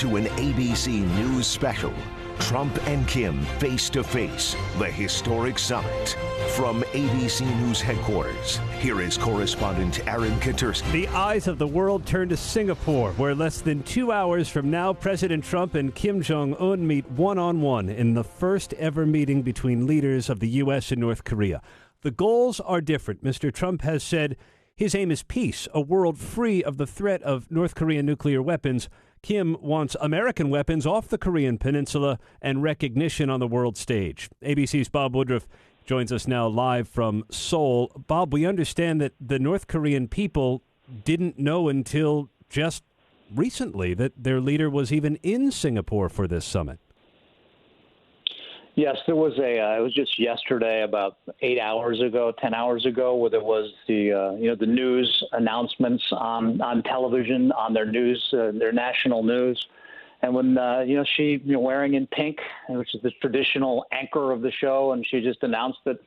to an ABC News special. Trump and Kim face to face, the historic summit. From ABC News headquarters, here is correspondent Aaron Katersky. The eyes of the world turn to Singapore, where less than 2 hours from now, President Trump and Kim Jong-un meet one-on-one in the first ever meeting between leaders of the U.S. and North Korea. The goals are different. Mr. Trump has said his aim is peace, a world free of the threat of North Korean nuclear weapons. Kim wants American weapons off the Korean peninsula and recognition on the world stage. ABC's Bob Woodruff joins us now live from Seoul. Bob, we understand that the North Korean people didn't know until just recently that their leader was even in Singapore for this summit. Yes, there was it was just yesterday, about 8 hours ago, 10 hours ago, where there was the news announcements on television, on their news, their national news. And when, she wearing in pink, which is the traditional anchor of the show, and she just announced that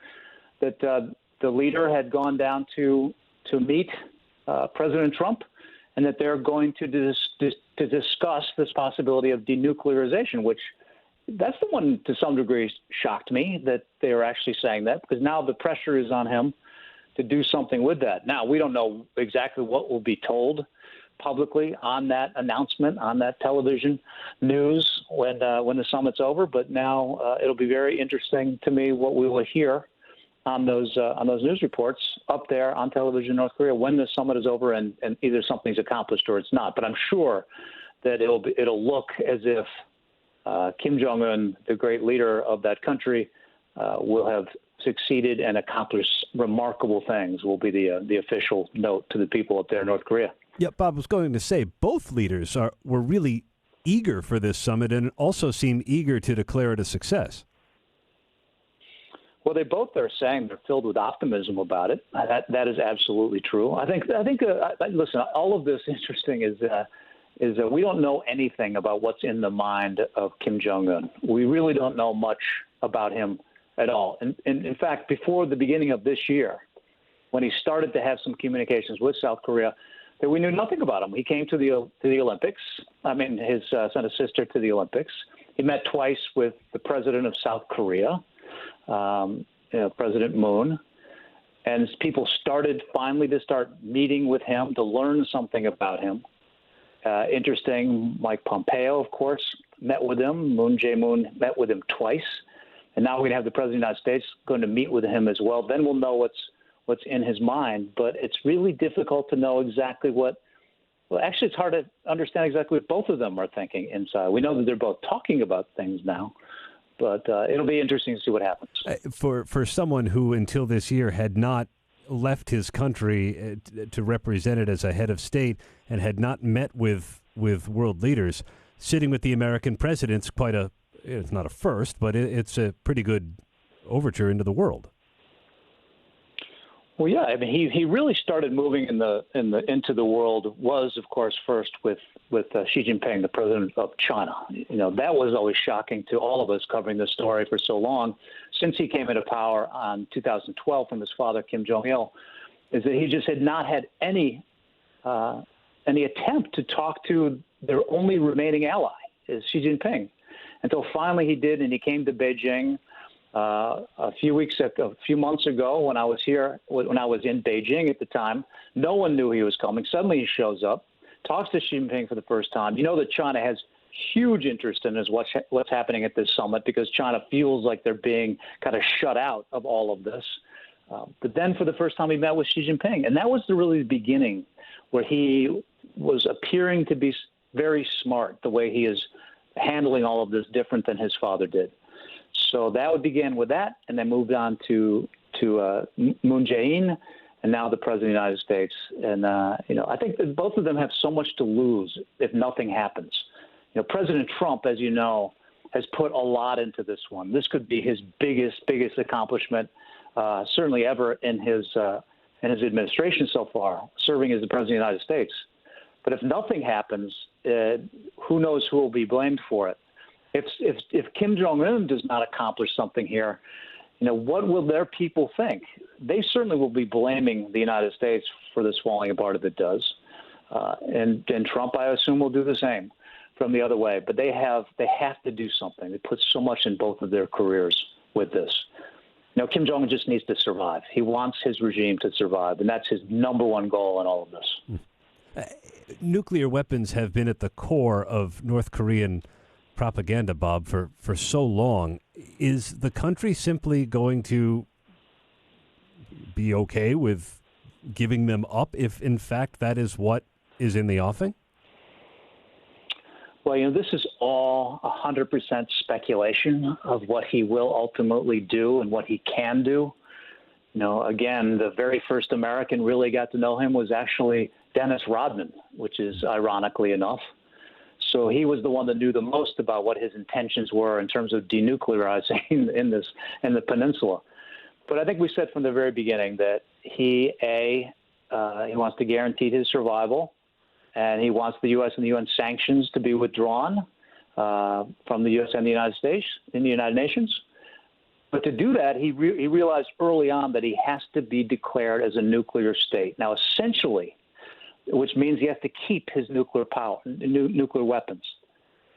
the leader had gone down to meet President Trump, and that they're going to discuss this possibility of denuclearization, which that's the one to some degree shocked me that they were actually saying that, because now the pressure is on him to do something with that. Now, we don't know exactly what will be told publicly on that announcement, on that television news when the summit's over. But now it'll be very interesting to me what we will hear on those news reports up there on television in North Korea when the summit is over and either something's accomplished or it's not. But I'm sure that it'll look as if Kim Jong-un, the great leader of that country, will have succeeded and accomplished remarkable things, will be the official note to the people up there in North Korea. Yeah, Bob was going to say both leaders were really eager for this summit and also seem eager to declare it a success. Well, they both are saying they're filled with optimism about it. That is absolutely true. I think. Listen, all of this interesting is that we don't know anything about what's in the mind of Kim Jong-un. We really don't know much about him at all. And in fact, before the beginning of this year, when he started to have some communications with South Korea, that we knew nothing about him. He came to the Olympics. Sent a sister to the Olympics. He met twice with the president of South Korea, President Moon. And people started finally to start meeting with him to learn something about him. Interesting, Mike Pompeo, of course, met with him. Moon Jae-moon met with him twice. And now we're going to have the President of the United States going to meet with him as well. Then we'll know what's in his mind. But it's really difficult to know exactly actually, it's hard to understand exactly what both of them are thinking inside. We know that they're both talking about things now. But it'll be interesting to see what happens. For someone who until this year had not left his country to represent it as a head of state and had not met with world leaders, sitting with the American president's it's not a first, but it's a pretty good overture into the world. Well, yeah, he really started moving into the world was, of course, first with Xi Jinping, the president of China. That was always shocking to all of us covering this story for so long, since he came into power on 2012 from his father Kim Jong-il, is that he just had not had any attempt to talk to their only remaining ally, is Xi Jinping, until finally he did, and he came to Beijing. A few months ago, when I was in Beijing at the time, no one knew he was coming. Suddenly he shows up, talks to Xi Jinping for the first time. You know that China has huge interest in what's happening at this summit, because China feels like they're being kind of shut out of all of this. But then for the first time he met with Xi Jinping, and that was really the beginning where he was appearing to be very smart, the way he is handling all of this different than his father did. So that would begin with that, and then moved on to Moon Jae-in, and now the President of the United States. And, I think that both of them have so much to lose if nothing happens. President Trump, as you know, has put a lot into this one. This could be his biggest accomplishment, certainly ever in his administration so far, serving as the President of the United States. But if nothing happens, who knows who will be blamed for it? If Kim Jong-un does not accomplish something here, what will their people think? They certainly will be blaming the United States for this falling apart if it does. And Trump, I assume, will do the same. from the other way. But they have to do something. They put so much in both of their careers with this. Kim Jong-un just needs to survive. He wants his regime to survive, and that's his number one goal in all of this. Nuclear weapons have been at the core of North Korean propaganda, Bob, for so long. Is the country simply going to be okay with giving them up if, in fact, that is what is in the offing? Well, this is all 100% speculation of what he will ultimately do and what he can do. Again, the very first American really got to know him was actually Dennis Rodman, which is ironically enough. So he was the one that knew the most about what his intentions were in terms of denuclearizing in the peninsula. But I think we said from the very beginning that he wants to guarantee his survival, and he wants the U.S. and the UN sanctions to be withdrawn from the U.S. and the United States in the United Nations. But to do that, he realized early on that he has to be declared as a nuclear state. Now, essentially, which means he has to keep his nuclear power, nuclear weapons.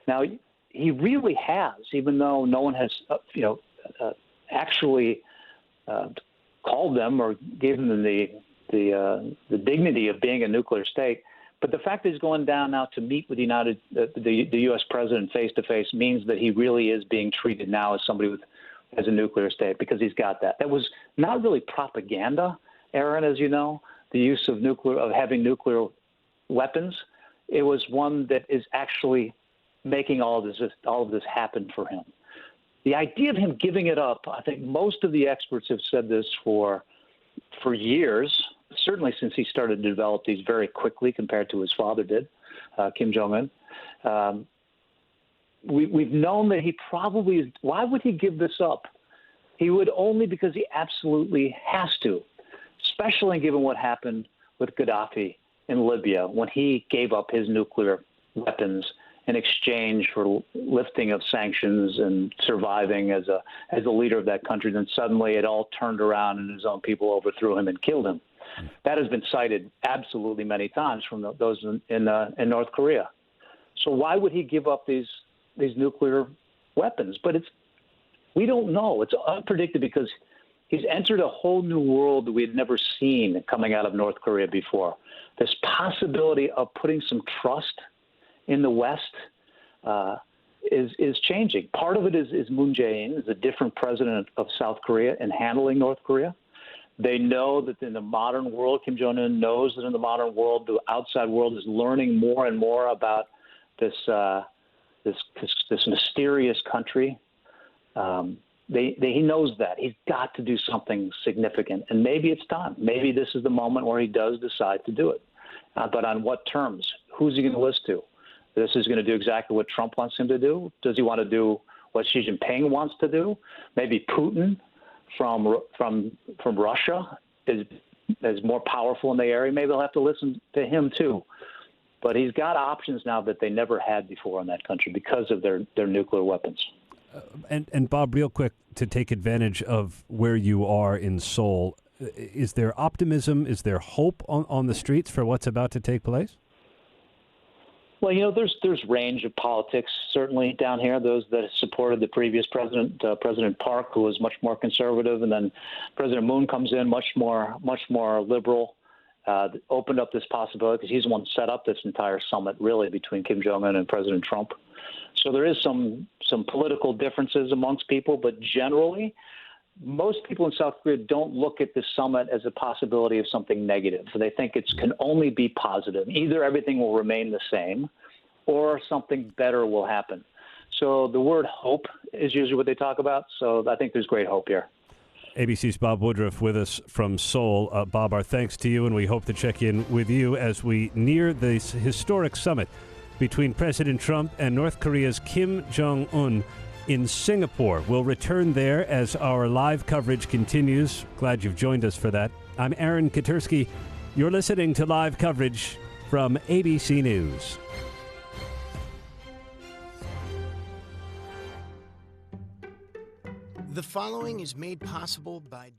Now, he really has, even though no one has, actually called them or gave them the dignity of being a nuclear state. But the fact that he's going down now to meet with the U.S. president face to face means that he really is being treated now as somebody as a nuclear state, because he's got that. That was not really propaganda, Aaron, as you know, the use of having nuclear weapons. It was one that is actually making all of this happen for him. The idea of him giving it up, I think most of the experts have said this for years, certainly since he started to develop these very quickly compared to his father did, Kim Jong-un. We've known that he probably is. Why would he give this up? He would only because he absolutely has to, especially given what happened with Gaddafi in Libya when he gave up his nuclear weapons in exchange for lifting of sanctions and surviving as a leader of that country. Then suddenly it all turned around and his own people overthrew him and killed him. That has been cited absolutely many times from those in North Korea. So why would he give up these nuclear weapons? But we don't know. It's unpredictable because he's entered a whole new world that we had never seen coming out of North Korea before. This possibility of putting some trust in the West is changing. Part of it is Moon Jae-in, is a different president of South Korea in handling North Korea. They know that in the modern world, Kim Jong-un knows that in the modern world, the outside world is learning more and more about this mysterious country. He knows that. He's got to do something significant, and maybe it's time. Maybe this is the moment where he does decide to do it. But on what terms? Who's he going to listen to? This is going to do exactly what Trump wants him to do? Does he want to do what Xi Jinping wants to do? Maybe Putin from Russia is more powerful in the area. Maybe they'll have to listen to him too. But he's got options now that they never had before in that country because of their nuclear weapons. And Bob, real quick, to take advantage of where you are in Seoul, is there optimism? Is there hope on the streets for what's about to take place? Well, there's range of politics certainly down here. Those that supported the previous president, President Park, who was much more conservative, and then President Moon comes in much more liberal. Opened up this possibility because he's the one set up this entire summit, really, between Kim Jong-un and President Trump. So there is some political differences amongst people, but generally, most people in South Korea don't look at this summit as a possibility of something negative. So they think it can only be positive. Either everything will remain the same or something better will happen. So the word hope is usually what they talk about. So I think there's great hope here. ABC's Bob Woodruff with us from Seoul. Bob, our thanks to you, and we hope to check in with you as we near this historic summit between President Trump and North Korea's Kim Jong-un in Singapore. We'll return there as our live coverage continues. Glad you've joined us for that. I'm Aaron Katersky. You're listening to live coverage from ABC News. The following is made possible by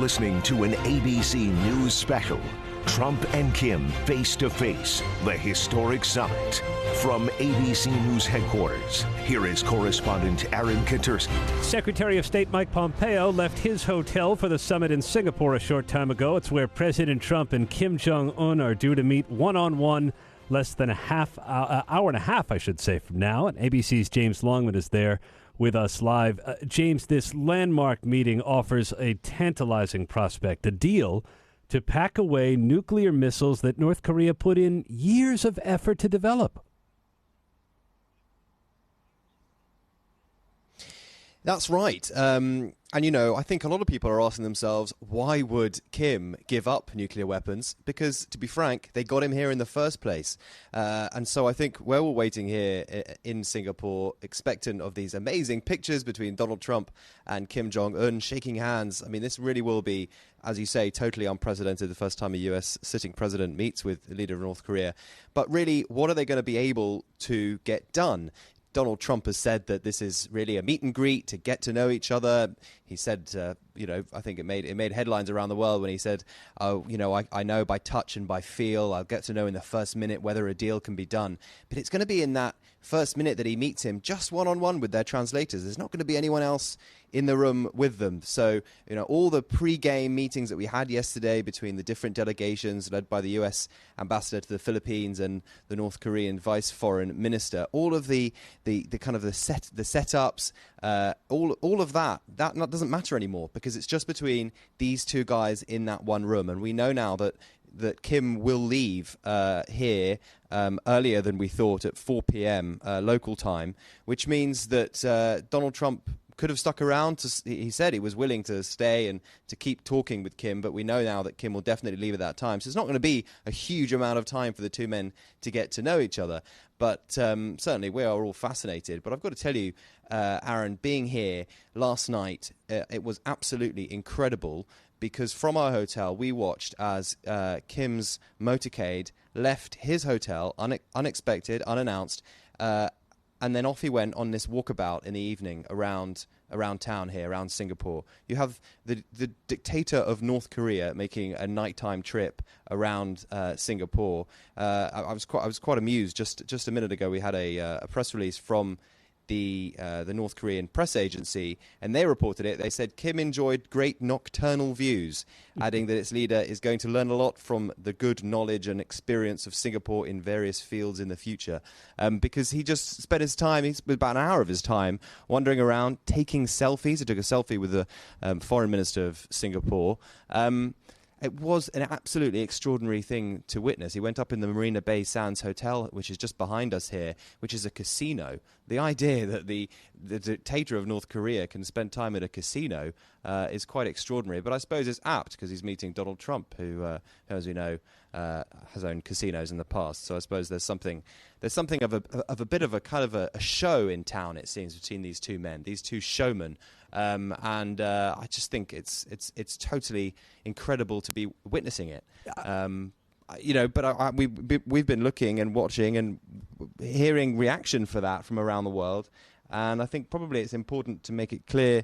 listening to an ABC News special, Trump and Kim Face to Face, the historic summit. From ABC News headquarters, here is correspondent Aaron Katersky. Secretary of State Mike Pompeo left his hotel for the summit in Singapore a short time ago. It's where President Trump and Kim Jong-un are due to meet one-on-one less than hour and a half, I should say, from now. And ABC's James Longman is there with us live. James, this landmark meeting offers a tantalizing prospect, a deal to pack away nuclear missiles that North Korea put in years of effort to develop. That's right. And, you know, I think a lot of people are asking themselves, why would Kim give up nuclear weapons? Because, to be frank, they got him here in the first place. And so I think we're all waiting here in Singapore, expectant of these amazing pictures between Donald Trump and Kim Jong-un shaking hands. I mean, this really will be, as you say, totally unprecedented, the first time a U.S. sitting president meets with the leader of North Korea. But really, what are they going to be able to get done? Donald Trump has said that this is really a meet and greet to get to know each other. He said, I think it made headlines around the world when he said, I know by touch and by feel, I'll get to know in the first minute whether a deal can be done. But it's going to be in that first minute that he meets him, just one-on-one with their translators. There's not going to be anyone else in the room with them. So, all the pre-game meetings that we had yesterday between the different delegations led by the U.S. ambassador to the Philippines and the North Korean vice foreign minister, all of the kind of the setups, all of that doesn't matter anymore because it's just between these two guys in that one room. And we know now that Kim will leave here earlier than we thought at 4 p.m. Local time, which means that Donald Trump could have stuck around. He said he was willing to stay and to keep talking with Kim, but we know now that Kim will definitely leave at that time. So it's not going to be a huge amount of time for the two men to get to know each other. But certainly we are all fascinated. But I've got to tell you, Aaron, being here last night, it was absolutely incredible because from our hotel, we watched as Kim's motorcade left his hotel, unexpected, unannounced, and then off he went on this walkabout in the evening around town here, around Singapore. You have the dictator of North Korea making a nighttime trip around Singapore. I was quite amused. Just a minute ago, we had a press release from the North Korean press agency, and they reported it. They said Kim enjoyed great nocturnal views, adding that its leader is going to learn a lot from the good knowledge and experience of Singapore in various fields in the future. Because he just spent his time, he spent about an hour of his time wandering around, taking selfies. He took a selfie with the foreign minister of Singapore. It was an absolutely extraordinary thing to witness. He went up in the Marina Bay Sands Hotel, which is just behind us here, which is a casino. The idea that the dictator of North Korea can spend time at a casino is quite extraordinary. But I suppose it's apt because he's meeting Donald Trump, who, as we know, has owned casinos in the past. So I suppose there's something of a bit of a kind of a show in town, it seems, between these two men, these two showmen. And I just think it's totally incredible to be witnessing it. But we've been looking and watching and hearing reaction for that from around the world. And I think probably it's important to make it clear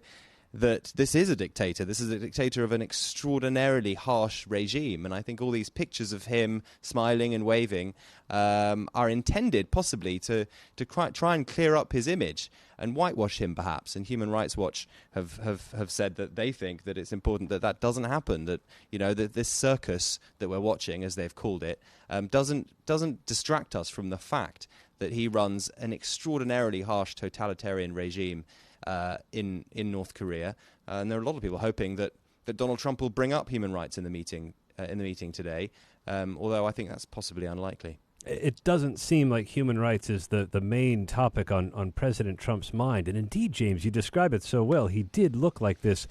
that this is a dictator. This is a dictator of an extraordinarily harsh regime. And I think all these pictures of him smiling and waving are intended possibly to try and clear up his image and whitewash him perhaps. And Human Rights Watch have said that they think that it's important that doesn't happen, that, that this circus that we're watching, as they've called it, doesn't distract us from the fact that he runs an extraordinarily harsh totalitarian regime in North Korea, and there are a lot of people hoping that Donald Trump will bring up human rights in the meeting today, although I think that's possibly unlikely. It doesn't seem like human rights is the main topic on President Trump's mind. And indeed, James, you describe it so well. He did look like this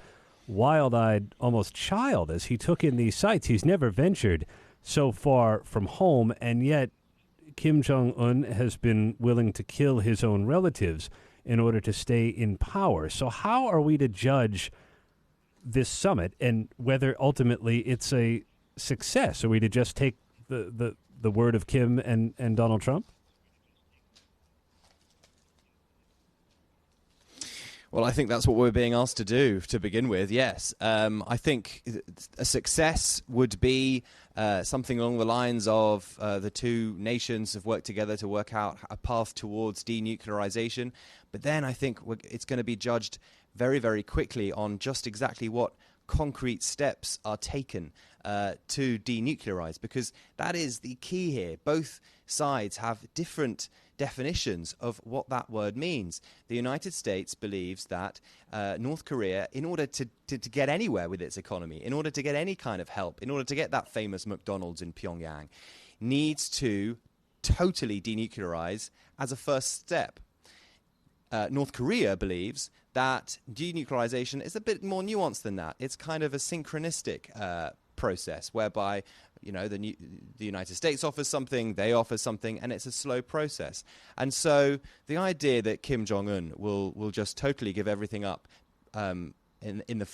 wild-eyed, almost child as he took in these sights. He's never ventured so far from home, and yet Kim Jong-un has been willing to kill his own relatives in order to stay in power. So how are we to judge this summit and whether ultimately it's a success? Are we to just take the word of Kim and Donald Trump? Well, I think that's what we're being asked to do to begin with, yes. I think a success would be something along the lines of the two nations have worked together to work out a path towards denuclearization. But then I think it's going to be judged very, very quickly on just exactly what concrete steps are taken to denuclearize, because that is the key here. Both sides have different definitions of what that word means. The United States believes that North Korea, in order to get anywhere with its economy, in order to get any kind of help, in order to get that famous McDonald's in Pyongyang, needs to totally denuclearize as a first step. North Korea believes that denuclearization is a bit more nuanced than that. It's kind of a synchronistic process whereby, you know, the United States offers something, they offer something, and it's a slow process. And so the idea that Kim Jong-un will just totally give everything up as the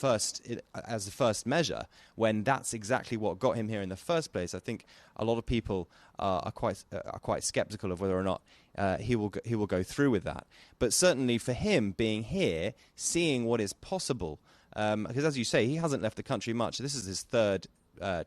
first measure, when that's exactly what got him here in the first place, I think a lot of people are quite skeptical of whether or not he will go through with that. But certainly for him being here, seeing what is possible, because as you say, he hasn't left the country much. This is his third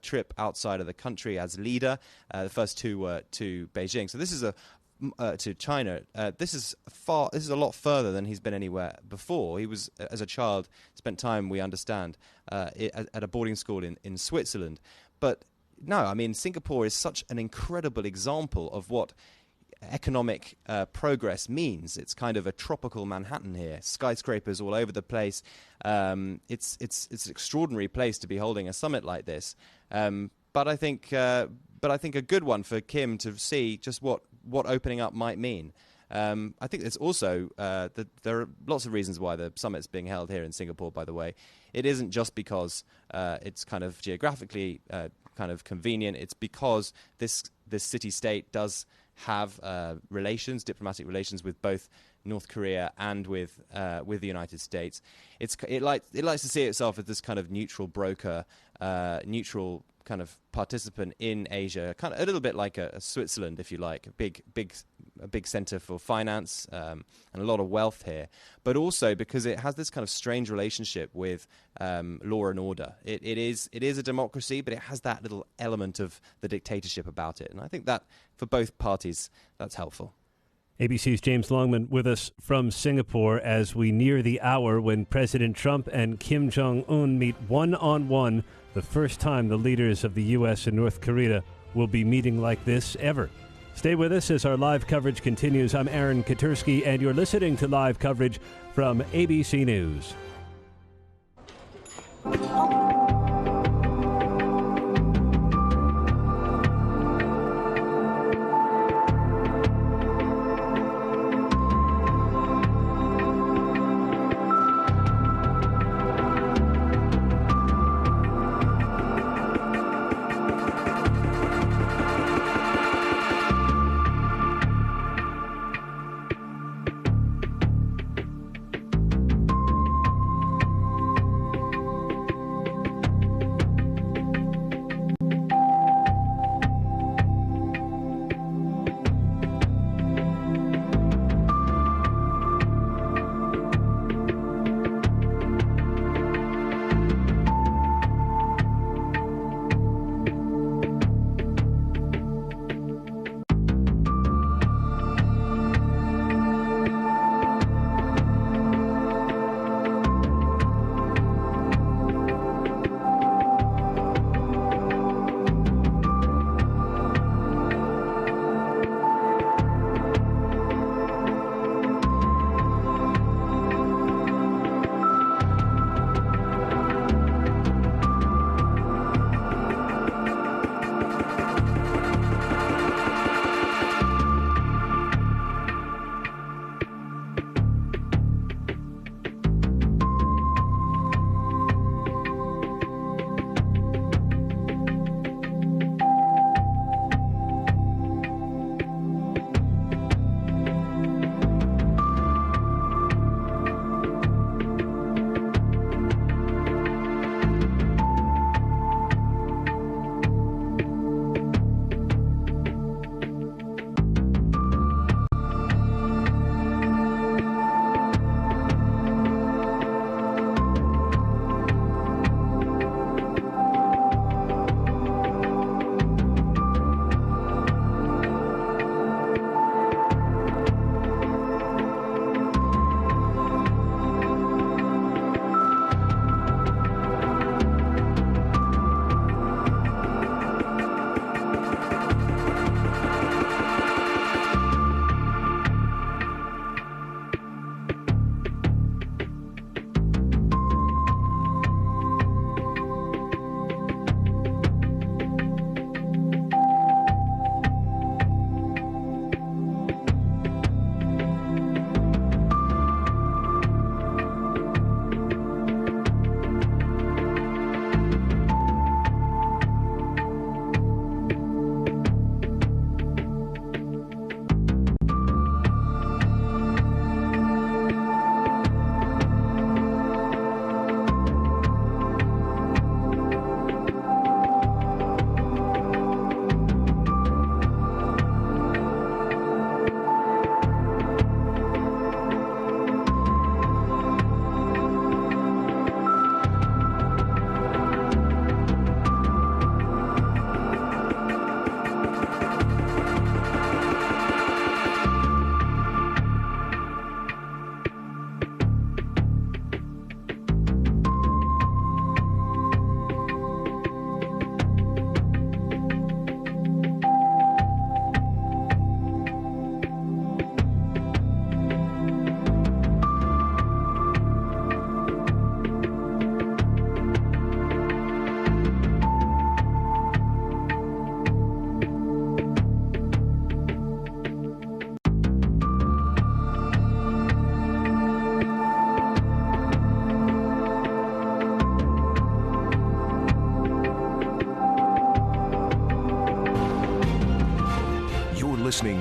trip outside of the country as leader. The first two were to Beijing. So this is to China. This is a lot further than he's been anywhere before. He was, as a child, spent time, we understand, at a boarding school in Switzerland. But no, I mean, Singapore is such an incredible example of what economic progress means. It's kind of a tropical Manhattan here, skyscrapers all over the place. It's an extraordinary place to be holding a summit like this. But I think a good one for Kim to see just what opening up might mean. I think it's also that there are lots of reasons why the summit's being held here in Singapore, by the way. It isn't just because it's kind of geographically kind of convenient. It's because this city-state does have diplomatic relations with both North Korea and with the United States. It likes to see itself as this kind of neutral broker, neutral kind of participant in Asia, kind of a little bit like a Switzerland, if you like, a big center for finance and a lot of wealth here, but also because it has this kind of strange relationship with law and order. It is a democracy, but it has that little element of the dictatorship about it, and I think that for both parties that's helpful. ABC's James Longman with us from Singapore as we near the hour when President Trump and Kim Jong-un meet one-on-one, the first time the leaders of the U.S. and North Korea will be meeting like this ever. Stay with us as our live coverage continues. I'm Aaron Katursky, and you're listening to live coverage from ABC News.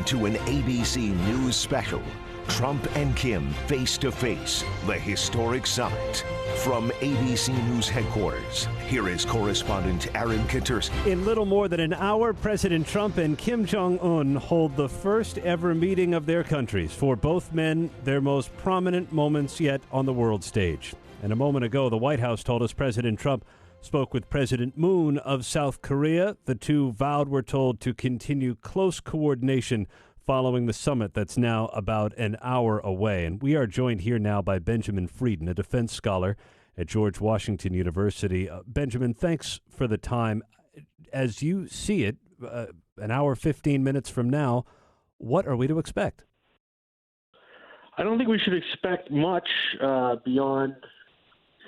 to an ABC News special, Trump and Kim Face to Face, the historic summit. From ABC News headquarters, here is correspondent Aaron Katersky. In little more than an hour, President Trump and Kim Jong-un hold the first ever meeting of their countries. For both men, their most prominent moments yet on the world stage. And a moment ago, the White House told us President Trump spoke with President Moon of South Korea. The two vowed, we're told, to continue close coordination following the summit that's now about an hour away. And we are joined here now by Benjamin Frieden, a defense scholar at George Washington University. Benjamin, thanks for the time. As you see it, an hour, 15 minutes from now, what are we to expect? I don't think we should expect much beyond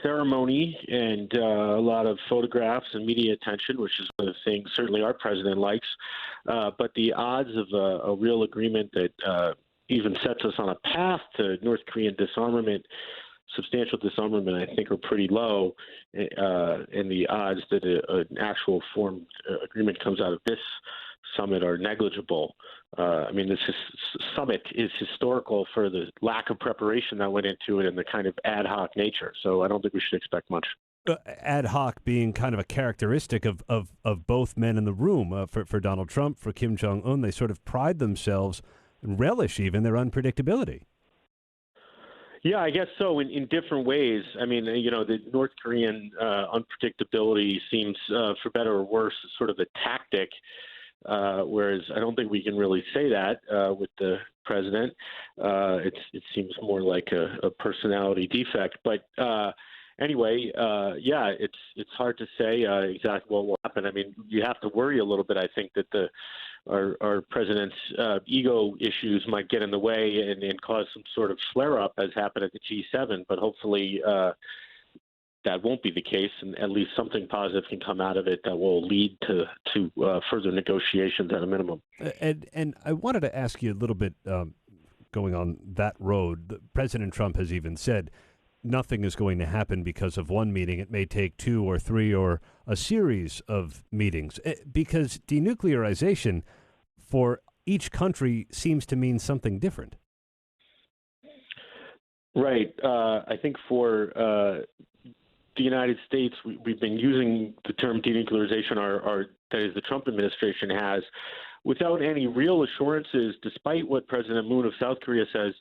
ceremony and a lot of photographs and media attention, which is one of the things certainly our president likes. But the odds of a real agreement that even sets us on a path to North Korean disarmament, substantial disarmament, I think are pretty low. And the odds that an actual formed agreement comes out of this summit are negligible. I mean, this summit is historical for the lack of preparation that went into it and the kind of ad hoc nature. So I don't think we should expect much. Ad hoc being kind of a characteristic of both men in the room. For Donald Trump, for Kim Jong-un, they sort of pride themselves and relish even their unpredictability. Yeah, I guess so in different ways. I mean, you know, the North Korean unpredictability seems, for better or worse, sort of a tactic. Whereas I don't think we can really say that with the president. It seems more like a personality defect. But anyway, yeah, it's hard to say exactly what will happen. I mean, you have to worry a little bit, I think, that our president's ego issues might get in the way and cause some sort of flare-up as happened at the G7. But hopefully that won't be the case, and at least something positive can come out of it that will lead to further negotiations at a minimum. And I wanted to ask you a little bit, going on that road. President Trump has even said nothing is going to happen because of one meeting. It may take two or three or a series of meetings, because denuclearization for each country seems to mean something different. Right. I think for the United States, we've been using the term denuclearization, that is, the Trump administration has, without any real assurances, despite what President Moon of South Korea says,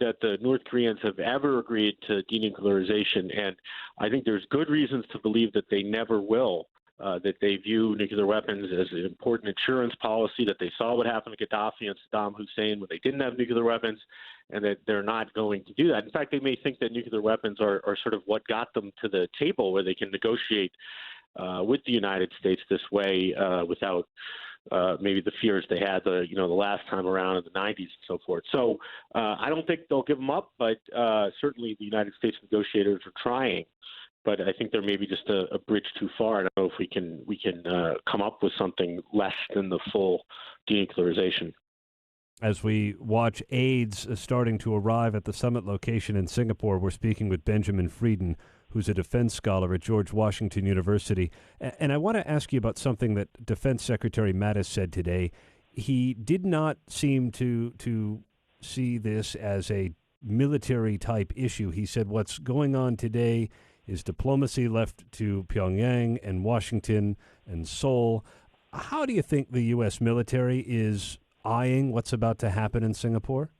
that the North Koreans have ever agreed to denuclearization. And I think there's good reasons to believe that they never will, that they view nuclear weapons as an important insurance policy, that they saw what happened to Gaddafi and Saddam Hussein when they didn't have nuclear weapons, and that they're not going to do that. In fact, they may think that nuclear weapons are sort of what got them to the table where they can negotiate with the United States this way without maybe the fears they had the last time around in the 90s and so forth. So I don't think they'll give them up, but certainly the United States negotiators are trying. But I think there may be just a bridge too far. I don't know if we can come up with something less than the full denuclearization. As we watch aides starting to arrive at the summit location in Singapore, we're speaking with Benjamin Frieden, who's a defense scholar at George Washington University. And I want to ask you about something that Defense Secretary Mattis said today. He did not seem to see this as a military-type issue. He said what's going on today is diplomacy left to Pyongyang and Washington and Seoul. How do you think the U.S. military is eyeing what's about to happen in Singapore?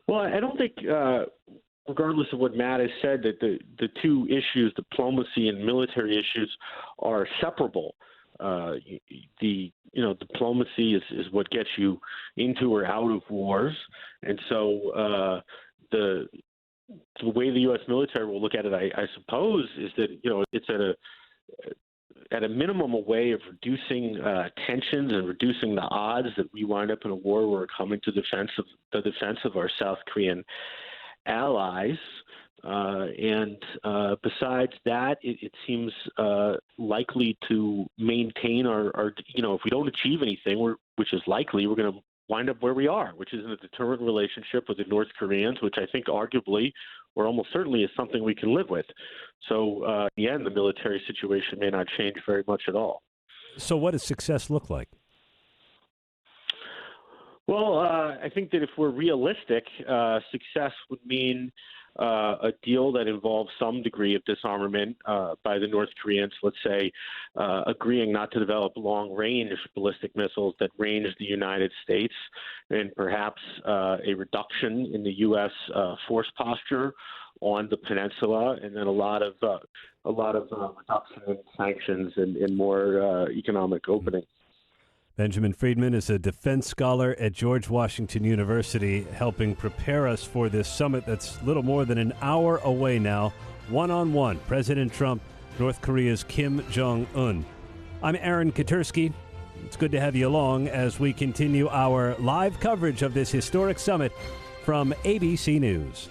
Well, I don't think, regardless of what Matt has said, that the two issues, diplomacy and military issues, are separable. Diplomacy is what gets you into or out of wars, and so the way the U.S. military will look at it, I suppose, is that it's at a minimum a way of reducing tensions and reducing the odds that we wind up in a war where we're coming to the defense of our South Korean allies. And besides that, it seems likely to maintain our if we don't achieve anything, which is likely, we're going to wind up where we are, which is in a deterrent relationship with the North Koreans, which I think arguably or almost certainly is something we can live with. So in the end, the military situation may not change very much at all. So what does success look like? Well, I think that if we're realistic, success would mean a deal that involves some degree of disarmament by the North Koreans, let's say agreeing not to develop long-range ballistic missiles that range the United States, and perhaps a reduction in the U.S. Force posture on the peninsula, and then a lot of reduction in sanctions and more economic opening. Benjamin Friedman is a defense scholar at George Washington University, helping prepare us for this summit that's little more than an hour away now. One-on-one, President Trump, North Korea's Kim Jong-un. I'm Aaron Katersky. It's good to have you along as we continue our live coverage of this historic summit from ABC News.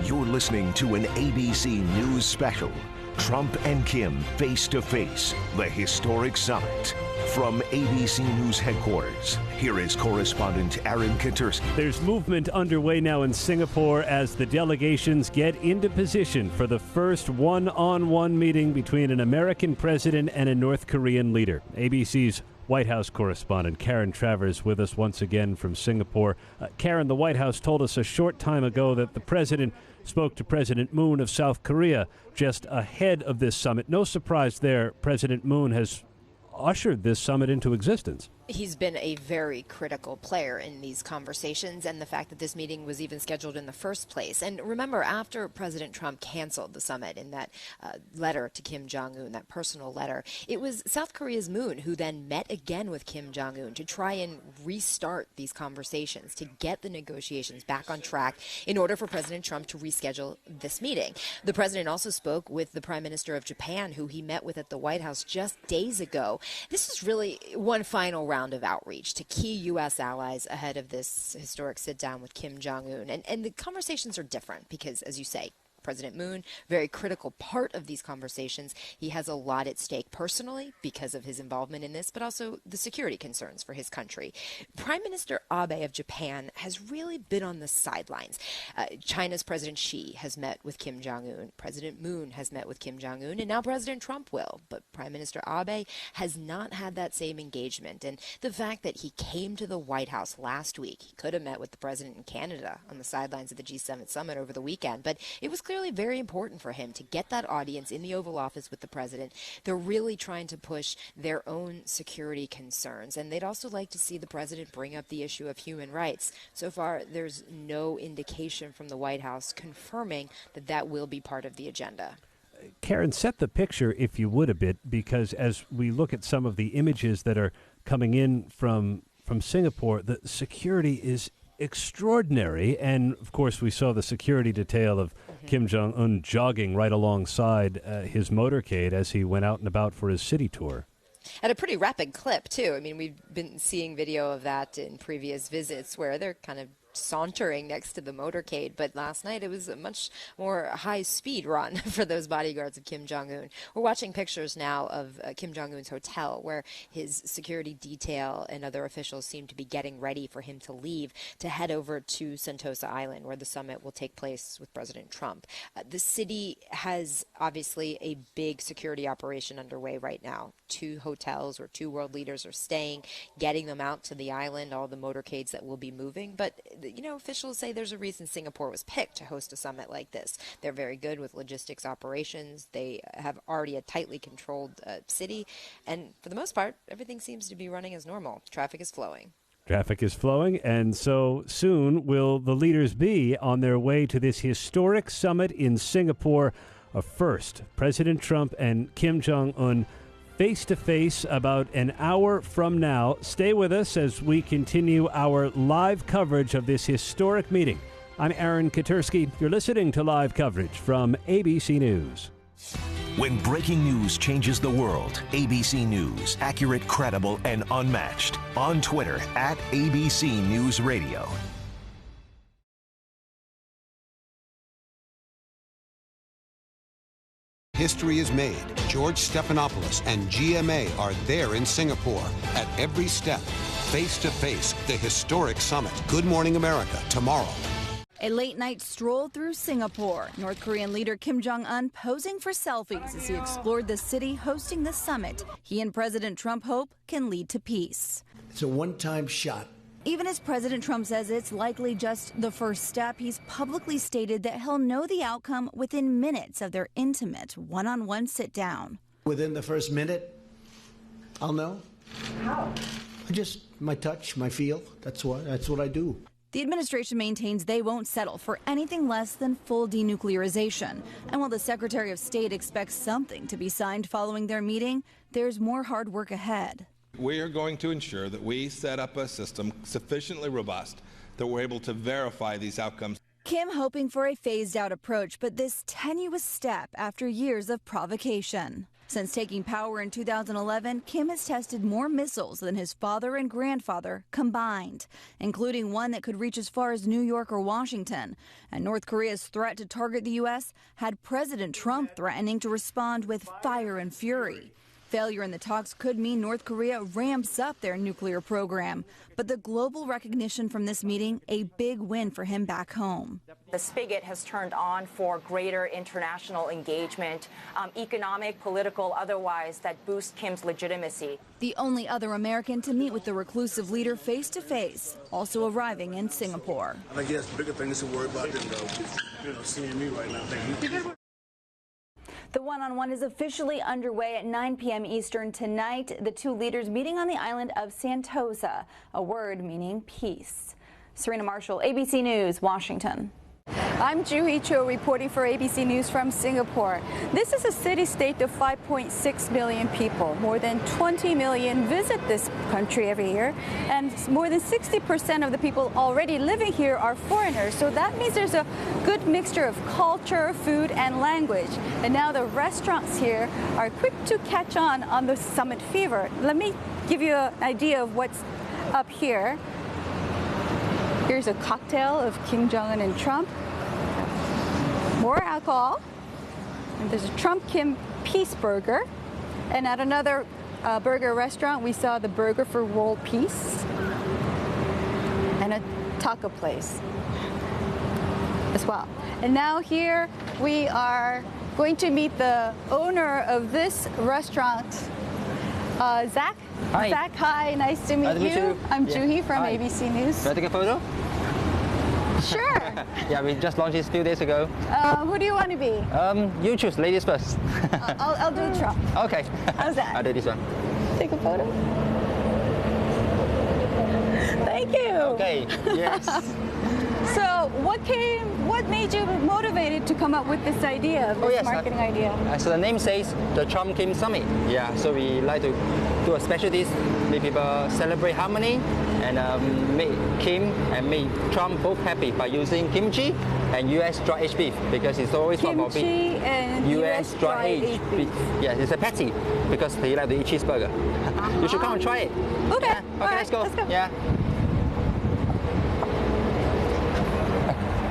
You're listening to an ABC News special, Trump and Kim Face to Face, the historic summit. From ABC News headquarters, here is correspondent Aaron Katersky. There's movement underway now in Singapore as the delegations get into position for the first one-on-one meeting between an American president and a North Korean leader. ABC's White House correspondent Karen Travers with us once again from Singapore. Karen, the White House told us a short time ago that the president spoke to President Moon of South Korea just ahead of this summit. No surprise there. President Moon has ushered this summit into existence. He's been a very critical player in these conversations, and the fact that this meeting was even scheduled in the first place. And remember, after President Trump canceled the summit in that letter to Kim Jong-un, that personal letter, it was South Korea's Moon who then met again with Kim Jong-un to try and restart these conversations, to get the negotiations back on track in order for President Trump to reschedule this meeting. The president also spoke with the Prime Minister of Japan, who he met with at the White House just days ago. This is really one final round of outreach to key U.S. allies ahead of this historic sit-down with Kim Jong-un. And the conversations are different because, as you say, President Moon, very critical part of these conversations. He has a lot at stake personally because of his involvement in this, but also the security concerns for his country. Prime Minister Abe of Japan has really been on the sidelines. China's President Xi has met with Kim Jong-un. President Moon has met with Kim Jong-un, and now President Trump will. But Prime Minister Abe has not had that same engagement. And the fact that he came to the White House last week, he could have met with the president in Canada on the sidelines of the G7 summit over the weekend, but it was clearly very important for him to get that audience in the Oval Office with the president. They're really trying to push their own security concerns, and they'd also like to see the president bring up the issue of human rights. So far, there's no indication from the White House confirming that that will be part of the agenda. Karen, set the picture, if you would, a bit, because as we look at some of the images that are coming in from Singapore, the security is extraordinary. And, of course, we saw the security detail of Kim Jong-un jogging right alongside his motorcade as he went out and about for his city tour. At a pretty rapid clip, too. I mean, we've been seeing video of that in previous visits where they're kind of sauntering next to the motorcade, but last night it was a much more high-speed run for those bodyguards of Kim Jong-un. We're watching pictures now of Kim Jong-un's hotel where his security detail and other officials seem to be getting ready for him to leave to head over to Sentosa Island where the summit will take place with President Trump. The city has obviously a big security operation underway right now. 2 hotels where 2 world leaders are staying, getting them out to the island, all the motorcades that will be moving, but you know, officials say there's a reason Singapore was picked to host a summit like this. They're very good with logistics operations. They have already a tightly controlled city. And for the most part, everything seems to be running as normal. Traffic is flowing. Traffic is flowing, and so soon will the leaders be on their way to this historic summit in Singapore. A first, President Trump and Kim Jong-un face-to-face about an hour from now. Stay with us as we continue our live coverage of this historic meeting. I'm Aaron Katersky. You're listening to live coverage from ABC News. When breaking news changes the world, ABC News, accurate, credible, and unmatched. On Twitter at ABC News Radio. History is made. George Stephanopoulos and GMA are there in Singapore at every step, face to face, the historic summit. Good Morning America, tomorrow. A late-night stroll through Singapore. North Korean leader Kim Jong-un posing for selfies as he explored the city hosting the summit he and President Trump hope can lead to peace. It's a one-time shot. Even as President Trump says it's likely just the first step, he's publicly stated that he'll know the outcome within minutes of their intimate one-on-one sit-down. Within the first minute, I'll know. How? Just my touch, my feel. That's what I do. The administration maintains they won't settle for anything less than full denuclearization. And while the Secretary of State expects something to be signed following their meeting, there's more hard work ahead. We are going to ensure that we set up a system sufficiently robust that we're able to verify these outcomes. Kim hoping for a phased-out approach, but this tenuous step after years of provocation. Since taking power in 2011, Kim has tested more missiles than his father and grandfather combined, including one that could reach as far as New York or Washington. And North Korea's threat to target the U.S. had President Trump threatening to respond with fire and fury. Failure in the talks could mean North Korea ramps up their nuclear program. But the global recognition from this meeting, a big win for him back home. The spigot has turned on for greater international engagement, economic, political, otherwise, that boosts Kim's legitimacy. The only other American to meet with the reclusive leader face-to-face, also arriving in Singapore. I guess the bigger thing is to worry about them, though. Seeing me right now. Thank you. The one-on-one is officially underway at 9 p.m. Eastern tonight. The two leaders meeting on the island of Sentosa, a word meaning peace. Serena Marshall, ABC News, Washington. I'm Joo-hee Cho reporting for ABC News from Singapore. This is a city-state of 5.6 million people. More than 20 million visit this country every year, and more than 60% of the people already living here are foreigners. So that means there's a good mixture of culture, food, and language. And now the restaurants here are quick to catch on the summit fever. Let me give you an idea of what's up here. Here's a cocktail of Kim Jong-un and Trump. More alcohol. And there's a Trump-Kim Peace Burger. And at another burger restaurant, we saw the Burger for World Peace. And a taco place as well. And now here we are going to meet the owner of this restaurant, Zach. Hi. Zach, hi, nice to meet you. I'm Joo-hee from ABC News. Can I take a photo? Sure. Yeah, we just launched this a few days ago. Who do you want to be? You choose, ladies first. I'll do Trump. Okay. How's that? I'll do this one. Take a photo. Thank you. Okay, yes. So what made you motivated to come up with this idea, this marketing idea? So the name says the Trump-Kim Summit. Yeah, so we like to do a special dish, make people celebrate harmony, and make Kim and make Trump both happy by using kimchi and US dry aged beef, because it's always one of our big and US dry aged beef. Yeah, it's a patty because they like to eat cheeseburger. You should come and try it. Okay. Yeah. Okay, let's go. Yeah.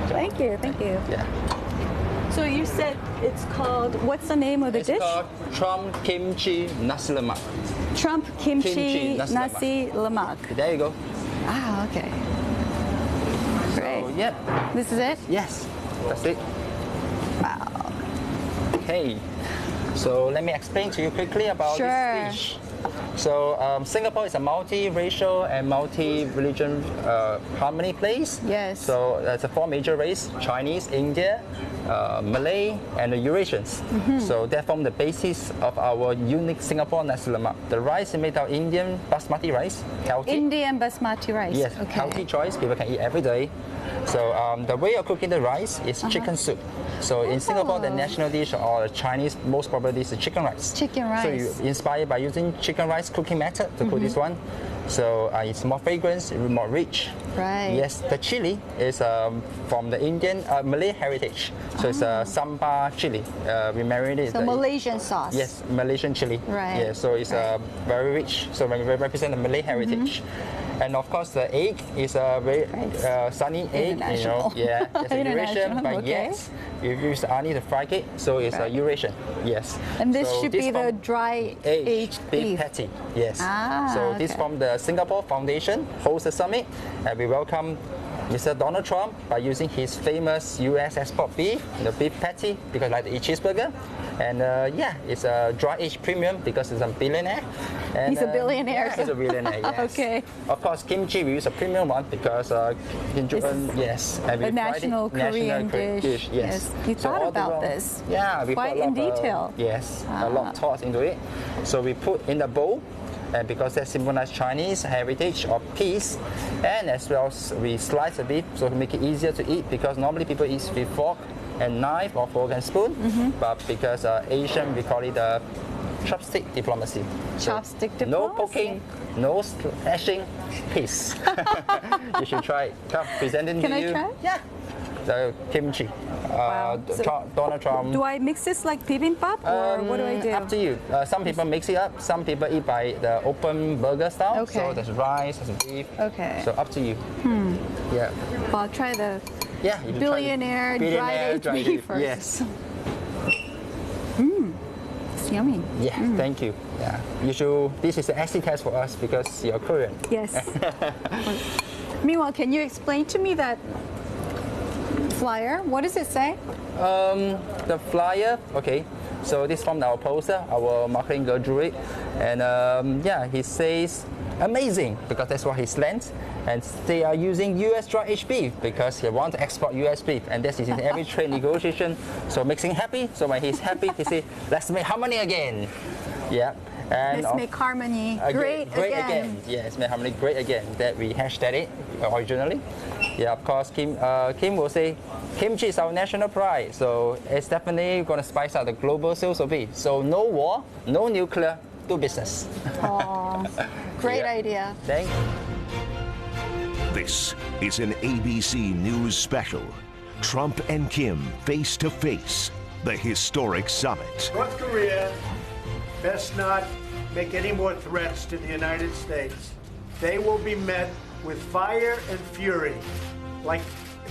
Thank you, thank you. Yeah. So you said it's called, what's the name of the dish? It's called Trump Kimchi Nasi Lemak. Trump Kimchi Nasi Lemak. There you go. Ah, okay. Great. So, yeah. This is it? Yes, that's it. Wow. Okay. So let me explain to you quickly about this dish. So Singapore is a multi-racial and multi-religion harmony place. Yes. So there's 4 major races: Chinese, India, Malay, and the Eurasians. So that form the basis of our unique Singapore Nasi Lemak. The rice is made out of Indian basmati rice, healthy. Indian basmati rice. Yes, okay. Healthy choice. People can eat every day. So the way of cooking the rice is chicken soup. So in Singapore, the national dish or the Chinese most popular dish is chicken rice. Chicken rice. So you inspired by using chicken rice cooking method to cook this one. So it's more fragrance, more rich. Right. Yes, the chili is from the Indian Malay heritage. So it's a sambal chili. We marinate. So Malaysian sauce. Yes, Malaysian chili. Right. Yeah, so it's very rich. So we represent the Malay heritage. And of course, the egg is a very sunny egg. You know, yeah, it's a Eurasian, but yes, you use honey to fry it, so it's a Eurasian. Yes. And this so should be the dry aged beef patty. Yes. Ah, so this from the Singapore Foundation hosts the summit, and we welcome Mr. Donald Trump by using his famous U.S. export beef, the beef patty, because I like to eat cheeseburger. And yeah, it's a dry aged premium because he's a billionaire. And, he's a billionaire. Yeah, he's a billionaire, yes. Okay. Of course, kimchi, we use a premium one because Kim Jong-un, yes. And we a national Korean dish. Yes. You thought about this. Yeah, we quite put a lot in detail. Yes, a lot of thought into it. So we put in a bowl, and because that symbolizes Chinese heritage of peace, and as well as we slice the beef so to make it easier to eat, because normally people eat with fork and knife or fork and spoon, but because Asian we call it chopstick diplomacy. Chopstick diplomacy. No poking, no slashing, peace. You should try it. Come, presenting to you. Can I try? Yeah. The kimchi. Wow. Donald Trump. Do I mix this like bibimbap or what do I do? Up to you. Some people mix it up. Some people eat by the open burger style. Okay. So there's rice, there's beef. Okay. So up to you. Yeah. Well, I'll try the you can billionaire dried aged beef first. Yes. It's yummy. Yeah. Thank you. Yeah. You should. This is an acid test for us because you're Korean. Yes. Meanwhile, can you explain to me that flyer? What does it say? The flyer, okay. So this from our poster, our marketing girl drew it. And he says, amazing, because that's what he's learned. And they are using US dry aged beef because they want to export US beef. And this is in every trade negotiation. So makes him happy. So when he's happy, he says, let's make harmony again. Yeah. And let's make harmony great again. Yes, make harmony great again. That we hashtag it originally. Yeah, of course, Kim will say, kimchi is our national pride. So it's definitely going to spice up the global sales of it. So no war, no nuclear, do business. Oh, great idea. Thank you. This is an ABC News special. Trump and Kim face to face, the historic summit. North Korea best not make any more threats to the United States. They will be met with fire and fury like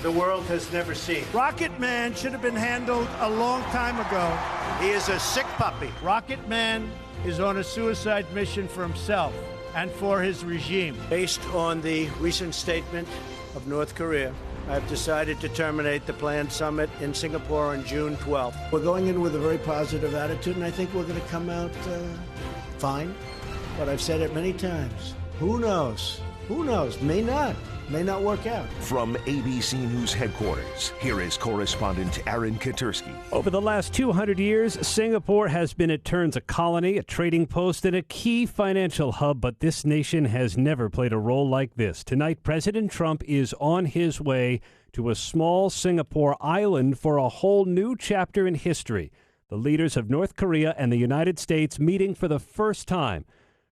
the world has never seen. Rocket Man should have been handled a long time ago. He is a sick puppy. Rocket Man is on a suicide mission for himself and for his regime. Based on the recent statement of North Korea, I've decided to terminate the planned summit in Singapore on June 12th. We're going in with a very positive attitude, and I think we're going to come out fine. But I've said it many times. Who knows? Who knows? May not work out. From ABC News headquarters, here is correspondent Aaron Katursky. Over the last 200 years, Singapore has been at turns a colony, a trading post, and a key financial hub, but this nation has never played a role like this. Tonight, President Trump is on his way to a small Singapore island for a whole new chapter in history. The leaders of North Korea and the United States meeting for the first time.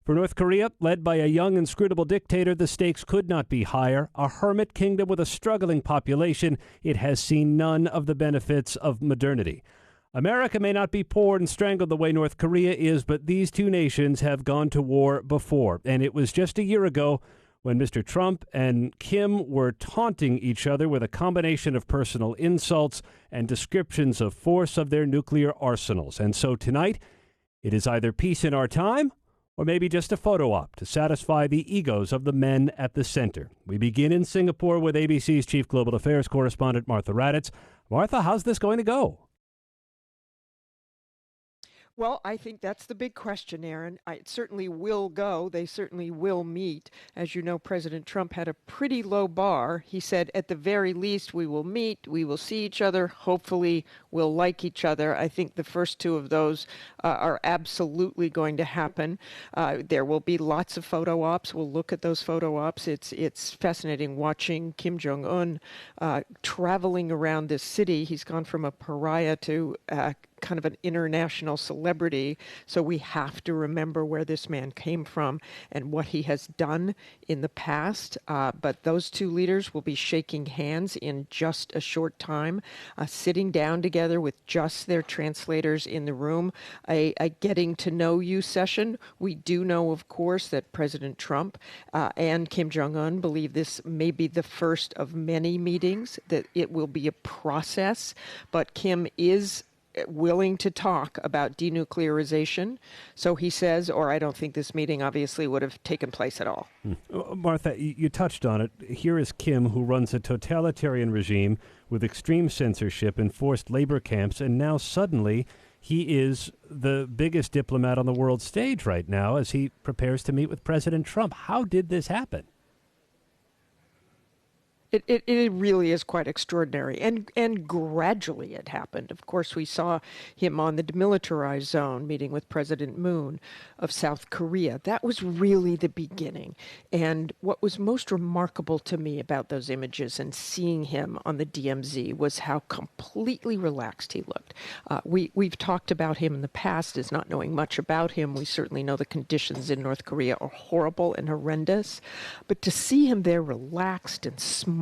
For North Korea, led by a young, inscrutable dictator, the stakes could not be higher. A hermit kingdom with a struggling population, it has seen none of the benefits of modernity. America may not be poor and strangled the way North Korea is, but these two nations have gone to war before. And it was just a year ago when Mr. Trump and Kim were taunting each other with a combination of personal insults and descriptions of force of their nuclear arsenals. And so tonight, it is either peace in our time, or maybe just a photo op to satisfy the egos of the men at the center. We begin in Singapore with ABC's Chief Global Affairs correspondent Martha Raddatz. Martha, how's this going to go? Well, I think that's the big question, Aaron. It certainly will go. They certainly will meet. As you know, President Trump had a pretty low bar. He said, at the very least, we will meet, we will see each other, hopefully we'll like each other. I think the first two of those are absolutely going to happen. There will be lots of photo ops. We'll look at those photo ops. It's fascinating watching Kim Jong-un traveling around this city. He's gone from a pariah to kind of an international celebrity. So we have to remember where this man came from and what he has done in the past. But those two leaders will be shaking hands in just a short time, sitting down together with just their translators in the room, a getting to know you session. We do know, of course, that President Trump and Kim Jong-un believe this may be the first of many meetings, that it will be a process. But Kim is willing to talk about denuclearization. So he says, or I don't think this meeting obviously would have taken place at all. Martha, you touched on it. Here is Kim, who runs a totalitarian regime with extreme censorship and forced labor camps, and now suddenly he is the biggest diplomat on the world stage right now as he prepares to meet with President Trump. How did this happen? It really is quite extraordinary, and gradually it happened. Of course, we saw him on the demilitarized zone meeting with President Moon of South Korea. That was really the beginning. And what was most remarkable to me about those images and seeing him on the DMZ was how completely relaxed he looked. We've talked about him in the past as not knowing much about him. We certainly know the conditions in North Korea are horrible and horrendous. But to see him there relaxed and smiling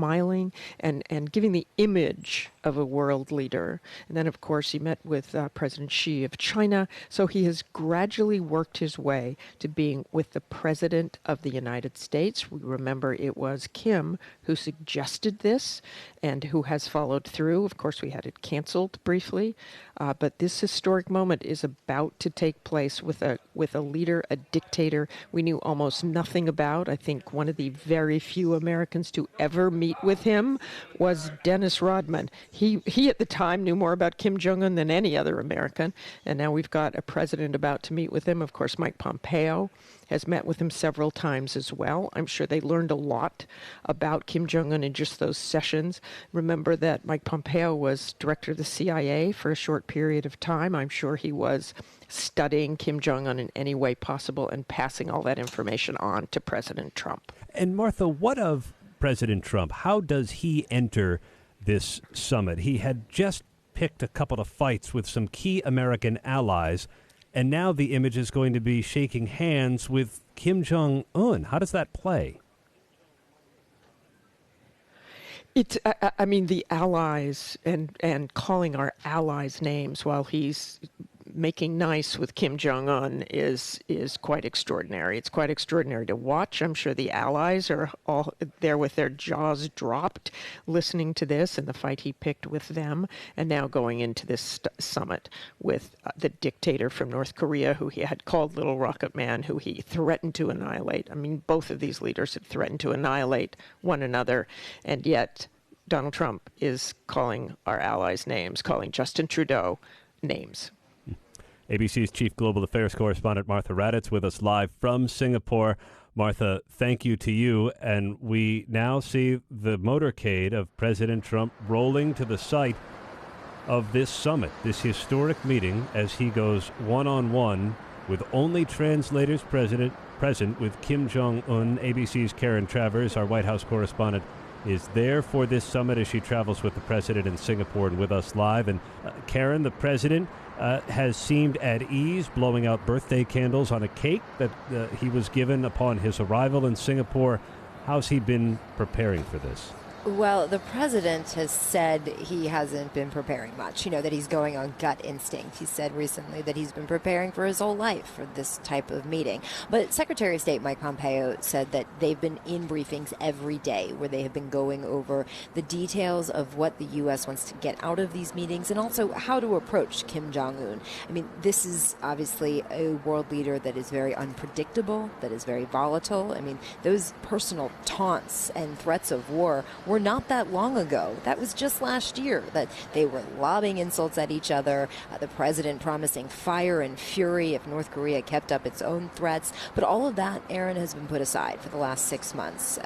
and giving the image of a world leader. And then, of course, he met with President Xi of China. So he has gradually worked his way to being with the President of the United States. We remember it was Kim who suggested this. and who has followed through. Of course, we had it canceled briefly, but this historic moment is about to take place with a leader, a dictator we knew almost nothing about. I think one of the very few Americans to ever meet with him was Dennis Rodman. He at the time knew more about Kim Jong-un than any other American, and now we've got a president about to meet with him. Of course, Mike Pompeo has met with him several times as well. I'm sure they learned a lot about Kim Jong-un in just those sessions. Remember that Mike Pompeo was director of the CIA for a short period of time. I'm sure he was studying Kim Jong-un in any way possible and passing all that information on to President Trump. And Martha, what of President Trump? How does he enter this summit? He had just picked a couple of fights with some key American allies, and now the image is going to be shaking hands with Kim Jong-un. How does that play? It's, I mean, the allies and calling our allies names while he's making nice with Kim Jong-un is quite extraordinary. It's quite extraordinary to watch. I'm sure the allies are all there with their jaws dropped listening to this and the fight he picked with them, and now going into this summit with the dictator from North Korea, who he had called Little Rocket Man, who he threatened to annihilate. I mean, both of these leaders had threatened to annihilate one another, and yet Donald Trump is calling our allies names, calling Justin Trudeau names. ABC's Chief Global Affairs Correspondent Martha Raddatz with us live from Singapore. Martha, thank you to you. And we now see the motorcade of President Trump rolling to the site of this summit, this historic meeting, as he goes one-on-one with only translators present with Kim Jong-un. ABC's Karen Travers, our White House correspondent, is there for this summit as she travels with the president in Singapore and with us live. And Karen, the president has seemed at ease, blowing out birthday candles on a cake that he was given upon his arrival in Singapore. How's he been preparing for this? Well, the president has said he hasn't been preparing much, that he's going on gut instinct. He said recently that he's been preparing for his whole life for this type of meeting. But Secretary of State Mike Pompeo said that they've been in briefings every day where they have been going over the details of what the U.S. wants to get out of these meetings and also how to approach Kim Jong-un. I mean, this is obviously a world leader that is very unpredictable, that is very volatile. I mean, those personal taunts and threats of war were not that long ago. That was just last year that they were lobbing insults at each other, the president promising fire and fury if North Korea kept up its own threats. But all of that, Aaron, has been put aside for the last 6 months,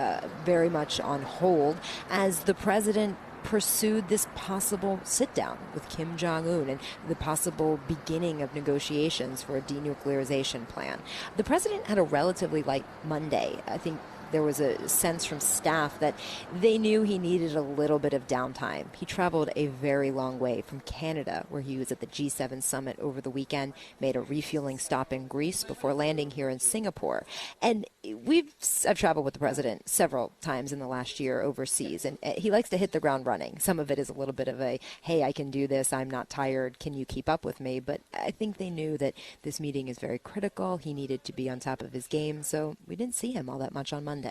very much on hold as the president pursued this possible sit-down with Kim Jong-un and the possible beginning of negotiations for a denuclearization plan. The president had a relatively light Monday. I think there was a sense from staff that they knew he needed a little bit of downtime. He traveled a very long way from Canada, where he was at the G7 summit over the weekend, made a refueling stop in Greece before landing here in Singapore. And I've traveled with the president several times in the last year overseas, and he likes to hit the ground running. Some of it is a little bit of a, hey, I can do this, I'm not tired, can you keep up with me? But I think they knew that this meeting is very critical. He needed to be on top of his game, so we didn't see him all that much on Monday.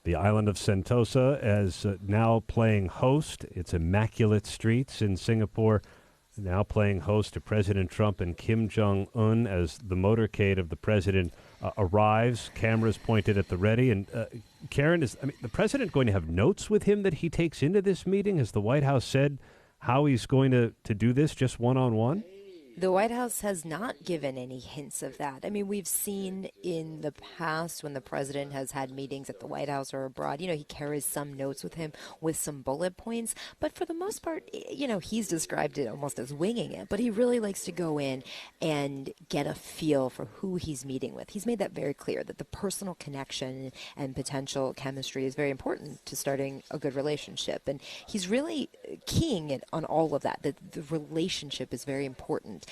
The island of Sentosa is now playing host. It's immaculate streets in Singapore, now playing host to President Trump and Kim Jong-un as the motorcade of the president arrives. Cameras pointed at the ready. And Karen, is the president going to have notes with him that he takes into this meeting? Has the White House said how he's going to do this just one-on-one? The White House has not given any hints of that. I mean, we've seen in the past when the president has had meetings at the White House or abroad, he carries some notes with him with some bullet points. But for the most part, he's described it almost as winging it. But he really likes to go in and get a feel for who he's meeting with. He's made that very clear, that the personal connection and potential chemistry is very important to starting a good relationship. And he's really keying it on all of that, the relationship is very important.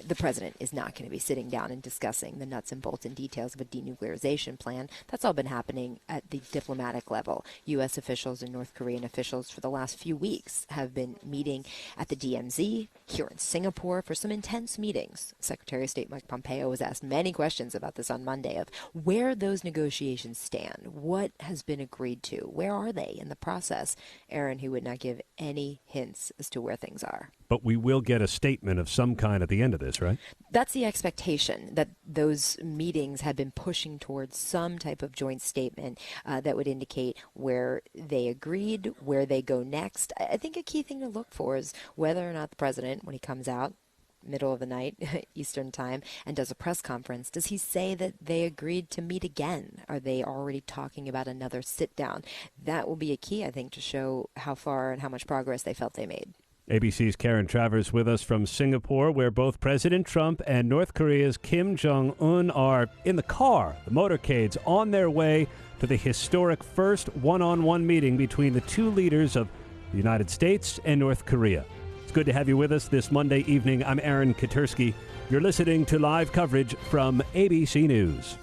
The president is not going to be sitting down and discussing the nuts and bolts and details of a denuclearization plan. That's all been happening at the diplomatic level. U.S. officials and North Korean officials for the last few weeks have been meeting at the DMZ, here in Singapore, for some intense meetings. Secretary of State Mike Pompeo was asked many questions about this on Monday of where those negotiations stand, what has been agreed to, where are they in the process. Aaron, he would not give any hints as to where things are. But we will get a statement of some kind at the end of this, right? That's the expectation, that those meetings have been pushing towards some type of joint statement that would indicate where they agreed, where they go next. I think a key thing to look for is whether or not the president, when he comes out, middle of the night, Eastern time, and does a press conference, does he say that they agreed to meet again? Are they already talking about another sit down? That will be a key, I think, to show how far and how much progress they felt they made. ABC's Karen Travers with us from Singapore, where both President Trump and North Korea's Kim Jong-un are in the car, the motorcades, on their way to the historic first one-on-one meeting between the two leaders of the United States and North Korea. It's good to have you with us this Monday evening. I'm Aaron Katersky. You're listening to live coverage from ABC News.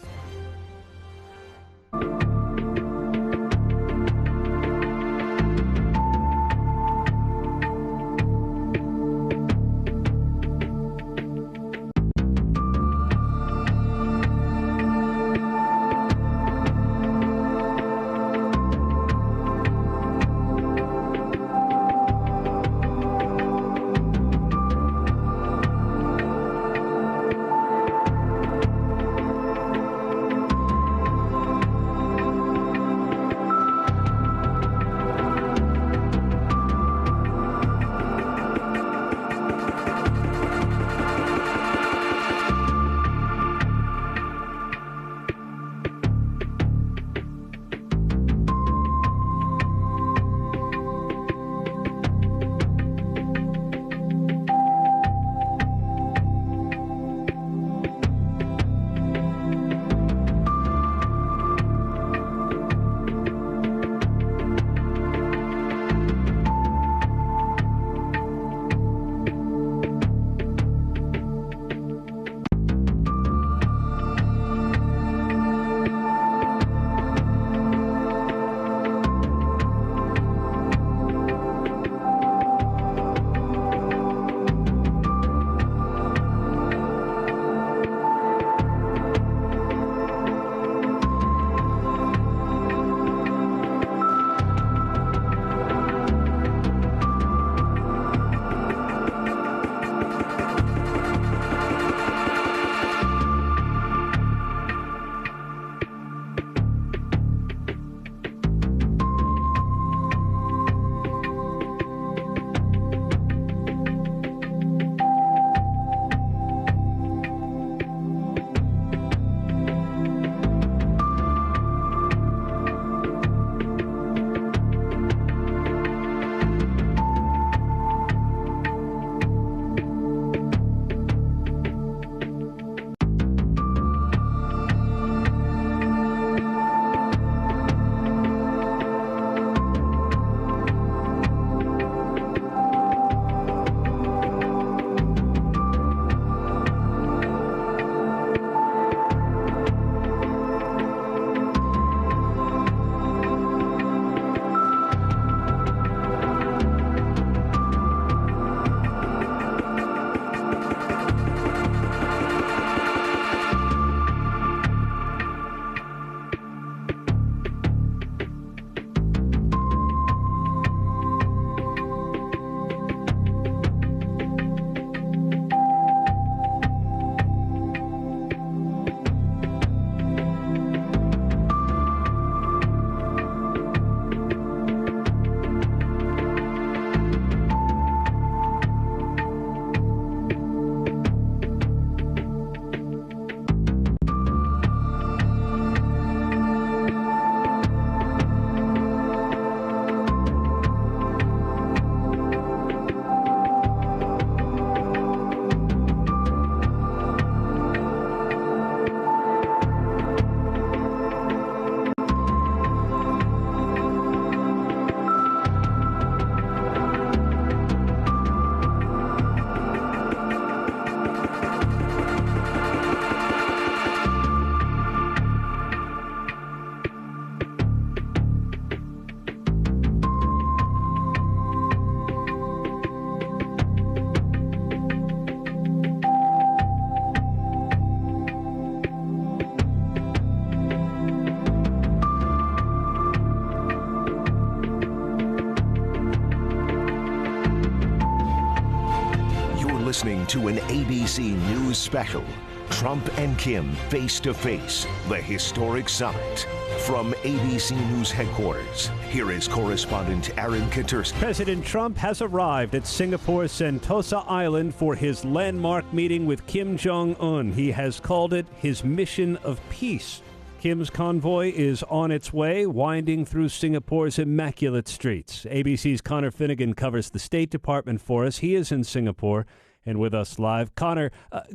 listening to an ABC News special, Trump and Kim Face to Face, the historic summit. From ABC News headquarters, here is correspondent Aaron Katersky. President Trump has arrived at Singapore's Sentosa Island for his landmark meeting with Kim Jong-un. He has called it his mission of peace. Kim's convoy is on its way, winding through Singapore's immaculate streets. ABC's Connor Finnegan covers the State Department for us. He is in Singapore and with us live. Connor,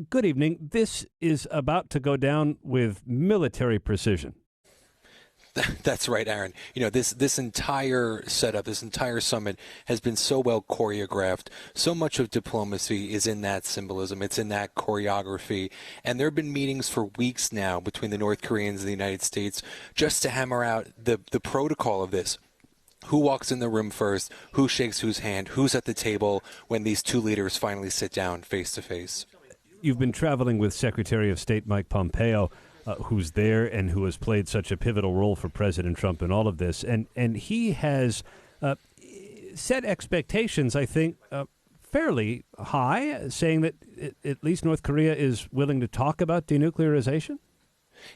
good evening. This is about to go down with military precision. That's right, Aaron. You know, this entire setup, this entire summit has been so well choreographed. So much of diplomacy is in that symbolism. It's in that choreography. And there have been meetings for weeks now between the North Koreans and the United States just to hammer out the protocol of this. Who walks in the room first? Who shakes whose hand? Who's at the table when these two leaders finally sit down face to face? You've been traveling with Secretary of State Mike Pompeo, who's there and who has played such a pivotal role for President Trump in all of this. And he has set expectations, I think, fairly high, saying that at least North Korea is willing to talk about denuclearization.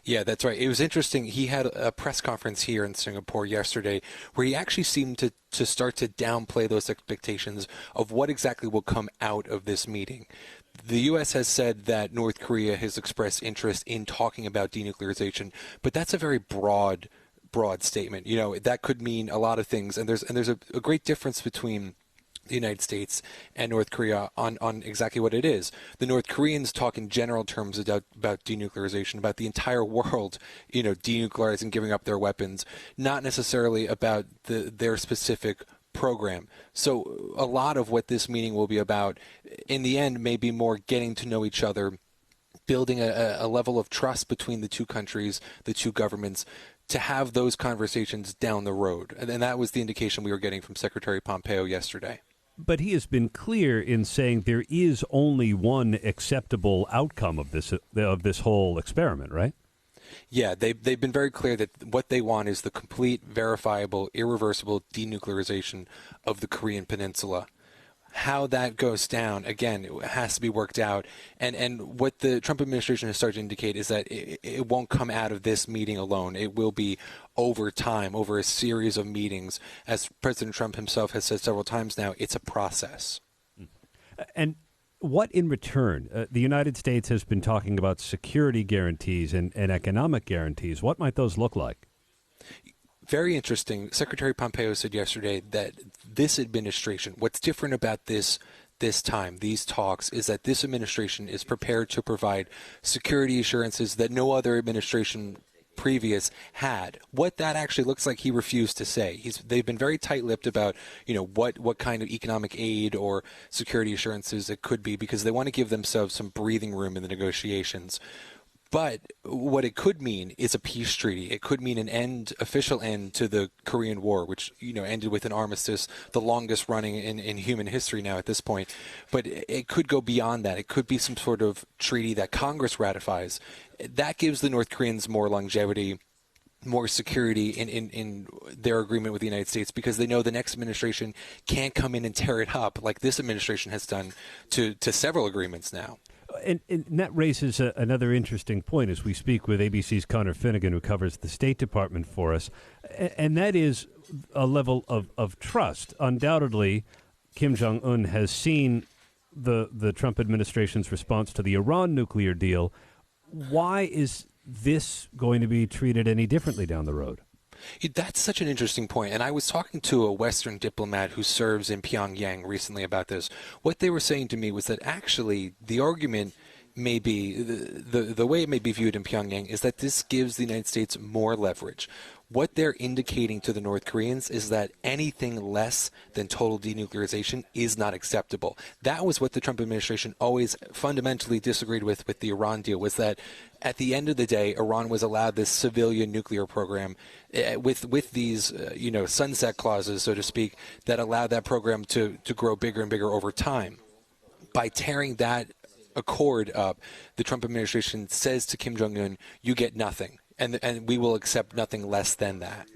Yeah, that's right. It was interesting. He had a press conference here in Singapore yesterday where he actually seemed to start to downplay those expectations of what exactly will come out of this meeting. The U.S. has said that North Korea has expressed interest in talking about denuclearization, but that's a very broad statement. You know, that could mean a lot of things, and there's a great difference between the United States and North Korea on exactly what it is. The North Koreans talk in general terms about denuclearization, about the entire world, you know, denuclearizing, giving up their weapons, not necessarily about their specific program. So a lot of what this meeting will be about, in the end, may be more getting to know each other, building a level of trust between the two countries, the two governments, to have those conversations down the road. And that was the indication we were getting from Secretary Pompeo yesterday. But he has been clear in saying there is only one acceptable outcome of this whole experiment, right? Yeah, they've been very clear that what they want is the complete, verifiable, irreversible denuclearization of the Korean Peninsula. How that goes down, again, it has to be worked out. And what the Trump administration has started to indicate is that it won't come out of this meeting alone. It will be over time, over a series of meetings. As President Trump himself has said several times now, it's a process. And what in return? The United States has been talking about security guarantees and economic guarantees. What might those look like? Very interesting. Secretary Pompeo said yesterday that this administration, what's different about this time, these talks, is that this administration is prepared to provide security assurances that no other administration previous had. What that actually looks like, he refused to say. They've been very tight-lipped about, you know, what kind of economic aid or security assurances it could be, because they want to give themselves some breathing room in the negotiations. But what it could mean is a peace treaty. It could mean an official end to the Korean War, which, you know, ended with an armistice, the longest running in human history now at this point. But it could go beyond that. It could be some sort of treaty that Congress ratifies. That gives the North Koreans more longevity, more security in their agreement with the United States, because they know the next administration can't come in and tear it up like this administration has done to several agreements now. And that raises another interesting point as we speak with ABC's Connor Finnegan, who covers the State Department for us, and that is a level of trust. Undoubtedly, Kim Jong-un has seen the Trump administration's response to the Iran nuclear deal. Why is this going to be treated any differently down the road? That's such an interesting point. And I was talking to a Western diplomat who serves in Pyongyang recently about this. What they were saying to me was that actually the argument may be, the way it may be viewed in Pyongyang is that this gives the United States more leverage. What they're indicating to the North Koreans is that anything less than total denuclearization is not acceptable. That was what the Trump administration always fundamentally disagreed with the Iran deal, was that at the end of the day, Iran was allowed this civilian nuclear program with these, sunset clauses, so to speak, that allowed that program to grow bigger and bigger over time. By tearing that accord up, the Trump administration says to Kim Jong-un, you get nothing. And we will accept nothing less than that.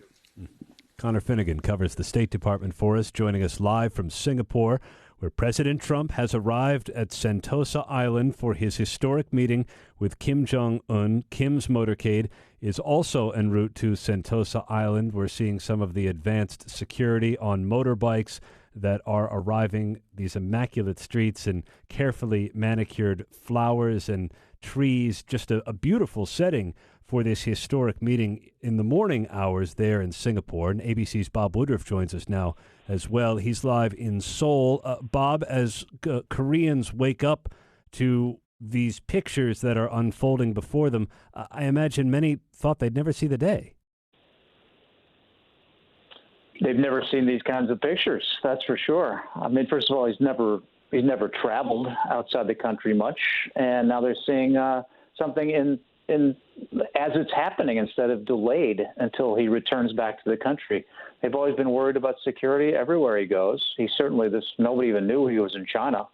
Connor Finnegan covers the State Department for us, joining us live from Singapore, where President Trump has arrived at Sentosa Island for his historic meeting with Kim Jong-un. Kim's motorcade is also en route to Sentosa Island. We're seeing some of the advanced security on motorbikes that are arriving, these immaculate streets and carefully manicured flowers and trees, just a beautiful setting for this historic meeting in the morning hours there in Singapore. And ABC's Bob Woodruff joins us now as well. He's live in Seoul. Bob, as Koreans wake up to these pictures that are unfolding before them, I imagine many thought they'd never see the day. They've never seen these kinds of pictures, that's for sure. I mean, first of all, he's never traveled outside the country much, and now they're seeing something in as it's happening instead of delayed until he returns back to the country. They've always been worried about security everywhere he goes. Nobody even knew he was in China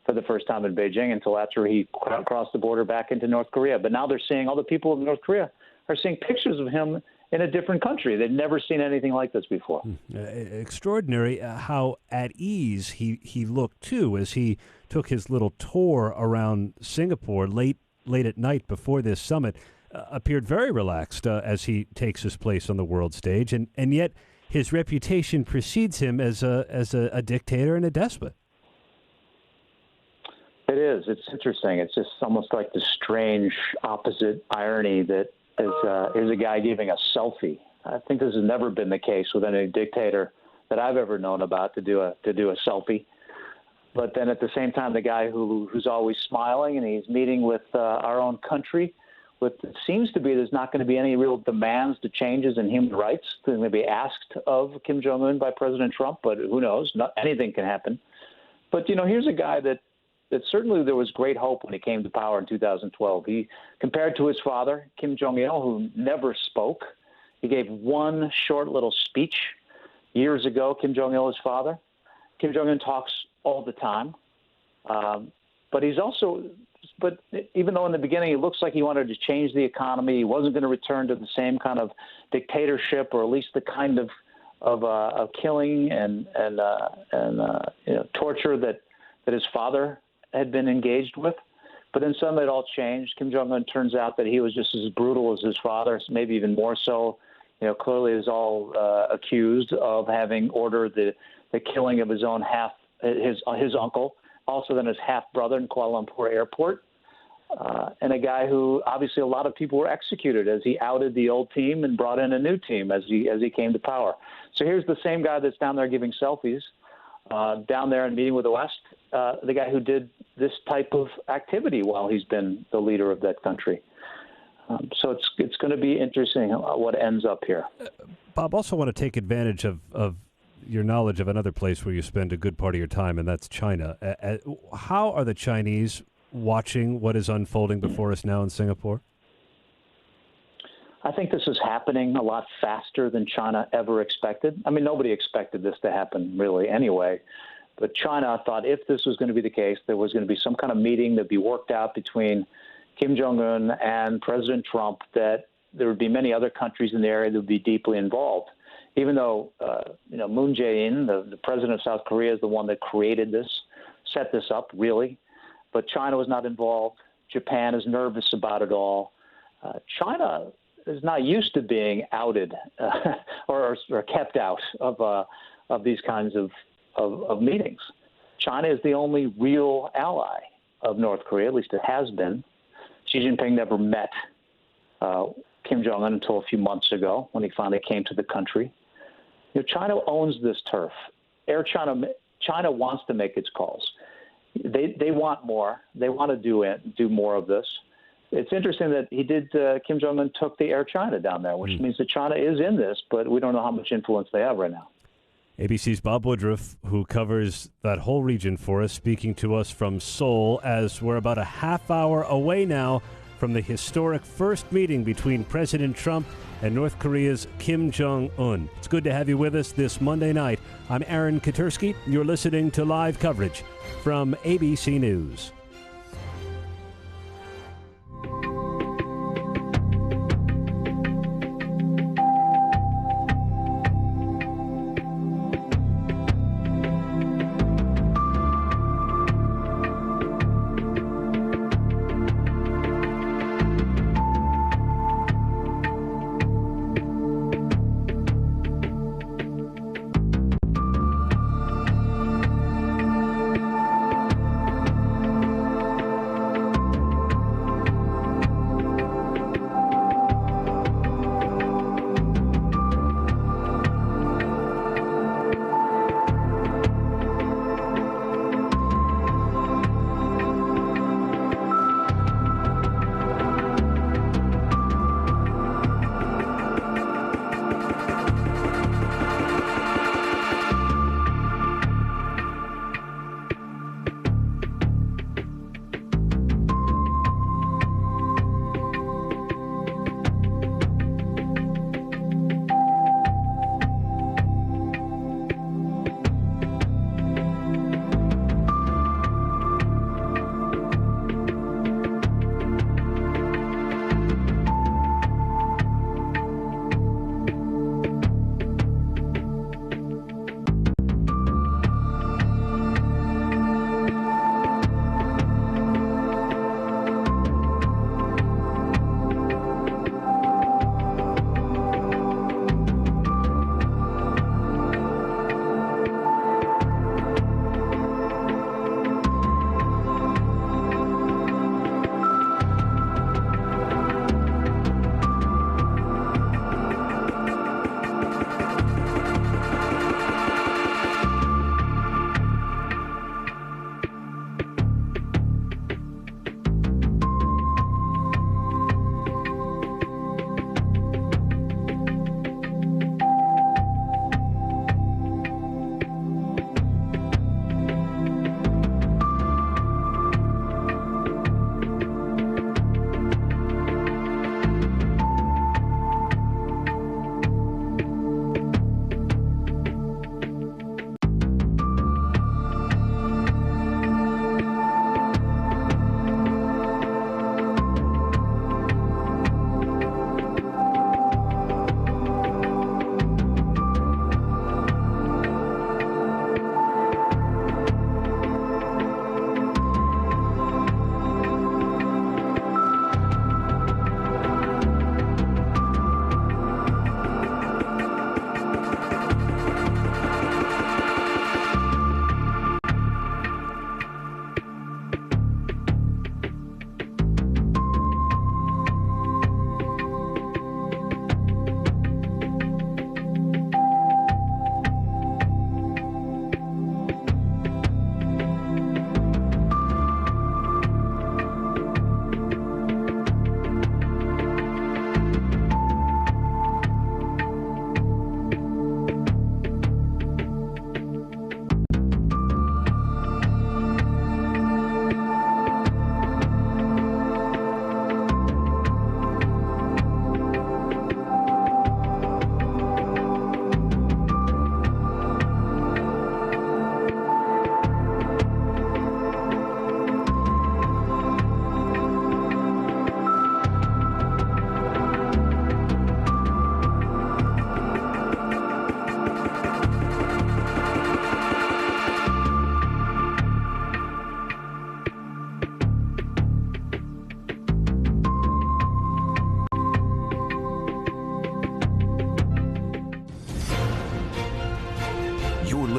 for the first time in Beijing until after he crossed the border back into North Korea. But now they're seeing, all the people of North Korea are seeing pictures of him in a different country. They've never seen anything like this before. Extraordinary how at ease he looked, too, as he took his little tour around Singapore late at night before this summit. Appeared very relaxed as he takes his place on the world stage, and yet his reputation precedes him as a dictator and a despot. It is. It's interesting. It's just almost like the strange opposite irony that is a guy giving a selfie. I think this has never been the case with any dictator that I've ever known about to do a selfie. But then at the same time, the guy who's always smiling, and he's meeting with our own country. It seems to be there's not going to be any real demands to changes in human rights that may be asked of Kim Jong-un by President Trump, but who knows? Anything can happen. But, here's a guy that certainly there was great hope when he came to power in 2012. He, compared to his father, Kim Jong-il, who never spoke, he gave one short little speech years ago, Kim Jong-il, his father. Kim Jong-un talks all the time. But even though in the beginning it looks like he wanted to change the economy, he wasn't going to return to the same kind of dictatorship, or at least the kind of killing and torture that his father had been engaged with. But then suddenly it all changed. Kim Jong-un turns out that he was just as brutal as his father, maybe even more so. Clearly is all accused of having ordered the killing of his own his uncle, also then his half-brother in Kuala Lumpur airport, and a guy who obviously a lot of people were executed as he outed the old team and brought in a new team as he came to power. So here's the same guy that's down there giving selfies, down there and meeting with the West, the guy who did this type of activity while he's been the leader of that country. So it's going to be interesting what ends up here. Bob, also want to take advantage of your knowledge of another place where you spend a good part of your time, and that's China. How are the Chinese watching what is unfolding before us now in Singapore? I think this is happening a lot faster than China ever expected. I mean, nobody expected this to happen really anyway. But China thought if this was going to be the case, there was going to be some kind of meeting that would be worked out between Kim Jong-un and President Trump, that there would be many other countries in the area that would be deeply involved. Even though, Moon Jae-in, the president of South Korea, is the one that created this, set this up, really. But China was not involved. Japan is nervous about it all. China is not used to being outed or kept out of these kinds of meetings. China is the only real ally of North Korea, at least it has been. Xi Jinping never met Kim Jong-un until a few months ago when he finally came to the country. China owns this turf. China wants to make its calls. They want more. They want to do more of this. It's interesting that Kim Jong-un took the Air China down there, which means that China is in this, but we don't know how much influence they have right now. ABC's Bob Woodruff, who covers that whole region for us, speaking to us from Seoul, as we're about a half hour away now from the historic first meeting between President Trump and North Korea's Kim Jong-un. It's good to have you with us this Monday night. I'm Aaron Katursky. You're listening to live coverage from ABC News.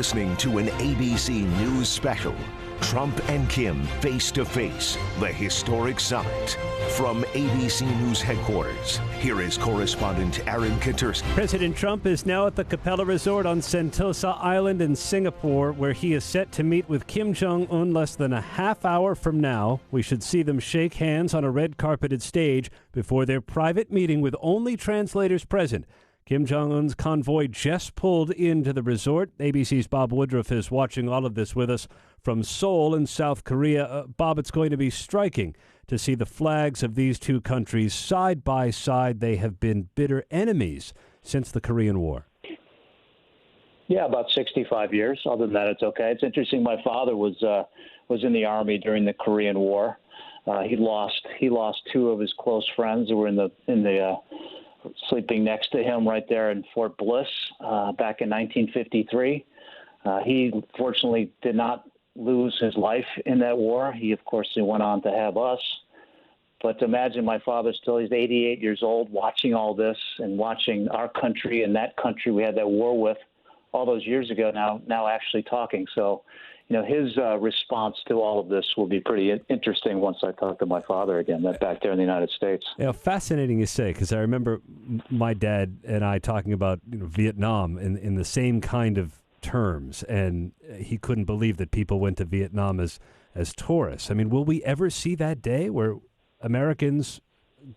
listening to an ABC News special. Trump and Kim face to face, the historic summit. From ABC News headquarters, here is correspondent Aaron Katersky. President Trump is now at the Capella Resort on Sentosa Island in Singapore, where he is set to meet with Kim Jong-un less than a half hour from now. We should see them shake hands on a red carpeted stage before their private meeting with only translators present. Kim Jong-un's convoy just pulled into the resort. ABC's Bob Woodruff is watching all of this with us from Seoul in South Korea. Bob, it's going to be striking to see the flags of these two countries side by side. They have been bitter enemies since the Korean War. Yeah, about 65 years. Other than that, it's okay. It's interesting. My father was in the Army during the Korean War. He lost two of his close friends who were in the sleeping next to him right there in Fort Bliss back in 1953. He fortunately did not lose his life in that war. He, of course, went on to have us. But imagine my father he's 88 years old, watching all this and watching our country and that country we had that war with all those years ago now actually talking. So, his response to all of this will be pretty interesting once I talk to my father again, back there in the United States. Fascinating you say, because I remember my dad and I talking about Vietnam in the same kind of terms, and he couldn't believe that people went to Vietnam as tourists. I mean, will we ever see that day where Americans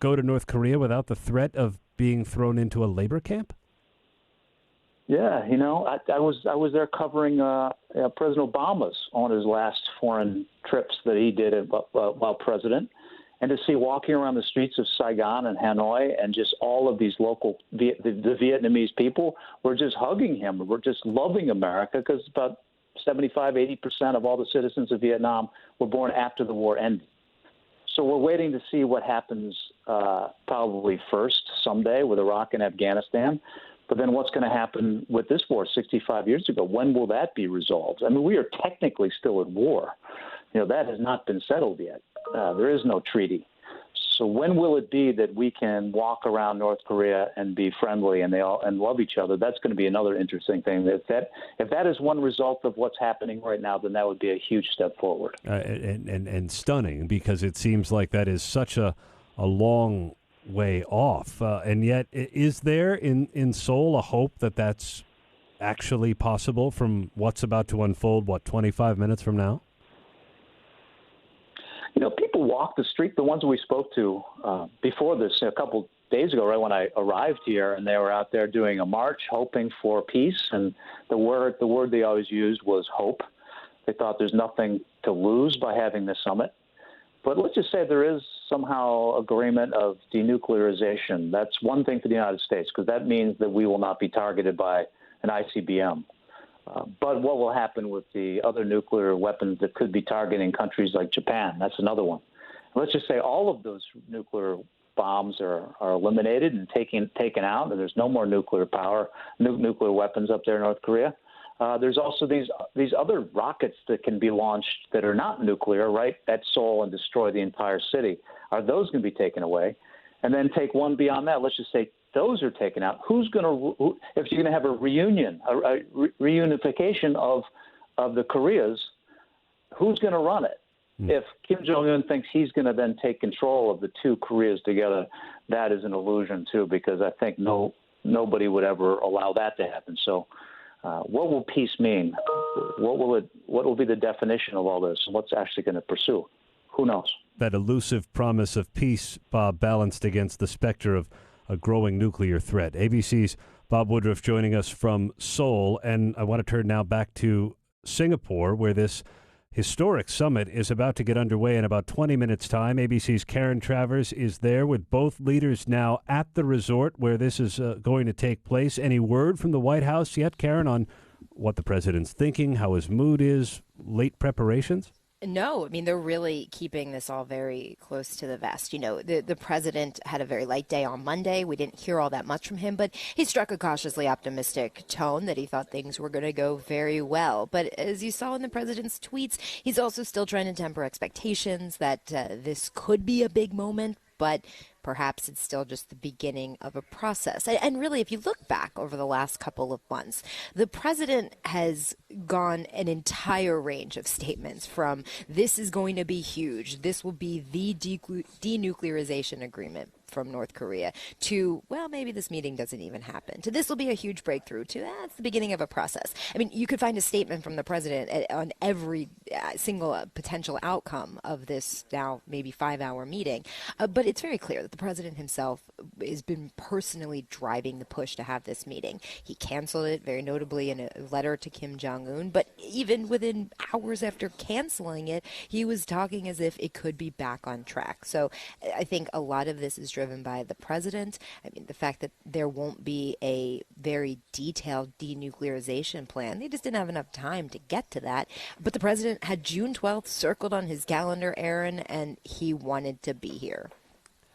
go to North Korea without the threat of being thrown into a labor camp? Yeah, I was there covering President Obama's on his last foreign trips that he did while president, and to see walking around the streets of Saigon and Hanoi and just all of these local the Vietnamese people were just hugging him. We're just loving America because about 75-80% of all the citizens of Vietnam were born after the war ended. So we're waiting to see what happens probably first someday with Iraq and Afghanistan. But then what's going to happen with this war 65 years ago? When will that be resolved? I mean, we are technically still at war. That has not been settled yet. There is no treaty. So when will it be that we can walk around North Korea and be friendly and love each other? That's going to be another interesting thing. If that is one result of what's happening right now, then that would be a huge step forward. And stunning, because it seems like that is such a long way off. And yet, is there in Seoul a hope that that's actually possible from what's about to unfold, 25 minutes from now? People walk the street, the ones we spoke to before this a couple days ago, right when I arrived here, and they were out there doing a march hoping for peace. And the word they always used was hope. They thought there's nothing to lose by having this summit. But let's just say there is somehow agreement of denuclearization. That's one thing for the United States, because that means that we will not be targeted by an ICBM. But what will happen with the other nuclear weapons that could be targeting countries like Japan? That's another one. Let's just say all of those nuclear bombs are eliminated and taken out, and there's no more nuclear weapons up there in North Korea. There's also these other rockets that can be launched that are not nuclear, right, at Seoul and destroy the entire city. Are those going to be taken away? And then take one beyond that. Let's just say those are taken out. If you're going to have a reunification of the Koreas, who's going to run it? If Kim Jong-un thinks he's going to then take control of the two Koreas together, that is an illusion too, because I think nobody would ever allow that to happen. So what will peace mean? What will be the definition of all this? What's actually going to pursue? Who knows? That elusive promise of peace, Bob, balanced against the specter of a growing nuclear threat. ABC's Bob Woodruff joining us from Seoul. And I want to turn now back to Singapore, where this historic summit is about to get underway in about 20 minutes' time. ABC's Karen Travers is there with both leaders now at the resort where this is going to take place. Any word from the White House yet, Karen, on what the president's thinking, how his mood is, late preparations? No, I mean, they're really keeping this all very close to the vest. The president had a very light day on Monday. We didn't hear all that much from him, but he struck a cautiously optimistic tone that he thought things were going to go very well. But as you saw in the president's tweets, he's also still trying to temper expectations that this could be a big moment, but perhaps it's still just the beginning of a process. And really, if you look back over the last couple of months, the president has gone an entire range of statements from this is going to be huge, this will be the denuclearization agreement from North Korea, to, well, maybe this meeting doesn't even happen, to this will be a huge breakthrough, to it's the beginning of a process. I mean, you could find a statement from the president on every single potential outcome of this now maybe 5-hour meeting. But it's very clear that the president himself has been personally driving the push to have this meeting. He canceled it, very notably in a letter to Kim Jong-un, but even within hours after canceling it, he was talking as if it could be back on track. So I think a lot of this is driven by the president. I mean, the fact that there won't be a very detailed denuclearization plan. They just didn't have enough time to get to that. But the president had June 12th circled on his calendar, Aaron, and he wanted to be here.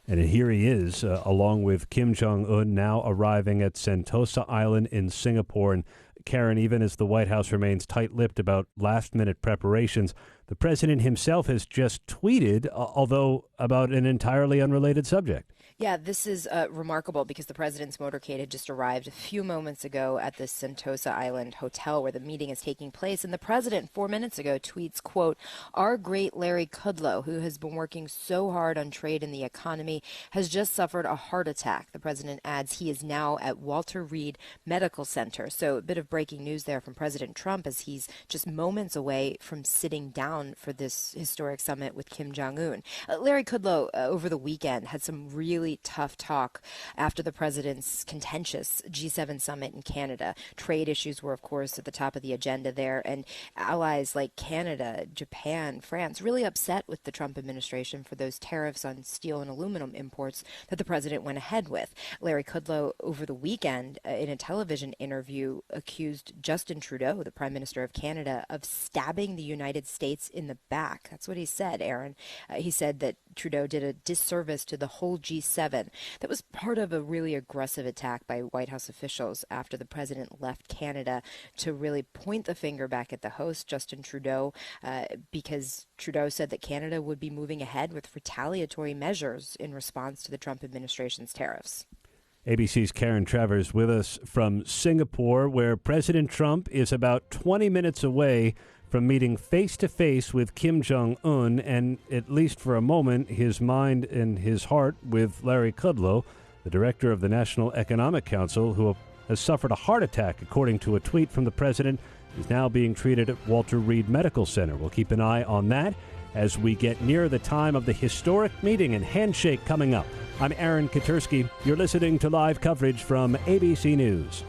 And here he is, along with Kim Jong-un, now arriving at Sentosa Island in Singapore. And Karen, even as the White House remains tight-lipped about last-minute preparations, the president himself has just tweeted, although about an entirely unrelated subject. Yeah, this is remarkable because the president's motorcade had just arrived a few moments ago at the Sentosa Island Hotel where the meeting is taking place. And the president 4 minutes ago tweets, quote, "Our great Larry Kudlow, who has been working so hard on trade and the economy, has just suffered a heart attack." The president adds he is now at Walter Reed Medical Center. So a bit of breaking news there from President Trump as he's just moments away from sitting down for this historic summit with Kim Jong-un. Larry Kudlow over the weekend had some really tough talk after the president's contentious G7 summit in Canada. Trade issues were, of course, at the top of the agenda there, and allies like Canada, Japan, France really upset with the Trump administration for those tariffs on steel and aluminum imports that the president went ahead with. Larry Kudlow over the weekend in a television interview accused Justin Trudeau, the Prime Minister of Canada, of stabbing the United States in the back. That's what he said, Aaron. He said that Trudeau did a disservice to the whole G7. That was part of a really aggressive attack by White House officials after the president left Canada to really point the finger back at the host, Justin Trudeau, because Trudeau said that Canada would be moving ahead with retaliatory measures in response to the Trump administration's tariffs. ABC's Karen Travers with us from Singapore, where President Trump is about 20 minutes away from meeting face-to-face with Kim Jong-un, and at least for a moment, his mind and his heart with Larry Kudlow, the director of the National Economic Council, who has suffered a heart attack, according to a tweet from the president. He's now being treated at Walter Reed Medical Center. We'll keep an eye on that as we get near the time of the historic meeting and handshake coming up. I'm Aaron Katersky. You're listening to live coverage from ABC News.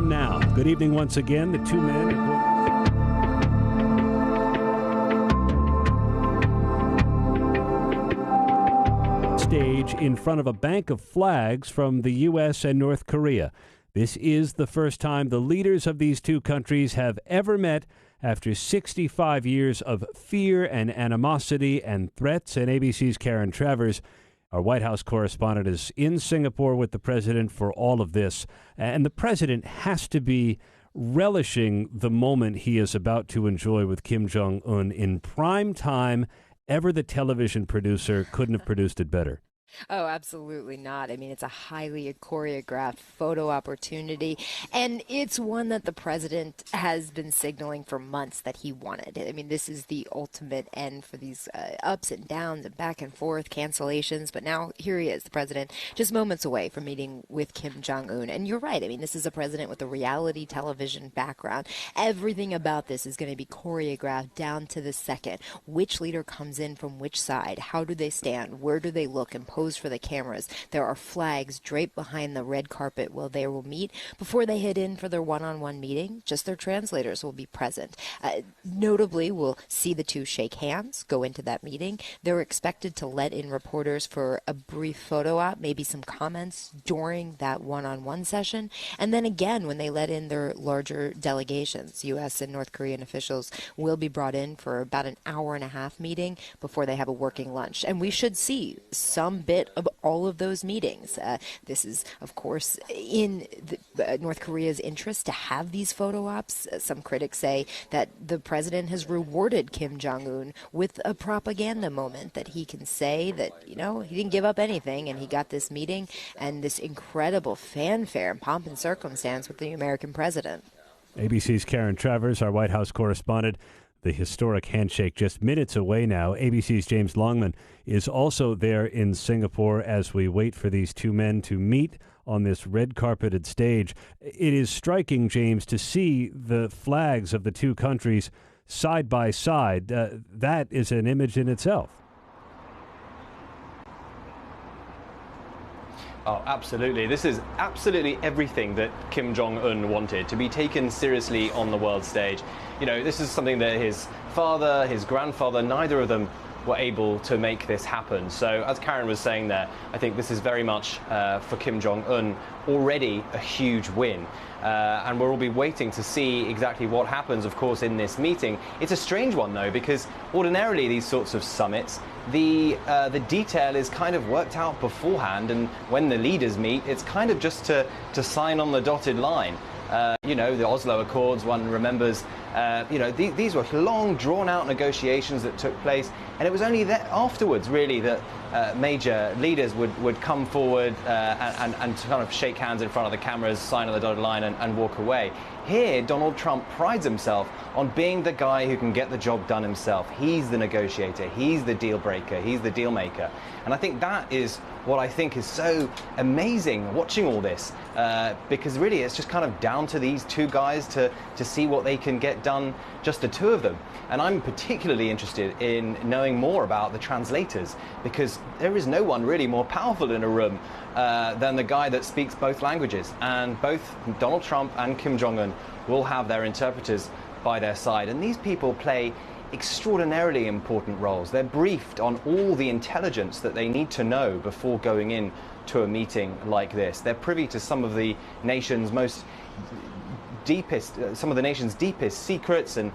from now. Good evening once again. The two men are stage in front of a bank of flags from the U.S. and North Korea. This is the first time the leaders of these two countries have ever met after 65 years of fear and animosity and threats. And ABC's Karen Travers, our White House correspondent, is in Singapore with the president for all of this. And the president has to be relishing the moment he is about to enjoy with Kim Jong-un in prime time. Ever the television producer couldn't have produced it better. Oh, absolutely not. I mean, it's a highly choreographed photo opportunity, and it's one that the president has been signaling for months that he wanted. I mean, this is the ultimate end for these ups and downs and back and forth cancellations, but now here he is, the president, just moments away from meeting with Kim Jong-un. And you're right. I mean, this is a president with a reality television background. Everything about this is going to be choreographed down to the second. Which leader comes in from which side? How do they stand? Where do they look and pose for the cameras? There are flags draped behind the red carpet where they will meet. Before they head in for their one-on-one meeting, just their translators will be present. Notably, we'll see the two shake hands, go into that meeting. They're expected to let in reporters for a brief photo op, maybe some comments during that one-on-one session. And then again, when they let in their larger delegations, U.S. and North Korean officials will be brought in for about an hour-and-a-half meeting before they have a working lunch. And we should see some bit of all of those meetings. This is, of course, in North Korea's interest to have these photo ops. Some critics say that the president has rewarded Kim Jong-un with a propaganda moment, that he can say that, you know, he didn't give up anything and he got this meeting and this incredible fanfare and pomp and circumstance with the American president. ABC's Karen Travers, our White House correspondent. The historic handshake just minutes away now. ABC's James Longman is also there in Singapore as we wait for these two men to meet on this red-carpeted stage. It is striking, James, to see the flags of the two countries side by side. That is an image in itself. Oh, absolutely. This is absolutely everything that Kim Jong-un wanted, to be taken seriously on the world stage. You know, this is something that his father, his grandfather, neither of them were able to make this happen. So as Karen was saying there, I think this is very much for Kim Jong-un already a huge win. And we'll all be waiting to see exactly what happens, of course, in this meeting. It's a strange one, though, because ordinarily these sorts of summits, the detail is kind of worked out beforehand, and when the leaders meet, it's kind of just to sign on the dotted line. You know, the Oslo Accords, one remembers, you know, these were long, drawn-out negotiations that took place, and it was only afterwards, really, that major leaders would come forward and kind of shake hands in front of the cameras, sign on the dotted line, and walk away. Here, Donald Trump prides himself on being the guy who can get the job done himself. He's the negotiator, he's the deal breaker, he's the deal maker. And I think that is what I think is so amazing watching all this, because really it's just kind of down to these two guys to see what they can get done, just the two of them. And I'm particularly interested in knowing more about the translators, because there is no one really more powerful in a room than the guy that speaks both languages. And both Donald Trump and Kim Jong-un will have their interpreters by their side. And these people play extraordinarily important roles. They're briefed on all the intelligence that they need to know before going in to a meeting like this. They're privy to some of the nation's some of the nation's deepest secrets and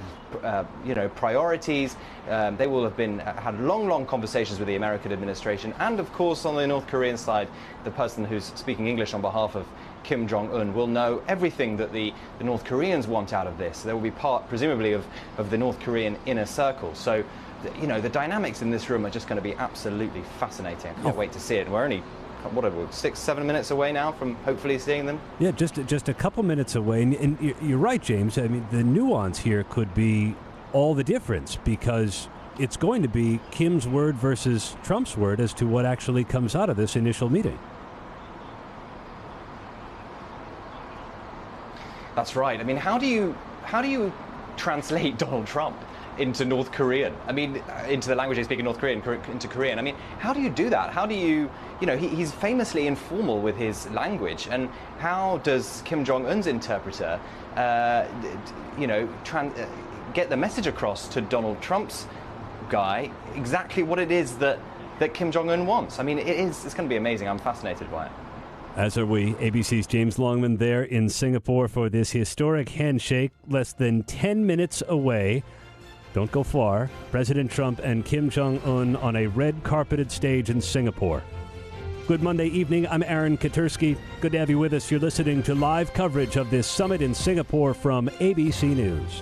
you know, priorities. They will have had long conversations with the American administration, and of course on the North Korean side, the person who's speaking English on behalf of Kim Jong-un will know everything that the North Koreans want out of this. They will be part, presumably, of the North Korean inner circle. So, you know, the dynamics in this room are just going to be absolutely fascinating. I can't wait to see it. We're only, whatever, 6-7 minutes away now from hopefully seeing them. Yeah, just a couple minutes away. And you're right, James. I mean, the nuance here could be all the difference, because it's going to be Kim's word versus Trump's word as to what actually comes out of this initial meeting. That's right. I mean, how do you translate Donald Trump? into North Korean. I mean, into the language they speak in North Korean, into Korean. I mean, how do you do that? How do you, he's famously informal with his language. And how does Kim Jong-un's interpreter, get the message across to Donald Trump's guy exactly what it is that Kim Jong-un wants? I mean, it's going to be amazing. I'm fascinated by it. As are we. ABC's James Longman there in Singapore for this historic handshake, less than 10 minutes away. Don't go far. President Trump and Kim Jong-un on a red-carpeted stage in Singapore. Good Monday evening. I'm Aaron Katersky. Good to have you with us. You're listening to live coverage of this summit in Singapore from ABC News.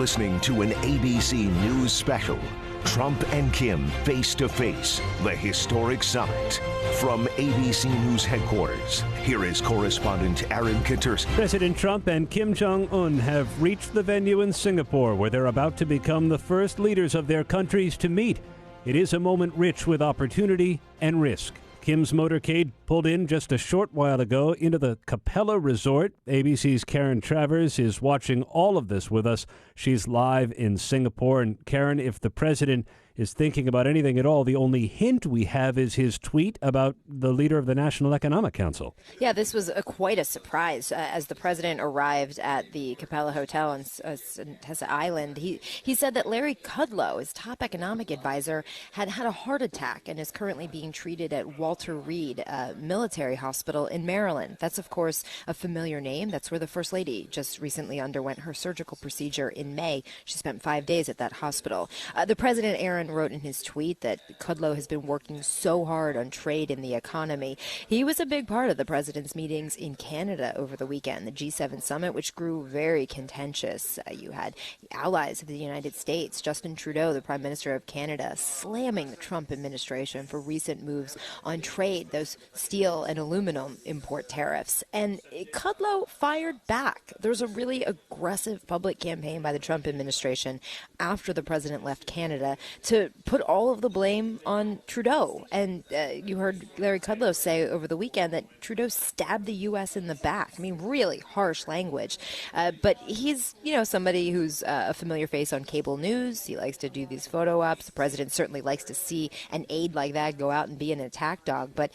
listening to an ABC News special, Trump and Kim Face to Face, the historic summit. From ABC News headquarters, here is correspondent Aaron Katersky. President Trump and Kim Jong-un have reached the venue in Singapore where they're about to become the first leaders of their countries to meet. It is a moment rich with opportunity and risk. Kim's motorcade pulled in just a short while ago into the Capella Resort. ABC's Karen Travers is watching all of this with us. She's live in Singapore. And Karen, if the president is thinking about anything at all, the only hint we have is his tweet about the leader of the National Economic Council. Yeah, this was quite a surprise. As the president arrived at the Capella Hotel on Tessa Island, he said that Larry Kudlow, his top economic advisor, had had a heart attack and is currently being treated at Walter Reed Military Hospital in Maryland. That's, of course, a familiar name. That's where the First Lady just recently underwent her surgical procedure in May. She spent 5 days at that hospital. The president, Aaron, wrote in his tweet that Kudlow has been working so hard on trade and the economy. He was a big part of the president's meetings in Canada over the weekend, the G7 summit, which grew very contentious. You had allies of the United States, Justin Trudeau, the Prime Minister of Canada, slamming the Trump administration for recent moves on trade, those steel and aluminum import tariffs. And Kudlow fired back. There was a really aggressive public campaign by the Trump administration after the president left Canada to put all of the blame on Trudeau. And you heard Larry Kudlow say over the weekend that Trudeau stabbed the U.S. in the back. I mean, really harsh language. But he's, somebody who's a familiar face on cable news. He likes to do these photo ops. The president certainly likes to see an aide like that go out and be an attack dog. But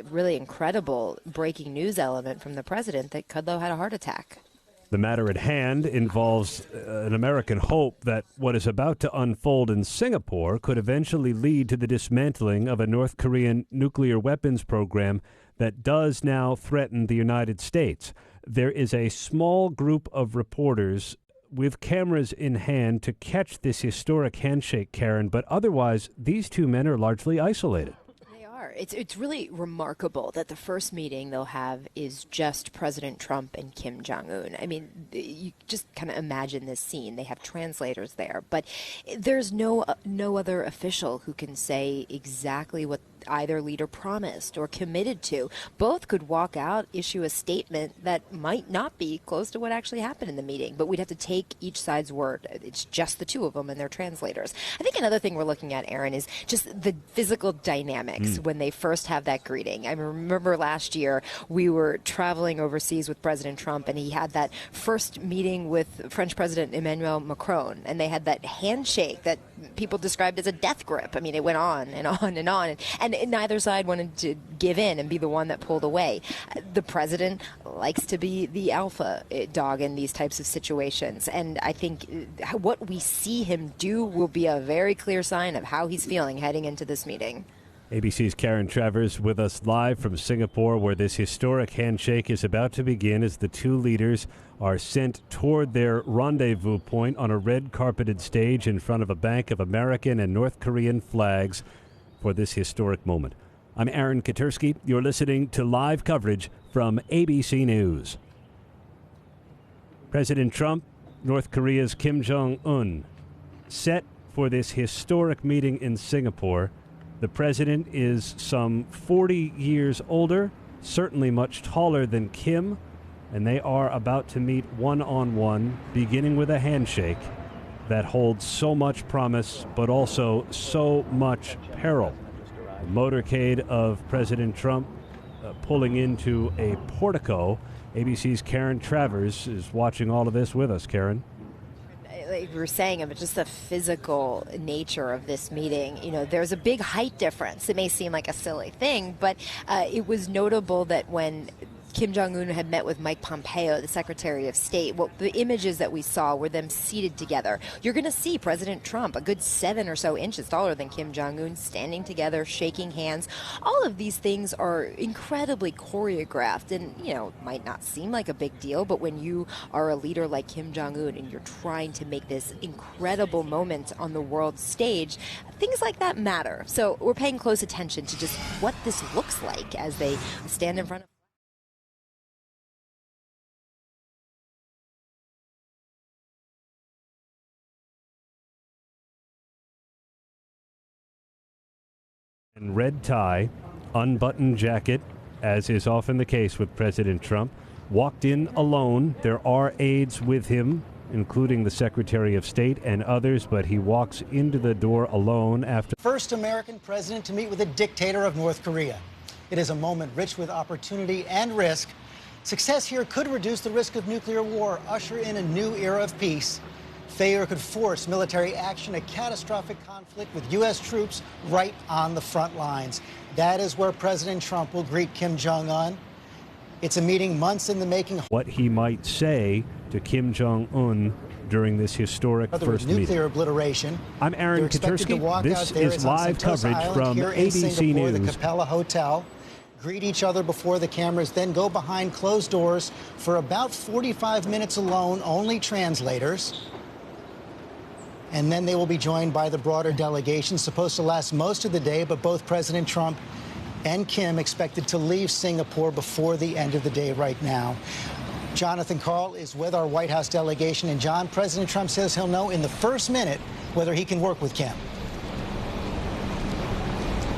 really incredible breaking news element from the president that Kudlow had a heart attack. The matter at hand involves an American hope that what is about to unfold in Singapore could eventually lead to the dismantling of a North Korean nuclear weapons program that does now threaten the United States. There is a small group of reporters with cameras in hand to catch this historic handshake, Karen, but otherwise, these two men are largely isolated. It's really remarkable that the first meeting they'll have is just President Trump and Kim Jong-un. I mean, you just kind of imagine this scene. They have translators there, but there's no other official who can say exactly what either leader promised or committed to. Both could walk out, issue a statement that might not be close to what actually happened in the meeting, but we'd have to take each side's word. It's just the two of them and their translators. I think another thing we're looking at, Aaron, is just the physical dynamics when they first have that greeting. I remember last year we were traveling overseas with President Trump, and he had that first meeting with French President Emmanuel Macron, and they had that handshake that people described as a death grip. I mean, it went on and on and on, and neither side wanted to give in and be the one that pulled away. The president likes to be the alpha dog in these types of situations, and I think what we see him do will be a very clear sign of how he's feeling heading into this meeting. ABC's Karen Travers with us live from Singapore, where this historic handshake is about to begin as the two leaders are sent toward their rendezvous point on a red-carpeted stage in front of a bank of American and North Korean flags for this historic moment. I'm Aaron Katersky. You're listening to live coverage from ABC News. President Trump, North Korea's Kim Jong-un, set for this historic meeting in Singapore. The president is some 40 years older, certainly much taller than Kim, and they are about to meet one-on-one, beginning with a handshake that holds so much promise, but also so much peril. The motorcade of President Trump pulling into a portico. ABC's Karen Travers is watching all of this with us. Karen? Like we were saying, but just the physical nature of this meeting, there's a big height difference. It may seem like a silly thing, but it was notable that when Kim Jong-un had met with Mike Pompeo, the Secretary of State, the images that we saw were them seated together. You're going to see President Trump, a good 7 or so inches taller than Kim Jong-un, standing together, shaking hands. All of these things are incredibly choreographed and, might not seem like a big deal, but when you are a leader like Kim Jong-un and you're trying to make this incredible moment on the world stage, things like that matter. So we're paying close attention to just what this looks like as they stand in front of and red tie, unbuttoned jacket, as is often the case with President Trump. Walked in alone. There are aides with him, including the Secretary of State and others, but he walks into the door alone after. First American president to meet with a dictator of North Korea. It is a moment rich with opportunity and risk. Success here could reduce the risk of nuclear war, usher in a new era of peace. Failure could force military action, a catastrophic conflict with U.S. troops right on the front lines. That is where President Trump will greet Kim Jong-un. It's a meeting months in the making. What he might say to Kim Jong-un during this historic first meeting. Nuclear obliteration. I'm Aaron Katersky. This is live coverage from ABC News. The Capella Hotel. Greet each other before the cameras, then go behind closed doors for about 45 minutes alone, only translators. and then they will be joined by the broader delegation, supposed to last most of the day, but both President Trump and Kim expected to leave Singapore before the end of the day right now. Jonathan Karl is with our White House delegation, and John, President Trump says he'll know in the first minute whether he can work with Kim.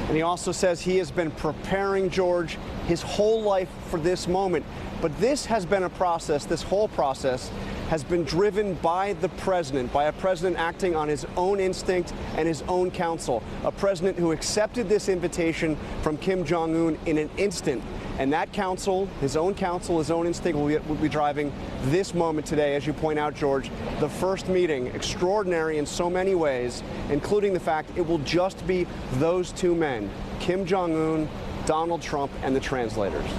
And he also says he has been preparing, George, his whole life for this moment. But this has been a process, this whole process has been driven by the president, by a president acting on his own instinct and his own counsel, a president who accepted this invitation from Kim Jong-un in an instant. And that counsel, his own instinct will be driving this moment today, as you point out, George. The first meeting, extraordinary in so many ways, including the fact it will just be those two men, Kim Jong-un, Donald Trump, and the translators.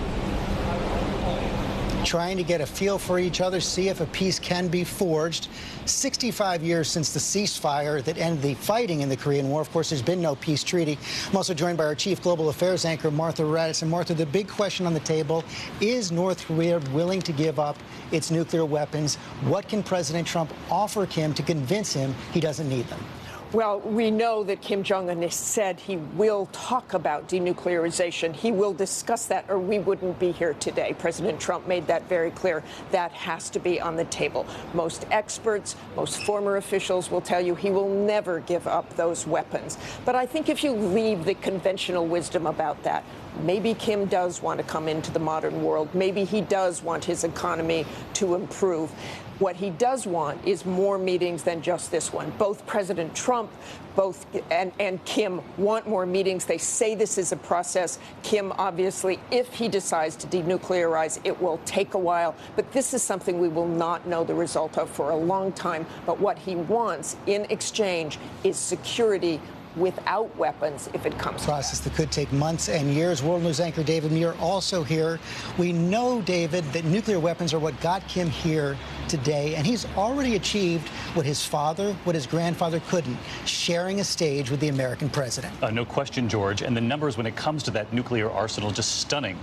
Trying to get a feel for each other, see if a peace can be forged. 65 years since the ceasefire that ended the fighting in the Korean War. Of course, there's been no peace treaty. I'm also joined by our chief global affairs anchor, Martha Raddatz. And Martha, the big question on the table, is North Korea willing to give up its nuclear weapons? What can President Trump offer Kim to convince him he doesn't need them? Well, we know that Kim Jong-un has said he will talk about denuclearization. He will discuss that, or we wouldn't be here today. President Trump made that very clear. That has to be on the table. Most experts, most former officials will tell you he will never give up those weapons. But I think if you leave the conventional wisdom about that, maybe Kim does want to come into the modern world. Maybe he does want his economy to improve. What he does want is more meetings than just this one. Both President Trump and Kim want more meetings. They say this is a process. Kim, obviously, if he decides to denuclearize, it will take a while. But this is something we will not know the result of for a long time. But what he wants in exchange is security without weapons if it comes. Process that could take months and years. World News anchor David Muir also here. We know, David, that nuclear weapons are what got Kim here today, and he's already achieved what his father, what his grandfather couldn't, sharing a stage with the American president. No question, George. And the numbers when it comes to that nuclear arsenal, just stunning.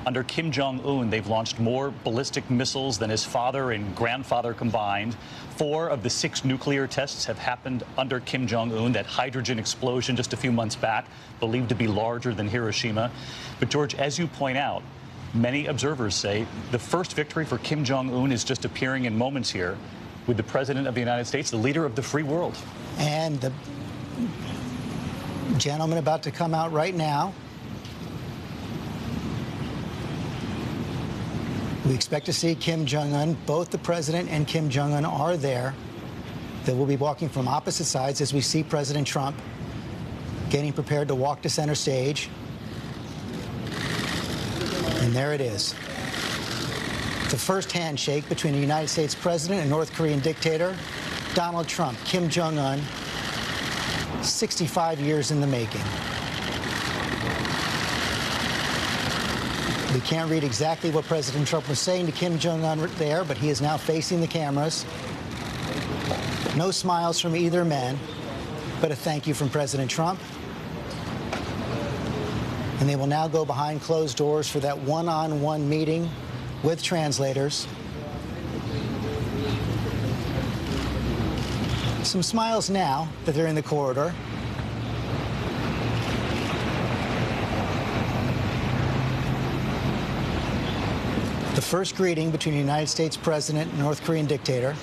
Under Kim Jong-un, they've launched more ballistic missiles than his father and grandfather combined. 4 of the 6 nuclear tests have happened under Kim Jong-un. That hydrogen explosion just a few months back, believed to be larger than Hiroshima. But, George, as you point out, many observers say the first victory for Kim Jong-un is just appearing in moments here with the President of the United States, the leader of the free world. And the gentleman about to come out right now. We expect to see Kim Jong-un. Both the president and Kim Jong-un are there. They will be walking from opposite sides as we see President Trump getting prepared to walk to center stage. And there it is. The first handshake between the United States president and North Korean dictator, Donald Trump, Kim Jong-un, 65 years in the making. We can't read exactly what President Trump was saying to Kim Jong-un there, but he is now facing the cameras. No smiles from either man, but a thank you from President Trump. And they will now go behind closed doors for that one-on-one meeting with translators. Some smiles now that they're in the corridor. The first greeting between the United States president and North Korean dictator.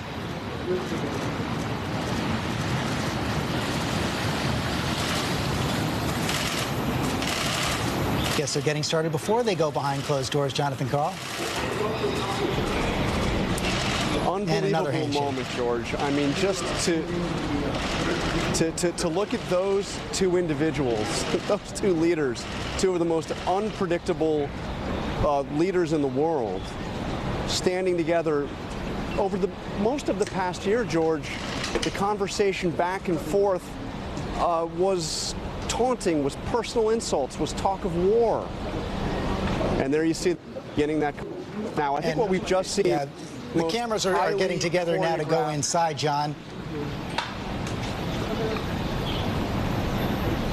Guess they're getting started before they go behind closed doors, Jonathan Karl. Unbelievable moment, George. I mean, just to look at those two individuals, those two leaders, two of the most unpredictable leaders in the world, standing together over the most of the past year, George. The conversation back and forth was taunting, was personal insults, was talk of war. And there you see getting that. Now, I think what we've just seen. Yeah, the cameras are getting together now to go inside, John.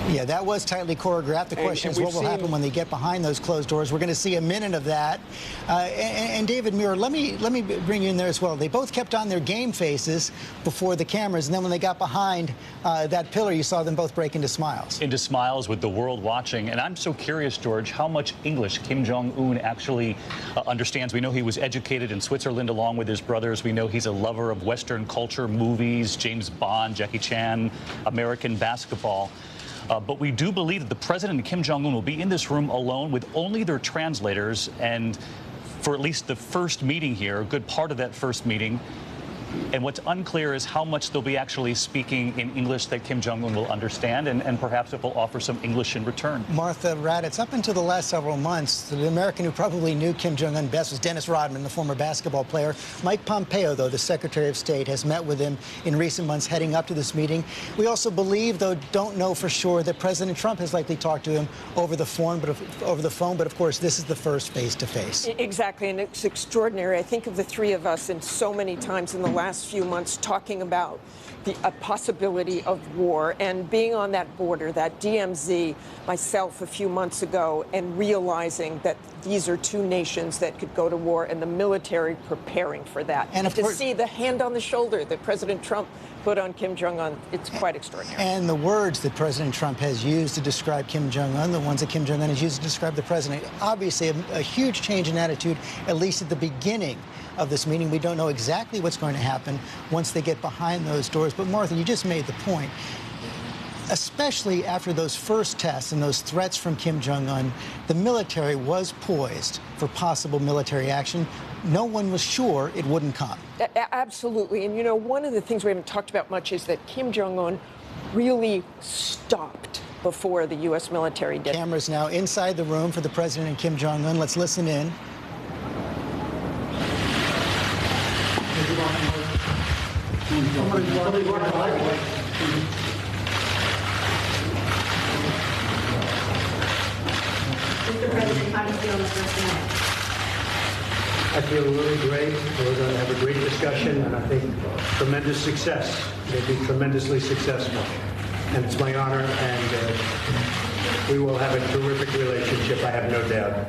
Yeah, that was tightly choreographed. The question is what will happen when they get behind those closed doors. We're going to see a minute of that. And David Muir, let me bring you in there as well. They both kept on their game faces before the cameras, and then when they got behind that pillar, you saw them both break into smiles. Into smiles with the world watching. And I'm so curious, George, how much English Kim Jong-un actually understands. We know he was educated in Switzerland along with his brothers. We know he's a lover of Western culture, movies, James Bond, Jackie Chan, American basketball. But we do believe that the president and Kim Jong-un will be in this room alone with only their translators, and for at least the first meeting here, a good part of that first meeting. And what's unclear is how much they'll be actually speaking in English that Kim Jong-un will understand, and perhaps it will offer some English in return. Martha Raddatz, up until the last several months, the American who probably knew Kim Jong-un best was Dennis Rodman, the former basketball player. Mike Pompeo, though, the Secretary of State, has met with him in recent months heading up to this meeting. We also believe, though don't know for sure, that President Trump has likely talked to him over the phone, but of course, this is the first face-to-face. Exactly, and it's extraordinary. I think of the three of us and so many times in the last few months talking about the possibility of war and being on that border, that DMZ, myself a few months ago, and realizing that these are two nations that could go to war and the military preparing for that. And to see the hand on the shoulder that President Trump put on Kim Jong-un, it's quite extraordinary. And the words that President Trump has used to describe Kim Jong-un, the ones that Kim Jong-un has used to describe the president, obviously a huge change in attitude, at least at the beginning of this meeting. We don't know exactly what's going to happen once they get behind those doors. But Martha, you just made the point. Especially after those first tests and those threats from Kim Jong-un, the military was poised for possible military action. No one was sure it wouldn't come. Absolutely. And, you know, one of the things we haven't talked about much is that Kim Jong-un really stopped before the U.S. military did. Cameras now inside the room for the president and Kim Jong-un. Let's listen in. Mr. President, how do you feel on the first night? I feel really great. We're going to have a great discussion, and I think tremendous success. We'll be tremendously successful. And it's my honor, and we will have a terrific relationship, I have no doubt.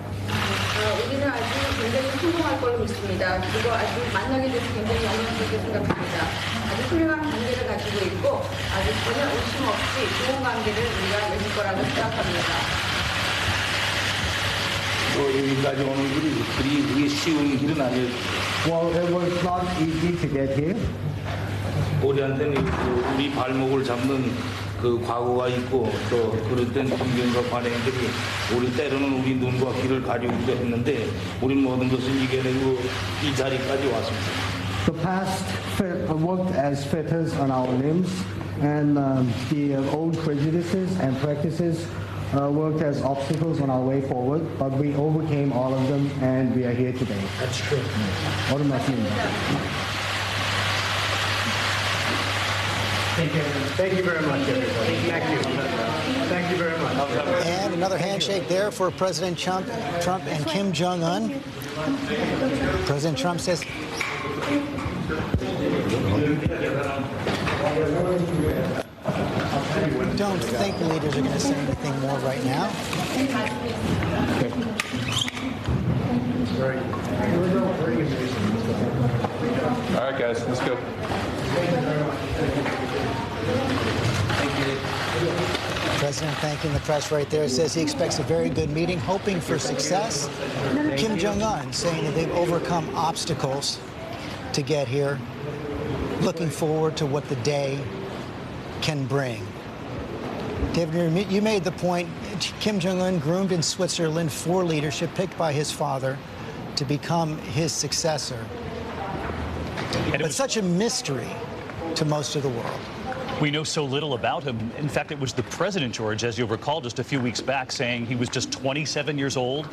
우리는 아주 굉장히 성공할 걸로 믿습니다. 그리고 아주 만나게 돼서 굉장히 영광스럽게 생각합니다. 아주 훌륭한 관계를 가지고 있고 아주 전혀 의심 없이 좋은 관계를 우리가 맺을 거라고 생각합니다. 여기까지 오는 길이 그리 쉬운 길은 아니에요. Well, it was not easy to get here. 우리한테는 우리 발목을 잡는 그 과거가 있고 또 그럴 땐 군경과 관행들이 우리 때로는 우리 눈과 귀를 가리우기도 했는데 우리 모든 것을 이겨내고 이 자리까지 왔습니다. The past worked as fetters on our limbs, and the old prejudices and practices worked as obstacles on our way forward, but we overcame all of them, and we are here today. That's true. Thank you very much, everybody. Thank you. Thank you very much. And another handshake there for President Trump and Kim Jong-un. President Trump says, don't think leaders are going to say anything more right now. All right, guys, let's go. President thanking the press right there, says he expects a very good meeting, hoping for success. Kim Jong-un saying that they've overcome obstacles to get here, looking forward to what the day can bring. David, you made the point, Kim Jong-un groomed in Switzerland for leadership, picked by his father to become his successor. But such a mystery to most of the world. We know so little about him. In fact, it was the president, George, as you'll recall, just a few weeks back, saying he was just 27 years old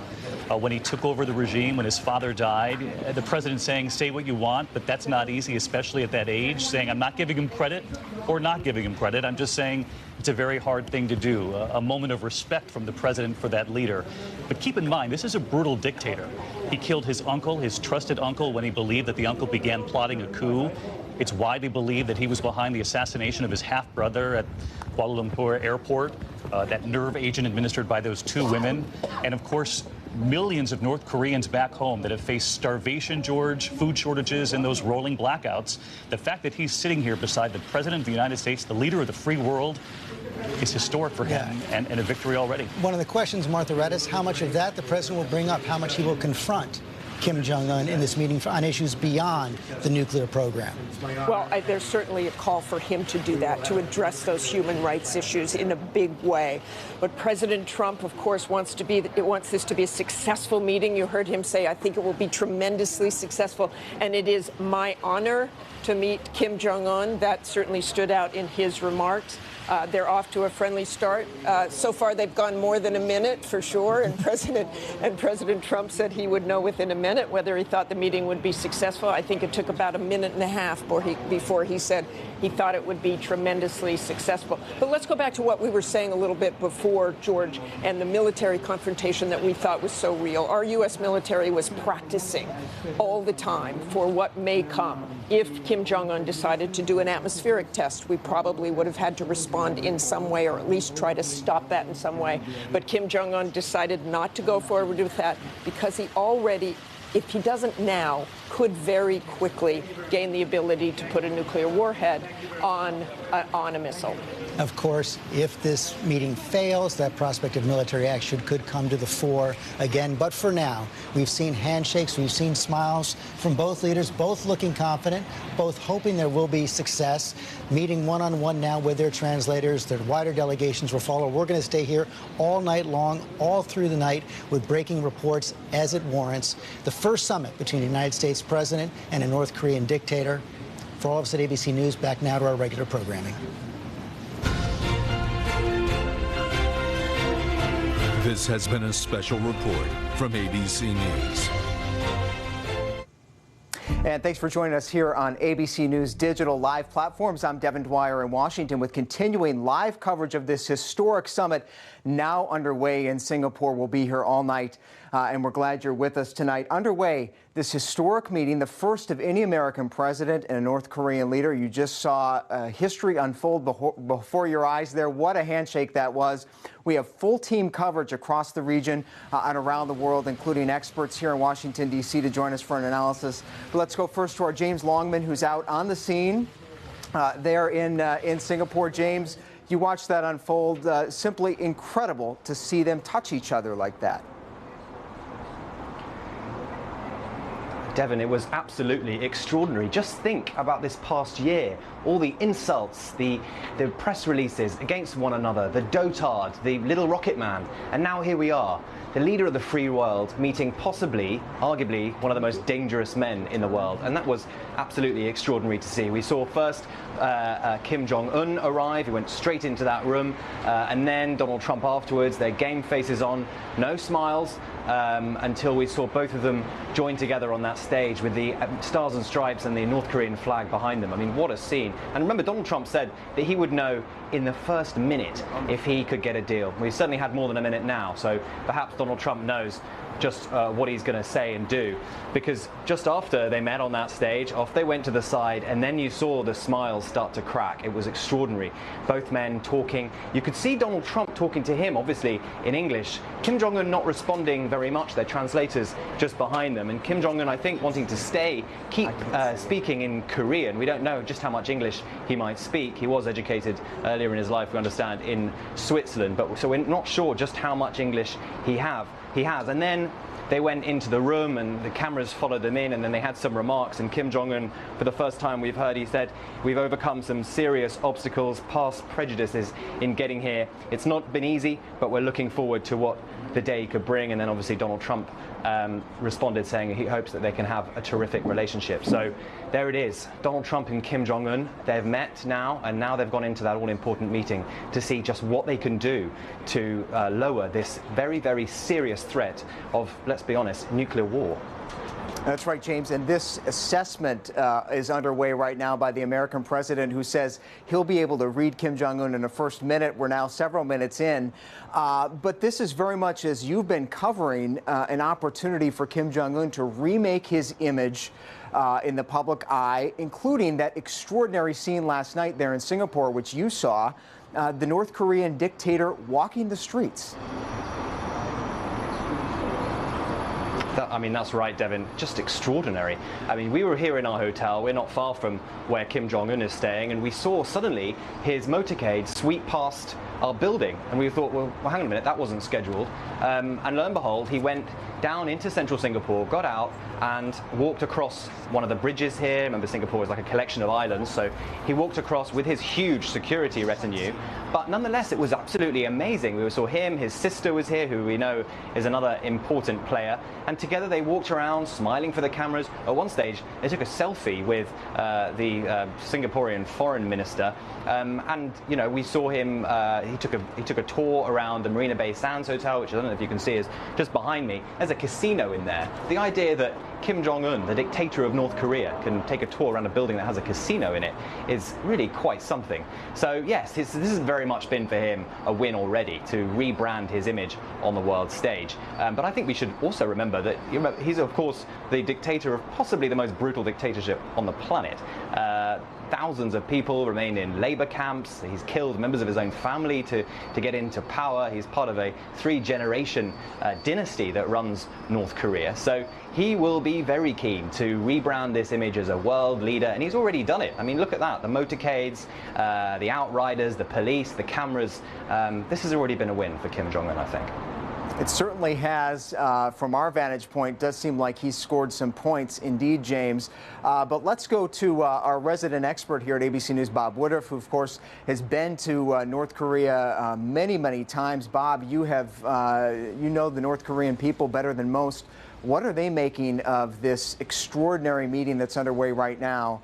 when he took over the regime, when his father died. The president saying, say what you want, but that's not easy, especially at that age, saying, I'm not giving him credit or not giving him credit. I'm just saying it's a very hard thing to do, a moment of respect from the president for that leader. But keep in mind, this is a brutal dictator. He killed his uncle, his trusted uncle, when he believed that the uncle began plotting a coup. It's widely believed that he was behind the assassination of his half-brother at Kuala Lumpur airport, that nerve agent administered by those two women. And of course, millions of North Koreans back home that have faced starvation, George, food shortages, and those rolling blackouts. The fact that he's sitting here beside the President of the United States, the leader of the free world, is historic for him and a victory already. One of the questions, Martha Redis, how much of that the president will bring up, how much he will confront Kim Jong-un in this meeting on issues beyond the nuclear program? Well, there's certainly a call for him to do that, to address those human rights issues in a big way. But President Trump, of course, wants this to be a successful meeting. You heard him say, I think it will be tremendously successful. And it is my honor to meet Kim Jong-un. That certainly stood out in his remarks. They're off to a friendly start. So far, they've gone more than a minute, for sure. And President Trump said he would know within a minute whether he thought the meeting would be successful. I think it took about a minute and a half before he said he thought it would be tremendously successful. But let's go back to what we were saying a little bit before, George, and the military confrontation that we thought was so real. Our U.S. military was practicing all the time for what may come. If Kim Jong-un decided to do an atmospheric test, we probably would have had to respond in some way, or at least try to stop that in some way. But Kim Jong-un decided not to go forward with that because he already, if he doesn't now, could very quickly gain the ability to put a nuclear warhead on a missile. Of course, if this meeting fails, that prospect of military action could come to the fore again. But for now, we've seen handshakes, we've seen smiles from both leaders, both looking confident, both hoping there will be success, meeting one-on-one now with their translators. Their wider delegations will follow. We're going to stay here all night long, all through the night, with breaking reports as it warrants. The first summit between the United States president and a North Korean dictator. For all of us at ABC News, back now to our regular programming. This has been a special report from ABC News. And thanks for joining us here on ABC News Digital Live Platforms. I'm Devin Dwyer in Washington with continuing live coverage of this historic summit now underway in Singapore. We'll be here all night, and we're glad you're with us tonight. Underway, this historic meeting, the first of any American president and a North Korean leader. You just saw history unfold before your eyes there. What a handshake that was. We have full team coverage across the region and around the world, including experts here in Washington, D.C. to join us for an analysis. But let's go first to our James Longman, who's out on the scene there in Singapore. James, you watched that unfold. Simply incredible to see them touch each other like that. Devin, it was absolutely extraordinary. Just think about this past year. All the insults, the press releases against one another, the dotard, the little rocket man. And now here we are, the leader of the free world meeting possibly, arguably, one of the most dangerous men in the world. And that was absolutely extraordinary to see. We saw first Kim Jong-un arrive. He went straight into that room. And then Donald Trump afterwards, their game faces on, no smiles. Until we saw both of them join together on that stage with the Stars and Stripes and the North Korean flag behind them. I mean, what a scene. And remember, Donald Trump said that he would know in the first minute if he could get a deal. We've certainly had more than a minute now, so perhaps Donald Trump knows just what he's going to say and do. Because just after they met on that stage, off they went to the side, and then you saw the smiles start to crack. It was extraordinary. Both men talking. You could see Donald Trump talking to him, obviously, in English. Kim Jong-un not responding very much. Their translators just behind them. And Kim Jong-un, I think, wanting to keep speaking in Korean. We don't know just how much English he might speak. He was educated earlier in his life, we understand, in Switzerland. So we're not sure just how much English he has. And then they went into the room and the cameras followed them in, and then they had some remarks. And Kim Jong-un, for the first time we've heard, he said, we've overcome some serious obstacles, past prejudices in getting here. It's not been easy, but we're looking forward to what the day could bring. And then obviously Donald Trump responded saying he hopes that they can have a terrific relationship. So there it is, Donald Trump and Kim Jong-un. They've met now, and now they've gone into that all-important meeting to see just what they can do to lower this very, very serious threat of, let's be honest, nuclear war. That's right, James. And this assessment is underway right now by the American president, who says he'll be able to read Kim Jong-un in the first minute. We're now several minutes in. But this is very much, as you've been covering, an opportunity for Kim Jong-un to remake his image in the public eye, including that extraordinary scene last night there in Singapore, which you saw, the North Korean dictator walking the streets. I mean, that's right, Devin. Just extraordinary. I mean, we were here in our hotel. We're not far from where Kim Jong-un is staying, and we saw suddenly his motorcade sweep past our building. And we thought, well, hang on a minute, that wasn't scheduled. And lo and behold, he went down into central Singapore, got out, and walked across one of the bridges here. Remember, Singapore is like a collection of islands, so he walked across with his huge security retinue. But nonetheless, it was absolutely amazing. We saw him, his sister was here, who we know is another important player, and together they walked around, smiling for the cameras. At one stage, they took a selfie with the Singaporean foreign minister, and you know, we saw him. He took a tour around the Marina Bay Sands Hotel, which I don't know if you can see is just behind me. There's a casino in there. The idea that Kim Jong-un, the dictator of North Korea, can take a tour around a building that has a casino in it is really quite something. So yes, this has very much been for him a win already, to rebrand his image on the world stage. But I think we should also remember that he's of course the dictator of possibly the most brutal dictatorship on the planet. Thousands of people remain in labor camps. He's killed members of his own family to get into power. He's part of a 3-generation dynasty that runs North Korea. So he will be very keen to rebrand this image as a world leader, and he's already done it. I mean, look at that. The motorcades, the outriders, the police, the cameras. This has already been a win for Kim Jong-un, I think. It certainly has, from our vantage point, does seem like he's scored some points indeed, James. But let's go to our resident expert here at ABC News, Bob Woodruff, who, of course, has been to North Korea many, many times. Bob, you know the North Korean people better than most. What are they making of this extraordinary meeting that's underway right now,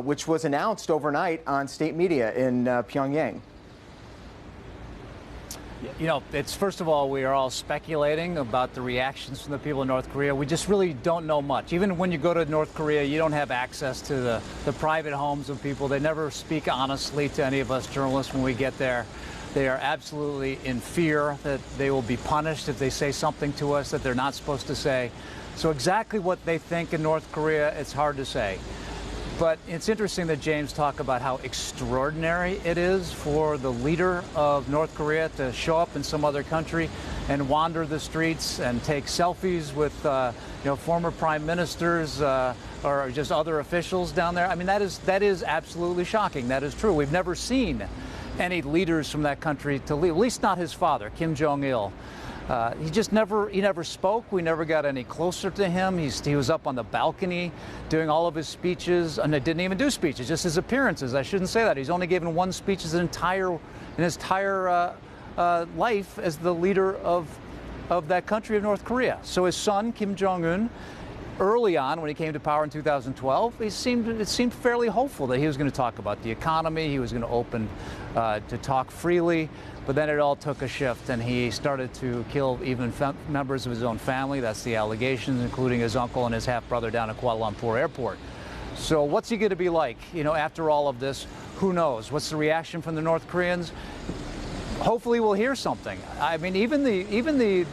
which was announced overnight on state media in Pyongyang? You know, it's first of all, we are all speculating about the reactions from the people in North Korea. We just really don't know much. Even when you go to North Korea, you don't have access to the private homes of people. They never speak honestly to any of us journalists when we get there. They are absolutely in fear that they will be punished if they say something to us that they're not supposed to say. So exactly what they think in North Korea, it's hard to say. But it's interesting that James talked about how extraordinary it is for the leader of North Korea to show up in some other country and wander the streets and take selfies with former prime ministers or just other officials down there. I mean, that is absolutely shocking. That is true. We've never seen any leaders from that country to leave, at least not his father, Kim Jong-il. He never spoke. We never got any closer to him. He was up on the balcony doing all of his speeches, and it didn't even do speeches, just his appearances. I shouldn't say that. He's only given one speech in his entire life as the leader of that country of North Korea. So his son, Kim Jong-un, early on when he came to power in 2012, it seemed fairly hopeful that he was going to talk about the economy. He was going to open to talk freely. But then it all took a shift, and he started to kill even members of his own family. That's the allegations, including his uncle and his half-brother down at Kuala Lumpur Airport. So what's he going to be like, after all of this? Who knows? What's the reaction from the North Koreans? Hopefully we'll hear something. I mean, even the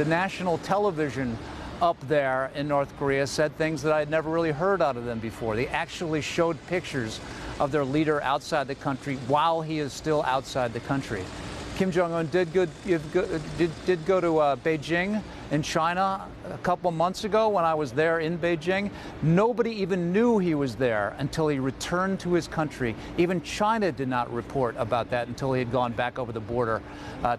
national television up there in North Korea said things that I had never really heard out of them before. They actually showed pictures of their leader outside the country while he is still outside the country. Kim Jong-un did go to Beijing in China a couple months ago when I was there in Beijing. Nobody even knew he was there until he returned to his country. Even China did not report about that until he had gone back over the border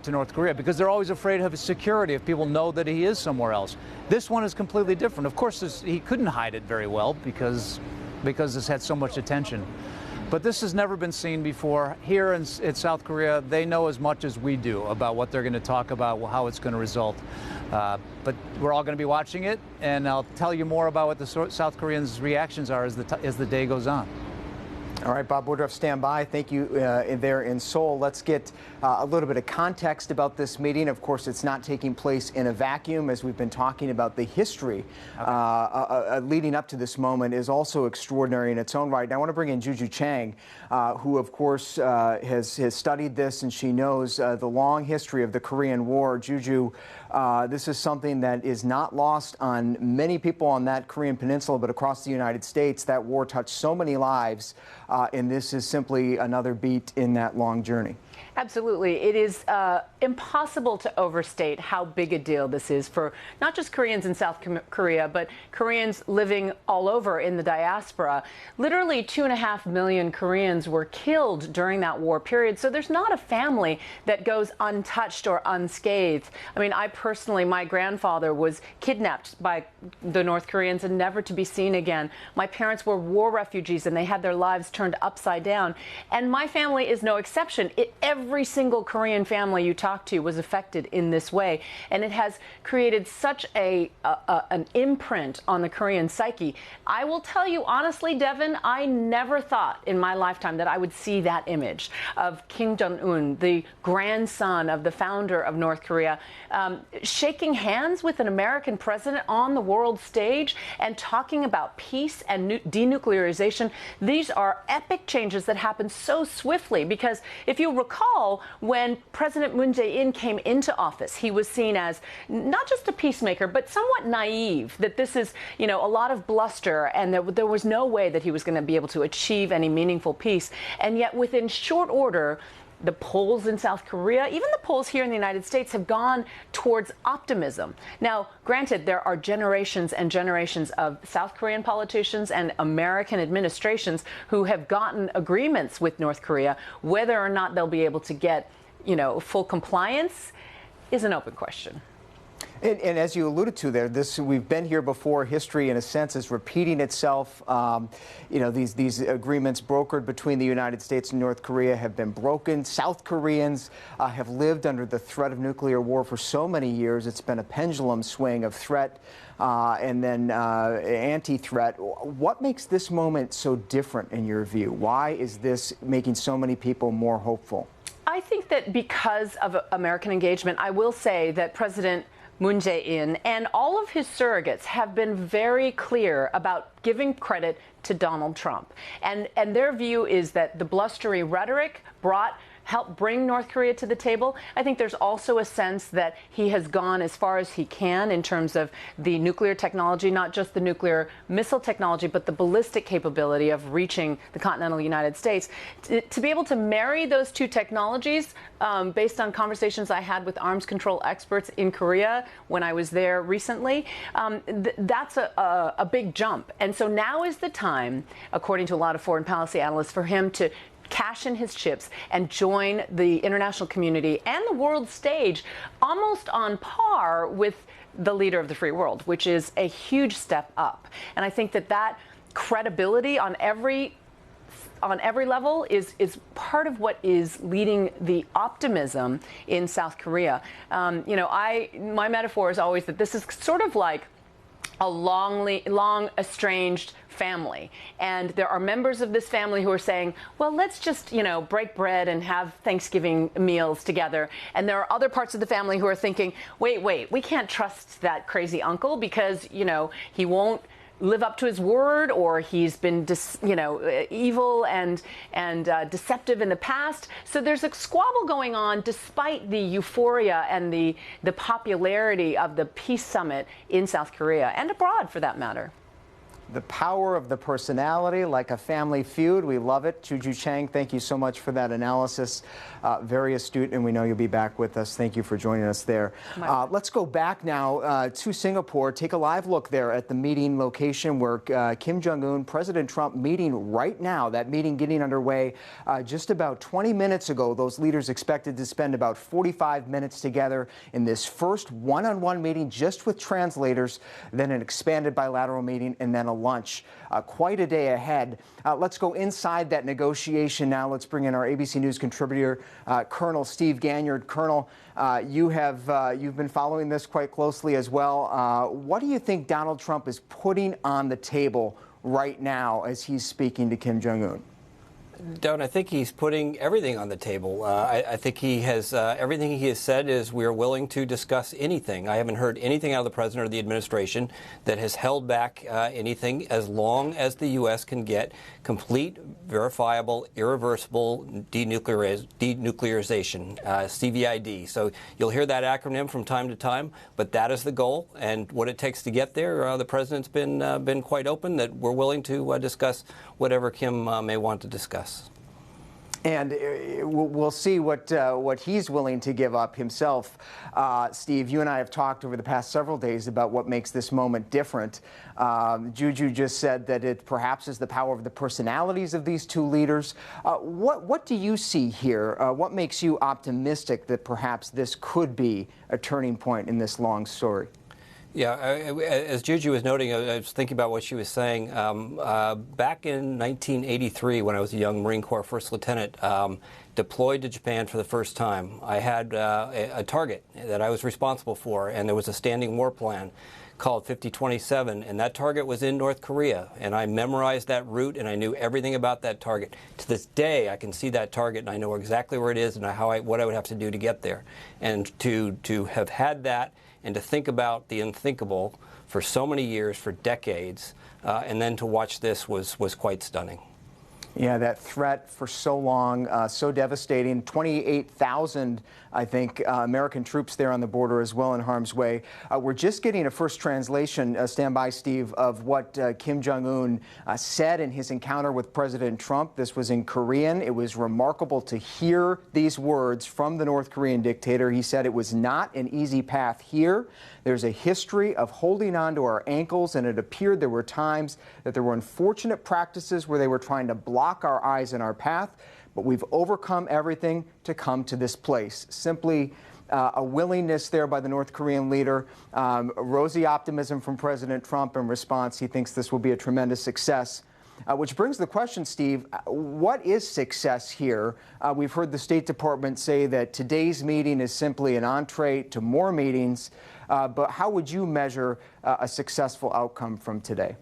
to North Korea, because they're always afraid of his security if people know that he is somewhere else. This one is completely different. Of course, he couldn't hide it very well because this had so much attention. But this has never been seen before. Here in South Korea, they know as much as we do about what they're going to talk about, how it's going to result. But we're all going to be watching it, and I'll tell you more about what the South Koreans' reactions are as the day goes on. All right, Bob Woodruff, stand by. Thank you there in Seoul. Let's get a little bit of context about this meeting. Of course, it's not taking place in a vacuum, as we've been talking about. The history leading up to this moment is also extraordinary in its own right. And I want to bring in Juju Chang, who, of course, has studied this, and she knows the long history of the Korean War. Juju, this is something that is not lost on many people on that Korean peninsula, but across the United States. That war touched so many lives. And this is simply another beat in that long journey. Absolutely. It is impossible to overstate how big a deal this is for not just Koreans in South Korea, but Koreans living all over in the diaspora. Literally 2.5 million Koreans were killed during that war period. So there's not a family that goes untouched or unscathed. I mean, I personally, my grandfather was kidnapped by the North Koreans and never to be seen again. My parents were war refugees and they had their lives turned upside down. And my family is no exception. Every single Korean family you talk to was affected in this way. And it has created such an imprint on the Korean psyche. I will tell you honestly, Devin, I never thought in my lifetime that I would see that image of Kim Jong-un, the grandson of the founder of North Korea, shaking hands with an American president on the world stage and talking about peace and denuclearization. These are epic changes that happen so swiftly because if you recall, when President Moon Jae-in came into office, he was seen as not just a peacemaker, but somewhat naive, that this is, a lot of bluster and there was no way that he was going to be able to achieve any meaningful peace. And yet within short order, the polls in South Korea, even the polls here in the United States, have gone towards optimism. Now, granted, there are generations and generations of South Korean politicians and American administrations who have gotten agreements with North Korea. Whether or not they'll be able to get, full compliance is an open question. And as you alluded to there, we've been here before. History, in a sense, is repeating itself. These agreements brokered between the United States and North Korea have been broken. South Koreans have lived under the threat of nuclear war for so many years. It's been a pendulum swing of threat and then anti-threat. What makes this moment so different in your view? Why is this making so many people more hopeful? I think that because of American engagement, I will say that President Moon Jae-in and all of his surrogates have been very clear about giving credit to Donald Trump. And their view is that the blustery rhetoric helped bring North Korea to the table. I think there's also a sense that he has gone as far as he can in terms of the nuclear technology, not just the nuclear missile technology, but the ballistic capability of reaching the continental United States. To be able to marry those two technologies, based on conversations I had with arms control experts in Korea when I was there recently, that's a big jump. And so now is the time, according to a lot of foreign policy analysts, for him to cash in his chips and join the international community and the world stage almost on par with the leader of the free world, which is a huge step up. And I think that credibility on every level is part of what is leading the optimism in South Korea. My metaphor is always that this is sort of like a long estranged family. And there are members of this family who are saying, well, let's just, break bread and have Thanksgiving meals together. And there are other parts of the family who are thinking, wait, we can't trust that crazy uncle because, he won't live up to his word, or he's been, evil and deceptive in the past. So there's a squabble going on despite the euphoria and the popularity of the peace summit in South Korea and abroad, for that matter. The power of the personality, like a family feud. We love it. Juju Chang, thank you so much for that analysis. Very astute, and we know you'll be back with us. Thank you for joining us there. Let's go back now to Singapore. Take a live look there at the meeting location where Kim Jong-un, President Trump meeting right now. That meeting getting underway just about 20 minutes ago. Those leaders expected to spend about 45 minutes together in this first one-on-one meeting just with translators, then an expanded bilateral meeting, and then a lunch. Quite a day ahead. Let's go inside that negotiation now. Let's bring in our ABC News contributor, Colonel Steve Ganyard. Colonel, you've been following this quite closely as well. What do you think Donald Trump is putting on the table right now as he's speaking to Kim Jong-un? Don, I think he's putting everything on the table. I think he has everything he has said is we're willing to discuss anything. I haven't heard anything out of the president or the administration that has held back anything as long as the U.S. can get complete, verifiable, irreversible denuclearization, CVID. So you'll hear that acronym from time to time, but that is the goal. And what it takes to get there, the president's been quite open that we're willing to discuss whatever Kim may want to discuss. And we'll see what he's willing to give up himself. Steve, you and I have talked over the past several days about what makes this moment different. Juju just said that it perhaps is the power of the personalities of these two leaders. What do you see here? What makes you optimistic that perhaps this could be a turning point in this long story? Yeah, as Juju was noting, I was thinking about what she was saying. Back in 1983, when I was a young Marine Corps First Lieutenant, deployed to Japan for the first time, I had a target that I was responsible for, and there was a standing war plan called 5027, and that target was in North Korea, and I memorized that route, and I knew everything about that target. To this day, I can see that target, and I know exactly where it is and what I would have to do to get there. And to have had that and to think about the unthinkable for so many years, for decades, and then to watch this was quite stunning. Yeah, that threat for so long, so devastating. 28,000, I think, American troops there on the border as well in harm's way. We're just getting a first translation, stand by, Steve, of what Kim Jong-un said in his encounter with President Trump. This was in Korean. It was remarkable to hear these words from the North Korean dictator. He said it was not an easy path here. There's a history of holding on to our ankles, and it appeared there were times that there were unfortunate practices where they were trying to block our eyes and our path, but we've overcome everything to come to this place. Simply a willingness there by the North Korean leader, rosy optimism from President Trump in response. He thinks this will be a tremendous success. Which brings the question, Steve, what is success here? We've heard the State Department say that today's meeting is simply an entree to more meetings, but how would you measure a successful outcome from today?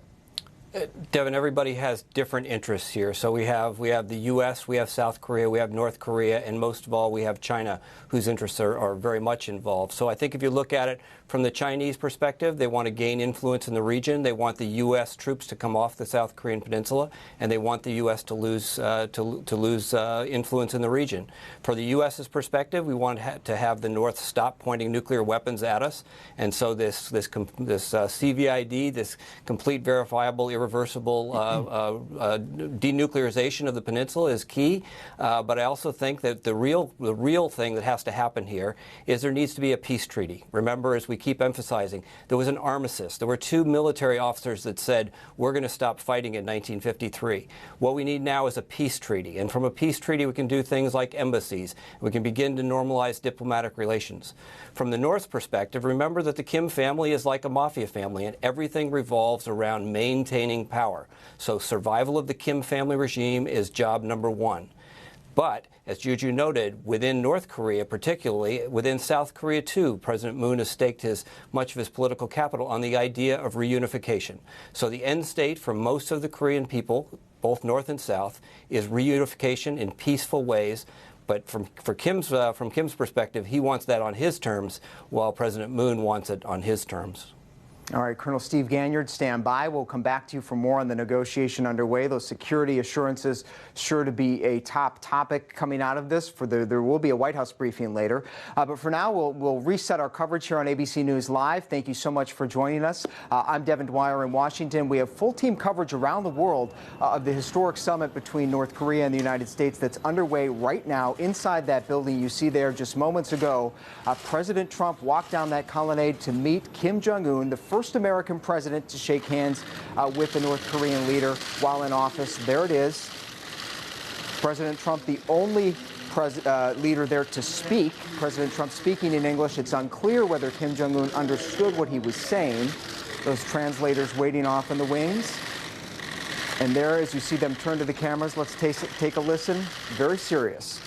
Devin, everybody has different interests here. So we have the U.S., we have South Korea, we have North Korea, and most of all, we have China, whose interests are very much involved. So I think if you look at it from the Chinese perspective, they want to gain influence in the region. They want the U.S. troops to come off the South Korean peninsula, and they want the U.S. to lose influence in the region. For the U.S.'s perspective, we want to have the North stop pointing nuclear weapons at us, and so this CVID, this complete, verifiable, irreversible denuclearization of the peninsula is key. But I also think that the real thing that has to happen here is there needs to be a peace treaty. Remember, as we keep emphasizing, there was an armistice. There were two military officers that said, we're going to stop fighting in 1953. What we need now is a peace treaty. And from a peace treaty, we can do things like embassies. We can begin to normalize diplomatic relations. From the North's perspective, remember that the Kim family is like a mafia family, and everything revolves around maintaining power. So survival of the Kim family regime is job number one. But, as Juju noted, within North Korea, particularly, within South Korea too, President Moon has staked much of his political capital on the idea of reunification. So the end state for most of the Korean people, both North and South, is reunification in peaceful ways. But from Kim's perspective, he wants that on his terms, while President Moon wants it on his terms. All right, Colonel Steve Ganyard, stand by. We'll come back to you for more on the negotiation underway. Those security assurances sure to be a top topic coming out of this. There will be a White House briefing later. But for now, we'll reset our coverage here on ABC News Live. Thank you so much for joining us. I'm Devin Dwyer in Washington. We have full team coverage around the world of the historic summit between North Korea and the United States that's underway right now inside that building you see there just moments ago. President Trump walked down that colonnade to meet Kim Jong-un, the first American president to shake hands with the North Korean leader while in office. There it is. President Trump, the only leader there to speak. President Trump speaking in English. It's unclear whether Kim Jong-un understood what he was saying. Those translators waiting off in the wings. And there, as you see them turn to the cameras, let's take a listen. Very serious.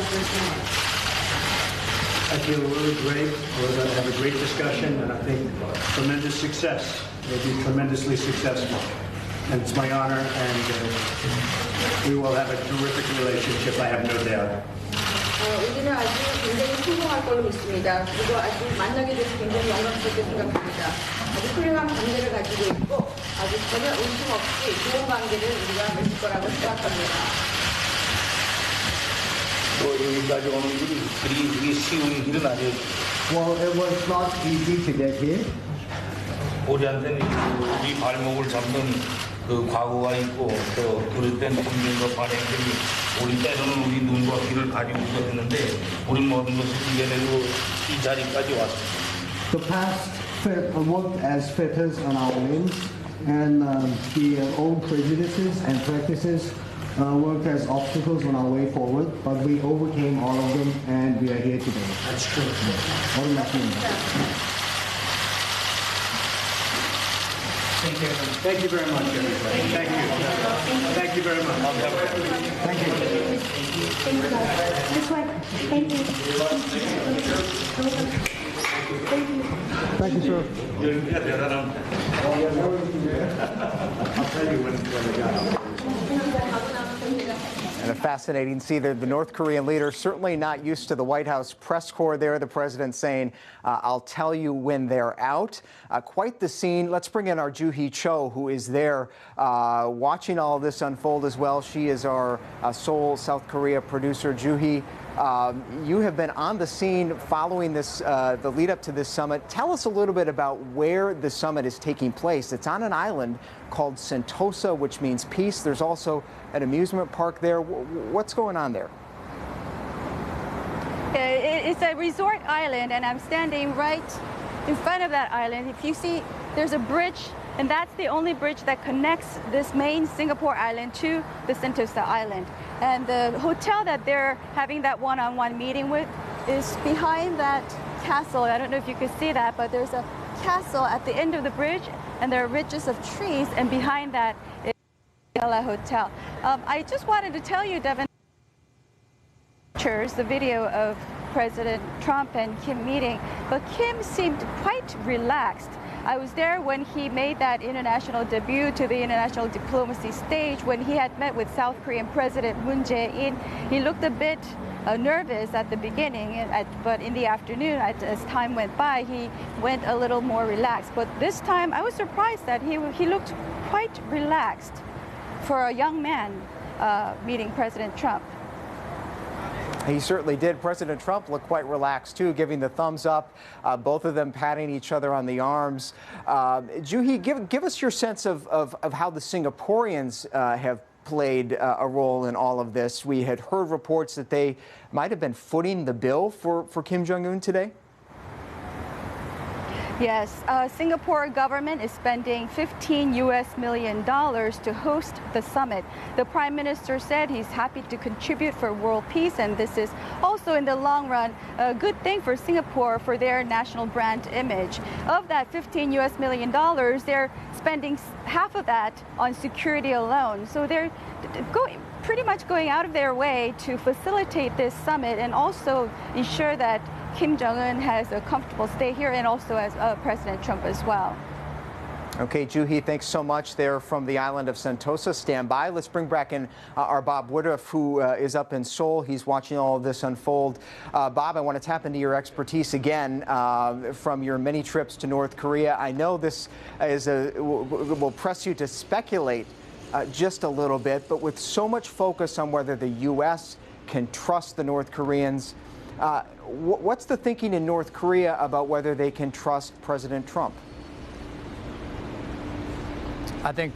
I feel really great. We're going to have a great discussion, and I think tremendous success. We'll be tremendously successful. And it's my honor, and we will have a terrific relationship, I have no doubt. 우리는 아주 굉장히 성공할 걸로 믿습니다. 그리고 아주 만나게 돼서 굉장히 영광스럽게 생각합니다. 아주 훌륭한 관계를 가지고 있고 아주 전혀 의심 없이 좋은 관계를 우리가 맺을 거라고 생각합니다. 여기까지 오는 길이 그리 쉬운 길은 아니에요. Well, it was not easy to get here. 우리한테는 우리 발목을 잡는 그 과거가 있고 또 그릇된 국민과 관행들이 우리 때로는 우리 눈과 귀를 가리우기도 했는데 우리 모든 것을 이겨내고 이 자리까지 왔습니다. The past worked as fetters on our limbs, and the old prejudices and practices worked as obstacles on our way forward, but we overcame all of them, and we are here today. That's true. Thank you very much, everybody. Thank you. Thank you very much. Thank you. This way. Thank you. Thank you, sir. I'll tell you when they got And a fascinating see there. The North Korean leader certainly not used to the White House press corps there. The president saying, I'll tell you when they're out. Quite the scene. Let's bring in our Joo-hee Cho, who is there watching all of this unfold as well. She is our Seoul, South Korea producer. Joo-hee, you have been on the scene following this, the lead up to this summit. Tell us a little bit about where the summit is taking place. It's on an island called Sentosa, which means peace. There's also an amusement park there. What's going on there? It's a resort island, and I'm standing right in front of that island. If you see, there's a bridge, and that's the only bridge that connects this main Singapore island to the Sentosa island. And the hotel that they're having that one-on-one meeting with is behind that castle. I don't know if you can see that, but there's a castle at the end of the bridge, and there are ridges of trees, and behind that is the Hotel. I just wanted to tell you, Devin, the video of President Trump and Kim meeting, but Kim seemed quite relaxed. I was there when he made that international debut to the international diplomacy stage when he had met with South Korean President Moon Jae-in. He looked a bit nervous at the beginning, but in the afternoon, as time went by, he went a little more relaxed. But this time, I was surprised that he looked quite relaxed for a young man meeting President Trump. He certainly did. President Trump looked quite relaxed, too, giving the thumbs up, both of them patting each other on the arms. Joo-hee, give us your sense of how the Singaporeans have played a role in all of this. We had heard reports that they might have been footing the bill for Kim Jong-un today. Yes, Singapore government is spending $15 million to host the summit. The Prime Minister said he's happy to contribute for world peace, and this is also in the long run a good thing for Singapore for their national brand image. Of that $15 million, they're spending half of that on security alone. So they're pretty much going out of their way to facilitate this summit and also ensure that Kim Jong-un has a comfortable stay here, and also as President Trump as well. Okay, Joo-hee, thanks so much there from the island of Sentosa. Stand by. Let's bring back in our Bob Woodruff, who is up in Seoul. He's watching all of this unfold. Bob, I want to tap into your expertise again from your many trips to North Korea. I know this will press you to speculate just a little bit, but with so much focus on whether the U.S. can trust the North Koreans, what's the thinking in North Korea about whether they can trust President Trump? I think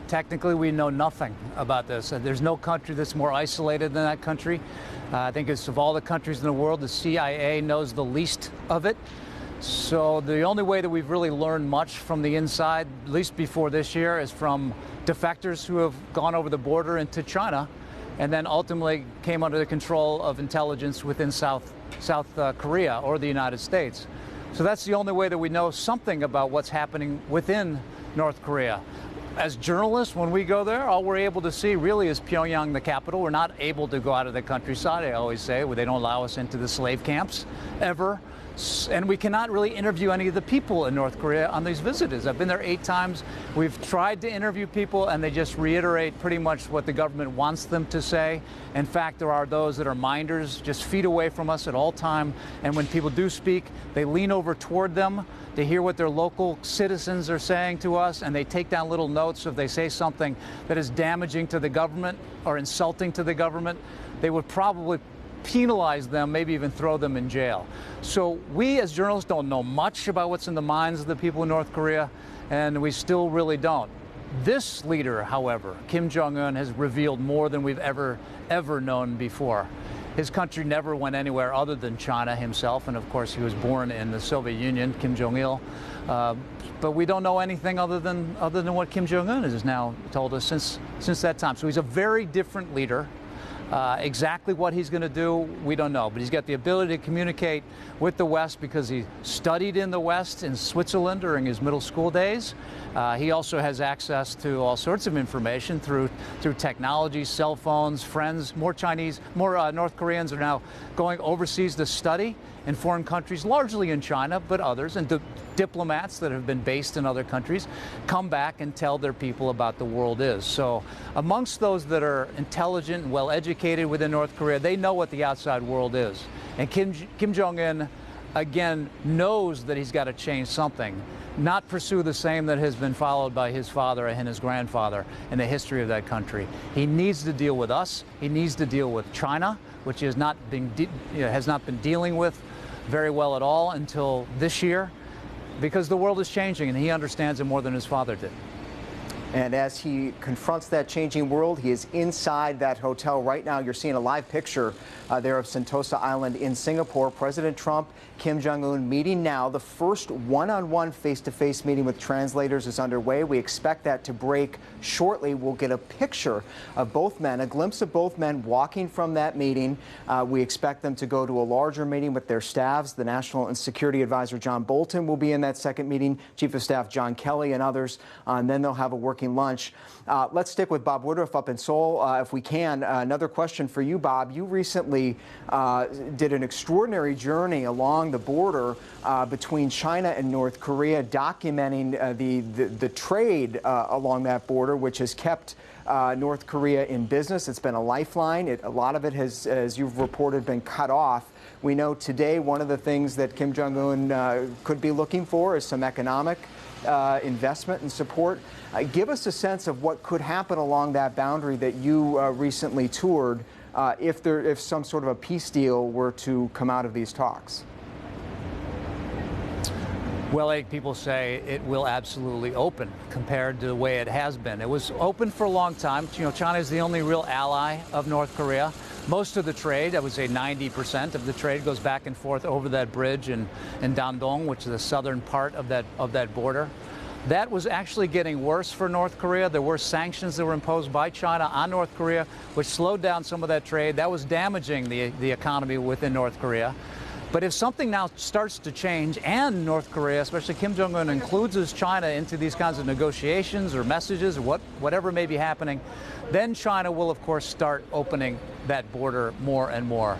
technically we know nothing about this. There's no country that's more isolated than that country. I think it's of all the countries in the world, the CIA knows the least of it. So the only way that we've really learned much from the inside, at least before this year, is from defectors who have gone over the border into China and then ultimately came under the control of intelligence within South Korea or the United States. So that's the only way that we know something about what's happening within North Korea. As journalists, when we go there, all we're able to see really is Pyongyang, the capital. We're not able to go out of the countryside, I always say. They don't allow us into the slave camps, ever. And we cannot really interview any of the people in North Korea on these visits. I've been there 8 times. We've tried to interview people, and they just reiterate pretty much what the government wants them to say. In fact, there are those that are minders, just feet away from us at all time. And when people do speak, they lean over toward them to hear what their local citizens are saying to us, and they take down little notes. If they say something that is damaging to the government or insulting to the government, they would probably penalize them, maybe even throw them in jail. So we as journalists don't know much about what's in the minds of the people in North Korea, and we still really don't. This leader, however, Kim Jong-un, has revealed more than we've ever known before. His country never went anywhere other than China himself, and of course he was born in the Soviet Union, Kim Jong-il. But we don't know anything other than what Kim Jong-un has now told us since that time. So he's a very different leader. Exactly what he's going to do, we don't know. But he's got the ability to communicate with the West because he studied in the West in Switzerland during his middle school days. He also has access to all sorts of information through technology, cell phones, friends. More North Koreans are now going overseas to study in foreign countries, largely in China, but others, and diplomats that have been based in other countries come back and tell their people about the world is. So amongst those that are intelligent and well-educated within North Korea, they know what the outside world is. And Kim Jong-un, again, knows that he's got to change something, not pursue the same that has been followed by his father and his grandfather in the history of that country. He needs to deal with us. He needs to deal with China, which has not been dealing with very well at all until this year, because the world is changing and he understands it more than his father did. And as he confronts that changing world, he is inside that hotel right now. You're seeing a live picture there of Sentosa Island in Singapore. President Trump, Kim Jong-un meeting now. The first one-on-one face-to-face meeting with translators is underway. We expect that to break shortly. We'll get a picture of both men, a glimpse of both men walking from that meeting. We expect them to go to a larger meeting with their staffs. The National Security Advisor John Bolton will be in that second meeting, Chief of Staff John Kelly and others. And then they'll have a working lunch. Let's stick with Bob Woodruff up in Seoul, if we can. Another question for you, Bob. You recently did an extraordinary journey along the border between China and North Korea, documenting the trade along that border, which has kept North Korea in business. It's been a lifeline. A lot of it has, as you've reported, been cut off. We know today one of the things that Kim Jong-un could be looking for is some economic investment and support. Give us a sense of what could happen along that boundary that you recently toured if some sort of a peace deal were to come out of these talks. Well, people say it will absolutely open compared to the way it has been. It was open for a long time. You know, China is the only real ally of North Korea. Most of the trade, I would say 90% of the trade, goes back and forth over that bridge in Dandong, which is the southern part of that border. That was actually getting worse for North Korea. There were sanctions that were imposed by China on North Korea, which slowed down some of that trade. That was damaging the economy within North Korea. But if something now starts to change, and North Korea, especially Kim Jong-un, includes China into these kinds of negotiations or messages or whatever may be happening, then China will, of course, start opening that border more and more.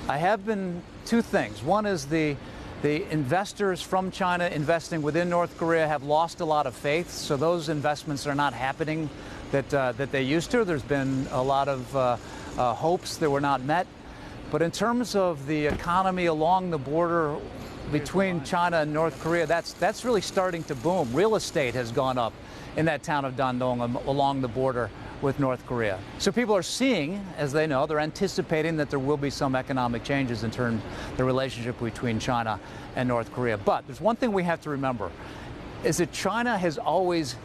I have been two things. One is the investors from China investing within North Korea have lost a lot of faith, so those investments are not happening that they used to. There's been a lot of hopes that were not met. But in terms of the economy along the border between China and North Korea, that's really starting to boom. Real estate has gone up in that town of Dandong along the border with North Korea. So people are seeing, as they know, they're anticipating that there will be some economic changes in terms of the relationship between China and North Korea. But there's one thing we have to remember, is that China has always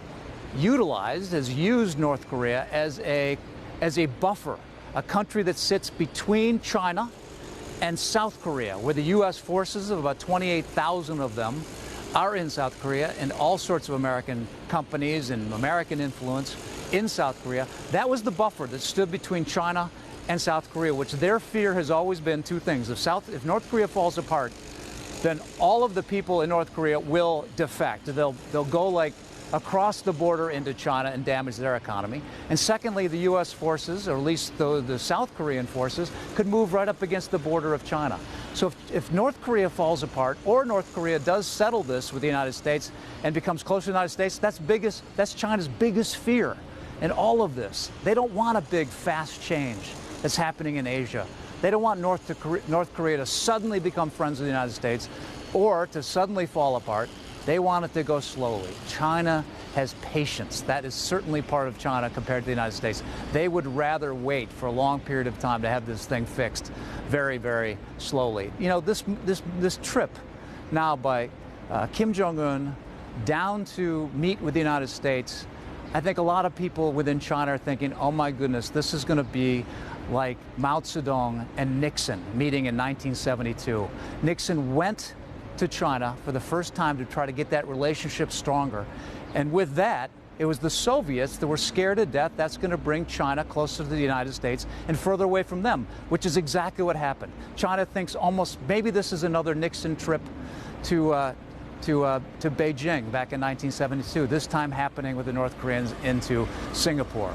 used North Korea as a buffer, a country that sits between China and South Korea, where the U.S. forces, of about 28,000 of them, are in South Korea, and all sorts of American companies and American influence in South Korea. That was the buffer that stood between China and South Korea, which their fear has always been two things. If North Korea falls apart, then all of the people in North Korea will defect. They'll go like across the border into China and damage their economy. And secondly, the U.S. forces, or at least the South Korean forces, could move right up against the border of China. So if North Korea falls apart, or North Korea does settle this with the United States and becomes closer to the United States, that's China's biggest fear in all of this. They don't want a big, fast change that's happening in Asia. They don't want North Korea to suddenly become friends with the United States or to suddenly fall apart. They want it to go slowly. China has patience. That is certainly part of China compared to the United States. They would rather wait for a long period of time to have this thing fixed very, very slowly. You know, this trip now by Kim Jong-un down to meet with the United States, I think a lot of people within China are thinking, oh my goodness, this is going to be like Mao Zedong and Nixon meeting in 1972. Nixon went to China for the first time to try to get that relationship stronger. And with that, it was the Soviets that were scared to death. That's going to bring China closer to the United States and further away from them, which is exactly what happened. China thinks almost maybe this is another Nixon trip to Beijing back in 1972, this time happening with the North Koreans into Singapore.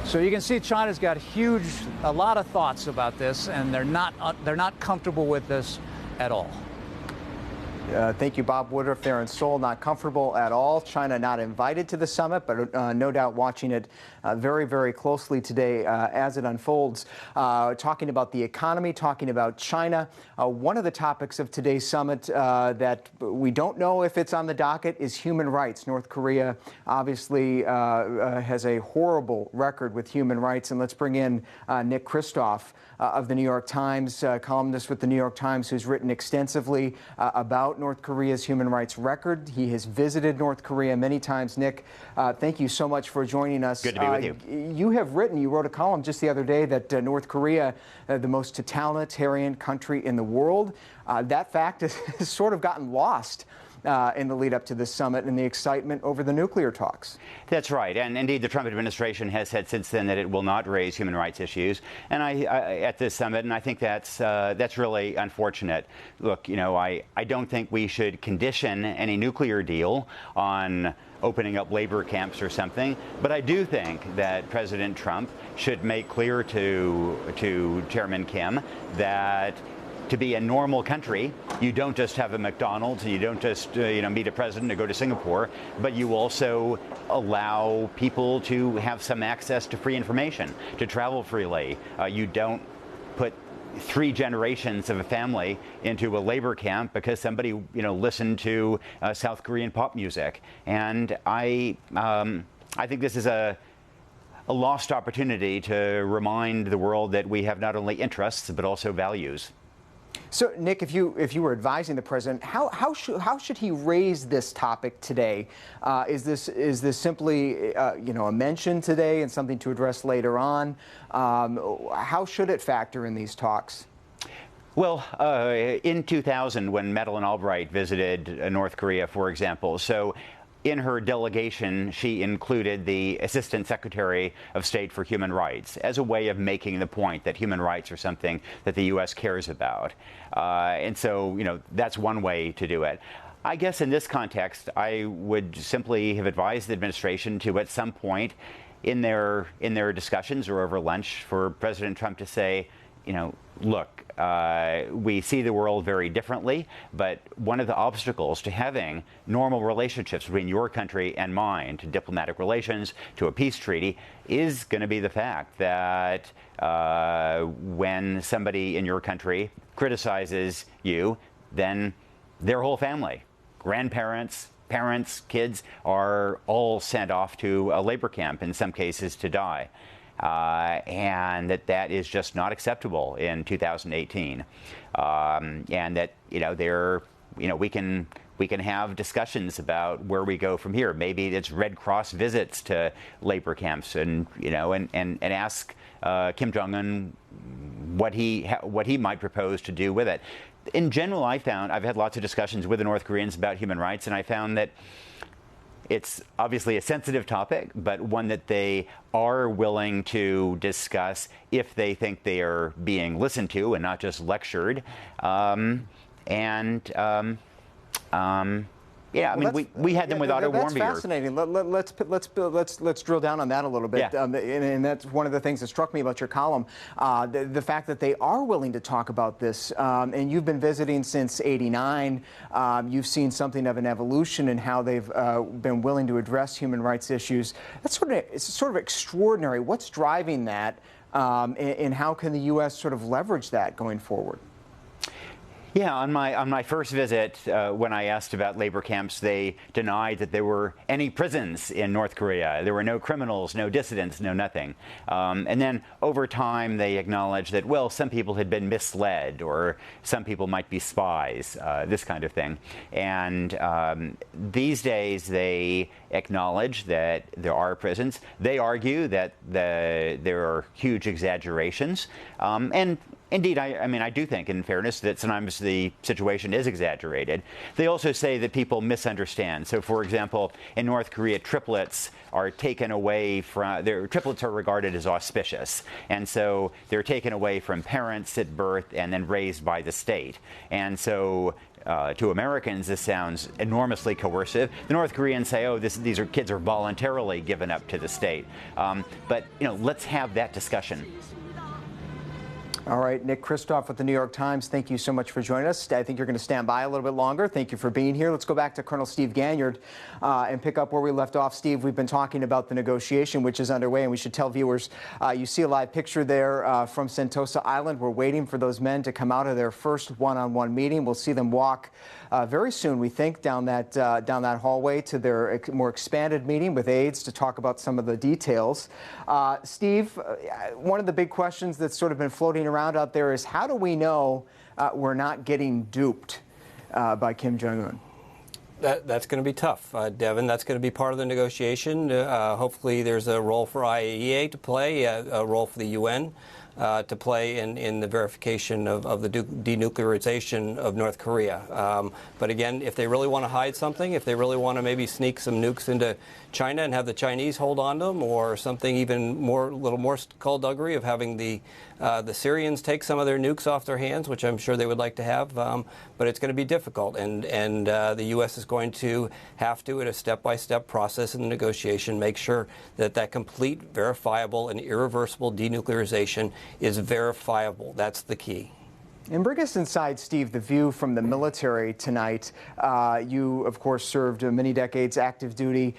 So you can see China's got a lot of thoughts about this, and they're not comfortable with this at all. Thank you, Bob Woodruff there in Seoul. Not comfortable at all. China not invited to the summit, but no doubt watching it very, very closely today as it unfolds. Talking about the economy, talking about China. One of the topics of today's summit that we don't know if it's on the docket is human rights. North Korea obviously has a horrible record with human rights. And let's bring in Nick Kristof of the New York Times, columnist with the New York Times, who's written extensively about North Korea's human rights record. He has visited North Korea many times. Nick, thank you so much for joining us. Good to be with you. You wrote a column just the other day that North Korea, the most totalitarian country in the world, that fact has sort of gotten lost in the lead up to this summit and the excitement over the nuclear talks. That's right. And indeed, the Trump administration has said since then that it will not raise human rights issues at this summit. And I think that's really unfortunate. Look, you know, I don't think we should condition any nuclear deal on opening up labor camps or something. But I do think that President Trump should make clear to Chairman Kim that to be a normal country, you don't just have a McDonald's and you don't just meet a president to go to Singapore, but you also allow people to have some access to free information, to travel freely. You don't put 3 generations of a family into a labor camp because somebody listened to South Korean pop music. And I think this is a lost opportunity to remind the world that we have not only interests but also values. So, Nick, if you were advising the president, how should he raise this topic today? Is this simply a mention today and something to address later on? How should it factor in these talks? Well, in 2000, when Madeleine Albright visited North Korea, for example, so in her delegation, she included the Assistant Secretary of State for Human Rights as a way of making the point that human rights are something that the U.S. cares about. And so, that's one way to do it. I guess in this context, I would simply have advised the administration to, at some point in their discussions or over lunch, for President Trump to say, look, we see the world very differently, but one of the obstacles to having normal relationships between your country and mine, to diplomatic relations, to a peace treaty, is going to be the fact that when somebody in your country criticizes you, then their whole family, grandparents, parents, kids, are all sent off to a labor camp, in some cases to die. And that is just not acceptable in 2018, and that we can have discussions about where we go from here. Maybe it's Red Cross visits to labor camps, and ask Kim Jong-un what he might propose to do with it. In general, I've had lots of discussions with the North Koreans about human rights, and I found that it's obviously a sensitive topic, but one that they are willing to discuss if they think they are being listened to and not just lectured. Yeah, I mean, we had them with Otto Warmbier. That's fascinating. Let's drill down on that a little bit. Yeah. And that's one of the things that struck me about your column, the fact that they are willing to talk about this. And you've been visiting since '89. You've seen something of an evolution in how they've been willing to address human rights issues. It's sort of extraordinary. What's driving that, and how can the U.S. sort of leverage that going forward? Yeah, on my first visit, when I asked about labor camps, they denied that there were any prisons in North Korea. There were no criminals, no dissidents, no nothing. And then over time, they acknowledged that, well, some people had been misled, or some people might be spies, this kind of thing. And these days, they acknowledge that there are prisons. They argue that there are huge exaggerations. And indeed, I mean, I do think, in fairness, that sometimes the situation is exaggerated. They also say that people misunderstand. So, for example, in North Korea, triplets are taken away from, triplets are regarded as auspicious. And so they're taken away from parents at birth and then raised by the state. And so to Americans, this sounds enormously coercive. The North Koreans say, oh, these kids are voluntarily given up to the state. But, you know, let's have that discussion. All right, Nick Kristof with the New York Times, thank you so much for joining us. I think you're going to stand by a little bit longer. Thank you for being here. Let's go back to Colonel Steve Ganyard and pick up where we left off. Steve, we've been talking about the negotiation, which is underway, and we should tell viewers, you see a live picture there from Sentosa Island. We're waiting for those men to come out of their first one-on-one meeting. We'll see them walk very soon, we think, down that hallway to their more expanded meeting with aides to talk about some of the details. Steve, one of the big questions that's sort of been floating around out there is, how do we know we're not getting duped by Kim Jong-un? That's going to be tough, Devin. That's going to be part of the negotiation. Hopefully there's a role for IAEA to play, a role for the UN to play in the verification of the denuclearization of North Korea. But again, if they really want to hide something, if they really want to maybe sneak some nukes into China and have the Chinese hold on to them, or something even more, a little more skullduggery of having the Syrians take some of their nukes off their hands, which I'm sure they would like to have, but it's going to be difficult, and the U.S. is going to have to, at a step-by-step process in the negotiation, make sure that that complete, verifiable, and irreversible denuclearization is verifiable. That's the key. And bring us inside, Steve, the view from the military tonight. You, of course, served many decades active duty.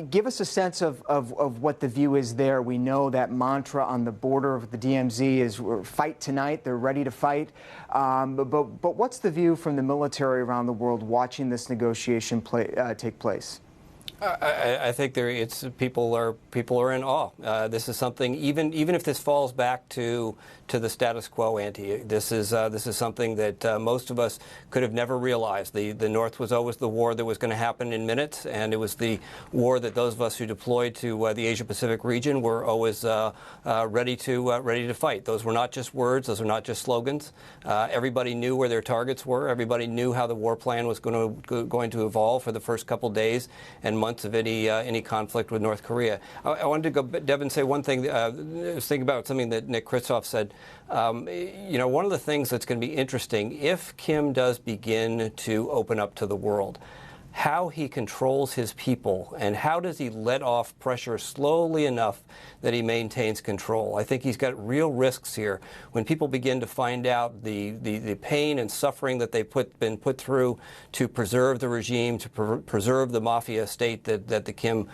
Give us a sense of what the view is there. We know that mantra on the border of the DMZ is fight tonight. They're ready to fight. But what's the view from the military around the world watching this negotiation take place? I think people are in awe. This is something, even if this falls back to the status quo ante, this is something that most of us could have never realized. The North was always the war that was going to happen in minutes, and it was the war that those of us who deployed to the Asia Pacific region were always ready to fight. Those were not just words. Those were not just slogans. Everybody knew where their targets were. Everybody knew how the war plan was going to evolve for the first couple days and months of any conflict with North Korea. I wanted to go, Devin, say one thing. I was thinking about something that Nick Kristof said. You know, one of the things that's going to be interesting, if Kim does begin to open up to the world, how he controls his people, and how does he let off pressure slowly enough that he maintains control. I think he's got real risks here. When people begin to find out the pain and suffering that they've been put through to preserve the regime, to preserve the mafia state that the Kim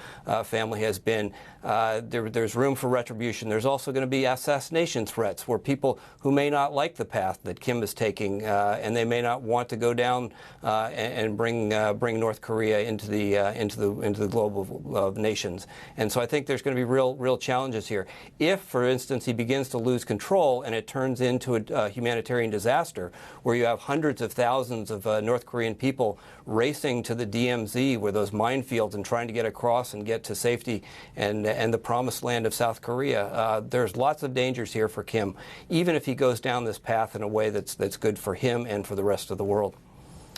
family has been, there's room for retribution. There's also going to be assassination threats, where people who may not like the path that Kim is taking, and they may not want to go down and bring North Korea into the globe of nations. And so I think there's going to be real challenges here. If, for instance, he begins to lose control and it turns into a humanitarian disaster, where you have hundreds of thousands of North Korean people racing to the DMZ, where those minefields, and trying to get across and get to safety and the promised land of South Korea, there's lots of dangers here for Kim, even if he goes down this path in a way that's good for him and for the rest of the world.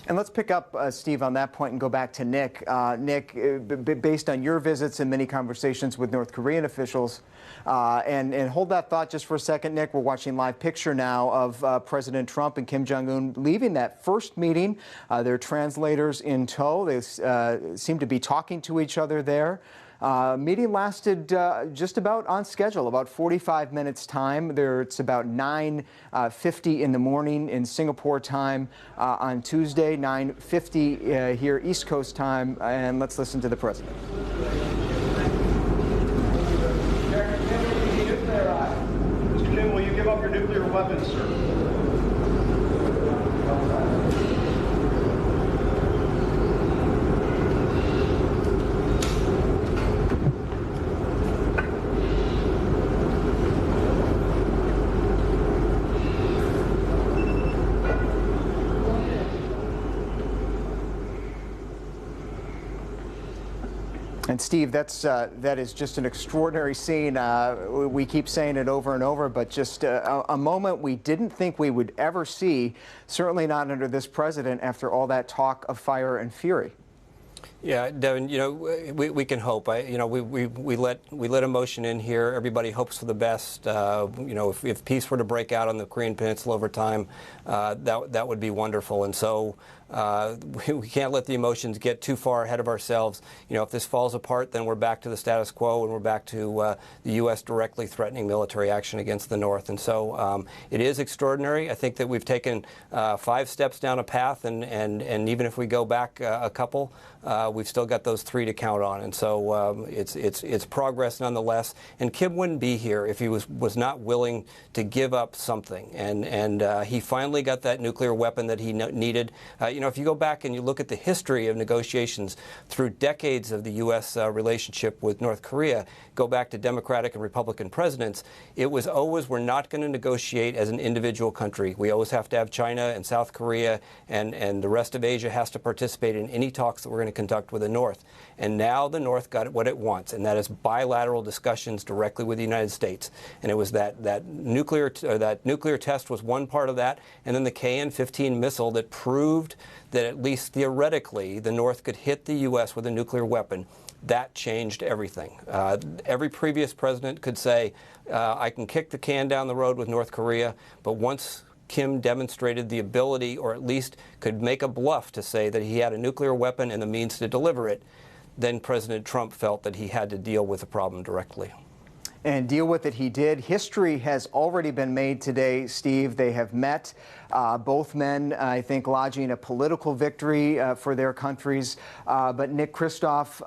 And let's pick up, Steve, on that point and go back to Nick. Nick, based on your visits and many conversations with North Korean officials, and hold that thought just for a second, Nick. We're watching live picture now of President Trump and Kim Jong-un leaving that first meeting. Their translators in tow. They seem to be talking to each other there. Meeting lasted just about on schedule, about 45 minutes time. It's about 9:50 in the morning in Singapore time on Tuesday, 9:50 here East Coast time. And let's listen to the president. Mr. Kim, will you give up your nuclear weapons, sir? And Steve, that is just an extraordinary scene. We keep saying it over and over, but just a moment we didn't think we would ever see, certainly not under this president after all that talk of fire and fury. Yeah, Devin, we can hope. We let emotion in here. Everybody hopes for the best. If peace were to break out on the Korean Peninsula over time, that would be wonderful. And so we can't let the emotions get too far ahead of ourselves. If this falls apart, then we're back to the status quo, and we're back to the U.S. directly threatening military action against the North. And so it is extraordinary. I think that we've taken 5 steps down a path, and even if we go back a couple, we've still got those 3 to count on. And so it's progress nonetheless. And Kim wouldn't be here if he was not willing to give up something. And he finally got that nuclear weapon that he needed. If you go back and you look at the history of negotiations through decades of the U.S. Relationship with North Korea, go back to Democratic and Republican presidents, it was always we're not going to negotiate as an individual country. We always have to have China and South Korea and the rest of Asia has to participate in any talks that we're going to conduct with the North. And now the North got what it wants, and that is bilateral discussions directly with the United States. And it was that nuclear test was one part of that, and then the KN-15 missile that proved that at least theoretically the North could hit the U.S. with a nuclear weapon. That changed everything. Every previous president could say, I can kick the can down the road with North Korea, but once Kim demonstrated the ability, or at least could make a bluff to say that he had a nuclear weapon and the means to deliver it, then President Trump felt that he had to deal with the problem directly. And deal with it he did. History has already been made today, Steve. They have met. Both men, I think, lodging a political victory for their countries. But Nick Kristof,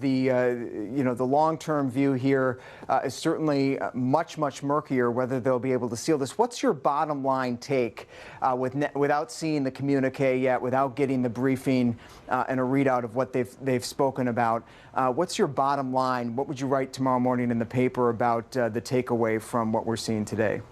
the long-term view here is certainly much, much murkier whether they'll be able to seal this. What's your bottom line take without seeing the communique yet, without getting the briefing and a readout of what they've spoken about? What's your bottom line? What would you write tomorrow morning in the paper about the takeaway from what we're seeing today?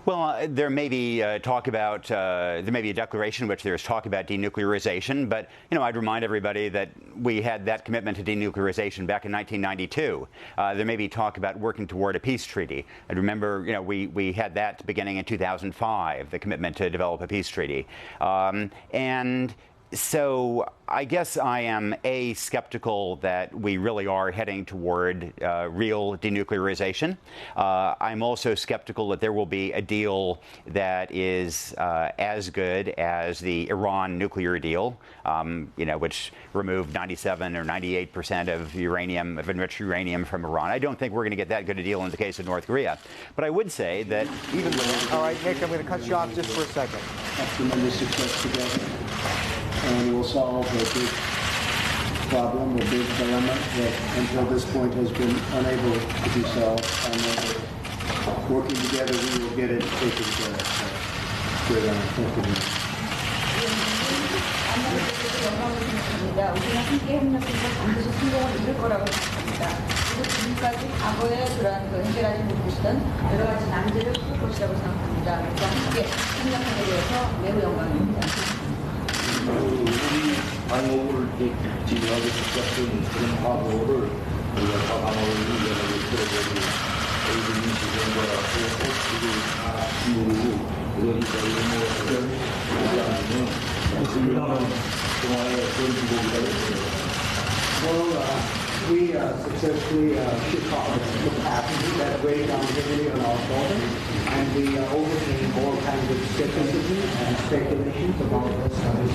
Well, there may be talk about, there may be a declaration in which there's talk about denuclearization, but, I'd remind everybody that we had that commitment to denuclearization back in 1992. There may be talk about working toward a peace treaty. I'd remember, we had that beginning in 2005, the commitment to develop a peace treaty. And so I guess I am, skeptical that we really are heading toward real denuclearization. I'm also skeptical that there will be a deal that is as good as the Iran nuclear deal, which removed 97 or 98% of uranium, of enriched uranium from Iran. I don't think we're going to get that good a deal in the case of North Korea. But I would say that even though... All right, Nick, I'm going to cut you off just for a second. Have tremendous success together. And we'll solve a big problem, a big dilemma that until this point has been unable to be solved. And working together, we will get it taken care of. Good on. Thank you. 우리가 함께 협력해서 반드시 성공을 이룰 거라고 생각합니다. 그리고 지금까지 과거에 그러한 해결하지 못하시던 여러 가지 난제를 풀 것이라고 생각합니다. 그래서 함께 협력하게 되어서 매우 영광입니다. 우리 발목을 지휘하고 싶었던 그런 과거를 우리가 다 방어를 이겨내고 들어보고 저희들이 시선과 호흡을 다 모르고 그러니까 이런 뭐 하지 않으면 We successfully shipped off the capacity that weighed down heavily on our border, and we overcame all kinds of skepticism and speculations about this summit.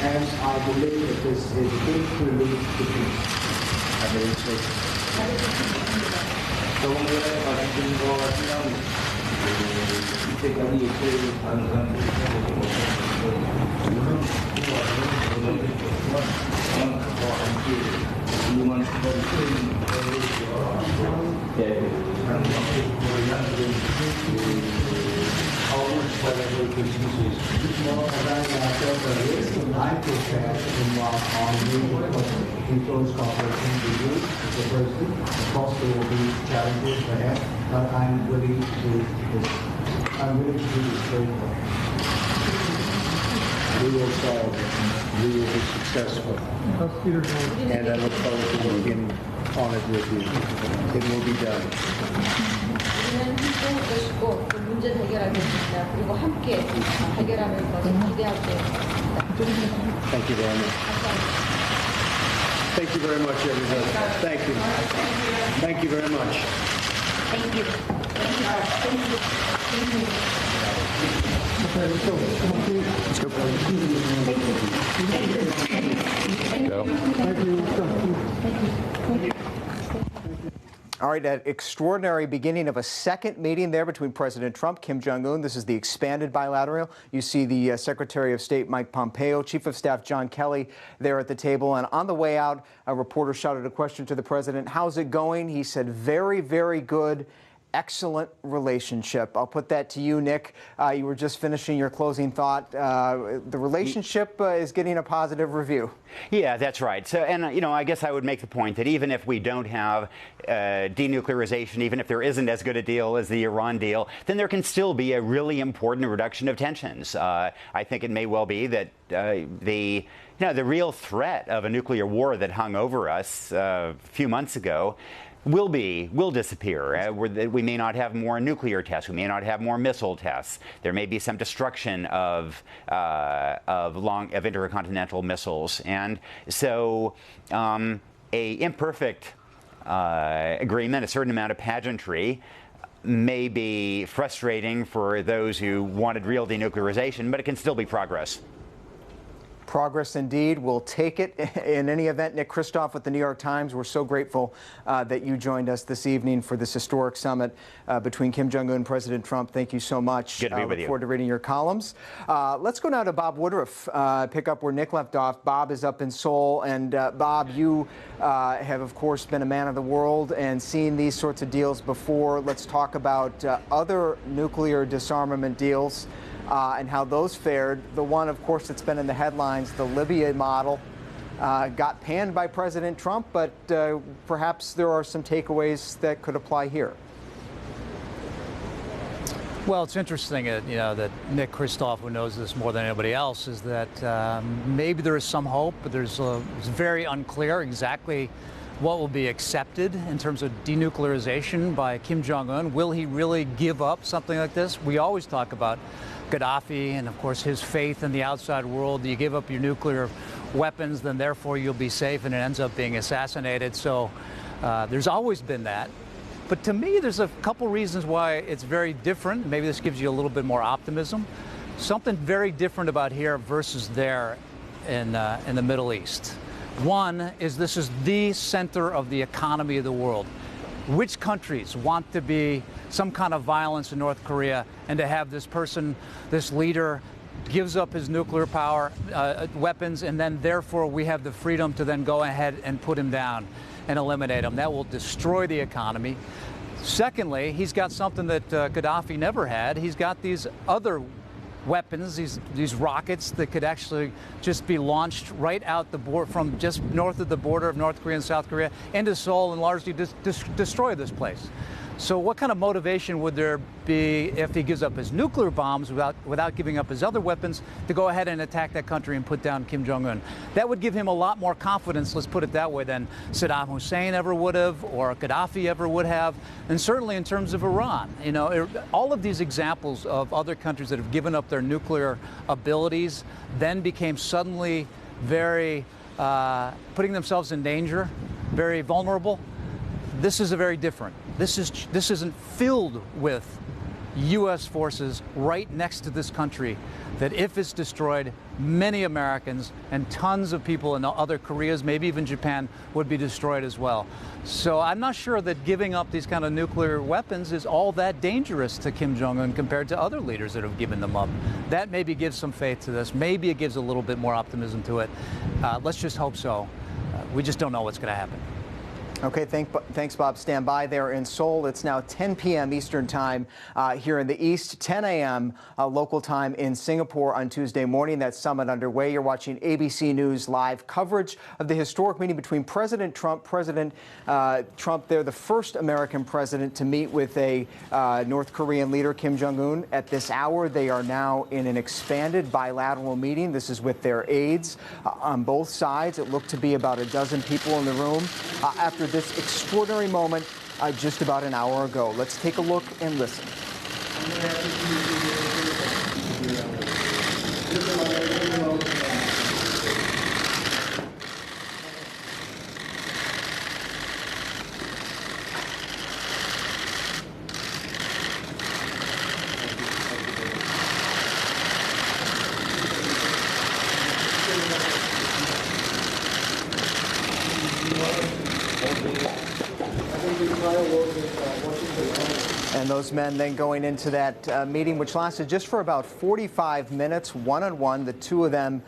And I believe that this is a big relief to peace. I believe so. I'm willing to do this very well. We will solve it. We will be successful. And I look forward to working on it with you. It will be done. 우리는 힘쓸 것이고 그 문제 해결하겠습니다. 그리고 함께 해결하는 것을 기대하고 있습니다. Thank you very much. Thank you very much, everybody. Thank you. Thank you very much. Thank you. Thank you. Thank you. All right, an extraordinary beginning of a second meeting there between President Trump, Kim Jong-un. This is the expanded bilateral. You see the Secretary of State Mike Pompeo, Chief of Staff John Kelly there at the table. And on the way out, a reporter shouted a question to the president. How's it going? He said, very, very good. Excellent relationship. I'll put that to you, Nick. You were just finishing your closing thought. The relationship is getting a positive review. Yeah, that's right. So, and you know, I guess I would make the point that even if we don't have denuclearization, even if there isn't as good a deal as the Iran deal, then there can still be a really important reduction of tensions. I think it may well be that the real threat of a nuclear war that hung over us a few months ago will disappear. We may not have more nuclear tests. We may not have more missile tests. There may be some destruction of intercontinental missiles, and so a imperfect agreement, a certain amount of pageantry, may be frustrating for those who wanted real denuclearization, but it can still be progress. Progress indeed. We'll take it in any event. Nick Kristof with the New York Times. We're so grateful that you joined us this evening for this historic summit between Kim Jong-un and President Trump. Thank you so much. Good to be with you. Look forward to reading your columns. Let's go now to Bob Woodruff, pick up where Nick left off. Bob is up in Seoul. And Bob, you have, of course, been a man of the world and seen these sorts of deals before. Let's talk about other nuclear disarmament deals. And how those fared. The one, of course, that's been in the headlines, the Libya model, got panned by President Trump, but perhaps there are some takeaways that could apply here. Well, it's interesting, that Nick Kristof, who knows this more than anybody else, is that maybe there is some hope, but it's very unclear exactly what will be accepted in terms of denuclearization by Kim Jong-un. Will he really give up something like this? We always talk about Gaddafi and, of course, his faith in the outside world. You give up your nuclear weapons, then therefore you'll be safe, and it ends up being assassinated. So there's always been that. But to me, there's a couple reasons why it's very different. Maybe this gives you a little bit more optimism. Something very different about here versus there in the Middle East. One is this is the center of the economy of the world. Which countries want to be some kind of violence in North Korea, and to have this person, this leader, gives up his nuclear power weapons, and then therefore we have the freedom to then go ahead and put him down and eliminate him. That will destroy the economy. Secondly, he's got something that Gaddafi never had. He's got these other weapons, these rockets that could actually just be launched right out the border from just north of the border of North Korea and South Korea into Seoul and largely destroy this place. So what kind of motivation would there be if he gives up his nuclear bombs without giving up his other weapons to go ahead and attack that country and put down Kim Jong-un? That would give him a lot more confidence, let's put it that way, than Saddam Hussein ever would have or Gaddafi ever would have, and certainly in terms of Iran. You know, all of these examples of other countries that have given up their nuclear abilities then became suddenly very putting themselves in danger, very vulnerable. This is a very different. This isn't filled with U.S. forces right next to this country that, if it's destroyed, many Americans and tons of people in other Koreas, maybe even Japan, would be destroyed as well. So I'm not sure that giving up these kind of nuclear weapons is all that dangerous to Kim Jong-un compared to other leaders that have given them up. That maybe gives some faith to this. Maybe it gives a little bit more optimism to it. Let's just hope so. We just don't know what's going to happen. Okay, thanks, Bob. Stand by there in Seoul. It's now 10 p.m. Eastern Time here in the East, 10 a.m. Local time in Singapore on Tuesday morning. That summit underway. You're watching ABC News live coverage of the historic meeting between President Trump. President Trump, they're the first American president to meet with a North Korean leader, Kim Jong-un. At this hour, they are now in an expanded bilateral meeting. This is with their aides on both sides. It looked to be about a dozen people in the room. After this extraordinary moment just about an hour ago. Let's take a look and listen. And those men then going into that meeting, which lasted just for about 45 minutes, one-on-one, the two of them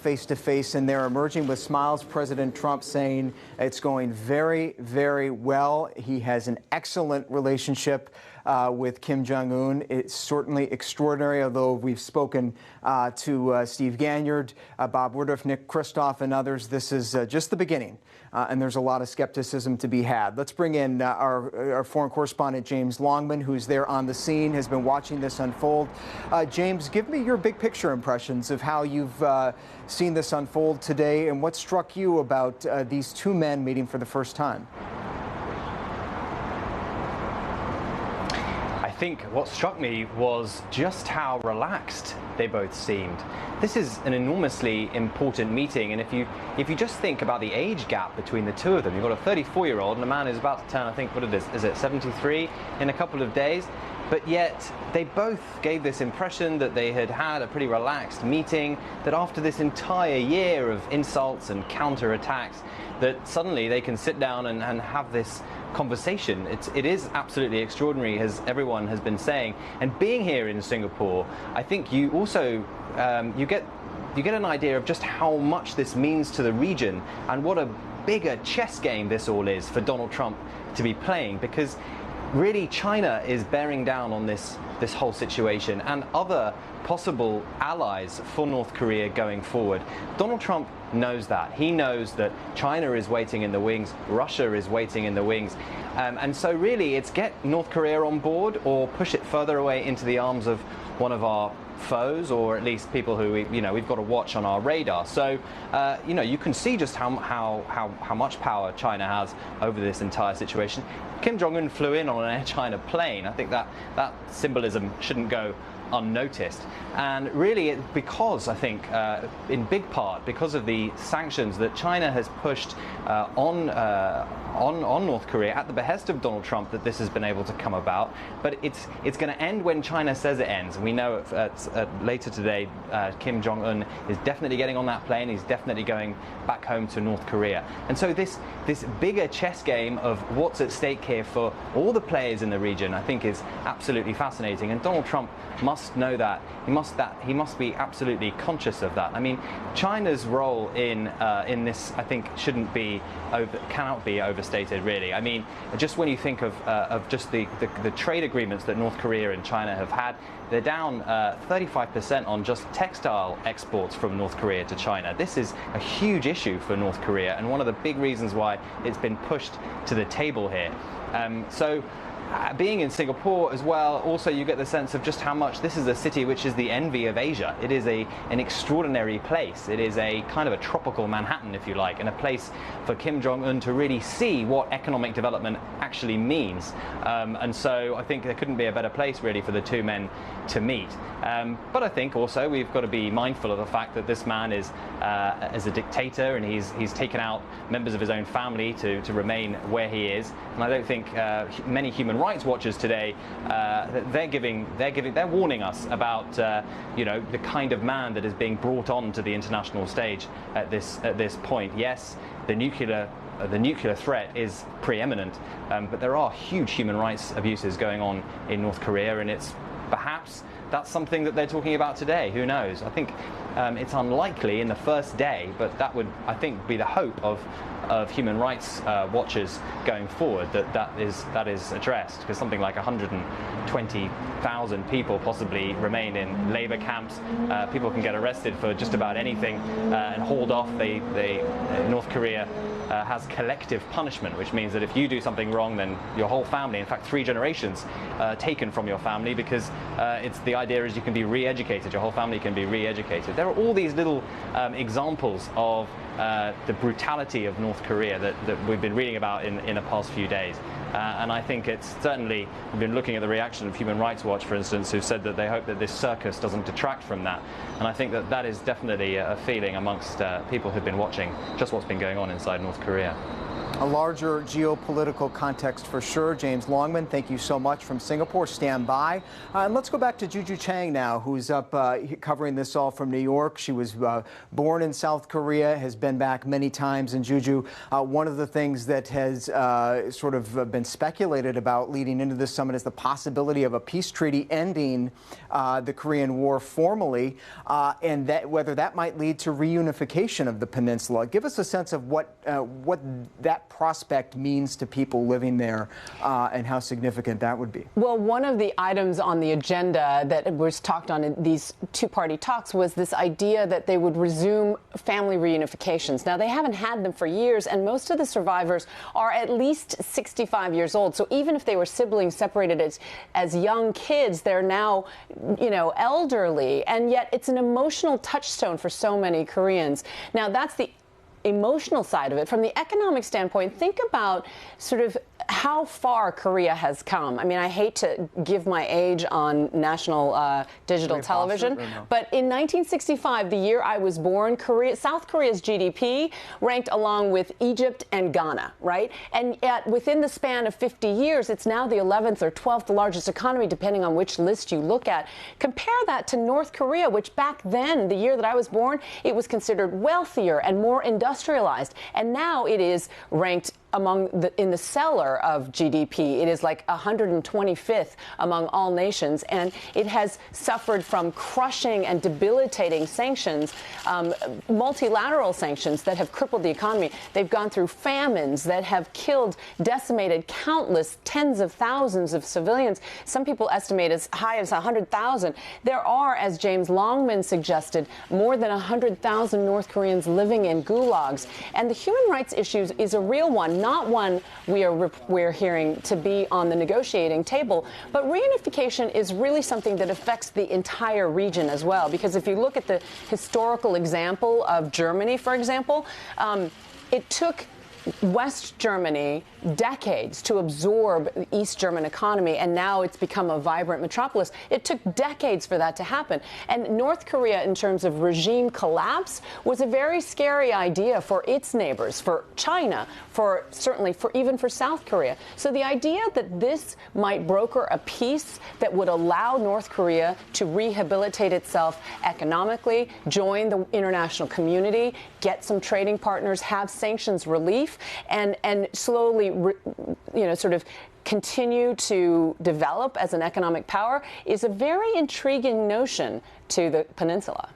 face-to-face, and they're emerging with smiles. President Trump saying it's going very, very well. He has an excellent relationship with Kim Jong-un. It's certainly extraordinary, although we've spoken to Steve Ganyard, Bob Woodruff, Nick Kristof, and others. This is just the beginning, and there's a lot of skepticism to be had. Let's bring in our foreign correspondent, James Longman, who's there on the scene, has been watching this unfold. James, give me your big picture impressions of how you've seen this unfold today, and what struck you about these two men meeting for the first time. I think what struck me was just how relaxed they both seemed. This is an enormously important meeting, and if you just think about the age gap between the two of them, you've got a 34-year-old and a man who's about to turn, I think, what is it 73 in a couple of days? But yet they both gave this impression that they had had a pretty relaxed meeting, that after this entire year of insults and counterattacks, that suddenly they can sit down and have this conversation. It is absolutely extraordinary, as everyone has been saying. And being here in Singapore, I think you also you get an idea of just how much this means to the region and what a bigger chess game this all is for Donald Trump to be playing, because really China is bearing down on this whole situation and other possible allies for North Korea going forward. Donald Trump knows that. He knows that China is waiting in the wings, Russia is waiting in the wings. And so really it's get North Korea on board or push it further away into the arms of one of our foes, or at least people who we've got to watch on our radar. So you can see just how much power China has over this entire situation. Kim Jong-un flew in on an Air China plane. I think that symbolism shouldn't go unnoticed, and really because I think in big part because of the sanctions that China has pushed on North Korea at the behest of Donald Trump, that this has been able to come about. But it's going to end when China says it ends, and we know later today Kim Jong-un is definitely getting on that plane. He's definitely going back home to North Korea. And so this bigger chess game of what's at stake here for all the players in the region, I think, is absolutely fascinating, and Donald Trump must know that. He must be absolutely conscious of that. I mean, China's role in this, I think, cannot be overstated, really. I mean, just when you think of just the trade agreements that North Korea and China have had, they're down 35% on just textile exports from North Korea to China. This is a huge issue for North Korea, and one of the big reasons why it's been pushed to the table here. So being in Singapore as well, also you get the sense of just how much this is a city which is the envy of Asia. It is an extraordinary place. It is a kind of a tropical Manhattan, if you like, and a place for Kim Jong-un to really see what economic development actually means. And so I think there couldn't be a better place really for the two men to meet. But I think also we've got to be mindful of the fact that this man is a dictator, and he's taken out members of his own family to remain where he is. And I don't think many human rights watchers today they're warning us about the kind of man that is being brought on to the international stage at this point. Yes, the nuclear threat is preeminent, but there are huge human rights abuses going on in North Korea, and it's perhaps that's something that they're talking about today. Who knows? I think it's unlikely in the first day, but that would, I think, be the hope of human rights watchers going forward, that is addressed, because something like 120,000 people possibly remain in labor camps. People can get arrested for just about anything and hauled off. North Korea has collective punishment, which means that if you do something wrong, then your whole family, in fact 3 generations, taken from your family, because it's the idea is you can be re-educated, your whole family can be re-educated. There are all these little examples of the brutality of North Korea that we've been reading about in the past few days. And I think it's certainly, we've been looking at the reaction of Human Rights Watch, for instance, who said that they hope that this circus doesn't detract from that. And I think that that is definitely a feeling amongst people who've been watching just what's been going on inside North Korea. A larger geopolitical context for sure. James Longman, thank you so much from Singapore. Stand by. And let's go back to Juju Chang now, who's up covering this all from New York. She was born in South Korea, has been back many times. And Juju, one of the things that has sort of been speculated about leading into this summit is the possibility of a peace treaty ending the Korean War formally, and that whether that might lead to reunification of the peninsula. Give us a sense of what that prospect means to people living there and how significant that would be. Well, one of the items on the agenda that was talked on in these two-party talks was this idea that they would resume family reunifications. Now, they haven't had them for years, and most of the survivors are at least 65 years old. So even if they were siblings separated as young kids, they're now, elderly, and yet it's an emotional touchstone for so many Koreans. Now, that's the emotional side of it. From the economic standpoint, think about sort of how far Korea has come. I mean, I hate to give my age on national digital television, but in 1965, the year I was born, South Korea's GDP ranked along with Egypt and Ghana, right? And yet within the span of 50 years, it's now the 11th or 12th largest economy, depending on which list you look at. Compare that to North Korea, which back then, the year that I was born, it was considered wealthier and more industrialized. And now it is ranked in the cellar of GDP. It is like 125th among all nations, and it has suffered from crushing and debilitating sanctions, multilateral sanctions that have crippled the economy. They've gone through famines that have decimated countless tens of thousands of civilians. Some people estimate as high as 100,000. There are, as James Longman suggested, more than 100,000 North Koreans living in gulags. And the human rights issue is a real one, not one we're hearing to be on the negotiating table. But reunification is really something that affects the entire region as well, because if you look at the historical example of Germany, for example, it took West Germany decades to absorb the East German economy, and now it's become a vibrant metropolis. It took decades for that to happen. And North Korea, in terms of regime collapse, was a very scary idea for its neighbors, for China, even for South Korea. So the idea that this might broker a peace that would allow North Korea to rehabilitate itself economically, join the international community, get some trading partners, have sanctions relief, and slowly sort of continue to develop as an economic power is a very intriguing notion to the peninsula.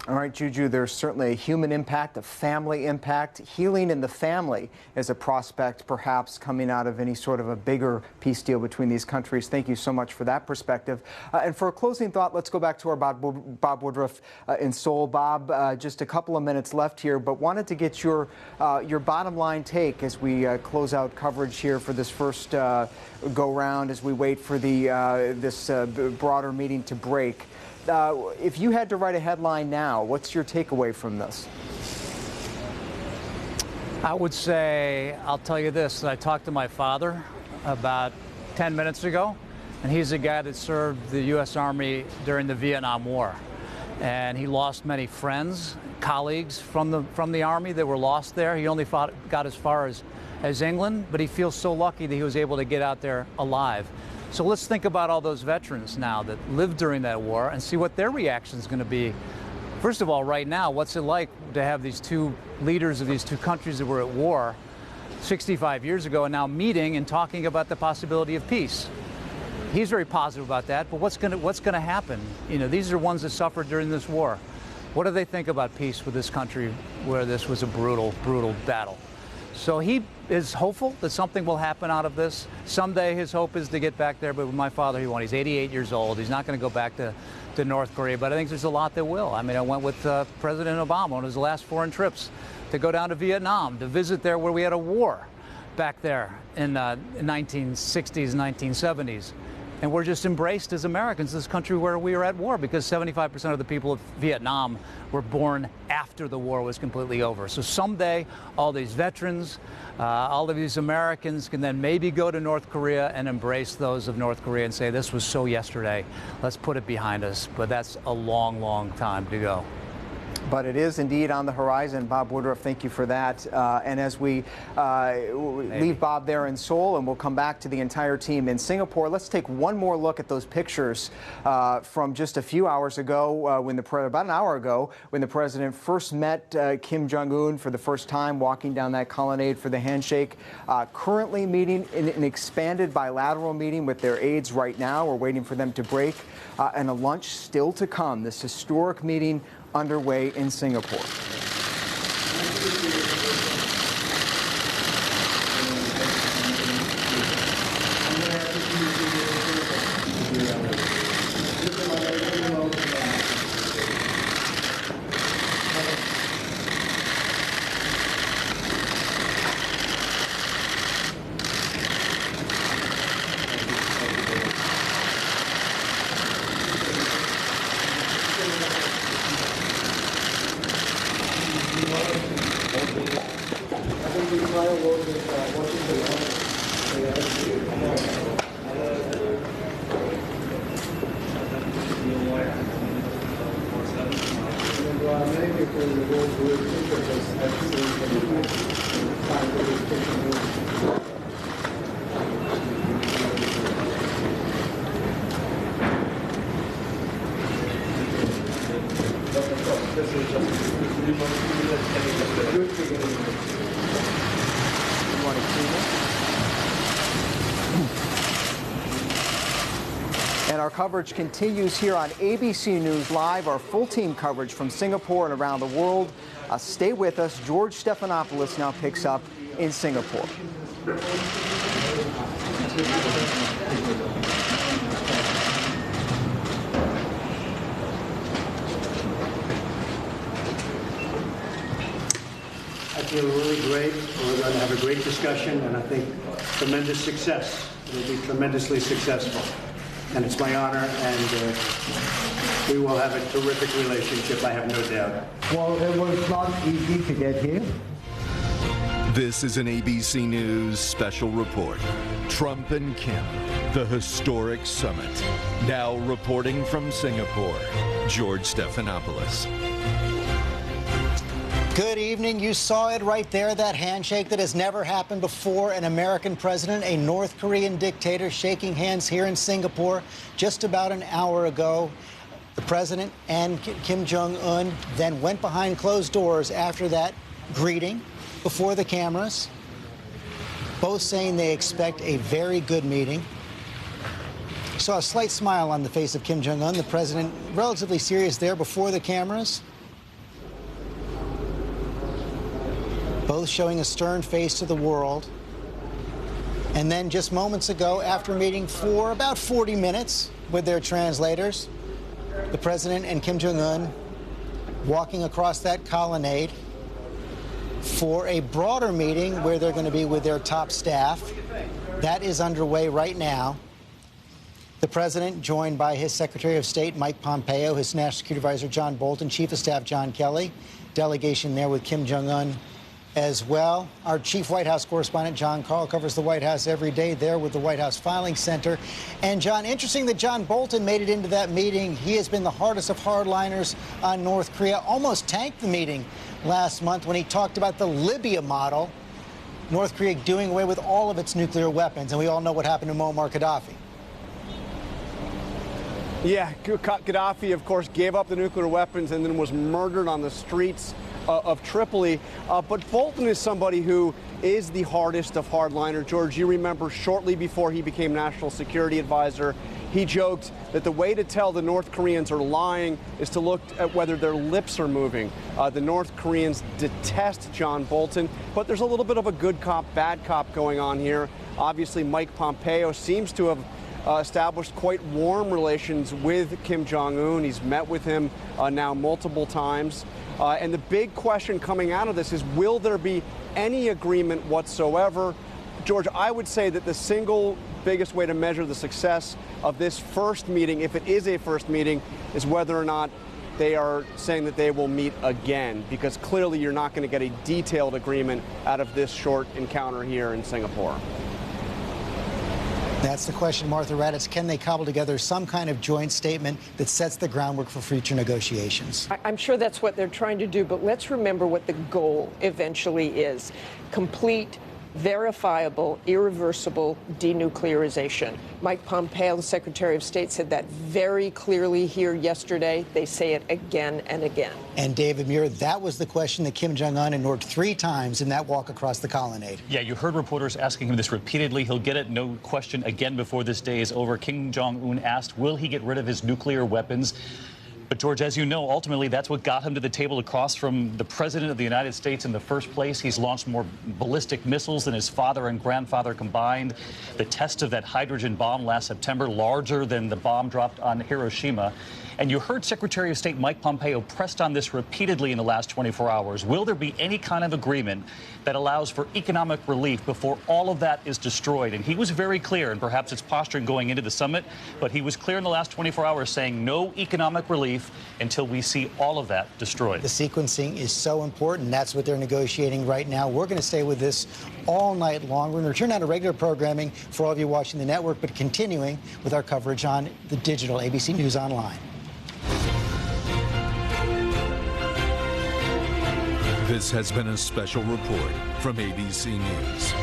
All right, Juju, there's certainly a human impact, a family impact. Healing in the family is a prospect perhaps coming out of any sort of a bigger peace deal between these countries. Thank you so much for that perspective. And for a closing thought, let's go back to our Bob Woodruff in Seoul. Bob, just a couple of minutes left here, but wanted to get your bottom line take as we close out coverage here for this first go round as we wait for this broader meeting to break. If you had to write a headline now, what's your takeaway from this? I would say, I'll tell you this, I talked to my father about 10 minutes ago, and he's a guy that served the U.S. Army during the Vietnam War. And he lost many friends, colleagues from the Army that were lost there. He only got as far as England, but he feels so lucky that he was able to get out there alive. So let's think about all those veterans now that lived during that war and see what their reaction is going to be. First of all, right now, what's it like to have these two leaders of these two countries that were at war 65 years ago and now meeting and talking about the possibility of peace? He's very positive about that, but what's going to happen? You know, these are ones that suffered during this war. What do they think about peace with this country where this was a brutal, brutal battle? So he is hopeful that something will happen out of this. Someday his hope is to get back there, but with my father, he won't. He's 88 years old. He's not going to go back to North Korea, but I think there's a lot that will. I mean, I went with President Obama on his last foreign trips to go down to Vietnam, to visit there where we had a war back there in 1960s, 1970s. And we're just embraced as Americans, this country where we are at war, because 75% of the people of Vietnam were born after the war was completely over. So someday, all these veterans, all of these Americans can then maybe go to North Korea and embrace those of North Korea and say, this was so yesterday, let's put it behind us. But that's a long, long time to go. But it is indeed on the horizon. Bob Woodruff, thank you for that. And as we leave Bob there in Seoul, and we'll come back to the entire team in Singapore, let's take one more look at those pictures from just a few hours ago, about an hour ago, when the president first met Kim Jong-un for the first time, walking down that colonnade for the handshake. Currently meeting in an expanded bilateral meeting with their aides right now. We're waiting for them to break, and a lunch still to come. This historic meeting underway in Singapore. And our coverage continues here on ABC News Live, our full team coverage from Singapore and around the world. Stay with us. George Stephanopoulos now picks up in Singapore. I feel really great. We're going to have a great discussion, and I think tremendous success. It'll be tremendously successful. And it's my honor, and we will have a terrific relationship, I have no doubt. Well, it was not easy to get here. This is an ABC News special report. Trump and Kim, the historic summit. Now reporting from Singapore, George Stephanopoulos. Good evening. You saw it right there, that handshake that has never happened before. An American president, a North Korean dictator shaking hands here in Singapore just about an hour ago. The president and Kim Jong-un then went behind closed doors after that greeting before the cameras, both saying they expect a very good meeting. Saw a slight smile on the face of Kim Jong-un, the president relatively serious there before the cameras. both showing a stern face to the world. And then just moments ago, after meeting for about 40 minutes with their translators, the president and Kim Jong-un walking across that colonnade for a broader meeting where they're going to be with their top staff. That is underway right now. The president, joined by his Secretary of State, Mike Pompeo, his National Security Advisor, John Bolton, Chief of Staff, John Kelly, delegation there with Kim Jong-un as well. Our chief White House correspondent, John Carl, covers the White House every day there with the White House Filing Center. And, John, interesting that John Bolton made it into that meeting. He has been the hardest of hardliners on North Korea, almost tanked the meeting last month when he talked about the Libya model, North Korea doing away with all of its nuclear weapons. And we all know what happened to Muammar Gaddafi. Yeah, Gaddafi, of course, gave up the nuclear weapons and then was murdered on the streets of Tripoli. But Bolton is somebody who is the hardest of hardliner. George, you remember shortly before he became National Security Advisor, he joked that the way to tell the North Koreans are lying is to look at whether their lips are moving. The North Koreans detest John Bolton, but there's a little bit of a good cop, bad cop going on here. Obviously, Mike Pompeo seems to have established quite warm relations with Kim Jong-un. He's met with him now multiple times. And the big question coming out of this is, will there be any agreement whatsoever? George, I would say that the single biggest way to measure the success of this first meeting, if it is a first meeting, is whether or not they are saying that they will meet again, because clearly you're not going to get a detailed agreement out of this short encounter here in Singapore. That's the question, Martha Raddatz. Can they cobble together some kind of joint statement that sets the groundwork for future negotiations? I'm sure that's what they're trying to do, but let's remember what the goal eventually is. Complete, verifiable, irreversible denuclearization. Mike Pompeo, the Secretary of State, said that very clearly here yesterday. They say it again and again. And David Muir, that was the question that Kim Jong-un ignored 3 times in that walk across the colonnade. Yeah, you heard reporters asking him this repeatedly. He'll get it, no question, again before this day is over. Kim Jong-un asked, will he get rid of his nuclear weapons? But, George, as you know, ultimately that's what got him to the table across from the President of the United States in the first place. He's launched more ballistic missiles than his father and grandfather combined. The test of that hydrogen bomb last September, larger than the bomb dropped on Hiroshima. And you heard Secretary of State Mike Pompeo pressed on this repeatedly in the last 24 hours. Will there be any kind of agreement that allows for economic relief before all of that is destroyed? And he was very clear, and perhaps it's posturing going into the summit, but he was clear in the last 24 hours saying no economic relief until we see all of that destroyed. The sequencing is so important. That's what they're negotiating right now. We're going to stay with this all night long. We're going to return now to regular programming for all of you watching the network, but continuing with our coverage on the digital ABC News Online. This has been a special report from ABC News.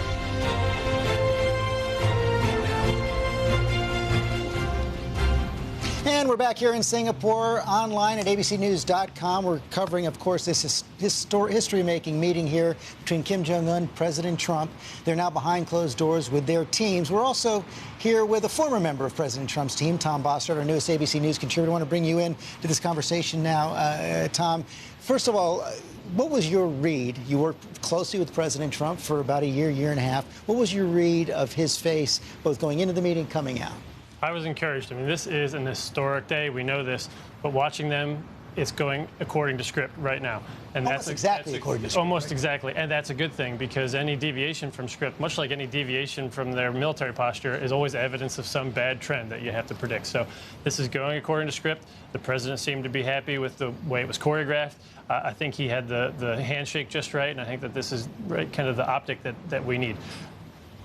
And we're back here in Singapore, online at abcnews.com. We're covering, of course, this history-making meeting here between Kim Jong-un, President Trump. They're now behind closed doors with their teams. We're also here with a former member of President Trump's team, Tom Bossert, our newest ABC News contributor. I want to bring you in to this conversation now, Tom. First of all, what was your read? You worked closely with President Trump for about a year, year and a half. What was your read of his face, both going into the meeting, coming out? I was encouraged. I mean, this is an historic day. We know this. But watching them, it's going according to script right now. And almost exactly according to script. Almost exactly. And that's a good thing, because any deviation from script, much like any deviation from their military posture, is always evidence of some bad trend that you have to predict. So this is going according to script. The president seemed to be happy with the way it was choreographed. I think he had the handshake just right, and I think that this is right, kind of the optic that we need.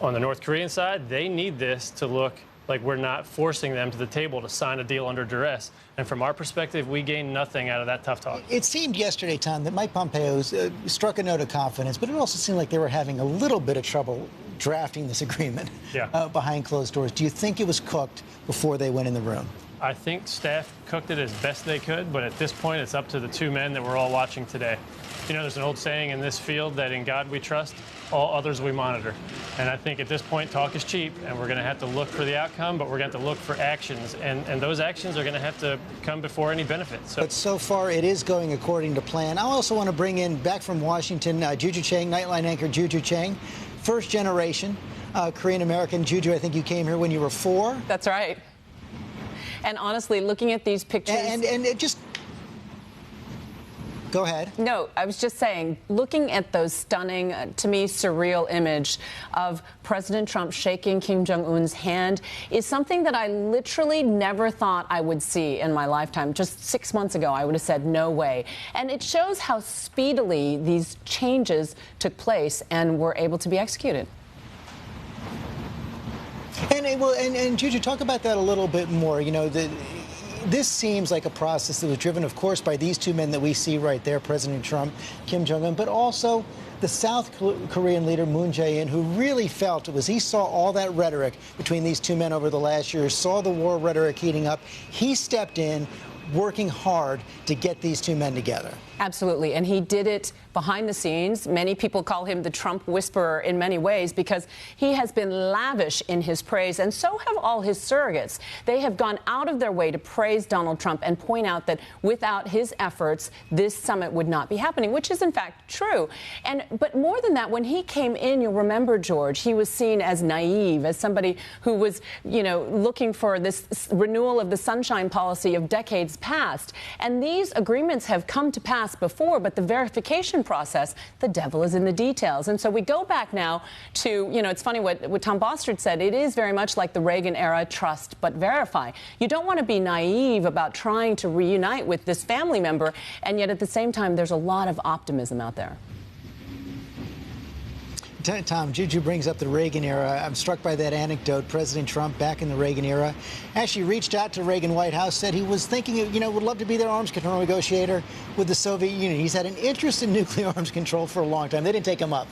On the North Korean side, they need this to look like we're not forcing them to the table to sign a deal under duress. And from our perspective, we gain nothing out of that tough talk. It seemed yesterday, Tom, that Mike Pompeo struck a note of confidence, but it also seemed like they were having a little bit of trouble drafting this agreement behind closed doors. Do you think it was cooked before they went in the room? I think staff cooked it as best they could, but at this point, it's up to the 2 men that we're all watching today. You know, there's an old saying in this field that in God we trust. all others we monitor. And I think at this point, talk is cheap, and we're going to have to look for the outcome, but we're going to have to look for actions. And those actions are going to have to come before any benefits. But so far, it is going according to plan. I also want to bring in, back from Washington, Juju Chang, Nightline anchor Juju Chang, first generation Korean-American. Juju, I think you came here when you were 4. That's right. And honestly, looking at these pictures... And it just... Go ahead. No, I was just saying, looking at those stunning, to me, surreal image of President Trump shaking Kim Jong-un's hand is something that I literally never thought I would see in my lifetime. Just 6 months ago, I would have said no way. And it shows how speedily these changes took place and were able to be executed. And Juju, talk about that a little bit more. You know, this seems like a process that was driven, of course, by these two men that we see right there, President Trump, Kim Jong-un, but also the South Korean leader, Moon Jae-in, who really felt it was he saw all that rhetoric between these two men over the last year, saw the war rhetoric heating up. He stepped in, working hard to get these two men together. Absolutely. And he did it behind the scenes. Many people call him the Trump whisperer in many ways because he has been lavish in his praise, and so have all his surrogates. They have gone out of their way to praise Donald Trump and point out that without his efforts, this summit would not be happening, which is in fact true. But more than that, when he came in, you'll remember, George, he was seen as naive, as somebody who was, you know, looking for this renewal of the sunshine policy of decades past. And these agreements have come to pass before, but the verification process, the devil is in the details. And so we go back now to, you know, it's funny what Tom Bostard said. It is very much like the Reagan era, trust but verify. You don't want to be naive about trying to reunite with this family member, and yet at the same time, there's a lot of optimism out there. Tom, Juju brings up the Reagan era. I'm struck by that anecdote. President Trump, back in the Reagan era, actually reached out to Reagan White House, said he was thinking, you know, would love to be their arms control negotiator with the Soviet Union. He's had an interest in nuclear arms control for a long time. They didn't take him up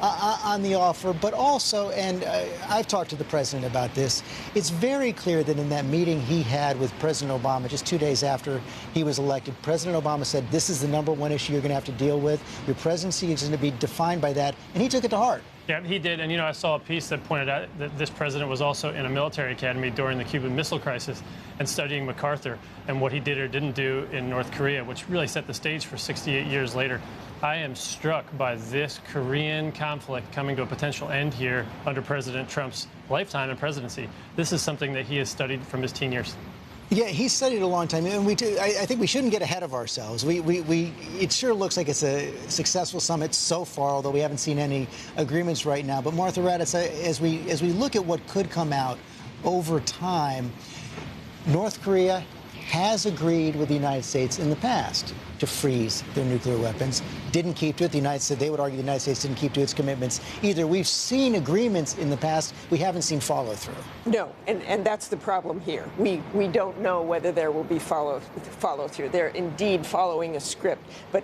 on the offer. But also, and I've talked to the president about this, it's very clear that in that meeting he had with President Obama just 2 days after he was elected, President Obama said, this is the #1 issue you're going to have to deal with. Your presidency is going to be defined by that. And he took it to heart. Yeah, he did. And, you know, I saw a piece that pointed out that this president was also in a military academy during the Cuban Missile Crisis and studying MacArthur and what he did or didn't do in North Korea, which really set the stage for 68 years later. I am struck by this Korean conflict coming to a potential end here under President Trump's lifetime and presidency. This is something that he has studied from his teen years. Yeah, he studied a long time, and I think we shouldn't get ahead of ourselves. It sure looks like it's a successful summit so far, although we haven't seen any agreements right now. But Martha Raddatz, as we look at what could come out over time, North Korea has agreed with the United States in the past to freeze their nuclear weapons, didn't keep to it. The United States, they would argue the United States didn't keep to its commitments either. We've seen agreements in the past. We haven't seen follow through. No, and that's the problem here. We don't know whether there will be follow through. They're indeed following a script. But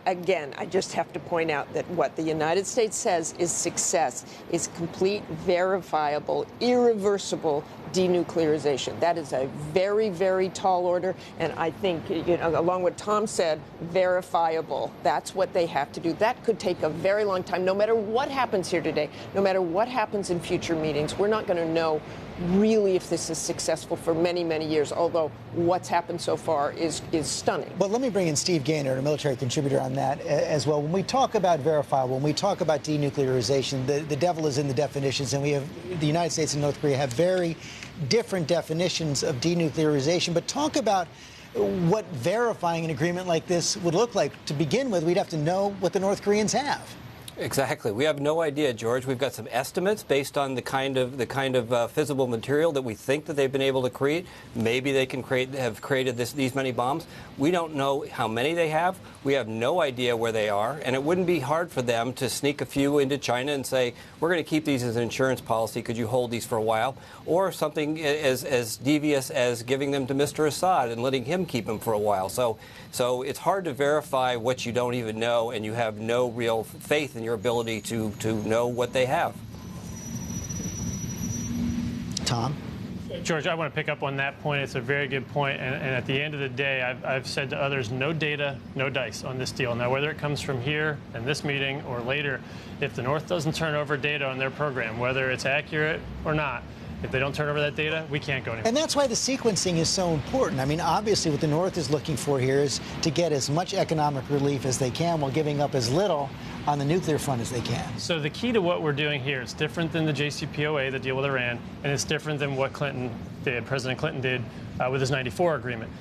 again, I just have to point out that what the United States says is success is complete, verifiable, irreversible denuclearization. That is a very, very tall order. And I think, you know, along with Tom said, verifiable. That's what they have to do. That could take a very long time. No matter what happens here today, no matter what happens in future meetings, we're not going to know really if this is successful for many, many years, although what's happened so far is stunning. Well, let me bring in Steve Gaynor, a military contributor on that as well. When we talk about verifiable, when we talk about denuclearization, the devil is in the definitions, and we have the United States and North Korea have very different definitions of denuclearization. But talk about what verifying an agreement like this would look like. To begin with, we'd have to know what the North Koreans have. Exactly. We have no idea, George. We've got some estimates based on the kind of fissile material that we think that they've been able to create. Maybe they can have created these many bombs. We don't know how many they have. We have no idea where they are, and it wouldn't be hard for them to sneak a few into China and say, we're going to keep these as an insurance policy. Could you hold these for a while? Or something as devious as giving them to Mr. Assad and letting him keep them for a while. So it's hard to verify what you don't even know, and you have no real faith in your ability to know what they have. Tom? George, I want to pick up on that point. It's a very good point. And at the end of the day, I've said to others, no data, no dice on this deal. Now, whether it comes from here in this meeting or later, if the North doesn't turn over data on their program, whether it's accurate or not, if they don't turn over that data, we can't go anywhere. And that's why the sequencing is so important. I mean, obviously, what the North is looking for here is to get as much economic relief as they can while giving up as little on the nuclear front as they can. So the key to what we're doing here is different than the JCPOA, the deal with Iran, and it's different than what Clinton did, President Clinton did with his 94 agreement.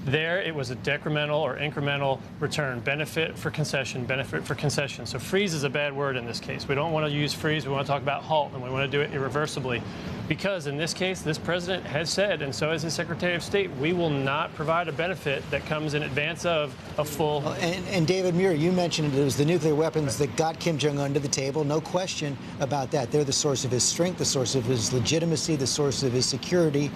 There, it was a decremental or incremental return, benefit for concession, benefit for concession. So freeze is a bad word in this case. We don't want to use freeze. We want to talk about halt, and we want to do it irreversibly. Because in this case, this president has said, and so has his Secretary of State, we will not provide a benefit that comes in advance of a full... And David Muir, you mentioned it was the nuclear weapons that got Kim Jong-un to the table. No question about that. They're the source of his strength, the source of his legitimacy, the source of his security.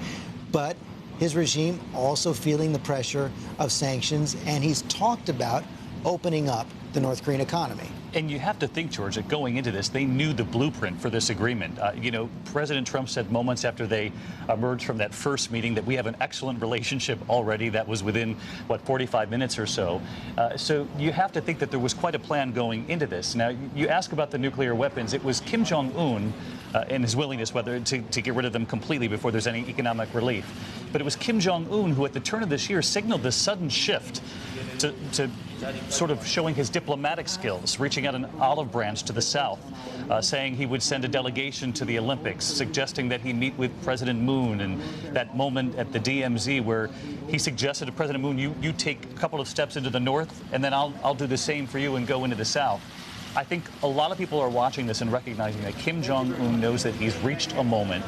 But his regime also feeling the pressure of sanctions, and he's talked about opening up the North Korean economy. And you have to think, George, that going into this, they knew the blueprint for this agreement. You know, President Trump said moments after they emerged from that first meeting that we have an excellent relationship already. That was within, 45 minutes or so. So you have to think that there was quite a plan going into this. Now, you ask about the nuclear weapons. It was Kim Jong-un and his willingness to get rid of them completely before there's any economic relief. But it was Kim Jong-un who, at the turn of this year, signaled this sudden shift to sort of showing his diplomatic skills, reaching out an olive branch to the South, saying he would send a delegation to the Olympics, suggesting that he meet with President Moon, and that moment at the DMZ where he suggested to President Moon, you take a couple of steps into the North, and then I'll do the same for you and go into the South. I think a lot of people are watching this and recognizing that Kim Jong-un knows that he's reached a moment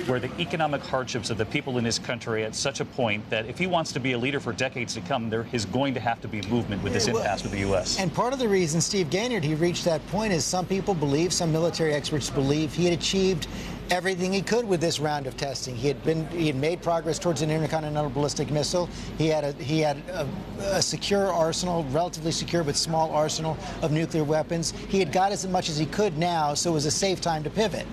where the economic hardships of the people in his country are at such a point that if he wants to be a leader for decades to come, there is going to have to be movement with this impasse with the U.S. And part of the reason, Steve Gaynard, he reached that point is some people believe, some military experts believe, he had achieved everything he could with this round of testing. He had made progress towards an intercontinental ballistic missile. He had a secure arsenal, relatively secure but small arsenal of nuclear weapons. He had got as much as he could now, so it was a safe time to pivot.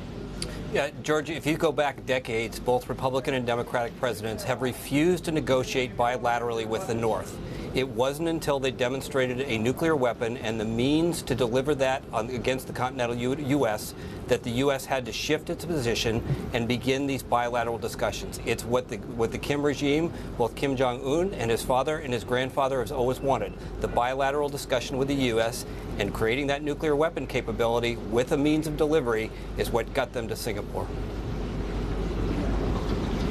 Yeah, George, if you go back decades, both Republican and Democratic presidents have refused to negotiate bilaterally with the North. It wasn't until they demonstrated a nuclear weapon and the means to deliver that against the continental U.S. that the U.S. had to shift its position and begin these bilateral discussions. It's what the Kim regime, both Kim Jong-un and his father and his grandfather, has always wanted. The bilateral discussion with the U.S. and creating that nuclear weapon capability with a means of delivery is what got them to Singapore.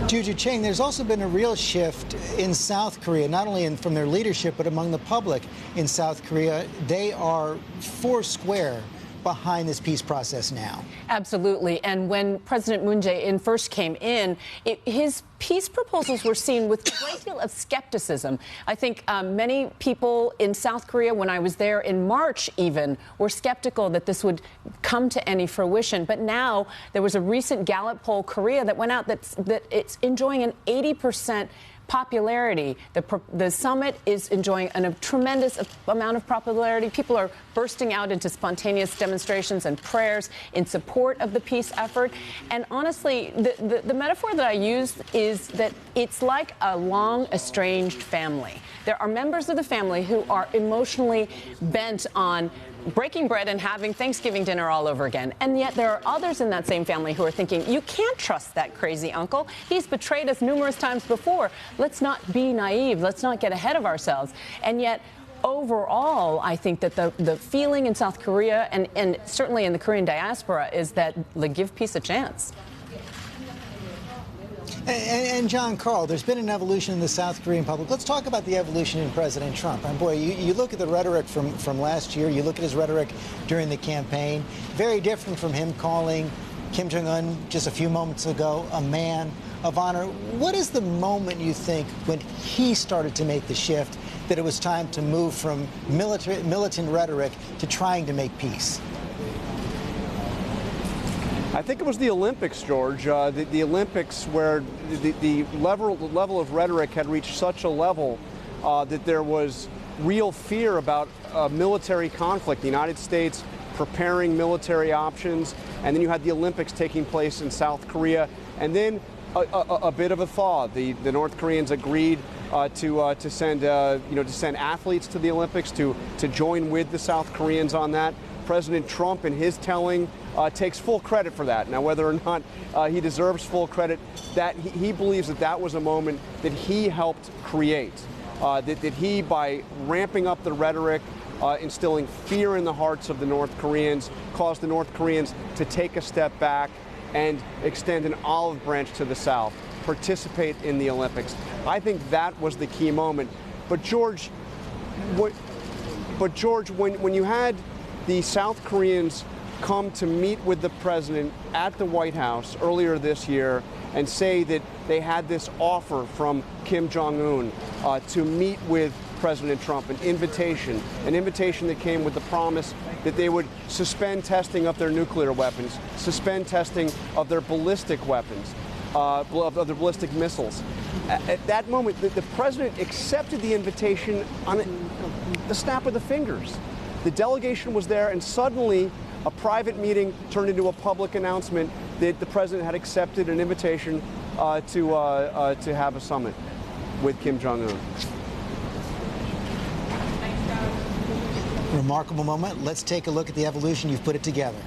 Juju Chang, there's also been a real shift in South Korea, not only from their leadership, but among the public in South Korea. They are foursquare behind this peace process now. Absolutely. And when President Moon Jae-in first came in, his peace proposals were seen with a great deal of skepticism. I think many people in South Korea, when I was there in March even, were skeptical that this would come to any fruition. But now there was a recent Gallup poll, Korea, that went out that it's enjoying an 80% popularity. The summit is enjoying a tremendous amount of popularity. People are bursting out into spontaneous demonstrations and prayers in support of the peace effort. And honestly, the metaphor that I use is that it's like a long estranged family. There are members of the family who are emotionally bent on breaking bread and having Thanksgiving dinner all over again. And yet there are others in that same family who are thinking, you can't trust that crazy uncle. He's betrayed us numerous times before. Let's not be naive. Let's not get ahead of ourselves. And yet, overall, I think that the feeling in South Korea and certainly in the Korean diaspora is that give peace a chance. And John Karl, there's been an evolution in the South Korean public. Let's talk about the evolution in President Trump. And boy, you look at the rhetoric from last year, you look at his rhetoric during the campaign, very different from him calling Kim Jong-un just a few moments ago a man of honor. What is the moment, you think, when he started to make the shift that it was time to move from militant rhetoric to trying to make peace? I think it was the Olympics, George. The Olympics, where the level of rhetoric had reached such a level that there was real fear about military conflict. The United States preparing military options, and then you had the Olympics taking place in South Korea, and then a bit of a thaw. The North Koreans agreed to send athletes to the Olympics to join with the South Koreans on that. President Trump, in his telling, takes full credit for that. Now, whether or not he deserves full credit, that he believes that was a moment that he helped create. That he, by ramping up the rhetoric, instilling fear in the hearts of the North Koreans, caused the North Koreans to take a step back and extend an olive branch to the South, participate in the Olympics. I think that was the key moment. But George, when you had the South Koreans come to meet with the president at the White House earlier this year and say that they had this offer from Kim Jong-un to meet with President Trump, an invitation that came with the promise that they would suspend testing of their nuclear weapons, suspend testing of their ballistic weapons, of their ballistic missiles. At that moment, the president accepted the invitation on the snap of the fingers. The delegation was there, and suddenly a private meeting turned into a public announcement that the president had accepted an invitation to have a summit with Kim Jong-un. Remarkable moment. Let's take a look at the evolution. You've put it together.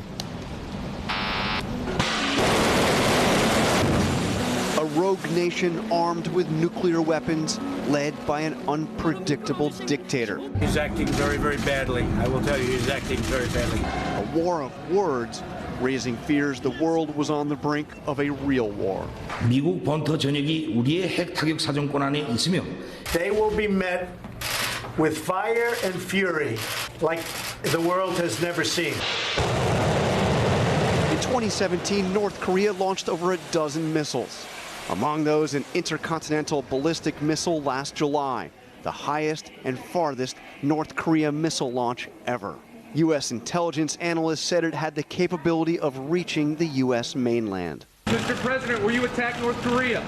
A rogue nation armed with nuclear weapons, led by an unpredictable dictator. He's acting very, very badly. I will tell you, he's acting very badly. A war of words, raising fears the world was on the brink of a real war. 미국 번터 전역이 우리의 핵 타격 사정권 안에 있으며 They will be met with fire and fury like the world has never seen. In 2017, North Korea launched over a dozen missiles. Among those, an intercontinental ballistic missile last July, the highest and farthest North Korea missile launch ever. U.S. intelligence analysts said it had the capability of reaching the U.S. mainland. Mr. President, will you attack North Korea?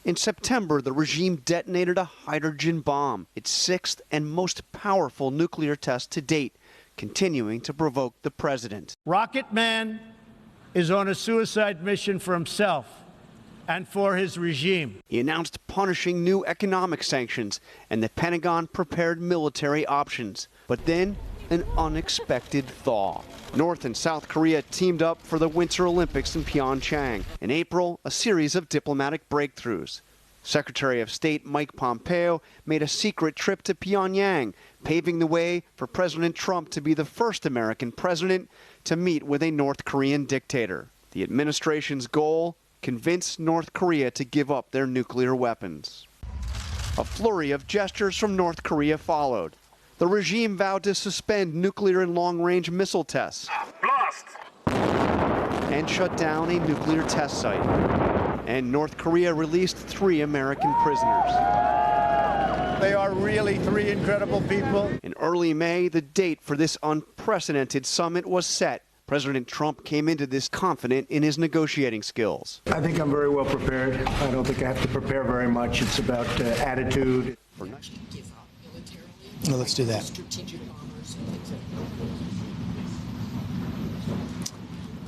In September, the regime detonated a hydrogen bomb, its sixth and most powerful nuclear test to date, continuing to provoke the president. Rocket Man is on a suicide mission for himself and for his regime. He announced punishing new economic sanctions, and the Pentagon prepared military options. But then, an unexpected thaw. North and South Korea teamed up for the Winter Olympics in Pyeongchang. In April, a series of diplomatic breakthroughs. Secretary of State Mike Pompeo made a secret trip to Pyongyang, paving the way for President Trump to be the first American president to meet with a North Korean dictator. The administration's goal? Convince North Korea to give up their nuclear weapons. A flurry of gestures from North Korea followed. The regime vowed to suspend nuclear and long-range missile tests. Blast! And shut down a nuclear test site. And North Korea released 3 American prisoners. They are really 3 incredible people. In early May, the date for this unprecedented summit was set. President Trump came into this confident in his negotiating skills. I think I'm very well prepared. I don't think I have to prepare very much. It's about attitude. Well, let's do that.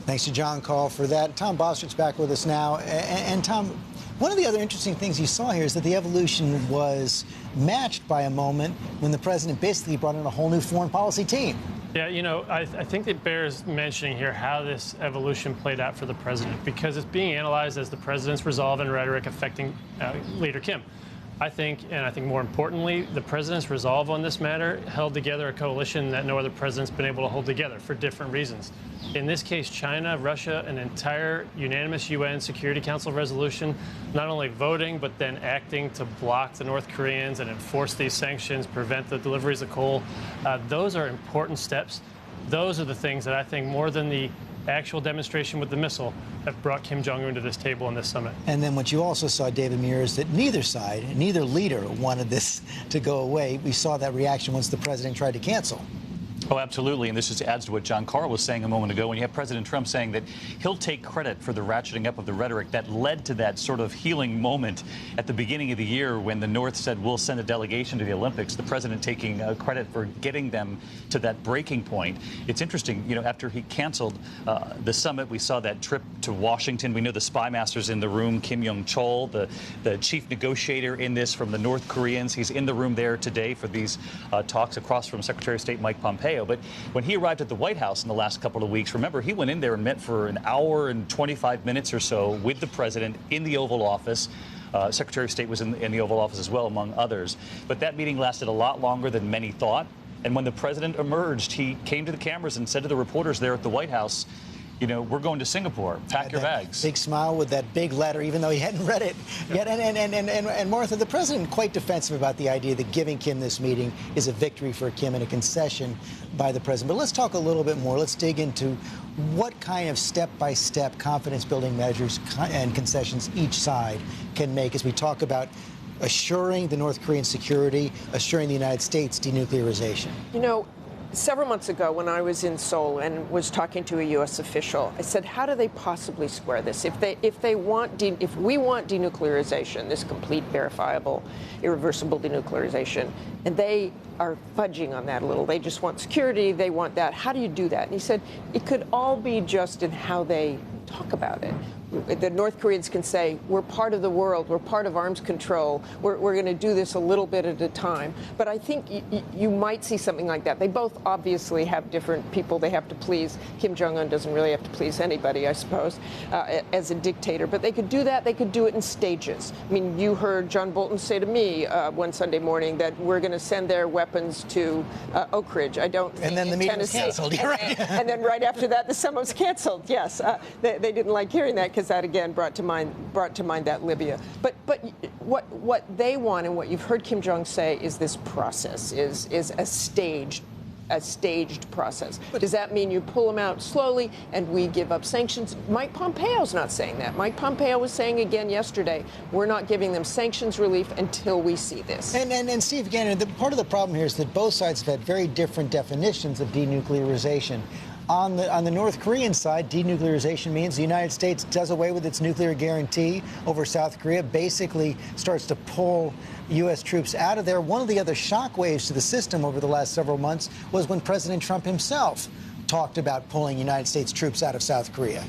Thanks to John Call for that. Tom Bostert's back with us now. And Tom, one of the other interesting things you saw here is that the evolution was matched by a moment when the president basically brought in a whole new foreign policy team. Yeah, you know, I think it bears mentioning here how this evolution played out for the president, because it's being analyzed as the president's resolve and rhetoric affecting Leader Kim. I think more importantly, the president's resolve on this matter held together a coalition that no other president's been able to hold together for different reasons. In this case, China, Russia, an entire unanimous UN Security Council resolution, not only voting, but then acting to block the North Koreans and enforce these sanctions, prevent the deliveries of coal. Those are important steps. Those are the things that I think, more than the actual demonstration with the missile, have brought Kim Jong-un to this table in this summit. And then what you also saw, David Muir, is that neither side, neither leader wanted this to go away. We saw that reaction once the president tried to cancel. Oh, absolutely. And this just adds to what John Karl was saying a moment ago when you have President Trump saying that he'll take credit for the ratcheting up of the rhetoric that led to that sort of healing moment at the beginning of the year when the North said, we'll send a delegation to the Olympics, the president taking credit for getting them to that breaking point. It's interesting, you know, after he canceled the summit, we saw that trip to Washington. We know the spy masters in the room, Kim Yong-chol, the chief negotiator in this from the North Koreans. He's in the room there today for these talks across from Secretary of State Mike Pompeo. But when he arrived at the White House in the last couple of weeks, remember, he went in there and met for an hour and 25 minutes or so with the president in the Oval Office. Secretary of State was in the Oval Office as well, among others. But that meeting lasted a lot longer than many thought. And when the president emerged, he came to the cameras and said to the reporters there at the White House, you know, we're going to Singapore. Pack your bags. Big smile with that big letter, even though he hadn't read it yet. And Martha, the president quite defensive about the idea that giving Kim this meeting is a victory for Kim and a concession by the president. But let's talk a little bit more. Let's dig into what kind of step-by-step confidence-building measures and concessions each side can make as we talk about assuring the North Korean security, assuring the United States denuclearization. You know, several months ago when I was in Seoul and was talking to a U.S. official, I said, how do they possibly square this? If we want denuclearization, this complete, verifiable, irreversible denuclearization, and they are fudging on that a little, they just want security, they want that, how do you do that? And he said, it could all be just in how they talk about it. The North Koreans can say, we're part of the world, we're part of arms control, we're going to do this a little bit at a time. But I think you might see something like that. They both obviously have different people they have to please. Kim Jong-un doesn't really have to please anybody, I suppose, as a dictator. But they could do that. They could do it in stages. I mean, you heard John Bolton say to me one Sunday morning that we're going to send their weapons to Oak Ridge. I don't. And then the meeting was canceled. You're right. And then right after that, the summit was canceled. Yes, they didn't like hearing that because that again brought to mind that Libya. But what they want and what you've heard Kim Jong say is this process is a staged process. Does that mean you pull them out slowly and we give up sanctions? Mike Pompeo's not saying that. Mike Pompeo was saying again yesterday, we're not giving them sanctions relief until we see this. And Steve, again, part of the problem here is that both sides have had very different definitions of denuclearization. On the North Korean side, denuclearization means the United States does away with its nuclear guarantee over South Korea, basically starts to pull U.S. troops out of there. One of the other shockwaves to the system over the last several months was when President Trump himself talked about pulling United States troops out of South Korea.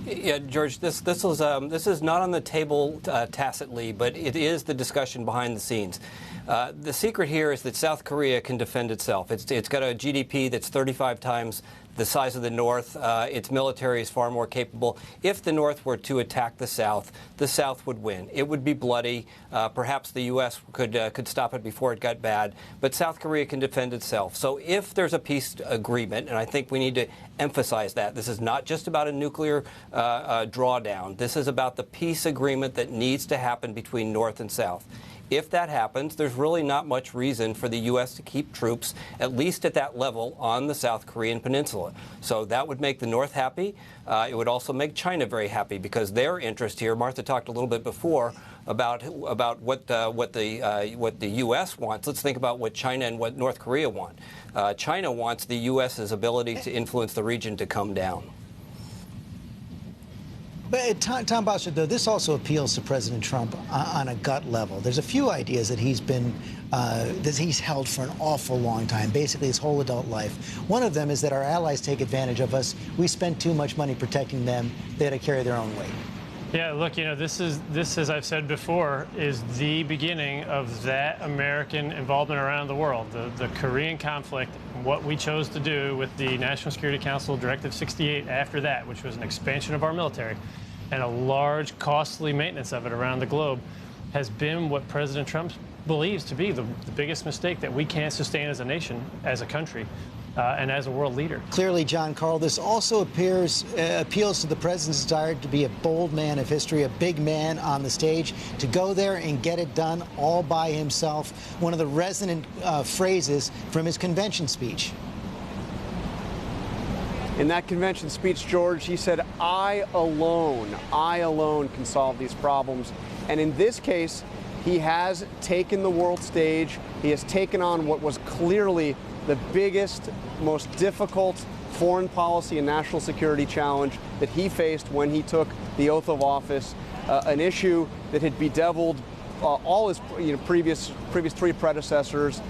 Yeah, George, this is not on the table tacitly, but it is the discussion behind the scenes. The secret here is that South Korea can defend itself. It's got a GDP that's 35 times the size of the North. Its military is far more capable. If the North were to attack the South would win. It would be bloody. Perhaps the U.S. could stop it before it got bad. But South Korea can defend itself. So if there's a peace agreement, and I think we need to emphasize that, this is not just about a nuclear drawdown. This is about the peace agreement that needs to happen between North and South. If that happens, there's really not much reason for the U.S. to keep troops, at least at that level, on the South Korean peninsula. So that would make the North happy. It would also make China very happy because their interest here, Martha talked a little bit before about what the U.S. wants. Let's think about what China and what North Korea want. China wants the U.S.'s ability to influence the region to come down. But Tom Bosser, though, this also appeals to President Trump on a gut level. There's a few ideas that he's held for an awful long time, basically his whole adult life. One of them is that our allies take advantage of us. We spend too much money protecting them. They had to carry their own weight. Yeah, look, you know, this, as I've said before, is the beginning of that American involvement around the world. The Korean conflict, what we chose to do with the National Security Council Directive 68 after that, which was an expansion of our military and a large, costly maintenance of it around the globe, has been what President Trump believes to be the biggest mistake that we can sustain as a nation, as a country. And as a world leader. Clearly, John Karl, this also appeals to the president's desire to be a bold man of history, a big man on the stage, to go there and get it done all by himself. One of the resonant phrases from his convention speech. In that convention speech, George, he said, I alone can solve these problems. And in this case, he has taken the world stage. He has taken on what was clearly the biggest, most difficult foreign policy and national security challenge that he faced when he took the oath of office, an issue that had bedeviled all his previous three predecessors,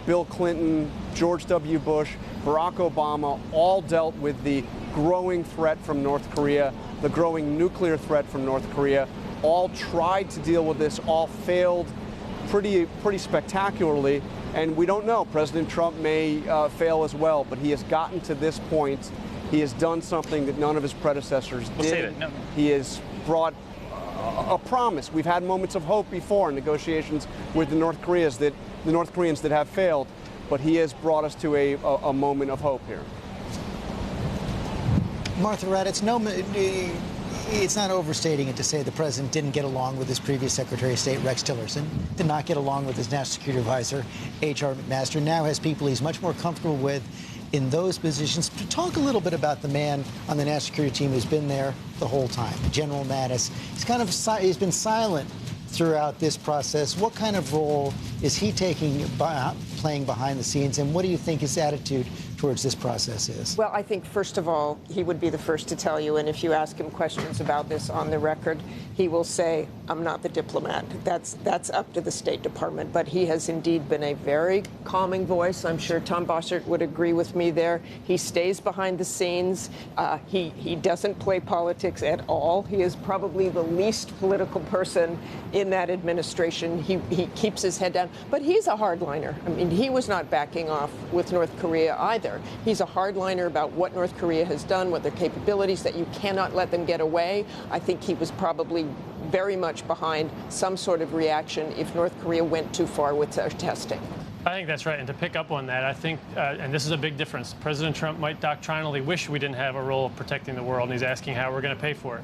Bill Clinton, George W. Bush, Barack Obama, all dealt with the growing threat from North Korea, the growing nuclear threat from North Korea, all tried to deal with this, all failed pretty spectacularly, and we don't know. President Trump may fail as well, but he has gotten to this point. He has done something that none of his predecessors did. He has brought a promise. We've had moments of hope before in negotiations with the North Koreans that have failed, but he has brought us to a moment of hope here. Martha Raddatz, it's not overstating it to say the president didn't get along with his previous Secretary of State, Rex Tillerson, did not get along with his National Security Advisor, H.R. McMaster, now has people he's much more comfortable with in those positions. Talk a little bit about the man on the National Security team who's been there the whole time, General Mattis. He's been silent throughout this process. What kind of role is he playing behind the scenes, and what do you think his attitude towards this process is? Well, I think, first of all, he would be the first to tell you, and if you ask him questions about this on the record, he will say, I'm not the diplomat. That's up to the State Department. But he has indeed been a very calming voice. I'm sure Tom Bossert would agree with me there. He stays behind the scenes. He doesn't play politics at all. He is probably the least political person in that administration. He keeps his head down. But he's a hardliner. I mean, he was not backing off with North Korea either. He's a hardliner about what North Korea has done, what their capabilities, that you cannot let them get away. I think he was probably very much behind some sort of reaction if North Korea went too far with their testing. I think that's right. And to pick up on that, I think, and this is a big difference, President Trump might doctrinally wish we didn't have a role of protecting the world, and he's asking how we're going to pay for it.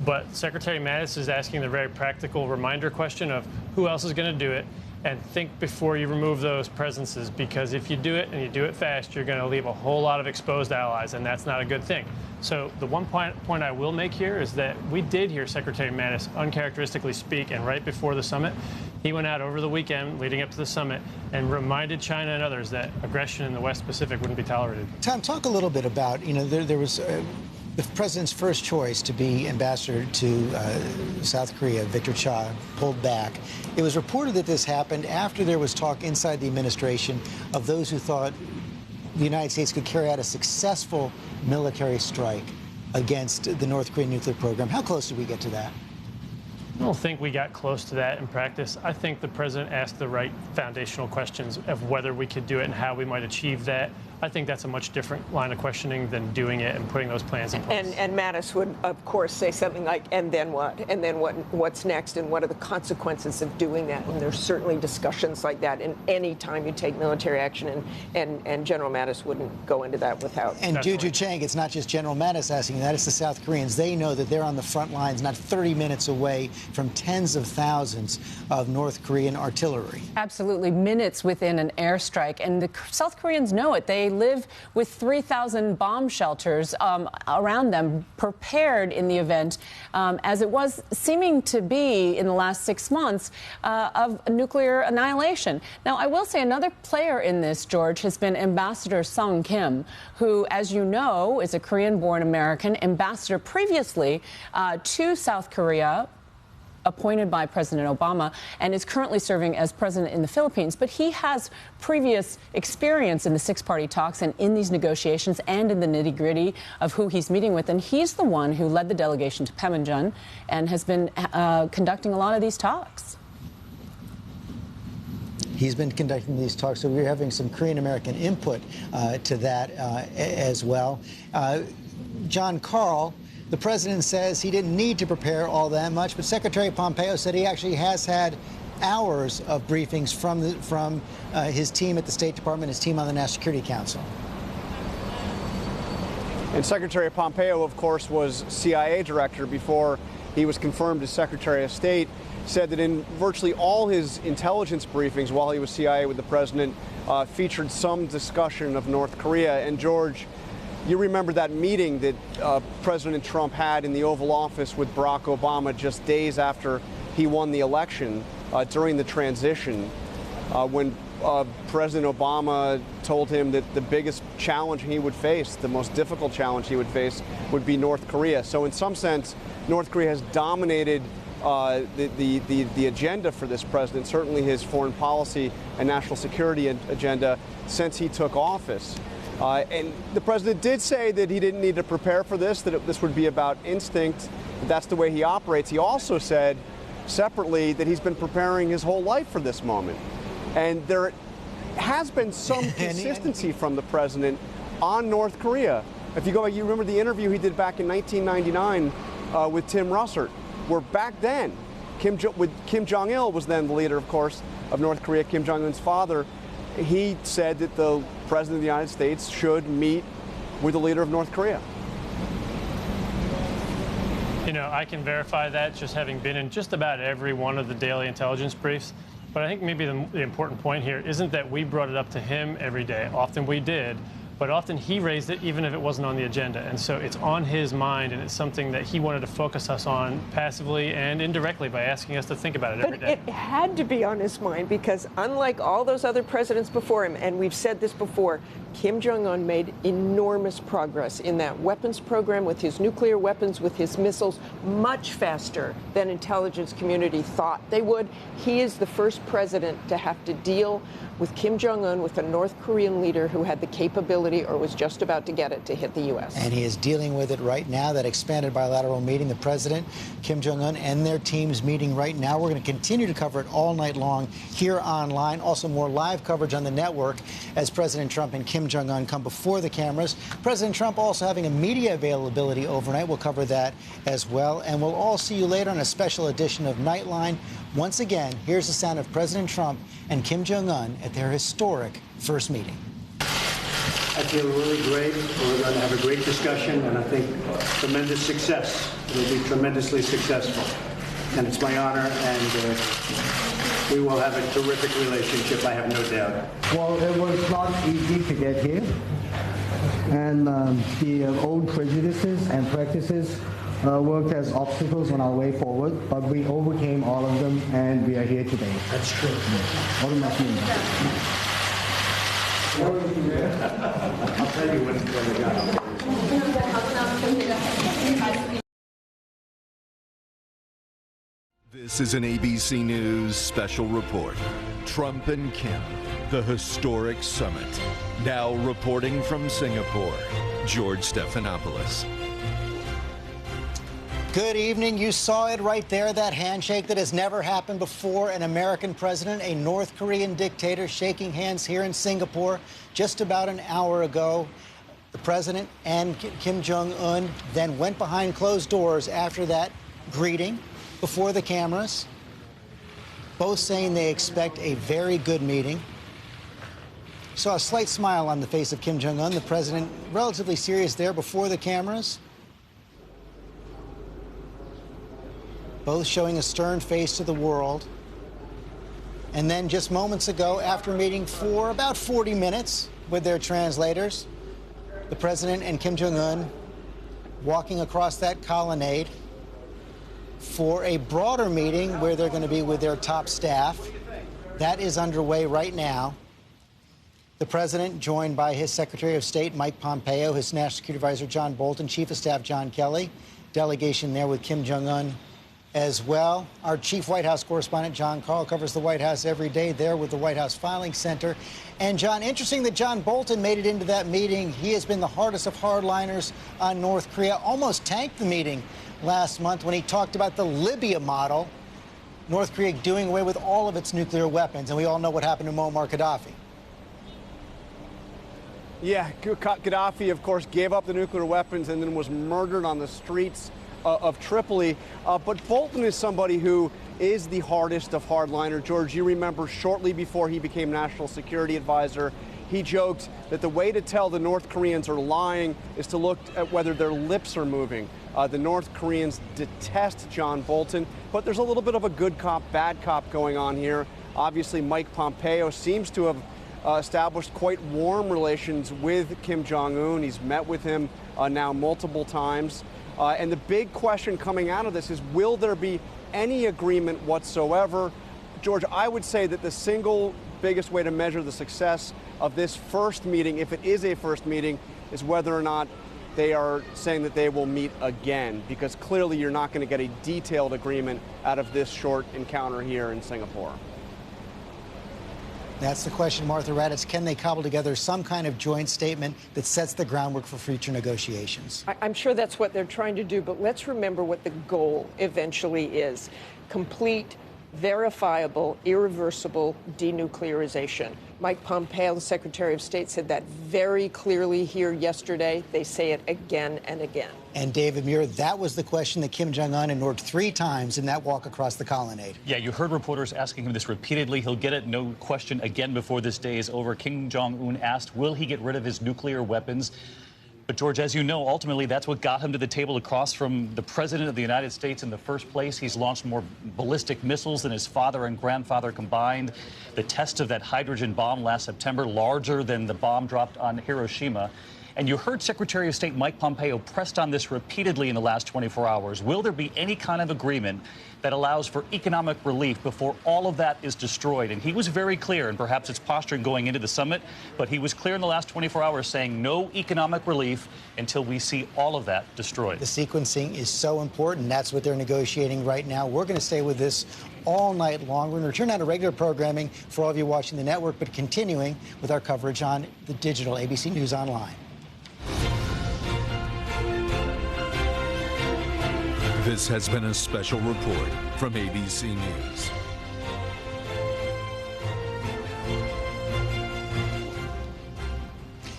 But Secretary Mattis is asking the very practical reminder question of who else is going to do it, and think before you remove those presences, because if you do it and you do it fast, you're going to leave a whole lot of exposed allies, and that's not a good thing. So the one point I will make here is that we did hear Secretary Mattis uncharacteristically speak, and right before the summit, he went out over the weekend leading up to the summit and reminded China and others that aggression in the West Pacific wouldn't be tolerated. Tom, talk a little bit about, there was the president's first choice to be ambassador to South Korea, Victor Cha, pulled back. It was reported that this happened after there was talk inside the administration of those who thought the United States could carry out a successful military strike against the North Korean nuclear program. How close did we get to that? I don't think we got close to that in practice. I think the president asked the right foundational questions of whether we could do it and how we might achieve that. I think that's a much different line of questioning than doing it and putting those plans in place. And Mattis would, of course, say something like, and then what? And then what's next? And what are the consequences of doing that? And there's certainly discussions like that in any time you take military action. And General Mattis wouldn't go into that without. And Juju Chang, it's not just General Mattis asking that, it's the South Koreans. They know that they're on the front lines, not 30 minutes away from tens of thousands of North Korean artillery. Absolutely, minutes within an airstrike. And the South Koreans know it. They live with 3,000 bomb shelters around them, prepared in the event, as it was seeming to be in the last 6 months, of nuclear annihilation. Now, I will say another player in this, George, has been Ambassador Sung Kim, who, as you know, is a Korean-born American ambassador previously to South Korea, appointed by President Obama, and is currently serving as president in the Philippines. But he has previous experience in the six-party talks and in these negotiations and in the nitty-gritty of who he's meeting with. And he's the one who led the delegation to Panmunjom and has been conducting a lot of these talks. He's been conducting these talks, so we're having some Korean-American input to that as well. John Karl, the president says he didn't need to prepare all that much, but Secretary Pompeo said he actually has had hours of briefings from his team at the State Department, his team on the National Security Council. And Secretary Pompeo, of course, was CIA director before he was confirmed as Secretary of State, said that in virtually all his intelligence briefings while he was CIA with the president featured some discussion of North Korea. And George, you remember that meeting that President Trump had in the Oval Office with Barack Obama just days after he won the election. during the transition when President Obama told him that the biggest challenge he would face, the most difficult challenge he would face, would be North Korea. So in some sense, North Korea has dominated the agenda for this president, certainly his foreign policy and national security agenda since he took office. And the president did say that he didn't need to prepare for this, that this would be about instinct, that that's the way he operates. He also said separately that he's been preparing his whole life for this moment. And there has been some consistency from the president on North Korea. If you go, you remember the interview he did back in 1999 with Tim Russert, where back then, Kim Jong-il was then the leader, of course, of North Korea, Kim Jong-un's father. He said that the president of the United States should meet with the leader of North Korea. You know, I can verify that just having been in just about every one of the daily intelligence briefs. But I think maybe the important point here isn't that we brought it up to him every day. Often we did, but often he raised it even if it wasn't on the agenda. And so it's on his mind, and it's something that he wanted to focus us on passively and indirectly by asking us to think about it every day. But it had to be on his mind because unlike all those other presidents before him, and we've said this before, Kim Jong-un made enormous progress in that weapons program with his nuclear weapons, with his missiles, much faster than intelligence community thought they would. He is the first president to have to deal with Kim Jong-un, with a North Korean leader who had the capability or was just about to get it to hit the U.S. And he is dealing with it right now, that expanded bilateral meeting. The president, Kim Jong-un, and their teams meeting right now. We're going to continue to cover it all night long here online. Also more live coverage on the network as President Trump and Kim Jong-un come before the cameras. President Trump also having a media availability overnight. We'll cover that as well. And we'll all see you later on a special edition of Nightline. Once again, here's the sound of President Trump and Kim Jong-un at their historic first meeting. I feel really great. We're going to have a great discussion, and I think tremendous success. It'll be tremendously successful. And it's my honor, and we will have a terrific relationship, I have no doubt. Well, it was not easy to get here. And the old prejudices and practices worked as obstacles on our way forward, but we overcame all of them, and we are here today. That's true. I'll tell you when we got This is an ABC News special report. Trump and Kim, the historic summit. Now reporting from Singapore, George Stephanopoulos. Good evening. You saw it right there, that handshake that has never happened before. An American president, a North Korean dictator shaking hands here in Singapore just about an hour ago. The president and Kim Jong-un then went behind closed doors after that greeting before the cameras, both saying they expect a very good meeting. Saw a slight smile on the face of Kim Jong-un, the president relatively serious there before the cameras. Both showing a stern face to the world. And then just moments ago, after meeting for about 40 minutes with their translators, the president and Kim Jong-un walking across that colonnade for a broader meeting where they're going to be with their top staff. That is underway right now. The president joined by his Secretary of State, Mike Pompeo, his National Security Advisor, John Bolton, Chief of Staff, John Kelly, delegation there with Kim Jong-un as well. Our chief White House correspondent, John Carl, covers the White House every day there with the White House Filing Center. And, John, interesting that John Bolton made it into that meeting. He has been the hardest of hardliners on North Korea, almost tanked the meeting last month when he talked about the Libya model, North Korea doing away with all of its nuclear weapons. And we all know what happened to Muammar Gaddafi. Yeah, Gaddafi, of course, gave up the nuclear weapons and then was murdered on the streets of Tripoli. But Bolton is somebody who is the hardest of hardliner. George, you remember shortly before he became National Security Advisor, he joked that the way to tell the North Koreans are lying is to look at whether their lips are moving. The North Koreans detest John Bolton, but there's a little bit of a good cop, bad cop going on here. Obviously, Mike Pompeo seems to have established quite warm relations with Kim Jong-un. He's met with him now multiple times. And the big question coming out of this is, will there be any agreement whatsoever George, I would say that the single biggest way to measure the success of this first meeting, if it is a first meeting, is whether or not they are saying that they will meet again, because clearly you're not going to get a detailed agreement out of this short encounter here in Singapore. That's the question, Martha Raddatz. Can they cobble together some kind of joint statement that sets the groundwork for future negotiations? I'm sure that's what they're trying to do, but let's remember what the goal eventually is. Complete, verifiable, irreversible denuclearization. Mike Pompeo, the Secretary of State, said that very clearly here yesterday. They say it again and again. And David Muir, that was the question that Kim Jong-un ignored 3 times in that walk across the colonnade. Yeah, you heard reporters asking him this repeatedly. He'll get it, no question, again before this day is over. Kim Jong-un asked, will he get rid of his nuclear weapons? But, George, as you know, ultimately that's what got him to the table across from the President of the United States in the first place. He's launched more ballistic missiles than his father and grandfather combined. The test of that hydrogen bomb last September, larger than the bomb dropped on Hiroshima. And you heard Secretary of State Mike Pompeo pressed on this repeatedly in the last 24 hours. Will there be any kind of agreement that allows for economic relief before all of that is destroyed? And he was very clear, and perhaps it's posturing going into the summit, but he was clear in the last 24 hours saying no economic relief until we see all of that destroyed. The sequencing is so important. That's what they're negotiating right now. We're going to stay with this all night long. We're going to return now to regular programming for all of you watching the network, but continuing with our coverage on the digital ABC News Online. This has been a special report from ABC News.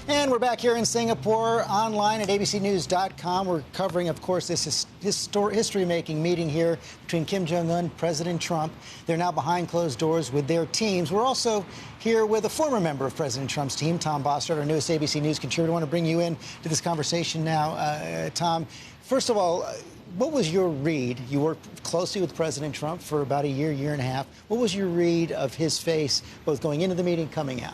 And we're back here in Singapore, online at abcnews.com. We're covering, of course, this history-making meeting here between Kim Jong-un and President Trump. They're now behind closed doors with their teams. We're also here with a former member of President Trump's team, Tom Bostard, our newest ABC News contributor. I want to bring you in to this conversation now, Tom. First of all, what was your read? You worked closely with President Trump for about a year and a half. What was your read of his face, both going into the meeting, coming out?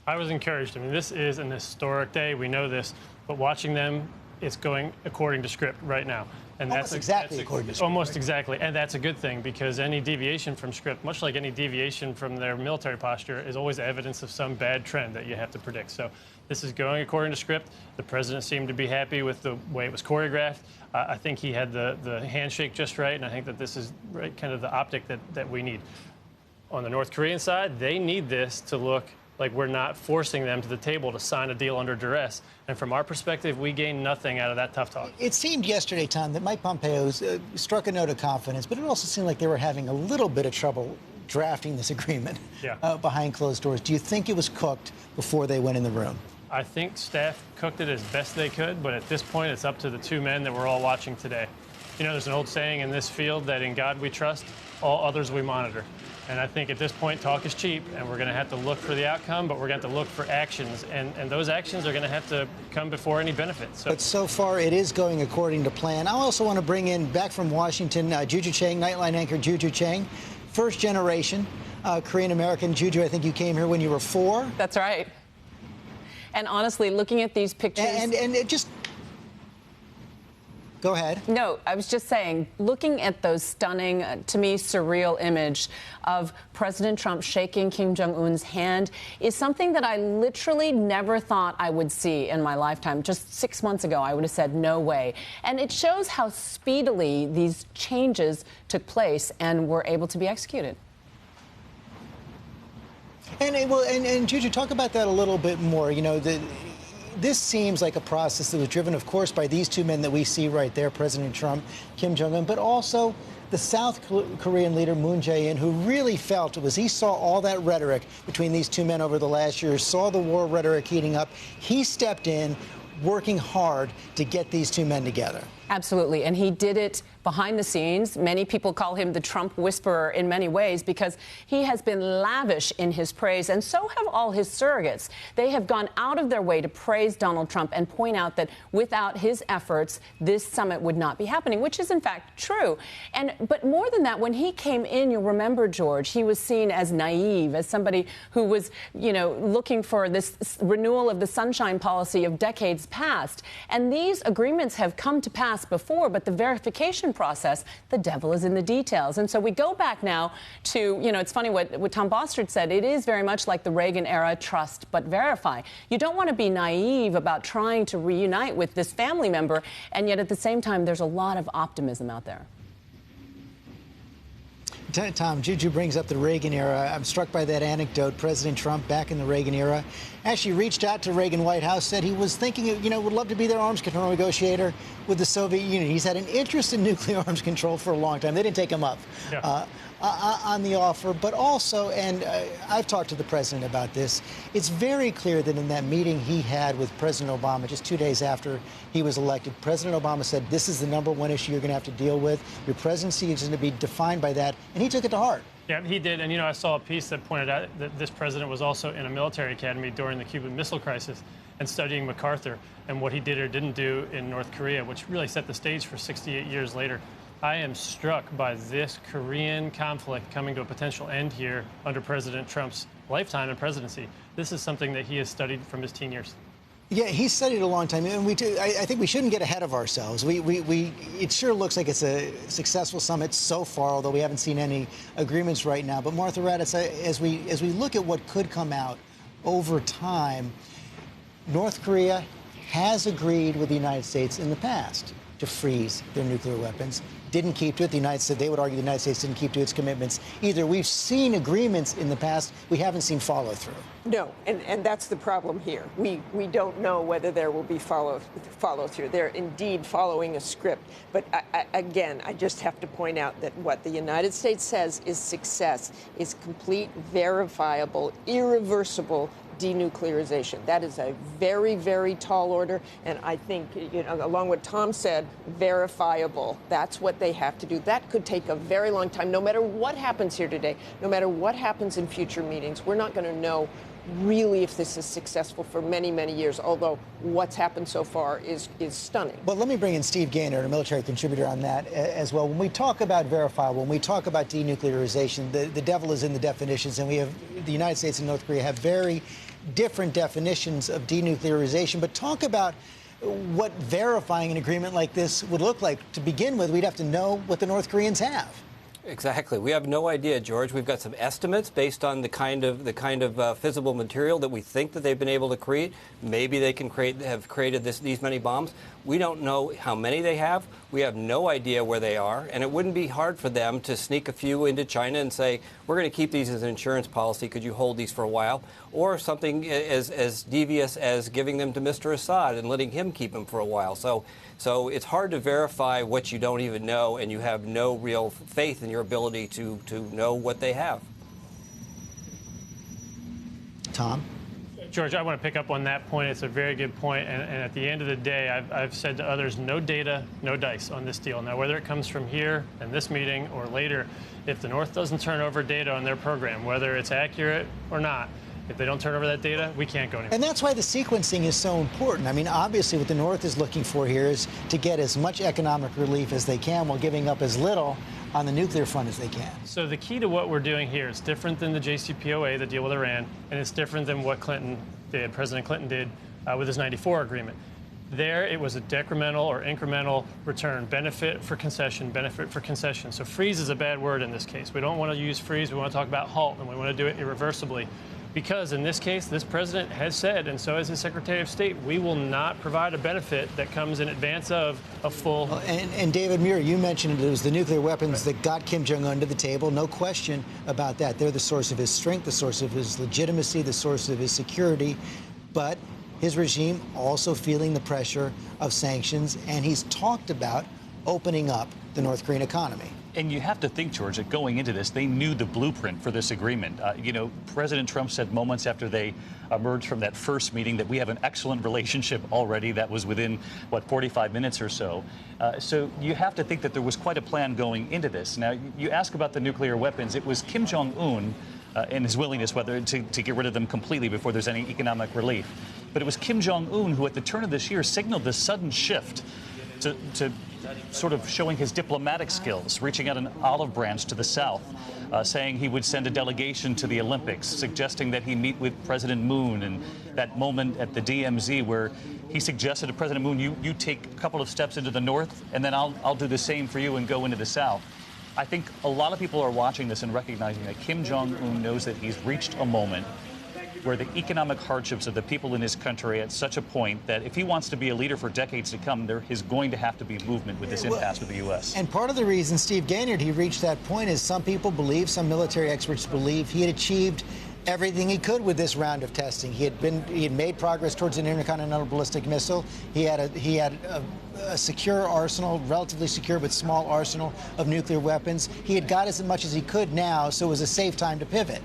I was encouraged. I mean, this is an historic day. We know this. But watching them, it's going according to script right now. And almost exactly according to script. Almost exactly. And that's a good thing, because any deviation from script, much like any deviation from their military posture, is always evidence of some bad trend that you have to predict. So this is going according to script. The president seemed to be happy with the way it was choreographed. I think he had the handshake just right, and I think that this is right, kind of the optic that we need. On the North Korean side, they need this to look like we're not forcing them to the table to sign a deal under duress. And from our perspective, we gain nothing out of that tough talk. It seemed yesterday, Tom, that Mike Pompeo struck a note of confidence, but it also seemed like they were having a little bit of trouble drafting this agreement behind closed doors. Do you think it was cooked before they went in the room? I think staff cooked it as best they could, but at this point, it's up to the 2 men that we're all watching today. You know, there's an old saying in this field that in God we trust, all others we monitor. And I think at this point, talk is cheap, and we're going to have to look for the outcome, but we're going to have to look for actions. And those actions are going to have to come before any benefits. But so far, it is going according to plan. I also want to bring in, back from Washington, Juju Chang, Nightline anchor Juju Chang, first generation Korean-American. Juju, I think you came here when you were 4. That's right. And honestly, looking at these pictures... And it just... Go ahead. No, I was just saying, looking at those stunning, to me, surreal image of President Trump shaking Kim Jong-un's hand is something that I literally never thought I would see in my lifetime. Just 6 months ago, I would have said no way. And it shows how speedily these changes took place and were able to be executed. And Juju, talk about that a little bit more. You know, this seems like a process that was driven, of course, by these 2 men that we see right there, President Trump, Kim Jong-un, but also the South Korean leader, Moon Jae-in, who really felt it was, he saw all that rhetoric between these 2 men over the last year, saw the war rhetoric heating up. He stepped in, working hard to get these 2 men together. Absolutely. And he did it behind the scenes. Many people call him the Trump whisperer in many ways because he has been lavish in his praise, and so have all his surrogates. They have gone out of their way to praise Donald Trump and point out that without his efforts, this summit would not be happening, which is in fact true. But more than that, when he came in, you'll remember, George, he was seen as naive, as somebody who was, you know, looking for this renewal of the sunshine policy of decades past. And these agreements have come to pass before, but the verification process. The devil is in the details. And so we go back now to, it's funny what Tom Bostard said. It is very much like the Reagan era, trust but verify. You don't want to be naive about trying to reunite with this family member, and yet at the same time, there's a lot of optimism out there. Tom, Juju brings up the Reagan era. I'm struck by that anecdote. President Trump, back in the Reagan era, actually reached out to Reagan White House, said he was thinking, would love to be their arms control negotiator with the Soviet Union. He's had an interest in nuclear arms control for a long time. They didn't take him up on the offer. But also, and I've talked to the president about this, it's very clear that in that meeting he had with President Obama just 2 days after he was elected, President Obama said, this is the #1 issue you're going to have to deal with. Your presidency is going to be defined by that. And he took it to heart. Yeah, he did. And, I saw a piece that pointed out that this president was also in a military academy during the Cuban Missile Crisis and studying MacArthur and what he did or didn't do in North Korea, which really set the stage for 68 years later. I am struck by this Korean conflict coming to a potential end here under President Trump's lifetime in presidency. This is something that he has studied from his teen years. Yeah, he studied a long time, and I think we shouldn't get ahead of ourselves. It sure looks like it's a successful summit so far, although we haven't seen any agreements right now. But Martha Raddatz, as we look at what could come out over time, North Korea has agreed with the United States in the past to freeze their nuclear weapons. Didn't keep to it. The United States, they would argue the United States didn't keep to its commitments either. We've seen agreements in the past. We haven't seen follow through. No, and that's the problem here. We don't know whether there will be follow through. They're indeed following a script. But again, I just have to point out that what the United States says is success is complete, verifiable, irreversible denuclearization. That is a very, very tall order, and I think, along with Tom said, verifiable. That's what they have to do. That could take a very long time. No matter what happens here today, no matter what happens in future meetings, we're not going to know really if this is successful for many, many years, although what's happened so far is stunning. But let me bring in Steve Gaynor, a military contributor, on that as well. When we talk about verifiable, when we talk about denuclearization, the devil is in the definitions, and we have the United States and North Korea have very different definitions of denuclearization. But talk about what verifying an agreement like this would look like. To begin with, we'd have to know what the North Koreans have. Exactly. We have no idea, George. We've got some estimates based on the kind of fissible material that we think that they've been able to create. Maybe they can have created these many bombs. We don't know how many they have. We have no idea where they are, and it wouldn't be hard for them to sneak a few into China and say, we're going to keep these as an insurance policy. Could you hold these for a while? Or something as devious as giving them to Mr. Assad and letting him keep them for a while. So it's hard to verify what you don't even know, and you have no real faith in your ability to know what they have. Tom? George, I want to pick up on that point. It's a very good point. And at the end of the day, I've said to others, no data, no dice on this deal. Now, whether it comes from here in this meeting or later, if the North doesn't turn over data on their program, whether it's accurate or not, if they don't turn over that data, we can't go anywhere. And that's why the sequencing is so important. I mean, obviously, what the North is looking for here is to get as much economic relief as they can while giving up as little on the nuclear front as they can. So the key to what we're doing here is different than the JCPOA, the deal with Iran, and it's different than what President Clinton did with his 94 agreement. There, it was a decremental or incremental return, benefit for concession, benefit for concession. So freeze is a bad word in this case. We don't want to use freeze. We want to talk about halt, and we want to do it irreversibly. Because in this case, this president has said, and so has his Secretary of State, we will not provide a benefit that comes in advance of a full... And David Muir, you mentioned it was the nuclear weapons that got Kim Jong-un to the table. No question about that. They're the source of his strength, the source of his legitimacy, the source of his security. But his regime also feeling the pressure of sanctions, and he's talked about opening up the North Korean economy. And you have to think, George, that going into this, they knew the blueprint for this agreement. President Trump said moments after they emerged from that first meeting that we have an excellent relationship already. That was within, 45 minutes or so. So you have to think that there was quite a plan going into this. Now, you ask about the nuclear weapons. It was Kim Jong-un and his willingness to get rid of them completely before there's any economic relief. But it was Kim Jong-un who, at the turn of this year, signaled this sudden shift to sort of showing his diplomatic skills, reaching out an olive branch to the South, saying he would send a delegation to the Olympics, suggesting that he meet with President Moon, and that moment at the DMZ where he suggested to President Moon, you take a couple of steps into the North, and then I'll do the same for you and go into the South. I think a lot of people are watching this and recognizing that Kim Jong-un knows that he's reached a moment where the economic hardships of the people in his country are at such a point that if he wants to be a leader for decades to come, there is going to have to be movement with this impasse with the U.S. And part of the reason, Steve Gaynard, he reached that point is some people believe, some military experts believe, he had achieved everything he could with this round of testing. He had made progress towards an intercontinental ballistic missile. He had a secure arsenal, relatively secure but small arsenal of nuclear weapons. He had got as much as he could now, so it was a safe time to pivot.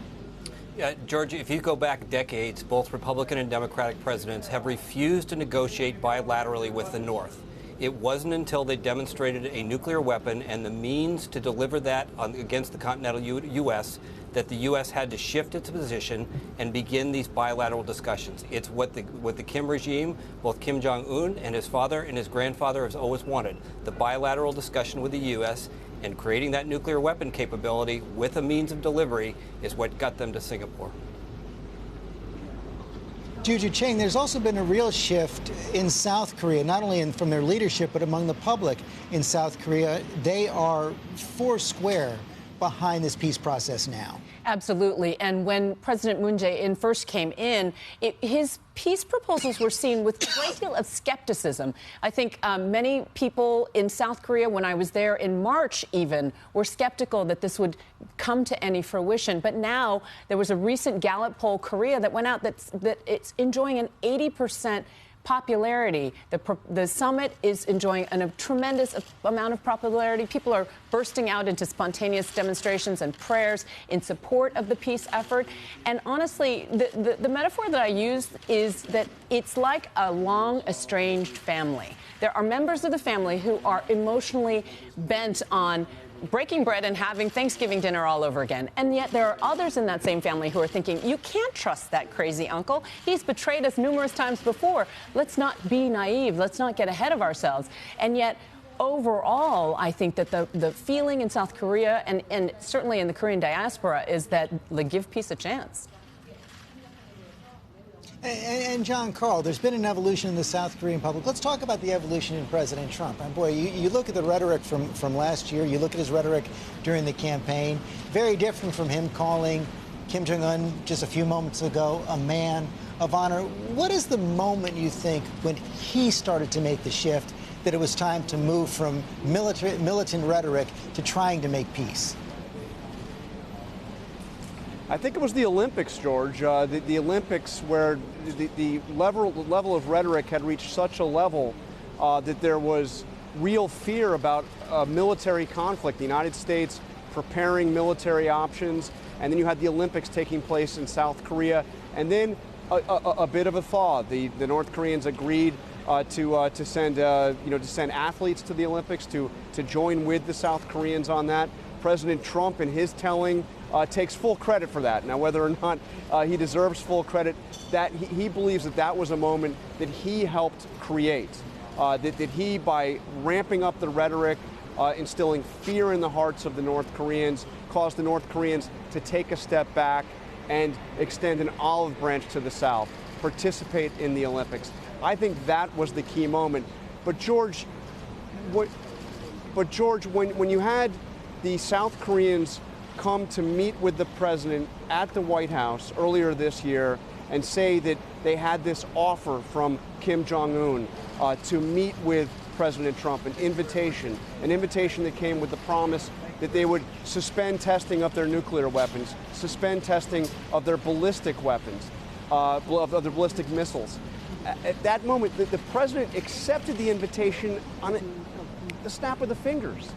Yeah, George, if you go back decades, both Republican and Democratic presidents have refused to negotiate bilaterally with the North. It wasn't until they demonstrated a nuclear weapon and the means to deliver that against the continental U.S. that the U.S. had to shift its position and begin these bilateral discussions. It's what the Kim regime, both Kim Jong-un and his father and his grandfather, has always wanted, the bilateral discussion with the U.S., and creating that nuclear weapon capability with a means of delivery is what got them to Singapore. Juju Chang, there's also been a real shift in South Korea, not only from their leadership, but among the public in South Korea. They are foursquare behind this peace process now. Absolutely. And when President Moon Jae-in first came in, his peace proposals were seen with a great deal of skepticism. I think many people in South Korea, when I was there in March even, were skeptical that this would come to any fruition. But now there was a recent Gallup poll, Korea, that went out that it's enjoying an 80% popularity. The summit is enjoying a tremendous amount of popularity. People are bursting out into spontaneous demonstrations and prayers in support of the peace effort. And honestly, the metaphor that I use is that it's like a long estranged family. There are members of the family who are emotionally bent on breaking bread and having Thanksgiving dinner all over again. And yet there are others in that same family who are thinking, you can't trust that crazy uncle. He's betrayed us numerous times before. Let's not be naive. Let's not get ahead of ourselves. And yet, overall, I think that the feeling in South Korea and certainly in the Korean diaspora is that give peace a chance. And John Karl, there's been an evolution in the South Korean public. Let's talk about the evolution in President Trump. And boy, you look at the rhetoric from last year, you look at his rhetoric during the campaign, very different from him calling Kim Jong-un just a few moments ago a man of honor. What is the moment, you think, when he started to make the shift, that it was time to move from militant rhetoric to trying to make peace? I think it was the Olympics, George. The Olympics, where the level of rhetoric had reached such a level that there was real fear about military conflict. The United States preparing military options, and then you had the Olympics taking place in South Korea, and then a bit of a thaw. The North Koreans agreed to send athletes to the Olympics to join with the South Koreans on that. President Trump, in his telling, takes full credit for that. Now, whether or not he deserves full credit, that he believes that was a moment that he helped create. That he, by ramping up the rhetoric, instilling fear in the hearts of the North Koreans, caused the North Koreans to take a step back and extend an olive branch to the South, participate in the Olympics. I think that was the key moment. But George, when you had the South Koreans come to meet with the president at the White House earlier this year and say that they had this offer from Kim Jong-un to meet with President Trump, an invitation that came with the promise that they would suspend testing of their nuclear weapons, suspend testing of their ballistic weapons, of their ballistic missiles. At that moment, the president accepted the invitation on the snap of the fingers.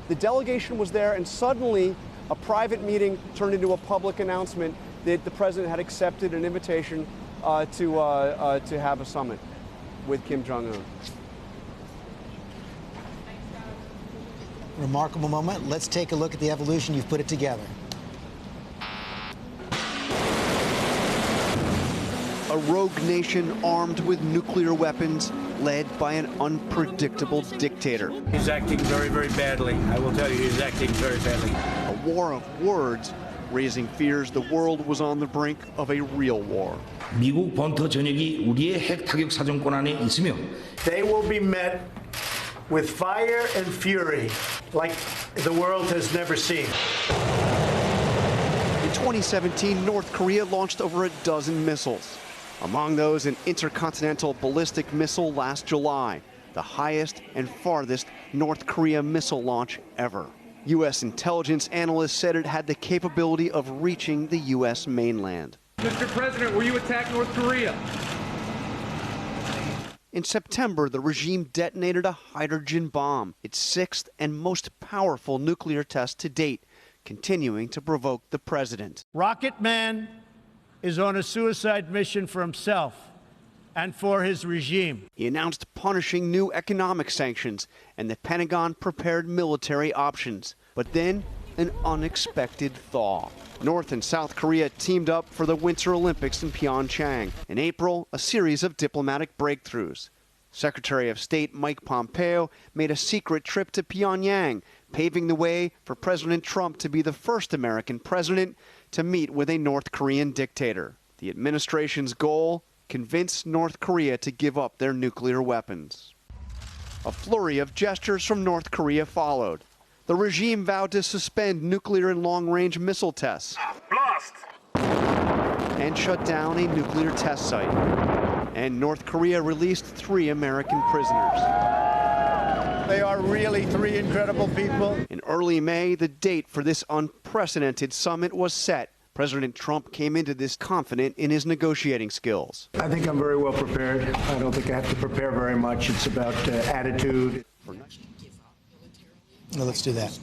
The delegation was there, and suddenly a private meeting turned into a public announcement that the president had accepted an invitation to have a summit with Kim Jong-un. Remarkable moment. Let's take a look at the evolution. You've put it together. A rogue nation armed with nuclear weapons led by an unpredictable dictator. He's acting very, very badly. I will tell you, he's acting very badly. A war of words, raising fears the world was on the brink of a real war. 미국 번터 전역이 우리의 핵 타격 사정권 안에 있으며 They will be met with fire and fury like the world has never seen. In 2017, North Korea launched over a dozen missiles. Among those, an intercontinental ballistic missile last July, the highest and farthest North Korea missile launch ever. U.S. intelligence analysts said it had the capability of reaching the U.S. mainland. Mr. President, will you attack North Korea? In September, the regime detonated a hydrogen bomb, its sixth and most powerful nuclear test to date, continuing to provoke the president. Rocket Man is on a suicide mission for himself and for his regime. He announced punishing new economic sanctions, and the Pentagon prepared military options. But then, an unexpected thaw. North and South Korea teamed up for the Winter Olympics in Pyeongchang. In April, a series of diplomatic breakthroughs. Secretary of State Mike Pompeo made a secret trip to Pyongyang, paving the way for President Trump to be the first American president to meet with a North Korean dictator. The administration's goal? Convince North Korea to give up their nuclear weapons. A flurry of gestures from North Korea followed. The regime vowed to suspend nuclear and long-range missile tests. Blast! And shut down a nuclear test site. And North Korea released 3 American prisoners. They are really 3 incredible people. In early May, the date for this unprecedented summit was set. President Trump came into this confident in his negotiating skills. I think I'm very well prepared. I don't think I have to prepare very much. It's about attitude. Well, let's do that.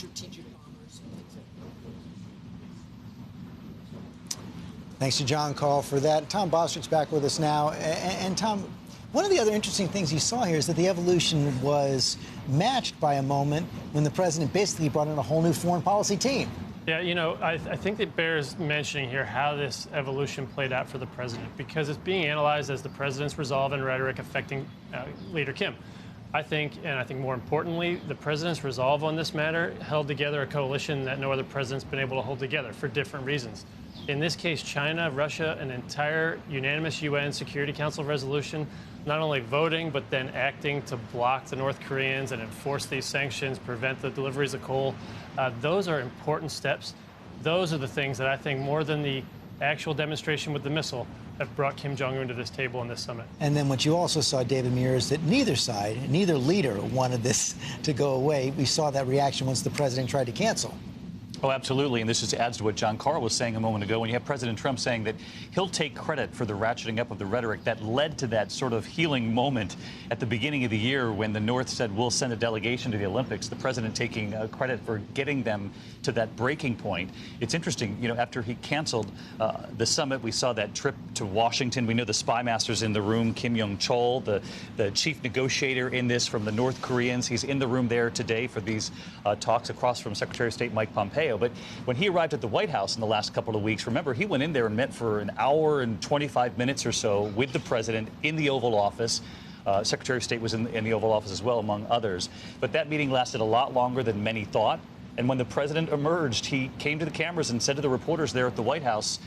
Thanks to John Call for that. Tom Bostrick's back with us now. And Tom, one of the other interesting things you saw here is that the evolution was matched by a moment when the president basically brought in a whole new foreign policy team. Yeah, you know, I think it bears mentioning here how this evolution played out for the president, because it's being analyzed as the president's resolve and rhetoric affecting Leader Kim. I think more importantly, the president's resolve on this matter held together a coalition that no other president's been able to hold together for different reasons. In this case, China, Russia, an entire unanimous UN Security Council resolution, not only voting, but then acting to block the North Koreans and enforce these sanctions, prevent the deliveries of coal. Those are important steps. Those are the things that I think, more than the actual demonstration with the missile, have brought Kim Jong-un to this table in this summit. And then what you also saw, David Muir, is that neither side, neither leader wanted this to go away. We saw that reaction once the president tried to cancel. Oh, absolutely. And this just adds to what John Carl was saying a moment ago, when you have President Trump saying that he'll take credit for the ratcheting up of the rhetoric that led to that sort of healing moment at the beginning of the year when the North said, we'll send a delegation to the Olympics, the president taking credit for getting them to that breaking point. It's interesting, you know, after he canceled the summit, we saw that trip to Washington. We know the spy master's in the room, Kim Yong-chol, the chief negotiator in this from the North Koreans. He's in the room there today for these talks across from Secretary of State Mike Pompeo. But when he arrived at the White House in the last couple of weeks, remember, he went in there and met for an hour and 25 minutes or so with the president in the Oval Office. Secretary of State was in the Oval Office as well, among others. But that meeting lasted a lot longer than many thought. And when the president emerged, he came to the cameras and said to the reporters there at the White House,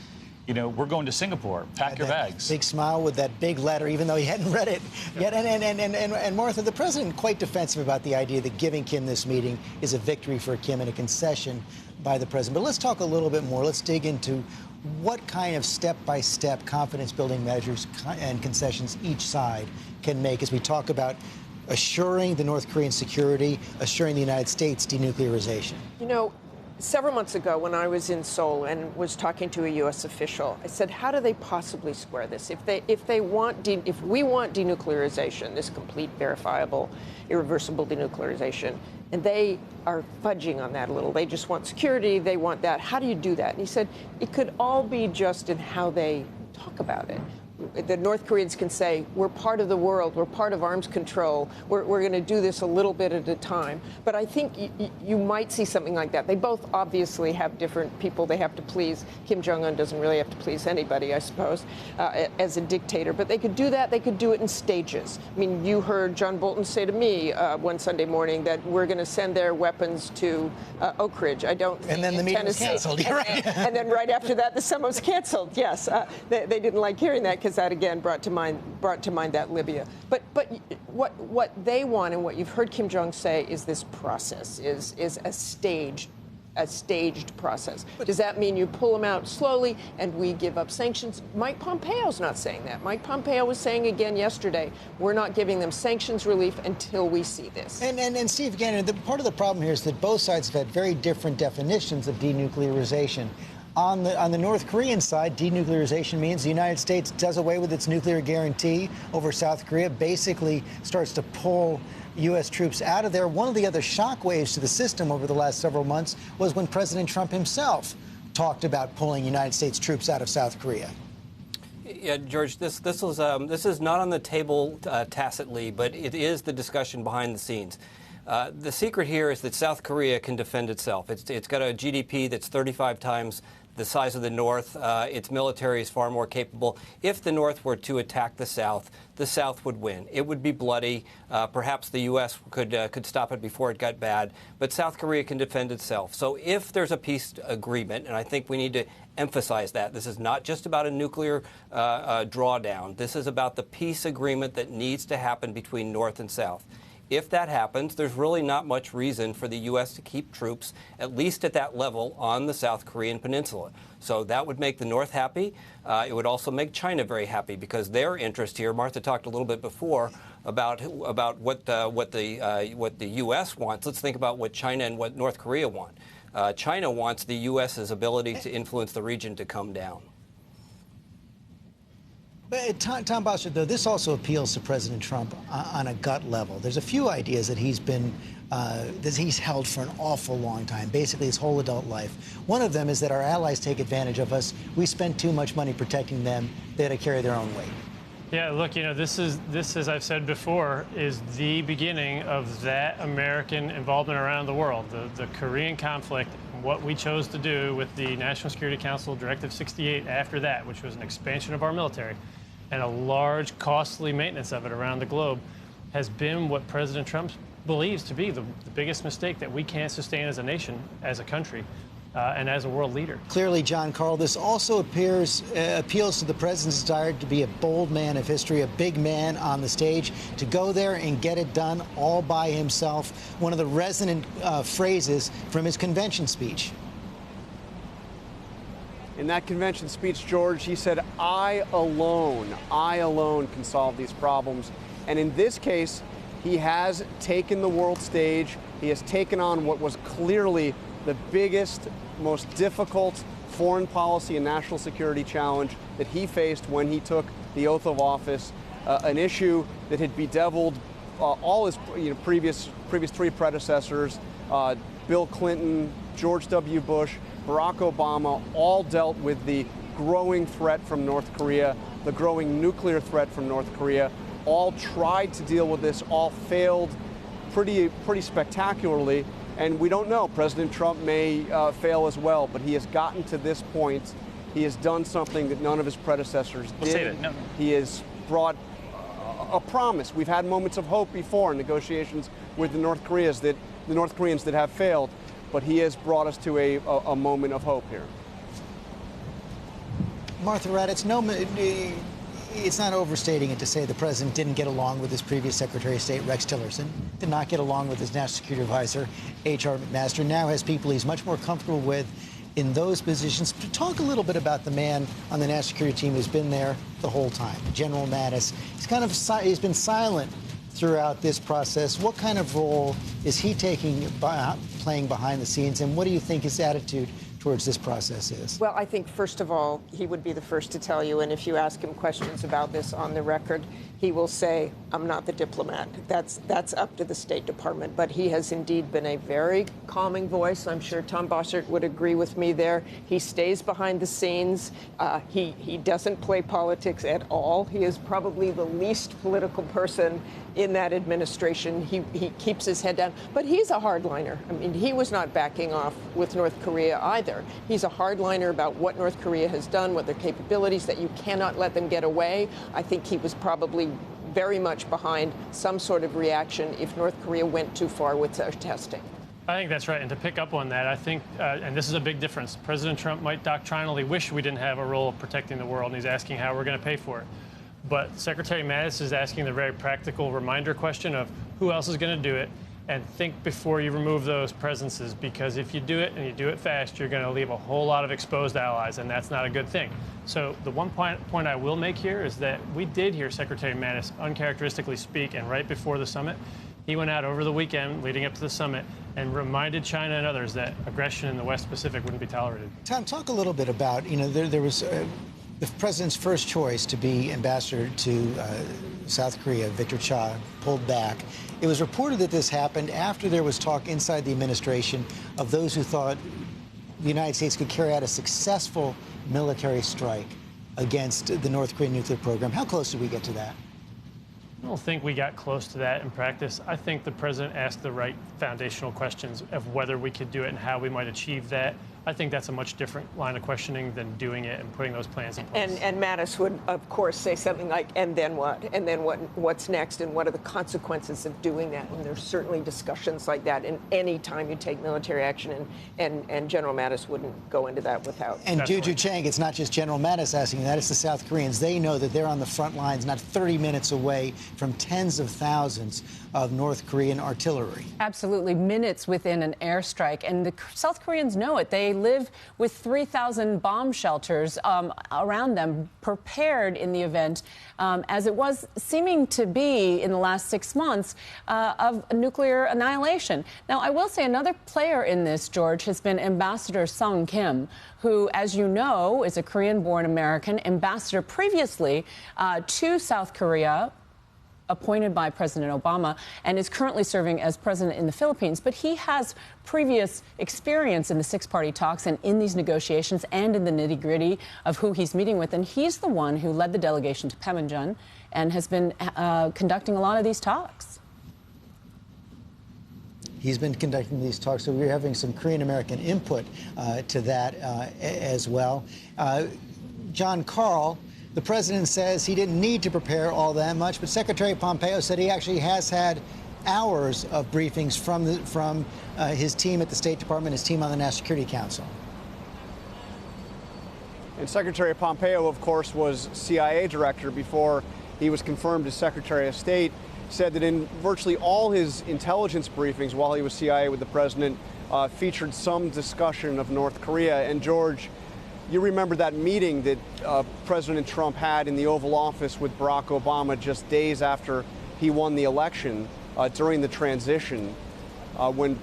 you know, we're going to Singapore. Pack your bags. Big smile with that big letter, even though he hadn't read it yet. And Martha, the president quite defensive about the idea that giving Kim this meeting is a victory for Kim and a concession by the president. But let's talk a little bit more. Let's dig into what kind of step-by-step confidence-building measures and concessions each side can make as we talk about assuring the North Korean security, assuring the United States denuclearization. You know, several months ago when I was in Seoul and was talking to a U.S. official, I said, how do they possibly square this? If we want denuclearization, this complete, verifiable, irreversible denuclearization, and they are fudging on that a little. They just want security. They want that. How do you do that? And he said, it could all be just in how they talk about it. the North Koreans can say, we're part of the world, we're part of arms control, we're going to do this a little bit at a time. But I think you might see something like that. They both obviously have different people they have to please. Kim Jong-un doesn't really have to please anybody, I suppose, as a dictator. But they could do that. They could do it in stages. I mean, you heard John Bolton say to me one Sunday morning that we're going to send their weapons to Oak Ridge. I don't. And then the meeting was canceled. You're right. And then right after that, the summit was canceled. Yes, they didn't like hearing that because that again brought to mind that Libya. But what they want and what you've heard Kim Jong say is this process is a staged process. Does that mean you pull them out slowly and we give up sanctions? Mike Pompeo's not saying that. Mike Pompeo was saying again yesterday, we're not giving them sanctions relief until we see this. And Steve, again, part of the problem here is that both sides have had very different definitions of denuclearization. On the North Korean side, denuclearization means the United States does away with its nuclear guarantee over South Korea, basically starts to pull U.S. troops out of there. One of the other shockwaves to the system over the last several months was when President Trump himself talked about pulling United States troops out of South Korea. Yeah, George, this is not on the table tacitly, but it is the discussion behind the scenes. The secret here is that South Korea can defend itself. It's got a GDP that's 35 times the size of the North. Its military is far more capable. If the North were to attack the South would win. It would be bloody. Perhaps the U.S. could stop it before it got bad. But South Korea can defend itself. So if there's a peace agreement, and I think we need to emphasize that, this is not just about a nuclear drawdown. This is about the peace agreement that needs to happen between North and South. If that happens, there's really not much reason for the U.S. to keep troops, at least at that level, on the South Korean peninsula. So that would make the North happy. It would also make China very happy because their interest here, Martha talked a little bit before about what the U.S. wants. Let's think about what China and what North Korea want. China wants the U.S.'s ability to influence the region to come down. But Tom Bostwick, though, this also appeals to President Trump on a gut level. There's a few ideas that he's held for an awful long time, basically his whole adult life. One of them is that our allies take advantage of us. We spend too much money protecting them. They had to carry their own weight. Yeah, look, this, as I've said before, is the beginning of that American involvement around the world. The Korean conflict, what we chose to do with the National Security Council Directive 68 after that, which was an expansion of our military and a large, costly maintenance of it around the globe, has been what President Trump believes to be the biggest mistake that we can't sustain as a nation, as a country, and as a world leader. Clearly, John Carl, this also appeals to the president's desire to be a bold man of history, a big man on the stage, to go there and get it done all by himself. One of the resonant phrases from his convention speech. In that convention speech, George, he said, I alone can solve these problems. And in this case, he has taken the world stage. He has taken on what was clearly the biggest, most difficult foreign policy and national security challenge that he faced when he took the oath of office, an issue that had bedeviled all his previous three predecessors, Bill Clinton, George W. Bush, Barack Obama, all dealt with the growing threat from North Korea, the growing nuclear threat from North Korea, all tried to deal with this, all failed pretty spectacularly. And we don't know. President Trump may fail as well, but he has gotten to this point. He has done something that none of his predecessors did. He has brought a promise. We've had moments of hope before in negotiations with the North Koreans that have failed, but he has brought us to a moment of hope here. Martha Raddatz, it's not overstating it to say the president didn't get along with his previous Secretary of State, Rex Tillerson, did not get along with his National Security Advisor, H.R. McMaster, now has people he's much more comfortable with in those positions. Talk a little bit about the man on the national security team who's been there the whole time, General Mattis. He's been silent throughout this process. What kind of role is he playing behind the scenes, and what do you think his attitude towards this process is? Well, I think, first of all, he would be the first to tell you, and if you ask him questions about this on the record, he will say, I'm not the diplomat. That's up to the State Department. But he has indeed been a very calming voice. I'm sure Tom Bossert would agree with me there. He stays behind the scenes. He doesn't play politics at all. He is probably the least political person in that administration. He keeps his head down. But he's a hardliner. I mean, he was not backing off with North Korea either. He's a hardliner about what North Korea has done, what their capabilities, that you cannot let them get away. I think he was probably very much behind some sort of reaction if North Korea went too far with their testing. I think that's right. And to pick up on that, I think, and this is a big difference, President Trump might doctrinally wish we didn't have a role of protecting the world, and he's asking how we're going to pay for it. But Secretary Mattis is asking the very practical reminder question of who else is going to do it, and think before you remove those presences, because if you do it and you do it fast, you're going to leave a whole lot of exposed allies, and that's not a good thing. So the one point I will make here is that we did hear Secretary Mattis uncharacteristically speak, and right before the summit, he went out over the weekend leading up to the summit and reminded China and others that aggression in the West Pacific wouldn't be tolerated. Tom, talk a little bit about, there was the president's first choice to be ambassador to South Korea, Victor Cha, pulled back. It was reported that this happened after there was talk inside the administration of those who thought the United States could carry out a successful military strike against the North Korean nuclear program. How close did we get to that? I don't think we got close to that in practice. I think the president asked the right foundational questions of whether we could do it and how we might achieve that. I think that's a much different line of questioning than doing it and putting those plans in place. And Mattis would, of course, say something like, and then what? And then what's next? And what are the consequences of doing that? And there's certainly discussions like that in any time you take military action. And General Mattis wouldn't go into that without. And Juju Chang, it's not just General Mattis asking that, it's the South Koreans. They know that they're on the front lines, not 30 minutes away from tens of thousands of North Korean artillery. Absolutely, minutes within an airstrike. And the South Koreans know it. They live with 3,000 bomb shelters around them, prepared in the event, as it was seeming to be in the last 6 months, of nuclear annihilation. Now, I will say another player in this, George, has been Ambassador Sung Kim, who, as you know, is a Korean-born American ambassador previously to South Korea, appointed by President Obama, and is currently serving as president in the Philippines. But he has previous experience in the six-party talks and in these negotiations and in the nitty-gritty of who he's meeting with. And he's the one who led the delegation to Panmunjom and has been conducting a lot of these talks. He's been conducting these talks, so we're having some Korean-American input to that as well. John Karl, the president says he didn't need to prepare all that much, but Secretary Pompeo said he actually has had hours of briefings from his team at the State Department, his team on the National Security Council. And Secretary Pompeo, of course, was CIA director before he was confirmed as Secretary of State, said that in virtually all his intelligence briefings while he was CIA with the president featured some discussion of North Korea. And George, you remember that meeting that President Trump had in the Oval Office with Barack Obama just days after he won the election during the transition, when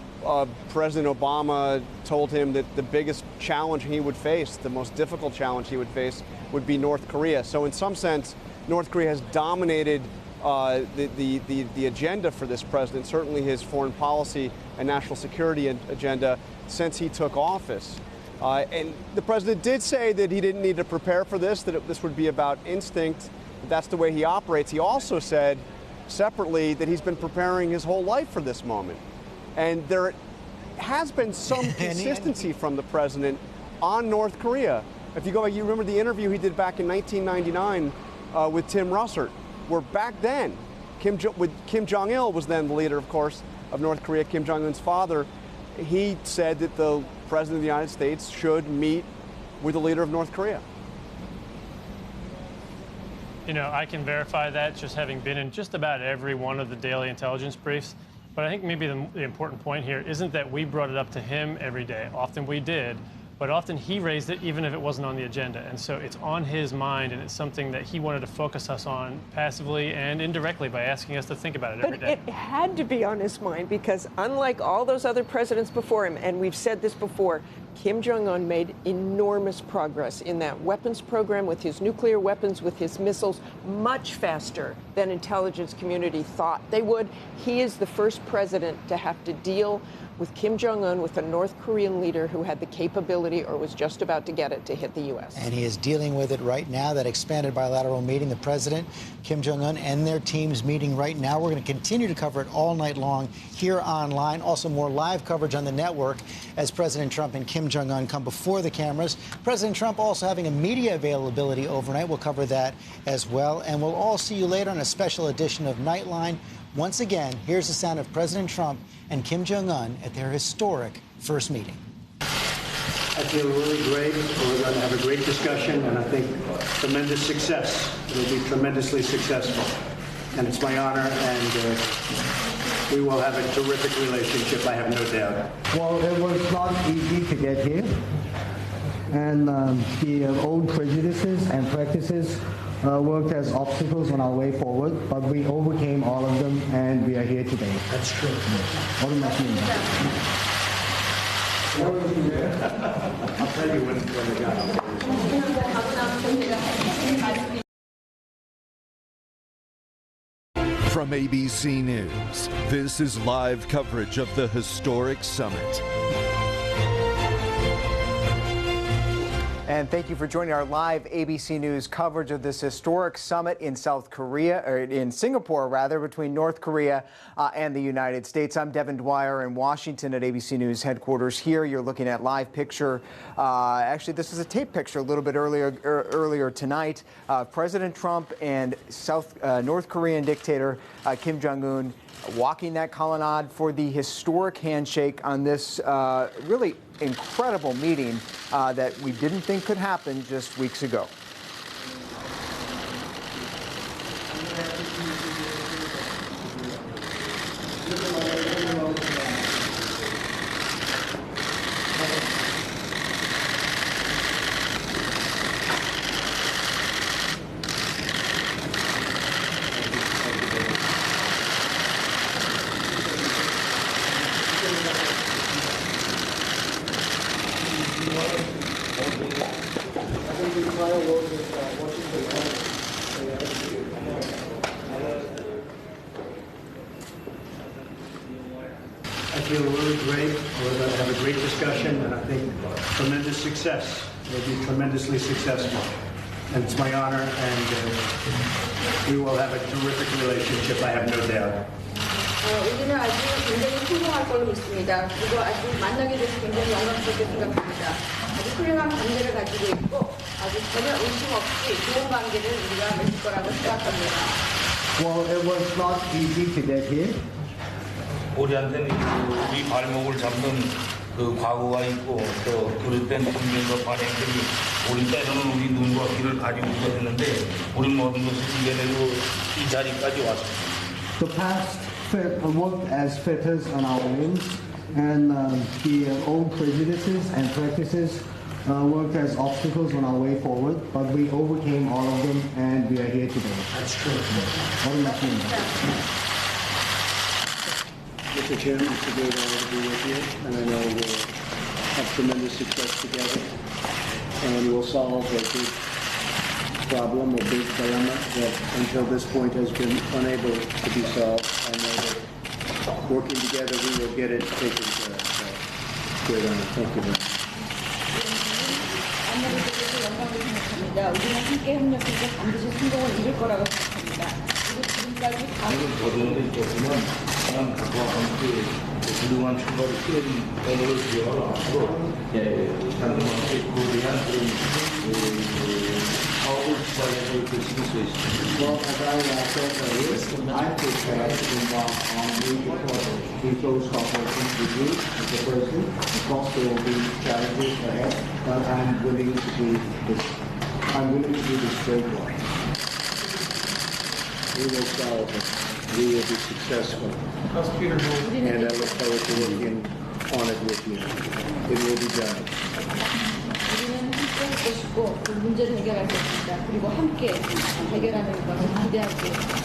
President Obama told him that the biggest challenge he would face, the most difficult challenge he would face, would be North Korea. So in some sense, North Korea has dominated the agenda for this president, certainly his foreign policy and national security agenda since he took office. And the president did say that he didn't need to prepare for this, that this would be about instinct, that that's the way he operates. He also said separately that he's been preparing his whole life for this moment. And there has been some consistency from the president on North Korea. If you go back, you remember the interview he did back in 1999 with Tim Russert, where back then, Kim Jong-il was then the leader, of course, of North Korea, Kim Jong-un's father. He said that the President of the United States should meet with the leader of North Korea. You know, I can verify that just having been in just about every one of the daily intelligence briefs. But I think maybe the important point here isn't that we brought it up to him every day. Often we did. but often he raised it even if it wasn't on the agenda. And so it's on his mind, and it's something that he wanted to focus us on passively and indirectly by asking us to think about it every day. But it had to be on his mind because unlike all those other presidents before him, and we've said this before, Kim Jong-un made enormous progress in that weapons program with his nuclear weapons, with his missiles, much faster than intelligence community thought they would. He is the first president to have to deal with Kim Jong-un, with a North Korean leader who had the capability or was just about to get it to hit the U.S. And he is dealing with it right now, that expanded bilateral meeting. The president, Kim Jong-un, and their teams meeting right now. We're going to continue to cover it all night long here online. Also, more live coverage on the network as President Trump and Kim Jong-un come before the cameras. President Trump also having a media availability overnight. We'll cover that as well. And we'll all see you later on a special edition of Nightline. Once again, here's the sound of President Trump and Kim Jong-un at their historic first meeting. I feel really great. We're going to have a great discussion, and I think tremendous success. It'll be tremendously successful. And it's my honor, and we will have a terrific relationship, I have no doubt. Well, it was not easy to get here. And the old prejudices and practices worked as obstacles on our way forward, but we overcame all of them, and we are here today. That's true. I'll tell you when we got From ABC News, this is live coverage of the historic summit. And thank you for joining our live ABC News coverage of this historic summit in South Korea, or in Singapore, rather, between North Korea and the United States. I'm Devin Dwyer in Washington at ABC News headquarters here. You're looking at live picture. Actually, this is a tape picture a little bit earlier tonight. President Trump and North Korean dictator Kim Jong-un walking that colonnade for the historic handshake on this really incredible meeting that we didn't think could happen just weeks ago. I feel really great. We're going to have a great discussion, and I think tremendous success. It'll be tremendously successful. And it's my honor, and we will have a terrific relationship, I have no doubt. 우리는 아주 굉장히 성공할 걸로 믿습니다. 그리고 아주 만나게 돼서 굉장히 영광스럽게 생각합니다. 아주 훌륭한 관계를 가지고 있고 아주 전혀 의심 없이 좋은 관계를 우리가 맺을 거라고 생각합니다. Well, it was not easy to get here. 우리한테는 우리 발목을 잡는 그 과거가 있고 또 그릇된 국민과 관행들이 우리 때로는 우리 눈과 귀를 가리우기도 했는데 우리 모든 것을 이겨내고 이 자리까지 왔습니다. The past worked as fetters on our limbs, and the old prejudices and practices worked as obstacles on our way forward, but we overcame all of them, and we are here today. That's true. Mr. Chairman, it's a great honor to be with you, and I know we'll have tremendous success together, and we'll solve a big problem, a big dilemma that until this point has been unable to be solved. I know that working together we will get it taken care of. So, great honor. Thank you very much. 생각합니다. 우리는 함께 협력해서 반드시 성공을 이룰 거라고 생각합니다. 그리고 지금까지 저도 있었지만 난 그와 함께 그동안 출발을 끈 언어를 기억하러 앞으로 당분간에 그에 대한 그런 사업을 시작해서 이렇게 지킬 수 있습니다. Well, as I said earlier, I prepared to embark on the close cooperation with you as the president. Of course, there will be challenges ahead, but I'm willing to do this great work. We will solve it. We will be successful. And I look forward to working on it with you. It will be done. 할 것이고 그 문제를 해결할 것입니다. 그리고 함께 해결하는 것을 기대하고 있습니다.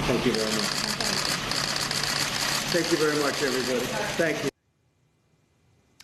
Thank you very much. Thank you very much, everybody. Thank you.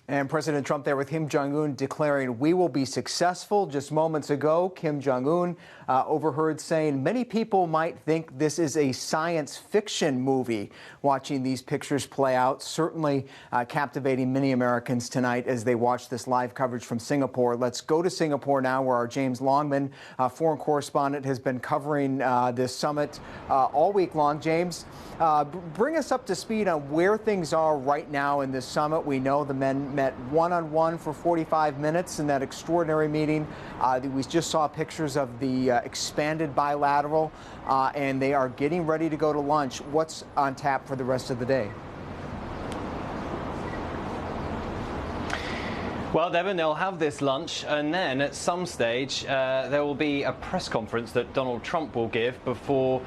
And President Trump there with Kim Jong-un declaring we will be successful. Just moments ago, Kim Jong-un overheard saying many people might think this is a science fiction movie. Watching these pictures play out, certainly captivating many Americans tonight as they watch this live coverage from Singapore. Let's go to Singapore now, where our James Longman, foreign correspondent, has been covering this summit all week long. James, bring us up to speed on where things are right now in this summit. We know the men met one-on-one for 45 minutes in that extraordinary meeting. We just saw pictures of the expanded bilateral, and they are getting ready to go to lunch. What's on tap for the rest of the day? Well, Devin, they'll have this lunch, and then at some stage there will be a press conference that Donald Trump will give before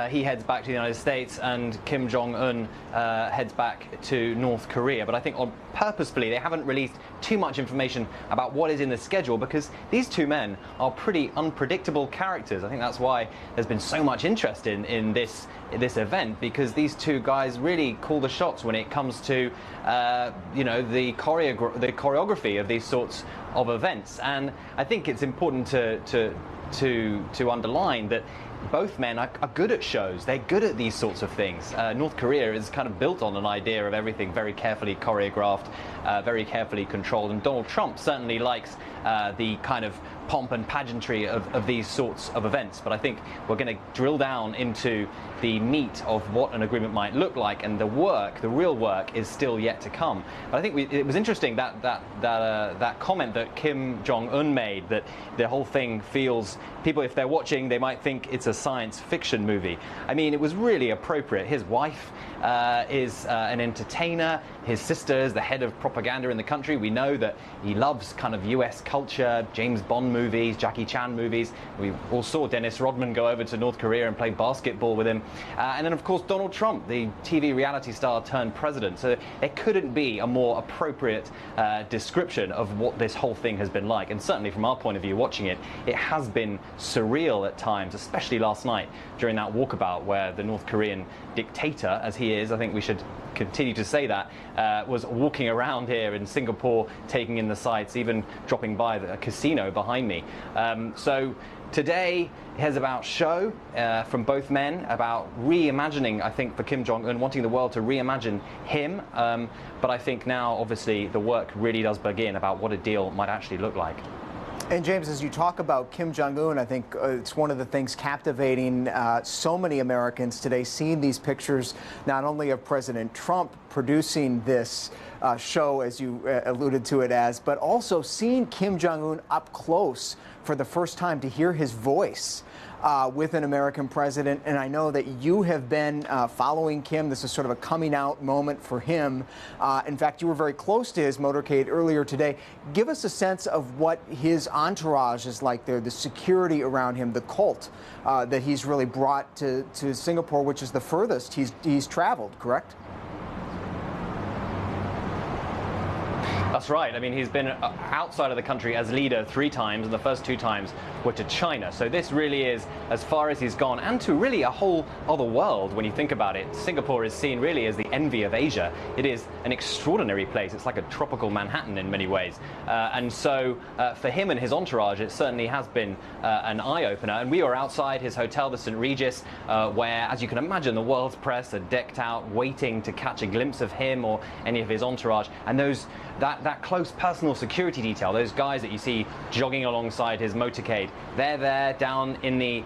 he heads back to the United States and Kim Jong-un heads back to North Korea. But I think purposefully they haven't released too much information about what is in the schedule, because these two men are pretty unpredictable characters. I think that's why there's been so much interest in this event, because these two guys really call the shots when it comes to the choreography of these sorts of events. And I think it's important to underline that both men are good at shows. They're good at these sorts of things. North Korea is kind of built on an idea of everything very carefully choreographed, very carefully controlled, and Donald Trump certainly likes the kind of pomp and pageantry of these sorts of events. But I think we're going to drill down into the meat of what an agreement might look like, and the real work is still yet to come. But I think it was interesting that comment that Kim Jong-un made, that the whole thing feels, people, if they're watching, they might think it's a science fiction movie. I mean, it was really appropriate. His wife is an entertainer. His sister is the head of propaganda in the country. We know that he loves kind of US culture, James Bond movies, Jackie Chan movies. We all saw Dennis Rodman go over to North Korea and play basketball with him. And then, of course, Donald Trump, the TV reality star turned president. So there couldn't be a more appropriate description of what this whole thing has been like. And certainly from our point of view, watching it, it has been surreal at times, especially last night during that walkabout where the North Korean dictator, as he is, I think we should continue to say that, was walking around here in Singapore, taking in the sights, even dropping by a casino behind me. So today is about show from both men, about reimagining, I think, for Kim Jong-un, wanting the world to reimagine him. But I think now, obviously, the work really does begin about what a deal might actually look like. And James, as you talk about Kim Jong-un, I think it's one of the things captivating so many Americans today, seeing these pictures not only of President Trump producing this show, as you alluded to it as, but also seeing Kim Jong-un up close for the first time, to hear his voice with an American president. And I know that you have been following Kim. This is sort of a coming out moment for him. In fact, you were very close to his motorcade earlier today. Give us a sense of what his entourage is like there, the security around him, the cult that he's really brought to Singapore, which is the furthest he's traveled, correct? That's right. I mean, he's been outside of the country as leader 3 times, and the first 2 times were to China. So this really is as far as he's gone, and to really a whole other world when you think about it. Singapore is seen really as the envy of Asia. It is an extraordinary place. It's like a tropical Manhattan in many ways. And so for him and his entourage, it certainly has been an eye-opener. And we were outside his hotel, the St. Regis, where, as you can imagine, the world's press are decked out, waiting to catch a glimpse of him or any of his entourage. And that close personal security detail, those guys that you see jogging alongside his motorcade, they're there down in the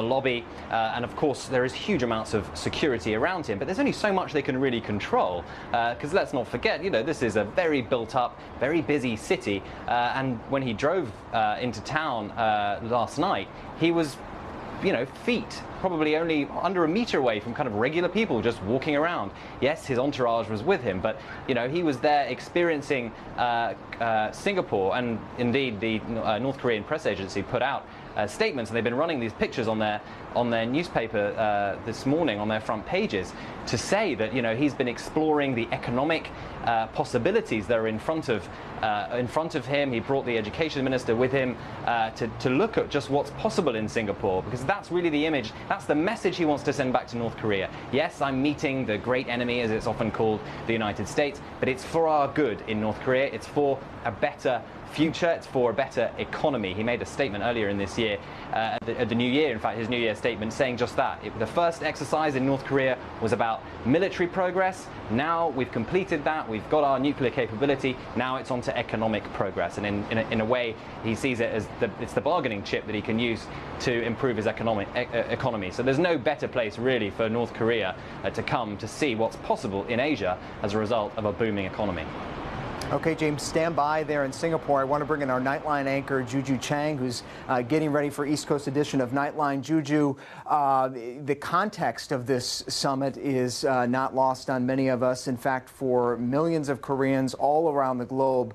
lobby, and of course there is huge amounts of security around him, but there's only so much they can really control, because let's not forget, this is a very built up, very busy city, and when he drove into town last night, he was feet probably only under a meter away from kind of regular people just walking around. Yes, his entourage was with him, but he was there experiencing Singapore, and indeed the North Korean press agency put out statements, and they've been running these pictures on their newspaper this morning on their front pages to say that he's been exploring the economic possibilities that are in front of him. He brought the education minister with him to look at just what's possible in Singapore, because that's really the image, that's the message he wants to send back to North Korea. Yes, I'm meeting the great enemy, as it's often called, the United States, but it's for our good in North Korea. It's for a better future. It's for a better economy. He made a statement earlier in this year, at the New Year, in fact, his New Year statement, saying just that. The first exercise in North Korea was about military progress. Now we've completed that. We've got our nuclear capability. Now it's on to economic progress. And in a way, he sees it as it's the bargaining chip that he can use to improve his economy. So there's no better place, really, for North Korea to come to see what's possible in Asia as a result of a booming economy. Okay, James, stand by there in Singapore. I want to bring in our Nightline anchor, Juju Chang, who's getting ready for East Coast edition of Nightline. Juju, the context of this summit is not lost on many of us. In fact, for millions of Koreans all around the globe,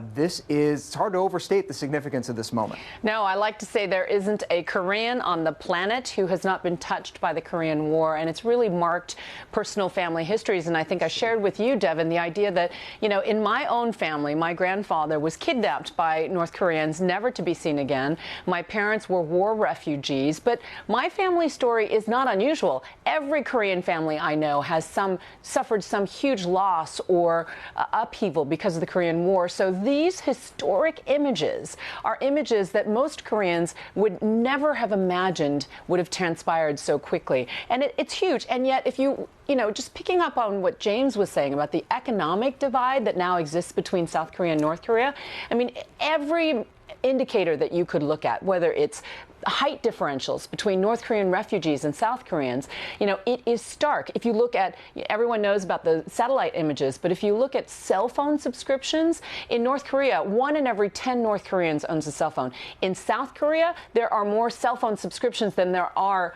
it's hard to overstate the significance of this moment. No, I like to say there isn't a Korean on the planet who has not been touched by the Korean War, and it's really marked personal family histories. And I think I shared with you, Devin, the idea that, in my own family, my grandfather was kidnapped by North Koreans, never to be seen again. My parents were war refugees, but my family story is not unusual. Every Korean family I know has suffered some huge loss or upheaval because of the Korean War. So these historic images are images that most Koreans would never have imagined would have transpired so quickly. And it's huge. And yet, if you just picking up on what James was saying about the economic divide that now exists between South Korea and North Korea, I mean, every indicator that you could look at, whether it's height differentials between North Korean refugees and South Koreans, it is stark. If you look at, everyone knows about the satellite images, but if you look at cell phone subscriptions, in North Korea, 1 in every 10 North Koreans owns a cell phone. In South Korea, there are more cell phone subscriptions than there are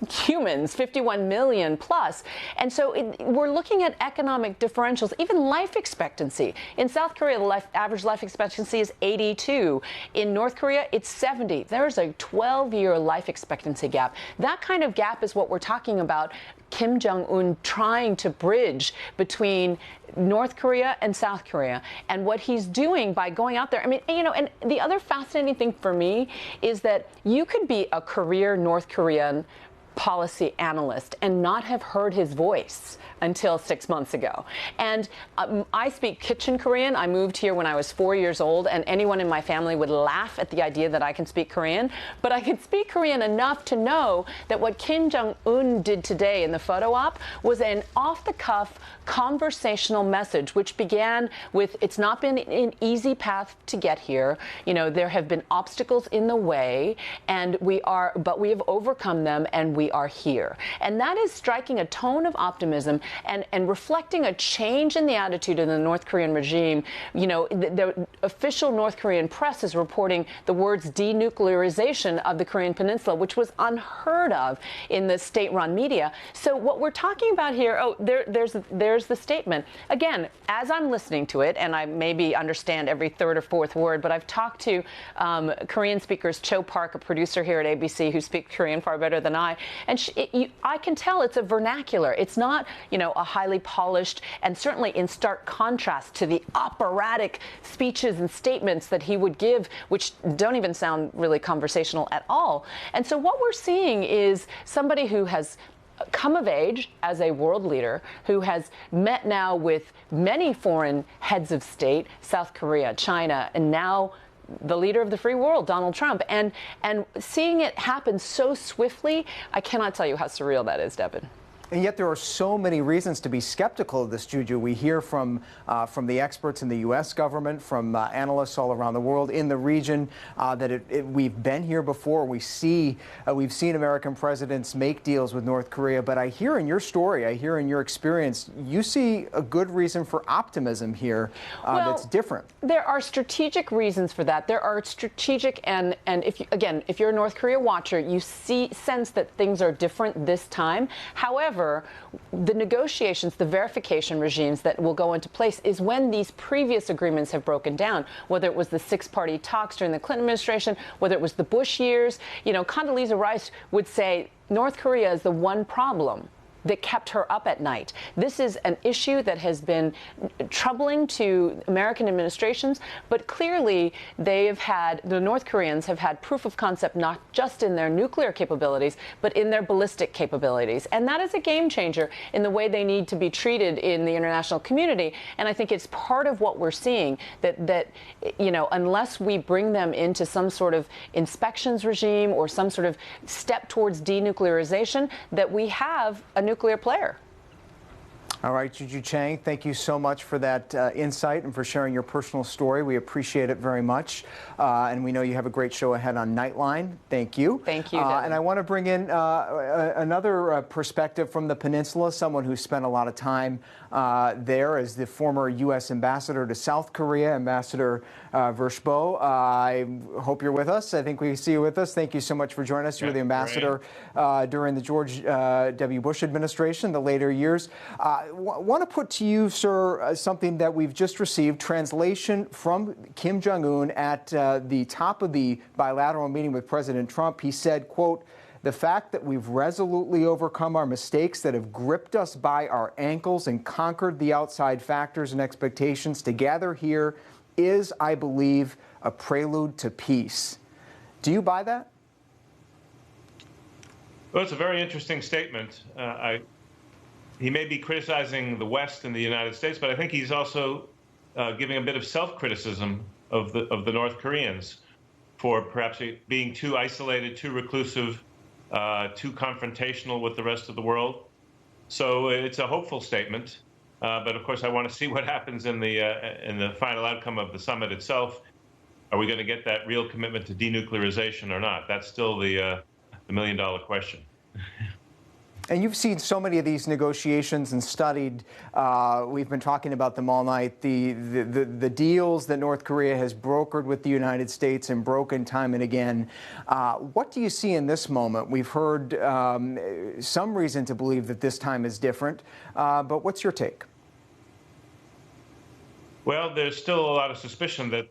humans, 51 million plus. And so we're looking at economic differentials, even life expectancy. In South Korea, the average life expectancy is 82. In North Korea, it's 70. There's a 12-year life expectancy gap. That kind of gap is what we're talking about Kim Jong-un trying to bridge between North Korea and South Korea. And what he's doing by going out there, I mean, and the other fascinating thing for me is that you could be a career North Korean policy analyst and not have heard his voice until 6 months ago. And I speak Kitchen Korean. I moved here when I was 4 years old, and anyone in my family would laugh at the idea that I can speak Korean. But I can speak Korean enough to know that what Kim Jong-un did today in the photo op was an off-the-cuff conversational message, which began with, it's not been an easy path to get here. There have been obstacles in the way, but we have overcome them, and we are here. And that is striking a tone of optimism and reflecting a change in the attitude of the North Korean regime. The official North Korean press is reporting the words denuclearization of the Korean Peninsula, which was unheard of in the state-run media. So what we're talking about here, there's the statement. Again, as I'm listening to it, and I maybe understand every third or fourth word, but I've talked to Korean speakers, Cho Park, a producer here at ABC who speaks Korean far better than I, and I can tell it's a vernacular. It's not, a highly polished, and certainly in stark contrast to the operatic speeches and statements that he would give, which don't even sound really conversational at all. And so what we're seeing is somebody who has come of age as a world leader, who has met now with many foreign heads of state, South Korea, China, and now the leader of the free world, Donald Trump. And seeing it happen so swiftly, I cannot tell you how surreal that is, Devin. And yet there are so many reasons to be skeptical of this, Juju. We hear from the experts in the U.S. government, from analysts all around the world, in the region, that we've been here before. We've seen American presidents make deals with North Korea. But I hear in your story, I hear in your experience, you see a good reason for optimism here that's different. There are strategic reasons for that. There are strategic, and if you're a North Korea watcher, you sense that things are different this time. However, However, the negotiations, the verification regimes that will go into place is when these previous agreements have broken down, whether it was the six-party talks during the Clinton administration, whether it was the Bush years. You know, Condoleezza Rice would say North Korea is the one problem that kept her up at night. This is an issue that has been troubling to American administrations, but clearly the North Koreans have had proof of concept not just in their nuclear capabilities, but in their ballistic capabilities. And that is a game changer in the way they need to be treated in the international community. And I think it's part of what we're seeing, that you know, unless we bring them into some sort of inspections regime or some sort of step towards denuclearization, that we have a nuclear player. All right, Juju Chang, thank you so much for that insight and for sharing your personal story. We appreciate it very much. And we know you have a great show ahead on Nightline. Thank you. Thank you, and I want to bring in another perspective from the peninsula, someone who spent a lot of time there as the former U.S. ambassador to South Korea, Ambassador Vershboe. I hope you're with us. I think we see you with us. Thank you so much for joining us. You were the ambassador during the George W. Bush administration, the later years. Want to put to you, sir, something that we've just received, translation from Kim Jong-un at the top of the bilateral meeting with President Trump. He said, quote, "The fact that we've resolutely overcome our mistakes that have gripped us by our ankles and conquered the outside factors and expectations to gather here is, I believe, a prelude to peace." Do you buy that? Well, it's a very interesting statement. He may be criticizing the West and the United States, but I think he's also giving a bit of self-criticism of the North Koreans for perhaps being too isolated, too reclusive, too confrontational with the rest of the world. So it's a hopeful statement. But of course, I want to see what happens in the final outcome of the summit itself. Are we going to get that real commitment to denuclearization or not? That's still the million-dollar question. And you've seen so many of these negotiations and studied, we've been talking about them all night, the deals that North Korea has brokered with the United States and broken time and again. What do you see in this moment? We've heard some reason to believe that this time is different, but what's your take? Well, there's still a lot of suspicion that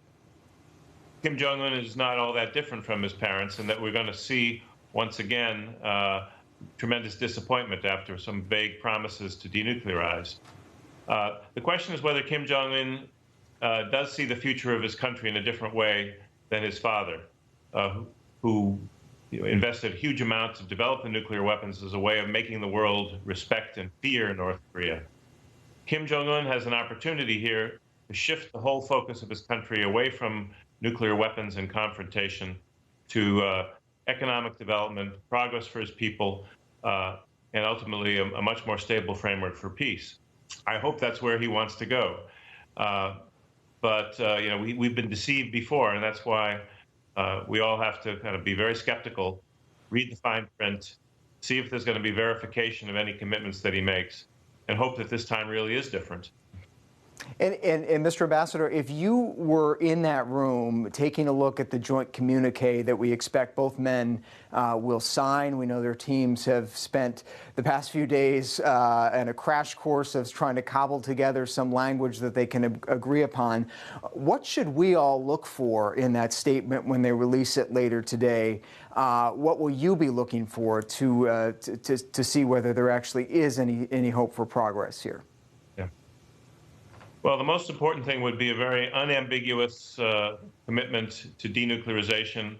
Kim Jong-un is not all that different from his parents, and that we're going to see, once again, tremendous disappointment after some vague promises to denuclearize. The question is whether Kim Jong-un does see the future of his country in a different way than his father, who invested huge amounts of developing nuclear weapons as a way of making the world respect and fear North Korea. Kim Jong-un has an opportunity here to shift the whole focus of his country away from nuclear weapons and confrontation to economic development, progress for his people, and ultimately a much more stable framework for peace. I hope that's where he wants to go. But you know, we've been deceived before, and that's why we all have to kind of be very skeptical, read the fine print, see if there's going to be verification of any commitments that he makes, and hope that this time really is different. And Mr. Ambassador, if you were in that room taking a look at the joint communique that we expect both men will sign, we know their teams have spent the past few days in a crash course of trying to cobble together some language that they can agree upon. What should we all look for in that statement when they release it later today? What will you be looking for to see whether there actually is any hope for progress here? Well, the most important thing would be a very unambiguous commitment to denuclearization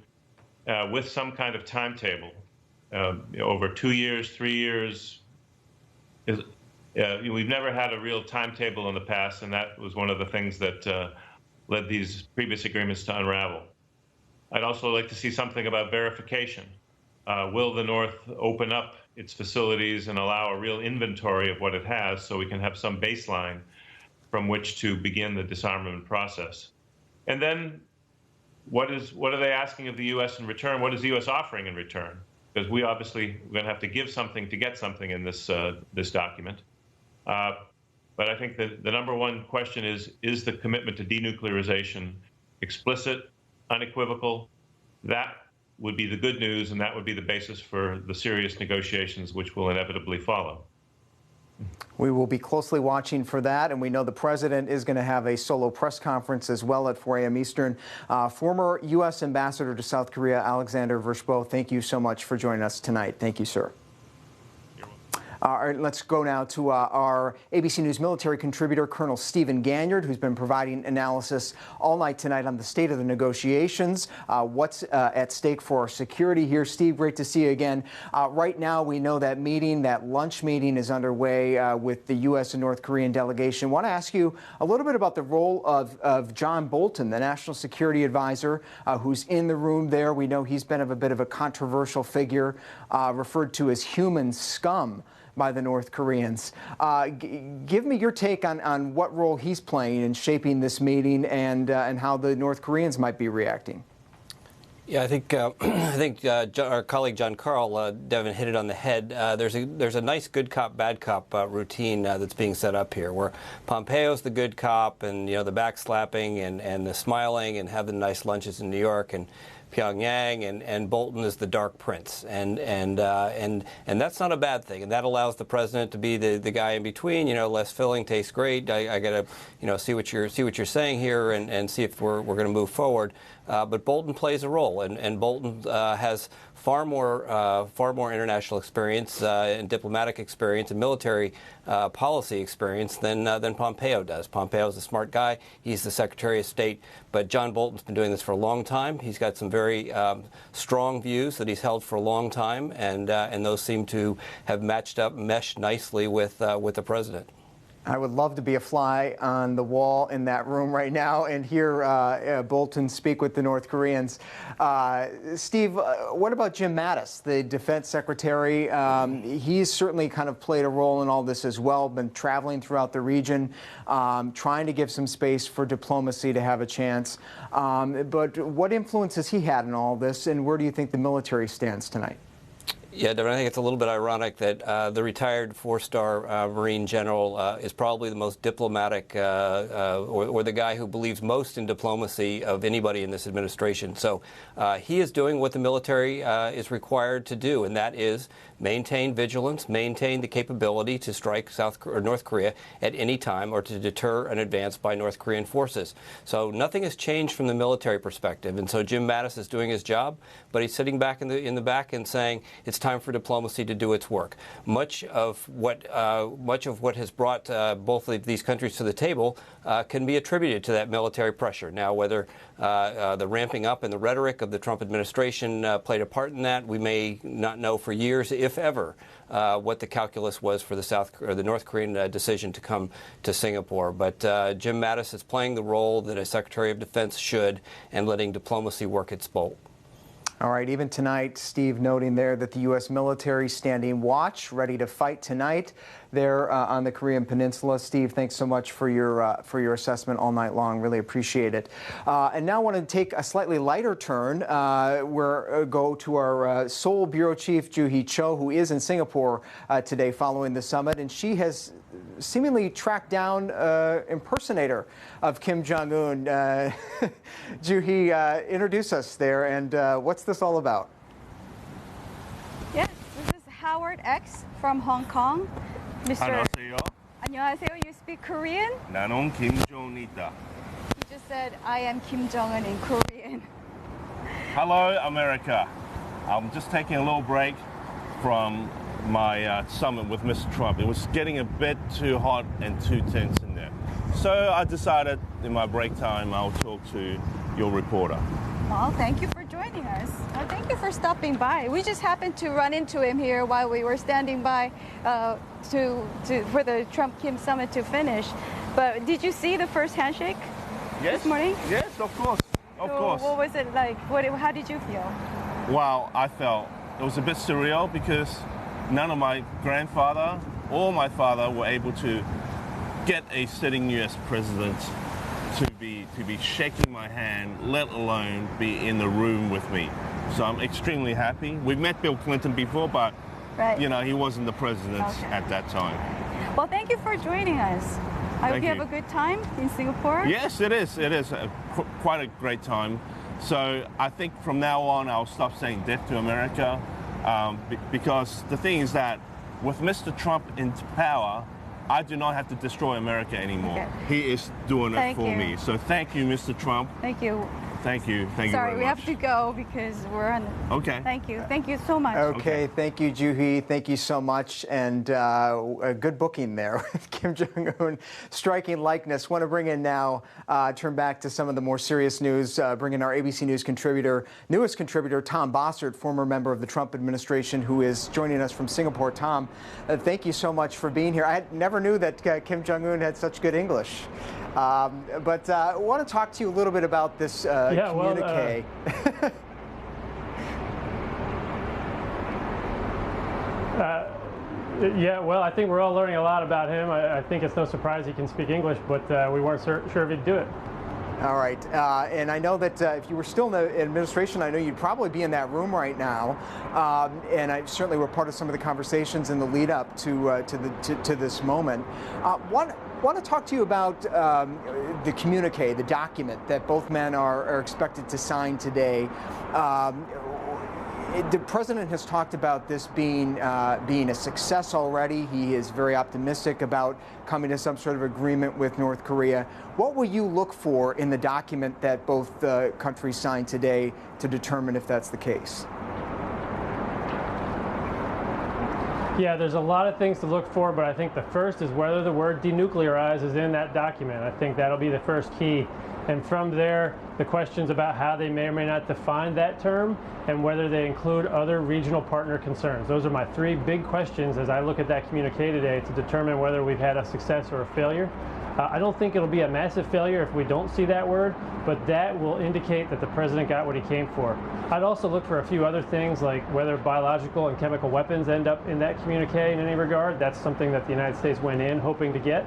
with some kind of timetable. Over 2 years, 3 years. We've never had a real timetable in the past, and that was one of the things that led these previous agreements to unravel. I'd also like to see something about verification. Will the North open up its facilities and allow a real inventory of what it has so we can have some baseline from which to begin the disarmament process? And then what are they asking of the U.S. in return? What is the U.S. offering in return? Because we're going to have to give something to get something in this document. But I think that the number one question is the commitment to denuclearization explicit, unequivocal? That would be the good news, and that would be the basis for the serious negotiations which will inevitably follow. We will be closely watching for that, and we know the president is going to have a solo press conference as well at 4 a.m. Eastern. Former U.S. Ambassador to South Korea, Alexander Vershbow, thank you so much for joining us tonight. Thank you, sir. Let's go now to our ABC News military contributor, Colonel Stephen Ganyard, who's been providing analysis all night tonight on the state of the negotiations, what's at stake for our security here. Steve, great to see you again. Right now, we know that lunch meeting is underway with the U.S. and North Korean delegation. I want to ask you a little bit about the role of John Bolton, the National Security Advisor, who's in the room there. We know he's been a bit of a controversial figure, referred to as human scum by the North Koreans. Give me your take on what role he's playing in shaping this meeting and how the North Koreans might be reacting. Yeah, I think our colleague John Karl, Devin, hit it on the head. There's a nice good cop, bad cop routine that's being set up here, where Pompeo's the good cop, and the backslapping and the smiling and having nice lunches in New York and Pyongyang, and Bolton is the dark prince, and that's not a bad thing, and that allows the president to be the guy in between. Less filling, tastes great. I got to see what you're saying here and see if we're going to move forward. But Bolton plays a role, and Bolton has far more international experience and diplomatic experience and military policy experience than Pompeo does. Pompeo's a smart guy. He's the Secretary of State, but John Bolton's been doing this for a long time. He's got some very strong views that he's held for a long time, and those seem to have meshed nicely with the president. I would love to be a fly on the wall in that room right now and hear Bolton speak with the North Koreans. Steve, what about Jim Mattis, the defense secretary? He's certainly kind of played a role in all this as well, been traveling throughout the region, trying to give some space for diplomacy to have a chance. But what influence has he had in all this, and where do you think the military stands tonight? Yeah, Devin, I think it's a little bit ironic that the retired four-star Marine general is probably the most diplomatic or the guy who believes most in diplomacy of anybody in this administration. So he is doing what the military is required to do, and that is maintain vigilance, maintain the capability to strike North Korea at any time or to deter an advance by North Korean forces. So nothing has changed from the military perspective, and so Jim Mattis is doing his job, but he's sitting back in the back and saying it's time for diplomacy to do its work. Much of what has brought both of these countries to the table can be attributed to that military pressure. Now, whether the ramping up and the rhetoric of the Trump administration played a part in that, we may not know for years, if ever, what the calculus was for the North Korean decision to come to Singapore. But Jim Mattis is playing the role that a Secretary of Defense should and letting diplomacy work its bolt. All right, even tonight, Steve noting there that the U.S. military standing watch, ready to fight tonight there on the Korean Peninsula. Steve, thanks so much for your assessment all night long. Really appreciate it. And now I want to take a slightly lighter turn. Go to our Seoul Bureau Chief, Joo-hee Cho, who is in Singapore today following the summit, and she has seemingly tracked down impersonator of Kim Jong-un. Joo-hee, introduce us there, and what's this all about? Yes, this is Howard X from Hong Kong. Mr. 안녕하세요. You speak Korean? 나는 김정은이다. He just said, I am Kim Jong-un in Korean. Hello, America. I'm just taking a little break from my summit with Mr. Trump. It was getting a bit too hot and too tense in there. So I decided in my break time I'll talk to your reporter. Well, thank you for joining us. Well, thank you for stopping by. We just happened to run into him here while we were standing by for the Trump-Kim summit to finish. But did you see the first handshake this morning? Yes, of course. Of course. What was it like? How did you feel? Well, I felt it was a bit surreal because none of my grandfather or my father were able to get a sitting U.S. president to be shaking my hand, let alone be in the room with me. So I'm extremely happy. We've met Bill Clinton before, but he wasn't the president at that time. Well, thank you for joining us. I hope you have a good time in Singapore. Yes, it is. It is quite a great time. So I think from now on, I'll stop saying death to America, because the thing is that with Mr. Trump in power, I do not have to destroy America anymore. Okay. He is doing it for you. me. So thank you, Mr. Trump. Thank you. Thank you. Thank you Sorry, very we much. have to go because we're on. Okay. Thank you. Thank you so much. Okay, thank you, Juhi. Thank you so much. And a good booking there with Kim Jong-un. Striking likeness. Want to bring in now, turn back to some of the more serious news, bring in our ABC News contributor, newest contributor, Tom Bossert, former member of the Trump administration, who is joining us from Singapore. Tom, thank you so much for being here. I never knew that Kim Jong-un had such good English. But I want to talk to you a little bit about this communique. Yeah, well, I think we're all learning a lot about him. I think it's no surprise he can speak English, but we weren't sure if he'd do it. All right, and I know that if you were still in the administration, I know you'd probably be in that room right now, and I certainly were part of some of the conversations in the lead up to this moment. Want to talk to you about the communique, the document that both men are expected to sign today. The president has talked about this being a success already. He is very optimistic about coming to some sort of agreement with North Korea. What will you look for in the document that both countries signed today to determine if that's the case? Yeah, there's a lot of things to look for, but I think the first is whether the word denuclearize is in that document. I think that'll be the first key. And from there, the questions about how they may or may not define that term and whether they include other regional partner concerns. Those are my three big questions as I look at that communique today to determine whether we've had a success or a failure. I don't think it'll be a massive failure if we don't see that word, but that will indicate that the president got what he came for. I'd also look for a few other things, like whether biological and chemical weapons end up in that communique in any regard. That's something that the United States went in hoping to get.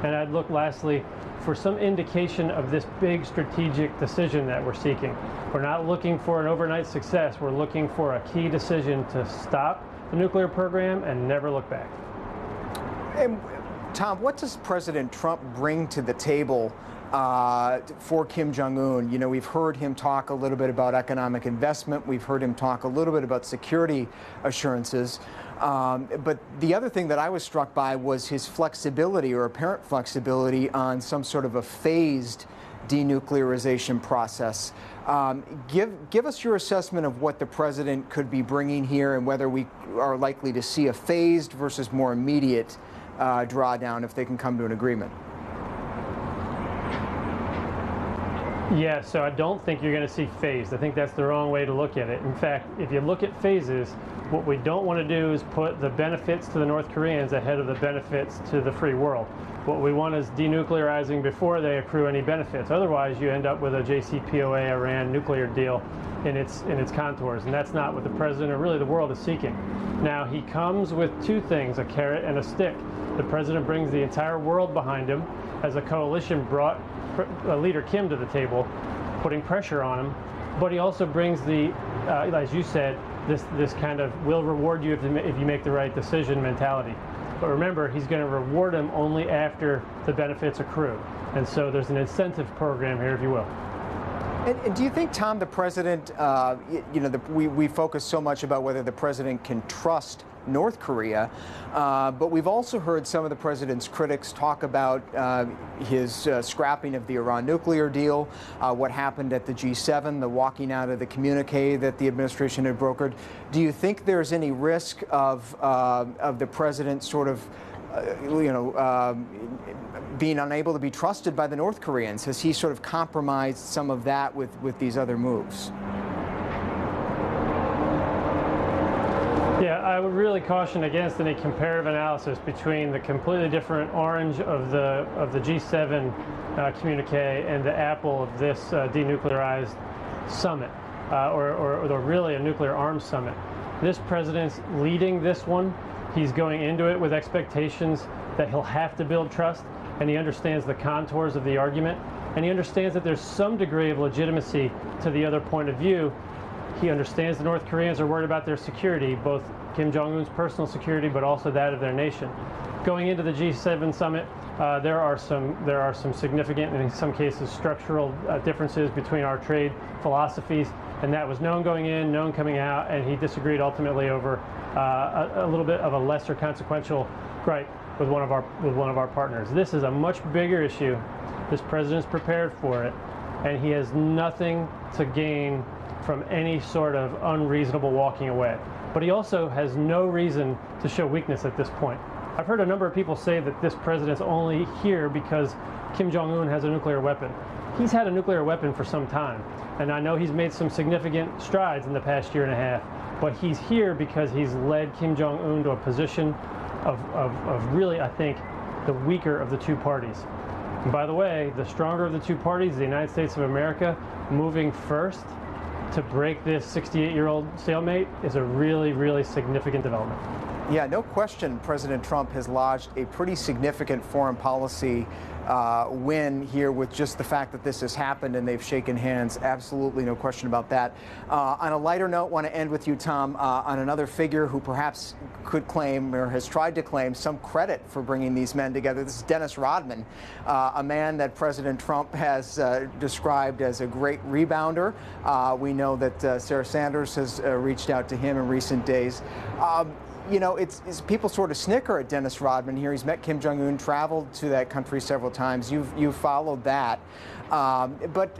And I'd look lastly for some indication of this big strategic decision that we're seeking. We're not looking for an overnight success. We're looking for a key decision to stop the nuclear program and never look back. And Tom, what does President Trump bring to the table for Kim Jong-un? You know, we've heard him talk a little bit about economic investment. We've heard him talk a little bit about security assurances. But the other thing that I was struck by was his flexibility, or apparent flexibility, on some sort of a phased denuclearization process. Give us your assessment of what the president could be bringing here and whether we are likely to see a phased versus more immediate drawdown if they can come to an agreement. Yeah, so I don't think you're going to see phased. I think that's the wrong way to look at it. In fact, if you look at phases, what we don't want to do is put the benefits to the North Koreans ahead of the benefits to the free world. What we want is denuclearizing before they accrue any benefits. Otherwise, you end up with a JCPOA Iran nuclear deal in its contours, and that's not what the president or really the world is seeking. Now, he comes with two things, a carrot and a stick. The president brings the entire world behind him as a coalition brought leader Kim to the table, putting pressure on him, but he also brings the, as you said, this kind of will reward you if you make the right decision mentality. But remember, he's going to reward him only after the benefits accrue. And so there's an incentive program here, if you will. And do you think, Tom, the president, we focus so much about whether the president can trust North Korea, but we've also heard some of the president's critics talk about his scrapping of the Iran nuclear deal, what happened at the G7, the walking out of the communique that the administration had brokered. Do you think there's any risk of the president sort of being unable to be trusted by the North Koreans? Has he sort of compromised some of that with these other moves? Yeah, I would really caution against any comparative analysis between the completely different orange of the G7 communique and the apple of this denuclearized summit, or really a nuclear arms summit. This president's leading this one. He's going into it with expectations that he'll have to build trust, and he understands the contours of the argument, and he understands that there's some degree of legitimacy to the other point of view. He understands the North Koreans are worried about their security, both Kim Jong-un's personal security, but also that of their nation. Going into the G7 summit, there are some significant, and in some cases structural differences between our trade philosophies, and that was known going in, known coming out, and he disagreed ultimately over a little bit of a lesser consequential gripe with one of our partners. This is a much bigger issue. This president's prepared for it, and he has nothing to gain from any sort of unreasonable walking away. But he also has no reason to show weakness at this point. I've heard a number of people say that this president's only here because Kim Jong-un has a nuclear weapon. He's had a nuclear weapon for some time, and I know he's made some significant strides in the past year and a half, but he's here because he's led Kim Jong-un to a position of really, I think, the weaker of the two parties. And by the way, the stronger of the two parties, the United States of America, moving first to break this 68-year-old stalemate is a really, really significant development. Yeah, no question President Trump has lodged a pretty significant foreign policy win here with just the fact that this has happened and they've shaken hands. Absolutely no question about that. On a lighter note, want to end with you, Tom, on another figure who perhaps could claim or has tried to claim some credit for bringing these men together. This is Dennis Rodman, a man that President Trump has described as a great rebounder. We know that Sarah Sanders has reached out to him in recent days. You know, it's people sort of snicker at Dennis Rodman here. He's met Kim Jong-un, traveled to that country several times. You've followed that. But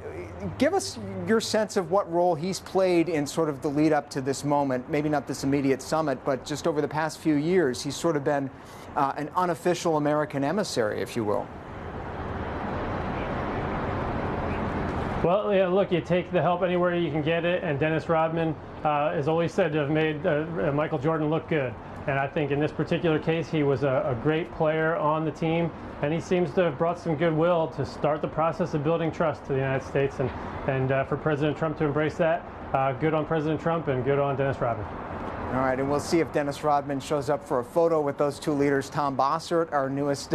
give us your sense of what role he's played in sort of the lead up to this moment, maybe not this immediate summit, but just over the past few years. He's sort of been an unofficial American emissary, if you will. Well, yeah, look, you take the help anywhere you can get it, and Dennis Rodman is always said to have made Michael Jordan look good. And I think in this particular case, he was a great player on the team, and he seems to have brought some goodwill to start the process of building trust to the United States, and for President Trump to embrace that, good on President Trump and good on Dennis Rodman. All right, and we'll see if Dennis Rodman shows up for a photo with those two leaders. Tom Bossert, our newest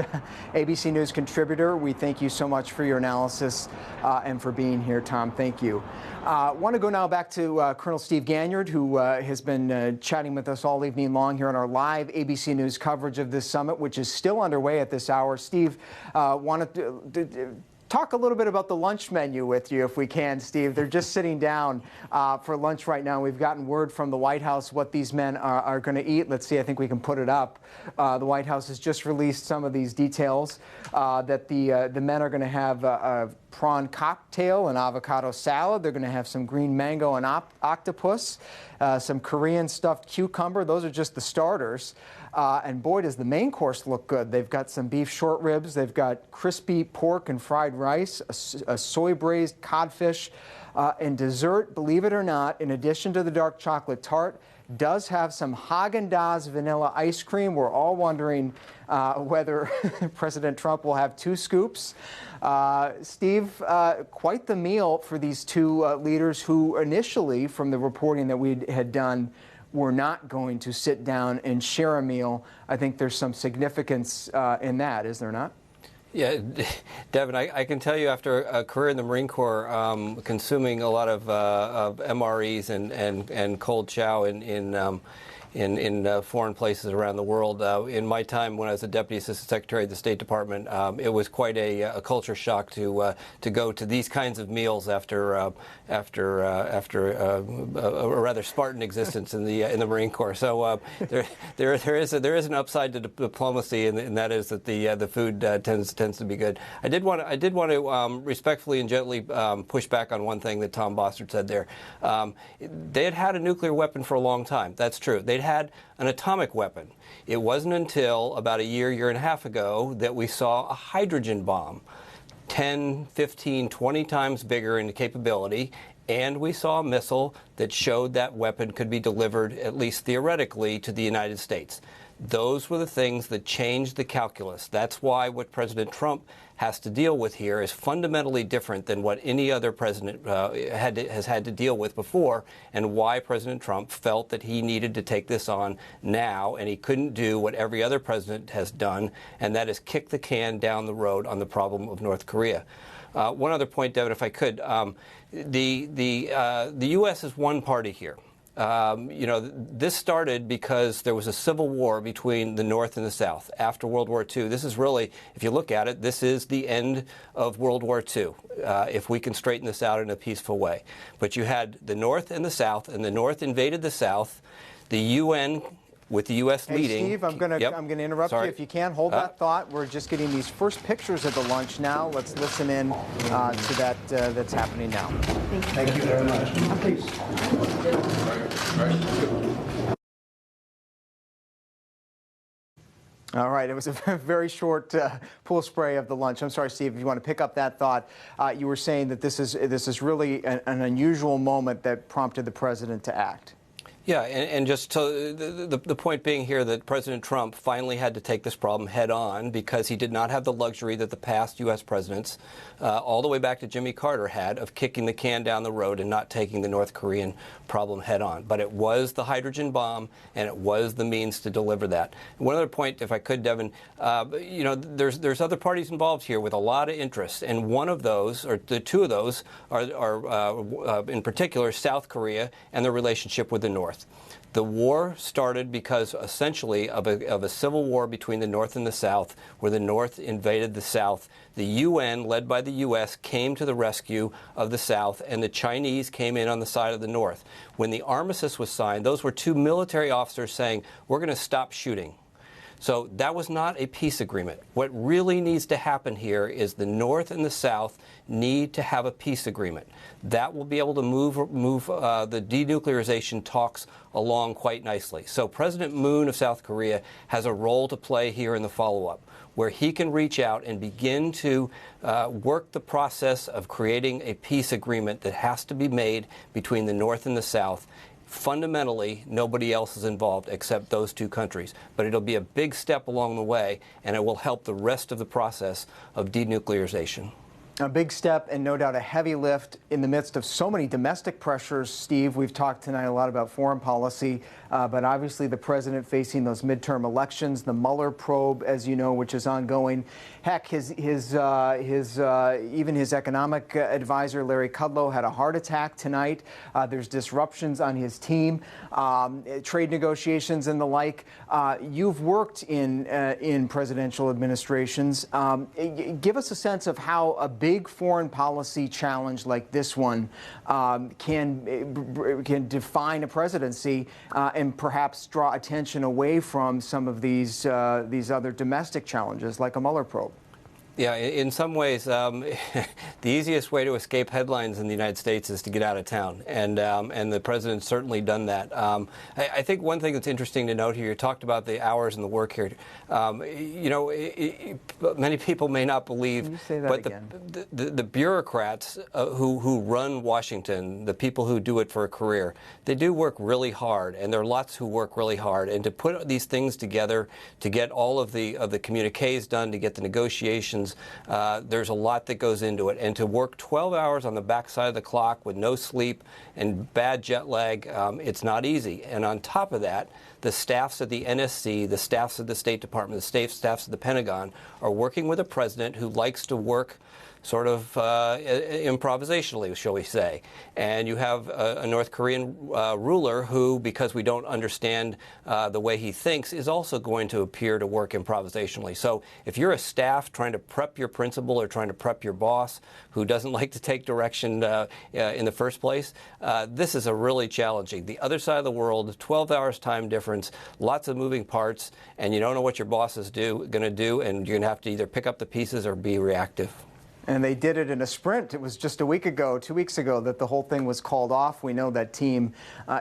ABC News contributor, we thank you so much for your analysis and for being here, Tom. Thank you. Want to go now back to Colonel Steve Ganyard, who has been chatting with us all evening long here on our live ABC News coverage of this summit, which is still underway at this hour. Steve, wanted to talk a little bit about the lunch menu with you, if we can, Steve. They're just sitting down for lunch right now. We've gotten word from the White House what these men are going to eat. Let's see, I think we can put it up. The White House has just released some of these details that the men are going to have a prawn cocktail and avocado salad. They're going to have some green mango and octopus, some Korean stuffed cucumber. Those are just the starters. And boy, does the main course look good. They've got some beef short ribs. They've got crispy pork and fried rice, a soy braised codfish, and dessert, believe it or not, in addition to the dark chocolate tart, does have some Haagen-Dazs vanilla ice cream. We're all wondering whether President Trump will have 2 scoops. Steve, quite the meal for these two leaders who initially, from the reporting that we had done, were not going to sit down and share a meal. I think there's some significance in that, is there not? Yeah, Devin, I can tell you after a career in the Marine Corps, consuming a lot of MREs and cold chow in foreign places around the world. In my time when I was the Deputy Assistant Secretary of the State Department, it was quite a culture shock to go to these kinds of meals after a rather Spartan existence in the Marine Corps. So there is an upside to diplomacy, and that is that the food tends to be good. I did want to respectfully and gently push back on one thing that Tom Bossert said there. They had a nuclear weapon for a long time. That's true. They'd had an atomic weapon. It wasn't until about a year and a half ago that we saw a hydrogen bomb, 10, 15, 20 times bigger in capability, and we saw a missile that showed that weapon could be delivered, at least theoretically, to the United States. Those were the things that changed the calculus. That's why what President Trump has to deal with here is fundamentally different than what any other president has had to deal with before, and why President Trump felt that he needed to take this on now, and he couldn't do what every other president has done, and that is kick the can down the road on the problem of North Korea. One other point, Devin, if I could. The U.S. is one party here. This started because there was a civil war between the North and the South after World War II. This is really, if you look at it, this is the end of World War II, if we can straighten this out in a peaceful way. But you had the North and the South, and the North invaded the South. The UN, with the U.S. leading. Steve, I'm going to interrupt you. If you can, hold that thought. We're just getting these first pictures of the lunch now. Let's listen in to that that's happening now. Thank you very much. Please. All right, it was a very short pool spray of the lunch. I'm sorry, Steve, if you want to pick up that thought. You were saying that this is really an unusual moment that prompted the president to act. Yeah, and just to, the point being here that President Trump finally had to take this problem head on because he did not have the luxury that the past U.S. presidents, all the way back to Jimmy Carter, had of kicking the can down the road and not taking the North Korean problem head on. But it was the hydrogen bomb, and it was the means to deliver that. One other point, if I could, Devin, there's other parties involved here with a lot of interest, and one of those, or the two of those, are in particular South Korea and their relationship with the North. The war started because essentially of a civil war between the North and the South, where the North invaded the South. The UN, led by the U.S., came to the rescue of the South, and the Chinese came in on the side of the North. When the armistice was signed, those were two military officers saying, we're going to stop shooting. So that was not a peace agreement. What really needs to happen here is the North and the South need to have a peace agreement. That will be able to move the denuclearization talks along quite nicely. So President Moon of South Korea has a role to play here in the follow-up, where he can reach out and begin to work the process of creating a peace agreement that has to be made between the North and the South. Fundamentally, nobody else is involved except those two countries. But it'll be a big step along the way, and it will help the rest of the process of denuclearization. A big step and no doubt a heavy lift in the midst of so many domestic pressures. Steve, we've talked tonight a lot about foreign policy, but obviously the president facing those midterm elections, the Mueller probe, as you know, which is ongoing. Heck, even his economic advisor, Larry Kudlow, had a heart attack tonight. There's disruptions on his team, trade negotiations and the like. You've worked in presidential administrations. Give us a sense of how a big foreign policy challenge like this one can define a presidency and perhaps draw attention away from some of these other domestic challenges like a Mueller probe. Yeah, in some ways, the easiest way to escape headlines in the United States is to get out of town, and the president's certainly done that. I think one thing that's interesting to note here, you talked about the hours and the work here. Many people may not believe, but the bureaucrats who run Washington, the people who do it for a career, they do work really hard, and there are lots who work really hard. And to put these things together, to get all of the communiques done, to get the negotiations, there's a lot that goes into it. And to work 12 hours on the backside of the clock with no sleep and bad jet lag, it's not easy. And on top of that, the staffs of the NSC, the staffs of the State Department, the staffs of the Pentagon are working with a president who likes to work sort of improvisationally, shall we say. And you have a North Korean ruler who, because we don't understand the way he thinks, is also going to appear to work improvisationally. So if you're a staff trying to prep your principal or trying to prep your boss who doesn't like to take direction in the first place, this is a really challenging. The other side of the world, 12 hours time difference, lots of moving parts, and you don't know what your boss is going to do, and you're going to have to either pick up the pieces or be reactive. And they did it in a sprint. It was just a week ago, 2 weeks ago, that the whole thing was called off. We know that team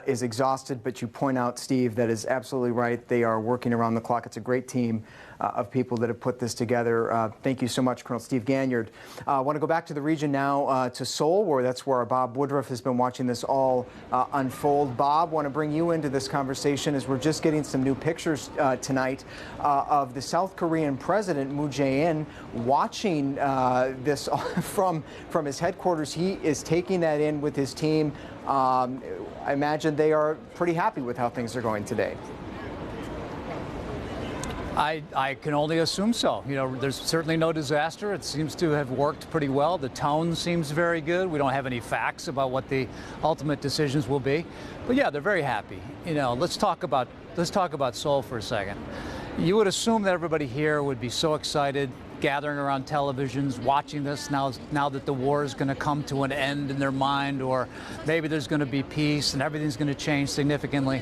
is exhausted, but you point out, Steve, that is absolutely right. They are working around the clock. It's a great team of people that have put this together. Thank you so much, Colonel Steve Ganyard. I want to go back to the region now, to Seoul, that's where Bob Woodruff has been watching this all unfold. Bob, want to bring you into this conversation as we're just getting some new pictures tonight of the South Korean president, Moon Jae-in, watching this from his headquarters. He is taking that in with his team. I imagine they are pretty happy with how things are going today. I can only assume so. You know, there's certainly no disaster. It seems to have worked pretty well. The tone seems very good. We don't have any facts about what the ultimate decisions will be. But yeah, they're very happy. You know, let's talk about Seoul for a second. You would assume that everybody here would be so excited, gathering around televisions, watching this now that the war is going to come to an end in their mind, or maybe there's going to be peace and everything's going to change significantly.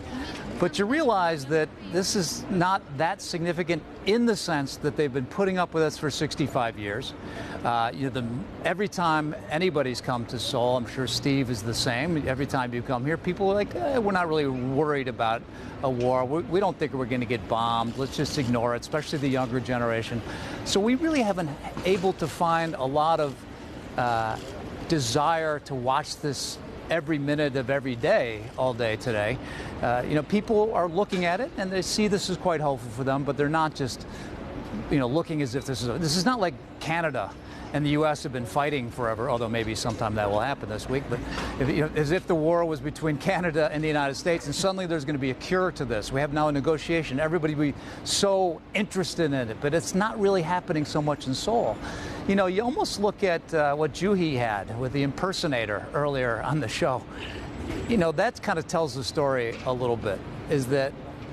But you realize that this is not that significant in the sense that they've been putting up with us for 65 years. Every time anybody's come to Seoul, I'm sure Steve is the same. Every time you come here, people are like, we're not really worried about a war. We don't think we're going to get bombed. Let's just ignore it, especially the younger generation. So we really haven't able to find a lot of desire to watch this every minute of every day, all day today. People are looking at it and they see this is quite hopeful for them, but they're not just, looking as if this is not like Canada and the U.S. have been fighting forever, although maybe sometime that will happen this week, but as if the war was between Canada and the United States and suddenly there's going to be a cure to this. We have now a negotiation. Everybody will be so interested in it, but it's not really happening so much in Seoul. You almost look at what Juhi had with the impersonator earlier on the show. That kind of tells the story a little bit, is that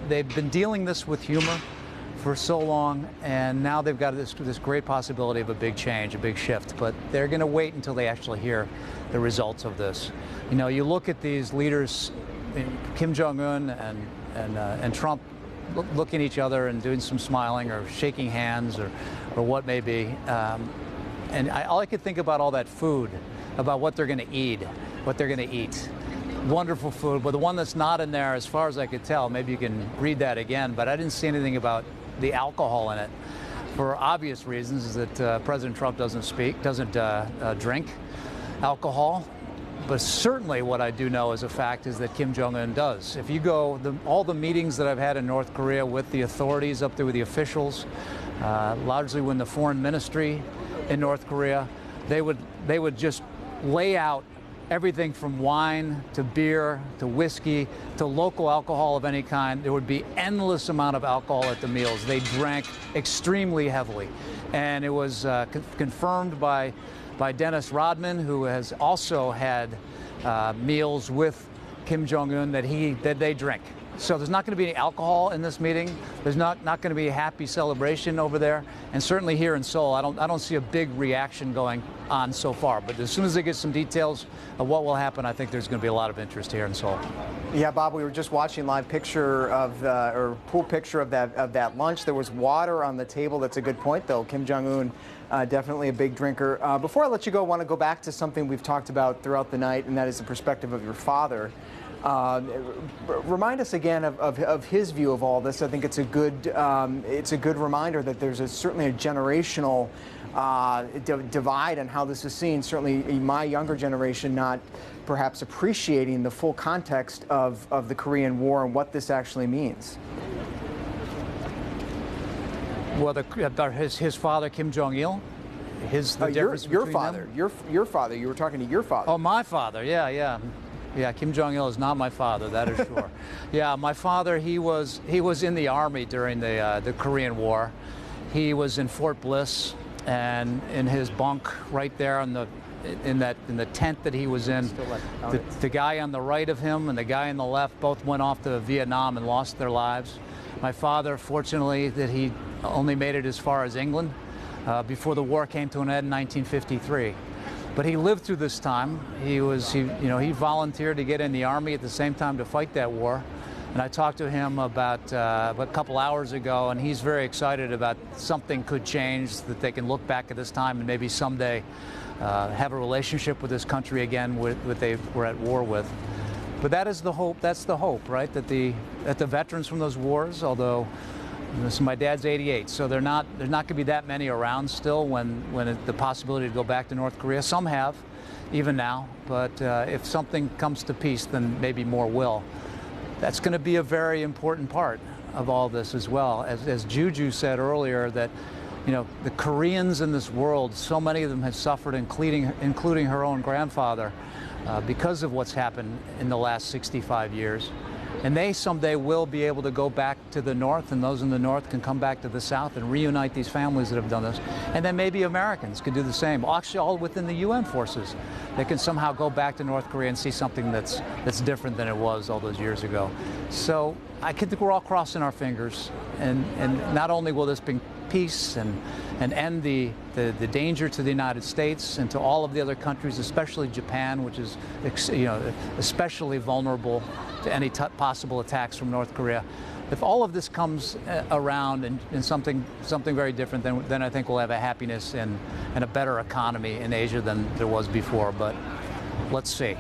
they've been dealing this with humor for so long, and now they've got this great possibility of a big change, a big shift, but they're going to wait until they actually hear the results of this. You look at these leaders, Kim Jong-un and Trump, looking at each other and doing some smiling or shaking hands or what may be, all I could think about all that food, about what they're going to eat, Wonderful food, but the one that's not in there, as far as I could tell, maybe you can read that again, but I didn't see anything about the alcohol in it, for obvious reasons, is that President Trump doesn't drink alcohol. But certainly what I do know as a fact is that Kim Jong-un does. If you go, all the meetings that I've had in North Korea with the authorities up there, with the officials, largely with the foreign ministry in North Korea, they would just lay out everything from wine to beer to whiskey to local alcohol of any kind. There would be endless amount of alcohol at the meals. They drank extremely heavily. And it was confirmed by Dennis Rodman, who has also had meals with Kim Jong-un, that they drink. So there's not going to be any alcohol in this meeting. There's not going to be a happy celebration over there. And certainly here in Seoul, I don't see a big reaction going on so far. But as soon as they get some details of what will happen, I think there's going to be a lot of interest here in Seoul. Yeah, Bob, we were just watching live picture or pool picture of that lunch. There was water on the table. That's a good point, though. Kim Jong-un, definitely a big drinker. Before I let you go, I want to go back to something we've talked about throughout the night, and that is the perspective of your father. Remind us again of his view of all this. I think it's a good reminder that there's certainly a generational divide on how this is seen. Certainly, my younger generation not perhaps appreciating the full context of the Korean War and what this actually means. Well, his father, Kim Jong-il, your father. Your father. You were talking to your father. Oh, my father. Yeah. Yeah, Kim Jong-il is not my father, that is sure. Yeah, my father, he was in the Army during the Korean War. He was in Fort Bliss, and in his bunk right there in the tent that he was in, the guy on the right of him and the guy on the left both went off to Vietnam and lost their lives. My father, fortunately, that he only made it as far as England before the war came to an end in 1953. But he lived through this time. He volunteered to get in the Army at the same time to fight that war. And I talked to him about a couple hours ago, and he's very excited about something could change, that they can look back at this time and maybe someday have a relationship with this country again that they were at war with. But that is the hope. That's the hope, right? That the veterans from those wars, although my dad's 88, so they're not going to be that many around still when the possibility to go back to North Korea. Some have, even now. But if something comes to peace, then maybe more will. That's going to be a very important part of all this as well. As Juju said earlier, that the Koreans in this world, so many of them have suffered, including her own grandfather, because of what's happened in the last 65 years. And they someday will be able to go back to the north, and those in the north can come back to the south and reunite these families that have done this. And then maybe Americans could do the same. Actually, all within the UN forces. They can somehow go back to North Korea and see something that's different than it was all those years ago. So I think we're all crossing our fingers. And not only will this bring peace and end the danger to the United States and to all of the other countries, especially Japan, which is especially vulnerable to any possible attacks from North Korea. If all of this comes around in something very different, then I think we'll have a happiness and a better economy in Asia than there was before. But let's see.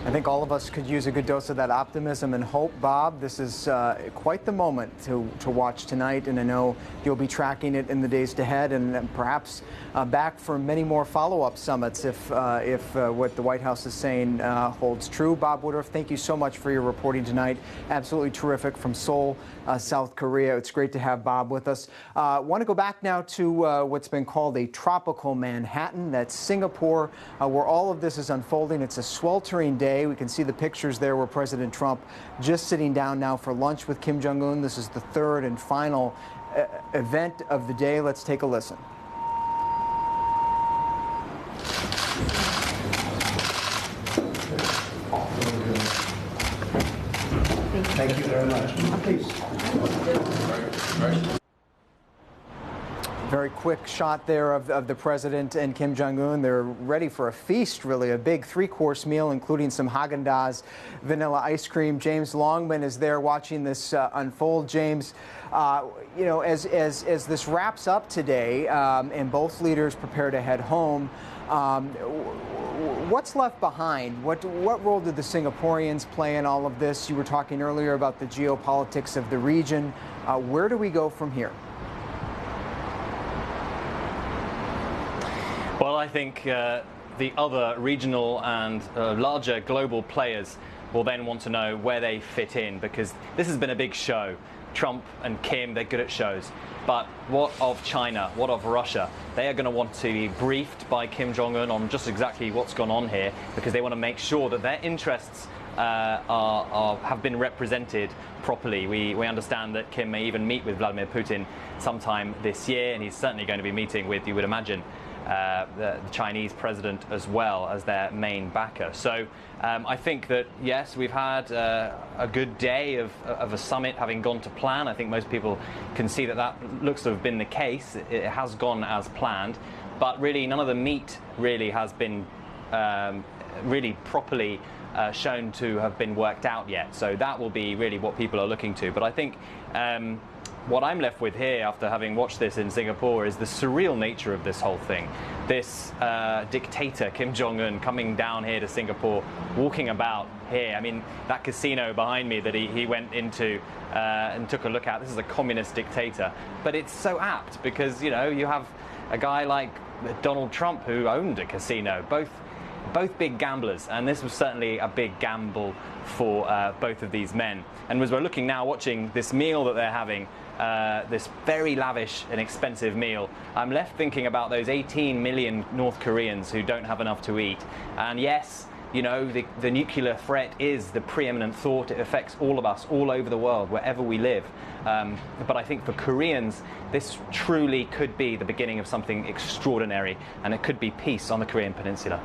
I think all of us could use a good dose of that optimism and hope. Bob, this is quite the moment to watch tonight, and I know you'll be tracking it in the days ahead, and perhaps back for many more follow-up summits if what the White House is saying holds true. Bob Woodruff, thank you so much for your reporting tonight. Absolutely terrific from Seoul, South Korea. It's great to have Bob with us. Want to go back now to what's been called a tropical Manhattan. That's Singapore, where all of this is unfolding. It's a sweltering day. We can see the pictures there where President Trump just sitting down now for lunch with Kim Jong-un. This is the third and final event of the day. Let's take a listen. Thank you very much. Please. Very quick shot there of the president and Kim Jong-un. They're ready for a feast, really, a big three-course meal, including some Haagen-Dazs vanilla ice cream. James Longman is there watching this unfold. James, you know, as this wraps up today and both leaders prepare to head home, what's left behind? What role did the Singaporeans play in all of this? You were talking earlier about the geopolitics of the region. Where do we go from here? Well, I think the other regional and larger global players will then want to know where they fit in, because this has been a big show. Trump and Kim, they're good at shows. But what of China? What of Russia? They are going to want to be briefed by Kim Jong-un on just exactly what's gone on here, because they want to make sure that their interests have been represented properly. We understand that Kim may even meet with Vladimir Putin sometime this year, and he's certainly going to be meeting with, you would imagine, the Chinese president as well as their main backer. So I think that, yes, we've had a good day of a summit having gone to plan. I think most people can see that looks to have been the case. It has gone as planned, but really none of the meat really has been really properly shown to have been worked out yet. So that will be really what people are looking to. But I think what I'm left with here after having watched this in Singapore is the surreal nature of this whole thing. This dictator, Kim Jong-un, coming down here to Singapore, walking about here. I mean, that casino behind me that he went into and took a look at, this is a communist dictator. But it's so apt because, you know, you have a guy like Donald Trump who owned a casino, both big gamblers, and this was certainly a big gamble for both of these men. And as we're looking now, watching this meal that they're having, this very lavish and expensive meal, I'm left thinking about those 18 million North Koreans who don't have enough to eat. And yes, you know, the nuclear threat is the preeminent thought. It affects all of us, all over the world, wherever we live. But I think for Koreans, this truly could be the beginning of something extraordinary, and it could be peace on the Korean Peninsula.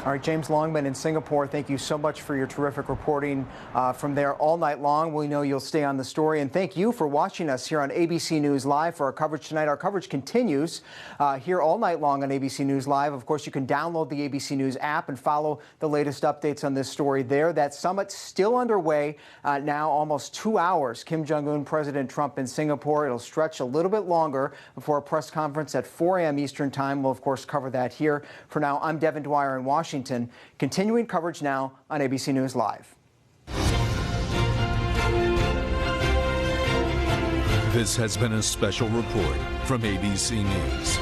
All right, James Longman in Singapore, thank you so much for your terrific reporting from there all night long. We know you'll stay on the story. And thank you for watching us here on ABC News Live for our coverage tonight. Our coverage continues here all night long on ABC News Live. Of course, you can download the ABC News app and follow the latest updates on this story there. That summit still underway now, almost 2 hours. Kim Jong-un, President Trump in Singapore. It'll stretch a little bit longer before a press conference at 4 a.m. Eastern Time. We'll, of course, cover that here. For now, I'm Devin Dwyer in Washington. Continuing coverage now on ABC News Live. This has been a special report from ABC News.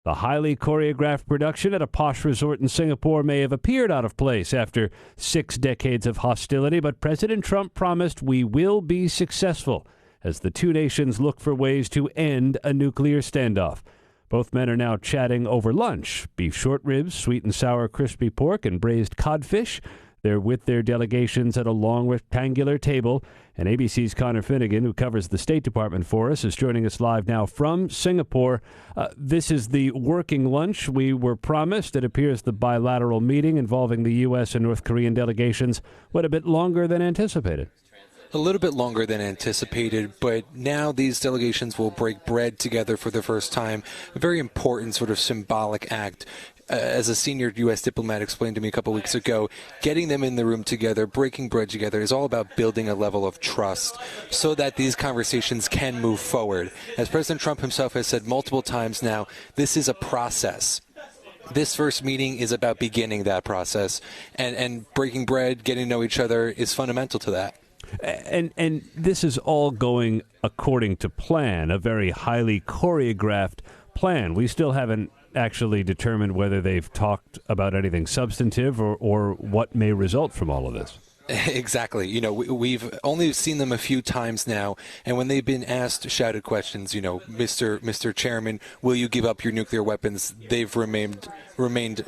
The highly choreographed production at a posh resort in Singapore may have appeared out of place after 6 decades of hostility, but President Trump promised we will be successful as the two nations look for ways to end a nuclear standoff. Both men are now chatting over lunch. Beef short ribs, sweet and sour crispy pork, and braised codfish. They're with their delegations at a long rectangular table. And ABC's Connor Finnegan, who covers the State Department for us, is joining us live now from Singapore. This is the working lunch we were promised. It appears the bilateral meeting involving the U.S. and North Korean delegations went a bit longer than anticipated. A little bit longer than anticipated, but now these delegations will break bread together for the first time. A very important sort of symbolic act. As a senior U.S. diplomat explained to me a couple weeks ago, getting them in the room together, breaking bread together, is all about building a level of trust so that these conversations can move forward. As President Trump himself has said multiple times now, this is a process. This first meeting is about beginning that process, and breaking bread, getting to know each other is fundamental to that. And this is all going according to plan, a very highly choreographed plan. We still haven't actually determined whether they've talked about anything substantive or what may result from all of this. Exactly. You know, we've only seen them a few times now, and when they've been asked shouted questions, you know, Mr. Chairman, will you give up your nuclear weapons? They've remained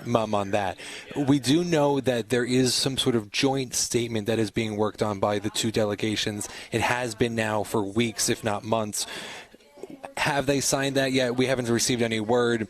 mum on that. We do know that there is some sort of joint statement that is being worked on by the two delegations. It has been now for weeks, if not months. Have they signed that yet? We haven't received any word.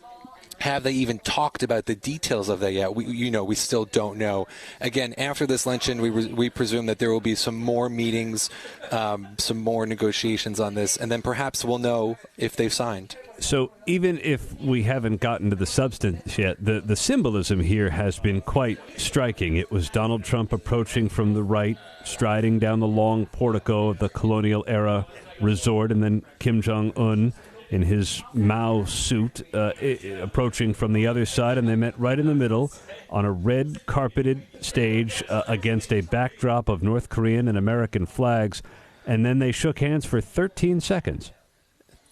Have they even talked about the details of that yet? We still don't know. Again, after this luncheon, we presume that there will be some more meetings, some more negotiations on this, and then perhaps we'll know if they've signed. So even if we haven't gotten to the substance yet, the symbolism here has been quite striking. It was Donald Trump approaching from the right, striding down the long portico of the colonial-era resort, and then Kim Jong-un in his Mao suit, approaching from the other side, and they met right in the middle on a red carpeted stage against a backdrop of North Korean and American flags, and then they shook hands for 13 seconds.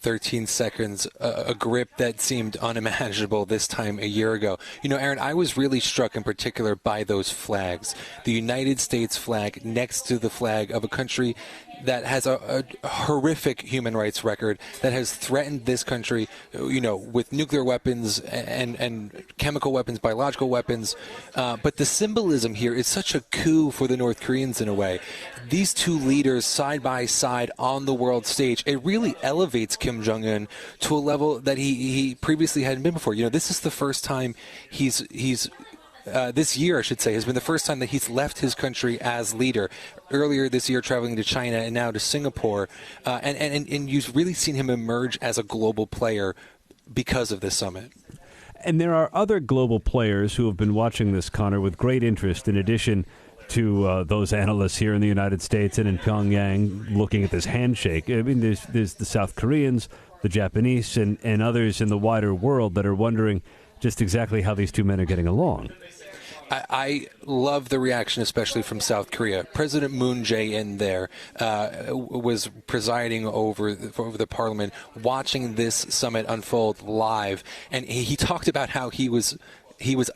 13 seconds, a grip that seemed unimaginable this time a year ago. You know, Aaron, I was really struck in particular by those flags. The United States flag next to the flag of a country that has a horrific human rights record, that has threatened this country, you know, with nuclear weapons and chemical weapons, biological weapons. But the symbolism here is such a coup for the North Koreans in a way. These two leaders side by side on the world stage, it really elevates Kim Jong-un to a level that he previously hadn't been before. You know, this is the first time this year, I should say, has been the first time that he's left his country as leader. Earlier this year, traveling to China and now to Singapore. And you've really seen him emerge as a global player because of this summit. And there are other global players who have been watching this, Connor, with great interest, in addition to those analysts here in the United States and in Pyongyang looking at this handshake. I mean, there's the South Koreans, the Japanese, and others in the wider world that are wondering just exactly how these two men are getting along. I love the reaction, especially from South Korea. President Moon Jae-in there was presiding over the parliament, watching this summit unfold live, and he talked about how he was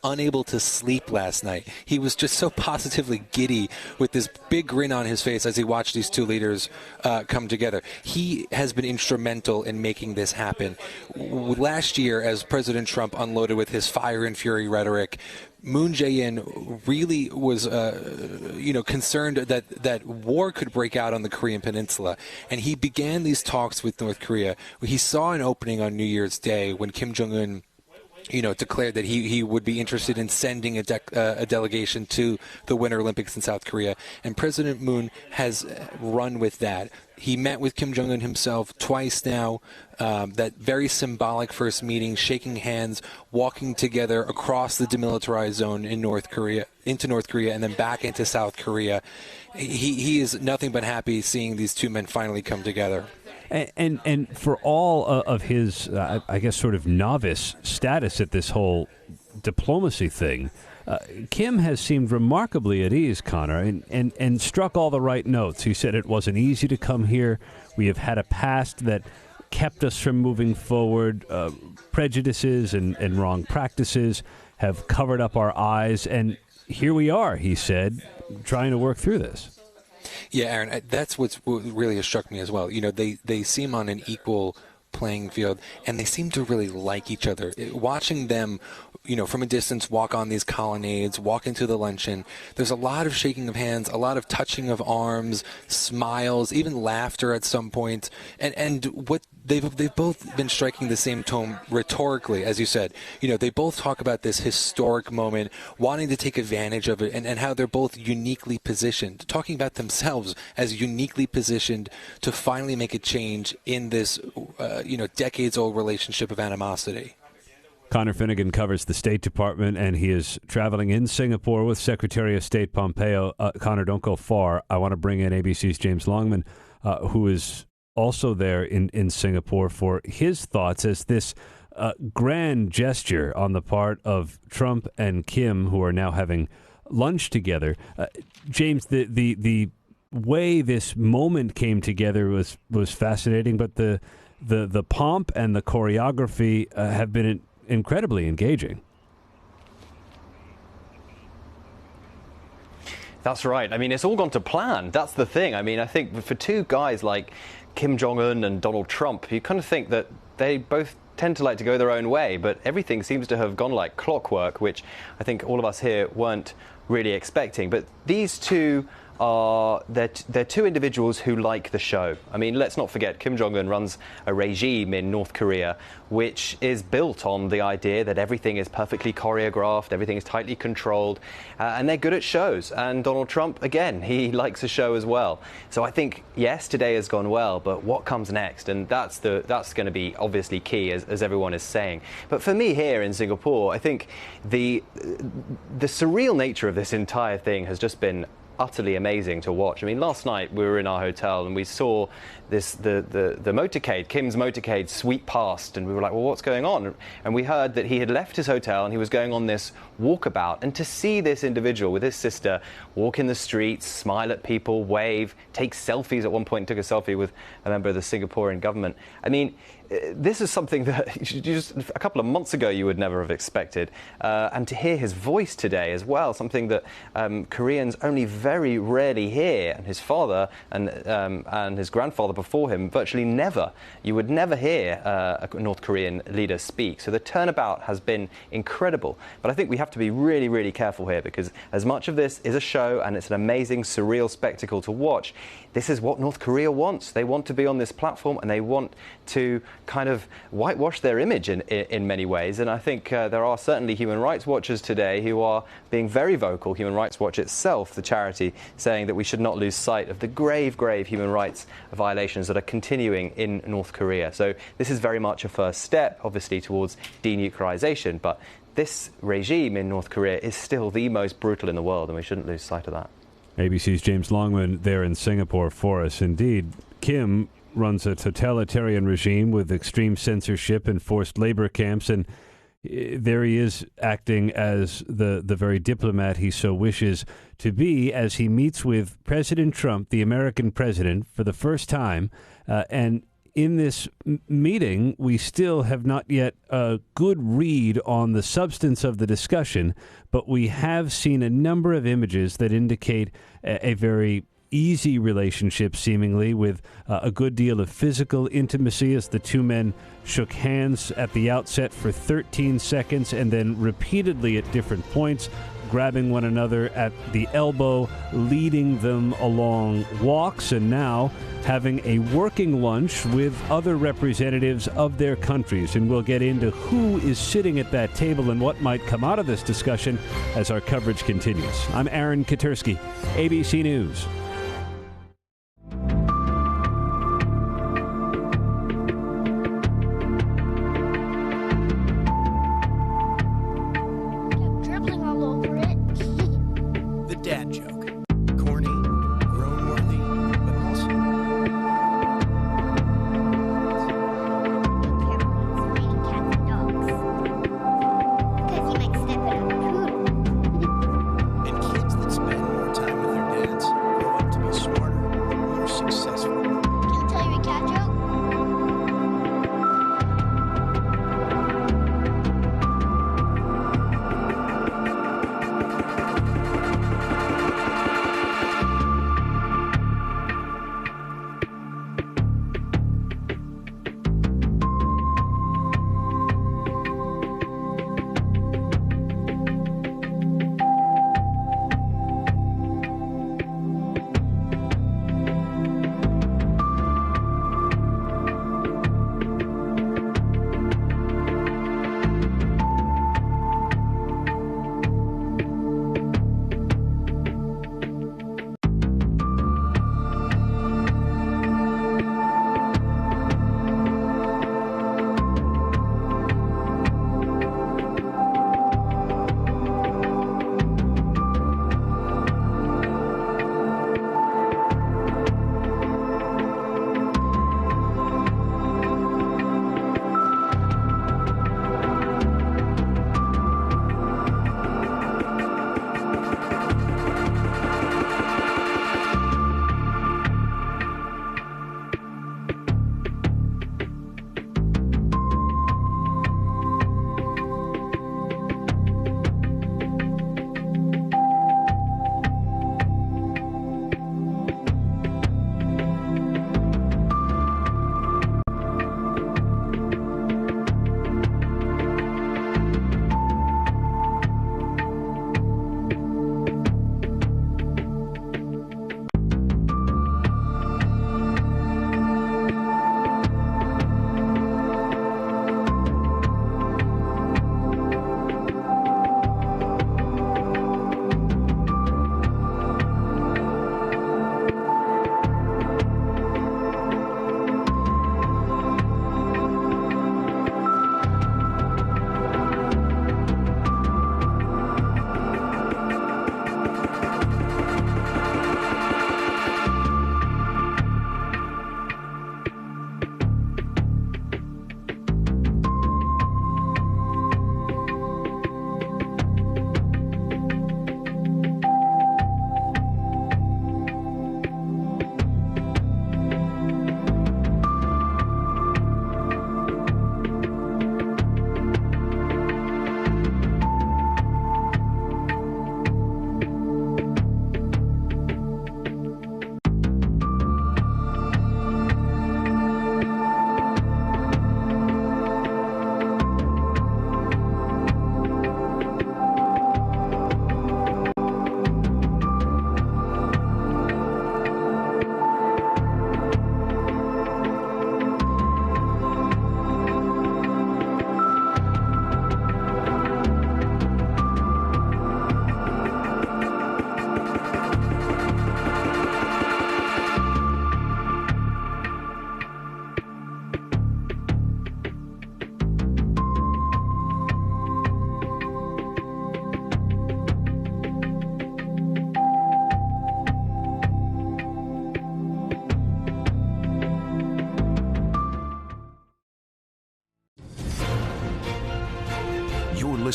unable to sleep last night. He was just so positively giddy with this big grin on his face as he watched these two leaders come together. He has been instrumental in making this happen. Last year, as President Trump unloaded with his fire and fury rhetoric, Moon Jae-in really was, concerned that war could break out on the Korean Peninsula, and he began these talks with North Korea. He saw an opening on New Year's Day when Kim Jong-un declared that he would be interested in sending a delegation to the Winter Olympics in South Korea. And President Moon has run with that. He met with Kim Jong-un himself twice now, that very symbolic first meeting, shaking hands, walking together across the demilitarized zone in North Korea, into North Korea, and then back into South Korea. He is nothing but happy seeing these two men finally come together. And for all of his, I guess, sort of novice status at this whole diplomacy thing, Kim has seemed remarkably at ease, Connor, and struck all the right notes. He said it wasn't easy to come here. We have had a past that kept us from moving forward. Prejudices and wrong practices have covered up our eyes, and here we are, he said, trying to work through this. Yeah, Aaron, that's what really has struck me as well. You know, they seem on an equal playing field, and they seem to really like each other. Watching them, you know, from a distance walk on these colonnades, walk into the luncheon, there's a lot of shaking of hands, a lot of touching of arms, smiles, even laughter at some point. And what they've both been striking the same tone rhetorically, as you said. You know, they both talk about this historic moment, wanting to take advantage of it, and how they're both uniquely positioned, talking about themselves as uniquely positioned to finally make a change in this decades-old relationship of animosity. Connor Finnegan covers the State Department, and he is traveling in Singapore with Secretary of State Pompeo. Connor, don't go far. I want to bring in ABC's James Longman, who is also there in Singapore, for his thoughts as this grand gesture on the part of Trump and Kim, who are now having lunch together. James, the way this moment came together was fascinating, but the pomp and the choreography have been incredibly engaging. That's right. I mean, it's all gone to plan. That's the thing. I mean, I think for two guys like Kim Jong-un and Donald Trump, you kind of think that they both tend to like to go their own way, but everything seems to have gone like clockwork, which I think all of us here weren't really expecting. But these two they're two individuals who like the show. I mean, let's not forget, Kim Jong-un runs a regime in North Korea which is built on the idea that everything is perfectly choreographed, everything is tightly controlled, and they're good at shows. And Donald Trump, again, he likes a show as well. So I think, yes, today has gone well, but what comes next? And that's going to be obviously key, as everyone is saying. But for me here in Singapore, I think the surreal nature of this entire thing has just been utterly amazing to watch. I mean, last night we were in our hotel and we saw the motorcade, Kim's motorcade, sweep past, and we were like, well, what's going on? And we heard that he had left his hotel and he was going on this walkabout. And to see this individual with his sister walk in the streets, smile at people, wave, take selfies. At one point took a selfie with a member of the Singaporean government. I mean, this is something that just a couple of months ago you would never have expected. And to hear his voice today as well, something that Koreans only very rarely hear. And his father and his grandfather before him, virtually never. You would never hear a North Korean leader speak. So the turnabout has been incredible. But I think we have to be really, really careful here, because as much of this is a show and it's an amazing, surreal spectacle to watch, this is what North Korea wants. They want to be on this platform and they want to kind of whitewash their image in many ways. And I think there are certainly human rights watchers today who are being very vocal. Human Rights Watch itself, the charity, saying that we should not lose sight of the grave, grave human rights violations that are continuing in North Korea. So this is very much a first step, obviously, towards denuclearization. But this regime in North Korea is still the most brutal in the world, and we shouldn't lose sight of that. ABC's James Longman there in Singapore for us. Indeed, Kim runs a totalitarian regime with extreme censorship and forced labor camps, and there he is acting as the very diplomat he so wishes to be as he meets with President Trump, the American president, for the first time. And in this meeting, we still have not yet a good read on the substance of the discussion, but we have seen a number of images that indicate a very easy relationship, seemingly, with a good deal of physical intimacy as the two men shook hands at the outset for 13 seconds and then repeatedly at different points, grabbing one another at the elbow, leading them along walks, and now having a working lunch with other representatives of their countries. And we'll get into who is sitting at that table and what might come out of this discussion as our coverage continues. I'm Aaron Katersky, ABC News.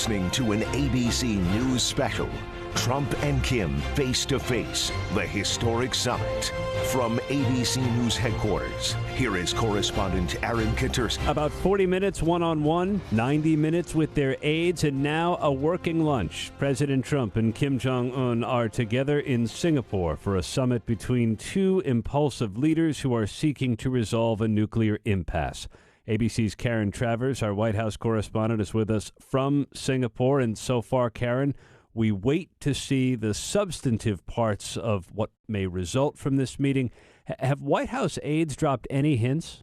listening to an ABC News special. Trump and Kim face to face, the historic summit. From ABC News headquarters, here is correspondent Aaron Katersky. About 40 minutes one-on-one, 90 minutes with their aides, and now a working lunch. President Trump and Kim Jong-un are together in Singapore for a summit between two impulsive leaders who are seeking to resolve a nuclear impasse. ABC's Karen Travers, our White House correspondent, is with us from Singapore. And so far, Karen, we wait to see the substantive parts of what may result from this meeting. Have White House aides dropped any hints?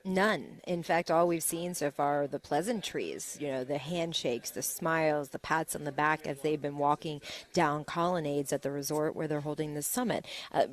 None. In fact, all we've seen so far are the pleasantries, the handshakes, the smiles, the pats on the back as they've been walking down colonnades at the resort where they're holding this summit.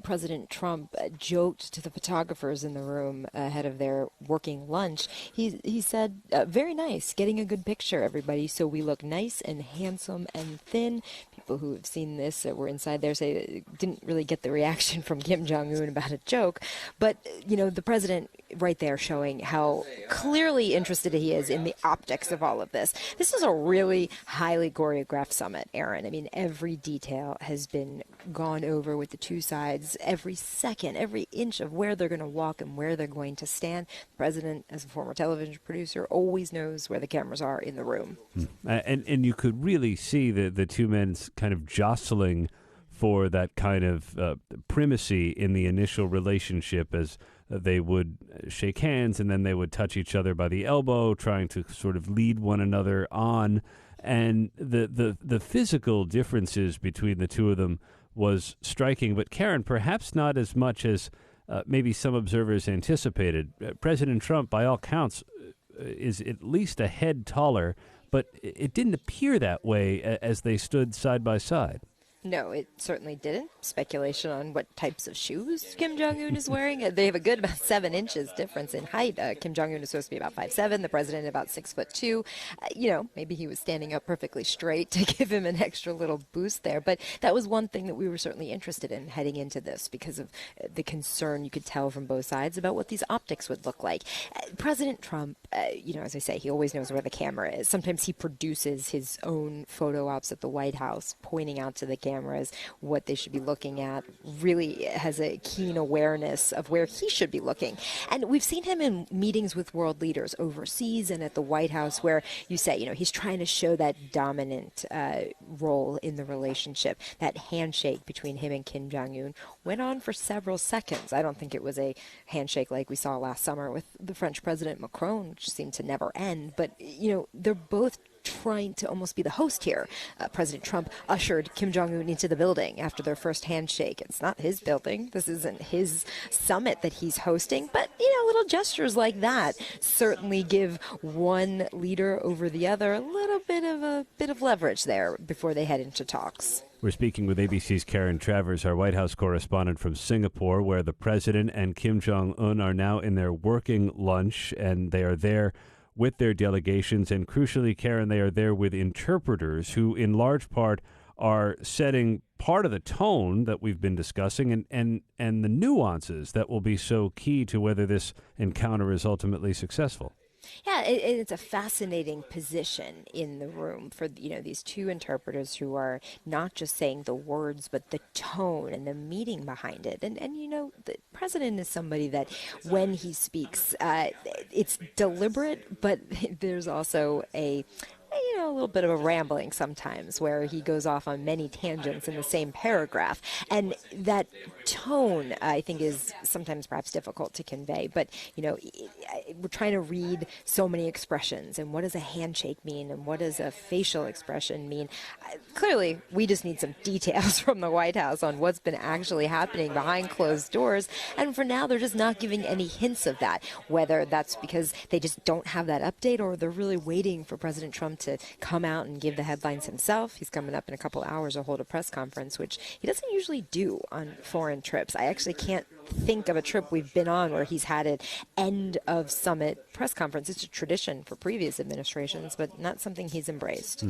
President Trump joked to the photographers in the room ahead of their working lunch. He said, very nice, getting a good picture, everybody, so we look nice and handsome and thin. People who have seen this were inside there say didn't really get the reaction from Kim Jong-un about a joke. But, the president right there showing how clearly interested he is in the optics of all of this. This is a really highly choreographed summit, Aaron. I mean, every detail has been gone over with the two sides, every second, every inch of where they're going to walk and where they're going to stand. The president, as a former television producer, always knows where the cameras are in the room. And you could really see the two men kind of jostling for that kind of primacy in the initial relationship, as they would shake hands and then they would touch each other by the elbow, trying to sort of lead one another on. And the physical differences between the two of them was striking. But Karen, perhaps not as much as maybe some observers anticipated. President Trump, by all counts, is at least a head taller, but it didn't appear that way as they stood side by side. No, it certainly didn't. Speculation on what types of shoes Kim Jong-un is wearing. They have a good about 7 inches difference in height. Kim Jong-un is supposed to be about 5'7", the president about 6'2". Maybe he was standing up perfectly straight to give him an extra little boost there. But that was one thing that we were certainly interested in heading into this because of the concern you could tell from both sides about what these optics would look like. President Trump, as I say, he always knows where the camera is. Sometimes he produces his own photo ops at the White House, pointing out to the cameras what they should be looking at, really has a keen awareness of where he should be looking. And we've seen him in meetings with world leaders overseas and at the White House where you say, he's trying to show that dominant role in the relationship. That handshake between him and Kim Jong-un went on for several seconds. I don't think it was a handshake like we saw last summer with the French President Macron, which seemed to never end. But, they're both trying to almost be the host here. President Trump ushered Kim Jong-un into the building after their first handshake. It's not his building. This isn't his summit that he's hosting. But, little gestures like that certainly give one leader over the other a little bit of leverage there before they head into talks. We're speaking with ABC's Karen Travers, our White House correspondent from Singapore, where the president and Kim Jong-un are now in their working lunch, and they are there with their delegations. And crucially, Karen, they are there with interpreters who, in large part, are setting part of the tone that we've been discussing and the nuances that will be so key to whether this encounter is ultimately successful. Yeah, it's a fascinating position in the room for, these two interpreters who are not just saying the words, but the tone and the meaning behind it. And the president is somebody that when he speaks, it's deliberate, but there's also a little bit of a rambling sometimes where he goes off on many tangents in the same paragraph. And that tone, I think, is sometimes perhaps difficult to convey. But, we're trying to read so many expressions. And what does a handshake mean? And what does a facial expression mean? Clearly, we just need some details from the White House on what's been actually happening behind closed doors. And for now, they're just not giving any hints of that, whether that's because they just don't have that update or they're really waiting for President Trump to come out and give the headlines himself. He's coming up in a couple hours to hold a press conference, which he doesn't usually do on foreign trips. I actually can't think of a trip we've been on where he's had an end of summit press conference. It's a tradition for previous administrations, but not something he's embraced.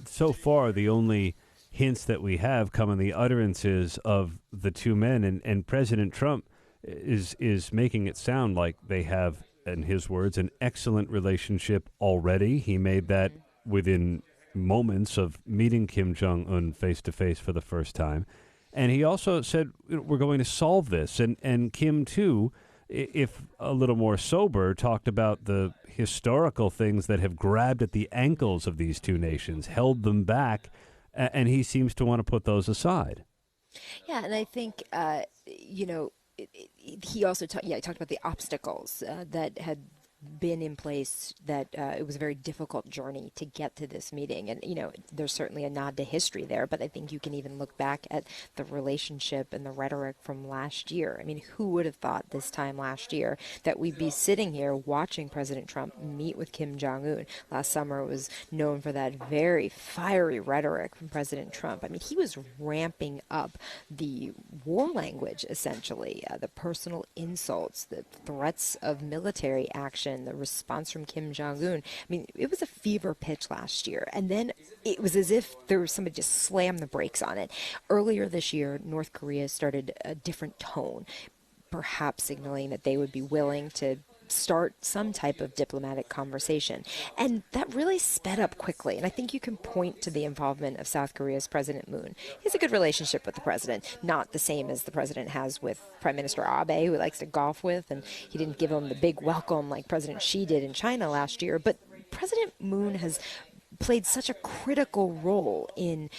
So far, the only hints that we have come in the utterances of the two men, and President Trump is making it sound like they have, in his words, an excellent relationship already. He made that within moments of meeting Kim Jong-un face-to-face for the first time. And he also said, we're going to solve this. And Kim, too, if a little more sober, talked about the historical things that have grabbed at the ankles of these two nations, held them back, and he seems to want to put those aside. Yeah, and I think, he also he talked about the obstacles that had been in place, that it was a very difficult journey to get to this meeting. And, there's certainly a nod to history there, but I think you can even look back at the relationship and the rhetoric from last year. I mean, who would have thought this time last year that we'd be sitting here watching President Trump meet with Kim Jong-un? Last summer was known for that very fiery rhetoric from President Trump. I mean, he was ramping up the war language, essentially, the personal insults, the threats of military action, the response from Kim Jong-un. I mean, it was a fever pitch last year. And then it was as if there was somebody just slammed the brakes on it. Earlier this year, North Korea started a different tone, perhaps signaling that they would be willing to start some type of diplomatic conversation. And that really sped up quickly. And I think you can point to the involvement of South Korea's President Moon. He has a good relationship with the president, not the same as the president has with Prime Minister Abe, who he likes to golf with. And he didn't give him the big welcome like President Xi did in China last year. But President Moon has played such a critical role in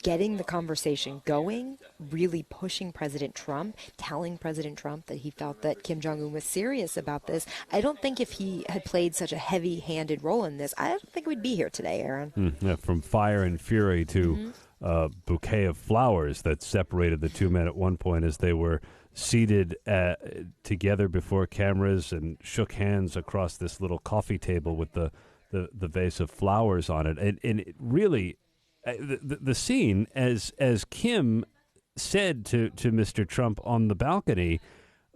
getting the conversation going, really pushing President Trump, telling President Trump that he felt that Kim Jong-un was serious about this. I don't think if he had played such a heavy-handed role in this, I don't think we'd be here today, Aaron. Yeah, from fire and fury to a bouquet of flowers that separated the two men at one point as they were seated together before cameras and shook hands across this little coffee table with the vase of flowers on it. And it really... The scene, as Kim said to Mr. Trump on the balcony,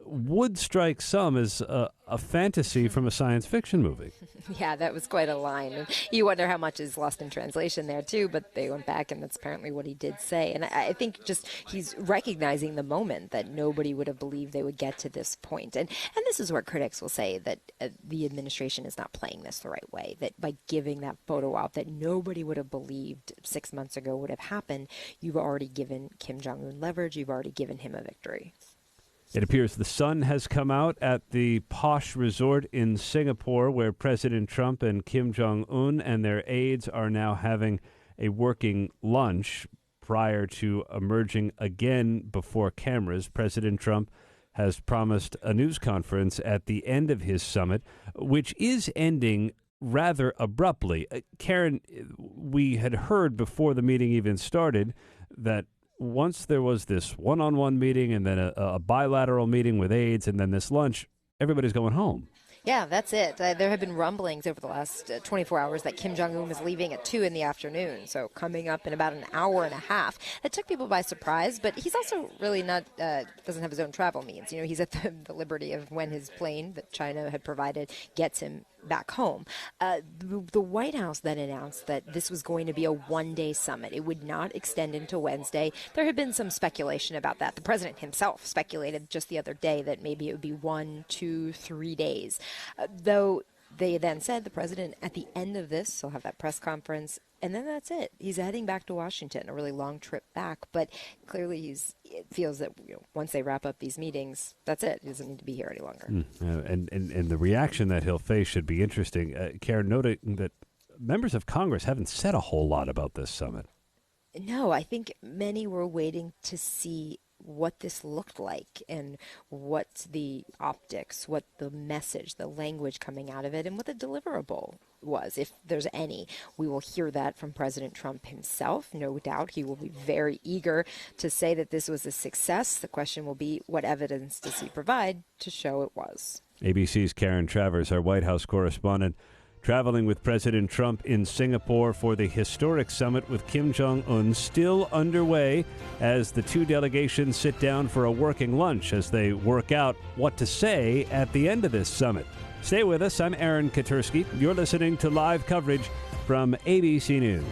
would strike some as a fantasy from a science fiction movie. Yeah, that was quite a line. And you wonder how much is lost in translation there, too, but they went back, and that's apparently what he did say. And I think just he's recognizing the moment that nobody would have believed they would get to this point. And this is where critics will say that the administration is not playing this the right way, that by giving that photo op that nobody would have believed 6 months ago would have happened, you've already given Kim Jong-un leverage, you've already given him a victory. It appears the sun has come out at the posh resort in Singapore, where President Trump and Kim Jong-un and their aides are now having a working lunch prior to emerging again before cameras. President Trump has promised a news conference at the end of his summit, which is ending rather abruptly. Karen, we had heard before the meeting even started that once there was this one-on-one meeting and then a bilateral meeting with aides and then this lunch, everybody's going home. Yeah, that's it. There have been rumblings over the last 24 hours that Kim Jong-un was leaving at 2 in the afternoon, so coming up in about an hour and a half. That took people by surprise, but he's also really not, doesn't have his own travel means. You know, he's at the liberty of when his plane that China had provided gets him back home. The White House then announced that this was going to be a one-day summit. It would not extend into Wednesday. There had been some speculation about that. The president himself speculated just the other day that maybe it would be 1, 2, 3 days. Though they then said the president, at the end of this, he'll have that press conference, and then that's it. He's heading back to Washington, a really long trip back. But clearly it feels that once they wrap up these meetings, that's it. He doesn't need to be here any longer. And the reaction that he'll face should be interesting. Karen, noting that members of Congress haven't said a whole lot about this summit. No, I think many were waiting to see what this looked like and what the optics, what the message, the language coming out of it, and what the deliverable was, if there's any. We will hear that from President Trump himself. No doubt he will be very eager to say that this was a success. The question will be, what evidence does he provide to show it was? ABC's Karen Travers, our White House correspondent, traveling with President Trump in Singapore for the historic summit with Kim Jong-un, still underway as the two delegations sit down for a working lunch as they work out what to say at the end of this summit. Stay with us. I'm Aaron Katersky. You're listening to live coverage from ABC News.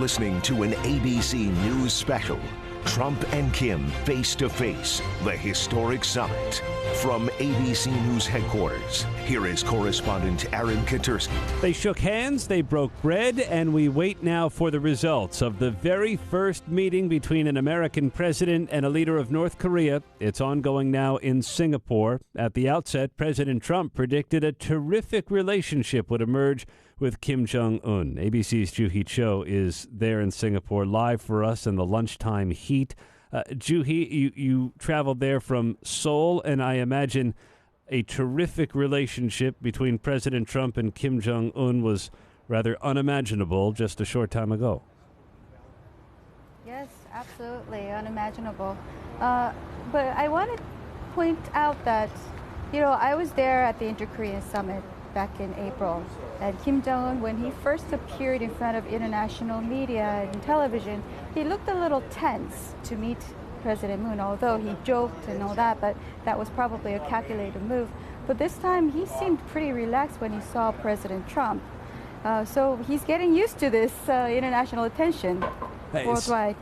listening to an ABC News special. Trump and Kim face to face, the historic summit. From ABC News headquarters, here is correspondent Aaron Katersky. They shook hands, they broke bread, and we wait now for the results of the very first meeting between an American president and a leader of North Korea. It's ongoing now in Singapore. At the outset, President Trump predicted a terrific relationship would emerge with Kim Jong-un. ABC's Joo-Hee Cho is there in Singapore live for us in the lunchtime heat. Joo-Hee, you traveled there from Seoul, and I imagine a terrific relationship between President Trump and Kim Jong-un was rather unimaginable just a short time ago. Yes, absolutely unimaginable. But I want to point out that, I was there at the Inter-Korean Summit back in April. And Kim Jong-un, when he first appeared in front of international media and television, he looked a little tense to meet President Moon, although he joked and all that, but that was probably a calculated move. But this time, he seemed pretty relaxed when he saw President Trump. So he's getting used to this international attention worldwide.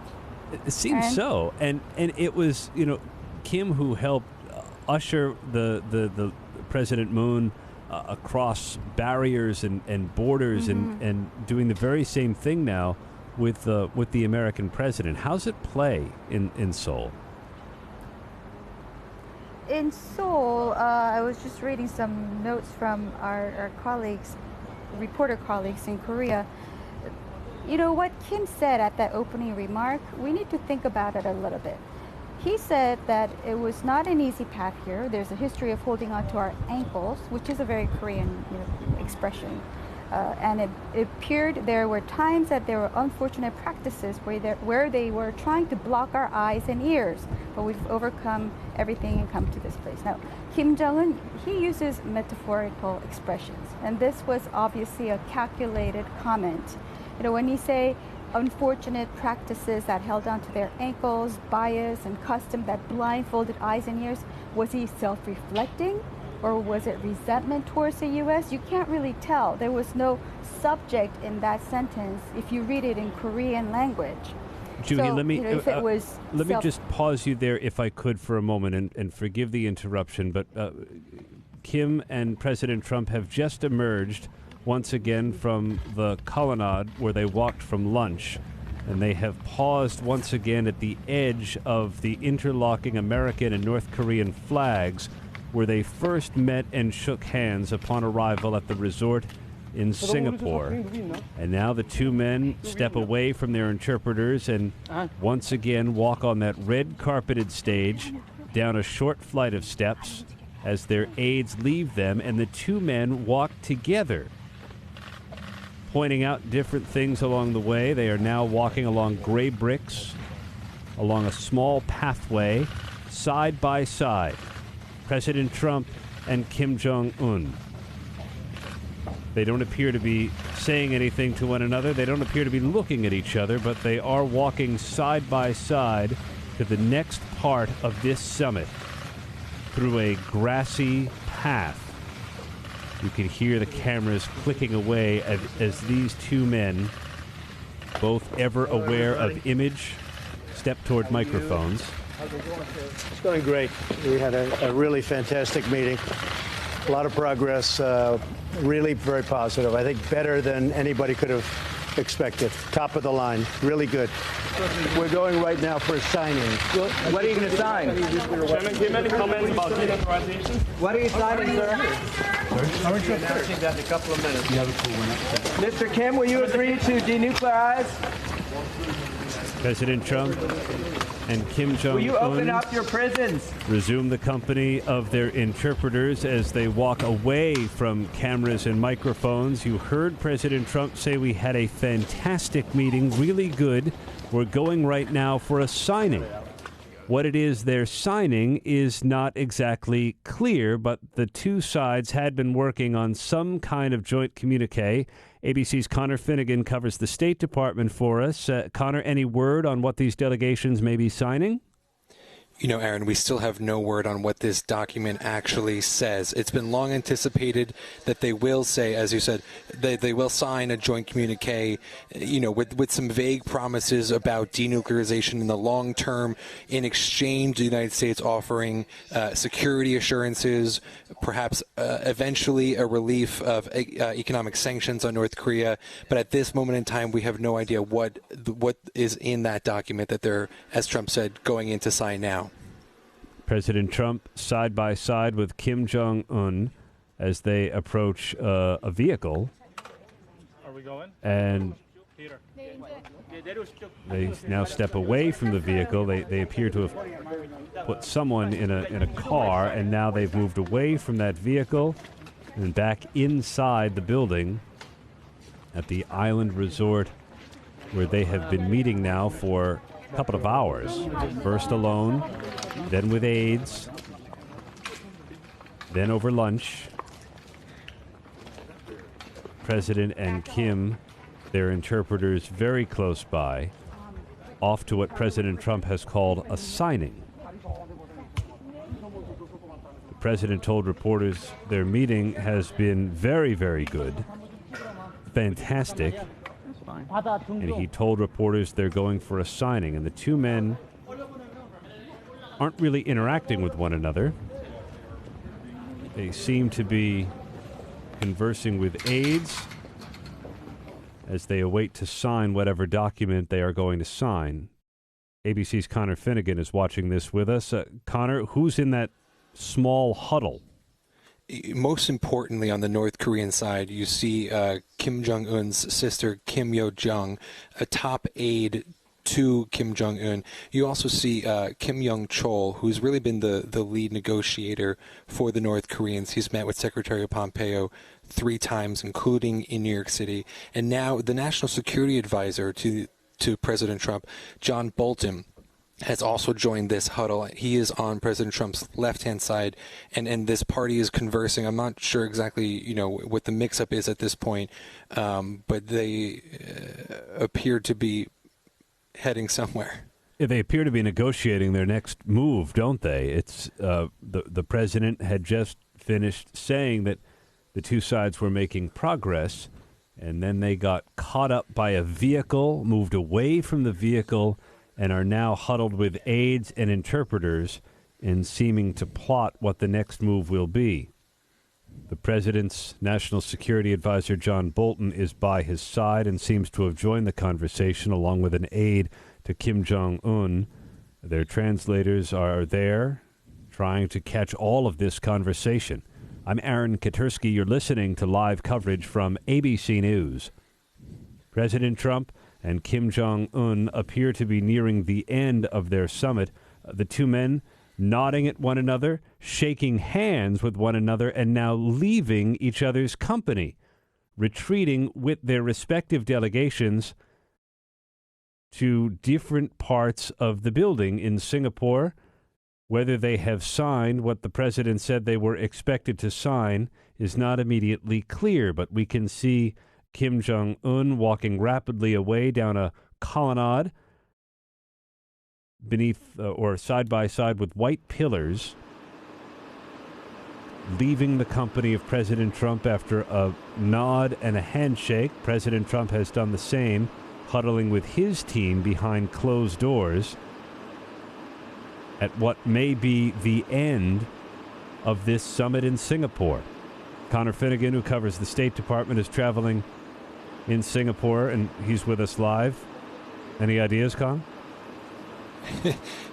It seems so. And it was, Kim who helped usher the President Moon across barriers and borders and doing the very same thing now with the American president. How's it play in Seoul? In Seoul, I was just reading some notes from our colleagues, reporter colleagues in Korea. What Kim said at that opening remark, we need to think about it a little bit. He said that it was not an easy path here. There's a history of holding on to our ankles, which is a very Korean expression. And it appeared there were times that there were unfortunate practices where they were trying to block our eyes and ears. But we've overcome everything and come to this place. Now, Kim Jong-un, he uses metaphorical expressions. And this was obviously a calculated comment. When he say unfortunate practices that held onto their ankles, bias and custom that blindfolded eyes and ears, was he self-reflecting or was it resentment towards the U.S.? You can't really tell. There was no subject in that sentence if you read it in Korean language. Joo-Hee, So, let me let me self- just pause you there, if I could, for a moment, and forgive the interruption. But Kim and President Trump have just emerged once again from the colonnade where they walked from lunch, and they have paused once again at the edge of the interlocking American and North Korean flags, where they first met and shook hands upon arrival at the resort in Singapore. And now the two men step away from their interpreters and once again walk on that red carpeted stage down a short flight of steps as their aides leave them, and the two men walk together, pointing out different things along the way. They are now walking along gray bricks, along a small pathway, side by side. President Trump and Kim Jong-un. They don't appear to be saying anything to one another. They don't appear to be looking at each other, but they are walking side by side to the next part of this summit through a grassy path. You can hear the cameras clicking away as these two men, both ever aware of image, step toward microphones. It's going great. We had a really fantastic meeting. A lot of progress, really very positive. I think better than anybody could have expected. Top of the line, really good. We're going right now for a signing. What are you going to sign? Chairman, do you have any comments about denuclearization? What are you signing, sir? I'm announcing that in a couple of minutes. Mr. Kim, will you agree to denuclearize? President Trump and Kim Jong-un Will you open up your prisons? resume the company of their interpreters as they walk away from cameras and microphones. You heard President Trump say we had a fantastic meeting, really good. We're going right now for a signing. What it is they're signing is not exactly clear, but the two sides had been working on some kind of joint communique. ABC's Connor Finnegan covers the State Department for us. Connor, any word on what these delegations may be signing? You know, Aaron, we still have no word on what this document actually says. It's been long anticipated that they will say, as you said, they will sign a joint communique, you know, with some vague promises about denuclearization in the long term. In exchange, the United States offering security assurances, perhaps eventually a relief of economic sanctions on North Korea. But at this moment in time, we have no idea what is in that document that they're, as Trump said, going in to sign now. President Trump side by side with Kim Jong-un as they approach a vehicle. Are we going? And they now step away from the vehicle. They appear to have put someone in a car, and now they've moved away from that vehicle and back inside the building at the Island Resort, where they have been meeting now for a couple of hours. First alone, then with aides, then over lunch. President and Kim, their interpreters very close by, off to what President Trump has called a signing. The president told reporters their meeting has been very, very good, fantastic. And he told reporters they're going for a signing. And the two men aren't really interacting with one another. They seem to be conversing with aides as they await to sign whatever document they are going to sign. ABC's Connor Finnegan is watching this with us. Connor, who's in that small huddle? Most importantly, on the North Korean side, you see Kim Jong-un's sister, Kim Yo-jong, a top aide to Kim Jong-un. You also see Kim Young-chol, who's really been the lead negotiator for the North Koreans. He's met with Secretary Pompeo 3 times, including in New York City. And now the National Security Advisor to President Trump, John Bolton, has also joined this huddle. He is on President Trump's left-hand side, and this party is conversing. I'm not sure exactly, you know, what the mix-up is at this point, but they appear to be heading somewhere. Yeah, they appear to be negotiating their next move, don't they? It's the president had just finished saying that the two sides were making progress, and then they got caught up by a vehicle, moved away from the vehicle, and are now huddled with aides and interpreters and seeming to plot what the next move will be. The president's national security advisor, John Bolton, is by his side and seems to have joined the conversation along with an aide to Kim Jong-un. Their translators are there trying to catch all of this conversation. I'm Aaron Katersky. You're listening to live coverage from ABC News. President Trump and Kim Jong-un appear to be nearing the end of their summit. The two men nodding at one another, shaking hands with one another, and now leaving each other's company, retreating with their respective delegations to different parts of the building in Singapore. Whether they have signed what the president said they were expected to sign is not immediately clear, but we can see Kim Jong-un walking rapidly away down a colonnade beneath or side by side with white pillars, leaving the company of President Trump after a nod and a handshake. President Trump has done the same, huddling with his team behind closed doors at what may be the end of this summit in Singapore. Connor Finnegan, who covers the State Department, is traveling in Singapore, and he's with us live. Any ideas, Con?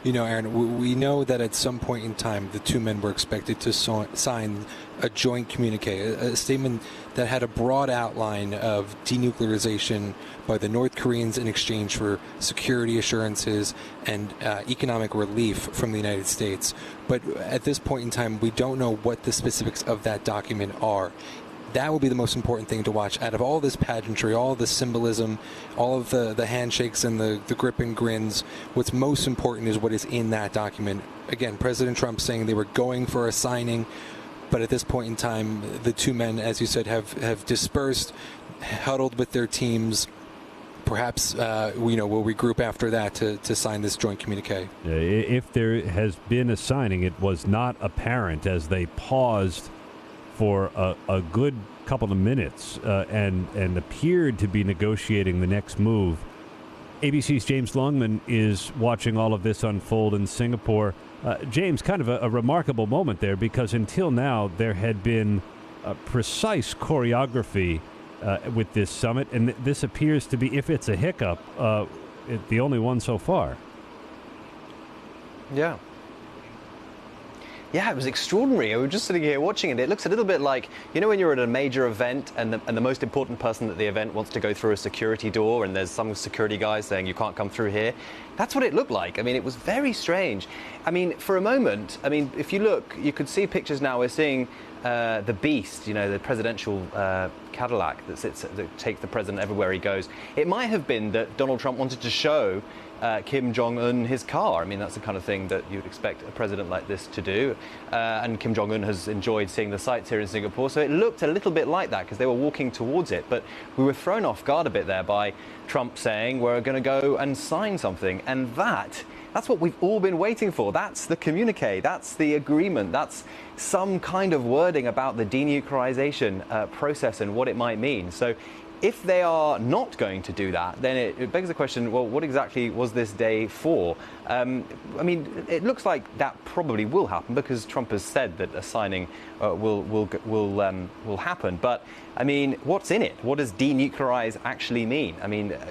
You know, Aaron, we know that at some point in time, the two men were expected to sign a joint communique, a statement that had a broad outline of denuclearization by the North Koreans in exchange for security assurances and economic relief from the United States. But at this point in time, we don't know what the specifics of that document are. That will be the most important thing to watch. Out of all this pageantry, all the symbolism, all of the handshakes and the grip and grins, what's most important is what is in that document. Again, President Trump saying they were going for a signing, but at this point in time, the two men, as you said, have dispersed, huddled with their teams, perhaps we'll regroup after that to sign this joint communique. If there has been a signing, it was not apparent as they paused for a good couple of minutes and appeared to be negotiating the next move. ABC's James Longman is watching all of this unfold in Singapore. James, kind of a remarkable moment there, because until now there had been a precise choreography with this summit, and this appears to be, if it's a hiccup, the only one so far. Yeah. Yeah, it was extraordinary. We were just sitting here watching it. It looks a little bit like, when you're at a major event and the most important person at the event wants to go through a security door and there's some security guy saying you can't come through here. That's what it looked like. I mean, it was very strange. I mean, for a moment, if you look, you could see pictures now. We're seeing the Beast, the presidential Cadillac that takes the president everywhere he goes. It might have been that Donald Trump wanted to show Kim Jong-un his car. I mean, that's the kind of thing that you'd expect a president like this to do. And Kim Jong-un has enjoyed seeing the sights here in Singapore, so it looked a little bit like that because they were walking towards it. But we were thrown off guard a bit there by Trump saying we're going to go and sign something. And that's what we've all been waiting for. That's the communique. That's the agreement. That's some kind of wording about the denuclearization process and what it might mean. So if they are not going to do that, then it begs the question, well, what exactly was this day for? It looks like that probably will happen because Trump has said that a signing will happen. But, what's in it? What does denuclearize actually mean?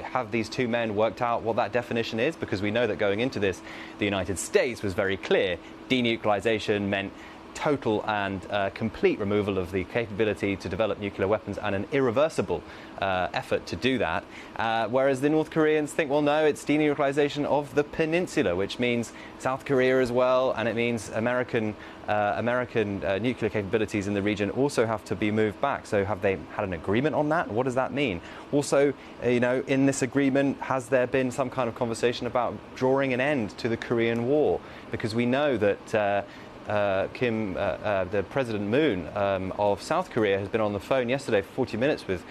Have these two men worked out what that definition is? Because we know that going into this, the United States was very clear. Denuclearization meant total and complete removal of the capability to develop nuclear weapons and an irreversible effort to do that. Whereas the North Koreans think, well, no, it's denuclearization of the peninsula, which means South Korea as well, and it means American nuclear capabilities in the region also have to be moved back. So have they had an agreement on that? What does that mean? Also, in this agreement, has there been some kind of conversation about drawing an end to the Korean War? Because we know that the President Moon of South Korea has been on the phone yesterday for 40 minutes with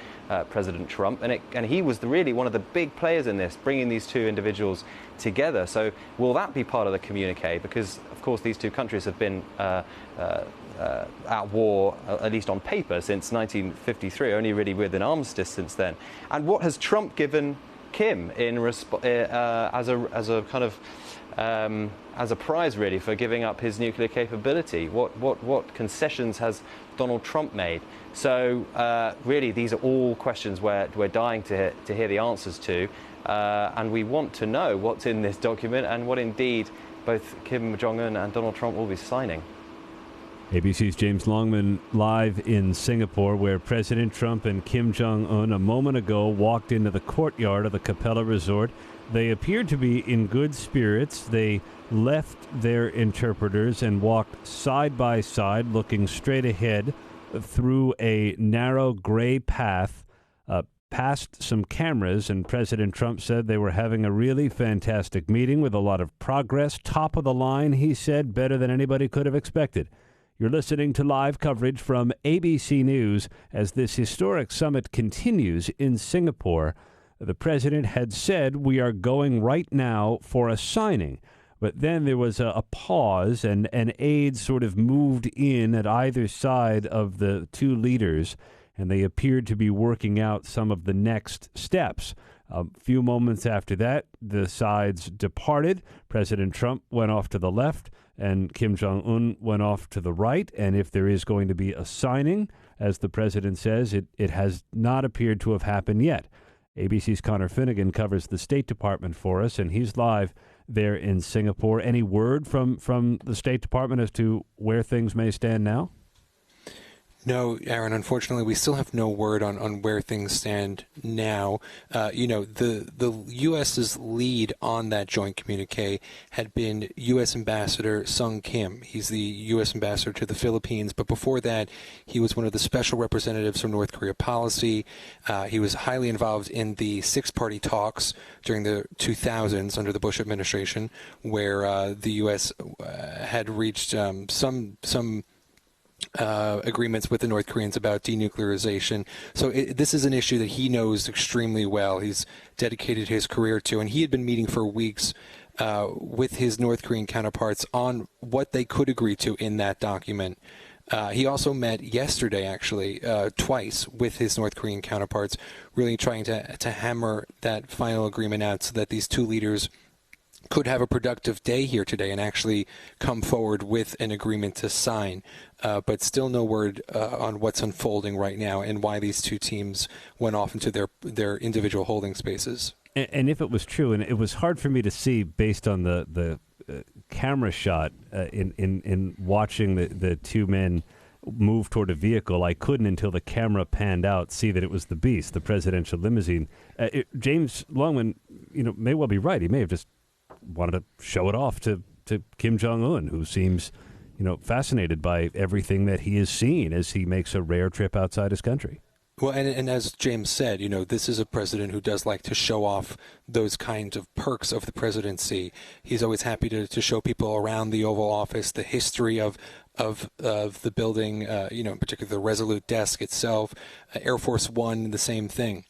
President Trump, and he was really one of the big players in this, bringing these two individuals together. So will that be part of the communique? Because, of course, these two countries have been at war, at least on paper, since 1953, only really with an armistice since then. And what has Trump given Kim as a prize, really, for giving up his nuclear capability? What concessions has Donald Trump made? So really, these are all questions where we're dying to hear the answers to, and we want to know what's in this document and what indeed both Kim Jong-un and Donald Trump will be signing. ABC's James Longman live in Singapore, where President Trump and Kim Jong-un a moment ago walked into the courtyard of the Capella Resort. They appeared to be in good spirits. They left their interpreters and walked side by side, looking straight ahead through a narrow gray path past some cameras, and President Trump said they were having a really fantastic meeting with a lot of progress. Top of the line, he said, better than anybody could have expected. You're listening to live coverage from ABC News as this historic summit continues in Singapore. The president had said we are going right now for a signing, but then there was a pause, and aides sort of moved in at either side of the two leaders, and they appeared to be working out some of the next steps. A few moments after that, the sides departed. President Trump went off to the left, and Kim Jong-un went off to the right. And if there is going to be a signing, as the president says, it has not appeared to have happened yet. ABC's Connor Finnegan covers the State Department for us, and he's live there in Singapore. Any word from the State Department as to where things may stand now? No, Aaron, unfortunately, we still have no word on where things stand now. The U.S.'s lead on that joint communique had been U.S. Ambassador Sung Kim. He's the U.S. Ambassador to the Philippines, but before that, he was one of the special representatives from North Korea policy. He was highly involved in the six-party talks during the 2000s under the Bush administration, where the U.S. had reached some agreements with the North Koreans about denuclearization. So this is an issue that he knows extremely well. He's dedicated his career to, and he had been meeting for weeks with his North Korean counterparts on what they could agree to in that document. He also met yesterday, actually, twice with his North Korean counterparts, really trying to hammer that final agreement out so that these two leaders could have a productive day here today and actually come forward with an agreement to sign. But still no word on what's unfolding right now and why these two teams went off into their individual holding spaces. And if it was true, and it was hard for me to see based on the camera shot in watching the two men move toward a vehicle, I couldn't until the camera panned out see that it was the Beast, the presidential limousine. James Longman, may well be right. He may have just wanted to show it off to Kim Jong-un, who seems, fascinated by everything that he has seen as he makes a rare trip outside his country. Well, and as James said, this is a president who does like to show off those kinds of perks of the presidency. He's always happy to show people around the Oval Office the history of the building, in particular the Resolute desk itself, Air Force One, the same thing.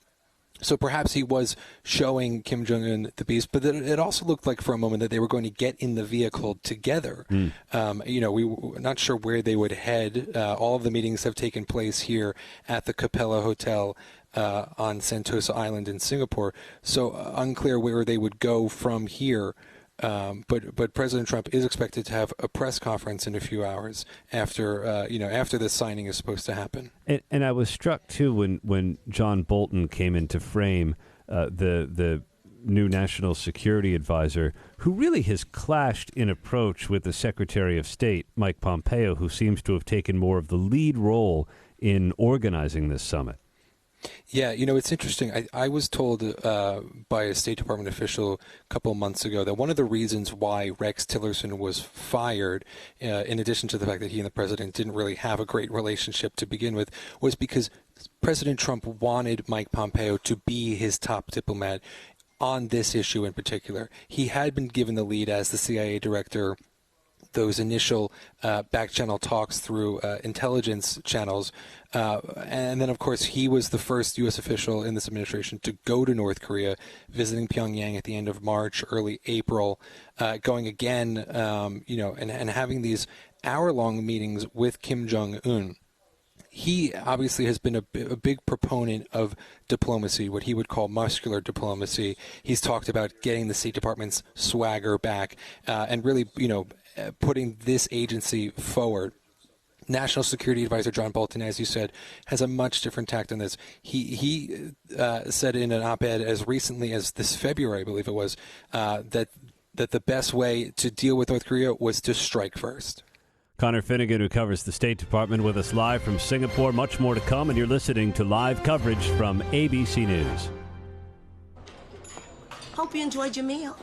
So perhaps he was showing Kim Jong-un the Beast, but it also looked like for a moment that they were going to get in the vehicle together. We were not sure where they would head. All of the meetings have taken place here at the Capella Hotel on Sentosa Island in Singapore. So unclear where they would go from here. But President Trump is expected to have a press conference in a few hours after after the signing is supposed to happen. And I was struck too when John Bolton came into frame, the new national security advisor, who really has clashed in approach with the Secretary of State, Mike Pompeo, who seems to have taken more of the lead role in organizing this summit. Yeah, it's interesting. I was told by a State Department official a couple of months ago that one of the reasons why Rex Tillerson was fired, in addition to the fact that he and the president didn't really have a great relationship to begin with, was because President Trump wanted Mike Pompeo to be his top diplomat on this issue in particular. He had been given the lead as the CIA director. Those initial back-channel talks through intelligence channels. And then, of course, he was the first U.S. official in this administration to go to North Korea, visiting Pyongyang at the end of March, early April, going again, and having these hour-long meetings with Kim Jong-un. He obviously has been a big proponent of diplomacy, what he would call muscular diplomacy. He's talked about getting the State Department's swagger back and really, putting this agency forward. National Security Advisor John Bolton, as you said, has a much different tact on this. He said in an op-ed as recently as this February, I believe it was, that the best way to deal with North Korea was to strike first. Connor Finnegan, who covers the State Department, with us live from Singapore. Much more to come, and you're listening to live coverage from ABC News. Hope you enjoyed your meal.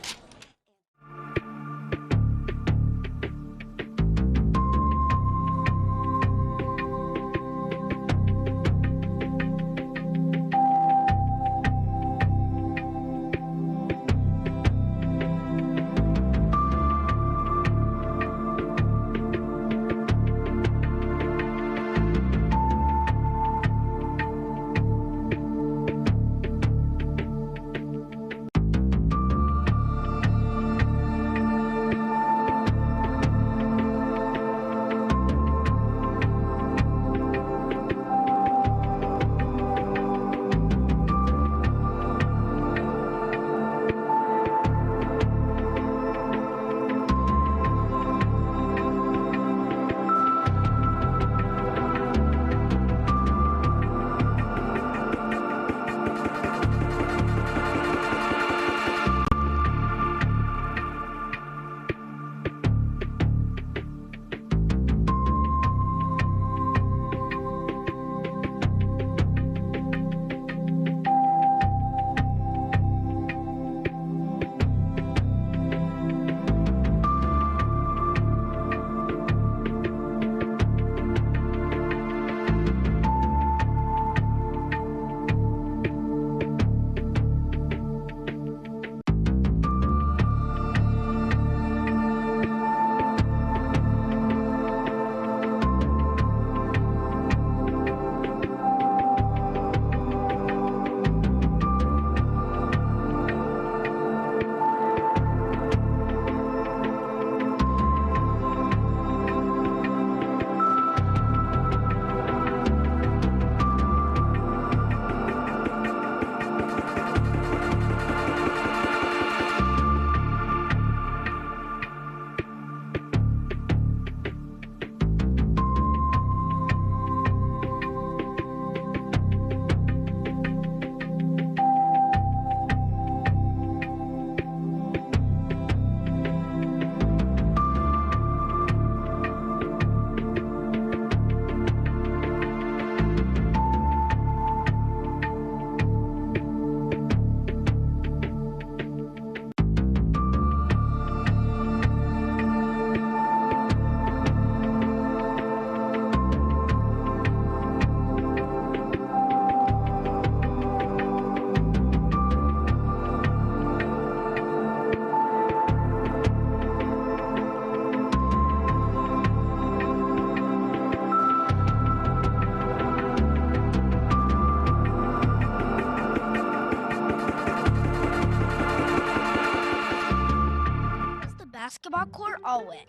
basketball court all wet.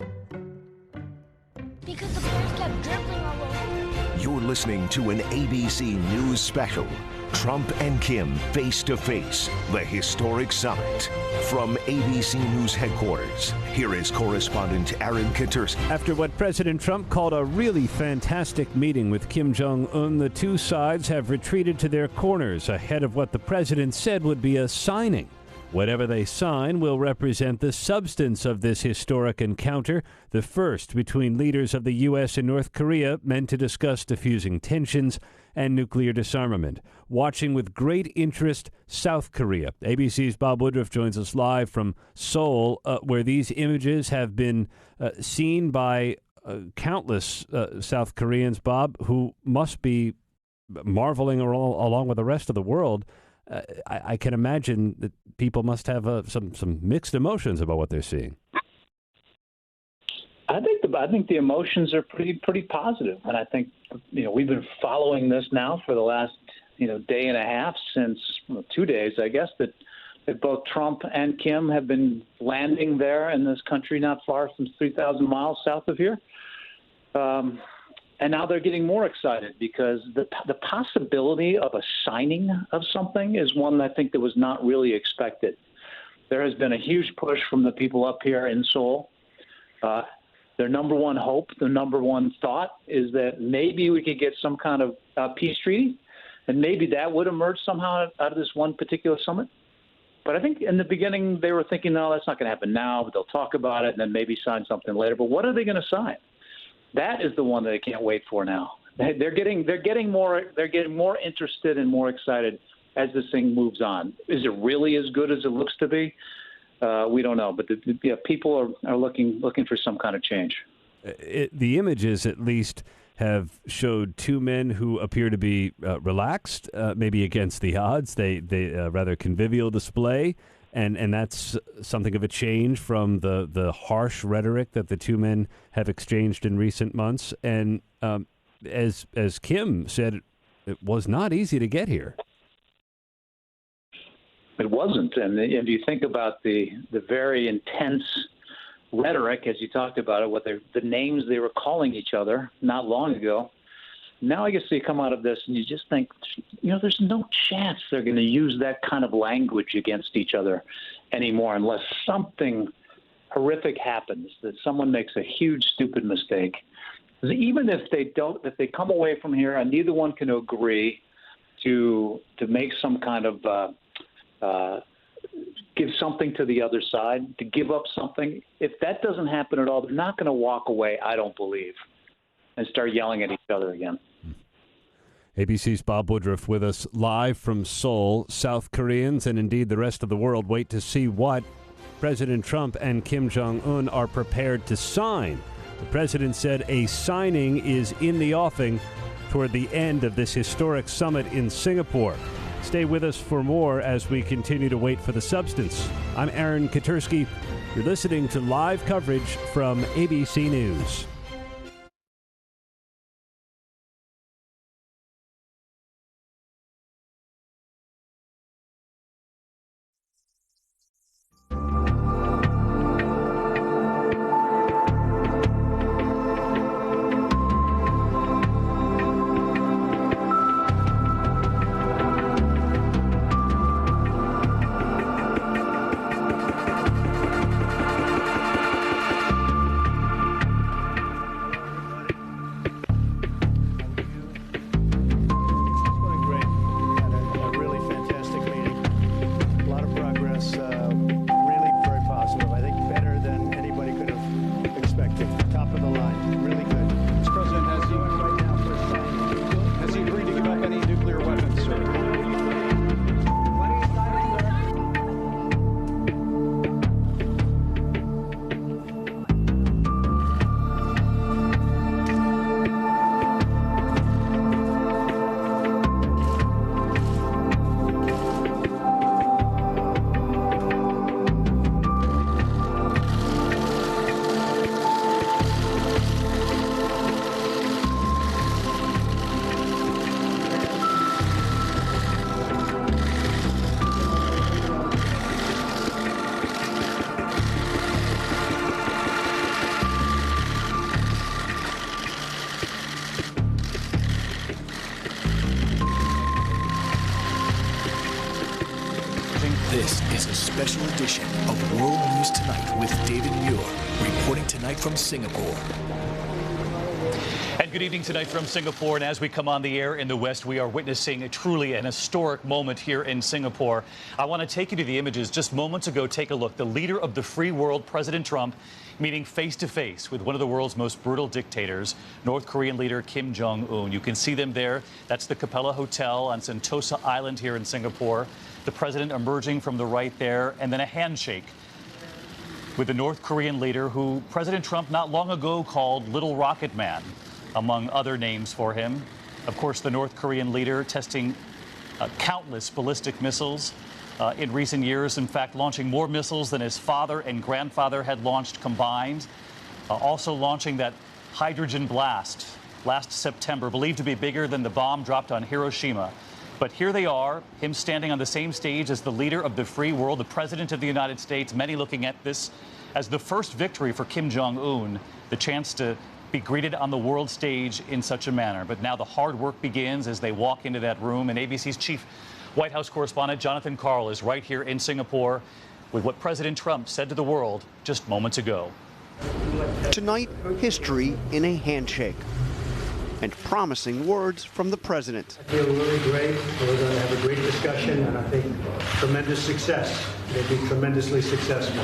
Because the players kept dribbling all over. You're listening to an ABC News special. Trump and Kim face to face, the historic summit. From ABC News headquarters, here is correspondent Aaron Katersky. After what President Trump called a really fantastic meeting with Kim Jong-un, the two sides have retreated to their corners ahead of what the president said would be a signing. Whatever they sign will represent the substance of this historic encounter, the first between leaders of the U.S. and North Korea, meant to discuss diffusing tensions and nuclear disarmament. Watching with great interest, South Korea. ABC's Bob Woodruff joins us live from Seoul, where these images have been seen by countless South Koreans, Bob, who must be marveling along with the rest of the world. I can imagine that people must have some mixed emotions about what they're seeing. I think the emotions are pretty positive, and I think we've been following this now for the last day and a half, since 2 days, I guess, that both Trump and Kim have been landing there in this country not far from 3,000 miles south of here. And now they're getting more excited because the possibility of a signing of something is one I think that was not really expected. There has been a huge push from the people up here in Seoul. Their number one hope, their number one thought is that maybe we could get some kind of peace treaty, and maybe that would emerge somehow out of this one particular summit. But I think in the beginning they were thinking, no, that's not going to happen now, but they'll talk about it and then maybe sign something later. But what are they going to sign? That is the one that I can't wait for now. They're getting more interested and more excited as this thing moves on. Is it really as good as it looks to be? We don't know, but people are looking for some kind of change. The images, at least, have showed two men who appear to be relaxed, maybe against the odds. They rather convivial display. And that's something of a change from the harsh rhetoric that the two men have exchanged in recent months. And as Kim said, it was not easy to get here. It wasn't. And if you think about the very intense rhetoric, as you talked about it, the names they were calling each other not long ago, now I guess you come out of this and you just think, there's no chance they're going to use that kind of language against each other anymore unless something horrific happens, that someone makes a huge, stupid mistake. Even if they come away from here and neither one can agree to make some kind of give something to the other side, to give up something, if that doesn't happen at all, they're not going to walk away, I don't believe, and start yelling at each other again. ABC's Bob Woodruff with us live from Seoul. South Koreans and indeed the rest of the world wait to see what President Trump and Kim Jong-un are prepared to sign. The president said a signing is in the offing toward the end of this historic summit in Singapore. Stay with us for more as we continue to wait for the substance. I'm Aaron Katersky. You're listening to live coverage from ABC News. This is a special edition of World News Tonight with David Muir, reporting tonight from Singapore. And good evening tonight from Singapore. And as we come on the air in the West, we are witnessing truly an historic moment here in Singapore. I want to take you to the images just moments ago. Take a look. The leader of the free world, President Trump, meeting face to face with one of the world's most brutal dictators, North Korean leader Kim Jong-un. You can see them there. That's the Capella Hotel on Sentosa Island here in Singapore. The president emerging from the right there, and then a handshake with the North Korean leader who President Trump not long ago called Little Rocket Man, among other names for him. Of course, the North Korean leader testing countless ballistic missiles in recent years, in fact, launching more missiles than his father and grandfather had launched combined. Also launching that hydrogen blast last September, believed to be bigger than the bomb dropped on Hiroshima. But here they are, him standing on the same stage as the leader of the free world, the President of the United States, many looking at this as the first victory for Kim Jong-un, the chance to be greeted on the world stage in such a manner. But now the hard work begins as they walk into that room, and ABC's chief White House correspondent Jonathan Karl is right here in Singapore with what President Trump said to the world just moments ago. Tonight, history in a handshake and promising words from the president. I feel really great. We're going to have a great discussion, and I think tremendous success. They'll be tremendously successful.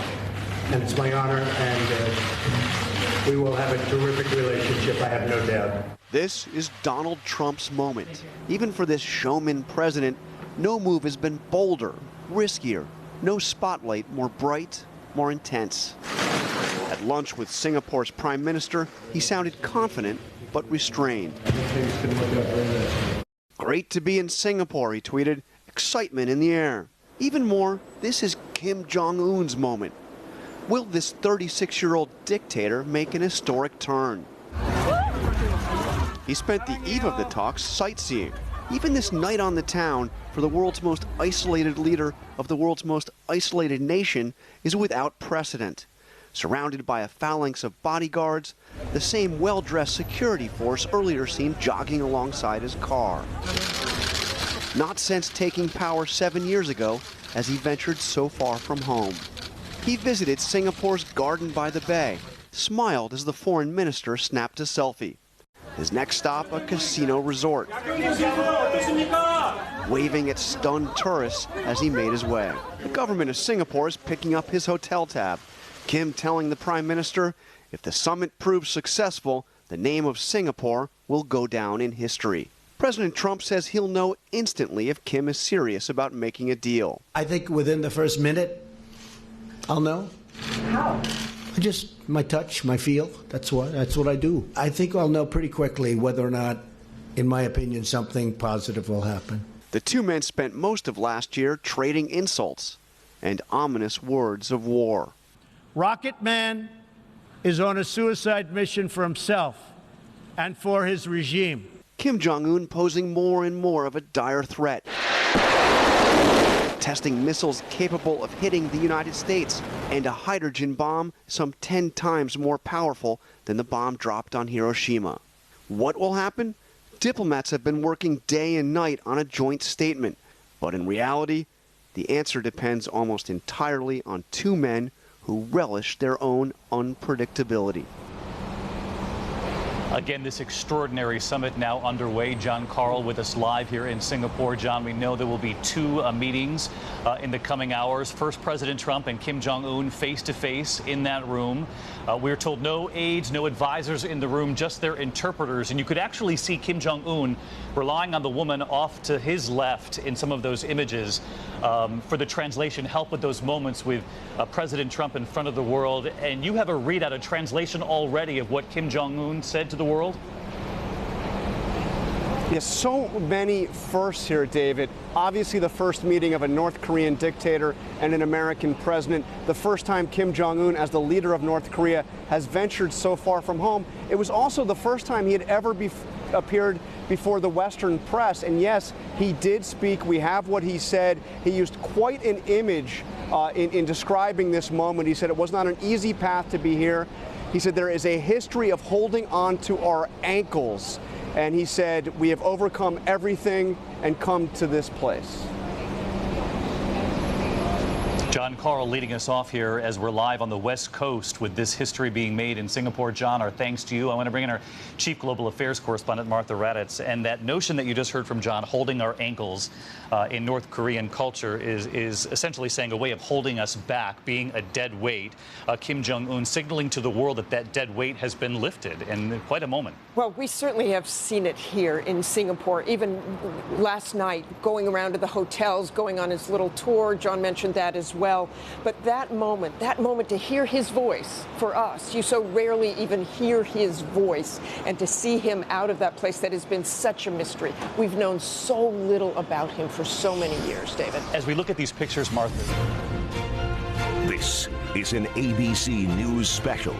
And it's my honor, and we will have a terrific relationship, I have no doubt. This is Donald Trump's moment. Even for this showman president, no move has been bolder, riskier, no spotlight more bright, more intense. At lunch with Singapore's prime minister, he sounded confident but restrained. Great to be in Singapore, he tweeted, excitement in the air. Even more, this is Kim Jong-un's moment. Will this 36-year-old dictator make an historic turn? He spent the eve of the talks sightseeing. Even this night on the town for the world's most isolated leader of the world's most isolated nation is without precedent. Surrounded by a phalanx of bodyguards, the same well-dressed security force earlier seen jogging alongside his car. Not since taking power 7 years ago has he ventured so far from home. He visited Singapore's Garden by the Bay, smiled as the foreign minister snapped a selfie. His next stop, a casino resort, waving at stunned tourists as he made his way. The government of Singapore is picking up his hotel tab. Kim telling the prime minister, if the summit proves successful, the name of Singapore will go down in history. President Trump says he'll know instantly if Kim is serious about making a deal. I think within the first minute, I'll know. How? Just my touch, my feel. That's what I do. I think I'll know pretty quickly whether or not, in my opinion, something positive will happen. The two men spent most of last year trading insults and ominous words of war. Rocket Man is on a suicide mission for himself and for his regime. Kim Jong-un posing more and more of a dire threat, testing missiles capable of hitting the United States and a hydrogen bomb some 10 times more powerful than the bomb dropped on Hiroshima. What will happen? Diplomats have been working day and night on a joint statement, but in reality, the answer depends almost entirely on two men who relish their own unpredictability. Again, this extraordinary summit now underway. John Karl with us live here in Singapore. John, we know there will be two meetings in the coming hours. First, President Trump and Kim Jong-un face-to-face in that room. We're told no aides, no advisors in the room, just their interpreters. And you could actually see Kim Jong-un relying on the woman off to his left in some of those images for the translation, help with those moments with President Trump in front of the world. And you have a readout, a translation already of what Kim Jong-un said to the world? Yes, so many firsts here, David. Obviously, the first meeting of a North Korean dictator and an American president. The first time Kim Jong-un, as the leader of North Korea, has ventured so far from home. It was also the first time he had ever appeared before the Western press. And yes, he did speak. We have what he said. He used quite an image in describing this moment. He said it was not an easy path to be here. He said there is a history of holding on to our ankles. And he said, we have overcome everything and come to this place. John Carl leading us off here as we're live on the West Coast with this history being made in Singapore. John, our thanks to you. I want to bring in our Chief Global Affairs Correspondent, Martha Raddatz. And that notion that you just heard from John, holding our ankles in North Korean culture, is essentially saying a way of holding us back, being a dead weight. Kim Jong-un signaling to the world that that dead weight has been lifted in quite a moment. Well, we certainly have seen it here in Singapore. Even last night, going around to the hotels, going on his little tour, John mentioned that as well. But that moment to hear his voice, for us, you so rarely even hear his voice, and to see him out of that place that has been such a mystery. We've known so little about him for so many years, David. As we look at these pictures, Martha. This is an ABC News special.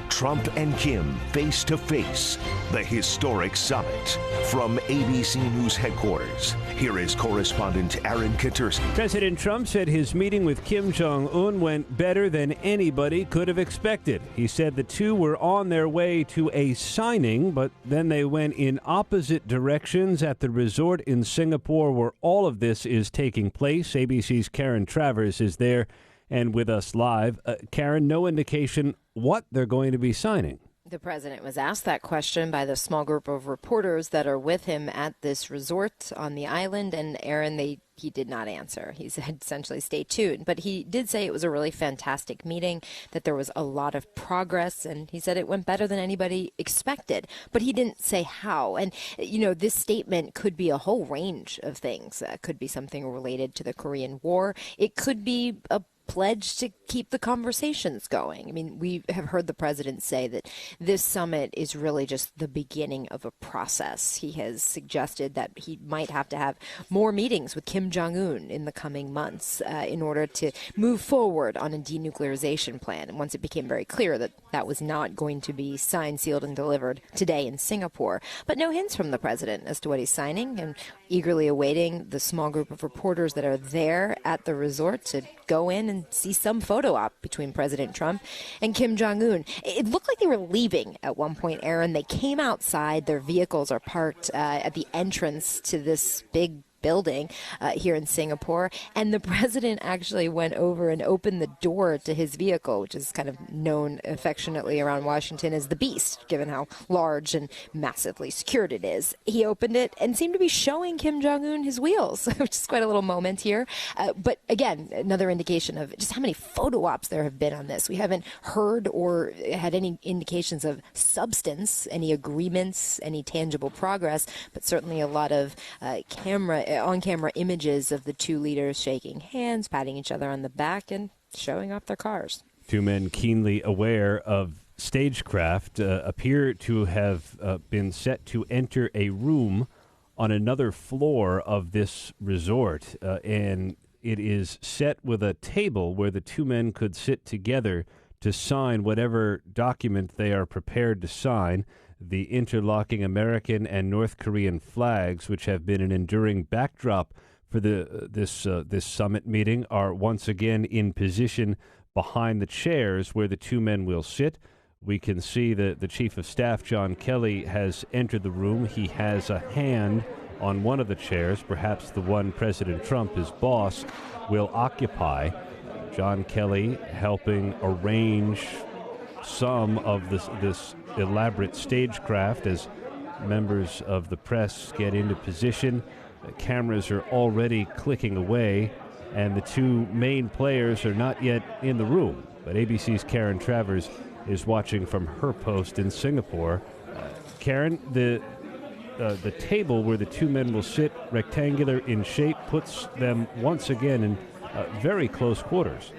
Trump and Kim face to face, the historic summit. From ABC News headquarters, here is correspondent Aaron Katersky. President Trump said his meeting with Kim Jong-un went better than anybody could have expected. He said the two were on their way to a signing, but then they went in opposite directions at the resort in Singapore where all of this is taking place. ABC's Karen Travers is there and with us live. Karen, no indication what they're going to be signing. The president was asked that question by the small group of reporters that are with him at this resort on the island, and Aaron, he did not answer. He said essentially stay tuned. But he did say it was a really fantastic meeting, that there was a lot of progress, and he said it went better than anybody expected. But he didn't say how. And, you know, this statement could be a whole range of things. It could be something related to the Korean War. It could be a pledge to keep the conversations going. I mean, we have heard the president say that this summit is really just the beginning of a process. He has suggested that he might have to have more meetings with Kim Jong-un in the coming months in order to move forward on a denuclearization plan. And once it became very clear that that was not going to be signed, sealed, and delivered today in Singapore. But no hints from the president as to what he's signing, and eagerly awaiting the small group of reporters that are there at the resort to go in and see some photo op between President Trump and Kim Jong-un. It looked like they were leaving at one point, Aaron. They came outside. Their vehicles are parked at the entrance to this big building here in Singapore, and the president actually went over and opened the door to his vehicle, which is kind of known affectionately around Washington as the Beast, given how large and massively secured it is. He opened it and seemed to be showing Kim Jong-un his wheels, which is quite a little moment here. But again, another indication of just how many photo ops there have been on this. We haven't heard or had any indications of substance, any agreements, any tangible progress, but certainly a lot of on-camera images of the two leaders shaking hands, patting each other on the back, and showing off their cars. Two men keenly aware of stagecraft appear to have been set to enter a room on another floor of this resort, and it is set with a table where the two men could sit together to sign whatever document they are prepared to sign. The interlocking American and North Korean flags, which have been an enduring backdrop for this summit meeting, are once again in position behind the chairs where the two men will sit. We can see that the Chief of Staff, John Kelly, has entered the room. He has a hand on one of the chairs, perhaps the one President Trump, his boss, will occupy. John Kelly helping arrange some of this elaborate stagecraft as members of the press get into position. The cameras are already clicking away, and the two main players are not yet in the room. But ABC's Karen Travers is watching from her post in Singapore. Karen, the table where the two men will sit, rectangular in shape, puts them once again in very close quarters.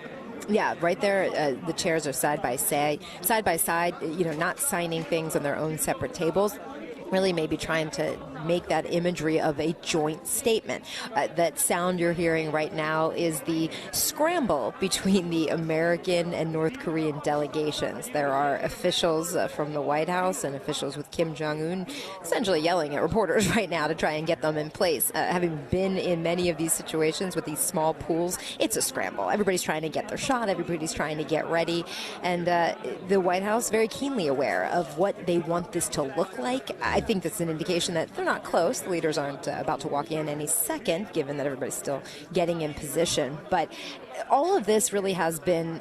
Yeah, right there, the chairs are side by side, you know, not signing things on their own separate tables. Really maybe trying to make that imagery of a joint statement. That sound you're hearing right now is the scramble between the American and North Korean delegations. There are officials from the White House and officials with Kim Jong-un essentially yelling at reporters right now to try and get them in place. Having been in many of these situations with these small pools, it's a scramble. Everybody's trying to get their shot. Everybody's trying to get ready. And the White House very keenly aware of what they want this to look like. I think that's an indication that they're not close. The leaders aren't about to walk in any second, given that everybody's still getting in position. But all of this really has been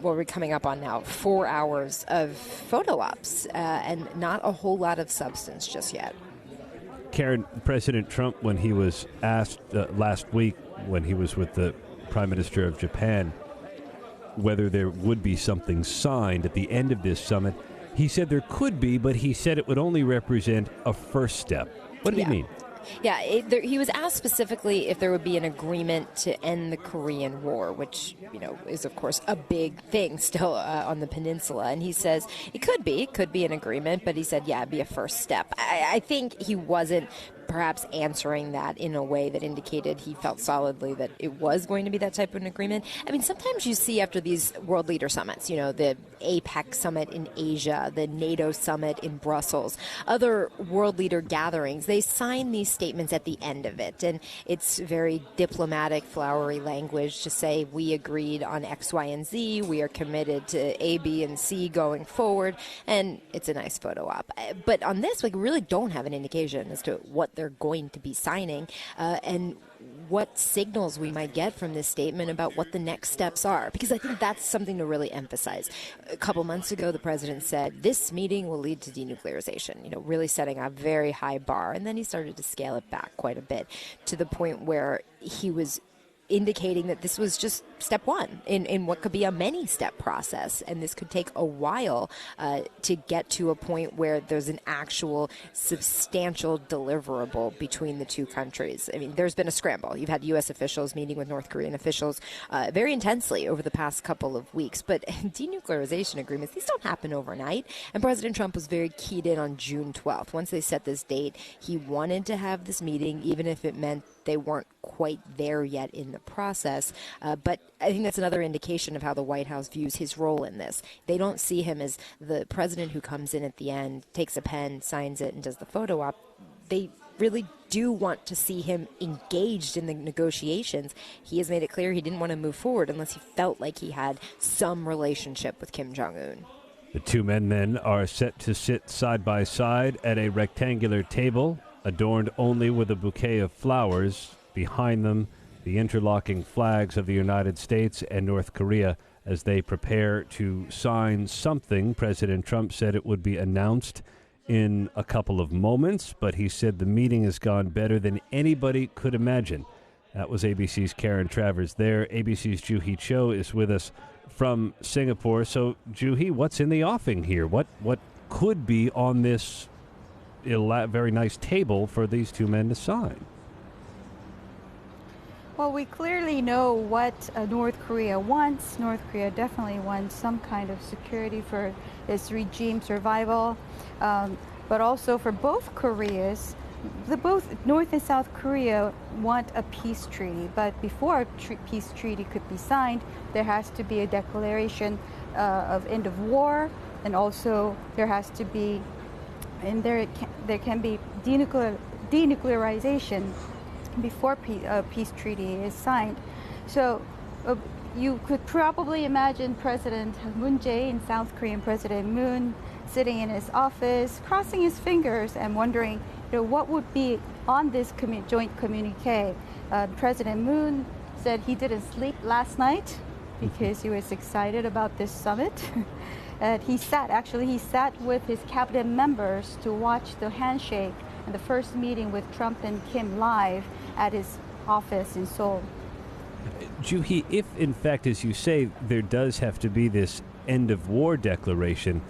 what we're coming up on now, 4 hours of photo ops and not a whole lot of substance just yet. Karen, President Trump, when he was asked last week, when he was with the Prime Minister of Japan, whether there would be something signed at the end of this summit, he said there could be, but he said it would only represent a first step. What did he mean? Yeah, he was asked specifically if there would be an agreement to end the Korean War, which, is, of course, a big thing still on the peninsula. And he says it could be an agreement, but he said, yeah, it'd be a first step. I think he wasn't perhaps answering that in a way that indicated he felt solidly that it was going to be that type of an agreement. I mean, sometimes you see after these world leader summits, the APEC summit in Asia, the NATO summit in Brussels, other world leader gatherings, they sign these statements at the end of it. And it's very diplomatic, flowery language to say we agreed on X, Y, and Z. We are committed to A, B, and C going forward. And it's a nice photo op. But on this, we really don't have an indication as to what they're going to be signing and what signals we might get from this statement about what the next steps are, because I think that's something to really emphasize. A couple months ago, the president said this meeting will lead to denuclearization, really setting a very high bar, and then he started to scale it back quite a bit to the point where he was indicating that this was just step one in what could be a many-step process, and this could take a while to get to a point where there's an actual substantial deliverable between the two countries. I mean, there's been a scramble. You've had U.S. officials meeting with North Korean officials very intensely over the past couple of weeks, but denuclearization agreements, these don't happen overnight, and President Trump was very keyed in on June 12th. Once they set this date, he wanted to have this meeting, even if it meant they weren't quite there yet in the process. But I think that's another indication of how the White House views his role in this. They don't see him as the president who comes in at the end, takes a pen, signs it, and does the photo op. They really do want to see him engaged in the negotiations. He has made it clear he didn't want to move forward unless he felt like he had some relationship with Kim Jong-un. The two men then are set to sit side by side at a rectangular table, adorned only with a bouquet of flowers. Behind them, the interlocking flags of the United States and North Korea as they prepare to sign something. President Trump said it would be announced in a couple of moments, but he said the meeting has gone better than anybody could imagine. That was ABC's Karen Travers there. ABC's Juhi Cho is with us from Singapore. So, Juhi, what's in the offing here? What could be on this very nice table for these two men to sign? Well, we clearly know what North Korea wants. North Korea definitely wants some kind of security for its regime survival, but also for both Koreas. Both North and South Korea want a peace treaty, but before a peace treaty could be signed, there has to be a declaration of end of war, and also there has to be, and there can be denuclearization before a peace treaty is signed. So you could probably imagine President Moon Jae-in, South Korean President Moon, sitting in his office, crossing his fingers and wondering, what would be on this joint communique. President Moon said he didn't sleep last night because he was excited about this summit. And he sat with his cabinet members to watch the handshake and the first meeting with Trump and Kim live at his office in Seoul. Juhi, if in fact, as you say, there does have to be this end of war declaration,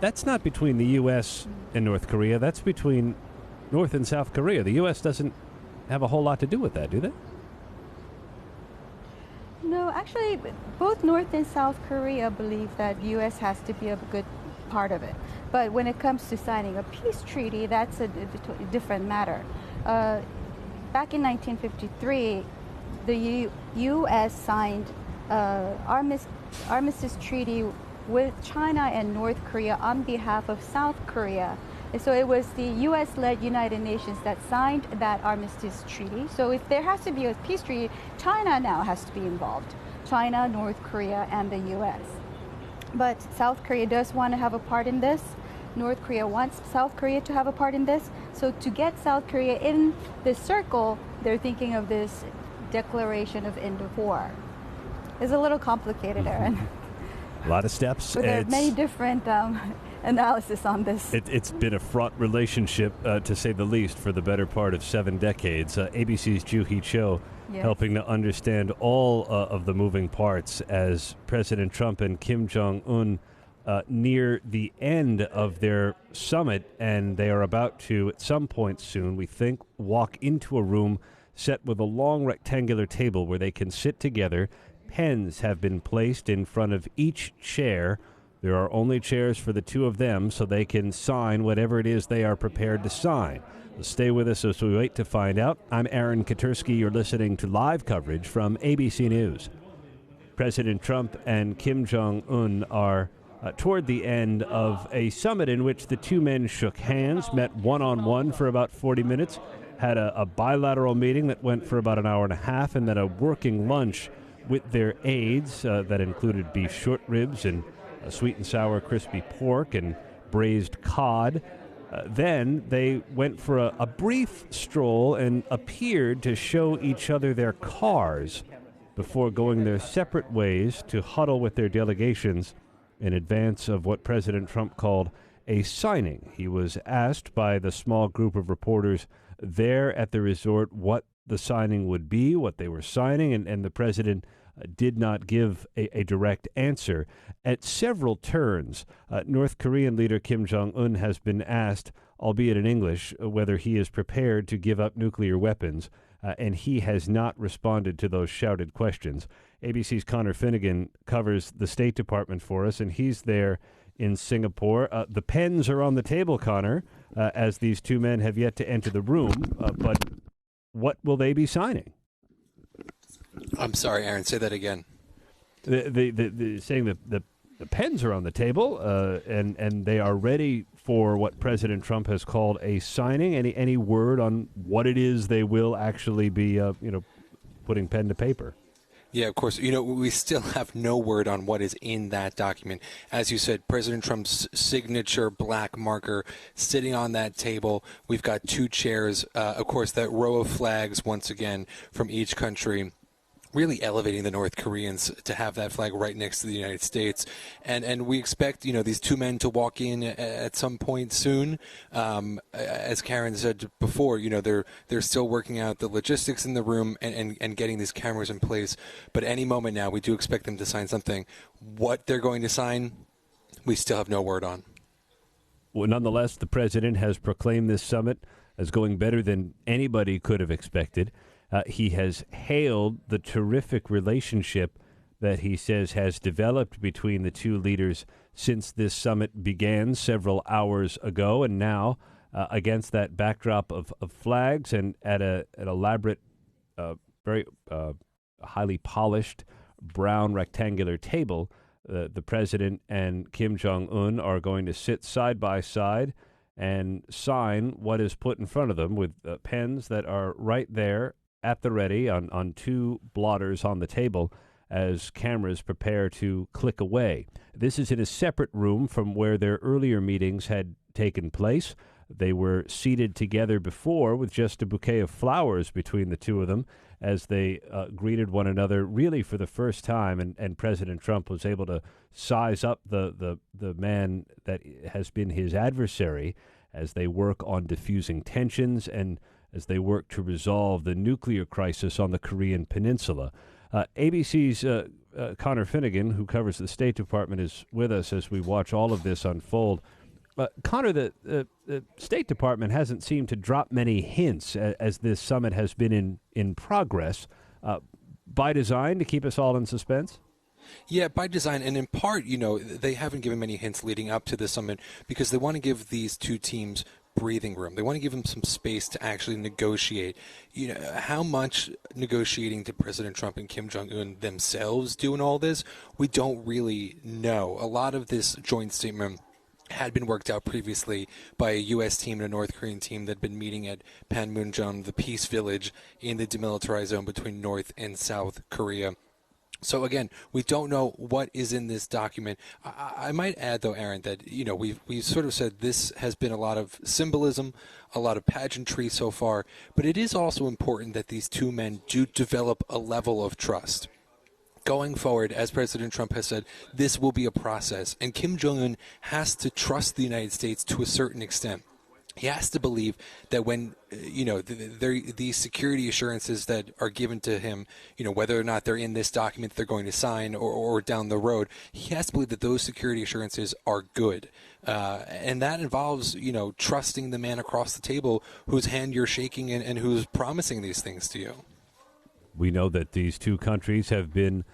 that's not between the U.S. and North Korea. That's between North and South Korea. The U.S. doesn't have a whole lot to do with that, do they? No, actually, both North and South Korea believe that the U.S. has to be a good part of it. But when it comes to signing a peace treaty, that's a different matter. Back in 1953, the U.S. signed armistice treaty with China and North Korea on behalf of South Korea. And so it was the U.S.-led United Nations that signed that armistice treaty. So if there has to be a peace treaty, China now has to be involved. China, North Korea, and the U.S. But South Korea does want to have a part in this. North Korea wants South Korea to have a part in this. So to get South Korea in this circle, they're thinking of this declaration of end of war. It's a little complicated, Aaron. A lot of steps. But there are many different analysis on this. It's been a fraught relationship, to say the least, for the better part of 7 decades. ABC's Joo-Hee Cho helping to understand all of the moving parts as President Trump and Kim Jong-un near the end of their summit, and they are about to, at some point soon, we think, walk into a room set with a long rectangular table where they can sit together. Pens have been placed in front of each chair. There are only chairs for the two of them so they can sign whatever it is they are prepared to sign. So stay with us as we wait to find out. I'm Aaron Katersky. You're listening to live coverage from ABC News. President Trump and Kim Jong-un are toward the end of a summit in which the two men shook hands, met one-on-one for about 40 minutes, had a bilateral meeting that went for about an hour and a half, and then a working lunch with their aides that included beef short ribs and sweet and sour crispy pork and braised cod. Then they went for a brief stroll and appeared to show each other their cars before going their separate ways to huddle with their delegations in advance of what President Trump called a signing. He was asked by the small group of reporters there at the resort what the signing would be, what they were signing, and the president did not give a direct answer. At several turns, North Korean leader Kim Jong-un has been asked, albeit in English, whether he is prepared to give up nuclear weapons, and he has not responded to those shouted questions. ABC's Connor Finnegan covers the State Department for us, and he's there in Singapore. The pens are on the table, Connor, as these two men have yet to enter the room, but what will they be signing? I'm sorry, Aaron. Say that again. Saying the pens are on the table, and they are ready for what President Trump has called a signing. Any word on what it is they will actually be, putting pen to paper? Yeah, of course. We still have no word on what is in that document. As you said, President Trump's signature black marker sitting on that table. We've got 2 chairs. Of course, that row of flags, once again, from each country, really elevating the North Koreans to have that flag right next to the United States. And we expect, these two men to walk in at some point soon. As Karen said before, they're still working out the logistics in the room and getting these cameras in place. But any moment now, we do expect them to sign something. What they're going to sign, we still have no word on. Well, nonetheless, the president has proclaimed this summit as going better than anybody could have expected. He has hailed the terrific relationship that he says has developed between the two leaders since this summit began several hours ago. And now, against that backdrop of flags and at an elaborate, very highly polished brown rectangular table, the president and Kim Jong-un are going to sit side by side and sign what is put in front of them with pens that are right there at the ready on 2 blotters on the table as cameras prepare to click away. This is in a separate room from where their earlier meetings had taken place. They were seated together before with just a bouquet of flowers between the two of them as they greeted one another really for the first time, and President Trump was able to size up the man that has been his adversary as they work on diffusing tensions and as they work to resolve the nuclear crisis on the Korean Peninsula. ABC's Connor Finnegan, who covers the State Department, is with us as we watch all of this unfold. Connor, the State Department hasn't seemed to drop many hints as this summit has been in progress. By design, to keep us all in suspense? Yeah, by design, and in part, they haven't given many hints leading up to the summit because they want to give these two teams breathing room. They want to give them some space to actually negotiate. How much negotiating did President Trump and Kim Jong-un themselves do in all this? We don't really know. A lot of this joint statement had been worked out previously by a U.S. team and a North Korean team that had been meeting at Panmunjom, the peace village in the demilitarized zone between North and South Korea. So again, we don't know what is in this document. I might add, though, Aaron, that we've sort of said this has been a lot of symbolism, a lot of pageantry so far, but it is also important that these two men do develop a level of trust. Going forward, as President Trump has said, this will be a process, and Kim Jong-un has to trust the United States to a certain extent. He has to believe that when, these security assurances that are given to him, whether or not they're in this document that they're going to sign or down the road, he has to believe that those security assurances are good. And that involves, trusting the man across the table whose hand you're shaking and who's promising these things to you. We know that these two countries have been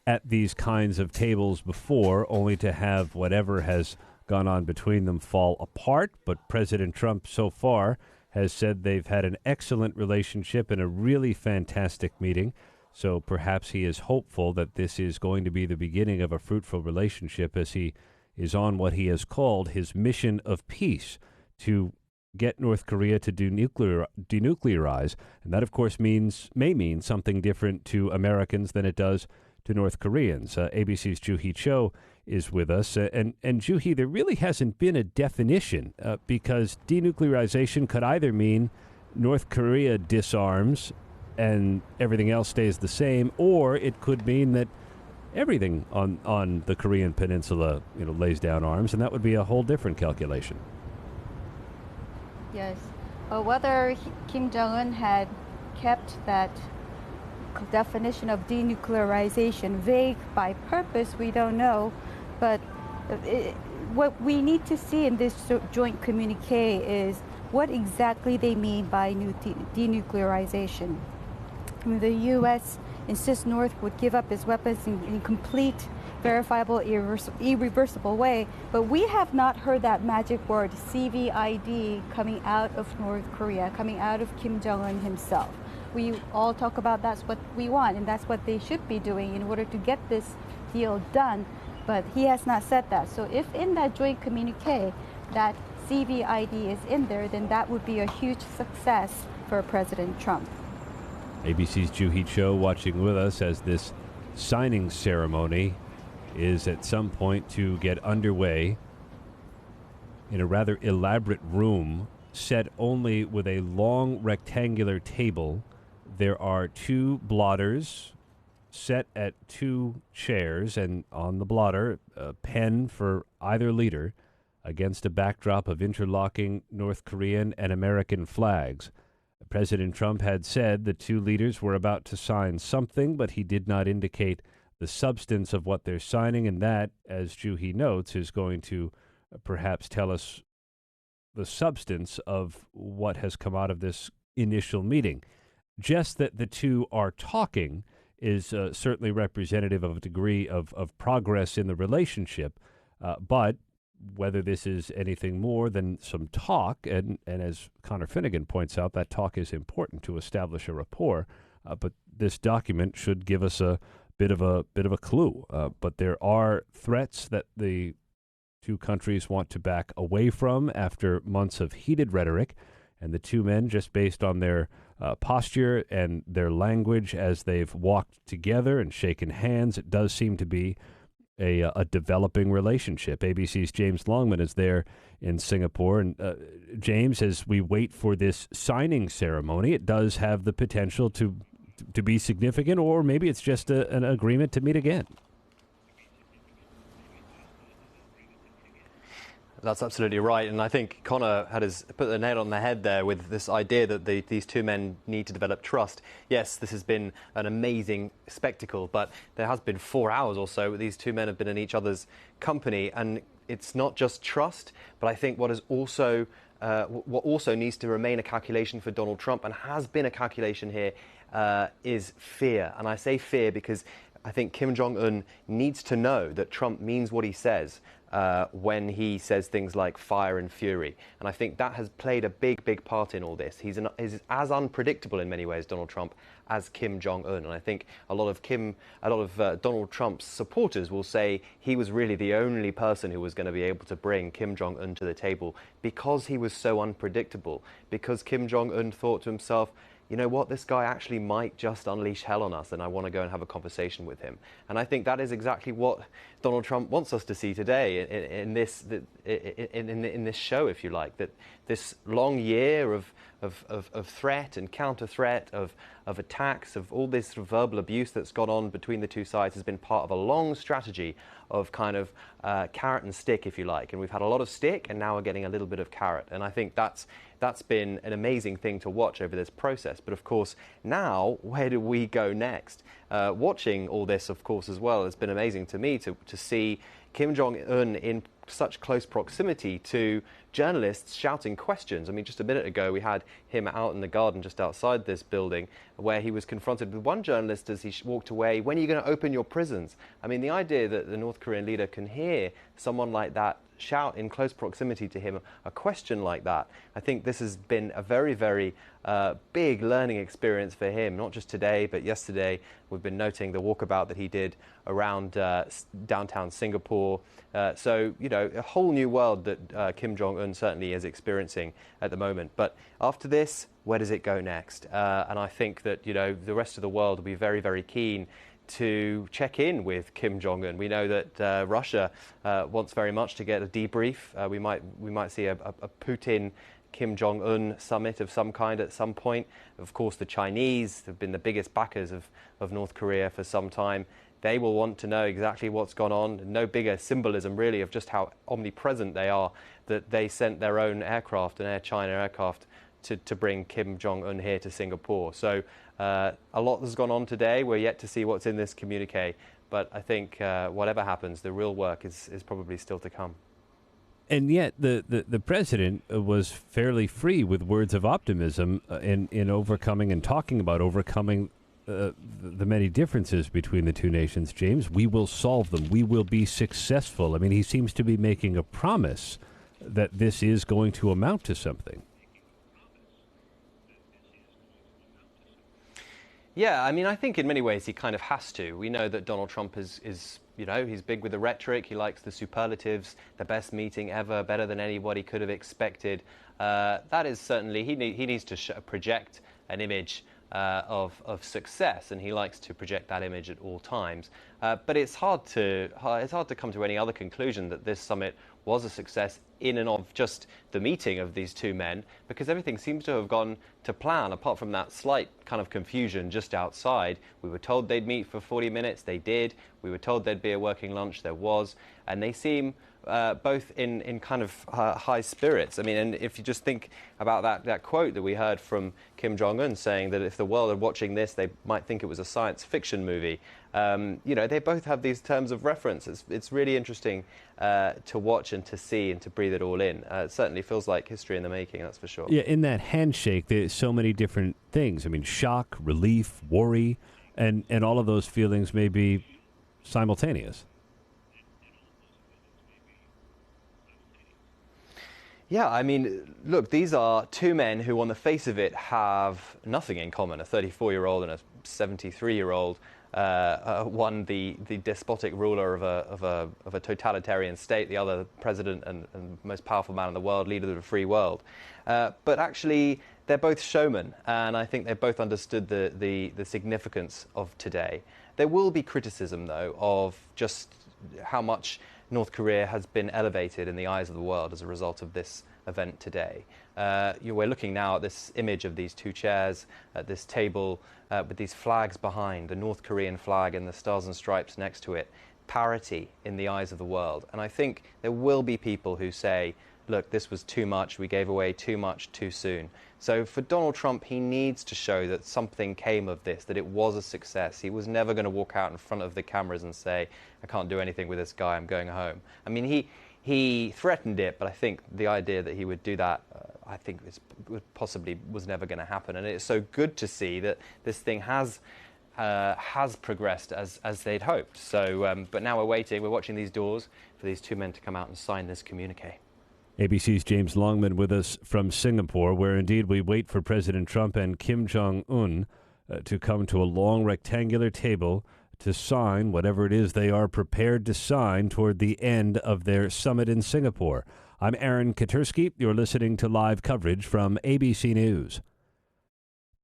at these kinds of tables before, only to have whatever has gone on between them fall apart. But President Trump so far has said they've had an excellent relationship and a really fantastic meeting. So perhaps he is hopeful that this is going to be the beginning of a fruitful relationship as he is on what he has called his mission of peace to get North Korea to denuclearize. And that, of course, may mean something different to Americans than it does to North Koreans. ABC's Joo-hee Cho is with us. And Joo-hee, there really hasn't been a definition because denuclearization could either mean North Korea disarms and everything else stays the same, or it could mean that everything on the Korean peninsula lays down arms, and that would be a whole different calculation. Yes. Whether Kim Jong-un had kept that definition of denuclearization vague by purpose, we don't know. But what we need to see in this joint communique is what exactly they mean by denuclearization. I mean, the U.S. insists North would give up its weapons in complete, verifiable, irreversible way, but we have not heard that magic word CVID coming out of North Korea, coming out of Kim Jong-un himself. We all talk about that's what we want, and that's what they should be doing in order to get this deal done, but he has not said that. So if in that joint communique that CVID is in there, then that would be a huge success for President Trump. ABC's Joo-hee Cho watching with us as this signing ceremony is at some point to get underway in a rather elaborate room set only with a long rectangular table. There are two blotters set at two chairs, and on the blotter, a pen for either leader against a backdrop of interlocking North Korean and American flags. President Trump had said the two leaders were about to sign something, but he did not indicate the substance of what they're signing, and that, as Joo-hee notes, is going to perhaps tell us the substance of what has come out of this initial meeting. Just that the two are talking is certainly representative of a degree of progress in the relationship, but whether this is anything more than some talk, and as Connor Finnegan points out, that talk is important to establish a rapport, but this document should give us a bit of a clue. But there are threats that the two countries want to back away from after months of heated rhetoric, and the two men, just based on their posture and their language as they've walked together and shaken hands, it does seem to be a developing relationship. ABC's James Longman is there in Singapore. And James, as we wait for this signing ceremony, it does have the potential to be significant, or maybe it's just an agreement to meet again. That's absolutely right, and I think Connor put the nail on the head there with this idea that these two men need to develop trust. Yes, this has been an amazing spectacle, but there has been 4 hours or so where these two men have been in each other's company, and it's not just trust, but I think what also needs to remain a calculation for Donald Trump, and has been a calculation here, is fear. And I say fear because I think Kim Jong-un needs to know that Trump means what he says when he says things like fire and fury. And I think that has played a big part in all this. He's as unpredictable in many ways, Donald Trump, as Kim Jong-un. And I think a lot of Donald Trump's supporters will say he was really the only person who was going to be able to bring Kim Jong-un to the table because he was so unpredictable, because Kim Jong-un thought to himself, you know what, this guy actually might just unleash hell on us, and I want to go and have a conversation with him. And I think that is exactly what Donald Trump wants us to see today in this show, if you like, that this long year of threat and counter-threat, of attacks, of all this sort of verbal abuse that's gone on between the two sides has been part of a long strategy of kind of carrot and stick, if you like. And we've had a lot of stick, and now we're getting a little bit of carrot. And I think that's been an amazing thing to watch over this process. But of course, now, where do we go next? Watching all this, of course, as well, has been amazing to me to see Kim Jong-un in such close proximity to journalists shouting questions. I mean, just a minute ago, we had him out in the garden just outside this building where he was confronted with one journalist as he walked away, when are you going to open your prisons? I mean, the idea that the North Korean leader can hear someone like that shout in close proximity to him a question like that, I think this has been a very, very big learning experience for him, not just today, but yesterday. We've been noting the walkabout that he did around downtown Singapore. So, you know, a whole new world that Kim Jong-un certainly is experiencing at the moment. But after this, where does it go next? And I think that, you know, the rest of the world will be very, very keen to check in with Kim Jong-un. We know that Russia wants very much to get a debrief. We might see a Putin Kim Jong-un summit of some kind at some point. Of course, the Chinese have been the biggest backers of North Korea for some time. They will want to know exactly what's gone on. No bigger symbolism, really, of just how omnipresent they are, that they sent their own aircraft, an Air China aircraft, to bring Kim Jong-un here to Singapore. So a lot has gone on today. We're yet to see what's in this communique. But I think whatever happens, the real work is probably still to come. And yet the president was fairly free with words of optimism in overcoming and talking about overcoming the many differences between the two nations, James. We will solve them. We will be successful. I mean, he seems to be making a promise that this is going to amount to something. Yeah, I mean, I think in many ways he kind of has to. We know that Donald Trump is you know, he's big with the rhetoric. He likes the superlatives, the best meeting ever, better than anybody could have expected. That is certainly, he needs to project an image of success, and he likes to project that image at all times. But it's hard to come to any other conclusion that this summit was a success in and of just the meeting of these two men, because everything seems to have gone to plan, apart from that slight kind of confusion just outside. We were told they'd meet for 40 minutes, they did. We were told there'd be a working lunch, there was. And they seem both in kind of high spirits. I mean, and if you just think about that quote that we heard from Kim Jong-un saying that if the world are watching this, they might think it was a science fiction movie. You know, they both have these terms of reference. It's really interesting to watch and to see and to breathe it all in. It certainly feels like history in the making, that's for sure. Yeah, in that handshake, there's so many different things. I mean, shock, relief, worry, and all of those feelings may be simultaneous. Yeah, I mean, look, these are two men who on the face of it have nothing in common, a 34-year-old and a 73-year-old. One the despotic ruler of a totalitarian state, the other president and most powerful man in the world, leader of the free world. But actually, they're both showmen, and I think they both understood the significance of today. There will be criticism, though, of just how much North Korea has been elevated in the eyes of the world as a result of this event today. We're looking now at this image of these two chairs at this table with these flags behind, the North Korean flag and the stars and stripes next to it. Parity in the eyes of the world. And I think there will be people who say, look, this was too much, we gave away too much too soon. So for Donald Trump, he needs to show that something came of this, that it was a success. He was never going to walk out in front of the cameras and say, I can't do anything with this guy, I'm going home. I mean, he threatened it, but I think the idea that he would do that, I think possibly was never going to happen. And it's so good to see that this thing has progressed as they'd hoped. So, but now we're watching these doors for these two men to come out and sign this communique. ABC's James Longman with us from Singapore, where indeed we wait for President Trump and Kim Jong-un to come to a long rectangular table to sign whatever it is they are prepared to sign toward the end of their summit in Singapore. I'm Aaron Katersky. You're listening to live coverage from ABC News.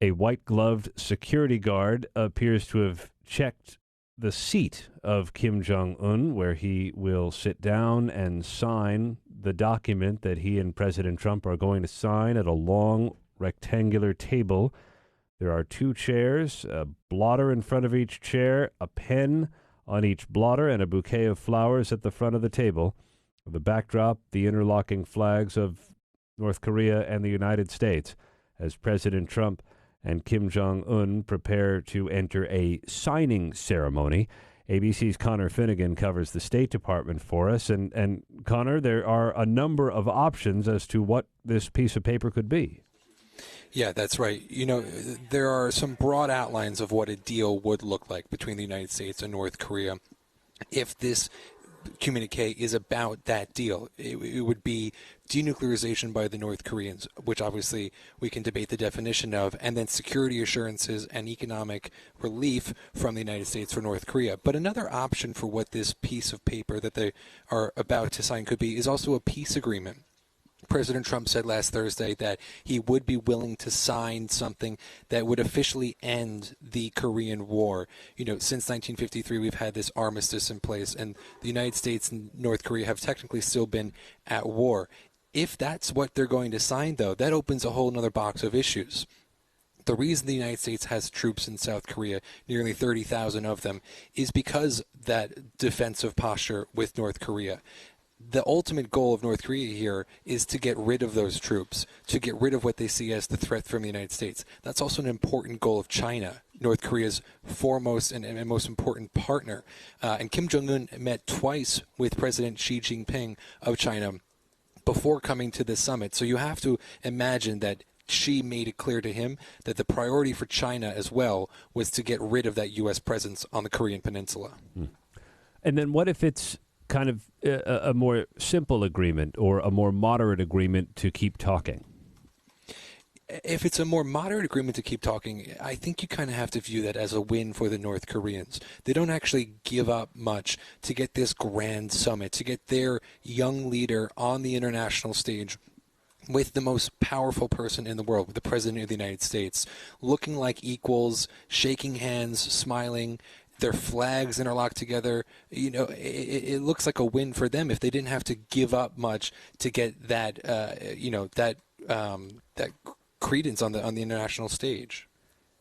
A white-gloved security guard appears to have checked the seat of Kim Jong-un, where he will sit down and sign the document that he and President Trump are going to sign at a long rectangular table. There are 2 chairs, a blotter in front of each chair, a pen on each blotter, and a bouquet of flowers at the front of the table. The backdrop, the interlocking flags of North Korea and the United States, as President Trump and Kim Jong-un prepare to enter a signing ceremony. ABC's Connor Finnegan covers the State Department for us. And Connor, there are a number of options as to what this piece of paper could be. Yeah, that's right. You know, there are some broad outlines of what a deal would look like between the United States and North Korea if this communique is about that deal. It would be denuclearization by the North Koreans, which obviously we can debate the definition of, and then security assurances and economic relief from the United States for North Korea. But another option for what this piece of paper that they are about to sign could be is also a peace agreement. President Trump said last Thursday that he would be willing to sign something that would officially end the Korean War. You know, since 1953, we've had this armistice in place, and the United States and North Korea have technically still been at war. If that's what they're going to sign, though, that opens a whole other box of issues. The reason the United States has troops in South Korea, nearly 30,000 of them, is because that defensive posture with North Korea. The ultimate goal of North Korea here is to get rid of those troops, to get rid of what they see as the threat from the United States. That's also an important goal of China, North Korea's foremost and most important partner. And Kim Jong-un met twice with President Xi Jinping of China before coming to this summit. So you have to imagine that Xi made it clear to him that the priority for China as well was to get rid of that U.S. presence on the Korean Peninsula. And then what if it's kind of a more simple agreement or a more moderate agreement to keep talking? If it's a more moderate agreement to keep talking, I think you kind of have to view that as a win for the North Koreans. They don't actually give up much to get this grand summit, to get their young leader on the international stage with the most powerful person in the world, with the President of the United States, looking like equals, shaking hands, smiling, their flags interlocked together. You know, it looks like a win for them if they didn't have to give up much to get that, that credence on the international stage.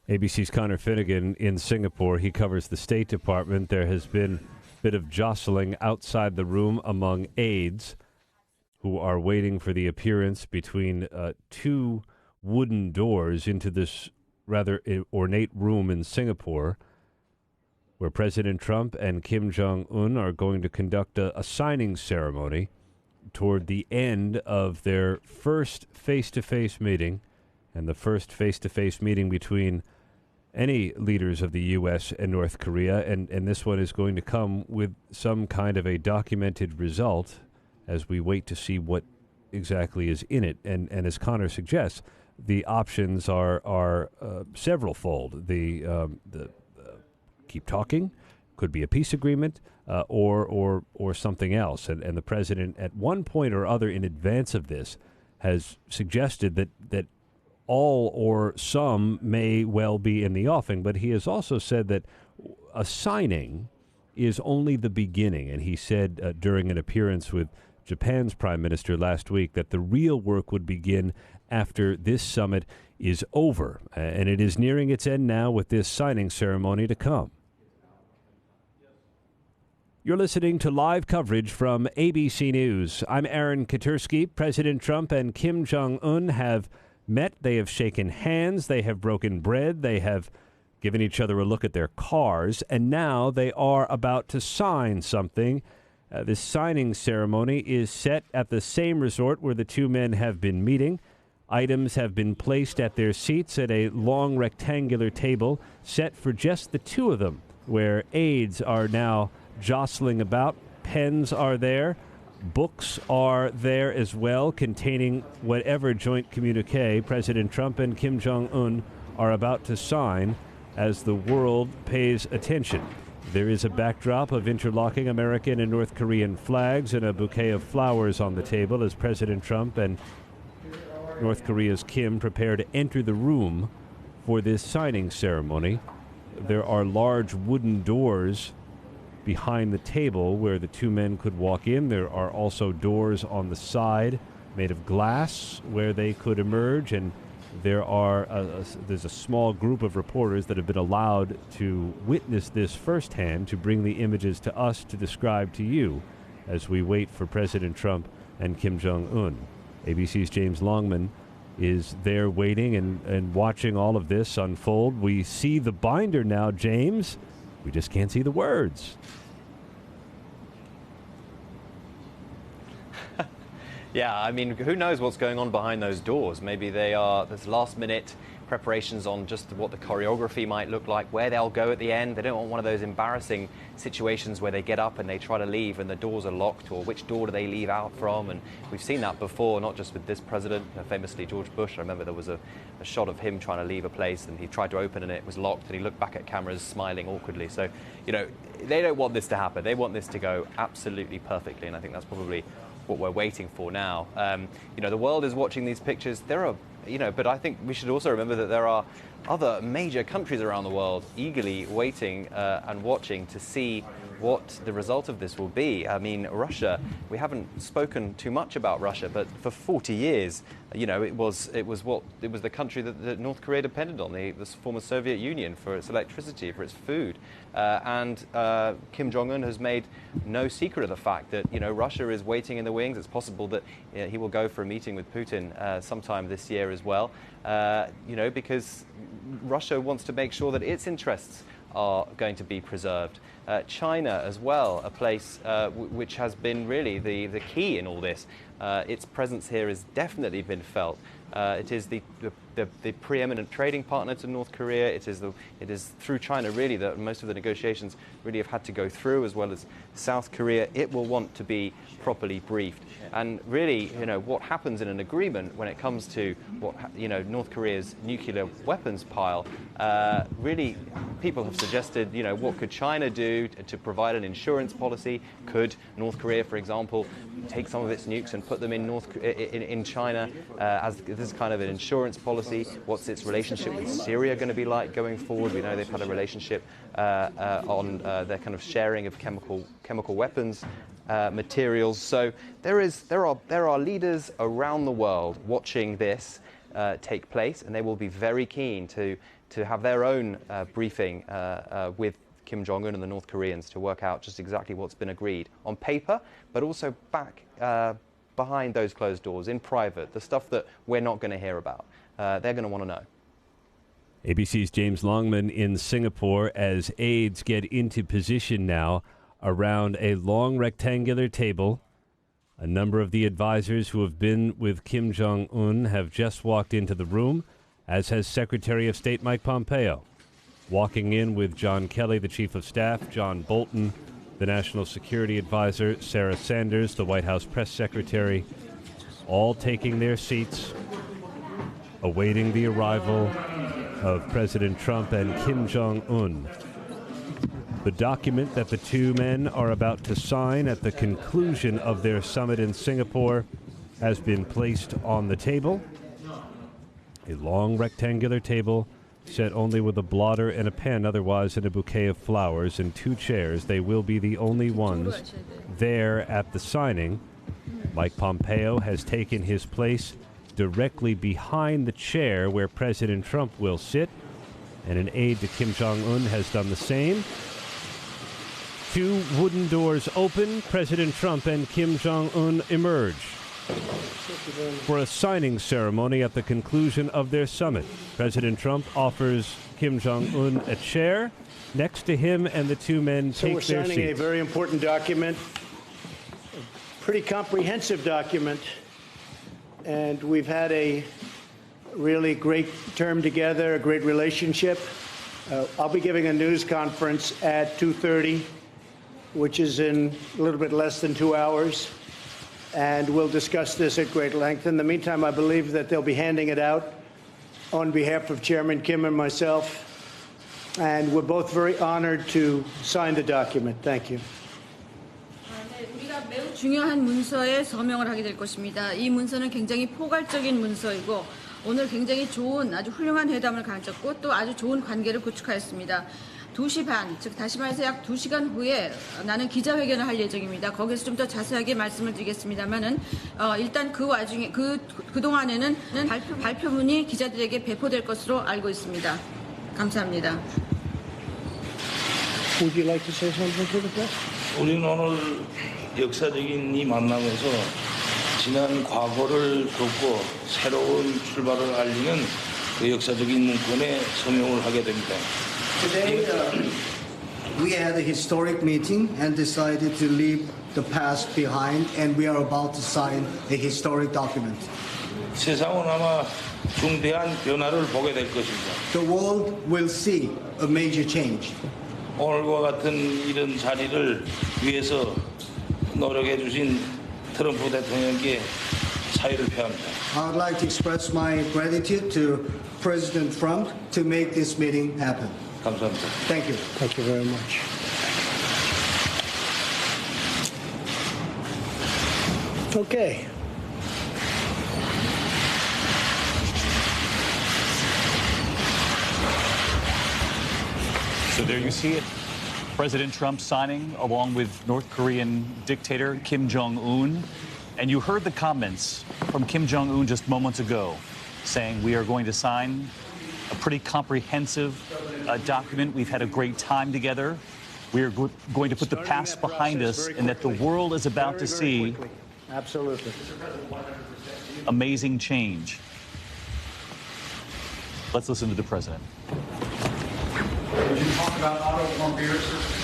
ABC's Connor Finnegan in Singapore. He covers the State Department. There has been a bit of jostling outside the room among aides who are waiting for the appearance between 2 wooden doors into this rather ornate room in Singapore, where President Trump and Kim Jong-un are going to conduct a signing ceremony toward the end of their first face-to-face meeting, and the first face-to-face meeting between any leaders of the U.S. and North Korea. And this one is going to come with some kind of a documented result as we wait to see what exactly is in it. And as Connor suggests, the options are several-fold. The keep talking, could be a peace agreement, or something else. And the president, at one point or other in advance of this, has suggested that all or some may well be in the offing. But he has also said that a signing is only the beginning. And he said during an appearance with Japan's prime minister last week that the real work would begin after this summit is over. And it is nearing its end now with this signing ceremony to come. You're listening to live coverage from ABC News. I'm Aaron Katursky. President Trump and Kim Jong-un have met. They have shaken hands. They have broken bread. They have given each other a look at their cars. And now they are about to sign something. This signing ceremony is set at the same resort where the 2 men have been meeting. Items have been placed at their seats at a long rectangular table set for just the 2 of them, where aides are now jostling about. Pens are there. Books are there as well, containing whatever joint communique President Trump and Kim Jong-un are about to sign as the world pays attention. There is a backdrop of interlocking American and North Korean flags and a bouquet of flowers on the table as President Trump and North Korea's Kim prepare to enter the room for this signing ceremony. There are large wooden doors behind the table where the two men could walk in. There are also doors on the side made of glass where they could emerge, and there's a small group of reporters that have been allowed to witness this firsthand, to bring the images to us to describe to you as we wait for President Trump and Kim Jong-un. ABC's James Longman is there waiting and watching all of this unfold. We see the binder now, James. We just can't see the words. Yeah, I mean, who knows what's going on behind those doors? Maybe there's last-minute preparations on just what the choreography might look like, where they'll go at the end. They don't want one of those embarrassing situations where they get up and they try to leave and the doors are locked, or which door do they leave out from? And we've seen that before, not just with this president, famously George Bush. I remember there was a shot of him trying to leave a place and he tried to open and it was locked and he looked back at cameras smiling awkwardly. So, they don't want this to happen. They want this to go absolutely perfectly, and I think that's probably what we're waiting for now. The world is watching these pictures. But I think we should also remember that there are other major countries around the world eagerly waiting and watching to see what the result of this will be. I mean, Russia, we haven't spoken too much about Russia, but for 40 years, it was the country that North Korea depended on, the former Soviet Union, for its electricity, for its food. And Kim Jong-un has made no secret of the fact that, Russia is waiting in the wings. It's possible that he will go for a meeting with Putin sometime this year as well, because Russia wants to make sure that its interests are going to be preserved. China as well, a place which has been really the key in all this. Its presence here has definitely been felt. It is the preeminent trading partner to North Korea. It is through China really that most of the negotiations really have had to go through, as well as South Korea. It will want to be properly briefed. And really, what happens in an agreement when it comes to North Korea's nuclear weapons pile, really people have suggested, what could China do to provide an insurance policy? Could North Korea, for example, take some of its nukes and put them in China as this kind of an insurance policy? What's its relationship with Syria going to be like going forward? We know they've had a relationship on their kind of sharing of chemical weapons materials. So there are leaders around the world watching this take place, and they will be very keen to have their own briefing with Kim Jong-un and the North Koreans to work out just exactly what's been agreed on paper, but also back behind those closed doors in private, the stuff that we're not going to hear about. They're going to want to know. ABC's James Longman in Singapore as aides get into position now around a long rectangular table. A number of the advisors who have been with Kim Jong-un have just walked into the room, as has Secretary of State Mike Pompeo. Walking in with John Kelly, the Chief of Staff, John Bolton, the National Security Advisor, Sarah Sanders, the White House Press Secretary, all taking their seats, awaiting the arrival of President Trump and Kim Jong-un. The document that the two men are about to sign at the conclusion of their summit in Singapore has been placed on the table. A long rectangular table set only with a blotter and a pen, otherwise in a bouquet of flowers, and two chairs. They will be the only ones there at the signing. Mike Pompeo has taken his place directly behind the chair where President Trump will sit, and an aide to Kim Jong-un has done the same. Two wooden doors open. President Trump and Kim Jong-un emerge for a signing ceremony at the conclusion of their summit. President Trump offers Kim Jong-un a chair next to him, and the two men take their seats. So we're signing a very important document, a pretty comprehensive document, and we've had a really great term together, a great relationship. I'll be giving a news conference at 2:30, which is in a little bit less than 2 hours, and we'll discuss this at great length. In the meantime, I believe that they'll be handing it out on behalf of Chairman Kim and myself, and we're both very honored to sign the document. Thank you. 우리가 매우 중요한 문서에 서명을 하게 될 것입니다. 이 문서는 굉장히 포괄적인 문서이고 오늘 굉장히 좋은 아주 훌륭한 회담을 가졌고 또 아주 좋은 관계를 구축하였습니다. 2시 반, 즉 다시 말해서 약 2시간 후에 나는 기자회견을 할 예정입니다. 거기서 좀 더 자세하게 말씀을 드리겠습니다만은 일단 그 와중에 그동안에는 발표문이 기자들에게 배포될 것으로 알고 있습니다. 감사합니다. Would you like to say something to the press? 우리는 오늘 역사적인 이 만남에서 지난 과거를 덮고 새로운 출발을 알리는 그 역사적인 문건에 서명을 하게 됩니다. Today, we had a historic meeting and decided to leave the past behind, and we are about to sign a historic document. 세상은 아마 중대한 변화를 보게 될 것입니다. The world will see a major change. 오늘과 같은 이런 자리를 위해서 노력해 주신 트럼프 대통령께 사의를 표합니다. I would like to express my gratitude to President Trump to make this meeting happen. 감사합니다. Thank you. Thank you very much. Okay. So there you see it. President Trump signing along with North Korean dictator Kim Jong-un. And you heard the comments from Kim Jong-un just moments ago saying we are going to sign a pretty comprehensive document. We've had a great time together. We are going to put the past behind us, and that the world is about to see Absolutely. amazing change. Let's listen to the president. Would you talk about auto warm beer system?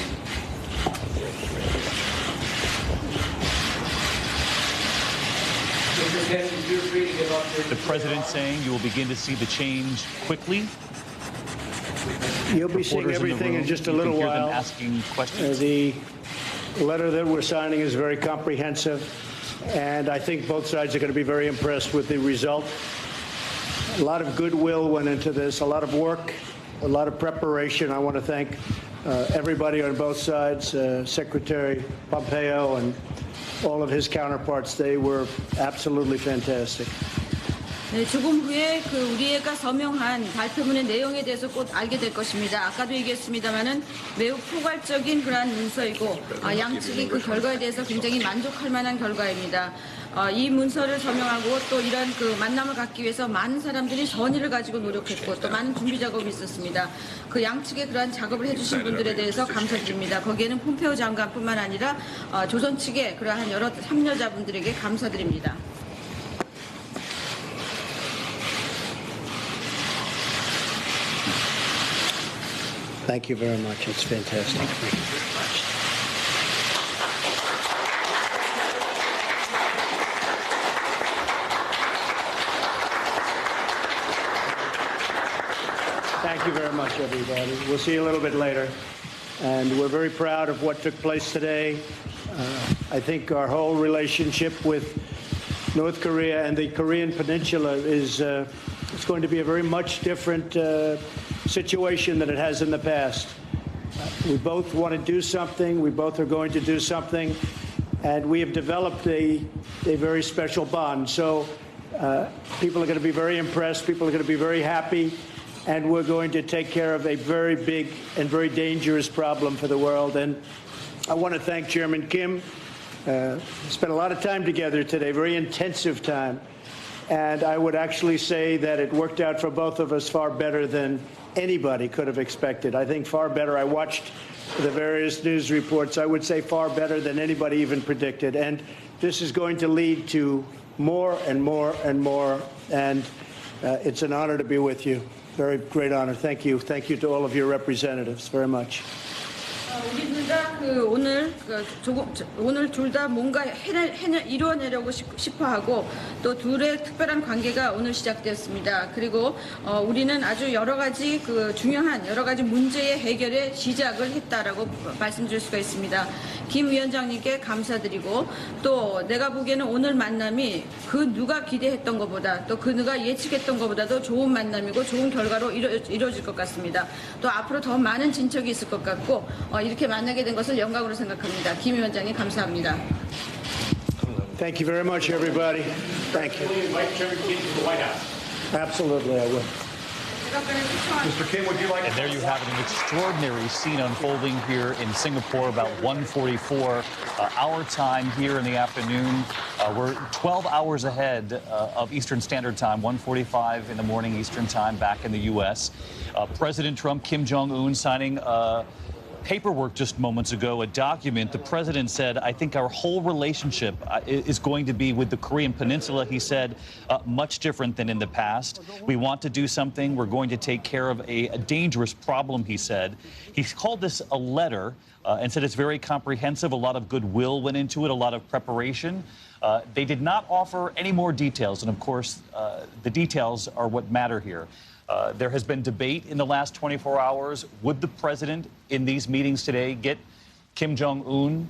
The president saying you will begin to see the change quickly. You'll be seeing Reporters everything in room, just a you little can hear while. them asking questions. The letter that we're signing is very comprehensive, and I think both sides are going to be very impressed with the result. A lot of goodwill went into this, a lot of work, a lot of preparation. I want to thank everybody on both sides, Secretary Pompeo and all of his counterparts. They were absolutely fantastic. 네, 조금 후에 우리가 서명한 발표문의 내용에 대해서 곧 알게 될 것입니다. 아까도 얘기했습니다마는 매우 포괄적인 그러한 문서이고 양측이 그 결과에 대해서 굉장히 만족할 만한 결과입니다. 이 문서를 서명하고 또 이런 그 만남을 갖기 위해서 많은 사람들이 선의를 가지고 노력했고 또 많은 준비 작업이 있었습니다. 그 양측의 그러한 작업을 해주신 분들에 대해서 감사드립니다. 거기에는 폼페오 장관뿐만 아니라 조선 측의 그러한 여러 참여자분들에게 감사드립니다. Thank you very much. It's fantastic. Thank you very much. Thank you very much, everybody. We'll see you a little bit later. And we're very proud of what took place today. I think our whole relationship with North Korea and the Korean Peninsula is it's going to be a very much different situation than it has in the past. We both want to do something. We both are going to do something. And we have developed a very special bond. So people are going to be very impressed. People are going to be very happy. And we're going to take care of a very big and very dangerous problem for the world. And I want to thank Chairman Kim. Spent a lot of time together today, very intensive time. And I would actually say that it worked out for both of us far better than anybody could have expected. I think far better. I watched the various news reports. I would say far better than anybody even predicted. And this is going to lead to more and more and more. And it's an honor to be with you. Very great honor. Thank you. Thank you to all of your representatives very much. 우리 둘 다 오늘 둘 다 뭔가 이루어내려고 싶어하고 또 둘의 특별한 관계가 오늘 시작되었습니다. 그리고 우리는 아주 여러 가지 중요한 여러 가지 문제의 해결에 시작을 했다라고 말씀드릴 수가 있습니다. 김 위원장님께 감사드리고 또 내가 보기에는 오늘 만남이 누가 기대했던 것보다 또 누가 예측했던 것보다도 좋은 만남이고 좋은 결과로 이루어질 것 같습니다. 또 앞으로 더 많은 진척이 있을 것 같고 이렇게 만나게 된 것을 영광으로 생각합니다. 김 위원장님 감사합니다. Thank you very much, everybody. Thank you. Absolutely, I would. Mr. Kim, would you like? And there you have it, an extraordinary scene unfolding here in Singapore, about 1:44 our time here in the afternoon. We're 12 hours ahead of Eastern Standard Time, 1:45 in the morning Eastern Time back in the U.S. President Trump, Kim Jong-un signing paperwork just moments ago, a document. The president said, I think our whole relationship is going to be with the Korean Peninsula, he said, much different than in the past. We want to do something. We're going to take care of a dangerous problem, he said. He called this a letter and said it's very comprehensive. A lot of goodwill went into it, a lot of preparation. They did not offer any more details. And of course, the details are what matter here. There has been debate in the last 24 hours. Would the president in these meetings today get Kim Jong-un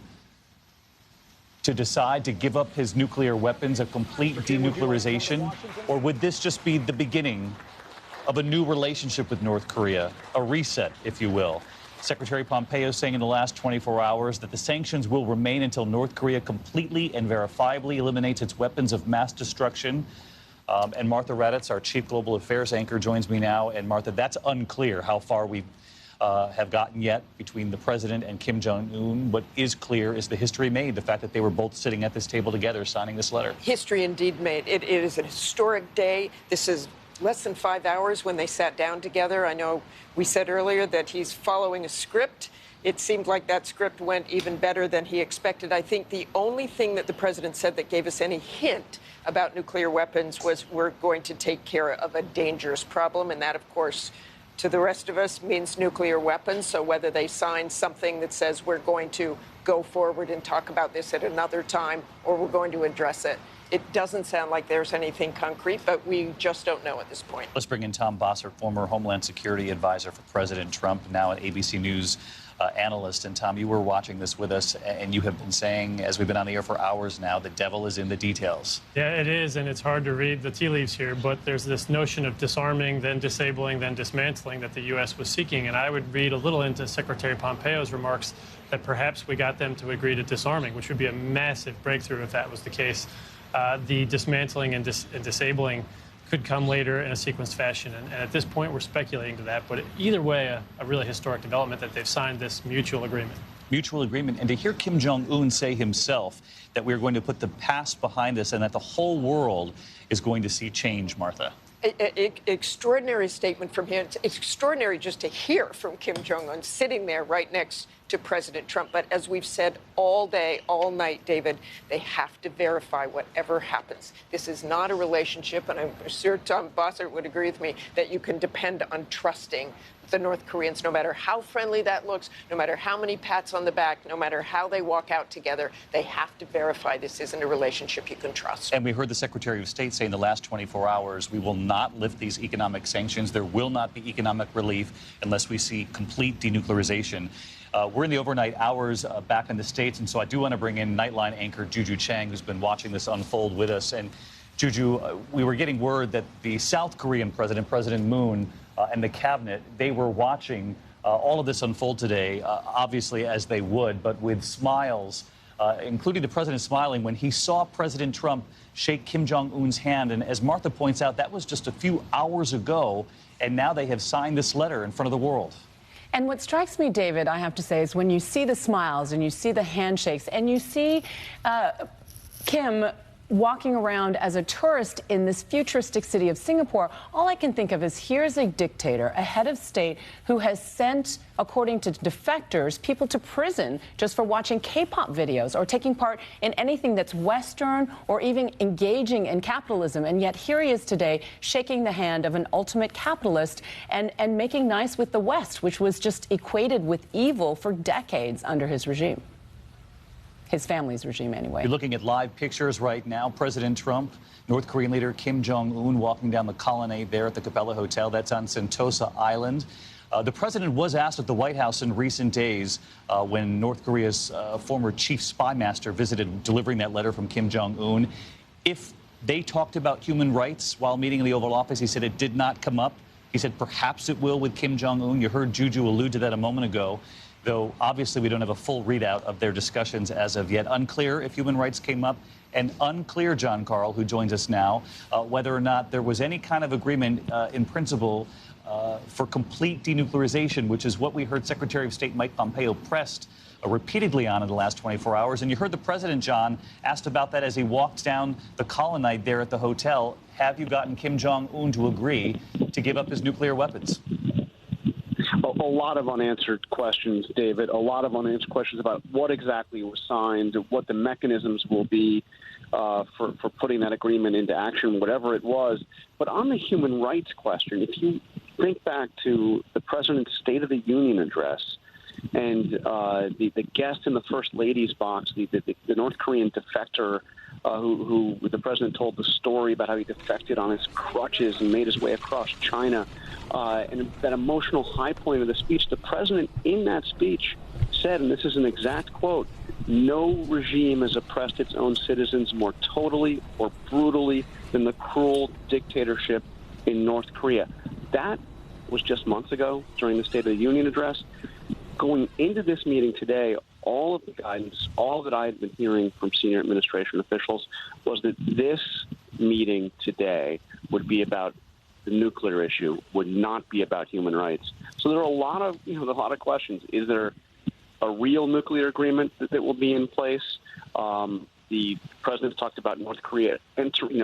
to decide to give up his nuclear weapons, a complete denuclearization? Or would this just be the beginning of a new relationship with North Korea, a reset, if you will? Secretary Pompeo saying in the last 24 hours that the sanctions will remain until North Korea completely and verifiably eliminates its weapons of mass destruction. And Martha Raddatz, our chief global affairs anchor, joins me now. And Martha, that's unclear how far we have gotten yet between the president and Kim Jong-un. What is clear is the history made, the fact that they were both sitting at this table together signing this letter. History indeed made. It is an historic day. This is less than 5 hours when they sat down together. I know we said earlier that he's following a script. It seemed like that script went even better than he expected. I think the only thing that the president said that gave us any hint about nuclear weapons was we're going to take care of a dangerous problem. And that, of course, to the rest of us means nuclear weapons. So whether they sign something that says we're going to go forward and talk about this at another time or we're going to address it, it doesn't sound like there's anything concrete, but we just don't know at this point. Let's bring in Tom Bossert, former Homeland Security advisor for President Trump, now an ABC News analyst. And Tom, you were watching this with us, and you have been saying, as we've been on the air for hours now, the devil is in the details. Yeah, it is, and it's hard to read the tea leaves here, but there's this notion of disarming, then disabling, then dismantling that the U.S. was seeking. And I would read a little into Secretary Pompeo's remarks that perhaps we got them to agree to disarming, which would be a massive breakthrough if that was the case. The dismantling and disabling could come later in a sequenced fashion. And at this point, we're speculating to that. But either way, a really historic development that they've signed this mutual agreement. Mutual agreement. And to hear Kim Jong-un say himself that we're going to put the past behind us and that the whole world is going to see change, Martha. Extraordinary statement from him. It's extraordinary just to hear from Kim Jong-un sitting there right next to President Trump. But as we've said all day, all night, David, they have to verify whatever happens. This is not a relationship, and I'm sure Tom Bossert would agree with me, that you can depend on trusting the North Koreans, no matter how friendly that looks, no matter how many pats on the back, no matter how they walk out together, they have to verify this isn't a relationship you can trust. And we heard the Secretary of State say in the last 24 hours, we will not lift these economic sanctions. There will not be economic relief unless we see complete denuclearization. We're in the overnight hours back in the States, and so I do want to bring in Nightline anchor Juju Chang, who's been watching this unfold with us. And Juju, we were getting word that the South Korean president, President Moon, and the cabinet, they were watching all of this unfold today, obviously as they would, but with smiles, including the president smiling when he saw President Trump shake Kim Jong-un's hand. And as Martha points out, that was just a few hours ago, and now they have signed this letter in front of the world. And what strikes me, David, I have to say, is when you see the smiles and you see the handshakes and you see Kim walking around as a tourist in this futuristic city of Singapore, all I can think of is here's a dictator, a head of state, who has sent, according to defectors, people to prison just for watching K-pop videos or taking part in anything that's Western or even engaging in capitalism. And yet here he is today shaking the hand of an ultimate capitalist and making nice with the West, which was just equated with evil for decades under his regime. His family's regime, anyway. You're looking at live pictures right now. President Trump, North Korean leader Kim Jong-un walking down the colonnade there at the Capella Hotel. That's on Sentosa Island. The president was asked at the White House in recent days when North Korea's former chief spy master visited, delivering that letter from Kim Jong-un, if they talked about human rights while meeting in the Oval Office. He said it did not come up. He said perhaps it will with Kim Jong-un. You heard Juju allude to that a moment ago. though obviously we don't have a full readout of their discussions as of yet. Unclear if human rights came up, and unclear, John Karl, who joins us now, whether or not there was any kind of agreement in principle for complete denuclearization, which is what we heard Secretary of State Mike Pompeo pressed repeatedly on in the last 24 hours. And you heard the president, John, asked about that as he walked down the colonnade there at the hotel. Have you gotten Kim Jong-un to agree to give up his nuclear weapons? A lot of unanswered questions, David. A lot of unanswered questions about what exactly was signed, what the mechanisms will be for putting that agreement into action, whatever it was. But on the human rights question, if you think back to the president's State of the Union address and the guest in the First Lady's box, the North Korean defector who the president told the story about how he defected on his crutches and made his way across China. And that emotional high point of the speech, the president in that speech said, and this is an exact quote, "No regime has oppressed its own citizens more totally or brutally than the cruel dictatorship in North Korea." That was just months ago during the State of the Union address. Going into this meeting today, all of the guidance, all that I had been hearing from senior administration officials was that this meeting today would be about the nuclear issue, would not be about human rights. So there are a lot of questions. Is there a real nuclear agreement that will be in place? The president talked about North Korea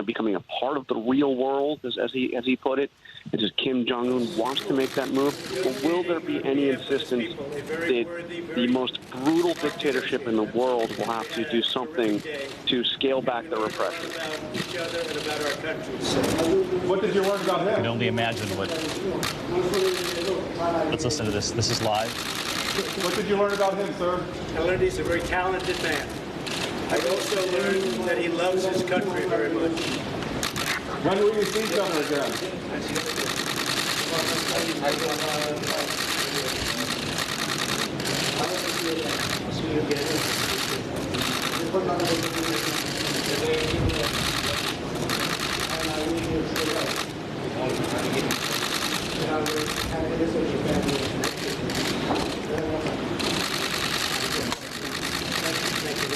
becoming a part of the real world, as he put it. And as Kim Jong-un wants to make that move, but will there be any insistence that the most brutal dictatorship in the world will have to do something to scale back the repression? What did you learn about him? I can only imagine what. Let's listen to this. This is live. What did you learn about him, sir? I learned he's a very talented man. I also learned that he loves his country very much. When will you see each other again?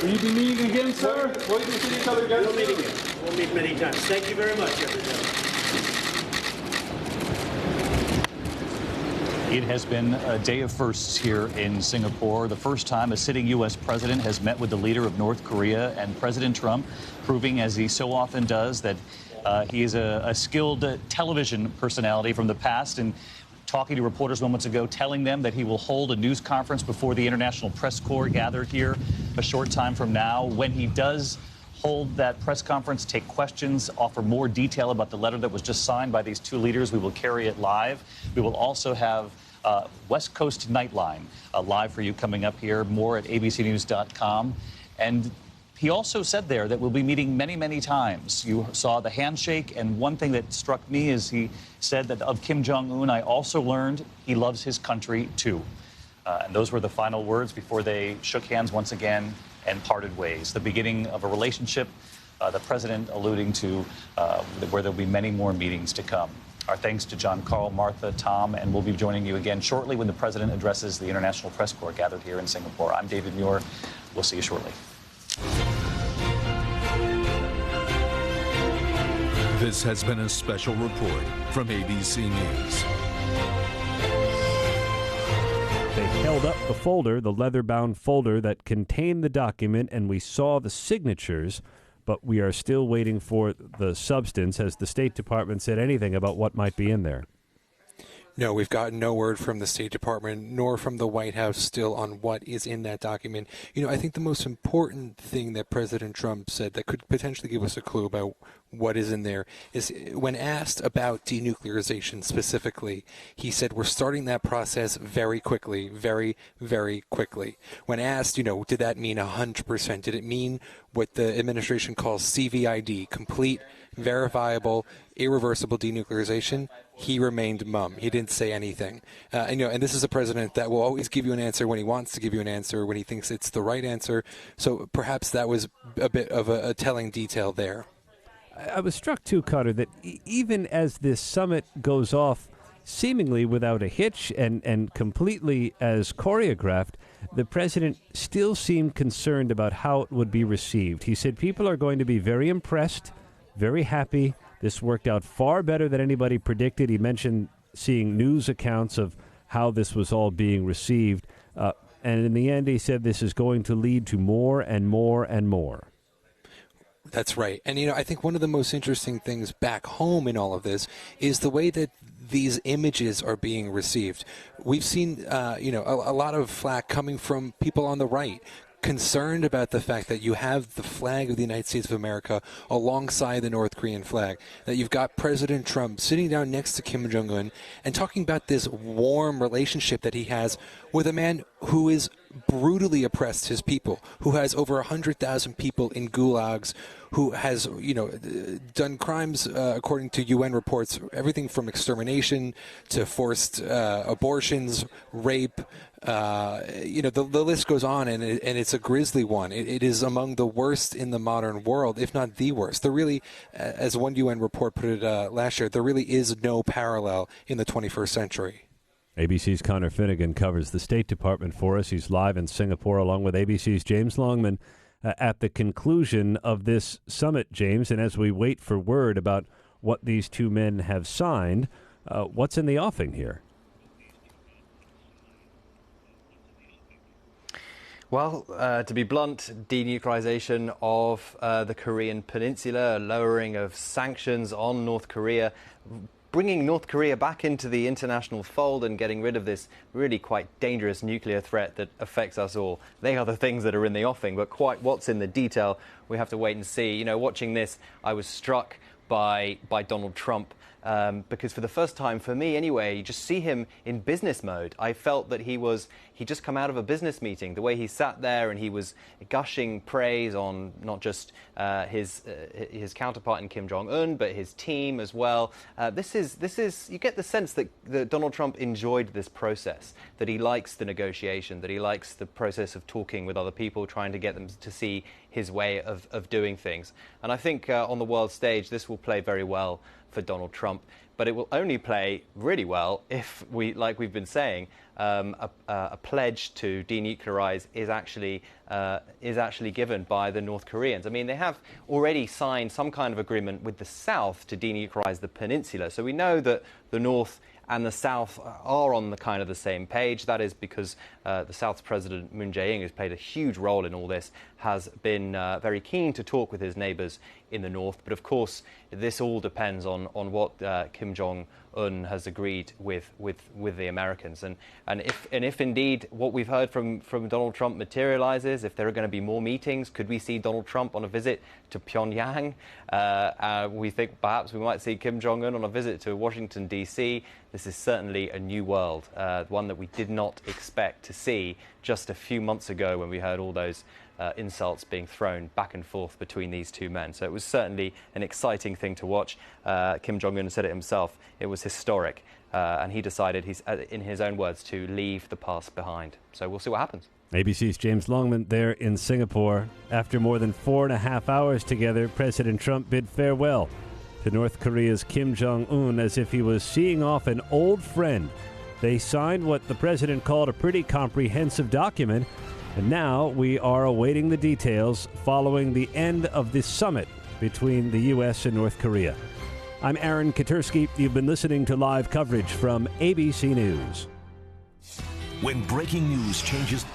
Will you be meeting again, sir? Will you see each other again? We'll meet again. We'll meet many times. Thank you very much, everybody. It has been a day of firsts here in Singapore. The first time a sitting U.S. president has met with the leader of North Korea, and President Trump proving, as he so often does, that he is a skilled television personality from the past, and talking to reporters moments ago, telling them that he will hold a news conference before the International Press Corps gathered here a short time from now. When he does hold that press conference, take questions, offer more detail about the letter that was just signed by these two leaders, we will carry it live. We will also have West Coast Nightline live for you coming up here, more at abcnews.com. And he also said there that we'll be meeting many, many times. You saw the handshake, and one thing that struck me is he said that of Kim Jong-un, I also learned he loves his country too. And those were the final words before they shook hands once again and parted ways. The beginning of a relationship, the president alluding to where there'll be many more meetings to come. Our thanks to John Karl, Martha, Tom, and we'll be joining you again shortly when the president addresses the International Press Corps gathered here in Singapore. I'm David Muir. We'll see you shortly. This has been a special report from ABC News. They held up the folder, the leather-bound folder that contained the document, and we saw the signatures, but we are still waiting for the substance. Has the State Department said anything about what might be in there? No, we've gotten no word from the State Department nor from the White House still on what is in that document. You know, I think the most important thing that President Trump said that could potentially give us a clue about what is in there is when asked about denuclearization specifically, he said, we're starting that process very quickly, very, very quickly. When asked, you know, did that mean 100%? Did it mean what the administration calls CVID, complete, verifiable, irreversible denuclearization? He remained mum. He didn't say anything. And this is a president that will always give you an answer when he wants to give you an answer, when he thinks it's the right answer. So perhaps that was a bit of a telling detail there. I was struck, too, Carter, that even as this summit goes off seemingly without a hitch and completely as choreographed, the president still seemed concerned about how it would be received. He said people are going to be very impressed, very happy. This worked out far better than anybody predicted. He mentioned seeing news accounts of how this was all being received. And in the end, he said this is going to lead to more and more and more. That's right. And, I think one of the most interesting things back home in all of this is the way that these images are being received. We've seen, a lot of flack coming from people on the right, concerned about the fact that you have the flag of the United States of America alongside the North Korean flag, that you've got President Trump sitting down next to Kim Jong-un and talking about this warm relationship that he has with a man who is brutally oppressed his people, who has over 100,000 people in gulags, who has, done crimes, according to UN reports, everything from extermination to forced abortions, rape. The list goes on, and it's a grisly one. It is among the worst in the modern world, if not the worst. There really, as one UN report put it last year, there really is no parallel in the 21st century. ABC's Connor Finnegan covers the State Department for us. He's live in Singapore along with ABC's James Longman at the conclusion of this summit, James. And as we wait for word about what these two men have signed, what's in the offing here? Well, to be blunt, denuclearization of the Korean Peninsula, a lowering of sanctions on North Korea, bringing North Korea back into the international fold and getting rid of this really quite dangerous nuclear threat that affects us all. They are the things that are in the offing, but quite what's in the detail, we have to wait and see. watching this, I was struck by Donald Trump. Because for the first time, for me anyway, you just see him in business mode. I felt that he'd just come out of a business meeting. The way he sat there and he was gushing praise on not just his counterpart in Kim Jong-un, but his team as well. This is you get the sense that Donald Trump enjoyed this process, that he likes the negotiation, that he likes the process of talking with other people, trying to get them to see his way of doing things. And I think on the world stage, this will play very well for Donald Trump, but it will only play really well if like we've been saying, a pledge to denuclearize is actually given by the North Koreans. I mean, they have already signed some kind of agreement with the South to denuclearize the peninsula, so we know that the North and the South are on the same page. That is because the South's President Moon Jae-in, who's played a huge role in all this, has been very keen to talk with his neighbors in the North. But of course, this all depends on what Kim Jong-un has agreed with the Americans. And if indeed what we've heard from Donald Trump materializes, if there are going to be more meetings, could we see Donald Trump on a visit to Pyongyang? We think perhaps we might see Kim Jong-un on a visit to Washington, D.C. This is certainly a new world, one that we did not expect to see just a few months ago when we heard all those insults being thrown back and forth between these two men. So it was certainly an exciting thing to watch. Kim Jong-un said it himself. It was historic. And he decided, in his own words, to leave the past behind. So we'll see what happens. ABC's James Longman there in Singapore. After more than 4.5 hours together, President Trump bid farewell to North Korea's Kim Jong-un as if he was seeing off an old friend. They signed what the president called a pretty comprehensive document, and now we are awaiting the details following the end of this summit between the U.S. and North Korea. I'm Aaron Katursky. You've been listening to live coverage from ABC News. When breaking news changes...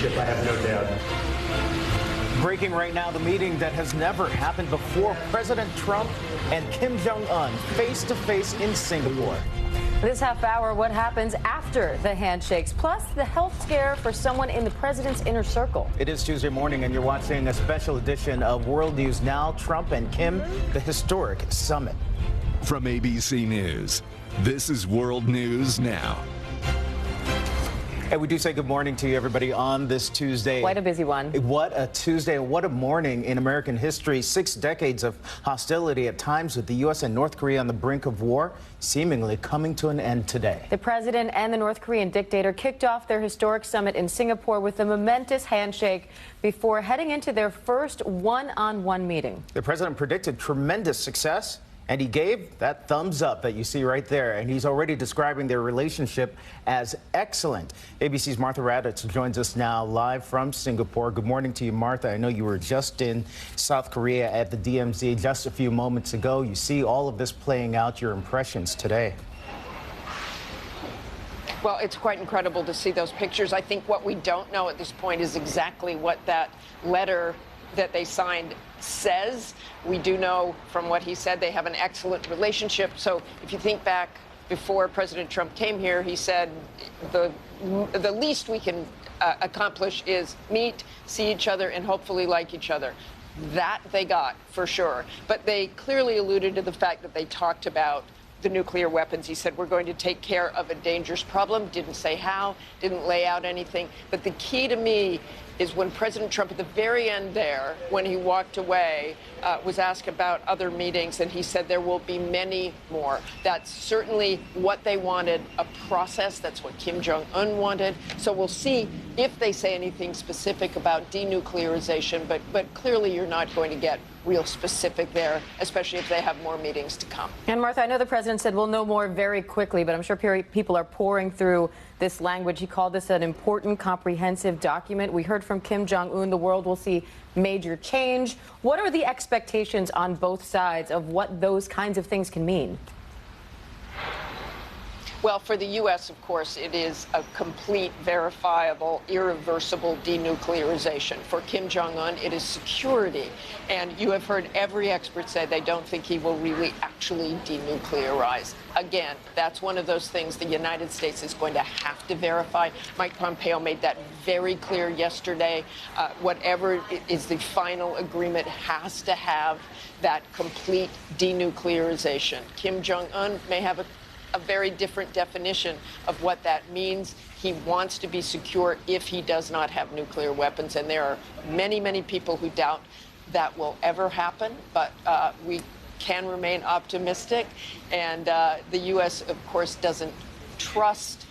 relationship, I have no doubt. Breaking right now, the meeting that has never happened before. President Trump and Kim Jong-un face-to-face in Singapore. This half hour, what happens after the handshakes, plus the health scare for someone in the president's inner circle. It is Tuesday morning, and you're watching a special edition of World News Now. Trump and Kim, the historic summit. From ABC News, this is World News Now. Hey, we do say good morning to you, everybody, on this Tuesday. Quite a busy one. What a Tuesday, and what a morning in American history. 6 decades of hostility at times with the U.S. and North Korea on the brink of war, seemingly coming to an end today. The president and the North Korean dictator kicked off their historic summit in Singapore with a momentous handshake before heading into their first one-on-one meeting. The president predicted tremendous success, and he gave that thumbs up that you see right there, and he's already describing their relationship as excellent. ABC's Martha Raddatz joins us now live from Singapore. Good morning to you, Martha. I know you were just in South Korea at the DMZ just a few moments ago. You see all of this playing out. Your impressions today? Well, it's quite incredible to see those pictures. I think what we don't know at this point is exactly what that letter that they signed says. We do know from what he said they have an excellent relationship. So if you think back before President Trump came here, he said the least we can accomplish is meet, see each other, and hopefully like each other. That they got for sure. But they clearly alluded to the fact that they talked about the nuclear weapons. He said, we're going to take care of a dangerous problem. Didn't say how, didn't lay out anything. But the key to me is when President Trump, at the very end there, when he walked away, was asked about other meetings, and he said there will be many more. That's certainly what they wanted, a process. That's what Kim Jong-un wanted. So we'll see if they say anything specific about denuclearization, but clearly you're not going to get real specific there, especially if they have more meetings to come. And Martha, I know the president said we'll know more very quickly, but I'm sure people are pouring through this language. He called this an important, comprehensive document. We heard from Kim Jong-un the world will see major change. What are the expectations on both sides of what those kinds of things can mean? Well, for the U.S., of course, it is a complete, verifiable, irreversible denuclearization. For Kim Jong-un, it is security. And you have heard every expert say they don't think he will really actually denuclearize. Again, that's one of those things the United States is going to have to verify. Mike Pompeo made that very clear yesterday. Whatever is the final agreement has to have that complete denuclearization. Kim Jong-un may have a very different definition of what that means. He wants to be secure if he does not have nuclear weapons, and there are many, many people who doubt that will ever happen, but we can remain optimistic, and the U.S., of course, doesn't trust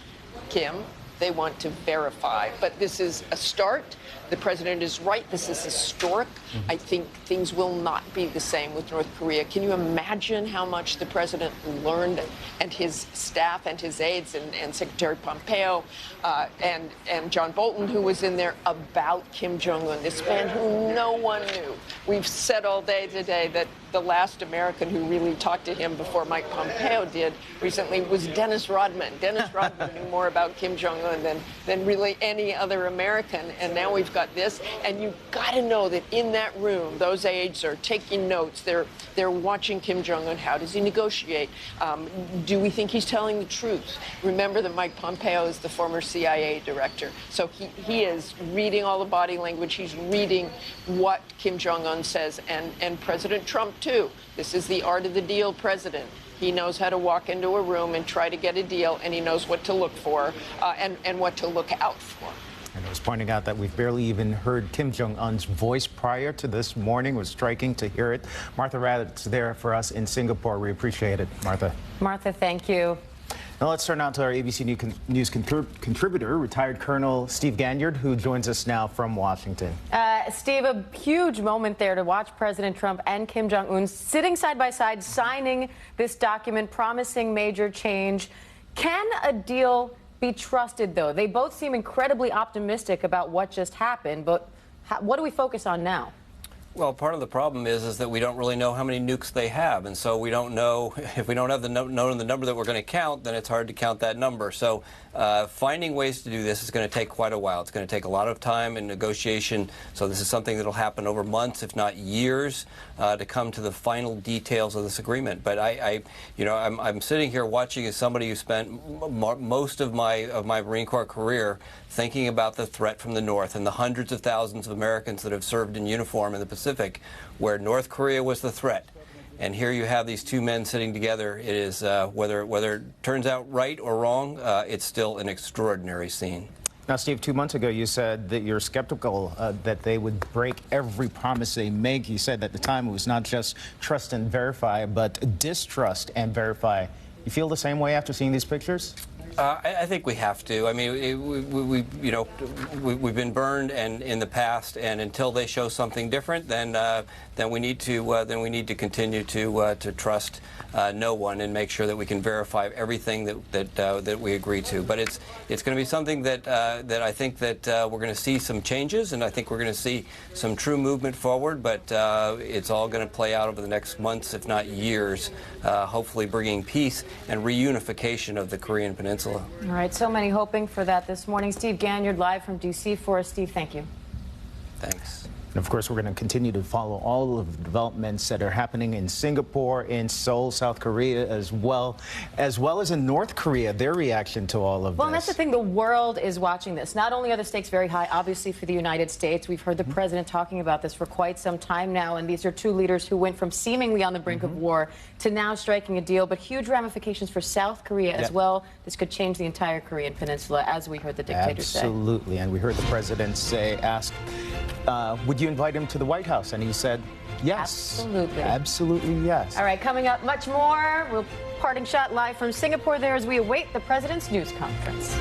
Kim. They want to verify, but this is a start. The president is right. This is historic. I think things will not be the same with North Korea. Can you imagine how much the president learned, and his staff and his aides and Secretary Pompeo and John Bolton, who was in there, about Kim Jong-un, this man who no one knew. We've said all day today that the last American who really talked to him before Mike Pompeo did recently was Dennis Rodman. Dennis Rodman knew more about Kim Jong-un than really any other American, and now we've got this. And you've got to know that in that room, those aides are taking notes. They're watching Kim Jong-un. How does he negotiate? Do we think he's telling the truth? Remember that Mike Pompeo is the former CIA director, so he is reading all the body language. He's reading what Kim Jong-un says, and President Trump too. This is the art of the deal president. He knows how to walk into a room and try to get a deal, and he knows what to look for and what to look out for. And I was pointing out that we've barely even heard Kim Jong-un's voice prior to this morning. It was striking to hear it. Martha Raddatz there for us in Singapore. We appreciate it, Martha. Martha, thank you. Now let's turn out to our ABC News contributor, retired Colonel Steve Ganyard, who joins us now from Washington. Steve, a huge moment there to watch President Trump and Kim Jong-un sitting side by side, signing this document, promising major change. Can a deal be trusted, though? They both seem incredibly optimistic about what just happened, but what do we focus on now? Well, part of the problem is that we don't really know how many nukes they have, and so we don't know if we don't have the number that we're going to count, then it's hard to count that number. So finding ways to do this is going to take quite a while. It's going to take a lot of time and negotiation. So this is something that will happen over months, if not years, to come to the final details of this agreement. But I'm sitting here watching as somebody who spent most of my Marine Corps career thinking about the threat from the North and the hundreds of thousands of Americans that have served in uniform in the Pacific, where North Korea was the threat. And here you have these two men sitting together. It is, whether it turns out right or wrong, it's still an extraordinary scene. Now, Steve, 2 months ago, you said that you're skeptical that they would break every promise they make. You said at the time it was not just trust and verify, but distrust and verify. You feel the same way after seeing these pictures? I think we have to. I mean, we've been burned and in the past, and until they show something different, then we need to continue to trust no one and make sure that we can verify everything that we agree to. But it's going to be something that I think that we're going to see some changes, and I think we're going to see some true movement forward. But it's all going to play out over the next months, if not years, hopefully bringing peace and reunification of the Korean Peninsula. All right, so many hoping for that this morning. Steve Ganyard live from D.C. for us. Steve, thank you. Thanks. And of course, we're going to continue to follow all of the developments that are happening in Singapore, in Seoul, South Korea, as well as in North Korea, their reaction to all of this. Well, and that's the thing. The world is watching this. Not only are the stakes very high, obviously, for the United States. We've heard the president talking about this for quite some time now, and these are two leaders who went from seemingly on the brink of war to now striking a deal, but huge ramifications for South Korea as well. This could change the entire Korean peninsula, as we heard the dictator say. Absolutely, and we heard the president ask, would you invite him to the White House? And he said, yes. Absolutely. Absolutely, yes. All right, coming up, much more. We'll parting shot live from Singapore there as we await the president's news conference.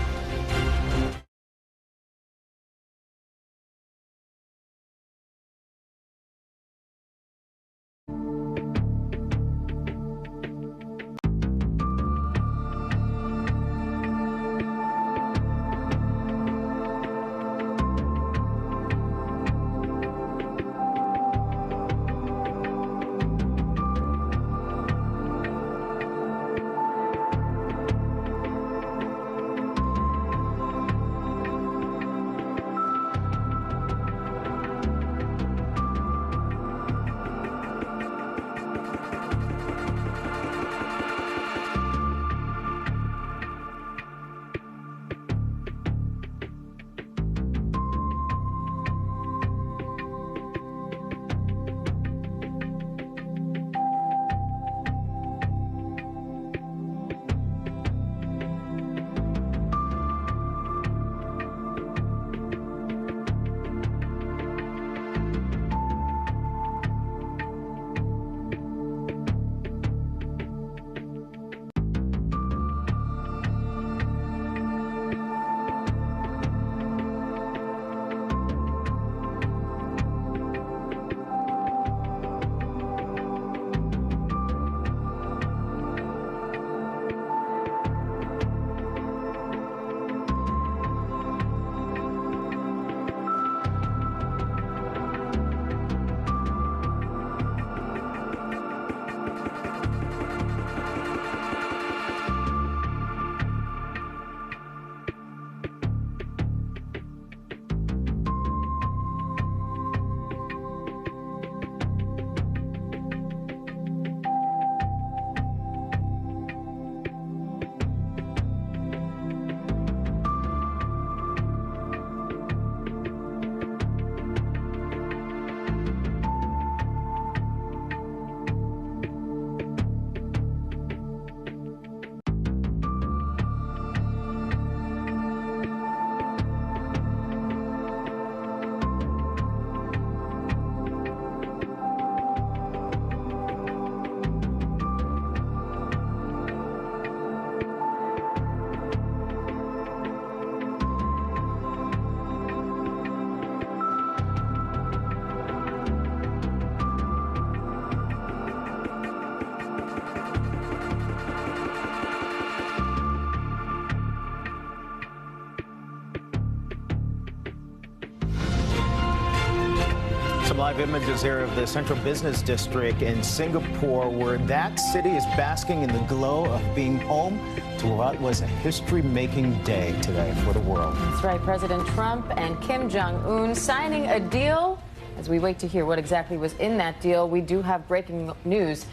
Some live images there of the Central Business District in Singapore, where that city is basking in the glow of being home to what was a history-making day today for the world. That's right. President Trump and Kim Jong-un signing a deal. As we wait to hear what exactly was in that deal, we do have breaking news.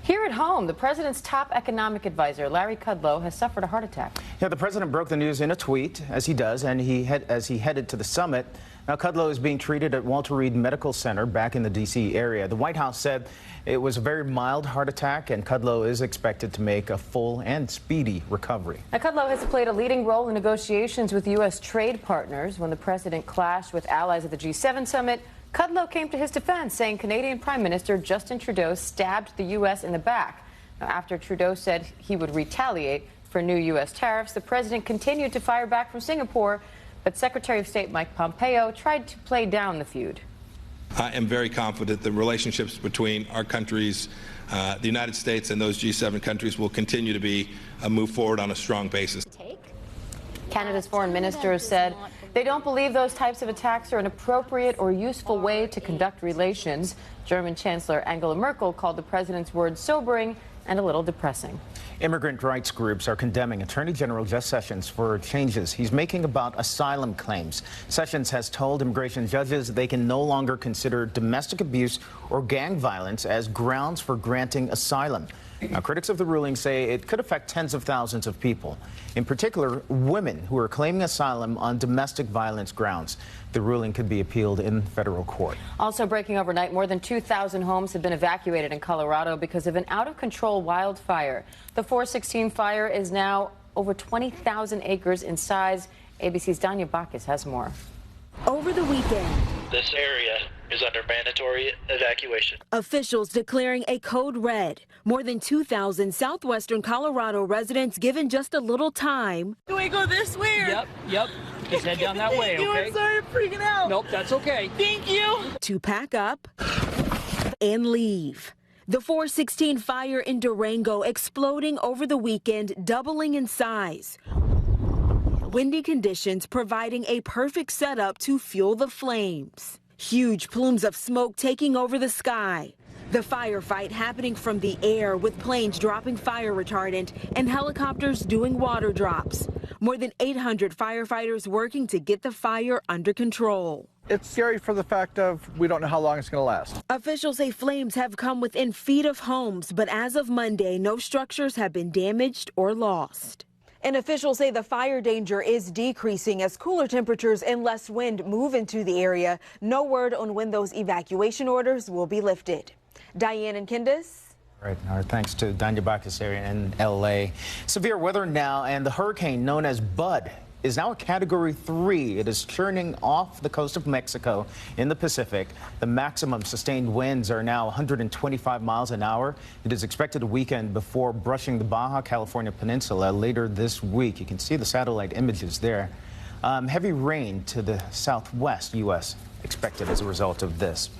Here at home, the president's top economic advisor, Larry Kudlow, has suffered a heart attack. Yeah, the president broke the news in a tweet, as he does, and as he headed to the summit. Now, Kudlow is being treated at Walter Reed Medical Center back in the D.C. area. The White House said it was a very mild heart attack, and Kudlow is expected to make a full and speedy recovery. Now, Kudlow has played a leading role in negotiations with U.S. trade partners. When the president clashed with allies at the G7 summit, Kudlow came to his defense, saying Canadian Prime Minister Justin Trudeau stabbed the U.S. in the back. Now, after Trudeau said he would retaliate for new U.S. tariffs, the president continued to fire back from Singapore, but Secretary of State Mike Pompeo tried to play down the feud. I am very confident the relationships between our countries, the United States and those G7 countries, will continue to move forward on a strong basis. Canada's foreign minister said they don't believe those types of attacks are an appropriate or useful way to conduct relations. German Chancellor Angela Merkel called the president's words sobering and a little depressing. Immigrant rights groups are condemning Attorney General Jeff Sessions for changes he's making about asylum claims. Sessions has told immigration judges they can no longer consider domestic abuse or gang violence as grounds for granting asylum. Now, critics of the ruling say it could affect tens of thousands of people, in particular women who are claiming asylum on domestic violence grounds. The ruling could be appealed in federal court. Also breaking overnight, more than 2,000 homes have been evacuated in Colorado because of an out-of-control wildfire. The 416 fire is now over 20,000 acres in size. ABC's Danya Bacchus has more. Over the weekend, this area is under mandatory evacuation. Officials declaring a code red. More than 2,000 southwestern Colorado residents given just a little time. Do we go this way? Yep. Just head down that way, okay? I'm sorry, I'm freaking out. Nope, that's okay. Thank you. To pack up and leave. The 416 fire in Durango exploding over the weekend, doubling in size. Windy conditions providing a perfect setup to fuel the flames. Huge plumes of smoke taking over the sky. The firefight happening from the air with planes dropping fire retardant and helicopters doing water drops. More than 800 firefighters working to get the fire under control. It's scary for the fact of we don't know how long it's going to last. Officials say flames have come within feet of homes, but as of Monday, no structures have been damaged or lost. And officials say the fire danger is decreasing as cooler temperatures and less wind move into the area. No word on when those evacuation orders will be lifted. Diane and Candace. Right. Our thanks to Danya Bacchus area in L.A. Severe weather now, and the hurricane known as Bud is now a Category 3. It is churning off the coast of Mexico in the Pacific. The maximum sustained winds are now 125 miles an hour. It is expected to weaken before brushing the Baja California Peninsula later this week. You can see the satellite images there. Heavy rain to the southwest U.S. expected as a result of this.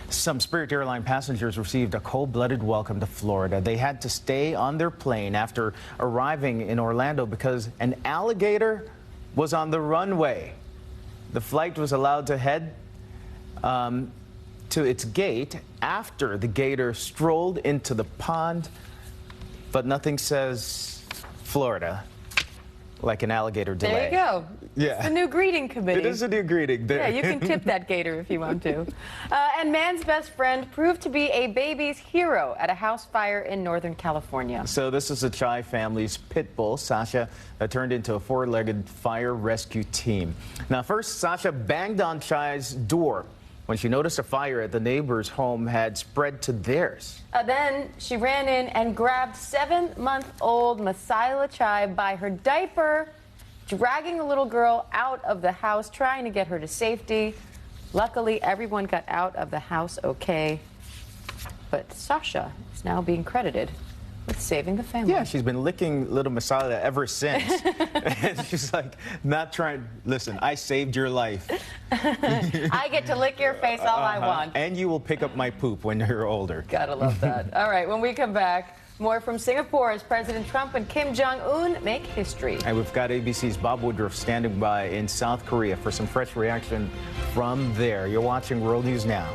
Some Spirit Airline passengers received a cold-blooded welcome to Florida. They had to stay on their plane after arriving in Orlando because an alligator was on the runway. The flight was allowed to head to its gate after the gator strolled into the pond, but nothing says Florida like an alligator delay. There you go. Yeah. It's the new greeting committee. It is a new greeting. There. Yeah, you can tip that gator if you want to. And man's best friend proved to be a baby's hero at a house fire in Northern California. So this is the Chai family's pit bull, Sasha, that turned into a four-legged fire rescue team. Now, first, Sasha banged on Chai's door when she noticed a fire at the neighbor's home had spread to theirs. Then she ran in and grabbed 7-month-old Masaila Chai by her diaper, dragging the little girl out of the house, trying to get her to safety. Luckily, everyone got out of the house okay. But Sasha is now being credited with saving the family. Yeah, she's been licking little Masaila ever since. And she's like, not trying, listen, I saved your life. I get to lick your face all I want. And you will pick up my poop when you're older. Gotta love that. All right, when we come back, more from Singapore as President Trump and Kim Jong-un make history. And we've got ABC's Bob Woodruff standing by in South Korea for some fresh reaction from there. You're watching World News Now.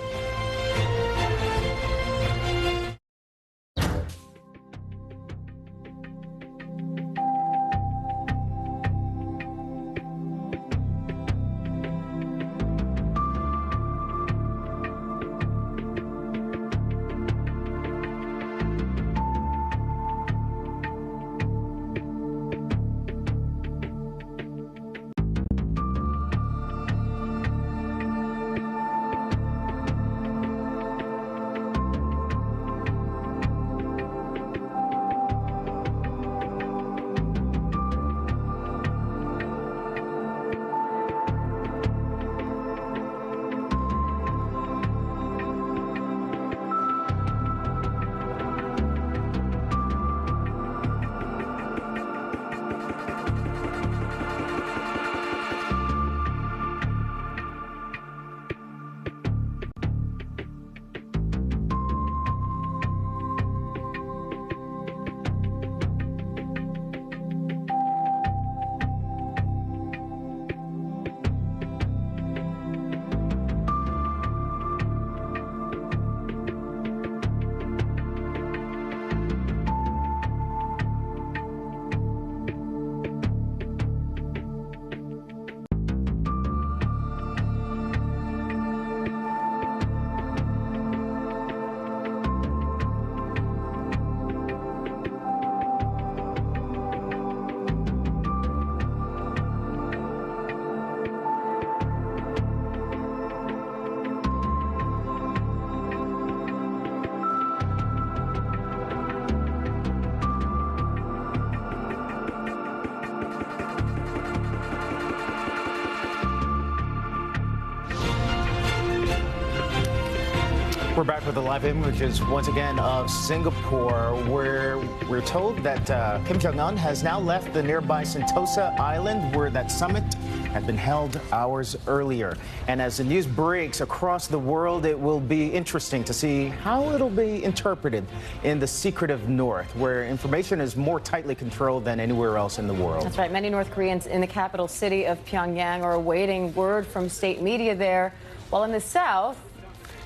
We're back with the live images once again of Singapore, where we're told that Kim Jong-un has now left the nearby Sentosa Island, where that summit had been held hours earlier. And as the news breaks across the world, it will be interesting to see how it'll be interpreted in the secretive North, where information is more tightly controlled than anywhere else in the world. That's right. Many North Koreans in the capital city of Pyongyang are awaiting word from state media there, while in the south,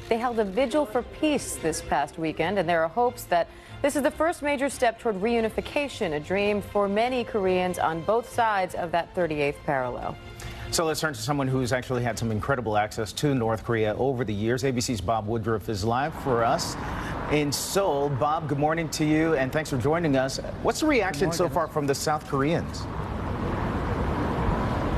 they held a vigil for peace this past weekend, and there are hopes that this is the first major step toward reunification, a dream for many Koreans on both sides of that 38th parallel. So let's turn to someone who's actually had some incredible access to North Korea over the years. ABC's Bob Woodruff is live for us in Seoul. Bob, good morning to you, and thanks for joining us. What's the reaction so far from the South Koreans?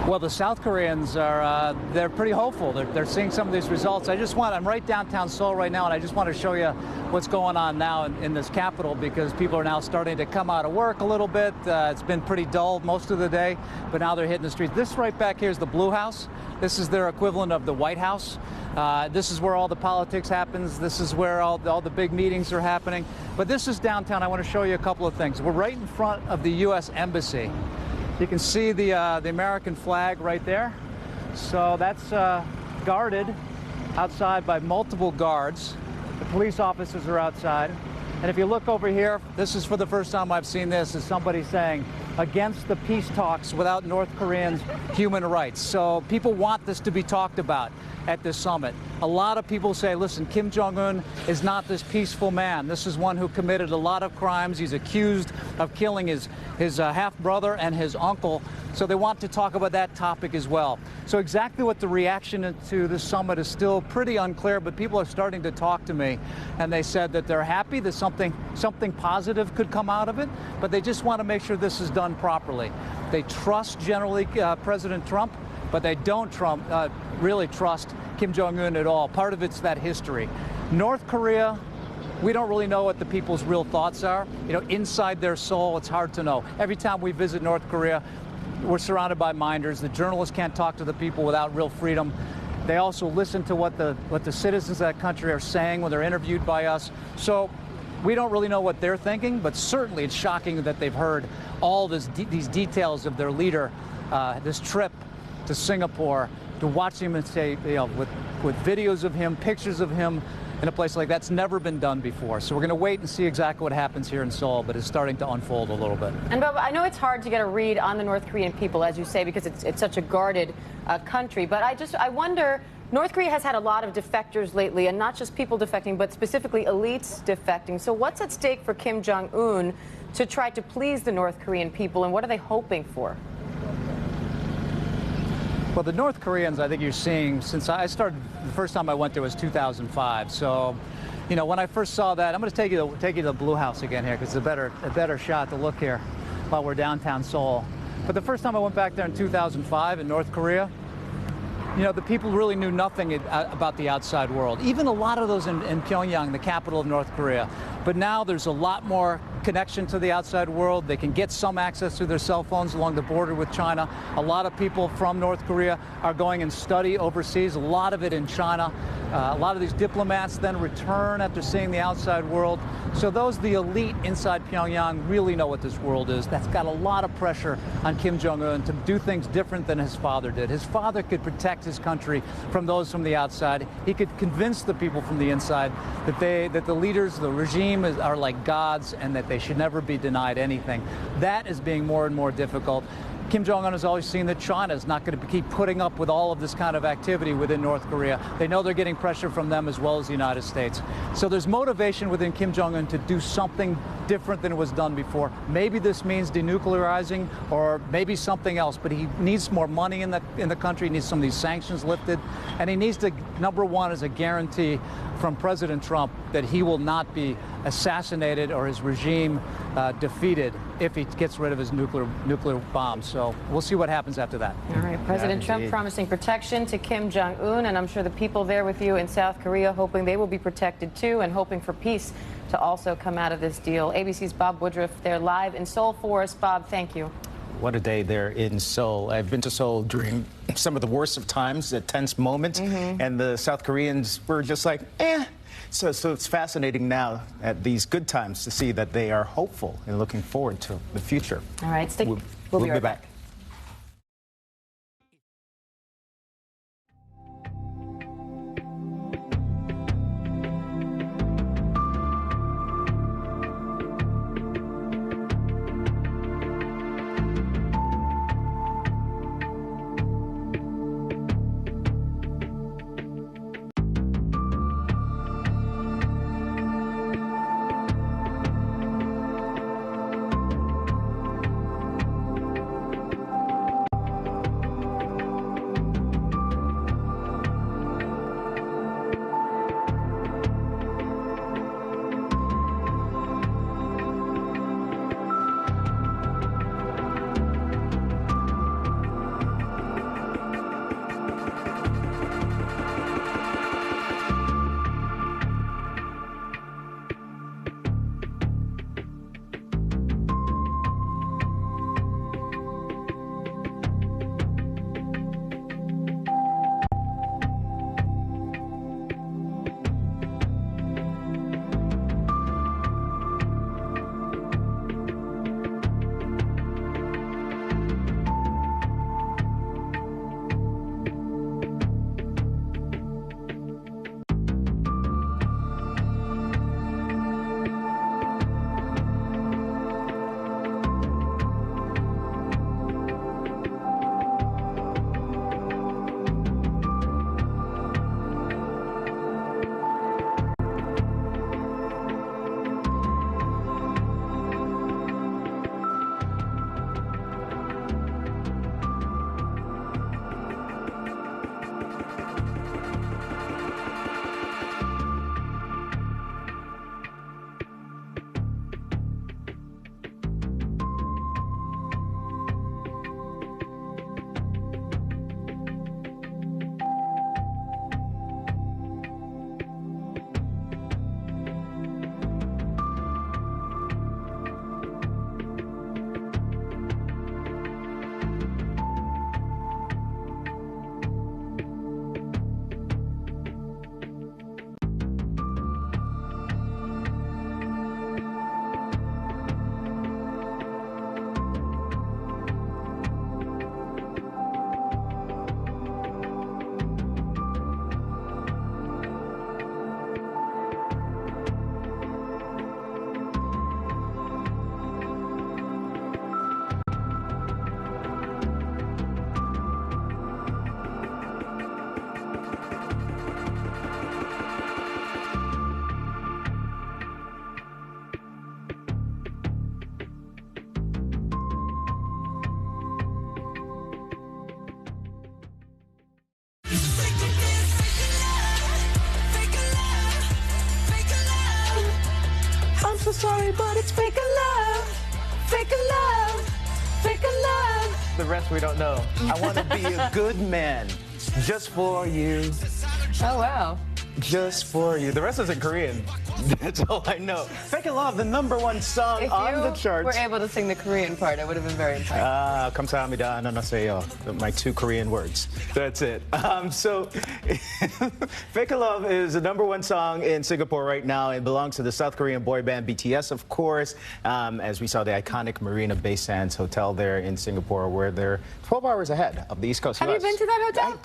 Well, the South Koreans are, they're pretty hopeful. They're seeing some of these results. I'm right downtown Seoul right now, and I just want to show you what's going on now in this capital, because people are now starting to come out of work a little bit. It's been pretty dull most of the day, but now they're hitting the streets. This right back here is the Blue House. This is their equivalent of the White House. This is where all the politics happens. This is where all the big meetings are happening. But this is downtown. I want to show you a couple of things. We're right in front of the U.S. Embassy. You can see the American flag right there. So that's guarded outside by multiple guards. The police officers are outside. And if you look over here, this is for the first time I've seen this, is somebody saying, against the peace talks without North Koreans' human rights. So people want this to be talked about at this summit. A lot of people say, listen, Kim Jong-un is not this peaceful man. This is one who committed a lot of crimes. He's accused of killing his half-brother and his uncle. So they want to talk about that topic as well. So exactly what the reaction to this summit is still pretty unclear, but people are starting to talk to me, and they said that they're happy that something positive could come out of it, but they just want to make sure this is done properly. They trust generally President Trump, but they don't really trust Kim Jong-un at all. Part of it's that history. North Korea, we don't really know what the people's real thoughts are. You know, inside their soul, it's hard to know. Every time we visit North Korea, we're surrounded by minders. The journalists can't talk to the people without real freedom. They also listen to what the citizens of that country are saying when they're interviewed by us. So we don't really know what they're thinking, but certainly it's shocking that they've heard all these details of their leader, this trip to Singapore, to watch him and say, you know, with videos of him, pictures of him in a place like that's never been done before. So we're going to wait and see exactly what happens here in Seoul, but it's starting to unfold a little bit. And Bob, I know it's hard to get a read on the North Korean people, as you say, because it's such a guarded country. But I wonder, North Korea has had a lot of defectors lately, and not just people defecting, but specifically elites defecting. So what's at stake for Kim Jong-un to try to please the North Korean people, and what are they hoping for? Well, the North Koreans, I think you're seeing, since I started, the first time I went there was 2005. So, you know, when I first saw that, I'm going to take you to the Blue House again here, because it's a better shot to look here while we're downtown Seoul. But the first time I went back there in 2005 in North Korea, you know, the people really knew nothing about the outside world. Even a lot of those in Pyongyang, the capital of North Korea. But now there's a lot more connection to the outside world. They can get some access to their cell phones along the border with China. A lot of people from North Korea are going and study overseas, a lot of it in China. A lot of these diplomats then return after seeing the outside world. So the elite inside Pyongyang really know what this world is. That's got a lot of pressure on Kim Jong-un to do things different than his father did. His father could protect his country from those from the outside. He could convince the people from the inside that the leaders, the regime are like gods, and that they should never be denied anything. That is being more and more difficult. Kim Jong-un has always seen that China is not going to keep putting up with all of this kind of activity within North Korea. They know they're getting pressure from them as well as the United States. So there's motivation within Kim Jong-un to do something different than was done before. Maybe this means denuclearizing, or maybe something else, but he needs more money in the country. He needs some of these sanctions lifted, and he needs to, number one, is a guarantee from President Trump that he will not be assassinated or his regime defeated if he gets rid of his nuclear bombs. So we'll see what happens after that. All right, President Trump promising protection to Kim Jong-un, and I'm sure the people there with you in South Korea hoping they will be protected too, and hoping for peace to also come out of this deal. ABC's Bob Woodruff there live in Seoul for us. Bob, thank you. What a day there in Seoul. I've been to Seoul during some of the worst of times, the tense moments, and the South Koreans were just like, So it's fascinating now at these good times to see that they are hopeful and looking forward to the future. All right, we'll be right back. so sorry, but it's fake love, fake love, fake love. The rest we don't know. I want to be a good man, just for you. Oh, wow. Just for you. The rest is in Korean. That's all I know. Fake Love, the #1 song on the charts. If you were able to sing the Korean part, I would have been very impressed. 감사합니다. 안녕하세요. My 2 Korean words. That's it. So, Fake Love is the #1 song in Singapore right now. It belongs to the South Korean boy band BTS, of course. As we saw the iconic Marina Bay Sands Hotel there in Singapore, where they're 12 hours ahead of the East Coast. Have you been to that hotel?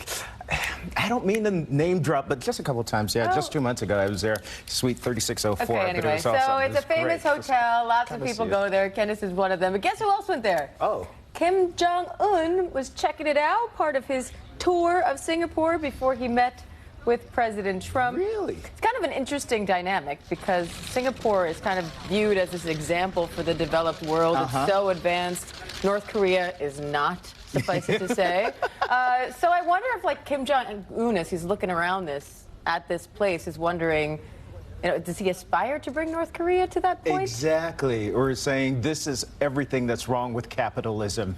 I don't mean to name drop, but just a couple times. Yeah, just 2 months ago I was there. Suite 3604. Okay, anyway, so it's a famous hotel. Lots of people go there. Candace is one of them. But guess who else went there? Oh. Kim Jong-un was checking it out, part of his tour of Singapore before he met with President Trump. Really? It's kind of an interesting dynamic because Singapore is kind of viewed as this example for the developed world. It's so advanced. North Korea is not, suffice it to say. So I wonder if, like, Kim Jong-un, as he's looking around at this place, is wondering, you know, does he aspire to bring North Korea to that point? Exactly. Or saying this is everything that's wrong with capitalism.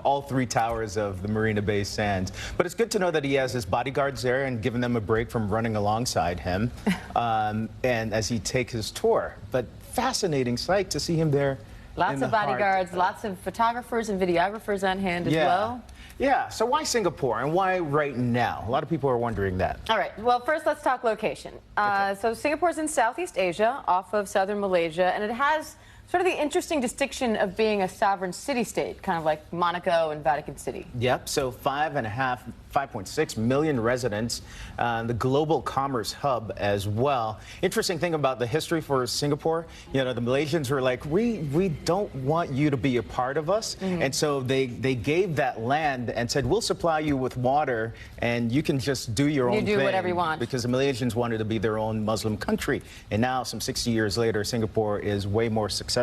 All 3 towers of the Marina Bay Sands. But it's good to know that he has his bodyguards there and giving them a break from running alongside him. And as he takes his tour. But fascinating sight to see him there Lots of bodyguards, lots of photographers and videographers on hand as well. Yeah, so why Singapore and why right now? A lot of people are wondering that. All right, well, first let's talk location. So Singapore's in Southeast Asia, off of southern Malaysia, and it has sort of the interesting distinction of being a sovereign city-state, kind of like Monaco and Vatican City. Yep, so 5.6 million residents, the global commerce hub as well. Interesting thing about the history for Singapore, you know, the Malaysians were like, we don't want you to be a part of us. And so they gave that land and said, we'll supply you with water and you can just do your own thing. You do whatever you want. Because the Malaysians wanted to be their own Muslim country. And now, some 60 years later, Singapore is way more successful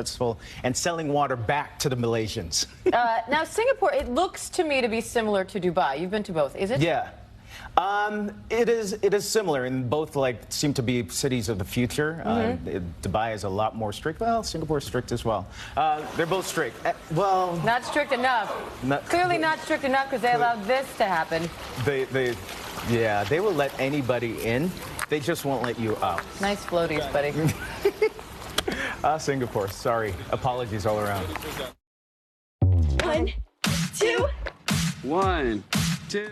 and selling water back to the Malaysians. Now, Singapore, it looks to me to be similar to Dubai. You've been to both, is it? Yeah. It is similar, and both seem to be cities of the future. Dubai is a lot more strict. Well, Singapore is strict as well. They're both strict. Well, not strict enough. Clearly not strict enough because they allowed this to happen. They will let anybody in. They just won't let you out. Nice floaties, buddy. Singapore. Sorry. Apologies all around. 1, 2. 1, 2.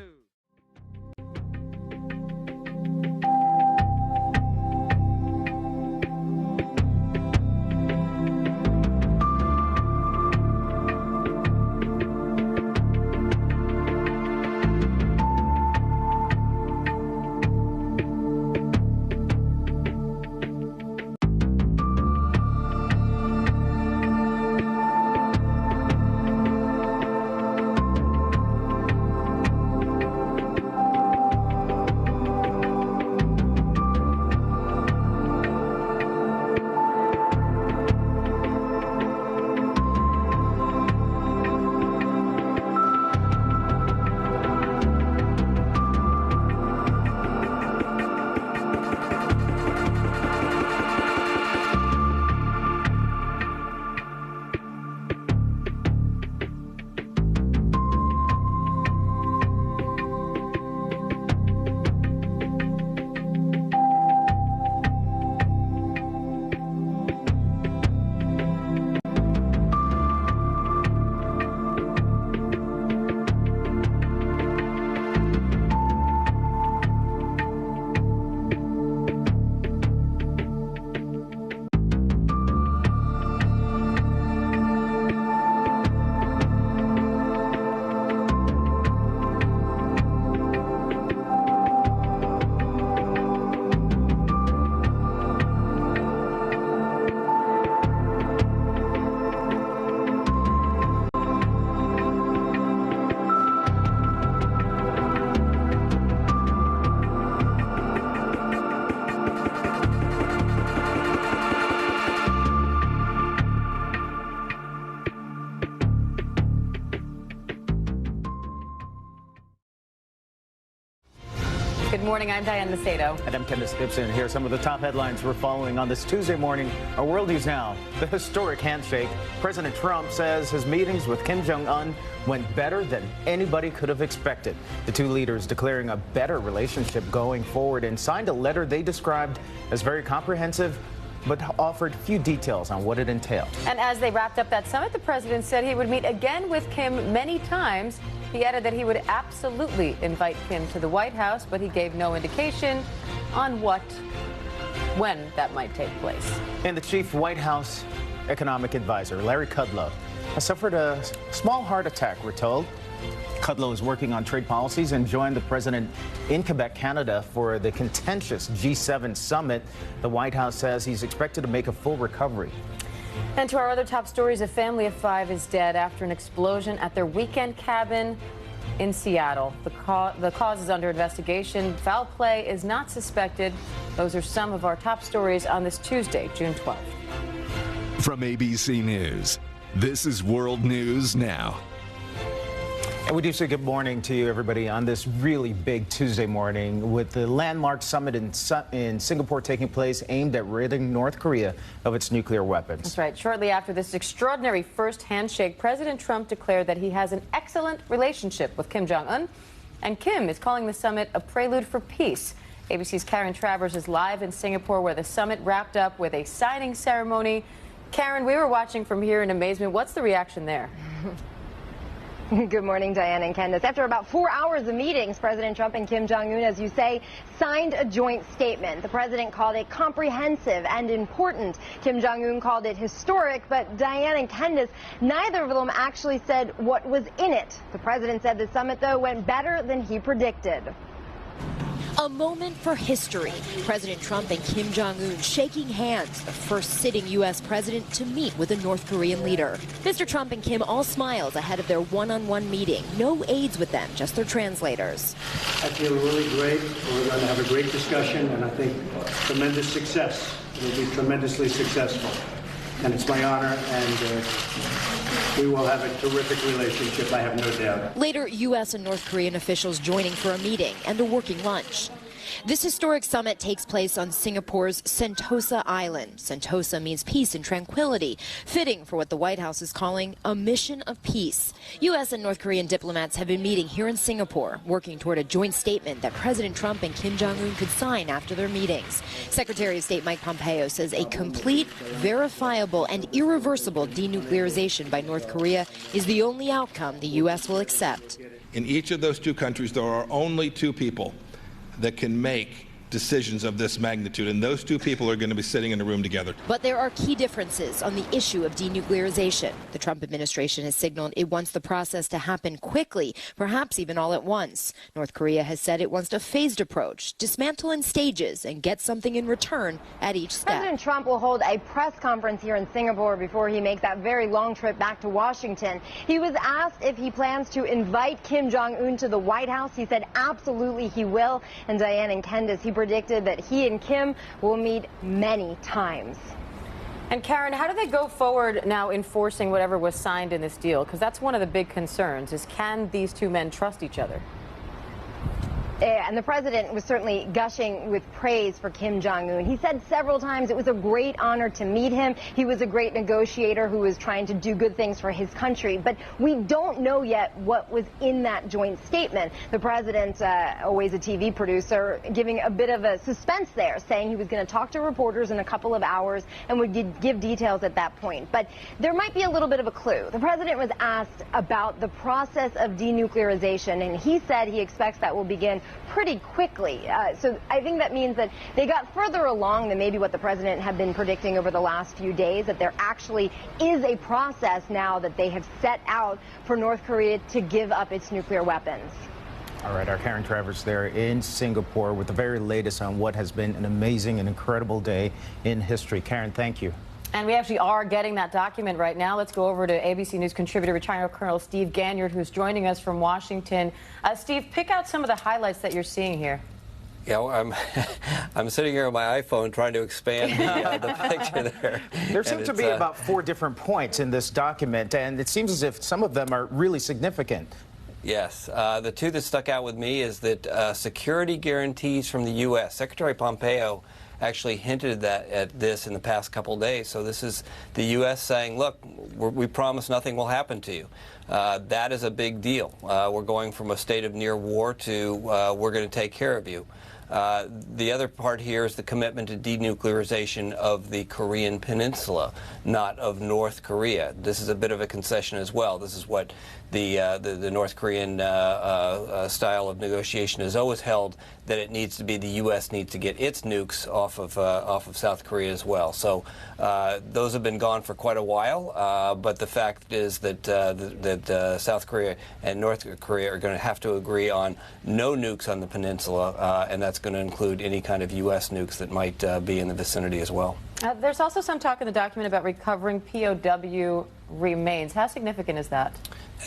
Good morning, I'm Diane Macedo. And I'm Kenneth Gibson. Here are some of the top headlines we're following on this Tuesday morning. Our World News Now, the historic handshake. President Trump says his meetings with Kim Jong-un went better than anybody could have expected. The two leaders declaring a better relationship going forward and signed a letter they described as very comprehensive, but offered few details on what it entailed. And as they wrapped up that summit, the president said he would meet again with Kim many times. He added that he would absolutely invite Kim to the White House, but he gave no indication on when that might take place. And the chief White House economic advisor, Larry Kudlow, has suffered a small heart attack, we're told. Kudlow is working on trade policies and joined the president in Quebec, Canada for the contentious G7 summit. The White House says he's expected to make a full recovery. And to our other top stories, a family of 5 is dead after an explosion at their weekend cabin in Seattle. The cause is under investigation. Foul play is not suspected. Those are some of our top stories on this Tuesday, June 12th. From ABC News, this is World News Now. And we do say good morning to you, everybody, on this really big Tuesday morning with the landmark summit in Singapore taking place aimed at ridding North Korea of its nuclear weapons. That's right. Shortly after this extraordinary first handshake, President Trump declared that he has an excellent relationship with Kim Jong-un, and Kim is calling the summit a prelude for peace. ABC's Karen Travers is live in Singapore, where the summit wrapped up with a signing ceremony. Karen, we were watching from here in amazement. What's the reaction there? Good morning, Diane and Candace. After about 4 hours of meetings, President Trump and Kim Jong-un, as you say, signed a joint statement. The president called it comprehensive and important. Kim Jong-un called it historic, but Diane and Candace, neither of them actually said what was in it. The president said the summit, though, went better than he predicted. A moment for history. President Trump and Kim Jong-un shaking hands, the first sitting U.S. president to meet with a North Korean leader. Mr. Trump and Kim all smiles ahead of their one-on-one meeting. No aides with them, just their translators. I feel really great. We're going to have a great discussion, and I think tremendous success. It'll be tremendously successful. And it's my honor, and we will have a terrific relationship, I have no doubt. Later, U.S. and North Korean officials joining for a meeting and a working lunch. This historic summit takes place on Singapore's Sentosa Island. Sentosa means peace and tranquility, fitting for what the White House is calling a mission of peace. U.S. and North Korean diplomats have been meeting here in Singapore, working toward a joint statement that President Trump and Kim Jong-un could sign after their meetings. Secretary of State Mike Pompeo says a complete, verifiable, and irreversible denuclearization by North Korea is the only outcome the U.S. will accept. In each of those two countries, there are only two people that can make decisions of this magnitude, and those two people are going to be sitting in a room together. But there are key differences on the issue of denuclearization. The Trump administration has signaled it wants the process to happen quickly, perhaps even all at once. North Korea has said it wants a phased approach, dismantle in stages, and get something in return at each step. President Trump will hold a press conference here in Singapore before he makes that very long trip back to Washington. He was asked if he plans to invite Kim Jong-un to the White House. He said absolutely he will. And Diane and Candace, he predicted that he and Kim will meet many times. And Karen, how do they go forward now enforcing whatever was signed in this deal? Because that's one of the big concerns, is can these two men trust each other? And the president was certainly gushing with praise for Kim Jong-un. He said several times it was a great honor to meet him. He was a great negotiator who was trying to do good things for his country. But we don't know yet what was in that joint statement. The president, always a TV producer, giving a bit of a suspense there, saying he was going to talk to reporters in a couple of hours and would give details at that point. But there might be a little bit of a clue. The president was asked about the process of denuclearization, and he said he expects that will begin pretty quickly. So I think that means that they got further along than maybe what the president had been predicting over the last few days, that there actually is a process now that they have set out for North Korea to give up its nuclear weapons. All right, our Karen Travers there in Singapore with the very latest on what has been an amazing and incredible day in history. Karen, thank you. And we actually are getting that document right now. Let's go over to ABC News contributor, retired Colonel Steve Ganyard, who's joining us from Washington. Steve, pick out some of the highlights that you're seeing here. Yeah, well, I'm sitting here on my iPhone trying to expand the picture there. There seem to be about 4 different points in this document, and it seems as if some of them are really significant. Yes. The two that stuck out with me is that security guarantees from the U.S. Secretary Pompeo actually hinted at this in the past couple days. So this is the U.S. saying, look, we promise nothing will happen to you. That is a big deal. We're going from a state of near war to we're going to take care of you. The other part here is the commitment to denuclearization of the Korean Peninsula, not of North Korea. This is a bit of a concession as well. This is what the North Korean style of negotiation has always held, that it needs to be the U.S. needs to get its nukes off of South Korea as well. So those have been gone for quite a while, but the fact is that South Korea and North Korea are going to have to agree on no nukes on the peninsula, and that's going to include any kind of U.S. nukes that might be in the vicinity as well. There's also some talk in the document about recovering POW remains. How significant is that?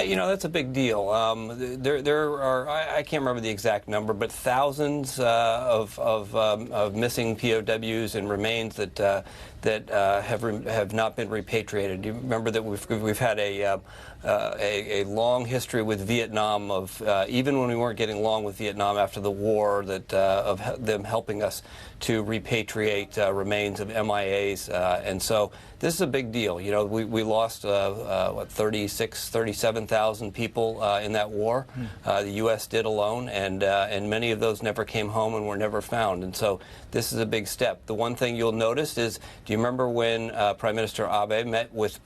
You know, that's a big deal. There are, I can't remember the exact number, but thousands of missing POWs and remains that have not been repatriated. Do you remember that we've had a a long history with Vietnam of even when we weren't getting along with Vietnam after the war, that of them helping us to repatriate remains of MIAs, and so this is a big deal. You know, we lost what, 37,000 people in that war. The U.S. did alone, and many of those never came home and were never found. And so this is a big step. The one thing you'll notice is, do you remember when Prime Minister Abe met with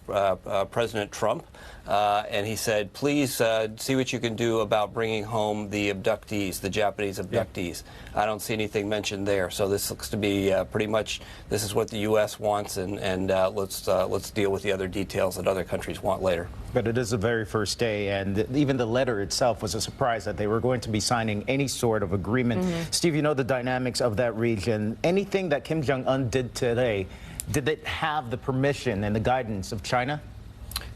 President Trump? And he said, please see what you can do about bringing home the abductees, the Japanese abductees. I don't see anything mentioned there. So this looks to be pretty much, this is what the U.S. wants, and let's deal with the other details that other countries want later. But it is the very first day, and even the letter itself was a surprise that they were going to be signing any sort of agreement. Steve, you know the dynamics of that region. Anything that Kim Jong-un did today, did it have the permission and the guidance of China?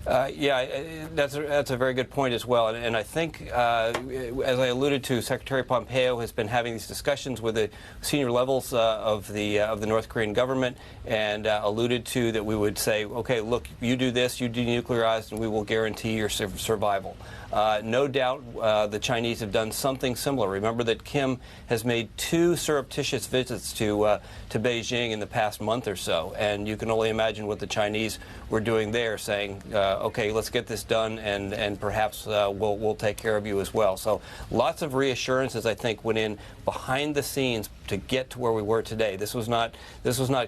Yeah, that's a very good point as well. And I think, as I alluded to, Secretary Pompeo has been having these discussions with the senior levels of the North Korean government, and alluded to that we would say, okay, look, you do this, you denuclearize, and we will guarantee your survival. No doubt the Chinese have done something similar. Remember that Kim has made 2 surreptitious visits to Beijing in the past month or so, and you can only imagine what the Chinese were doing there, saying, okay, let's get this done, and perhaps we'll take care of you as well. So lots of reassurances, I think, went in behind the scenes to get to where we were today. This was not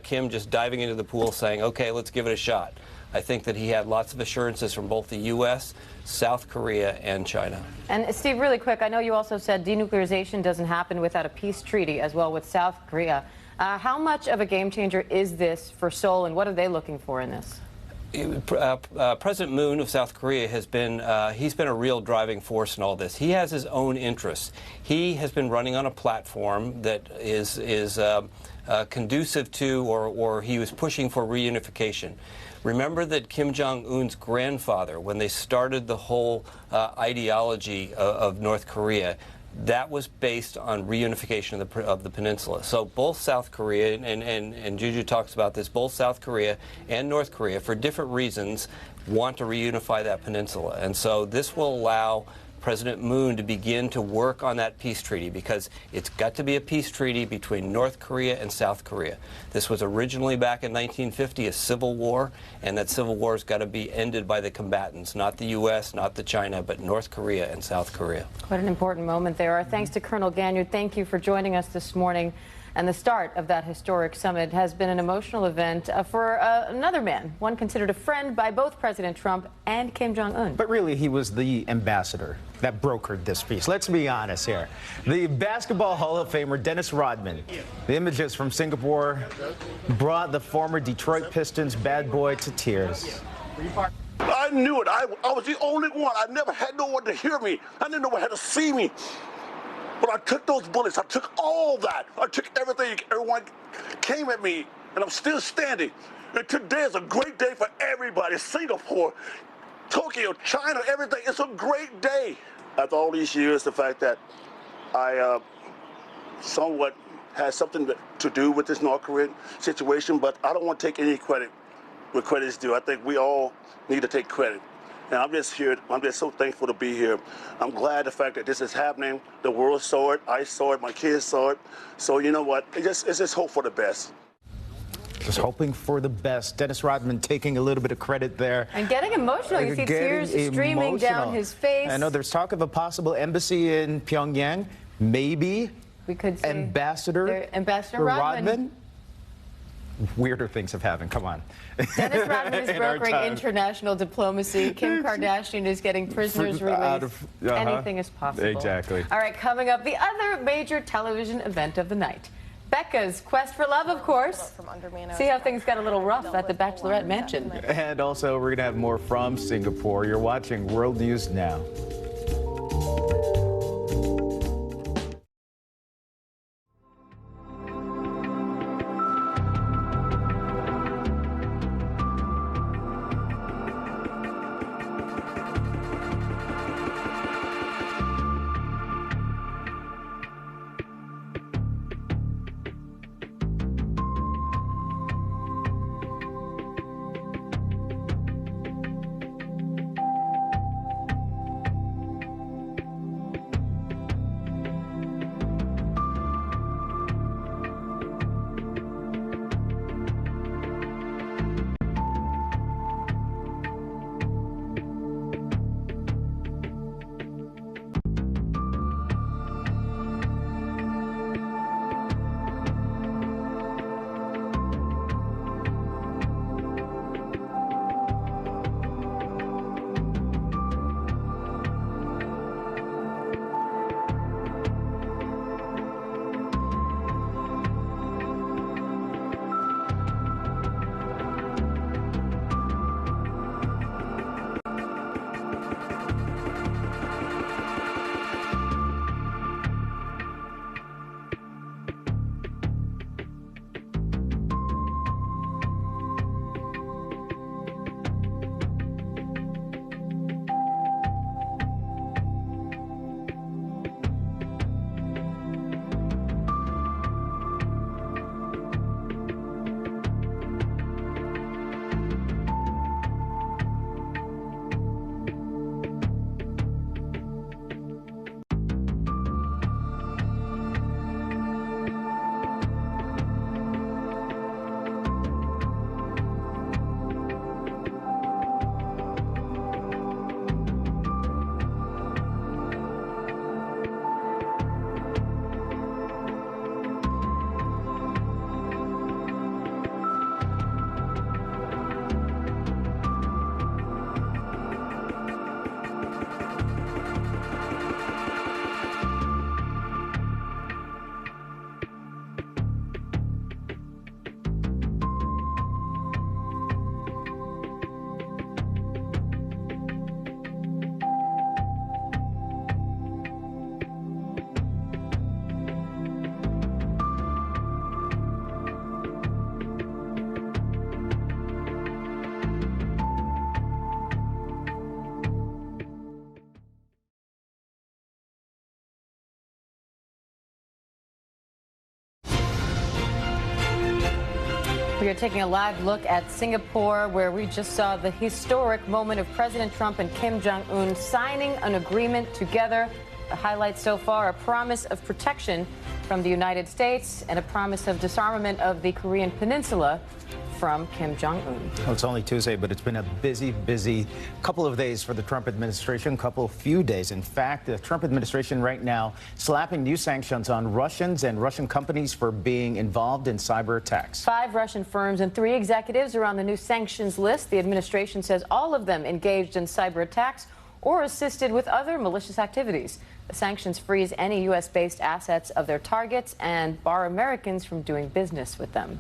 Kim just diving into the pool saying, okay, let's give it a shot. I think that he had lots of assurances from both the U.S., South Korea, and China. And Steve, really quick, I know you also said denuclearization doesn't happen without a peace treaty as well with South Korea. How much of a game changer is this for Seoul, and what are they looking for in this? President Moon of South Korea has been he's been a real driving force in all this. He has his own interests. He has been running on a platform that is conducive to, or he was pushing for reunification. Remember that Kim Jong-un's grandfather, when they started the whole ideology of North Korea, that was based on reunification of the peninsula. So both South Korea, and Juju talks about this, both South Korea and North Korea, for different reasons, want to reunify that peninsula. And so this will allow President Moon to begin to work on that peace treaty, because it's got to be a peace treaty between North Korea and South Korea. This was originally back in 1950 a civil war, and that civil war has got to be ended by the combatants, not the U.S., not the China, but North Korea and South Korea. Quite an important moment there. Our thanks to Colonel Ganyard. Thank you for joining us this morning. And the start of that historic summit has been an emotional event for another man, one considered a friend by both President Trump and Kim Jong-un. But really, he was the ambassador that brokered this peace. Let's be honest here. The Basketball Hall of Famer Dennis Rodman, the images from Singapore brought the former Detroit Pistons bad boy to tears. I knew it. I was the only one. I never had no one to hear me. I didn't know one had to see me. But I took those bullets. I took all that. I took everything. Everyone came at me, and I'm still standing. And today is a great day for everybody. Singapore, Tokyo, China, everything. It's a great day. After all these years, the fact that I somewhat had something to do with this North Korean situation, but I don't want to take any credit where credit is due. I think we all need to take credit. And I'm just here. I'm just so thankful to be here. I'm glad the fact that this is happening. The world saw it. I saw it. My kids saw it. So you know what? It's just hope for the best. Just hoping for the best. Dennis Rodman taking a little bit of credit there. And getting emotional. You see tears streaming down his face. I know there's talk of a possible embassy in Pyongyang. Maybe we could see Ambassador Rodman. Weirder things have happened. Come on. Dennis Rodman is brokering international diplomacy. Kim Kardashian is getting prisoners released. Anything is possible. Exactly. All right, coming up, the other major television event of the night. Becca's Quest for Love, of course. See how things got a little rough at the Bachelorette Mansion. And also, we're going to have more from Singapore. You're watching World News Now. We are taking a live look at Singapore, where we just saw the historic moment of President Trump and Kim Jong-un signing an agreement together. The highlights so far: a promise of protection from the United States and a promise of disarmament of the Korean Peninsula from Kim Jong-un. Well, it's only Tuesday, but it's been a busy couple of days for the Trump administration, few days. In fact, the Trump administration right now slapping new sanctions on Russians and Russian companies for being involved in cyber attacks. 5 Russian firms and 3 executives are on the new sanctions list. The administration says all of them engaged in cyber attacks or assisted with other malicious activities. The sanctions freeze any U.S.-based assets of their targets and bar Americans from doing business with them.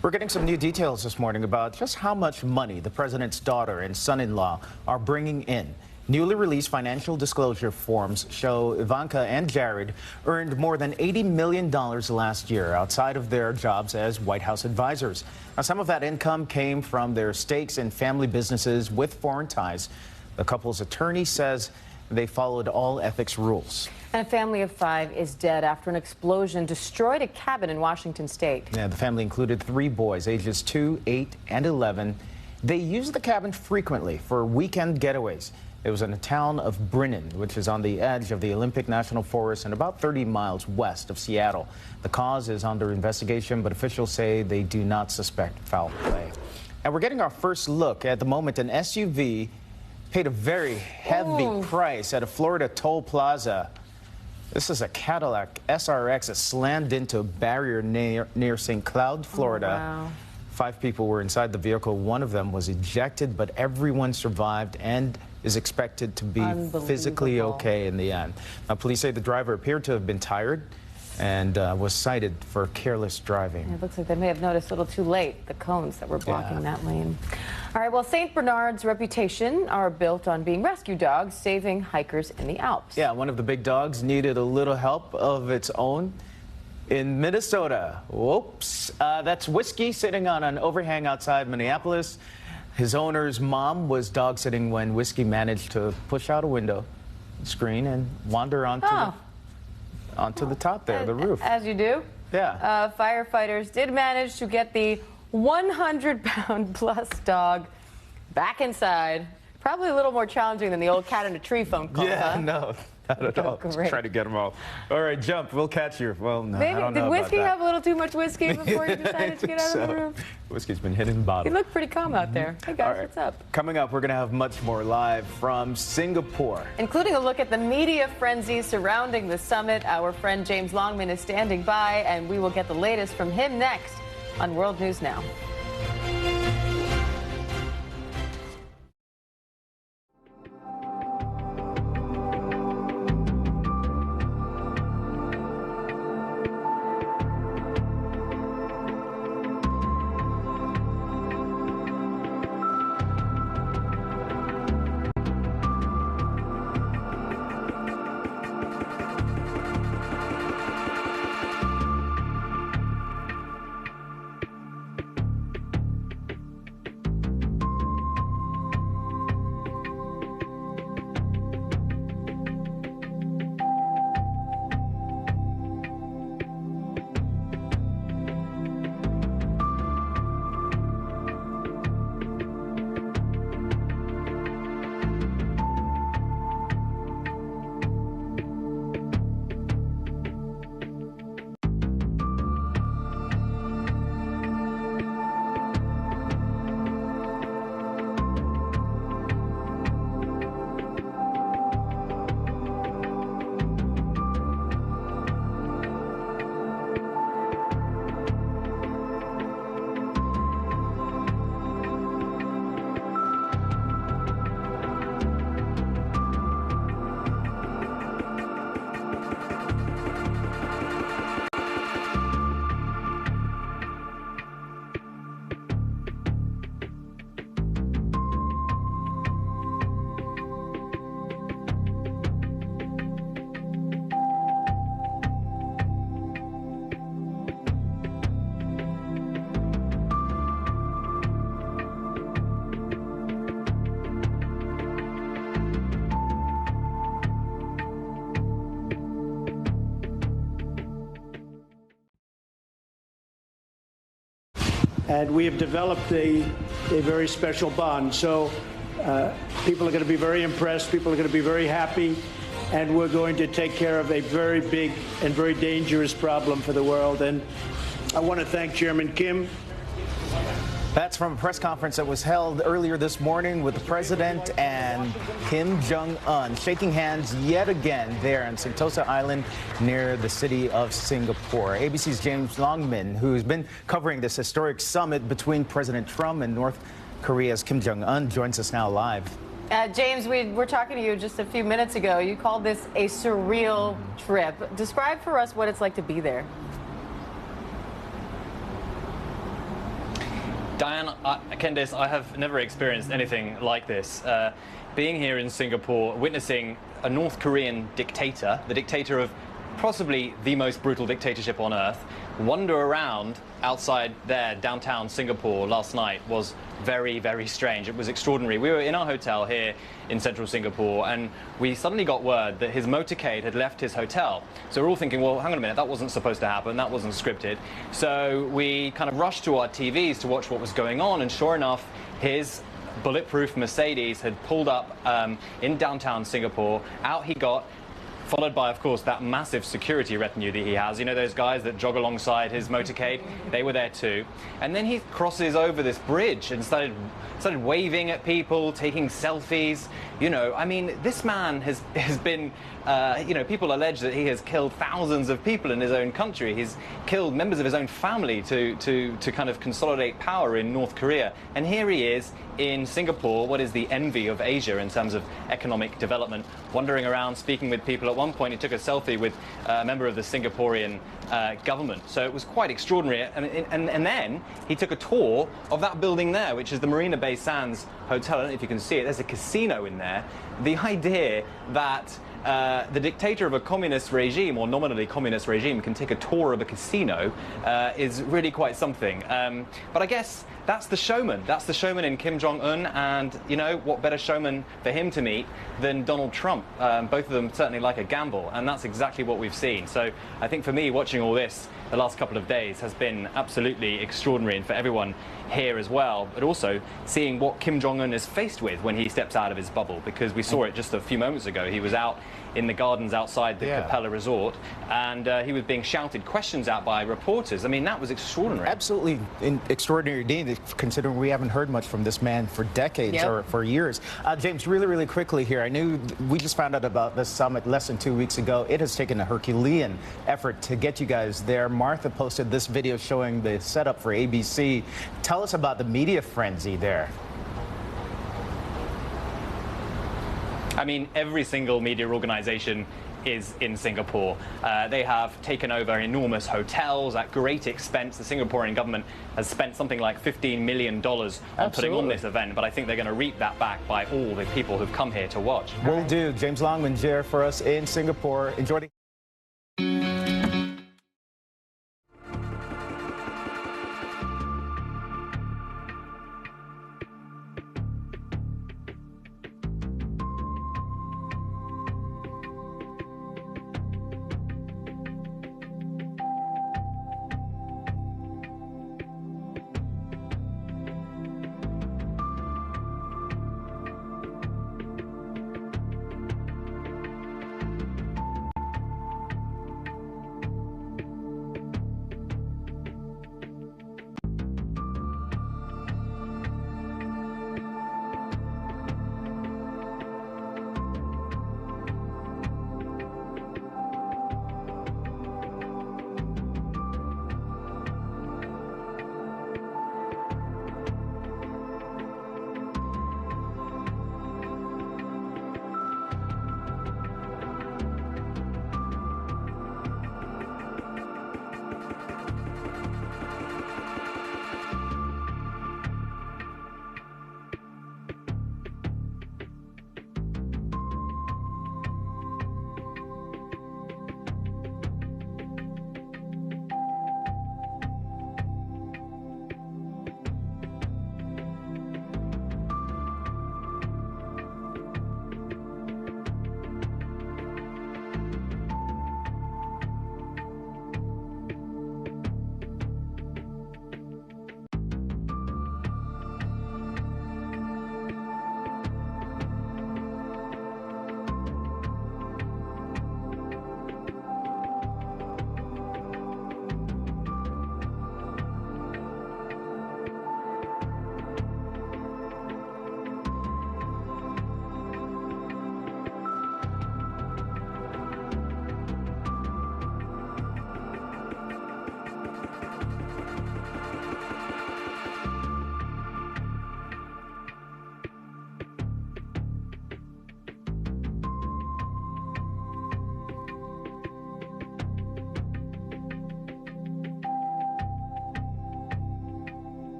We're getting some new details this morning about just how much money the president's daughter and son-in-law are bringing in. Newly released financial disclosure forms show Ivanka and Jared earned more than $80 million last year outside of their jobs as White House advisors. Now, some of that income came from their stakes in family businesses with foreign ties. The couple's attorney says they followed all ethics rules. And a family of 5 is dead after an explosion destroyed a cabin in Washington state. Yeah, the family included 3 boys, ages 2, 8, and 11. They used the cabin frequently for weekend getaways. It was in the town of Brennan, which is on the edge of the Olympic National Forest and about 30 miles west of Seattle. The cause is under investigation, but officials say they do not suspect foul play. And we're getting our first look at the moment an SUV paid a very heavy price at a Florida toll plaza. This is a Cadillac SRX that slammed into a barrier near St. Cloud, Florida. Wow. 5 people were inside the vehicle. One of them was ejected, but everyone survived and is expected to be physically okay in the end. Now, police say the driver appeared to have been tired and was cited for careless driving. It looks like they may have noticed a little too late the cones that were blocking that lane. All right, well, St. Bernard's reputation are built on being rescue dogs, saving hikers in the Alps. Yeah, one of the big dogs needed a little help of its own in Minnesota. Whoops. That's Whiskey sitting on an overhang outside Minneapolis. His owner's mom was dog sitting when Whiskey managed to push out a window screen and wander onto the top there, the roof. As you do. Yeah. Firefighters did manage to get the 100-pound-plus dog back inside. Probably a little more challenging than the old cat in a tree phone call. Yeah, huh? no, not at all. Great. Try to get them all. All right, jump. We'll catch you. Well, no, Maybe, I don't know did Whiskey about that. have a little too much whiskey before you decided to get out of the room? Whiskey's been hitting the bottom. You look pretty calm out there. Hey, guys, what's up? Coming up, we're going to have much more live from Singapore. Including a look at the media frenzy surrounding the summit. Our friend James Longman is standing by, and we will get the latest from him next on World News Now. and we have developed a very special bond. So people are going to be very impressed. People are going to be very happy. And we're going to take care of a very big and very dangerous problem for the world. And I want to thank Chairman Kim. That's from a press conference that was held earlier this morning with the president and Kim Jong-un, shaking hands yet again there on Sentosa Island near the city of Singapore. ABC's James Longman, who's been covering this historic summit between President Trump and North Korea's Kim Jong-un, joins us now live. James, we were talking to you just a few minutes ago. You called this a surreal trip. Describe for us what it's like to be there. Diane, Candice, I have never experienced anything like this. Being here in Singapore, witnessing a North Korean dictator, the dictator of possibly the most brutal dictatorship on earth, wander around outside there, downtown Singapore last night was very, very strange. It was extraordinary. We were in our hotel here in central Singapore, and we suddenly got word that his motorcade had left his hotel. So we're all thinking, well, hang on a minute, that wasn't supposed to happen, that wasn't scripted. So we kind of rushed to our TVs to watch what was going on, and sure enough, his bulletproof Mercedes had pulled up in downtown Singapore. Out he got, followed by, of course, that massive security retinue that he has. You know those guys that jog alongside his motorcade? They were there too. And then he crosses over this bridge and started waving at people, taking selfies. You know, I mean, this man has been, you know, people allege that he has killed thousands of people in his own country. He's killed members of his own family to kind of consolidate power in North Korea. And here he is in Singapore, what is the envy of Asia in terms of economic development, wandering around, speaking with people. At one point, he took a selfie with a member of the Singaporean government. So it was quite extraordinary. And then he took a tour of that building there, which is the Marina Bay Sands Hotel. I don't know if you can see it. There's a casino in there. The idea that the dictator of a communist regime, or nominally communist regime, can take a tour of a casino is really quite something. But I guess that's the showman. That's the showman in Kim Jong-un, and, you know, what better showman for him to meet than Donald Trump? Both of them certainly like a gamble, and that's exactly what we've seen. So I think for me, watching all this the last couple of days has been absolutely extraordinary, and for everyone here as well, but also seeing what Kim Jong-un is faced with when he steps out of his bubble, because we saw it just a few moments ago. He was out in the gardens outside the Capella Resort, and he was being shouted questions at by reporters. I mean, that was extraordinary. Absolutely extraordinary indeed, considering we haven't heard much from this man for decades or for years. James, really, really quickly here, I knew we just found out about this summit less than 2 weeks ago. It has taken a Herculean effort to get you guys there. Martha posted this video showing the setup for ABC. Tell us about the media frenzy there. I mean, every single media organization is in Singapore. They have taken over enormous hotels at great expense. The Singaporean government has spent something like $15 million on putting on this event, but I think they're going to reap that back by all the people who've come here to watch. Will do. James Longman there for us in Singapore. Enjoy the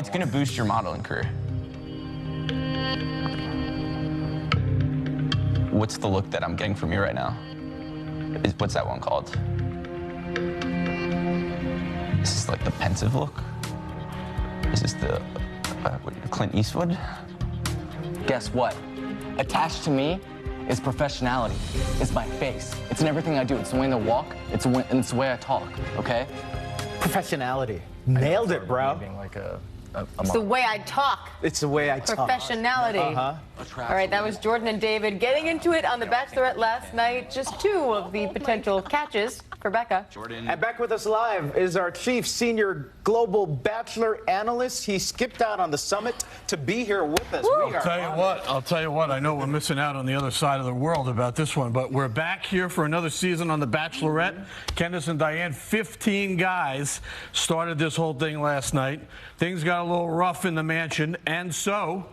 It's going to boost your modeling career. What's the look that I'm getting from you right now? What's that one called? Is this like the pensive look? Is this the Clint Eastwood? Guess what? Attached to me is professionality. It's my face. It's in everything I do. It's the way I walk. It's the way I talk, okay? Professionality. Nailed it, bro. It's the way I talk. It's the way I talk. Professionality. All right, that was Jordan and David getting into it on The Bachelorette last night. Just two of the potential catches for Becca. And back with us live is our chief senior global Bachelor analyst. He skipped out on the summit to be here with us. I'll tell you what, I know we're missing out on the other side of the world about this one, but we're back here for another season on The Bachelorette. Candace and Diane, 15 guys started this whole thing last night. Things got a little rough in the mansion, and so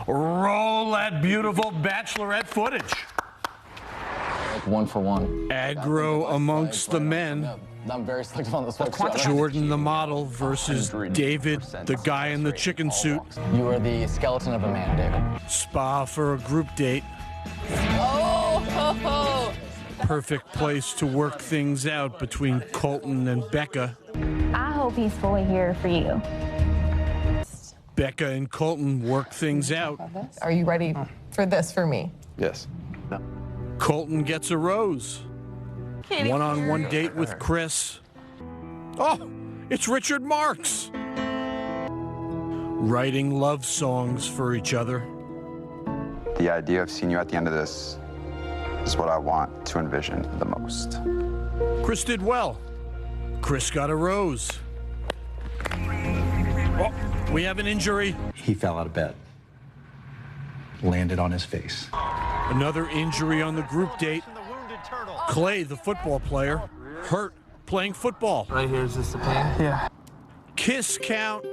roll that beautiful Bachelorette footage. Like 1 for 1. Aggro amongst the men. I'm very selective on this one. Jordan, the model, versus David, the guy in the chicken suit. You are the skeleton of a man, David. Spa for a group date. Oh! Perfect place to work things out between Colton and Becca. I hope he's fully here for you. Becca and Colton work things out. Are you ready for this for me? Yes. Colton gets a rose. One-on-one date with Chris. Oh, it's Richard Marx. Writing love songs for each other. The idea of seeing you at the end of this is what I want to envision the most. Chris did well. Chris got a rose. Oh, we have an injury. He fell out of bed. Landed on his face. Another injury on the group date. Clay, the football player, hurt playing football. Right here, is this the pain? Yeah. Kiss count.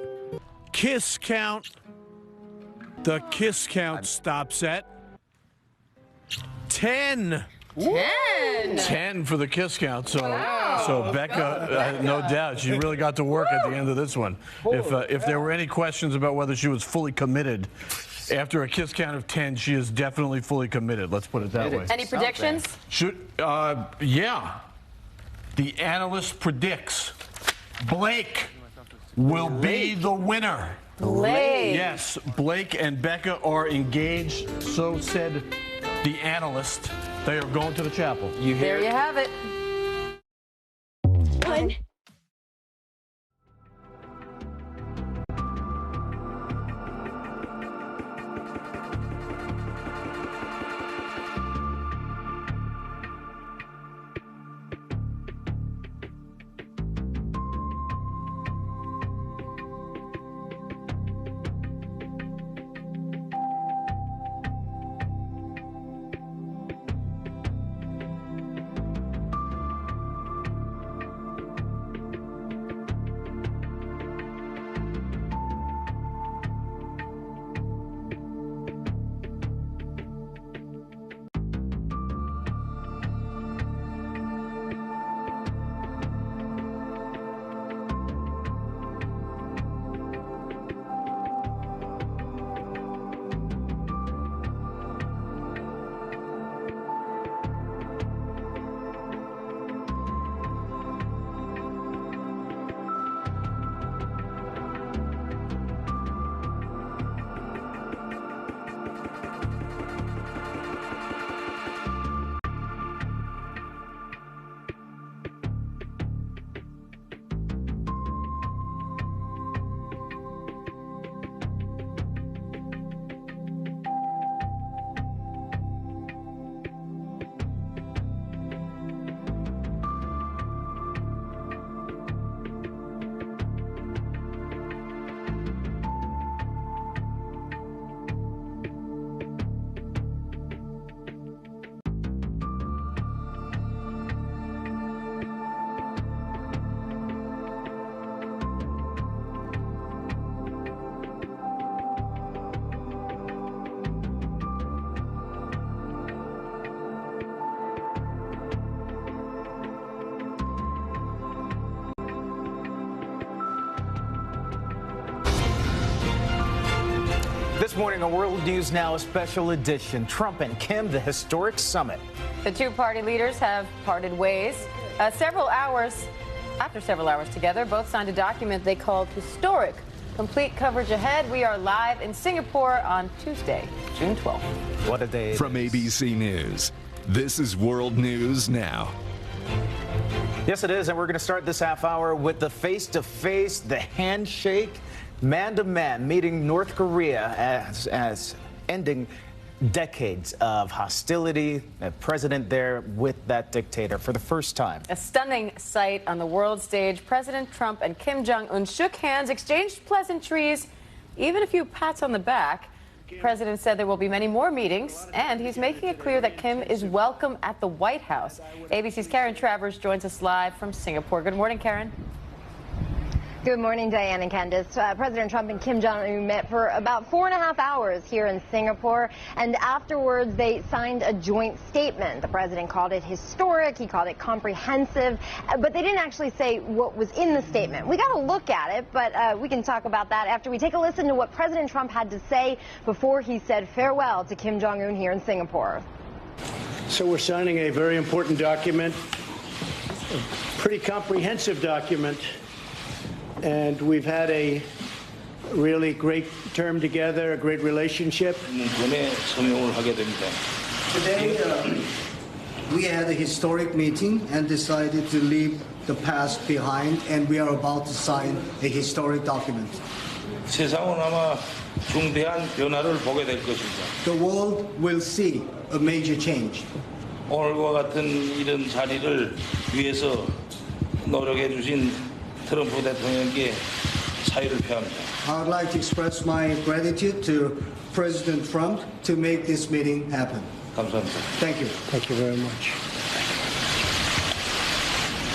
Kiss count. The kiss count stops at 10. 10 for the kiss count. So, so Becca, no doubt, she really got to work at the end of this one. If there were any questions about whether she was fully committed, after a kiss count of 10, she is definitely fully committed. Let's put it that way. Any predictions? Yeah. The analyst predicts Blake will be the winner. Blake. Yes, Blake and Becca are engaged. So said the analyst. They are going to the chapel. There you have it. One. This morning on World News Now, a special edition. Trump and Kim, the historic summit. The two party leaders have parted ways. After several hours together, both signed a document they called historic. Complete coverage ahead. We are live in Singapore on Tuesday, June 12th. What a day. From ABC News, this is World News Now. Yes, it is, and we're going to start this half hour with the face-to-face, the handshake, man-to-man, meeting North Korea as ending decades of hostility. The president there with that dictator for the first time. A stunning sight on the world stage. President Trump and Kim Jong-un shook hands, exchanged pleasantries, even a few pats on the back. The president said there will be many more meetings, and he's making it clear that Kim is welcome at the White House. ABC's Karen Travers joins us live from Singapore. Good morning, Karen. Good morning, Diane and Candace. President Trump and Kim Jong-un met for about 4.5 hours here in Singapore, and afterwards they signed a joint statement. The president called it historic, he called it comprehensive, but they didn't actually say what was in the statement. We got to look at it, but we can talk about that after we take a listen to what President Trump had to say before he said farewell to Kim Jong-un here in Singapore. So we're signing a very important document, a pretty comprehensive document. And we've had a really great term together, a great relationship. Today, we had a historic meeting and decided to leave the past behind, and we are about to sign a historic document. 세상은 아마 중대한 변화를 보게 될 것입니다. The world will see a major change. 오늘과 같은 이런 자리를 위해서 노력해 주신 트럼프 대통령께 사의를 표합니다. I would like to express my gratitude to President Trump to make this meeting happen. 감사합니다. Thank you. Thank you very much.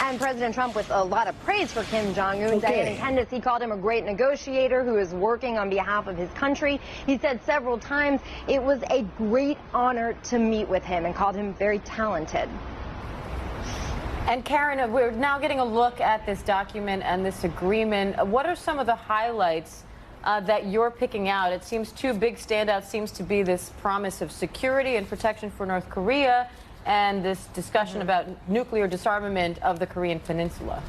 And President Trump with a lot of praise for Kim Jong-un. Diane and Candace, he called him a great negotiator who is working on behalf of his country. He said several times it was a great honor to meet with him and called him very talented. And Karen, we're now getting a look at this document and this agreement. What are some of the highlights that you're picking out? It seems two big standouts seems to be this promise of security and protection for North Korea and this discussion about nuclear disarmament of the Korean Peninsula.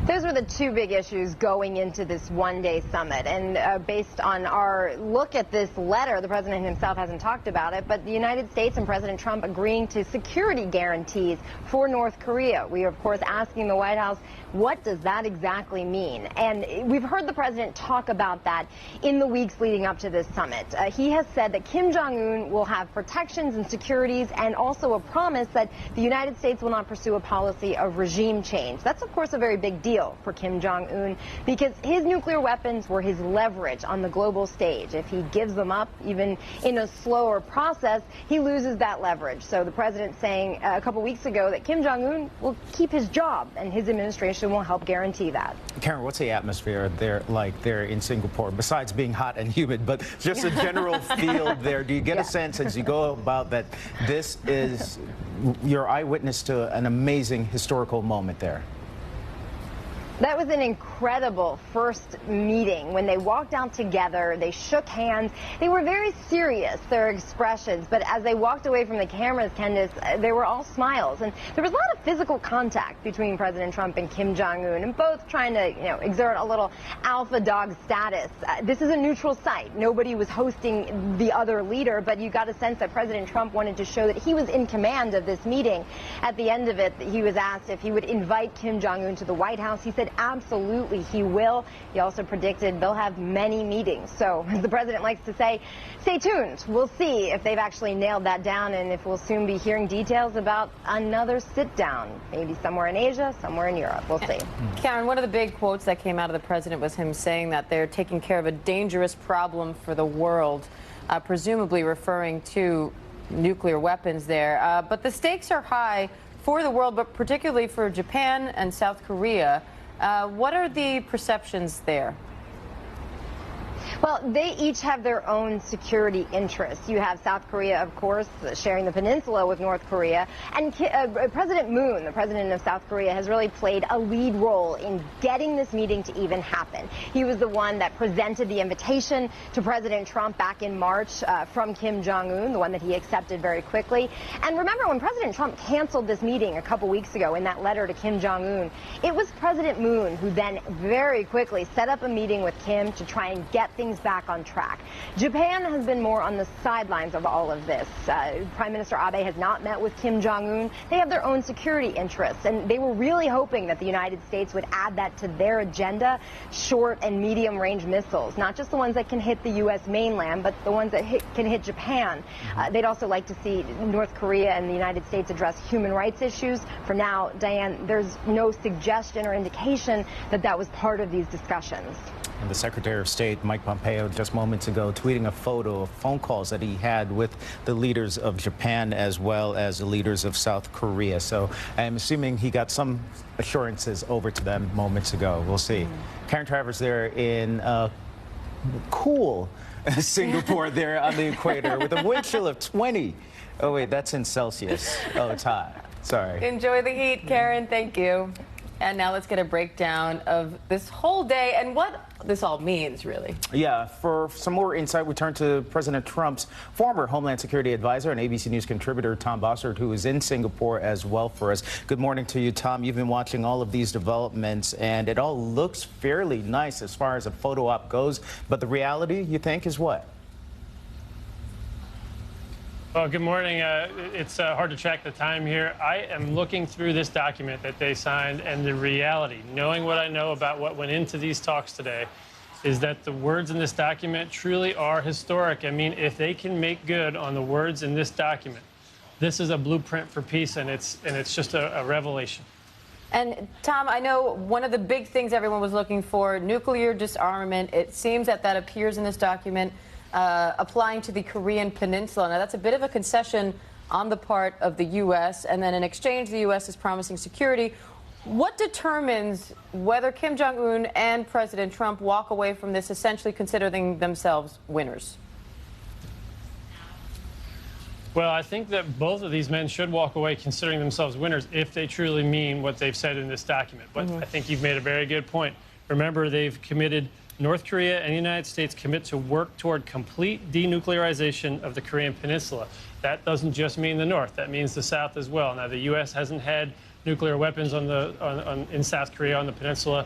Those were the two big issues going into this one-day summit. And based on our look at this letter, the president himself hasn't talked about it, but the United States and President Trump agreeing to security guarantees for North Korea. We are, of course, asking the White House, what does that exactly mean? And we've heard the president talk about that in the weeks leading up to this summit. He has said that Kim Jong-un will have protections and securities and also a promise that the United States will not pursue a policy of regime change. That's, of course, a very big deal for Kim Jong-un because his nuclear weapons were his leverage on the global stage. If he gives them up, even in a slower process, he loses that leverage. So the president saying a couple weeks ago that Kim Jong-un will keep his job and his administration will help guarantee that. Karen, what's the atmosphere there like there in Singapore, besides being hot and humid, but just a general feel there? Do you get a sense as you go about that this is your eyewitness to an amazing historical moment there? That was an incredible first meeting. When they walked out together, they shook hands. They were very serious, their expressions, but as they walked away from the cameras, Candace, they were all smiles. And there was a lot of physical contact between President Trump and Kim Jong-un, and both trying to, exert a little alpha dog status. This is a neutral site. Nobody was hosting the other leader, but you got a sense that President Trump wanted to show that he was in command of this meeting. At the end of it, he was asked if he would invite Kim Jong-un to the White House. He said absolutely he will. He also predicted they'll have many meetings. So, as the president likes to say, stay tuned. We'll see if they've actually nailed that down and if we'll soon be hearing details about another sit-down, maybe somewhere in Asia, somewhere in Europe. We'll see. Karen, one of the big quotes that came out of the president was him saying that they're taking care of a dangerous problem for the world, presumably referring to nuclear weapons there. But the stakes are high for the world, but particularly for Japan and South Korea. What are the perceptions there? Well, they each have their own security interests. You have South Korea, of course, sharing the peninsula with North Korea. And President Moon, the president of South Korea, has really played a lead role in getting this meeting to even happen. He was the one that presented the invitation to President Trump back in March from Kim Jong-un, the one that he accepted very quickly. And remember, when President Trump canceled this meeting a couple weeks ago in that letter to Kim Jong-un, it was President Moon who then very quickly set up a meeting with Kim to try and get things back on track. Japan has been more on the sidelines of all of this. Prime Minister Abe has not met with Kim Jong-un. They have their own security interests, and they were really hoping that the United States would add that to their agenda, short and medium range missiles, not just the ones that can hit the U.S. mainland, but the ones that can hit Japan. They'd also like to see North Korea and the United States address human rights issues. For now, Diane, there's no suggestion or indication that that was part of these discussions. And the Secretary of State, Mike Pompeo, just moments ago, tweeting a photo of phone calls that he had with the leaders of Japan as well as the leaders of South Korea. So I'm assuming he got some assurances over to them moments ago. We'll see. Karen Travers there in cool Singapore there on the equator with a wind chill of 20. Oh, wait, that's in Celsius. Oh, it's hot. Sorry. Enjoy the heat, Karen. Thank you. And now let's get a breakdown of this whole day and what this all means, really. Yeah, for some more insight, we turn to President Trump's former Homeland Security advisor and ABC News contributor, Tom Bossert, who is in Singapore as well for us. Good morning to you, Tom. You've been watching all of these developments, and it all looks fairly nice as far as a photo op goes. But the reality, you think, is what? Well, good morning. It's hard to track the time here. I am looking through this document that they signed, and the reality, knowing what I know about what went into these talks today, is that the words in this document truly are historic. I mean, if they can make good on the words in this document, this is a blueprint for peace, and it's just a revelation. And Tom, I know one of the big things everyone was looking for, nuclear disarmament. It seems that that appears in this document. Applying to the Korean Peninsula. Now, that's a bit of a concession on the part of the U.S., and then in exchange, the U.S. is promising security. What determines whether Kim Jong-un and President Trump walk away from this, essentially considering themselves winners? Well, I think that both of these men should walk away considering themselves winners if they truly mean what they've said in this document. But I think you've made a very good point. Remember, they've committed North Korea and the United States commit to work toward complete denuclearization of the Korean Peninsula. That doesn't just mean the North. That means the South as well. Now, the U.S. hasn't had nuclear weapons in South Korea on the peninsula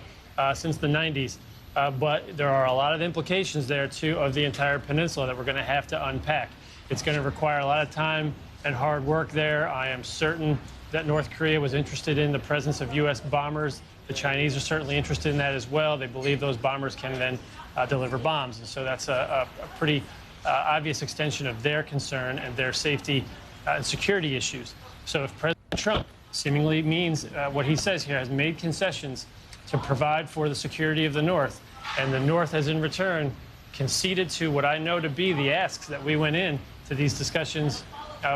since the 90s. But there are a lot of implications there, too, of the entire peninsula that we're going to have to unpack. It's going to require a lot of time and hard work there. I am certain that North Korea was interested in the presence of U.S. bombers. The Chinese are certainly interested in that as well. They believe those bombers can then deliver bombs. And so that's a pretty obvious extension of their concern and their safety and security issues. So if President Trump seemingly means what he says here, has made concessions to provide for the security of the North, and the North has in return conceded to what I know to be the asks that we went in to these discussions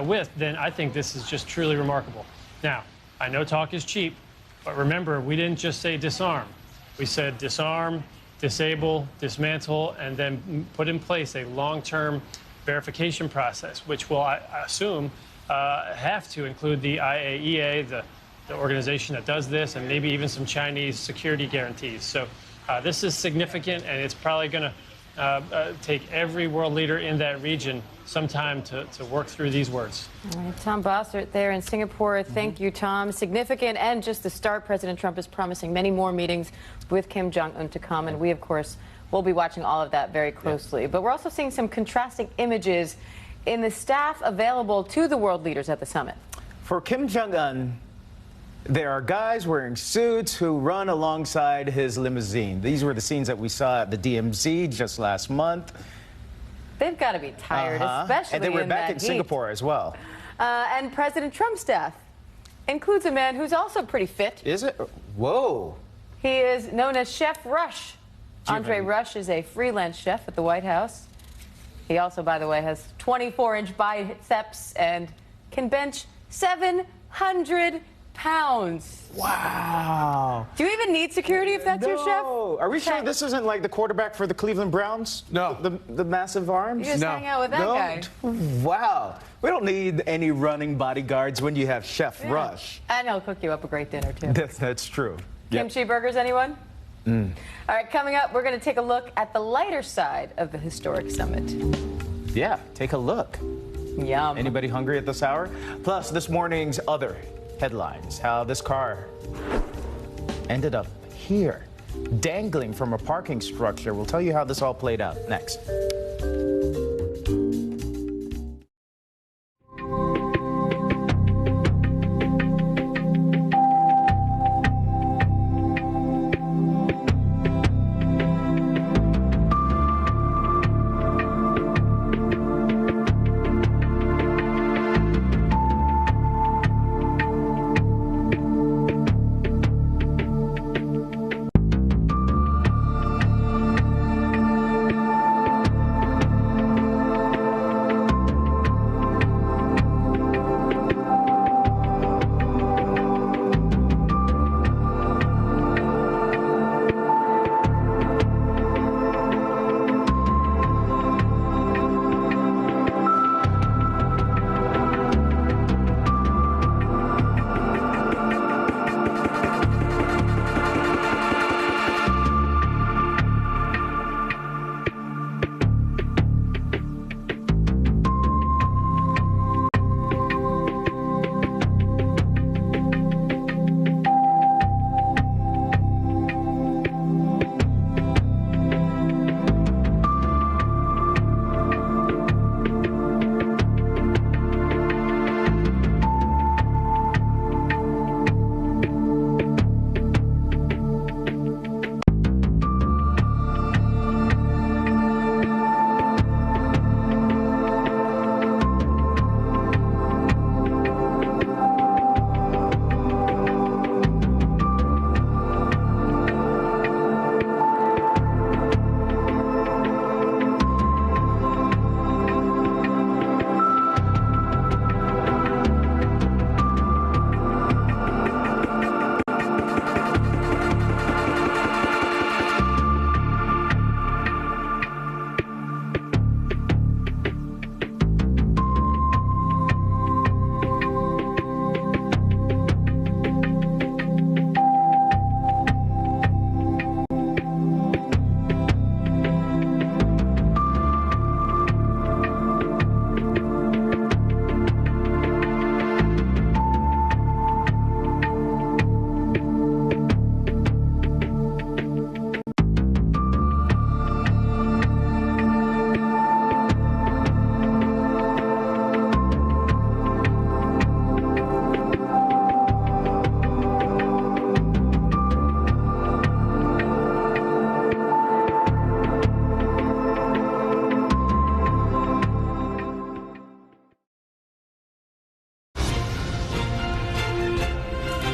with, then I think this is just truly remarkable. Now, I know talk is cheap. But remember, we didn't just say disarm. We said disarm, disable, dismantle, and then put in place a long-term verification process, which will, I assume, have to include the IAEA, the organization that does this, and maybe even some Chinese security guarantees. So this is significant, and it's probably going to take every world leader in that region some time to work through these words. All right, Tom Bossert there in Singapore. Thank you, Tom. Significant and just the start. President Trump is promising many more meetings with Kim Jong-un to come, and we, of course, will be watching all of that very closely. Yeah. But we're also seeing some contrasting images in the staff available to the world leaders at the summit. For Kim Jong-un, there are guys wearing suits who run alongside his limousine. These were the scenes that we saw at the DMZ just last month. They've got to be tired, especially and they were back in heat. Singapore as well. And President Trump's staff includes a man who's also pretty fit. Is it? Whoa. He is known as Chef Rush. Andre Rush is a freelance chef at the White House. He also, by the way, has 24-inch biceps and can bench 700 pounds. Wow. Do you even even need security if that's your chef? Are we sure this isn't like the quarterback for the Cleveland Browns? No. The massive arms? You just hang out with that guy. Wow. We don't need any running bodyguards when you have Chef Rush. And he'll cook you up a great dinner, too. That's true. Kimchi burgers, anyone? All right, coming up, we're going to take a look at the lighter side of the historic summit. Yeah, take a look. Yum. Anybody hungry at this hour? Plus, this morning's other headlines. How this car ended up here, dangling from a parking structure. We'll tell you how this all played out next.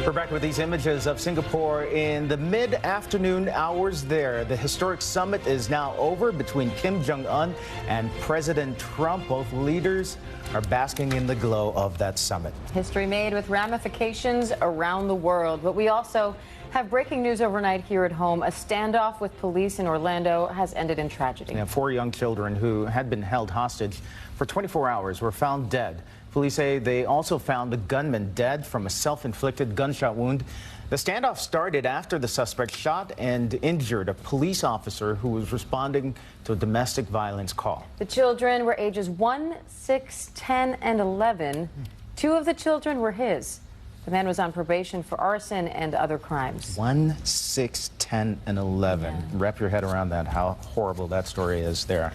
We're back with these images of Singapore in the mid-afternoon hours there. The historic summit is now over between Kim Jong-un and President Trump. Both leaders are basking in the glow of that summit. History made with ramifications around the world. But we also have breaking news overnight here at home. A standoff with police in Orlando has ended in tragedy. Yeah, 4 young children who had been held hostage for 24 hours were found dead. Police say they also found the gunman dead from a self-inflicted gunshot wound. The standoff started after the suspect shot and injured a police officer who was responding to a domestic violence call. The children were ages 1, 6, 10, and 11. 2 of the children were his. The man was on probation for arson and other crimes. 1, 6, 10, and 11. Yeah. Wrap your head around that, how horrible that story is there.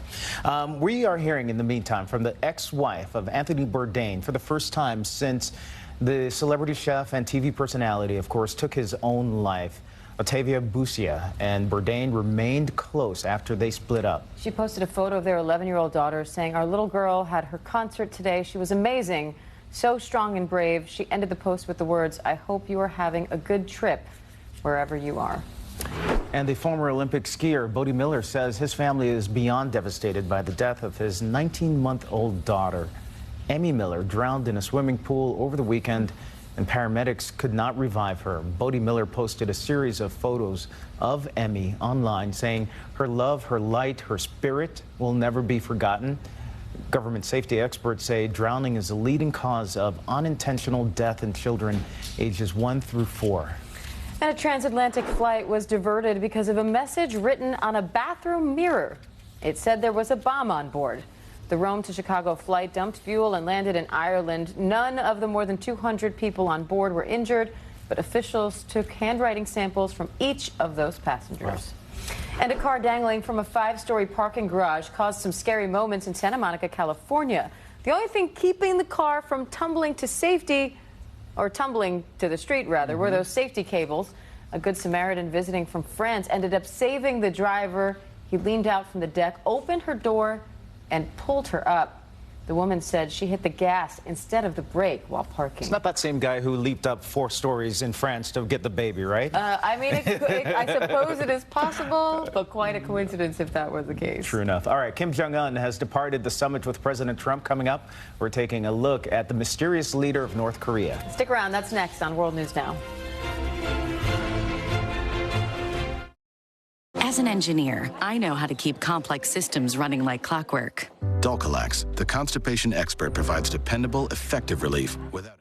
We are hearing in the meantime from the ex-wife of Anthony Bourdain for the first time since the celebrity chef and TV personality, of course, took his own life. Octavia Busia and Bourdain remained close after they split up. She posted a photo of their 11-year-old daughter saying, "Our little girl had her concert today. She was amazing. So strong and brave." She ended the post with the words, "I hope you are having a good trip wherever you are." And the former Olympic skier, Bode Miller, says his family is beyond devastated by the death of his 19-month-old daughter. Emmy Miller drowned in a swimming pool over the weekend and paramedics could not revive her. Bodie Miller posted a series of photos of Emmy online saying her love, her light, her spirit will never be forgotten. Government safety experts say drowning is the leading cause of unintentional death in children ages 1 through 4. And a transatlantic flight was diverted because of a message written on a bathroom mirror. It said there was a bomb on board. The Rome to Chicago flight dumped fuel and landed in Ireland. None of the more than 200 people on board were injured, but officials took handwriting samples from each of those passengers. And a car dangling from a 5-story parking garage caused some scary moments in Santa Monica, California. The only thing keeping the car from tumbling to safety, or tumbling to the street rather, were those safety cables. A Good Samaritan visiting from France ended up saving the driver. He leaned out from the deck, opened her door, and pulled her up. The woman said she hit the gas instead of the brake while parking. It's not that same guy who leaped up 4 stories in France to get the baby, right? I mean, I suppose it is possible, but quite a coincidence if that was the case. True enough. All right, Kim Jong-un has departed the summit with President Trump. Coming up, we're taking a look at the mysterious leader of North Korea. Stick around. That's next on World News Now. As an engineer, I know how to keep complex systems running like clockwork. Dulcolax, the constipation expert, provides dependable, effective relief without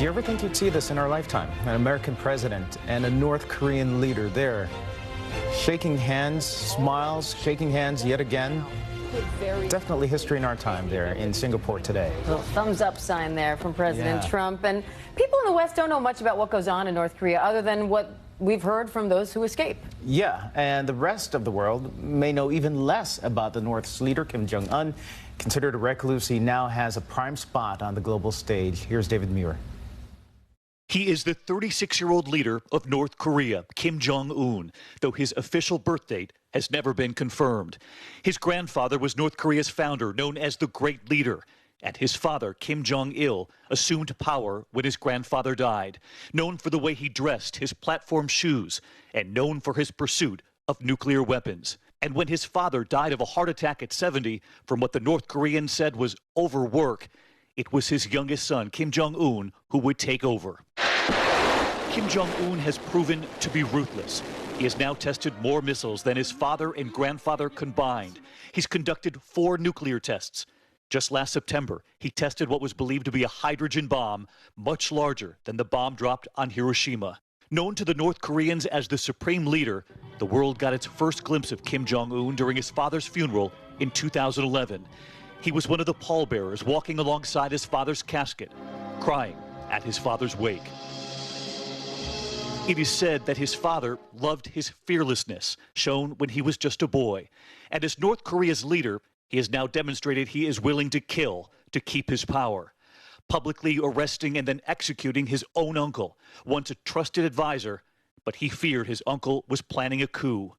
Did you ever think you'd see this in our lifetime? An American president and a North Korean leader there, shaking hands, smiles, shaking hands yet again. Definitely history in our time there in Singapore today. A little thumbs up sign there from President Trump. And people in the West don't know much about what goes on in North Korea other than what we've heard from those who escape. Yeah, and the rest of the world may know even less about the North's leader, Kim Jong-un. Considered a recluse, he now has a prime spot on the global stage. Here's David Muir. He is the 36-year-old leader of North Korea, Kim Jong-un, though his official birth date has never been confirmed. His grandfather was North Korea's founder, known as the Great Leader, and his father, Kim Jong-il, assumed power when his grandfather died, known for the way he dressed, his platform shoes, and known for his pursuit of nuclear weapons. And when his father died of a heart attack at 70 from what the North Koreans said was overwork, it was his youngest son, Kim Jong-un, who would take over. Kim Jong-un has proven to be ruthless. He has now tested more missiles than his father and grandfather combined. He's conducted 4 nuclear tests. Just last September, he tested what was believed to be a hydrogen bomb, much larger than the bomb dropped on Hiroshima. Known to the North Koreans as the supreme leader, the world got its first glimpse of Kim Jong-un during his father's funeral in 2011. He was one of the pallbearers walking alongside his father's casket, crying at his father's wake. It is said that his father loved his fearlessness, shown when he was just a boy. And as North Korea's leader, he has now demonstrated he is willing to kill to keep his power, publicly arresting and then executing his own uncle, once a trusted advisor, but he feared his uncle was planning a coup.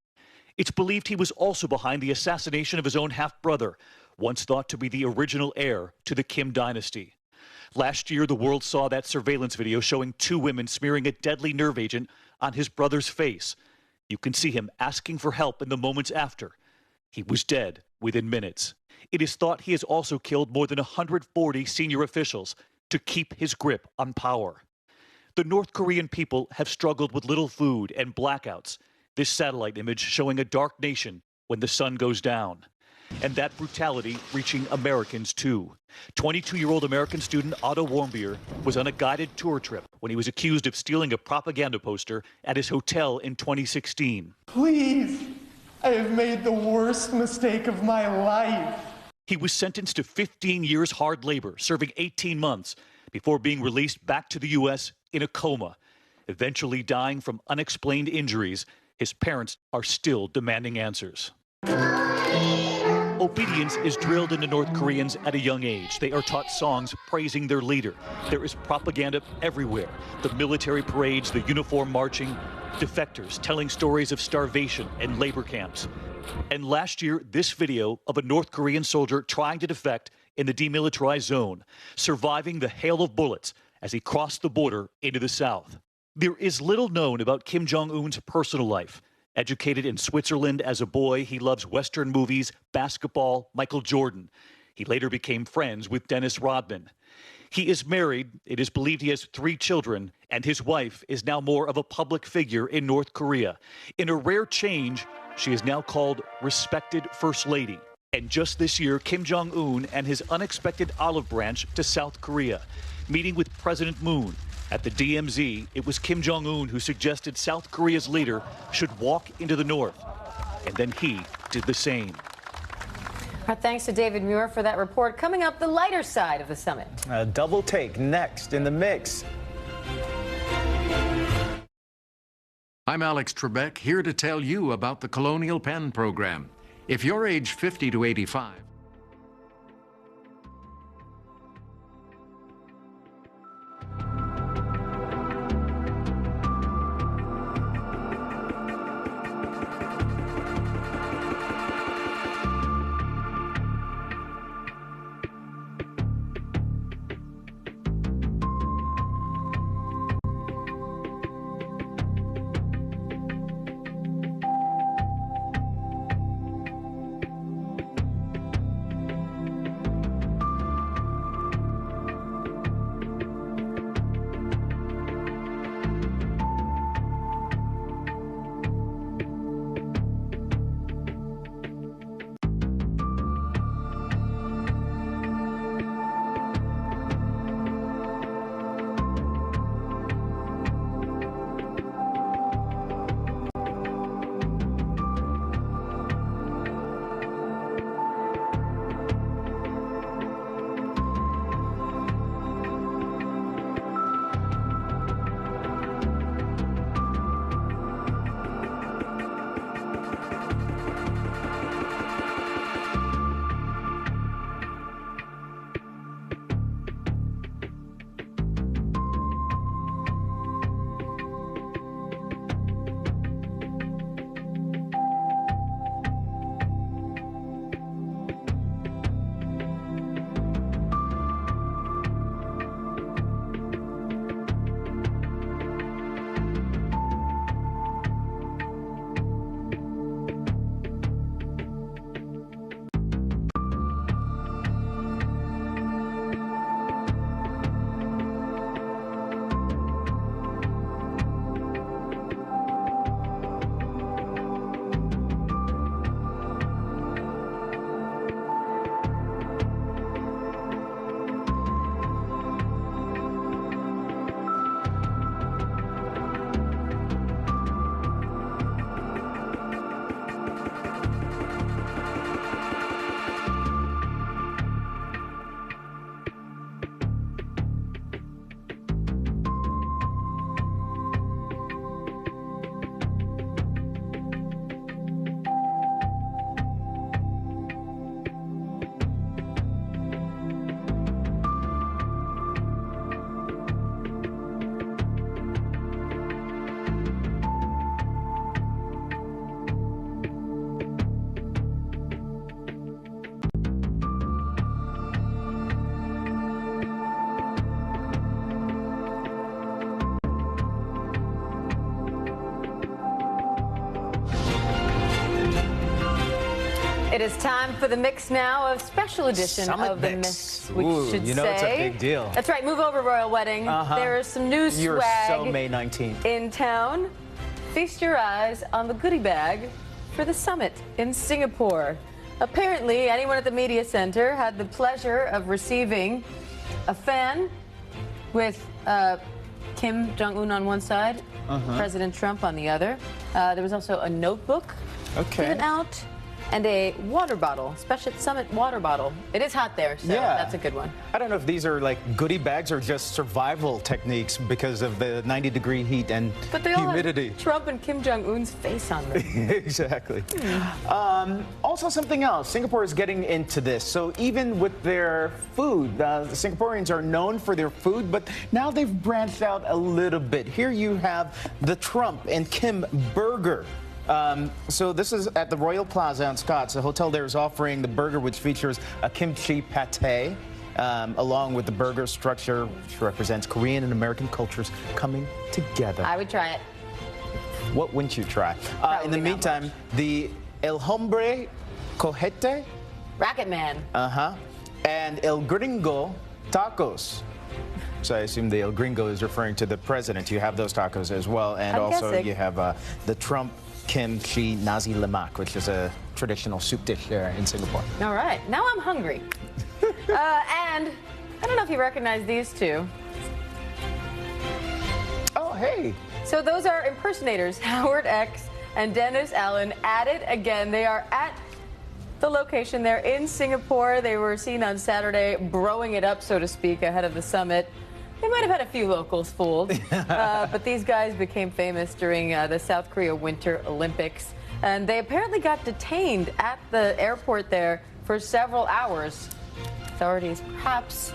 It's believed he was also behind the assassination of his own half-brother, once thought to be the original heir to the Kim dynasty. Last year, the world saw that surveillance video showing two women smearing a deadly nerve agent on his brother's face. You can see him asking for help in the moments after. He was dead within minutes. It is thought he has also killed more than 140 senior officials to keep his grip on power. The North Korean people have struggled with little food and blackouts. This satellite image showing a dark nation when the sun goes down. And that brutality reaching Americans too. 22-year-old American student Otto Warmbier was on a guided tour trip when he was accused of stealing a propaganda poster at his hotel in 2016. Please, I have made the worst mistake of my life. He was sentenced to 15 years hard labor, serving 18 months, before being released back to the U.S. in a coma, eventually dying from unexplained injuries. His parents are still demanding answers. Obedience is drilled into North Koreans at a young age. They are taught songs praising their leader. There is propaganda everywhere. The military parades, the uniform marching, defectors telling stories of starvation and labor camps. And last year, this video of a North Korean soldier trying to defect in the demilitarized zone, surviving the hail of bullets as he crossed the border into the south. There is little known about Kim Jong-un's personal life. Educated in Switzerland as a boy, he loves Western movies, basketball, Michael Jordan. He later became friends with Dennis Rodman. He is married. It is believed he has 3 children, and his wife is now more of a public figure in North Korea. In a rare change, she is now called Respected First Lady. And just this year, Kim Jong-un and his unexpected olive branch to South Korea, meeting with President Moon. At the DMZ, it was Kim Jong-un who suggested South Korea's leader should walk into the north. And then he did the same. Our thanks to David Muir for that report. Coming up, the lighter side of the summit. A double take next in the mix. I'm Alex Trebek, here to tell you about the Colonial Penn program. If you're age 50 to 85, It is time for the mix now, a special edition Summit of the Mix. mix, which Ooh, should you know say. it's a big deal. That's right. Move over, Royal Wedding. There is some new You're swag so May 19th. in town. Feast your eyes on the goodie bag for the summit in Singapore. Apparently, anyone at the media center had the pleasure of receiving a fan with Kim Jong-un on one side, President Trump on the other. There was also a notebook given out and a water bottle, special summit water bottle. It is hot there, so that's a good one. I don't know if these are like goodie bags or just survival techniques because of the 90-degree heat and But they all humidity. have Trump and Kim Jong-un's face on them. Exactly. Also, something else. Singapore is getting into this. So even with their food, the Singaporeans are known for their food, but now they've branched out a little bit. Here you have the Trump and Kim burger. So this is at the Royal Plaza on Scotts. The hotel there is offering the burger, which features a kimchi pate, along with the burger structure, which represents Korean and American cultures coming together. I would try it. What wouldn't you try? In the meantime, the El Hombre Cojete. Racket Man. And El Gringo Tacos. So I assume the El Gringo is referring to the president. You have those tacos as well. And also you have the Trump kimchi nasi lemak, which is a traditional soup dish there in Singapore. All right. Now I'm hungry. And I don't know if you recognize these two. Oh, hey. So those are impersonators, Howard X and Dennis Allen, at it again. They are at the location there in Singapore. They were seen on Saturday broing it up, so to speak, ahead of the summit. They might have had a few locals fooled, but these guys became famous during the South Korea Winter Olympics. And they apparently got detained at the airport there for several hours. Authorities perhaps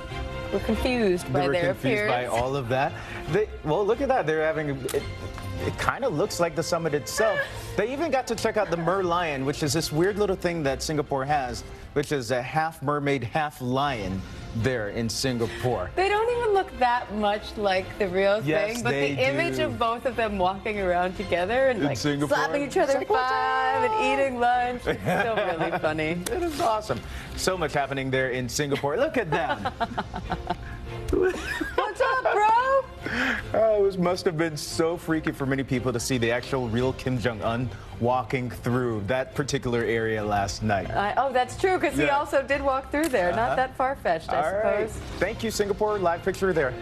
were confused by their appearance. They were confused by all of that. Well, look at that. They're having... It kind of looks like the summit itself. They even got to check out the Merlion, which is this weird little thing that Singapore has, which is a half mermaid, half lion there in Singapore. They don't even look that much like the real thing, but the image of both of them walking around together and like slapping each other five and eating lunch, it's still really funny. It is awesome. So much happening there in Singapore. Look at them. What's up, bro? Oh, it must have been so freaky for many people to see the actual real Kim Jong-un walking through that particular area last night. Oh, that's true, because he also did walk through there. Not that far-fetched, I suppose. Right. Thank you, Singapore. Live picture there.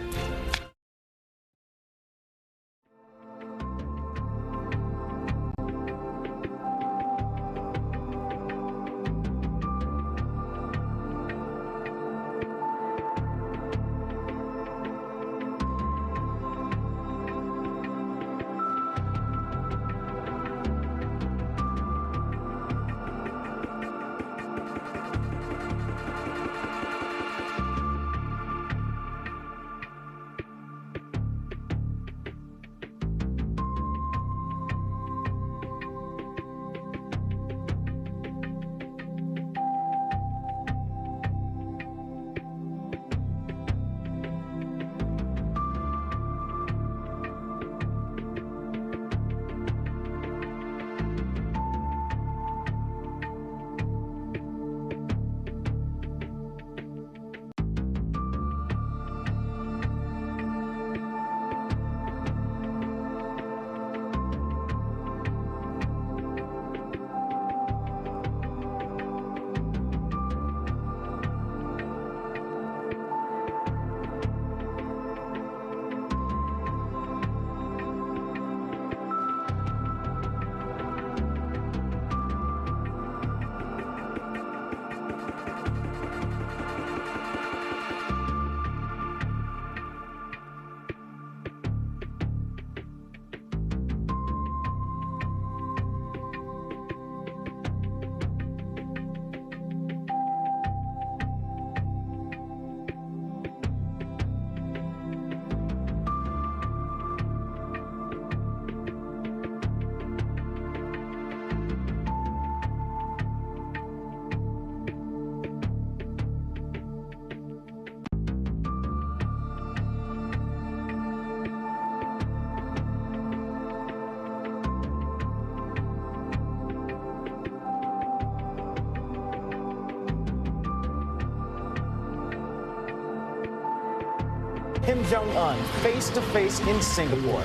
Kim Jong-un face-to-face in Singapore.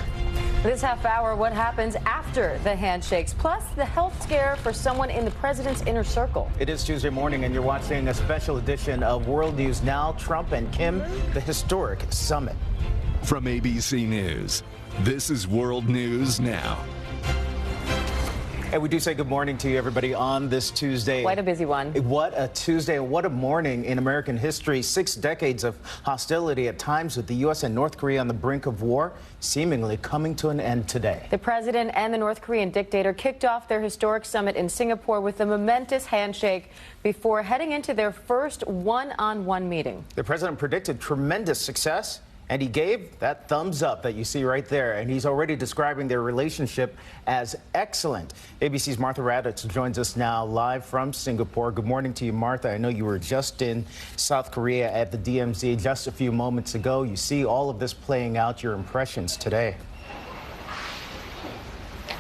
This half hour, what happens after the handshakes, plus the health scare for someone in the president's inner circle. It is Tuesday morning, and you're watching a special edition of World News Now. Trump and Kim, the historic summit. From ABC News, this is World News Now. And we do say good morning to you, everybody, on this Tuesday. Quite a busy one. What a Tuesday, and what a morning in American history. 6 decades of hostility at times with the U.S. and North Korea on the brink of war, seemingly coming to an end today. The president and the North Korean dictator kicked off their historic summit in Singapore with a momentous handshake before heading into their first one-on-one meeting. The president predicted tremendous success, and he gave that thumbs up that you see right there. And he's already describing their relationship as excellent. ABC's Martha Raddatz joins us now live from Singapore. Good morning to you, Martha. I know you were just in South Korea at the DMZ just a few moments ago. You see all of this playing out. Your impressions today?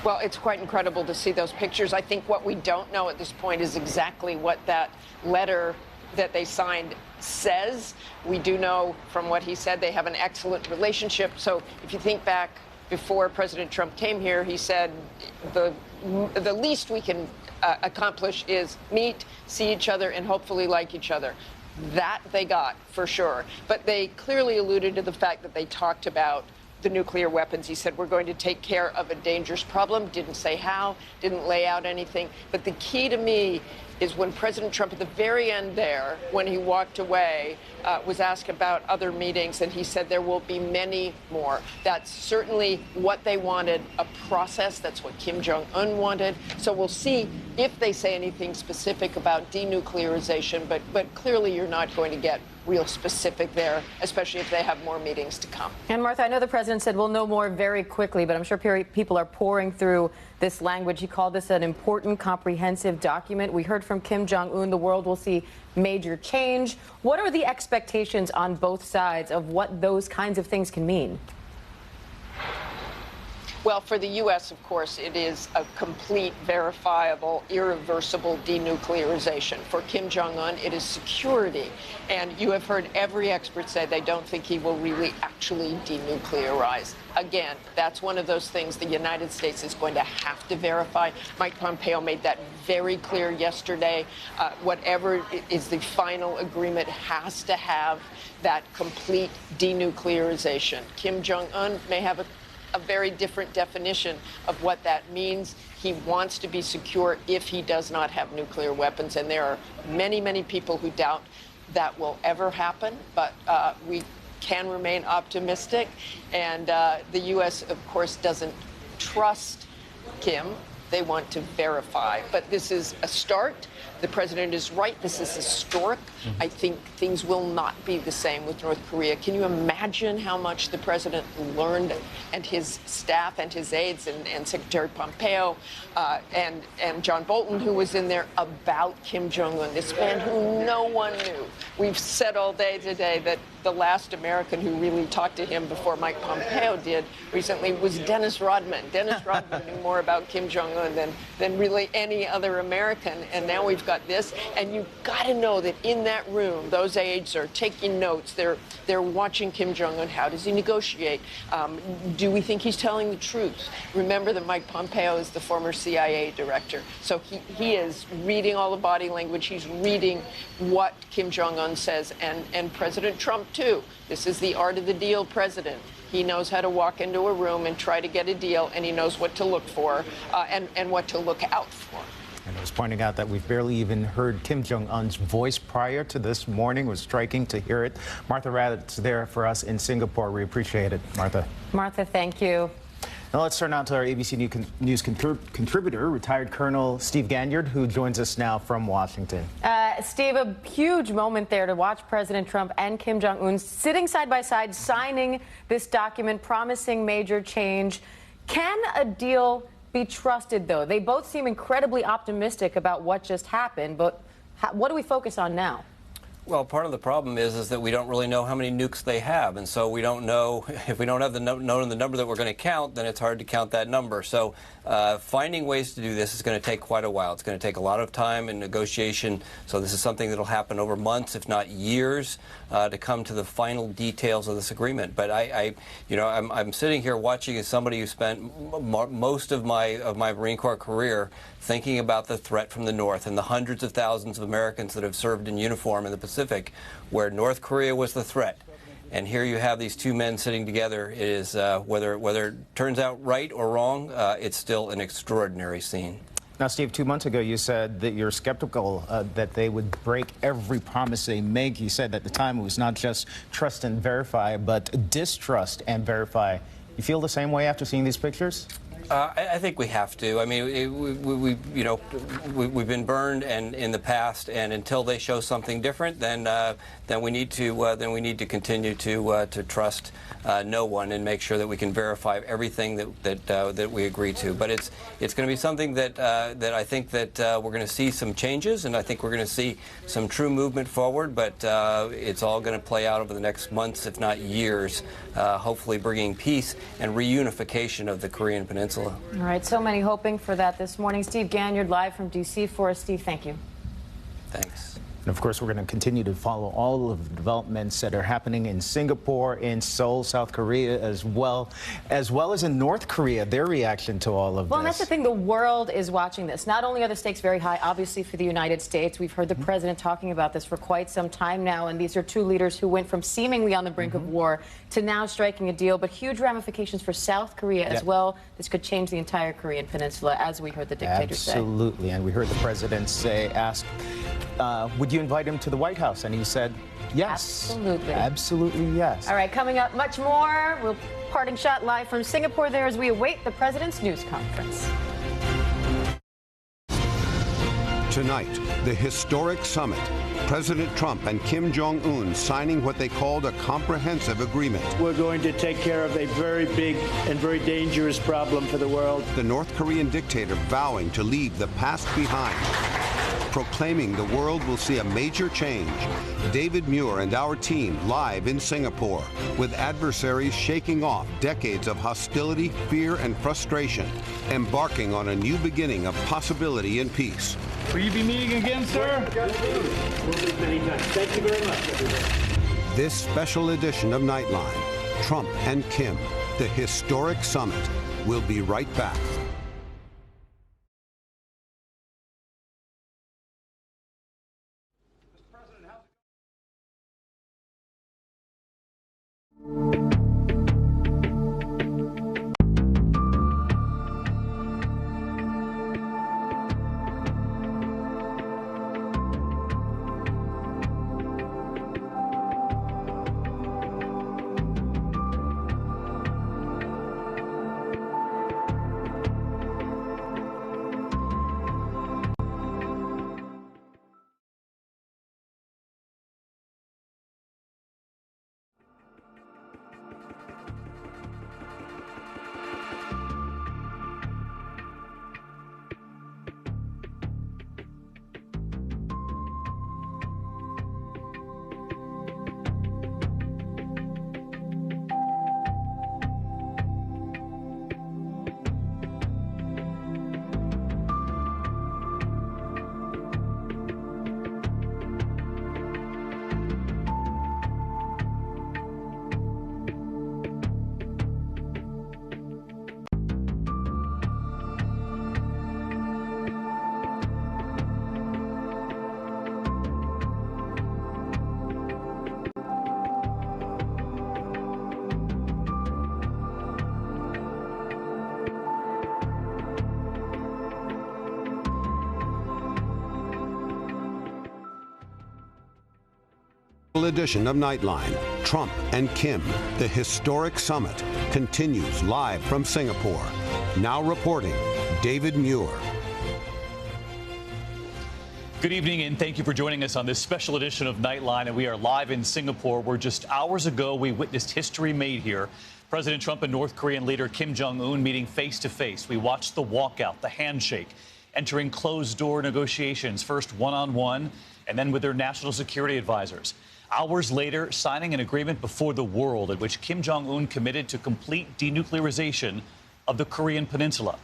Well, it's quite incredible to see those pictures. I think what we don't know at this point is exactly what that letter that they signed says. We do know from what he said they have an excellent relationship. So if you think back before President Trump came here, he said the least we can accomplish is meet, see each other, and hopefully like each other. That they got for sure. But they clearly alluded to the fact that they talked about the nuclear weapons. He said, we're going to take care of a dangerous problem. Didn't say how, didn't lay out anything. But the key to me is when President Trump, at the very end there, when he walked away, was asked about other meetings, and he said there will be many more. That's certainly what they wanted, a process. That's what Kim Jong-un wanted. So we'll see if they say anything specific about denuclearization, but clearly you're not going to get real specific there, especially if they have more meetings to come. And Martha, I know the president said we'll know more very quickly, but I'm sure people are pouring through this language. He called this an important, comprehensive document. We heard from Kim Jong-un, the world will see major change. What are the expectations on both sides of what those kinds of things can mean? Well, for the U.S., of course, it is a complete, verifiable, irreversible denuclearization. For Kim Jong-un, it is security. And you have heard every expert say they don't think he will really actually denuclearize. Again, that's one of those things the United States is going to have to verify. Mike Pompeo made that very clear yesterday. Whatever is the final agreement has to have that complete denuclearization. Kim Jong-un may have a very different definition of what that means. He wants to be secure if he does not have nuclear weapons, and there are many, many people who doubt that will ever happen, but we can remain optimistic, and the U.S., of course, doesn't trust Kim. They want to verify, but this is a start. The president is right. This is historic. I think things will not be the same with North Korea. Can you imagine how much the president learned, and his staff and his aides and Secretary Pompeo and John Bolton, who was in there, about Kim Jong-un, this man who no one knew. We've said all day today that the last American who really talked to him before Mike Pompeo did recently was Dennis Rodman. Dennis Rodman knew more about Kim Jong-un than really any other American, and now we've got this. And you've got to know that in that room, those aides are taking notes. They're watching Kim Jong-un. How does he negotiate? Do we think he's telling the truth? Remember that Mike Pompeo is the former CIA director, so he is reading all the body language. He's reading what Kim Jong-un says, and President Trump too. This is the art of the deal president. He knows how to walk into a room and try to get a deal, and he knows what to look for and what to look out for. And I was pointing out that we've barely even heard Kim Jong-un's voice prior to this morning. It was striking to hear it. Martha Raddatz there for us in Singapore. We appreciate it, Martha. Martha, thank you. Now let's turn now to our ABC News contributor, retired Colonel Steve Ganyard, who joins us now from Washington. Steve, a huge moment there to watch President Trump and Kim Jong-un sitting side by side, signing this document, promising major change. Can a deal be trusted, though? They both seem incredibly optimistic about what just happened, but what do we focus on now? Well, part of the problem is that we don't really know how many nukes they have, and so we don't know if we don't have the known the number that we're going to count, then it's hard to count that number. So finding ways to do this is going to take quite a while. It's going to take a lot of time and negotiation. So this is something that will happen over months, if not years, to come to the final details of this agreement. But I'm sitting here watching as somebody who spent most of my Marine Corps career thinking about the threat from the North and the hundreds of thousands of Americans that have served in uniform in the Pacific, where North Korea was the threat. And here you have these two men sitting together. It is, whether it turns out right or wrong, it's still an extraordinary scene. Now, Steve, 2 months ago, you said that you're skeptical that they would break every promise they make. You said at the time it was not just trust and verify, but distrust and verify. You feel the same way after seeing these pictures? I think we have to. I mean, we've been burned and in the past, and until they show something different, then we need to continue to trust no one and make sure that we can verify everything that we agree to. But it's going to be something that I think that we're going to see some changes, and I think we're going to see some true movement forward. But it's all going to play out over the next months, if not years, hopefully bringing peace and reunification of the Korean Peninsula. All right, so many hoping for that this morning. Steve Ganyard live from D.C. for us. Steve, thank you. Thanks. And of course, we're going to continue to follow all of the developments that are happening in Singapore, in Seoul, South Korea, as well as in North Korea, their reaction to all of this. Well, and that's the thing. The world is watching this. Not only are the stakes very high, obviously, for the United States. We've heard the president talking about this for quite some time now, and these are two leaders who went from seemingly on the brink of war to now striking a deal, but huge ramifications for South Korea as well. This could change the entire Korean peninsula, as we heard the dictator say. Absolutely, and we heard the president ask, would you invite him to the White House? And he said, yes. Absolutely. Absolutely, yes. All right, coming up, much more. We'll parting shot live from Singapore there as we await the president's news conference. Tonight, the historic summit. President Trump and Kim Jong-un signing what they called a comprehensive agreement. We're going to take care of a very big and very dangerous problem for the world. The North Korean dictator vowing to leave the past behind, proclaiming the world will see a major change. David Muir and our team live in Singapore, with adversaries shaking off decades of hostility, fear, and frustration, embarking on a new beginning of possibility and peace. Will you be meeting again, sir? We'll meet many times. Thank you very much. This special edition of Nightline, Trump and Kim, the historic summit. We'll be right back. Edition of Nightline, Trump and Kim, the historic summit, continues live from Singapore. Now reporting, David Muir. Good evening, and thank you for joining us on this special edition of Nightline. And we are live in Singapore, where just hours ago we witnessed history made here. President Trump and North Korean leader Kim Jong-un meeting face to face. We watched the walkout, the handshake, entering closed-door negotiations, first one-on-one and then with their national security advisors. Hours later, signing an agreement before the world in which Kim Jong-un committed to complete denuclearization of the Korean Peninsula.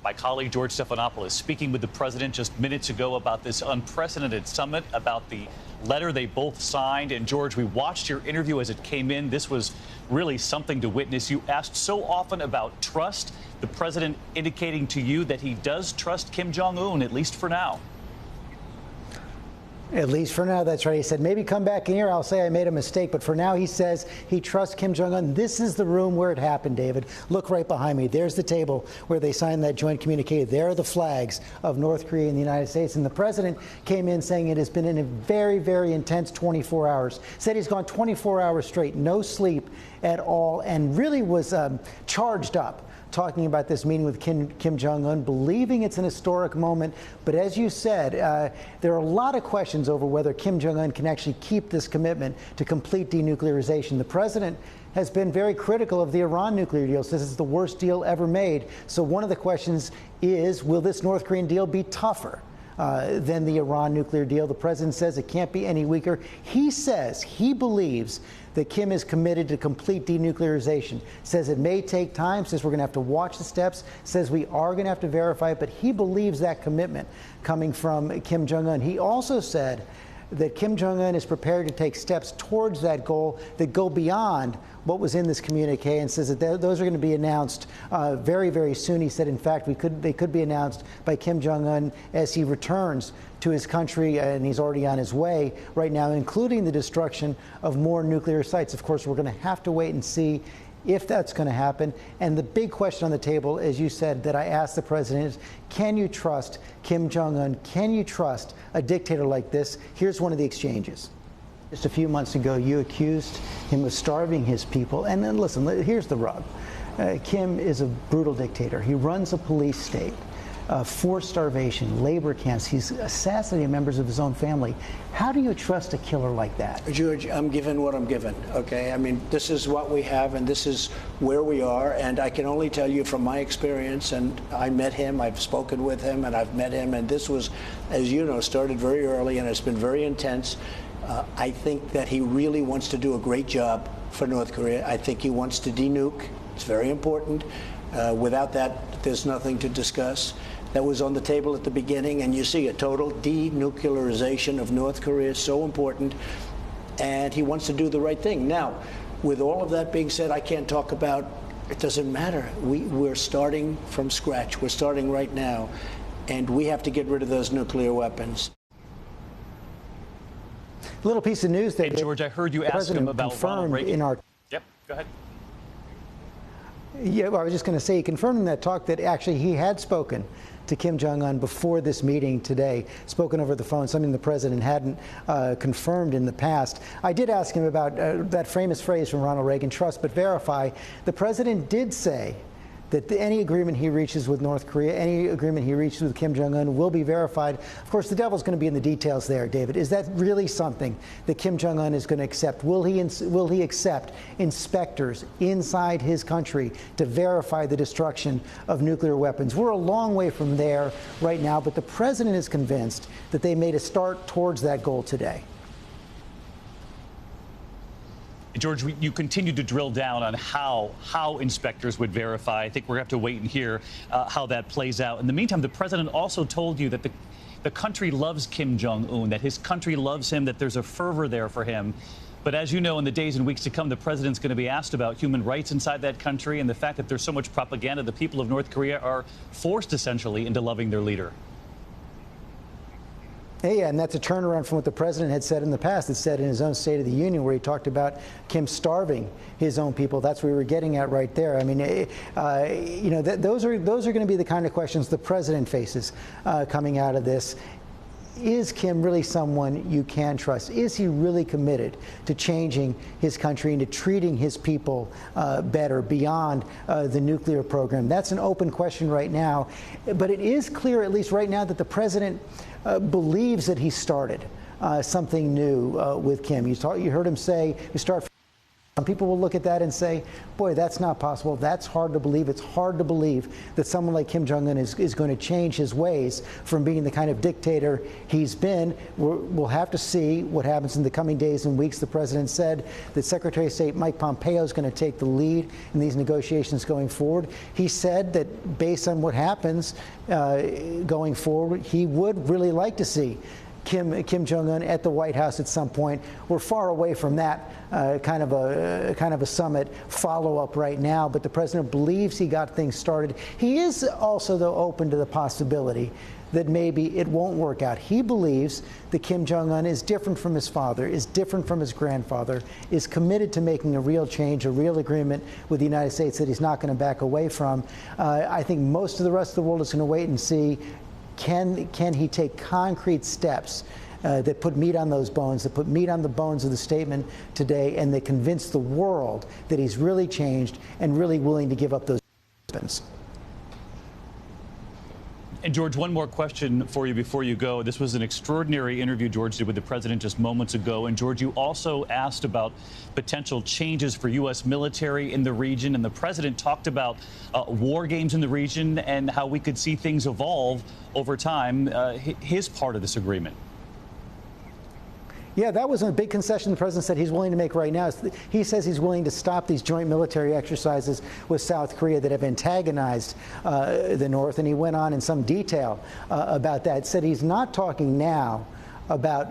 My colleague George Stephanopoulos speaking with the president just minutes ago about this unprecedented summit, about the letter they both signed. And George, we watched your interview as it came in. This was really something to witness. You asked so often about trust, the president indicating to you that he does trust Kim Jong-un, at least for now. At least for now, that's right. He said, maybe come back in here, I'll say I made a mistake. But for now, he says he trusts Kim Jong-un. This is the room where it happened, David. Look right behind me. There's the table where they signed that joint communique. There are the flags of North Korea and the United States. And the president came in saying it has been in a very, very intense 24 hours. Said he's gone 24 hours straight, no sleep at all, and really was charged up, talking about this meeting with Kim Jong-un, believing it's an historic moment. But as you said, there are a lot of questions over whether Kim Jong-un can actually keep this commitment to complete denuclearization. The president has been very critical of the Iran nuclear deal, says it's the worst deal ever made. So one of the questions is, will this North Korean deal be tougher than the Iran nuclear deal? The president says it can't be any weaker. He says he believes that Kim is committed to complete denuclearization. Says it may take time, says we're going to have to watch the steps, says we are going to have to verify it, but he believes that commitment coming from Kim Jong-un. He also said that Kim Jong-un is prepared to take steps towards that goal that go beyond what was in this communique, and says that those are going to be announced very, very soon. He said, in fact, they could be announced by Kim Jong-un as he returns to his country, and he's already on his way right now, including the destruction of more nuclear sites. Of course, we're going to have to wait and see if that's going to happen. And the big question on the table, as you said, that I asked the president is, can you trust Kim Jong-un? Can you trust a dictator like this? Here's one of the exchanges. Just a few months ago, you accused him of starving his people. And then listen, here's the rub. Kim is a brutal dictator. He runs a police state, forced starvation, labor camps. He's assassinating members of his own family. How do you trust a killer like that? George, I'm given what I'm given, okay? I mean, this is what we have, and this is where we are. And I can only tell you from my experience, and I met him, I've spoken with him, and I've met him, and this was, as you know, started very early, and it's been very intense. I think that he really wants to do a great job for North Korea. I think he wants to denuke. It's very important. Without that, there's nothing to discuss. That was on the table at the beginning, and you see a total denuclearization of North Korea is so important, and he wants to do the right thing. Now, with all of that being said, I can't talk about, it doesn't matter. We're starting from scratch. We're starting right now, and we have to get rid of those nuclear weapons. Little piece of news that, hey, George, I heard you ask him about Ronald Reagan. In our Yep, go ahead. Yeah, well, I was just going to say, he confirmed in that talk that actually he had spoken to Kim Jong-un before this meeting today, spoken over the phone, something the president hadn't confirmed in the past. I did ask him about that famous phrase from Ronald Reagan, trust but verify. The president did say that any agreement he reaches with North Korea, any agreement he reaches with Kim Jong-un will be verified. Of course, the devil's going to be in the details there, David. Is that really something that Kim Jong-un is going to accept? Will he accept inspectors inside his country to verify the destruction of nuclear weapons? We're a long way from there right now, but the president is convinced that they made a start towards that goal today. George, you continue to drill down on how inspectors would verify. I think we're going to have to wait and hear how that plays out. In the meantime, the president also told you that the country loves Kim Jong-un, that his country loves him, that there's a fervor there for him. But as you know, in the days and weeks to come, the president's going to be asked about human rights inside that country and the fact that there's so much propaganda. The people of North Korea are forced, essentially, into loving their leader. Yeah, and that's a turnaround from what the president had said in the past. It said in his own State of the Union, where he talked about Kim starving his own people. That's what we were getting at right there. I mean, you know, those are going to be the kind of questions the president faces coming out of this. Is Kim really someone you can trust? Is he really committed to changing his country and to treating his people better beyond the nuclear program? That's an open question right now. But it is clear, at least right now, that the president believes that he started something new with Kim. You heard him say, you start. Some people will look at that and say, boy, that's not possible. That's hard to believe. It's hard to believe that someone like Kim Jong-un is going to change his ways from being the kind of dictator he's been. We'll have to see what happens in the coming days and weeks. The president said that Secretary of State Mike Pompeo is going to take the lead in these negotiations going forward. He said that based on what happens going forward, he would really like to see Kim Jong-un at the White House at some point. We're far away from that kind of a summit follow-up right now, but the president believes he got things started. He is also, though, open to the possibility that maybe it won't work out. He believes that Kim Jong-un is different from his father, is different from his grandfather, is committed to making a real change, a real agreement with the United States that he's not going to back away from. I think most of the rest of the world is going to wait and see, can he take concrete steps that put meat on those bones, that put meat on the bones of the statement today, and that convince the world that he's really changed and really willing to give up those weapons. And George, one more question for you before you go. This was an extraordinary interview George did with the president just moments ago. And George, you also asked about potential changes for U.S. military in the region. And the president talked about war games in the region and how we could see things evolve over time. His part of this agreement. Yeah, that was a big concession the president said he's willing to make right now. He says he's willing to stop these joint military exercises with South Korea that have antagonized the North, and he went on in some detail about that. Said he's not talking now about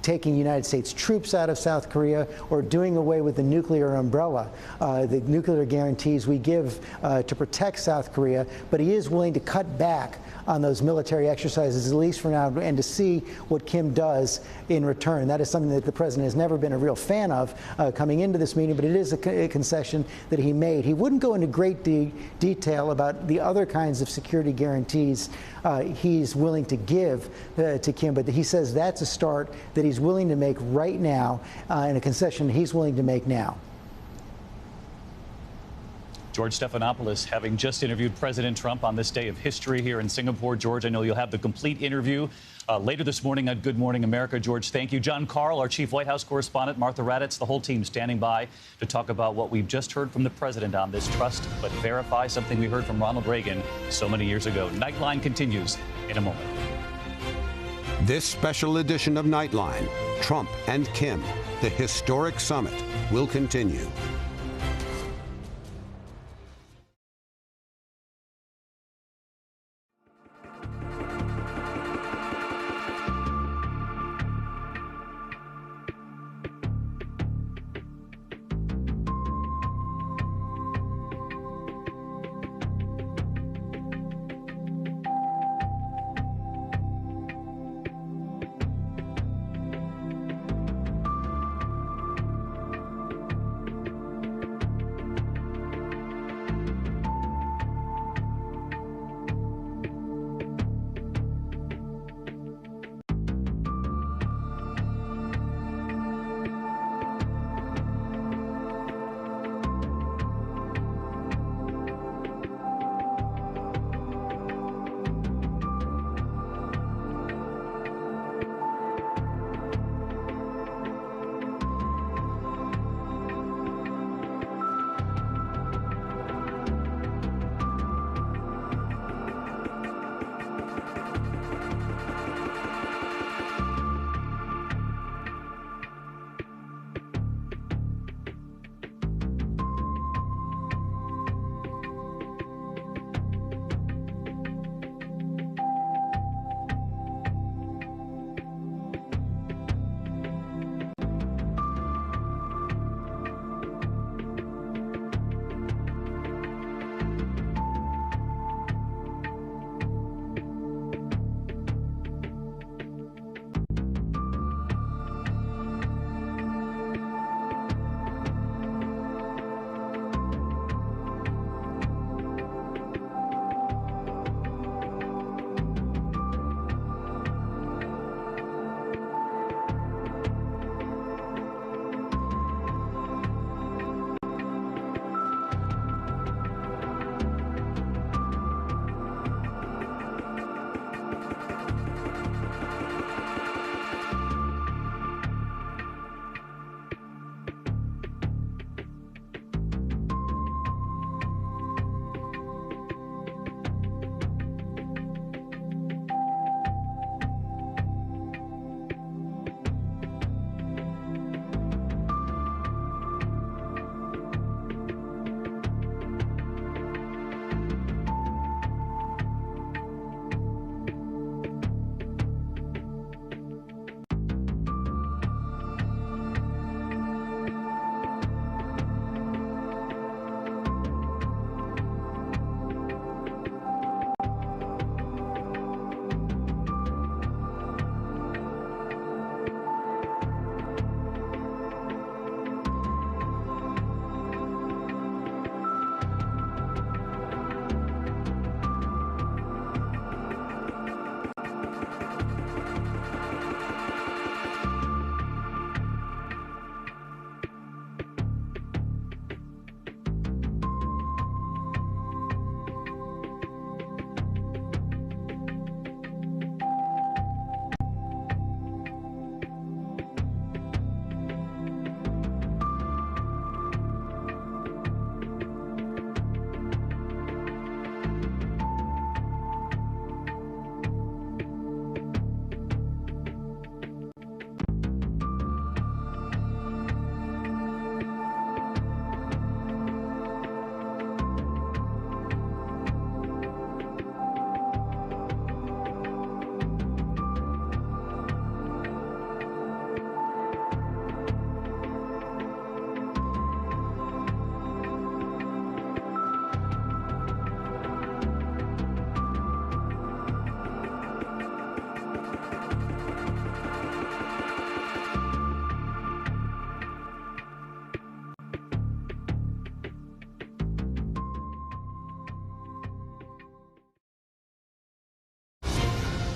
taking United States troops out of South Korea or doing away with the nuclear umbrella, the nuclear guarantees we give to protect South Korea, but he is willing to cut back on those military exercises, at least for now, and to see what Kim does in return. That is something that the president has never been a real fan of coming into this meeting, but it is a concession that he made. He wouldn't go into great detail about the other kinds of security guarantees he's willing to give to Kim, but he says that's a start that he's willing to make right now and a concession he's willing to make now. George Stephanopoulos, having just interviewed President Trump on this day of history here in Singapore. George, I know you'll have the complete interview later this morning on Good Morning America. George, thank you. John Karl, our chief White House correspondent, Martha Raddatz, the whole team standing by to talk about what we've just heard from the president on this trust but verify, something we heard from Ronald Reagan so many years ago. Nightline continues in a moment. This special edition of Nightline, Trump and Kim, the historic summit, will continue.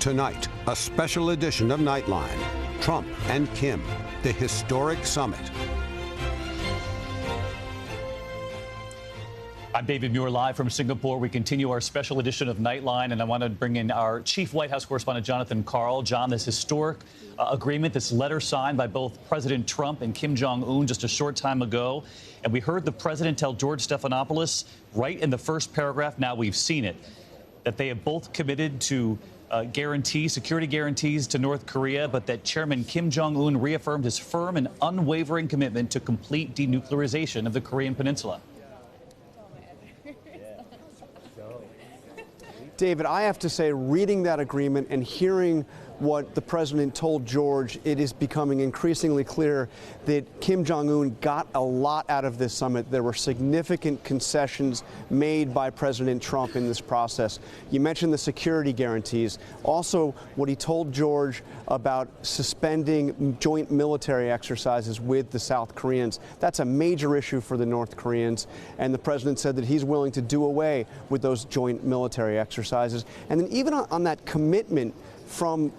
Tonight, a special edition of Nightline. Trump and Kim, the historic summit. I'm David Muir, live from Singapore. We continue our special edition of Nightline, and I want to bring in our chief White House correspondent, Jonathan Karl. John, this historic agreement, this letter signed by both President Trump and Kim Jong-un just a short time ago. And we heard the president tell George Stephanopoulos right in the first paragraph, now we've seen it, that they have both committed to security guarantees to North Korea, but that Chairman Kim Jong-un reaffirmed his firm and unwavering commitment to complete denuclearization of the Korean Peninsula. David, I have to say, reading that agreement and hearing what the president told George, it is becoming increasingly clear that Kim Jong-un got a lot out of this summit. There were significant concessions made by President Trump in this process. You mentioned the security guarantees. Also, what he told George about suspending joint military exercises with the South Koreans. That's a major issue for the North Koreans. And the president said that he's willing to do away with those joint military exercises. And then even on that commitment from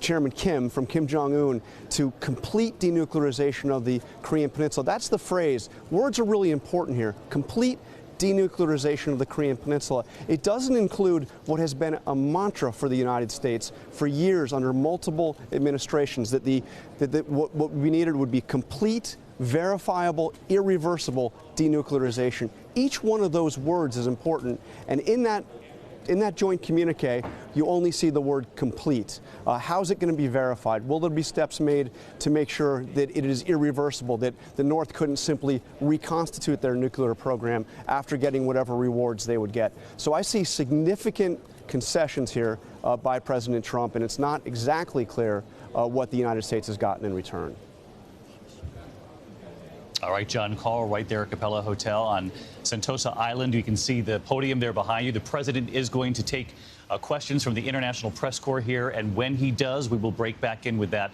Chairman Kim, from Kim Jong-un, to complete denuclearization of the Korean Peninsula. That's the phrase. Words are really important here. Complete denuclearization of the Korean Peninsula. It doesn't include what has been a mantra for the United States for years under multiple administrations, that what we needed would be complete, verifiable, irreversible denuclearization. Each one of those words is important, and in that joint communique, you only see the word complete. How's it going to be verified? Will there be steps made to make sure that it is irreversible, that the North couldn't simply reconstitute their nuclear program after getting whatever rewards they would get? So I see significant concessions here by President Trump, and it's not exactly clear what the United States has gotten in return. All right, John Karl, right there at Capella Hotel on Sentosa Island. You can see the podium there behind you. The president is going to take questions from the International Press Corps here, and when he does, we will break back in with that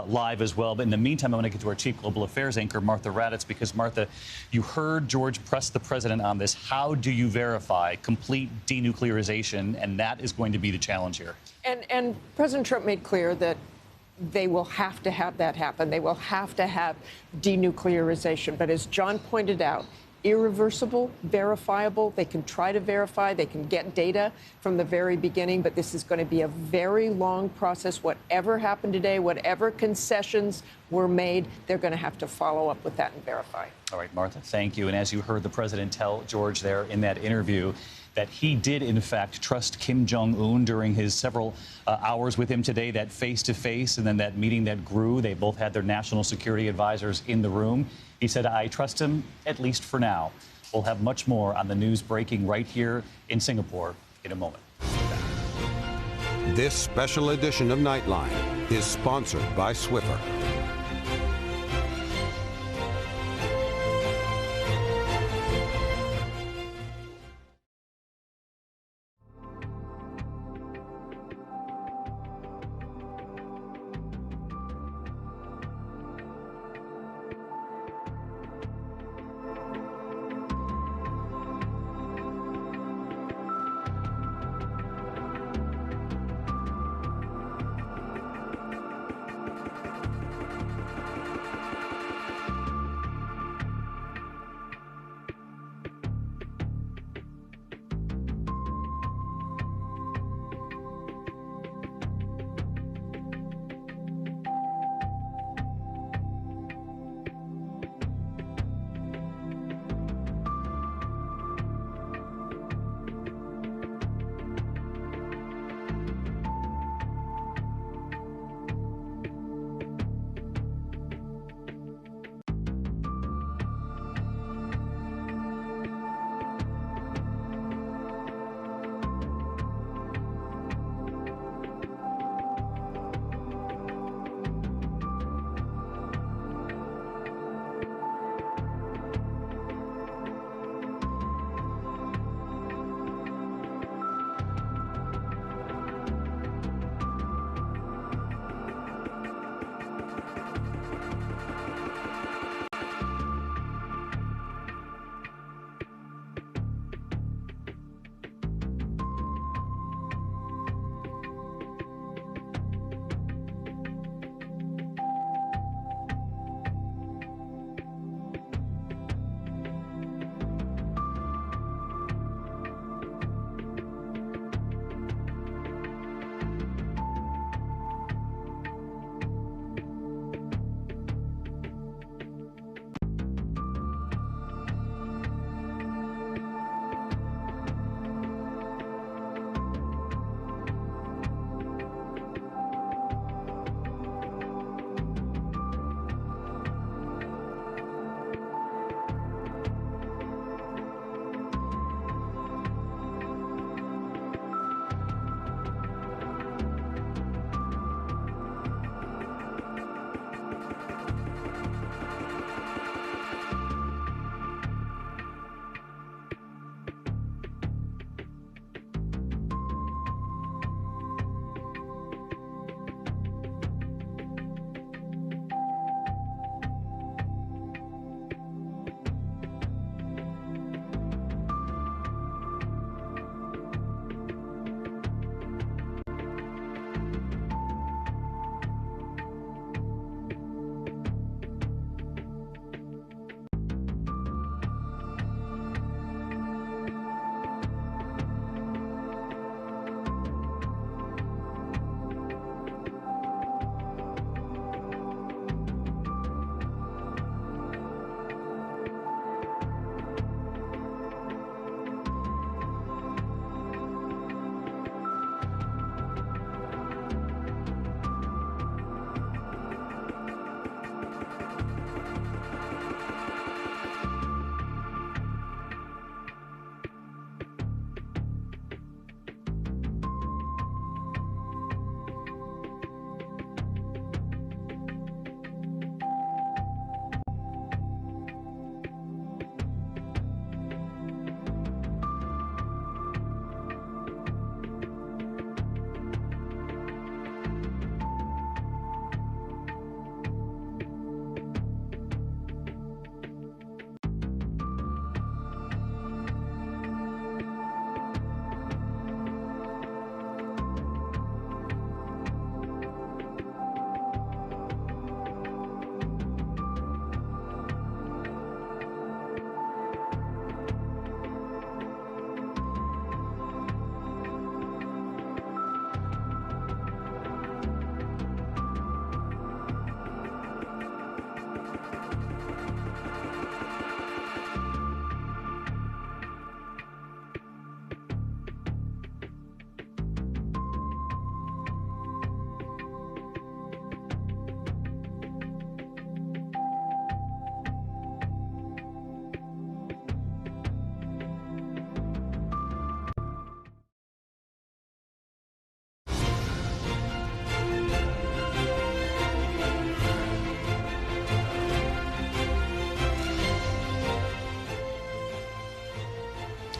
live as well. But in the meantime, I want to get to our chief global affairs anchor, Martha Raddatz, because, Martha, you heard George press the president on this. How do you verify complete denuclearization? And that is going to be the challenge here. And President Trump made clear that they will have to have that happen. They will have to have denuclearization. But as John pointed out, irreversible, verifiable. They can try to verify. They can get data from the very beginning. But this is going to be a very long process. Whatever happened today, whatever concessions were made, they're going to have to follow up with that and verify. All right, Martha, thank you. And as you heard the president tell George there in that interview, that he did, in fact, trust Kim Jong-un during his several hours with him today, that face-to-face, and then that meeting that grew. They both had their national security advisors in the room. He said, I trust him, at least for now. We'll have much more on the news breaking right here in Singapore in a moment. This special edition of Nightline is sponsored by Swiffer.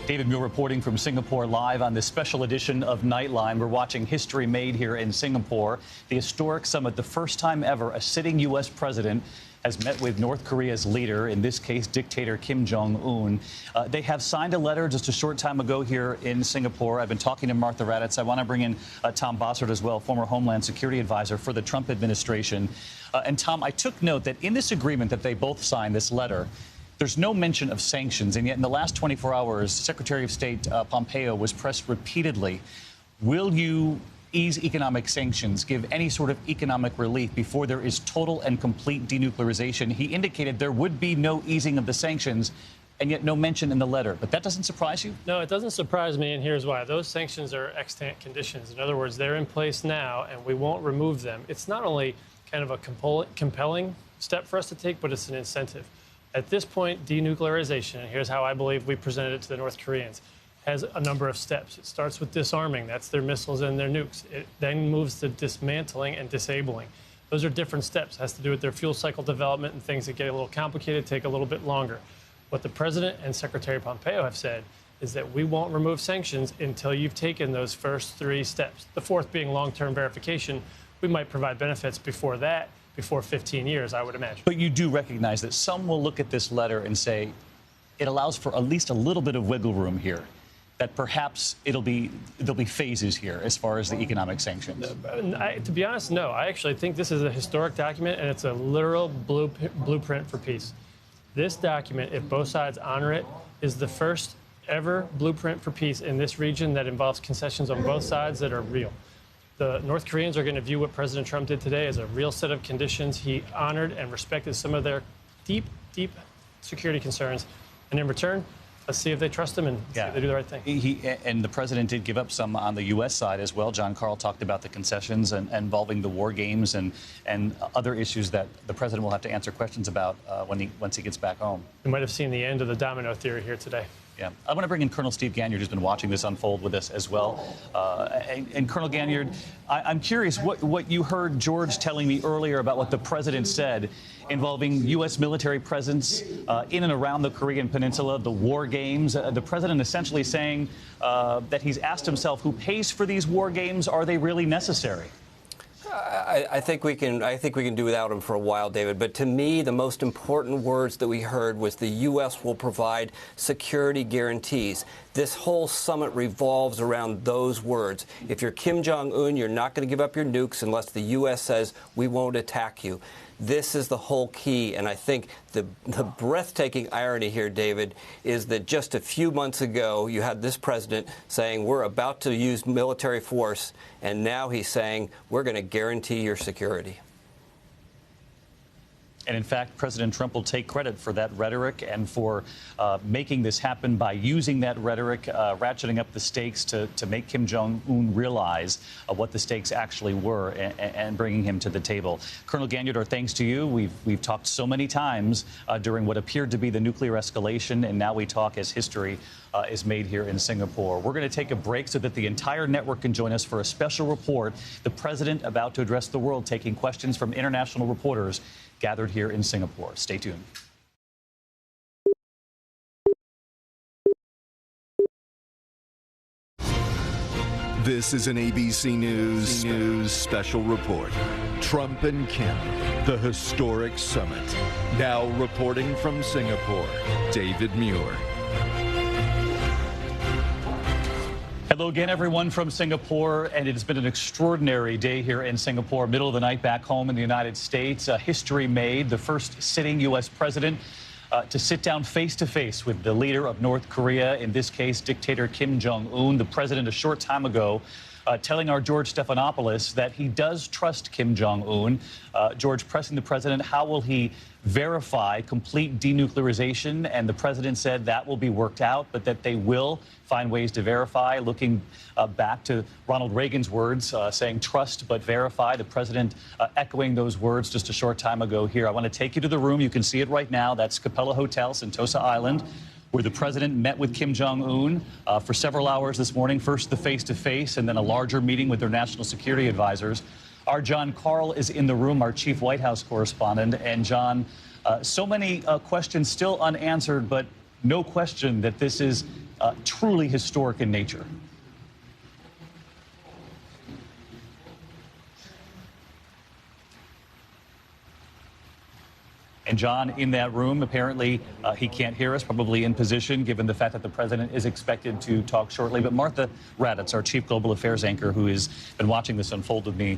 David Muir reporting from Singapore live on this special edition of Nightline. We're watching history made here in Singapore. The historic summit, the first time ever a sitting U.S. president has met with North Korea's leader, in this case, dictator Kim Jong-un. They have signed a letter just a short time ago here in Singapore. I've been talking to Martha Raddatz. I want to bring in Tom Bossert as well, former Homeland Security Advisor for the Trump administration. And Tom, I took note that in this agreement that they both signed, this letter, there's no mention of sanctions. And yet in the last 24 hours, Secretary of State Pompeo was pressed repeatedly. Will you ease economic sanctions, give any sort of economic relief before there is total and complete denuclearization? He indicated there would be no easing of the sanctions, and yet no mention in the letter. But that doesn't surprise you? No, it doesn't surprise me, and here's why. Those sanctions are extant conditions. In other words, they're in place now, and we won't remove them. It's not only kind of a compelling step for us to take, but it's an incentive. At this point, denuclearization, and here's how I believe we presented it to the North Koreans, has a number of steps. It starts with disarming. That's their missiles and their nukes. It then moves to dismantling and disabling. Those are different steps. It has to do with their fuel cycle development and things that get a little complicated, take a little bit longer. What the President and Secretary Pompeo have said is that we won't remove sanctions until you've taken those first three steps. The fourth being long-term verification. We might provide benefits before that, before 15 years, I would imagine. But you do recognize that some will look at this letter and say it allows for at least a little bit of wiggle room here, that perhaps there'll be phases here as far as the economic sanctions. To be honest, no. I actually think this is a historic document, and it's a literal blueprint for peace. This document, if both sides honor it, is the first ever blueprint for peace in this region that involves concessions on both sides that are real. The North Koreans are going to view what President Trump did today as a real set of conditions. He honored and respected some of their deep, deep security concerns. And in return, let's see if they trust him and see if they do the right thing. And the president did give up some on the U.S. side as well. John Karl talked about the concessions and involving the war games and other issues that the president will have to answer questions about once he gets back home. We might have seen the end of the domino theory here today. Yeah, I want to bring in Colonel Steve Ganyard, who's been watching this unfold with us as well. And Colonel Ganyard, I'm curious what you heard George telling me earlier about what the president said involving U.S. military presence in and around the Korean Peninsula, the war games. The president essentially saying that he's asked himself, who pays for these war games? Are they really necessary? I think we can do without him for a while, David. But to me, the most important words that we heard was the U.S. will provide security guarantees. This whole summit revolves around those words. If you're Kim Jong-un, you're not going to give up your nukes unless the U.S. says we won't attack you. This is the whole key, and I think the breathtaking irony here, David, is that just a few months ago you had this president saying we're about to use military force, and now he's saying we're going to guarantee your security. And in fact, President Trump will take credit for that rhetoric and for making this happen by using that rhetoric, ratcheting up the stakes to make Kim Jong-un realize what the stakes actually were and bringing him to the table. Colonel Ganyard, our thanks to you. We've talked so many times during what appeared to be the nuclear escalation, and now we talk as history is made here in Singapore. We're going to take a break so that the entire network can join us for a special report. The president about to address the world, taking questions from international reporters gathered here in Singapore. Stay tuned. This is an ABC News special report. Trump and Kim, the historic summit. Now reporting from Singapore, David Muir. Hello again, everyone from Singapore, and it has been an extraordinary day here in Singapore, middle of the night back home in the United States. History made, the first sitting U.S. president to sit down face-to-face with the leader of North Korea, in this case, dictator Kim Jong-un. The president a short time ago telling our George Stephanopoulos that he does trust Kim Jong-un. George pressing the president, how will he verify complete denuclearization? And the president said that will be worked out, but that they will find ways to verify, looking back to Ronald Reagan's words, saying trust but verify. The president echoing those words just a short time ago here. I want to take you to the room. You can see it right now. That's Capella Hotel, Sentosa Island, where the president met with Kim Jong-un for several hours this morning. First the face-to-face and then a larger meeting with their national security advisors. Our John Karl is in the room, our chief White House correspondent. And John, so many questions still unanswered, but no question that this is truly historic in nature. And John, in that room, apparently he can't hear us, probably in position, given the fact that the president is expected to talk shortly. But Martha Raddatz, our chief global affairs anchor, who has been watching this unfold with me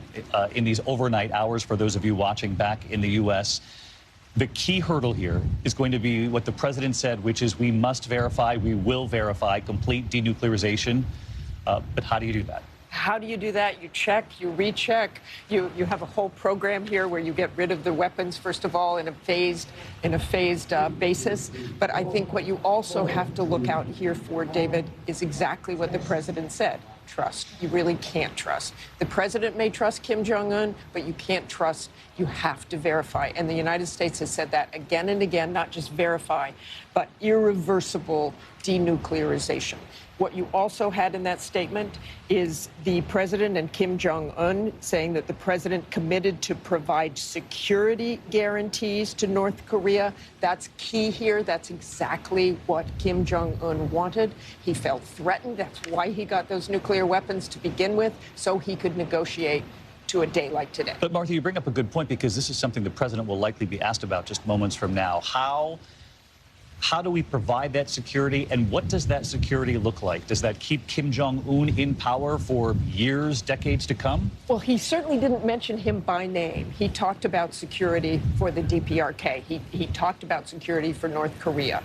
in these overnight hours, for those of you watching back in the U.S., the key hurdle here is going to be what the president said, which is we must verify, we will verify complete denuclearization. But how do you do that? How do you do that? You check, you recheck. You have a whole program here where you get rid of the weapons, first of all, in a phased basis. But I think what you also have to look out here for, David, is exactly what the president said. Trust. You really can't trust. The president may trust Kim Jong-un, but you can't trust. You have to verify. And the United States has said that again and again, not just verify, but irreversible denuclearization. What you also had in that statement is the president and Kim Jong-un saying that the president committed to provide security guarantees to North Korea. That's key here. That's exactly what Kim Jong-un wanted. He felt threatened. That's why he got those nuclear weapons to begin with, so he could negotiate to a day like today. But Martha, you bring up a good point, because this is something the president will likely be asked about just moments from now. How do we provide that security, and what does that security look like? Does that keep Kim Jong-un in power for years, decades to come? Well, he certainly didn't mention him by name. He talked about security for the DPRK. He talked about security for North Korea.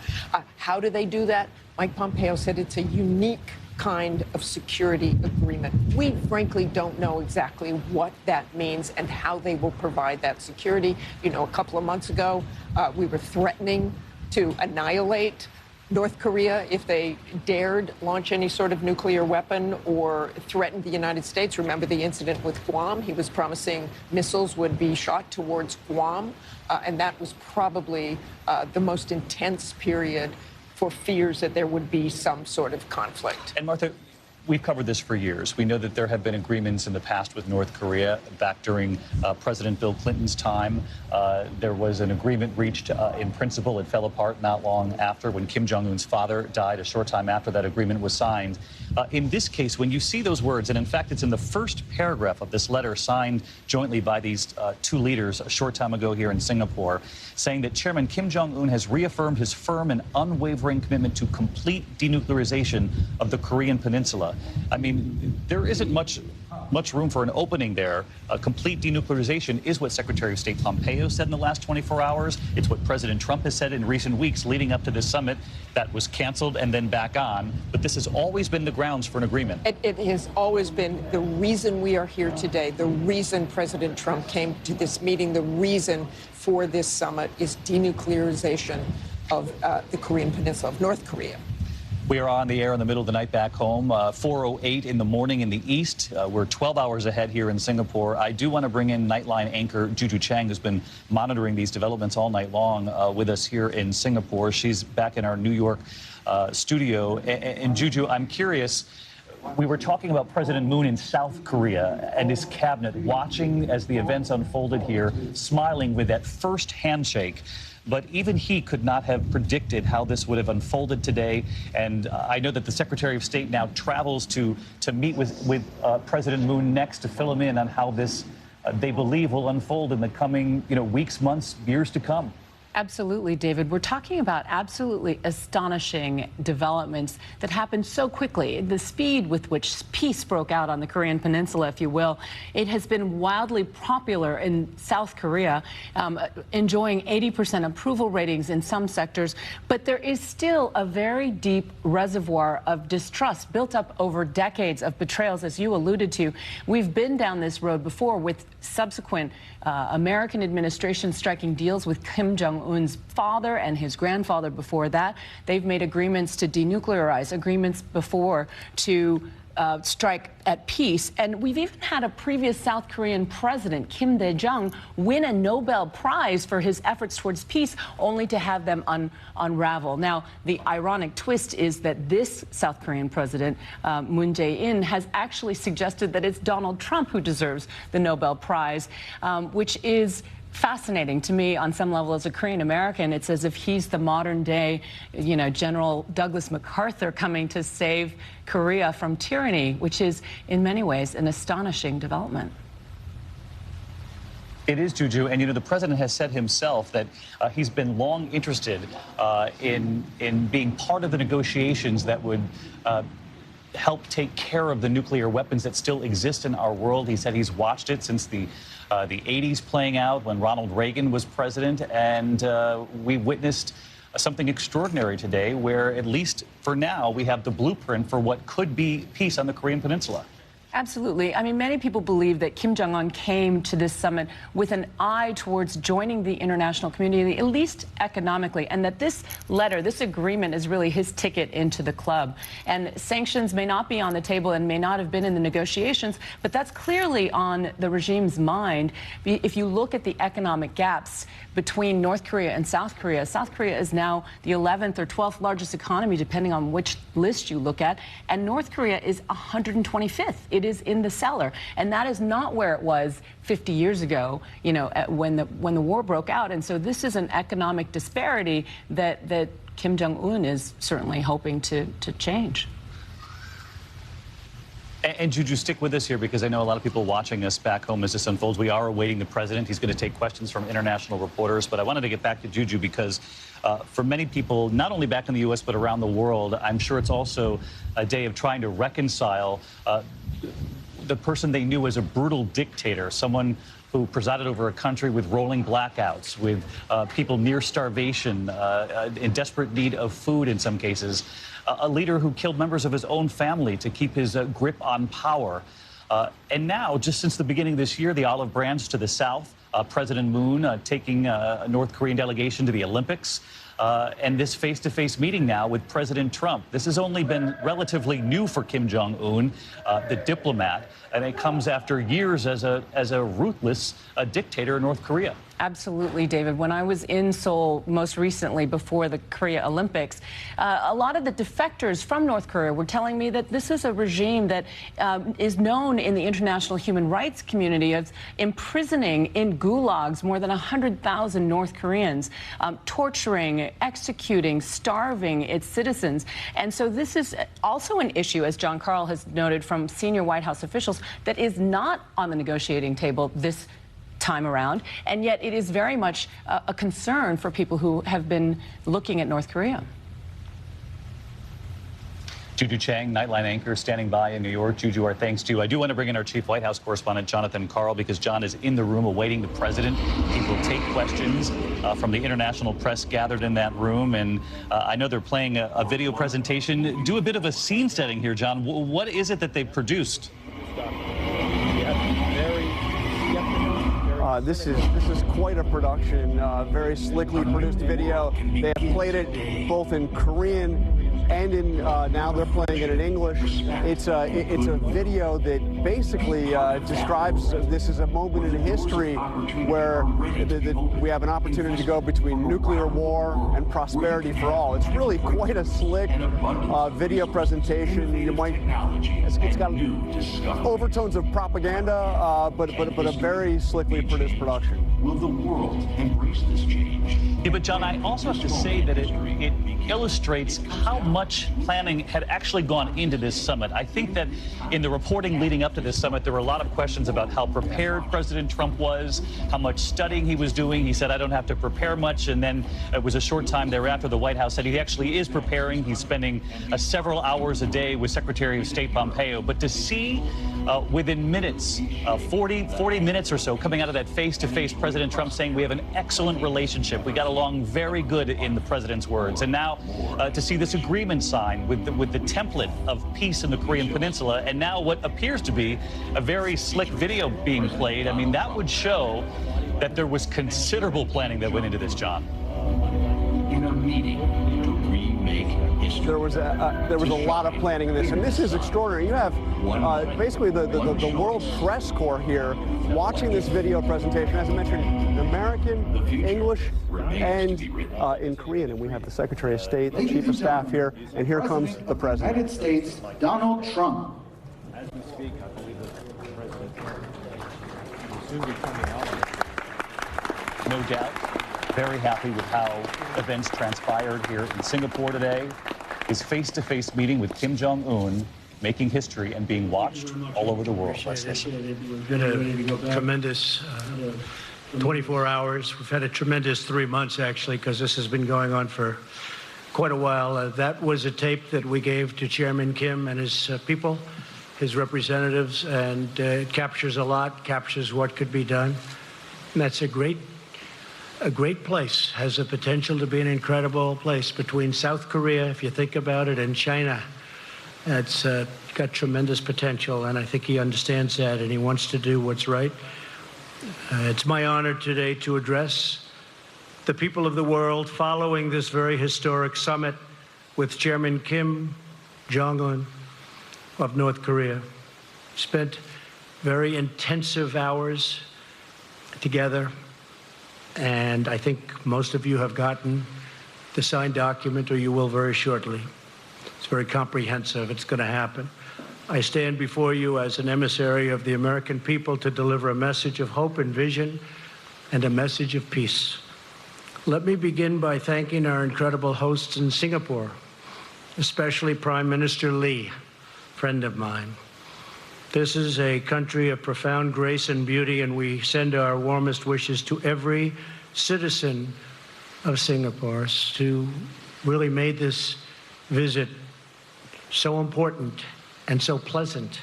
How do they do that? Mike Pompeo said it's a unique kind of security agreement. We frankly don't know exactly what that means and how they will provide that security. You know, a couple of months ago, we were threatening to annihilate North Korea if they dared launch any sort of nuclear weapon or threatened the United States. Remember the incident with Guam? He was promising missiles would be shot towards Guam, and that was probably the most intense period for fears that there would be some sort of conflict. And Martha, we've covered this for years. We know that there have been agreements in the past with North Korea. Back during President Bill Clinton's time, there was an agreement reached in principle. It fell apart not long after, when Kim Jong-un's father died, a short time after that agreement was signed. In this case, when you see those words, and in fact, it's in the first paragraph of this letter signed jointly by these two leaders a short time ago here in Singapore, saying that Chairman Kim Jong-un has reaffirmed his firm and unwavering commitment to complete denuclearization of the Korean Peninsula. I mean, there isn't much room for an opening there. Complete denuclearization is what Secretary of State Pompeo said in the last 24 hours. It's what President Trump has said in recent weeks leading up to this summit that was canceled and then back on. But this has always been the grounds for an agreement. It has always been the reason we are here today, the reason President Trump came to this meeting, the reason for this summit is denuclearization of the Korean Peninsula, of North Korea. We are on the air in the middle of the night back home, 4:08 in the morning in the east. We're 12 hours ahead here in Singapore. I do want to bring in Nightline anchor Juju Chang, who's been monitoring these developments all night long with us here in Singapore. She's back in our New York studio. And Juju, I'm curious, we were talking about President Moon in South Korea and his cabinet watching as the events unfolded here, smiling with that first handshake. But even he could not have predicted how this would have unfolded today. And I know that the Secretary of State now travels to meet with President Moon next to fill him in on how this, they believe, will unfold in the coming weeks, months, years to come. Absolutely, David. We're talking about absolutely astonishing developments that happened so quickly. The speed with which peace broke out on the Korean Peninsula, if you will, it has been wildly popular in South Korea, enjoying 80% approval ratings in some sectors. But there is still a very deep reservoir of distrust built up over decades of betrayals, as you alluded to. We've been down this road before with subsequent American administration striking deals with Kim Jong-un's father and his grandfather before that. They've made agreements to denuclearize, agreements before to strike at peace. And we've even had a previous South Korean president, Kim Dae-jung, win a Nobel Prize for his efforts towards peace, only to have them unravel. Now, the ironic twist is that this South Korean president, Moon Jae-in, has actually suggested that it's Donald Trump who deserves the Nobel Prize, which is fascinating to me on some level as a Korean American. It's as if he's the modern day, General Douglas MacArthur coming to save Korea from tyranny, which is in many ways an astonishing development. It is, Juju, and the president has said himself that he's been long interested in being part of the negotiations that would help take care of the nuclear weapons that still exist in our world. He said he's watched it since the 80s playing out when Ronald Reagan was president, and we witnessed something extraordinary today where, at least for now, we have the blueprint for what could be peace on the Korean Peninsula. Absolutely. I mean, many people believe that Kim Jong-un came to this summit with an eye towards joining the international community, at least economically, and that this letter, this agreement, is really his ticket into the club. And sanctions may not be on the table and may not have been in the negotiations, but that's clearly on the regime's mind. If you look at the economic gaps between North Korea and South Korea is now the 11th or 12th largest economy, depending on which list you look at, and North Korea is 125th. It is in the cellar, and that is not where it was 50 years ago, when the war broke out. And so this is an economic disparity that Kim Jong-un is certainly hoping to change. And Juju, stick with us here, because I know a lot of people watching us back home as this unfolds. We are awaiting the president. He's going to take questions from international reporters. But I wanted to get back to Juju because for many people, not only back in the U.S., but around the world, I'm sure it's also a day of trying to reconcile the person they knew as a brutal dictator, someone who presided over a country with rolling blackouts, with people near starvation, in desperate need of food in some cases, a leader who killed members of his own family to keep his grip on power. And now, just since the beginning of this year, the olive branch to the south, President Moon taking a North Korean delegation to the Olympics, and this face-to-face meeting now with President Trump. This has only been relatively new for Kim Jong-un, the diplomat, and it comes after years as a ruthless dictator in North Korea. Absolutely, David. When I was in Seoul most recently before the Korea Olympics, a lot of the defectors from North Korea were telling me that this is a regime that is known in the international human rights community as imprisoning in gulags more than 100,000 North Koreans, torturing, executing, starving its citizens. And so this is also an issue, as John Karl has noted from senior White House officials, that is not on the negotiating table this time around, and yet it is very much a concern for people who have been looking at North Korea. Juju Chang, Nightline anchor, standing by in New York. Juju, our thanks to you. I do want to bring in our chief White House correspondent, Jonathan Karl, because John is in the room awaiting the president. He will take questions from the international press gathered in that room. And I know they're playing a video presentation. Do a bit of a scene setting here, John. What is it that they've produced? This is quite a production, very slickly produced video. They have played it both in Korean and in now they're playing it in English. It's a video that basically describes this as a moment in history where we have an opportunity to go between nuclear war and prosperity for all. It's really quite a slick video presentation. It's got overtones of propaganda, but a very slickly produced production. Will the world embrace this change? Yeah, but John, I also have to say that it illustrates how much planning had actually gone into this summit. I think that in the reporting leading up to this summit, there were a lot of questions about how prepared President Trump was, how much studying he was doing. He said, I don't have to prepare much. And then it was a short time thereafter, the White House said he actually is preparing. He's spending several hours a day with Secretary of State Pompeo. But to see within minutes, 40 minutes or so, coming out of that face-to-face, President Trump saying we have an excellent relationship. We got along very good, in the president's words. And now to see this agreement signed with the template of peace in the Korean Peninsula, and now what appears to be a very slick video being played. I mean, that would show that there was considerable planning that went into this, John. In a meeting to remake history. There was a lot of planning in this, and this is extraordinary. You have basically the world press corps here watching this video presentation, as I mentioned, in American, English, and in Korean. And we have the Secretary of State, the Chief of Staff here, and here comes the President. United States, Donald Trump. As we speak, I believe that the President will soon be coming out. no doubt very happy with how events transpired here in Singapore today. His face-to-face meeting with Kim Jong-un making history and being watched all over the world. Let's listen. It's been a tremendous 24 hours. We've had a tremendous 3 months, actually, because this has been going on for quite a while. That was a tape that we gave to Chairman Kim and his people, his representatives, and it captures a lot, captures what could be done. And that's a great place, has the potential to be an incredible place between South Korea, if you think about it, and China. It's got tremendous potential, and I think he understands that, and he wants to do what's right. It's my honor today to address the people of the world following this very historic summit with Chairman Kim Jong-un of North Korea. Spent very intensive hours together, and I think most of you have gotten the signed document, or you will very shortly. It's very comprehensive. It's going to happen. I stand before you as an emissary of the American people to deliver a message of hope and vision and a message of peace. Let me begin by thanking our incredible hosts in Singapore, especially Prime Minister Lee, friend of mine. This is a country of profound grace and beauty, and we send our warmest wishes to every citizen of Singapore who really made this visit so important and so pleasant,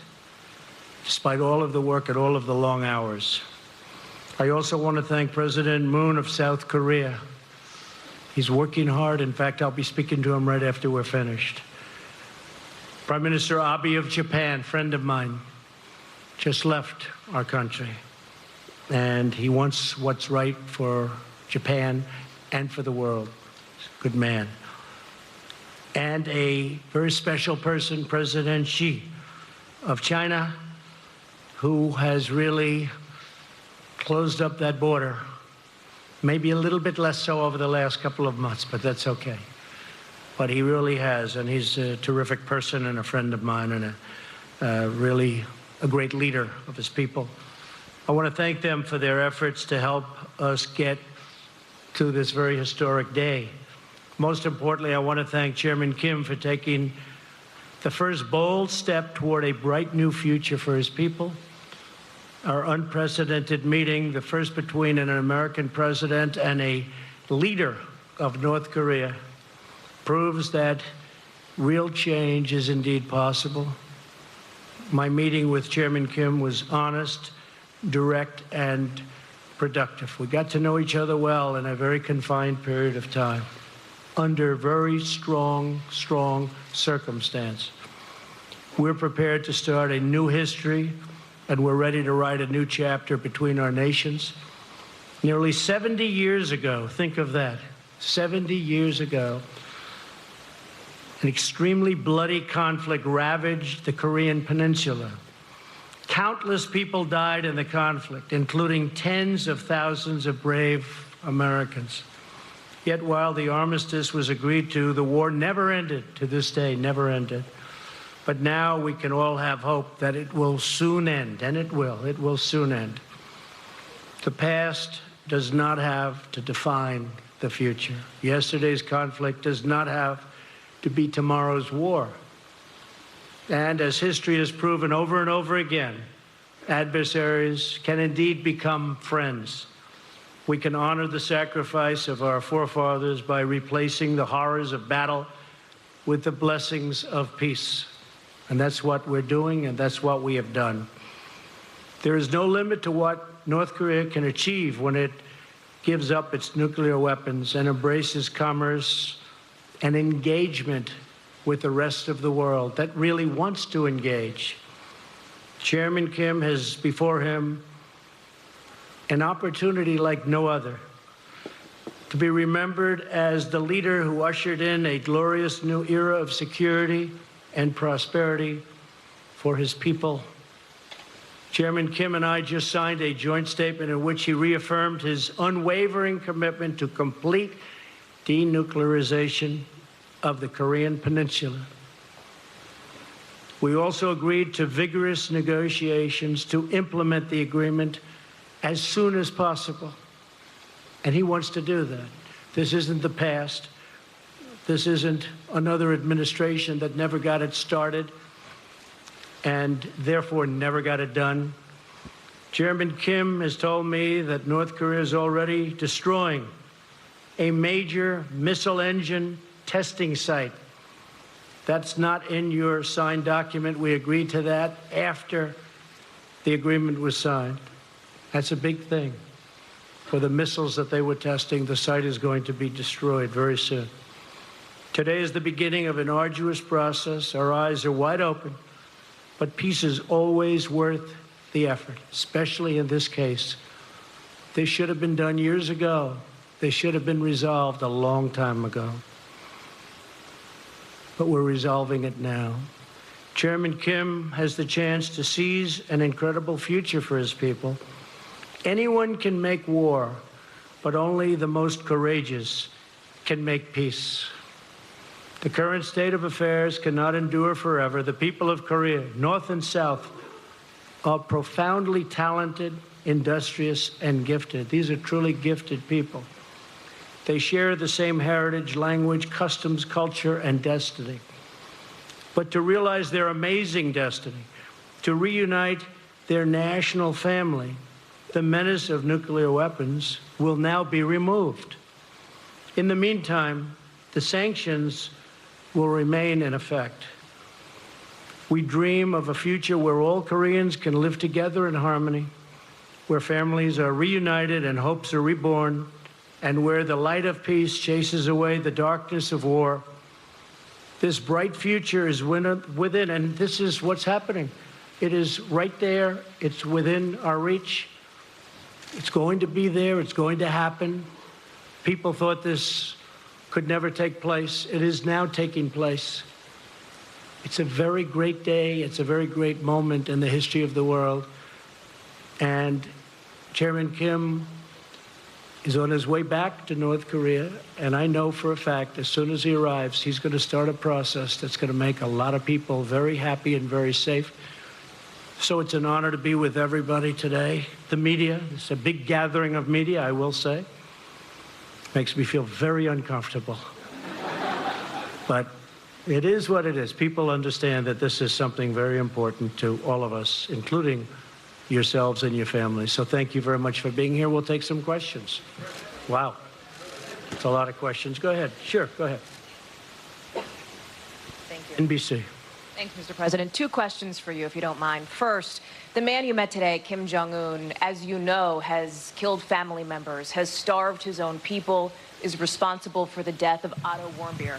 despite all of the work and all of the long hours. I also want to thank President Moon of South Korea. He's working hard. In fact, I'll be speaking to him right after we're finished. Prime Minister Abe of Japan, friend of mine, just left our country. And he wants what's right for Japan and for the world. He's a good man. And a very special person, President Xi of China, who has really closed up that border. Maybe a little bit less so over the last couple of months, but that's okay. But he really has, and he's a terrific person and a friend of mine, and really a great leader of his people. I want to thank them for their efforts to help us get to this very historic day. Most importantly, I want to thank Chairman Kim for taking the first bold step toward a bright new future for his people. Our unprecedented meeting, the first between an American president and a leader of North Korea, proves that real change is indeed possible. My meeting with Chairman Kim was honest, direct, and productive. We got to know each other well in a very confined period of time, under very strong circumstance. We're prepared to start a new history, and we're ready to write a new chapter between our nations. Nearly 70 years ago, think of that, 70 years ago, an extremely bloody conflict ravaged the Korean Peninsula. Countless people died in the conflict, including tens of thousands of brave Americans. Yet while the armistice was agreed to, the war never ended, to this day, never ended. But now we can all have hope that it will soon end, and it will soon end. The past does not have to define the future. Yesterday's conflict does not have to be tomorrow's war. And as history has proven over and over again, adversaries can indeed become friends. We can honor the sacrifice of our forefathers by replacing the horrors of battle with the blessings of peace. And that's what we're doing, and that's what we have done. There is no limit to what North Korea can achieve when it gives up its nuclear weapons and embraces commerce and engagement with the rest of the world that really wants to engage. Chairman Kim has before him an opportunity like no other to be remembered as the leader who ushered in a glorious new era of security and prosperity for his people. Chairman Kim and I just signed a joint statement in which he reaffirmed his unwavering commitment to complete denuclearization of the Korean Peninsula. We also agreed to vigorous negotiations to implement the agreement as soon as possible. And he wants to do that. This isn't the past. This isn't another administration that never got it started and therefore never got it done. Chairman Kim has told me that North Korea is already destroying a major missile engine testing site. That's not in your signed document. We agreed to that after the agreement was signed. That's a big thing. For the missiles that they were testing, the site is going to be destroyed very soon. Today is the beginning of an arduous process. Our eyes are wide open, but peace is always worth the effort, especially in this case. This should have been done years ago. They should have been resolved a long time ago. But we're resolving it now. Chairman Kim has the chance to seize an incredible future for his people. Anyone can make war, but only the most courageous can make peace. The current state of affairs cannot endure forever. The people of Korea, North and South, are profoundly talented, industrious, and gifted. These are truly gifted people. They share the same heritage, language, customs, culture, and destiny. But to realize their amazing destiny, to reunite their national family, the menace of nuclear weapons will now be removed. In the meantime, the sanctions will remain in effect. We dream of a future where all Koreans can live together in harmony, where families are reunited and hopes are reborn, and where the light of peace chases away the darkness of war. This bright future is within, and this is what's happening. It is right there. It's within our reach. It's going to be there. It's going to happen. People thought this could never take place. It is now taking place. It's a very great day. It's a very great moment in the history of the world. And Chairman Kim is on his way back to North Korea, and I know for a fact as soon as he arrives, he's going to start a process that's going to make a lot of people very happy and very safe. So it's an honor to be with everybody today. The media, it's a big gathering of media, I will say. Makes me feel very uncomfortable. But it is what it is. People understand that this is something very important to all of us, including yourselves and your families. So thank you very much for being here. We'll take some questions. Wow. It's a lot of questions. Go ahead. Sure, go ahead. Thank you. NBC. Thanks, Mr. President. Two questions for you, if you don't mind. First, the man you met today, Kim Jong-un, as you know, has killed family members, has starved his own people, is responsible for the death of Otto Warmbier.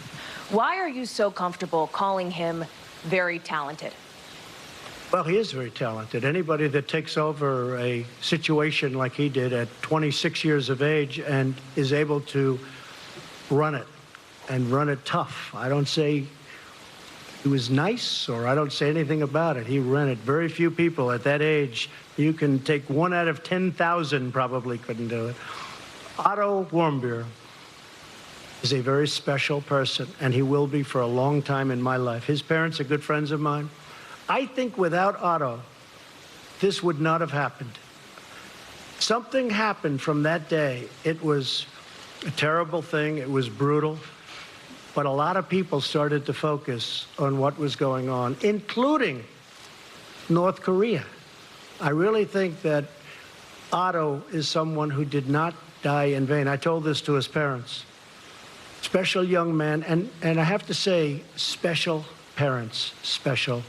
Why are you so comfortable calling him very talented? Well, he is very talented. Anybody that takes over a situation like he did at 26 years of age and is able to run it and run it tough. I don't say he was nice, or I don't say anything about it. He ran it. Very few people at that age, you can take 1 out of 10,000 probably couldn't do it. Otto Warmbier is a very special person, and he will be for a long time in my life. His parents are good friends of mine. I think without Otto, this would not have happened. Something happened from that day. It was a terrible thing. It was brutal. But a lot of people started to focus on what was going on, including North Korea. I really think that Otto is someone who did not die in vain. I told this to his parents. Special young man, and I have to say, special parents, special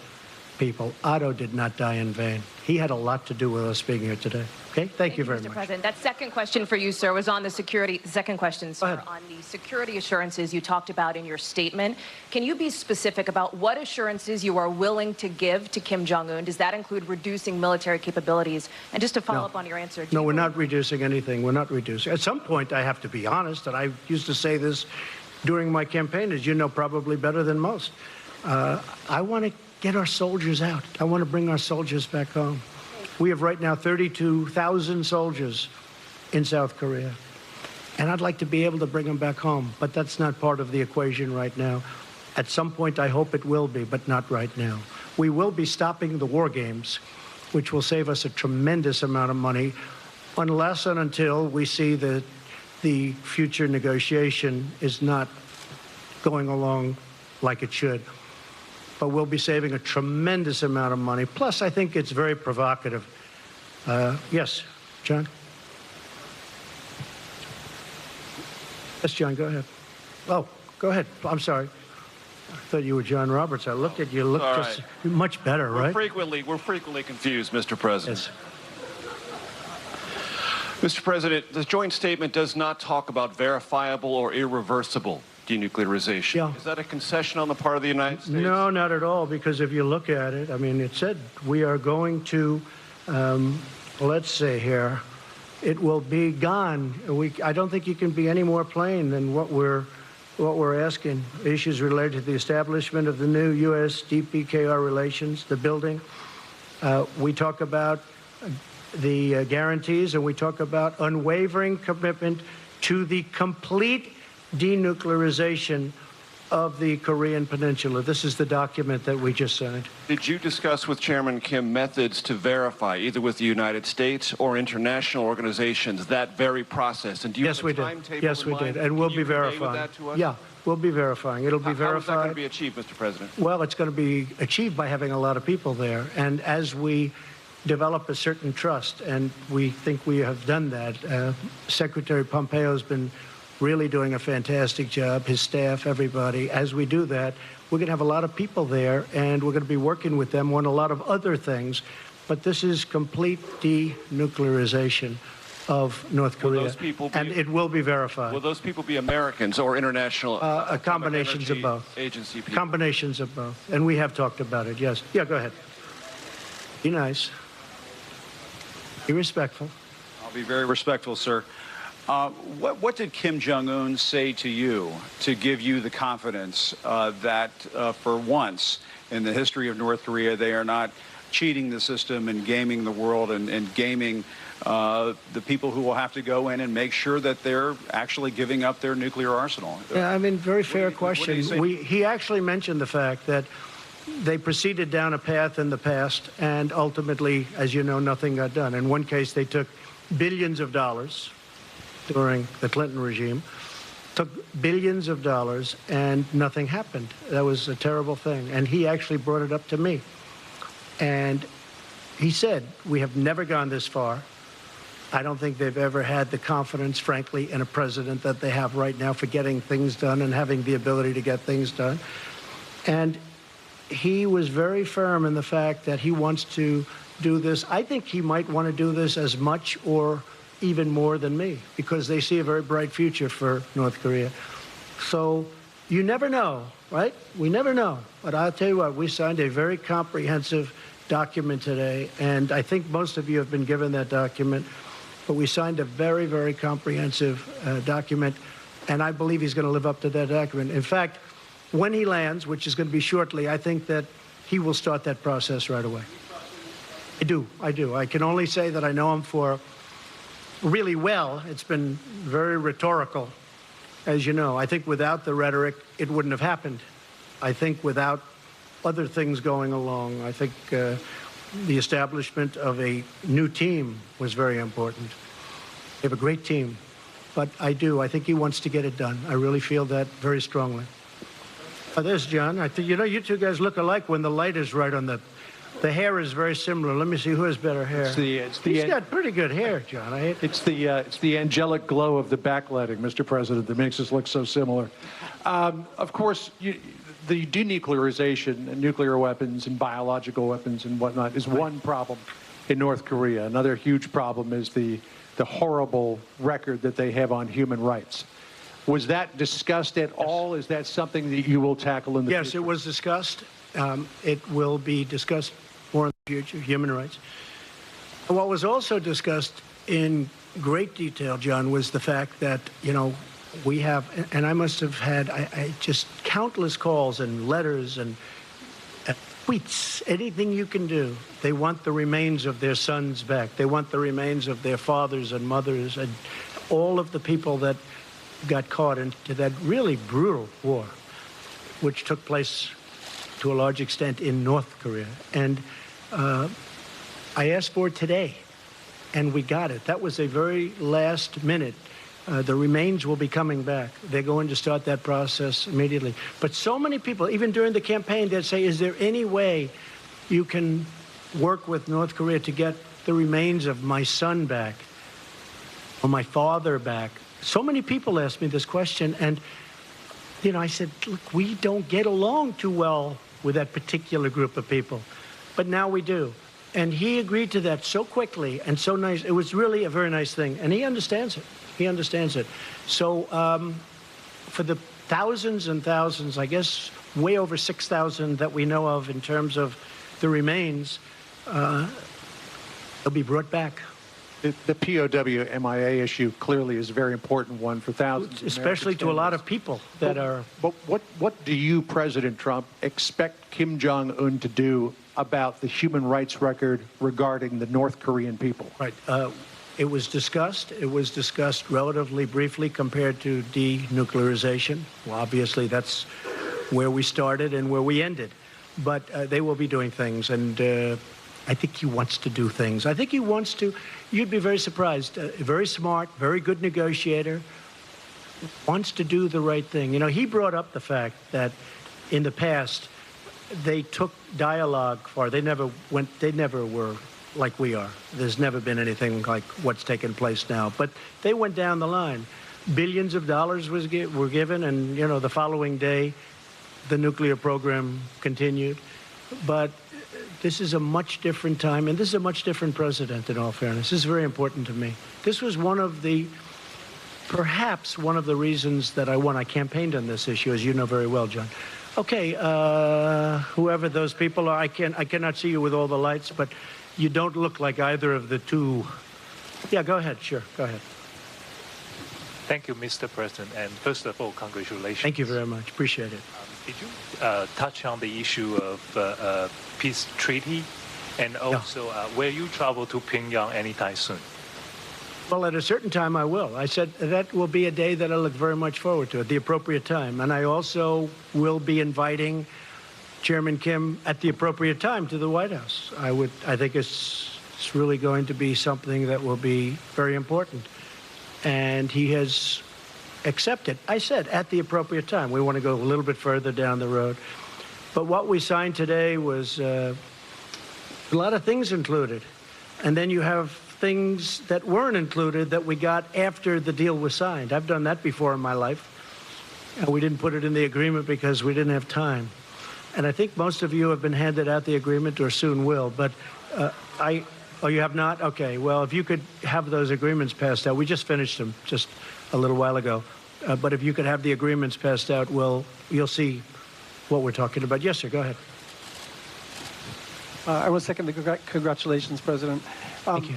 people. Otto did not die in vain. He had a lot to do with us being here today. Okay? Thank you very much. Mr. President, that second question for you, sir, was on the security. Second question, sir, on the security assurances you talked about in your statement. Can you be specific about what assurances you are willing to give to Kim Jong-un? Does that include reducing military capabilities? And just to follow up on your answer. No, we're not reducing anything. We're not reducing. At some point, I have to be honest, and I used to say this during my campaign, as you know probably better than most. I want to get our soldiers out. I want to bring our soldiers back home. We have right now 32,000 soldiers in South Korea. And I'd like to be able to bring them back home. But that's not part of the equation right now. At some point, I hope it will be, but not right now. We will be stopping the war games, which will save us a tremendous amount of money, unless and until we see the the future negotiation is not going along like it should. But we'll be saving a tremendous amount of money. Plus, I think it's very provocative. Yes, John? Yes, John, go ahead. Oh, go ahead. I'm sorry. I thought you were John Roberts. I looked at you. You looked just much better, right? We're frequently confused, Mr. President. Yes. Mr. President, the joint statement does not talk about verifiable or irreversible denuclearization. Yeah. Is that a concession on the part of the United States? No, not at all, because if you look at it, I mean, it said we are going to, let's say here, it will be gone. I don't think you can be any more plain than what we're asking. Issues related to the establishment of the new U.S. DPKR relations, the building. We talk about the guarantees, and we talk about unwavering commitment to the complete denuclearization of the Korean Peninsula. This is the document that we just signed. Did you discuss with Chairman Kim methods to verify, either with the United States or international organizations, that very process? And do you have a timetable Yes, we did. And we'll be verifying. That to us? Yeah, we'll be verifying. It'll be verified. How is that going to be achieved, Mr. President? Well, it's going to be achieved by having a lot of people there. And as we develop a certain trust, and we think we have done that, Secretary Pompeo has been really doing a fantastic job, his staff, everybody. As we do that, we're going to have a lot of people there, and we're going to be working with them on a lot of other things. But this is complete denuclearization of North Korea, and it will be verified. Will those people be Americans or international? Combinations of both. Agency people. Combinations of both. And we have talked about it, yes. Yeah, go ahead. Be nice. Be respectful. I'll be very respectful, sir. What did Kim Jong-un say to you to give you the confidence that for once in the history of North Korea, they are not cheating the system and gaming the world and gaming the people who will have to go in and make sure that they're actually giving up their nuclear arsenal? Yeah, I mean, very fair question. He actually mentioned the fact that they proceeded down a path in the past, and ultimately, as you know, nothing got done. In one case, they took billions of dollars during the Clinton regime, took billions of dollars, and nothing happened. That was a terrible thing. And he actually brought it up to me. And he said, we have never gone this far. I don't think they've ever had the confidence, frankly, in a president that they have right now for getting things done and having the ability to get things done. And he was very firm in the fact that he wants to do this. I think he might want to do this as much or even more than me, because they see a very bright future for North Korea. So you never know, right? We never know. But I'll tell you what, we signed a very comprehensive document today, and I think most of you have been given that document. But we signed a very, very comprehensive document, and I believe he's going to live up to that document. In fact, when he lands, which is going to be shortly, I think that he will start that process right away. I do. I can only say that I know him for really well. It's been very rhetorical, as you know. I think without the rhetoric, it wouldn't have happened. I think without other things going along, I think the establishment of a new team was very important. They have a great team, but I think he wants to get it done. I really feel that very strongly. There's John. I think, you know, you two guys look alike when the light is right on the hair is very similar. Let me see who has better hair. He's got pretty good hair, John. It's the angelic glow of the backlighting, Mr. President, that makes us look so similar. Of course, the denuclearization and nuclear weapons and biological weapons and whatnot is one problem in North Korea. Another huge problem is the horrible record that they have on human rights. Was that discussed at all? Is that something that you will tackle in the future? Yes, it was discussed. It will be discussed more in the future, human rights. What was also discussed in great detail, John, was the fact that, you know, we have, and I must have had just countless calls and letters and tweets, anything you can do. They want the remains of their sons back. They want the remains of their fathers and mothers and all of the people that got caught into that really brutal war, which took place to a large extent in North Korea. And I asked for it today, and we got it. That was a very last-minute The remains will be coming back. They're going to start that process immediately. But so many people, even during the campaign, they'd say, is there any way you can work with North Korea to get the remains of my son back or my father back? So many people asked me this question, and I said, look, we don't get along too well with that particular group of people, but now we do. And he agreed to that so quickly and so nice. It was really a very nice thing, and he understands it. He understands it. So for the thousands and thousands, I guess way over 6,000 that we know of in terms of the remains, they'll be brought back. The POW MIA issue clearly is a very important one for thousands. Especially to a lot of people that are. But what do you, President Trump, expect Kim Jong-un to do about the human rights record regarding the North Korean people? Right. It was discussed. It was discussed relatively briefly compared to denuclearization. Well, obviously, that's where we started and where we ended. But they will be doing things, and I think he wants to do things. I think he wants to. You'd be very surprised. Very smart, very good negotiator. Wants to do the right thing. He brought up the fact that in the past they took dialogue far. They never were like we are. There's never been anything like what's taken place now. But they went down the line. Billions of dollars were given, and the following day, the nuclear program continued. But this is a much different time, and this is a much different president, in all fairness. This is very important to me. This was perhaps one of the reasons that I won. I campaigned on this issue, as you know very well, John. Okay, whoever those people are, I cannot see you with all the lights, but you don't look like either of the two. Yeah, go ahead. Sure, go ahead. Thank you, Mr. President. And first of all, congratulations. Thank you very much. Appreciate it. Did you touch on the issue of peace treaty? And also, will you travel to Pyongyang anytime soon? Well, at a certain time, I will. I said that will be a day that I look very much forward to at the appropriate time. And I also will be inviting Chairman Kim at the appropriate time to the White House. I think it's really going to be something that will be very important. And he has accepted. I said at the appropriate time. We want to go a little bit further down the road. But what we signed today was a lot of things included. And then you have things that weren't included that we got after the deal was signed. I've done that before in my life. And we didn't put it in the agreement because we didn't have time. And I think most of you have been handed out the agreement or soon will. But oh, you have not? Okay. Well, if you could have those agreements passed out. We just finished them just a little while ago. But if you could have the agreements passed out, you'll see what we're talking about. Yes, sir. Go ahead. I will second the congratulations, President. Thank you.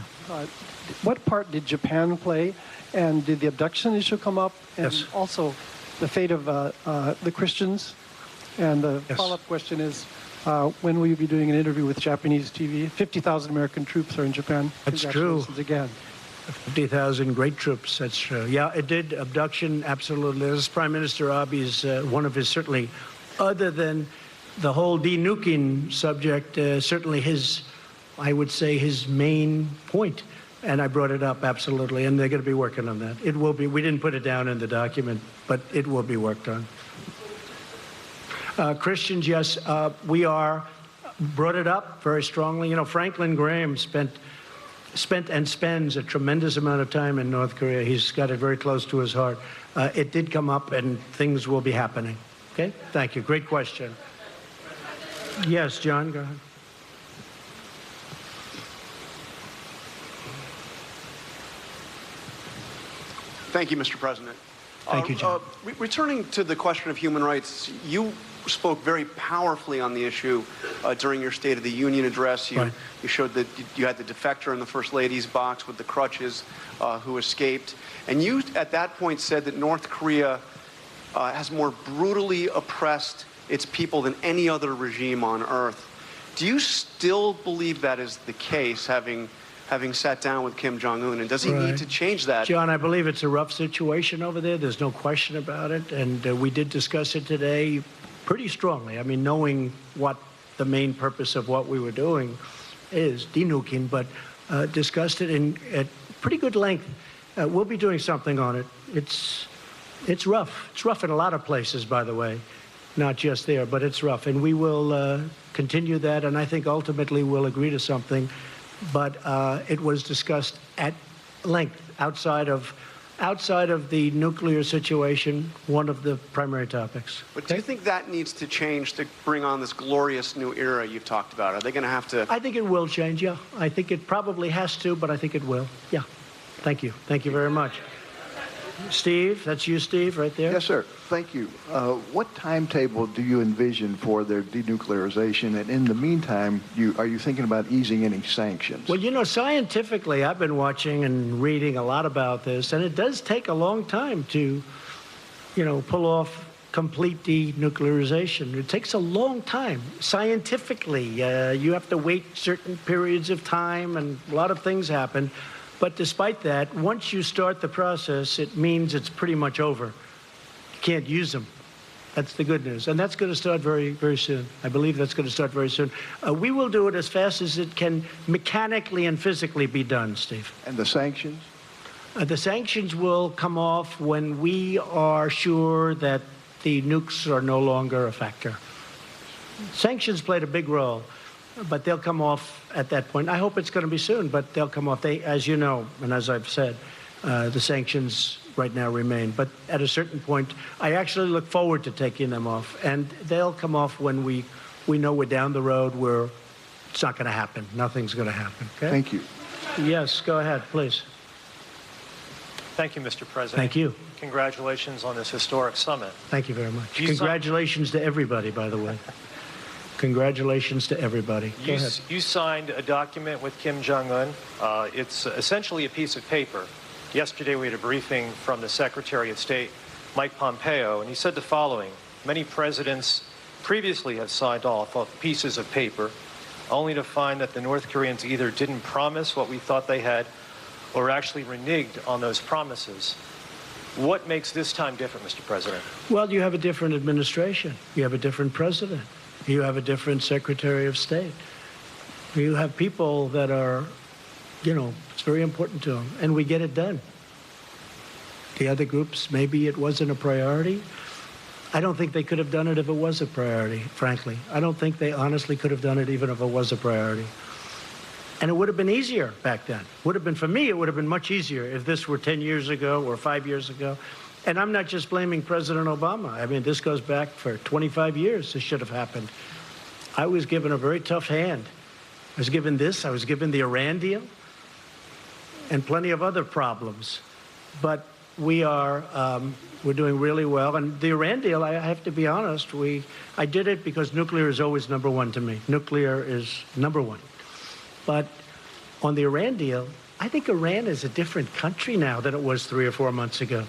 What part did Japan play? And did the abduction issue come up? And yes. Also, the fate of the Christians? And the follow-up question is, when will you be doing an interview with Japanese TV? 50,000 American troops are in Japan. That's true. Congratulations again. 50,000 great troops, that's true. Yeah, it did. Abduction, absolutely. This Prime Minister Abe's, one of his, certainly, other than the whole denuking subject, certainly I would say his main point. And I brought it up, absolutely, and they're going to be working on that. It will be. We didn't put it down in the document, but it will be worked on. Christians, yes, we brought it up very strongly. Franklin Graham spent and spends a tremendous amount of time in North Korea. He's got it very close to his heart. It did come up, and things will be happening. Okay? Thank you. Great question. Yes, John, go ahead. Thank you, Mr. President. Thank you, John. Returning to the question of human rights, you spoke very powerfully on the issue during your State of the Union address. You showed that you had the defector in the First Lady's box with the crutches who escaped. And you, at that point, said that North Korea has more brutally oppressed its people than any other regime on earth. Do you still believe that is the case, having sat down with Kim Jong-un, and does he need to change that? John, I believe it's a rough situation over there. There's no question about it. And we did discuss it today pretty strongly. I mean, knowing what the main purpose of what we were doing is, denuking, but discussed it at pretty good length. We'll be doing something on it. It's rough. It's rough in a lot of places, by the way, not just there, but it's rough. And we will continue that, and I think ultimately we'll agree to something. But it was discussed at length outside of the nuclear situation, one of the primary topics. But do you think that needs to change to bring on this glorious new era you've talked about? Are they going to have to? I think it will change, yeah. I think it probably has to, but I think it will. Yeah. Thank you. Thank you very much. Steve, that's you, Steve, right there. Yes, sir. Thank you. What timetable do you envision for their denuclearization? And in the meantime, are you thinking about easing any sanctions? Well, you know, scientifically, I've been watching and reading a lot about this, and it does take a long time to, you know, pull off complete denuclearization. It takes a long time. Scientifically, you have to wait certain periods of time, and a lot of things happen. But despite that, once you start the process, it means it's pretty much over. You can't use them. That's the good news. And that's going to start very, very soon. I believe that's going to start very soon. We will do it as fast as it can mechanically and physically be done, Steve. And the sanctions? The sanctions will come off when we are sure that the nukes are no longer a factor. Sanctions played a big role, but they'll come off at that point. I hope it's going to be soon, but they'll come off. They, as you know, and as I've said, the sanctions right now remain. But at a certain point, I actually look forward to taking them off, and they'll come off when we know we're down the road where it's not going to happen. Nothing's going to happen. Okay? Thank you. Yes, go ahead, please. Thank you, Mr. President. Thank you. Congratulations on this historic summit. Thank you very much. Congratulations to everybody, by the way. Congratulations to everybody. Go ahead. You signed a document with Kim Jong-un. It's essentially a piece of paper. Yesterday we had a briefing from the Secretary of State, Mike Pompeo, and he said the following: many presidents previously have signed off on pieces of paper, only to find that the North Koreans either didn't promise what we thought they had or actually reneged on those promises. What makes this time different, Mr. President? Well, you have a different administration. You have a different president. You have a different Secretary of State. You have people that are, you know, it's very important to them, and we get it done. The other groups, maybe it wasn't a priority. I don't think they could have done it if it was a priority, frankly. I don't think they honestly could have done it even if it was a priority. And it would have been easier back then. Would have been, for me, it would have been much easier if this were 10 years ago or 5 years ago. And I'm not just blaming President Obama. I mean, this goes back for 25 years. This should have happened. I was given a very tough hand. I was given this. I was given the Iran deal and plenty of other problems. But we're doing really well. And the Iran deal, I have to be honest, I did it because nuclear is always number one to me. Nuclear is number one. But on the Iran deal, I think Iran is a different country now than it was 3 or 4 months ago.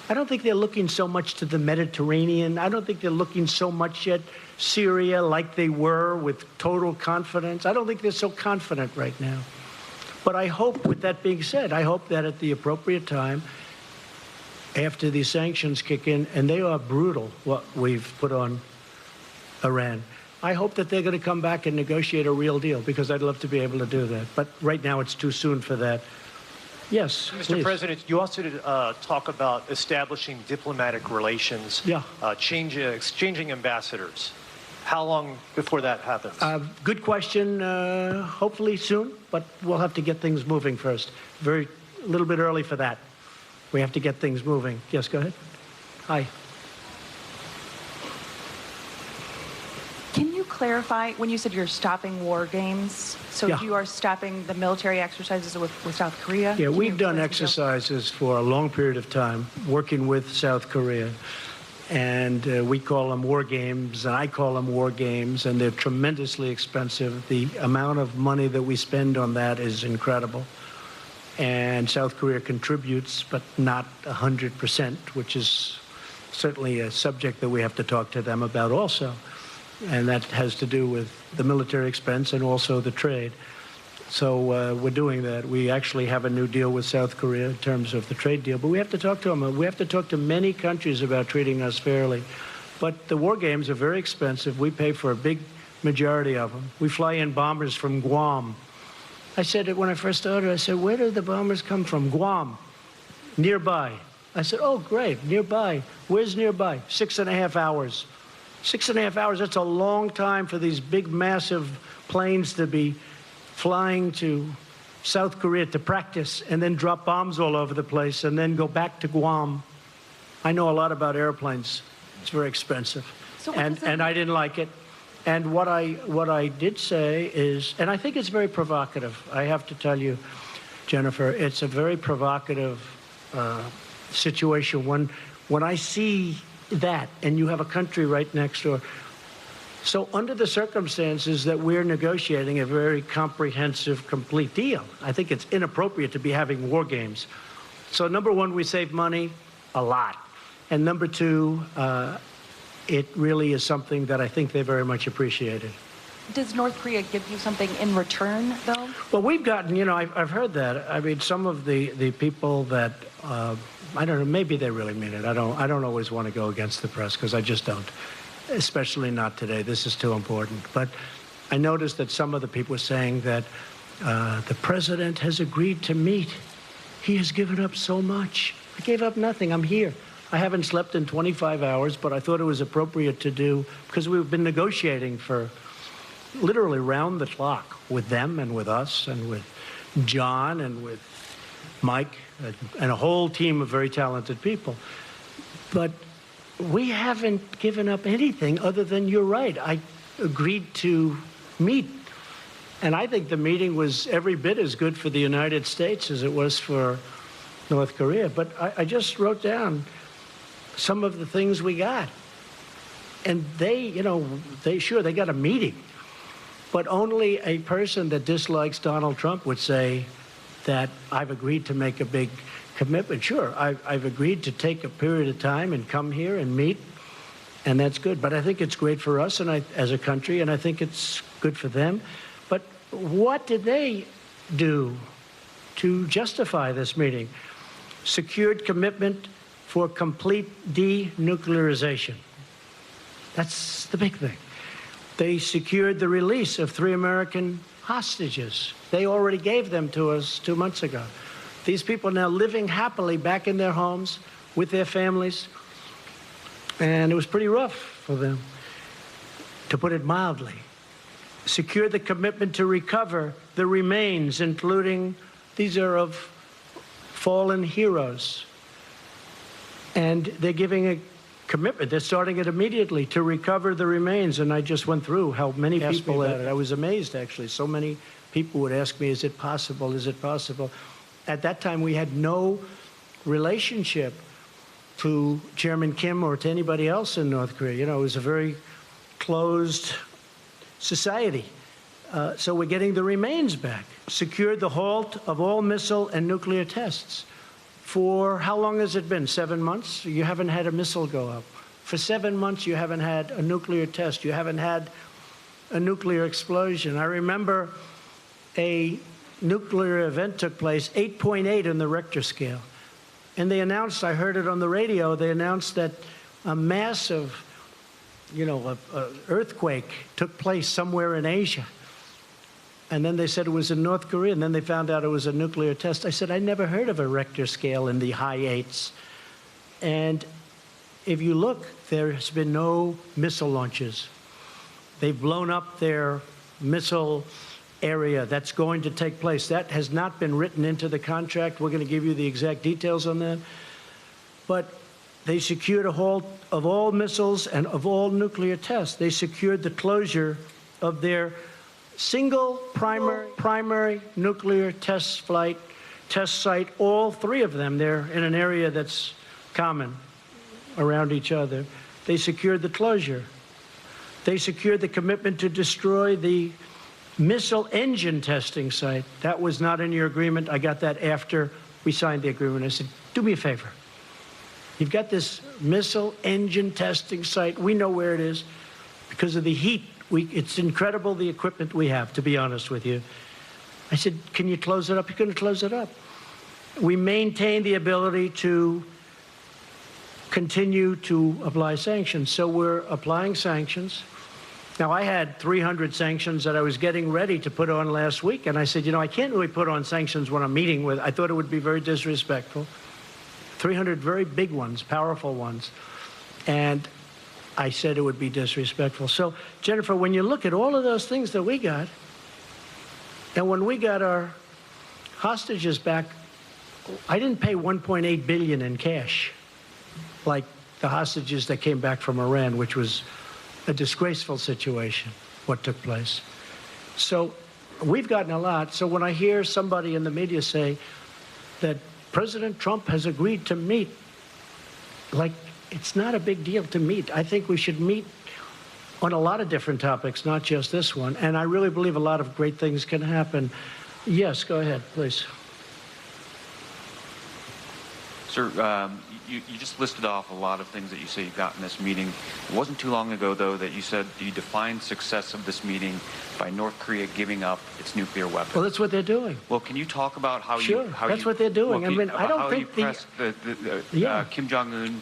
I don't think they're looking so much to the Mediterranean. I don't think they're looking so much at Syria like they were with total confidence. I don't think they're so confident right now. But I hope, with that being said, I hope that at the appropriate time, after these sanctions kick in, and they are brutal, what we've put on Iran, I hope that they're going to come back and negotiate a real deal, because I'd love to be able to do that. But right now it's too soon for that. Yes, Mr. please. President, you also did talk about establishing diplomatic relations, exchanging ambassadors. How long before that happens? Good question. Hopefully soon, but we'll have to get things moving first. A little bit early for that. We have to get things moving. Yes, go ahead. Hi. Can you clarify when you said you're stopping war games? So you are stopping the military exercises with South Korea? Yeah, we've done exercises for a long period of time working with South Korea. And we call them war games, and I call them war games, and they're tremendously expensive. The amount of money that we spend on that is incredible. And South Korea contributes, but not 100%, which is certainly a subject that we have to talk to them about also. And that has to do with the military expense and also the trade. So we're doing that. We actually have a new deal with South Korea in terms of the trade deal, but we have to talk to them. We have to talk to many countries about treating us fairly. But the war games are very expensive. We pay for a big majority of them. We fly in bombers from Guam. I said it when I first started. I said, where do the bombers come from? Guam. nearby. I said, oh, great, nearby. Where's nearby? 6.5 hours. 6.5 hours, that's a long time for these big, massive planes to be flying to South Korea to practice and then drop bombs all over the place and then go back to Guam. I know a lot about airplanes. It's very expensive. So and I didn't like it. And what I did say is, and I think it's very provocative. I have to tell you, Jennifer, it's a very provocative situation when I see that, and you have a country right next door. So under the circumstances that we're negotiating a very comprehensive, complete deal, I think it's inappropriate to be having war games. So number one, we save money a lot. And number two, it really is something that I think they very much appreciated. Does North Korea give you something in return, though? Well, we've gotten, you know, I've heard that. I mean, some of the people that, I don't know, maybe they really mean it. I don't always want to go against the press because I just don't, especially not today. This is too important. But I noticed that some of the people were saying that the president has agreed to meet. He has given up so much. I gave up nothing. I'm here. I haven't slept in 25 hours, but I thought it was appropriate to do because we've been negotiating for literally round the clock with them and with us and with John and with Mike and a whole team of very talented people. But we haven't given up anything other than, you're right, I agreed to meet. And I think the meeting was every bit as good for the United States as it was for North Korea. But I just wrote down some of the things we got. And they, you know, they got a meeting. But only a person that dislikes Donald Trump would say that I've agreed to make a big commitment. Sure, I've agreed to take a period of time and come here and meet, and that's good. But I think it's great for us and as a country, and I think it's good for them. But what did they do to justify this meeting? Secured commitment for complete denuclearization. That's the big thing. They secured the release of 3 American hostages. They already gave them to us 2 months ago. These people are now living happily back in their homes with their families. And it was pretty rough for them, to put it mildly. Secured the commitment to recover the remains, including, these are of fallen heroes. And they're giving a commitment. They're starting it immediately to recover the remains. And I just went through how many people about it. I was amazed, actually. So many people would ask me, is it possible? Is it possible? At that time, we had no relationship to Chairman Kim or to anybody else in North Korea. You know, it was a very closed society. So we're getting the remains back. Secured the halt of all missile and nuclear tests. For how long has it been? 7 months? You haven't had a missile go up. For 7 months, you haven't had a nuclear test. You haven't had a nuclear explosion. I remember a nuclear event took place, 8.8 on the Richter scale. And they announced, I heard it on the radio, they announced that a massive, you know, earthquake took place somewhere in Asia. And then they said it was in North Korea, and then they found out it was a nuclear test. I said, I never heard of a Richter scale in the high 8s. And if you look, there has been no missile launches. They've blown up their missile area. That's going to take place. That has not been written into the contract. We're going to give you the exact details on that. But they secured a halt of all missiles and of all nuclear tests. They secured the closure of their single primary nuclear test site, all 3 of them. They're in an area that's common around each other. They secured the closure. They secured the commitment to destroy the missile engine testing site. That was not in your agreement. I got that after we signed the agreement. I said, do me a favor. You've got this missile engine testing site. We know where it is because of the heat. It's incredible the equipment we have, to be honest with you. I said, can you close it up? You're going to close it up. We maintain the ability to continue to apply sanctions. So we're applying sanctions. Now, I had 300 sanctions that I was getting ready to put on last week. And I said, you know, I can't really put on sanctions when I'm meeting with. I thought it would be very disrespectful. 300 very big ones, powerful ones. And I said it would be disrespectful. So, Jennifer, when you look at all of those things that we got, and when we got our hostages back, I didn't pay $1.8 billion in cash, like the hostages that came back from Iran, which was a disgraceful situation, what took place. So we've gotten a lot. So when I hear somebody in the media say that President Trump has agreed to meet, like, it's not a big deal to meet. I think we should meet on a lot of different topics, not just this one. And I really believe a lot of great things can happen. Yes, go ahead, please. Sir, you just listed off a lot of things that you say you got in this meeting. It wasn't too long ago, though, that you said you defined success of this meeting by North Korea giving up its nuclear weapons. Well, that's what they're doing. Well, can you talk about how sure, you... Sure, that's what they're doing. Well, I mean, I don't think you pressed Kim Jong-un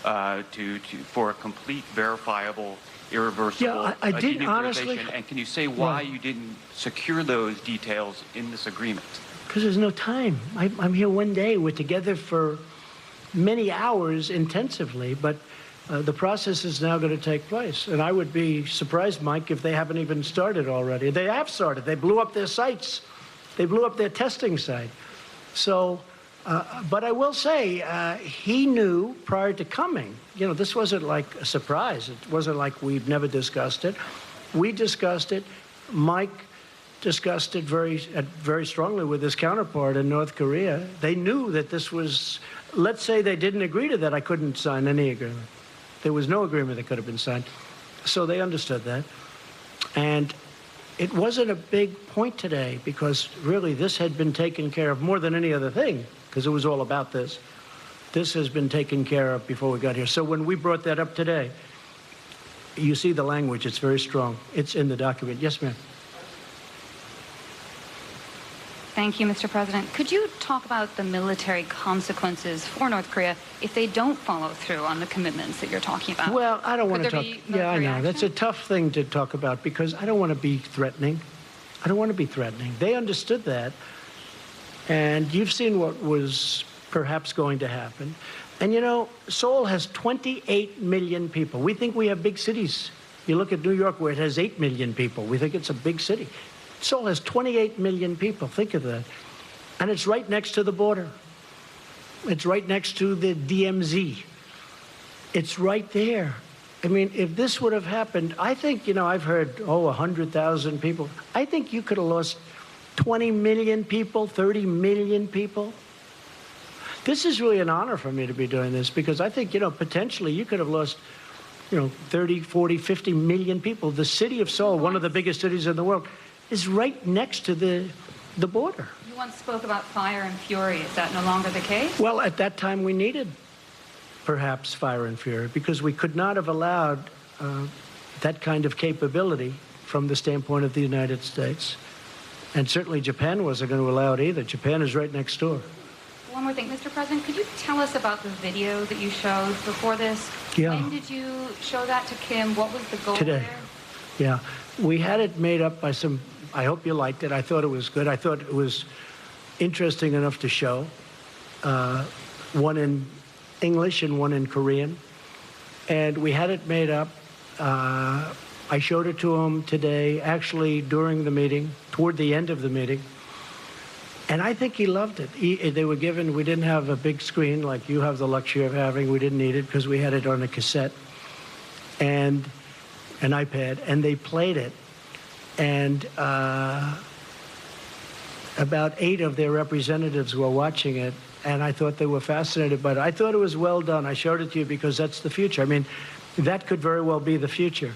for a complete, verifiable, irreversible I did, honestly. And can you say why you didn't secure those details in this agreement? Because there's no time. I'm here one day. We're together for many hours intensively, but the process is now going to take place. And I would be surprised, Mike, if they haven't even started already. They have started. They blew up their sites. They blew up their testing site. So, but I will say, he knew prior to coming. You know, this wasn't like a surprise. It wasn't like we've never discussed it. We discussed it. Mike discussed it very strongly with his counterpart in North Korea. They knew that this was, let's say they didn't agree to that, I couldn't sign any agreement. There was no agreement that could have been signed. So they understood that. And it wasn't a big point today because really this had been taken care of more than any other thing because it was all about this. This has been taken care of before we got here. So when we brought that up today, you see the language, it's very strong. It's in the document. Yes, ma'am. Thank you, Mr. President. Could you talk about the military consequences for North Korea if they don't follow through on the commitments that you're talking about? Well, I don't want to talk. Yeah, I know. Action? That's a tough thing to talk about because I don't want to be threatening. I don't want to be threatening. They understood that. And you've seen what was perhaps going to happen. And, you know, Seoul has 28 million people. We think we have big cities. You look at New York where it has 8 million people. We think it's a big city. Seoul has 28 million people. Think of that. And it's right next to the border. It's right next to the DMZ. It's right there. I mean, if this would have happened, I think, you know, I've heard, 100,000 people. I think you could have lost 20 million people, 30 million people. This is really an honor for me to be doing this because I think, you know, potentially you could have lost, 30, 40, 50 million people. The city of Seoul, one of the biggest cities in the world, is right next to the border. You once spoke about fire and fury. Is that no longer the case? Well, at that time we needed perhaps fire and fury because we could not have allowed that kind of capability from the standpoint of the United States. And certainly Japan wasn't going to allow it either. Japan is right next door. One more thing, Mr. President, could you tell us about the video that you showed before this? Yeah. When did you show that to Kim? What was the goal Today. there? Yeah. We had it made up by some, I hope you liked it. I thought it was good. I thought it was interesting enough to show. One in English and one in Korean. And we had it made up. I showed it to him today, actually during the meeting, toward the end of the meeting. And I think he loved it. They were given, we didn't have a big screen like you have the luxury of having. We didn't need it because we had it on a cassette and an iPad, and they played it. And about 8 of their representatives were watching it, and I thought they were fascinated by it. I thought it was well done. I showed it to you because that's the future. I mean, that could very well be the future.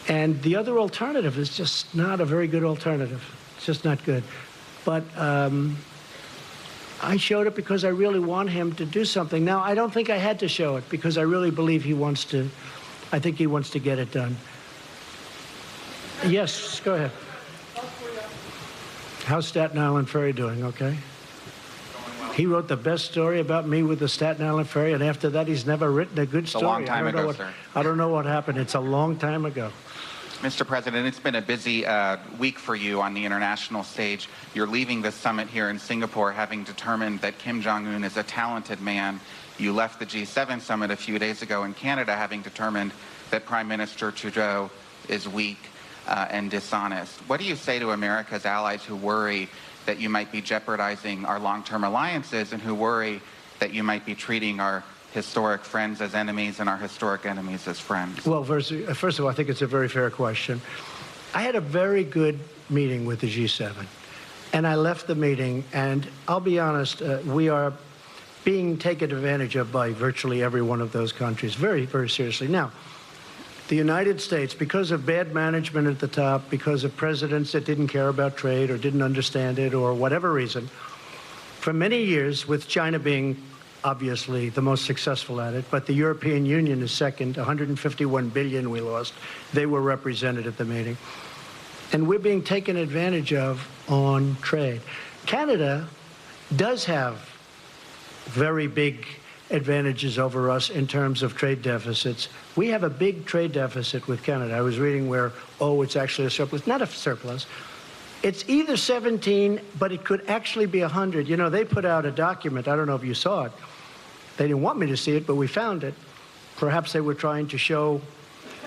And the other alternative is just not a very good alternative. It's just not good. But I showed it because I really want him to do something. Now, I don't think I had to show it because I really believe he wants to, I think he wants to get it done. Yes, go ahead. How's Staten Island Ferry doing, okay? He wrote the best story about me with the Staten Island Ferry, and after that, he's never written a good story. It's a long time ago, sir. I don't know what happened. It's a long time ago. Mr. President, it's been a busy week for you on the international stage. You're leaving this summit here in Singapore having determined that Kim Jong-un is a talented man. You left the G7 summit a few days ago in Canada having determined that Prime Minister Trudeau is weak and dishonest. What do you say to America's allies who worry that you might be jeopardizing our long-term alliances and who worry that you might be treating our historic friends as enemies and our historic enemies as friends? Well, first of all, I think it's a very fair question. I had a very good meeting with the G7, and I left the meeting, and I'll be honest, we are being taken advantage of by virtually every one of those countries, very, very seriously. Now, the United States, because of bad management at the top, because of presidents that didn't care about trade or didn't understand it or whatever reason, for many years, with China being obviously the most successful at it, but the European Union is second, 151 billion we lost. They were represented at the meeting. And we're being taken advantage of on trade. Canada does have very big advantages over us in terms of trade deficits. We have a big trade deficit with Canada. I was reading where, it's actually a surplus. Not a surplus. It's either 17, but it could actually be 100. You know, they put out a document. I don't know if you saw it. They didn't want me to see it, but we found it. Perhaps they were trying to show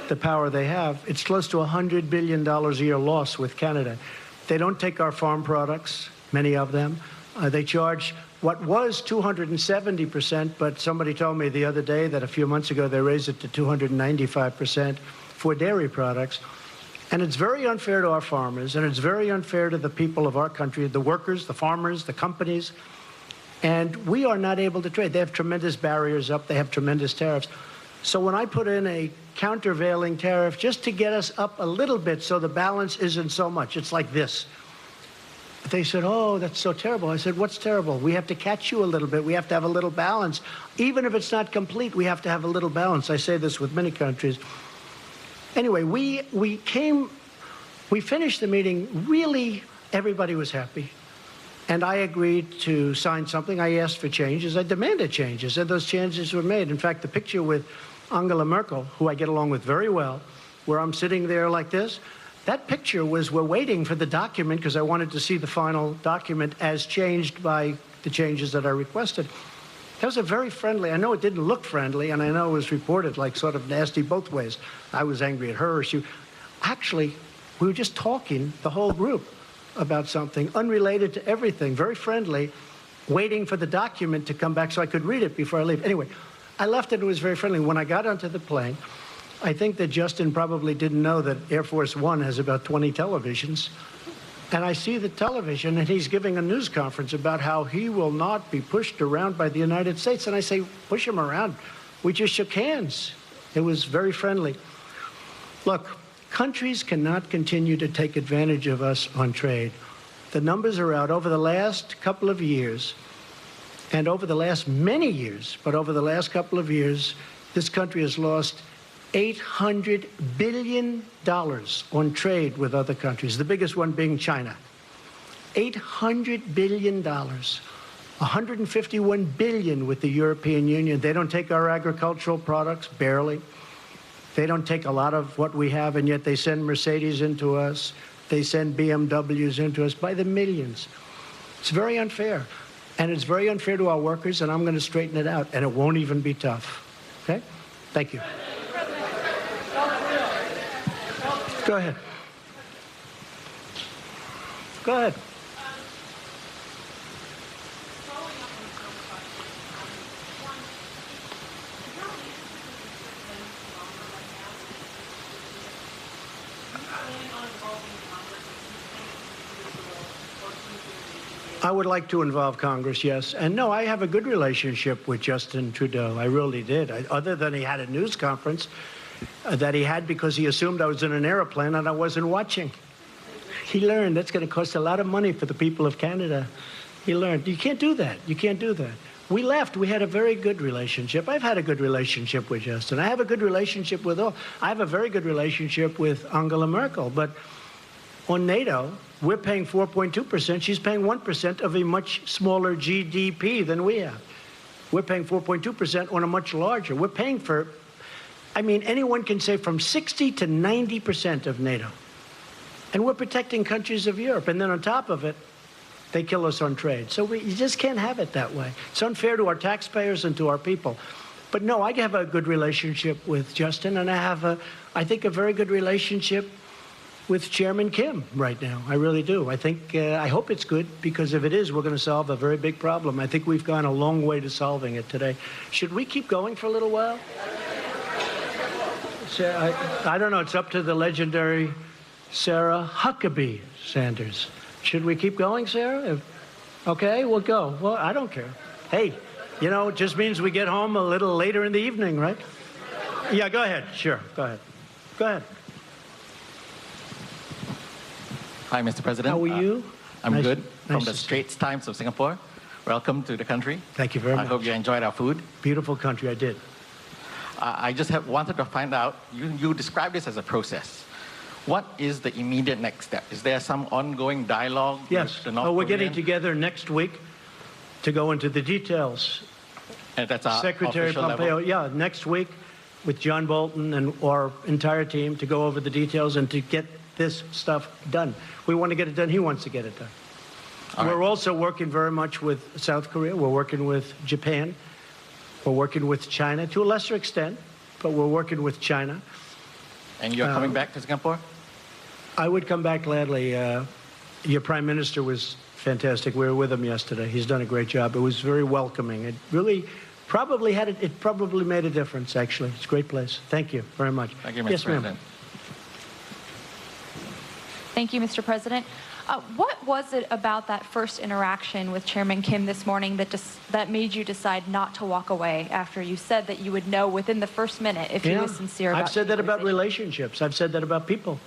the power they have. It's close to $100 billion a year loss with Canada. They don't take our farm products, many of them. They charge what was 270%, but somebody told me the other day that a few months ago they raised it to 295% for dairy products. And it's very unfair to our farmers, and it's very unfair to the people of our country, the workers, the farmers, the companies. And we are not able to trade. They have tremendous barriers up. They have tremendous tariffs. So when I put in a countervailing tariff just to get us up a little bit so the balance isn't so much, it's like this. They said, oh, that's so terrible. I said, what's terrible? We have to catch you a little bit. We have to have a little balance. Even if it's not complete, we have to have a little balance. I say this with many countries. Anyway, we finished the meeting. Really, everybody was happy. And I agreed to sign something. I asked for changes. I demanded changes, and those changes were made. In fact, the picture with Angela Merkel, who I get along with very well, where I'm sitting there like this, that picture was, we're waiting for the document because I wanted to see the final document as changed by the changes that I requested. That was a very friendly, I know it didn't look friendly, and I know it was reported like sort of nasty both ways. I was angry at her. Actually, we were just talking, the whole group, about something unrelated to everything, very friendly, waiting for the document to come back so I could read it before I leave. Anyway, I left it. It was very friendly. When I got onto the plane, I think that Justin probably didn't know that Air Force One has about 20 televisions. And I see the television, and he's giving a news conference about how he will not be pushed around by the United States. And I say, push him around. We just shook hands. It was very friendly. Look, countries cannot continue to take advantage of us on trade. The numbers are out. Over the last couple of years, and over the last many years, but over the last couple of years, this country has lost $800 billion on trade with other countries, the biggest one being China. $800 billion. $151 billion with the European Union. They don't take our agricultural products, barely. They don't take a lot of what we have, and yet they send Mercedes into us. They send BMWs into us by the millions. It's very unfair. And it's very unfair to our workers, and I'm going to straighten it out, and it won't even be tough. Okay? Thank you. Go ahead. Go ahead. I would like to involve Congress, yes. And no, I have a good relationship with Justin Trudeau. I really did. Other than he had a news conference that he had because he assumed I was in an airplane and I wasn't watching. He learned that's going to cost a lot of money for the people of Canada. He learned. You can't do that. You can't do that. We left. We had a very good relationship. I've had a good relationship with Justin. I have a good relationship with all. I have a very good relationship with Angela Merkel. But on NATO, we're paying 4.2%. She's paying 1% of a much smaller GDP than we have. We're paying 4.2% on a much larger. We're paying for I mean, anyone can say from 60 to 90% of NATO. And we're protecting countries of Europe. And then on top of it, they kill us on trade. So you just can't have it that way. It's unfair to our taxpayers and to our people. But no, I have a good relationship with Justin, and I have, I think, a very good relationship with Chairman Kim right now. I really do. I think, I hope it's good, because if it is, we're going to solve a very big problem. I think we've gone a long way to solving it today. Should we keep going for a little while? I don't know. It's up to the legendary Sarah Huckabee Sanders. Should we keep going, Sarah? Okay, we'll go. Well, I don't care. Hey, you know, it just means we get home a little later in the evening, right? Yeah, go ahead. Sure, go ahead. Go ahead. Hi, Mr. President. How are you? I'm good. From Nice the to see Straits Times of Singapore. Welcome to the country. Thank you very much. I hope you enjoyed our food. Beautiful country, I did. I just wanted to find out, you described this as a process. What is the immediate next step? Is there some ongoing dialogue Yes. with the North We're getting Korean? together next week to go into the details. And that's our Secretary official Pompeo, level? yeah, next week with John Bolton and our entire team to go over the details and to get this stuff done. We want to get it done. He wants to get it done. We're also working very much with South Korea. We're working with Japan. We're working with China to a lesser extent, but we're working with China. And you're coming back to Singapore? I would come back gladly. Your Prime Minister was fantastic. We were with him yesterday. He's done a great job. It was very welcoming. It really probably it probably made a difference, actually. It's a great place. Thank you very much. Thank you, Mr. Yes, President. ma'am. Thank you, Mr. President. What was it about that first interaction with Chairman Kim this morning that made you decide not to walk away after you said that you would know within the first minute if he was sincere about I've said that about relationships. I've said that about people.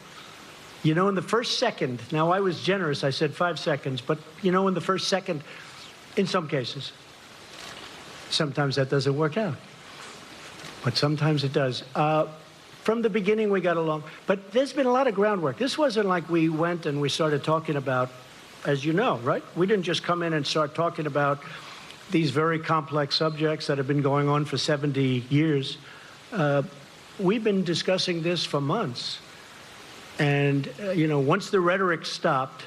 You know, in the first second, now I was generous, I said 5 seconds, but you know, in the first second, in some cases, sometimes that doesn't work out. But sometimes it does. From the beginning, we got along. But there's been a lot of groundwork. This wasn't like we went and we started talking about, as you know, right? We didn't just come in and start talking about these very complex subjects that have been going on for 70 years. We've been discussing this for months. And, you know, once the rhetoric stopped,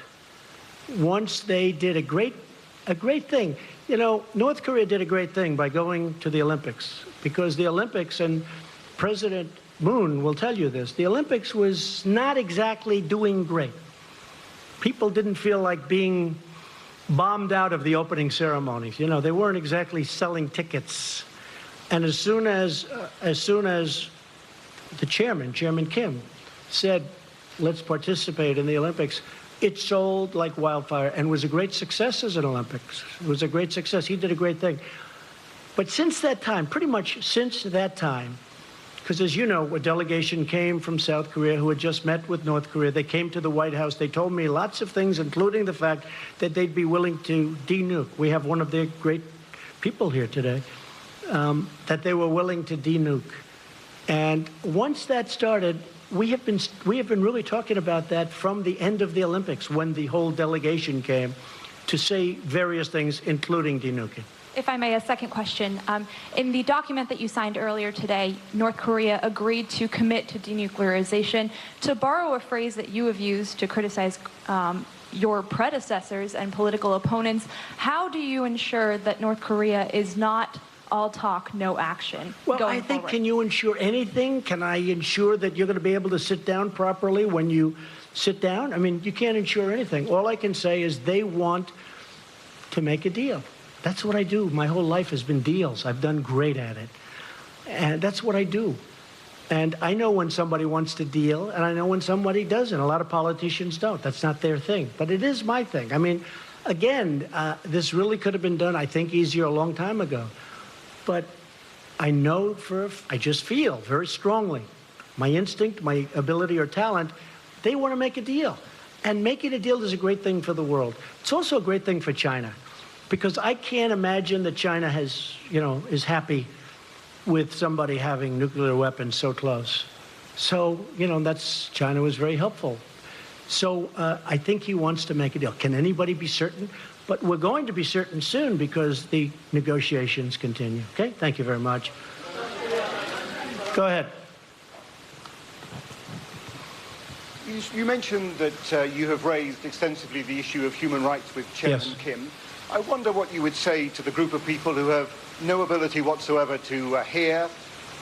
once they did a great thing. You know, North Korea did a great thing by going to the Olympics, because the Olympics, and President Moon will tell you this, the Olympics was not exactly doing great. People didn't feel like being bombed out of the opening ceremonies. You know, they weren't exactly selling tickets. And as soon as the Chairman Kim, said, let's participate in the Olympics, it sold like wildfire and was a great success as an Olympics. It was a great success. He did a great thing. But since that time, pretty much since that time, because as you know, a delegation came from South Korea who had just met with North Korea. They came to the White House. They told me lots of things, including the fact that they'd be willing to de-nuke. We have one of their great people here today, that they were willing to de-nuke. And once that started, we have been really talking about that from the end of the Olympics, when the whole delegation came to say various things, including denuking. If I may, a second question. In the document that you signed earlier today, North Korea agreed to commit to denuclearization. To borrow a phrase that you have used to criticize your predecessors and political opponents, how do you ensure that North Korea is not all talk, no action? Well, I think, forward? can you ensure anything? Can I ensure that you're going to be able to sit down properly when you sit down? I mean, you can't ensure anything. All I can say is they want to make a deal. That's what I do. My whole life has been deals. I've done great at it. And that's what I do. And I know when somebody wants to deal, and I know when somebody doesn't. A lot of politicians don't. That's not their thing. But it is my thing. I mean, again, this really could have been done, I think, easier a long time ago. But I know I just feel very strongly, my instinct, my ability or talent, they want to make a deal. And making a deal is a great thing for the world. It's also a great thing for China, because I can't imagine that China is happy with somebody having nuclear weapons so close. So, China was very helpful. So I think he wants to make a deal. Can anybody be certain? But we're going to be certain soon, because the negotiations continue. Okay? Thank you very much. Go ahead. You mentioned that you have raised extensively the issue of human rights with Chairman Kim. I wonder what you would say to the group of people who have no ability whatsoever to hear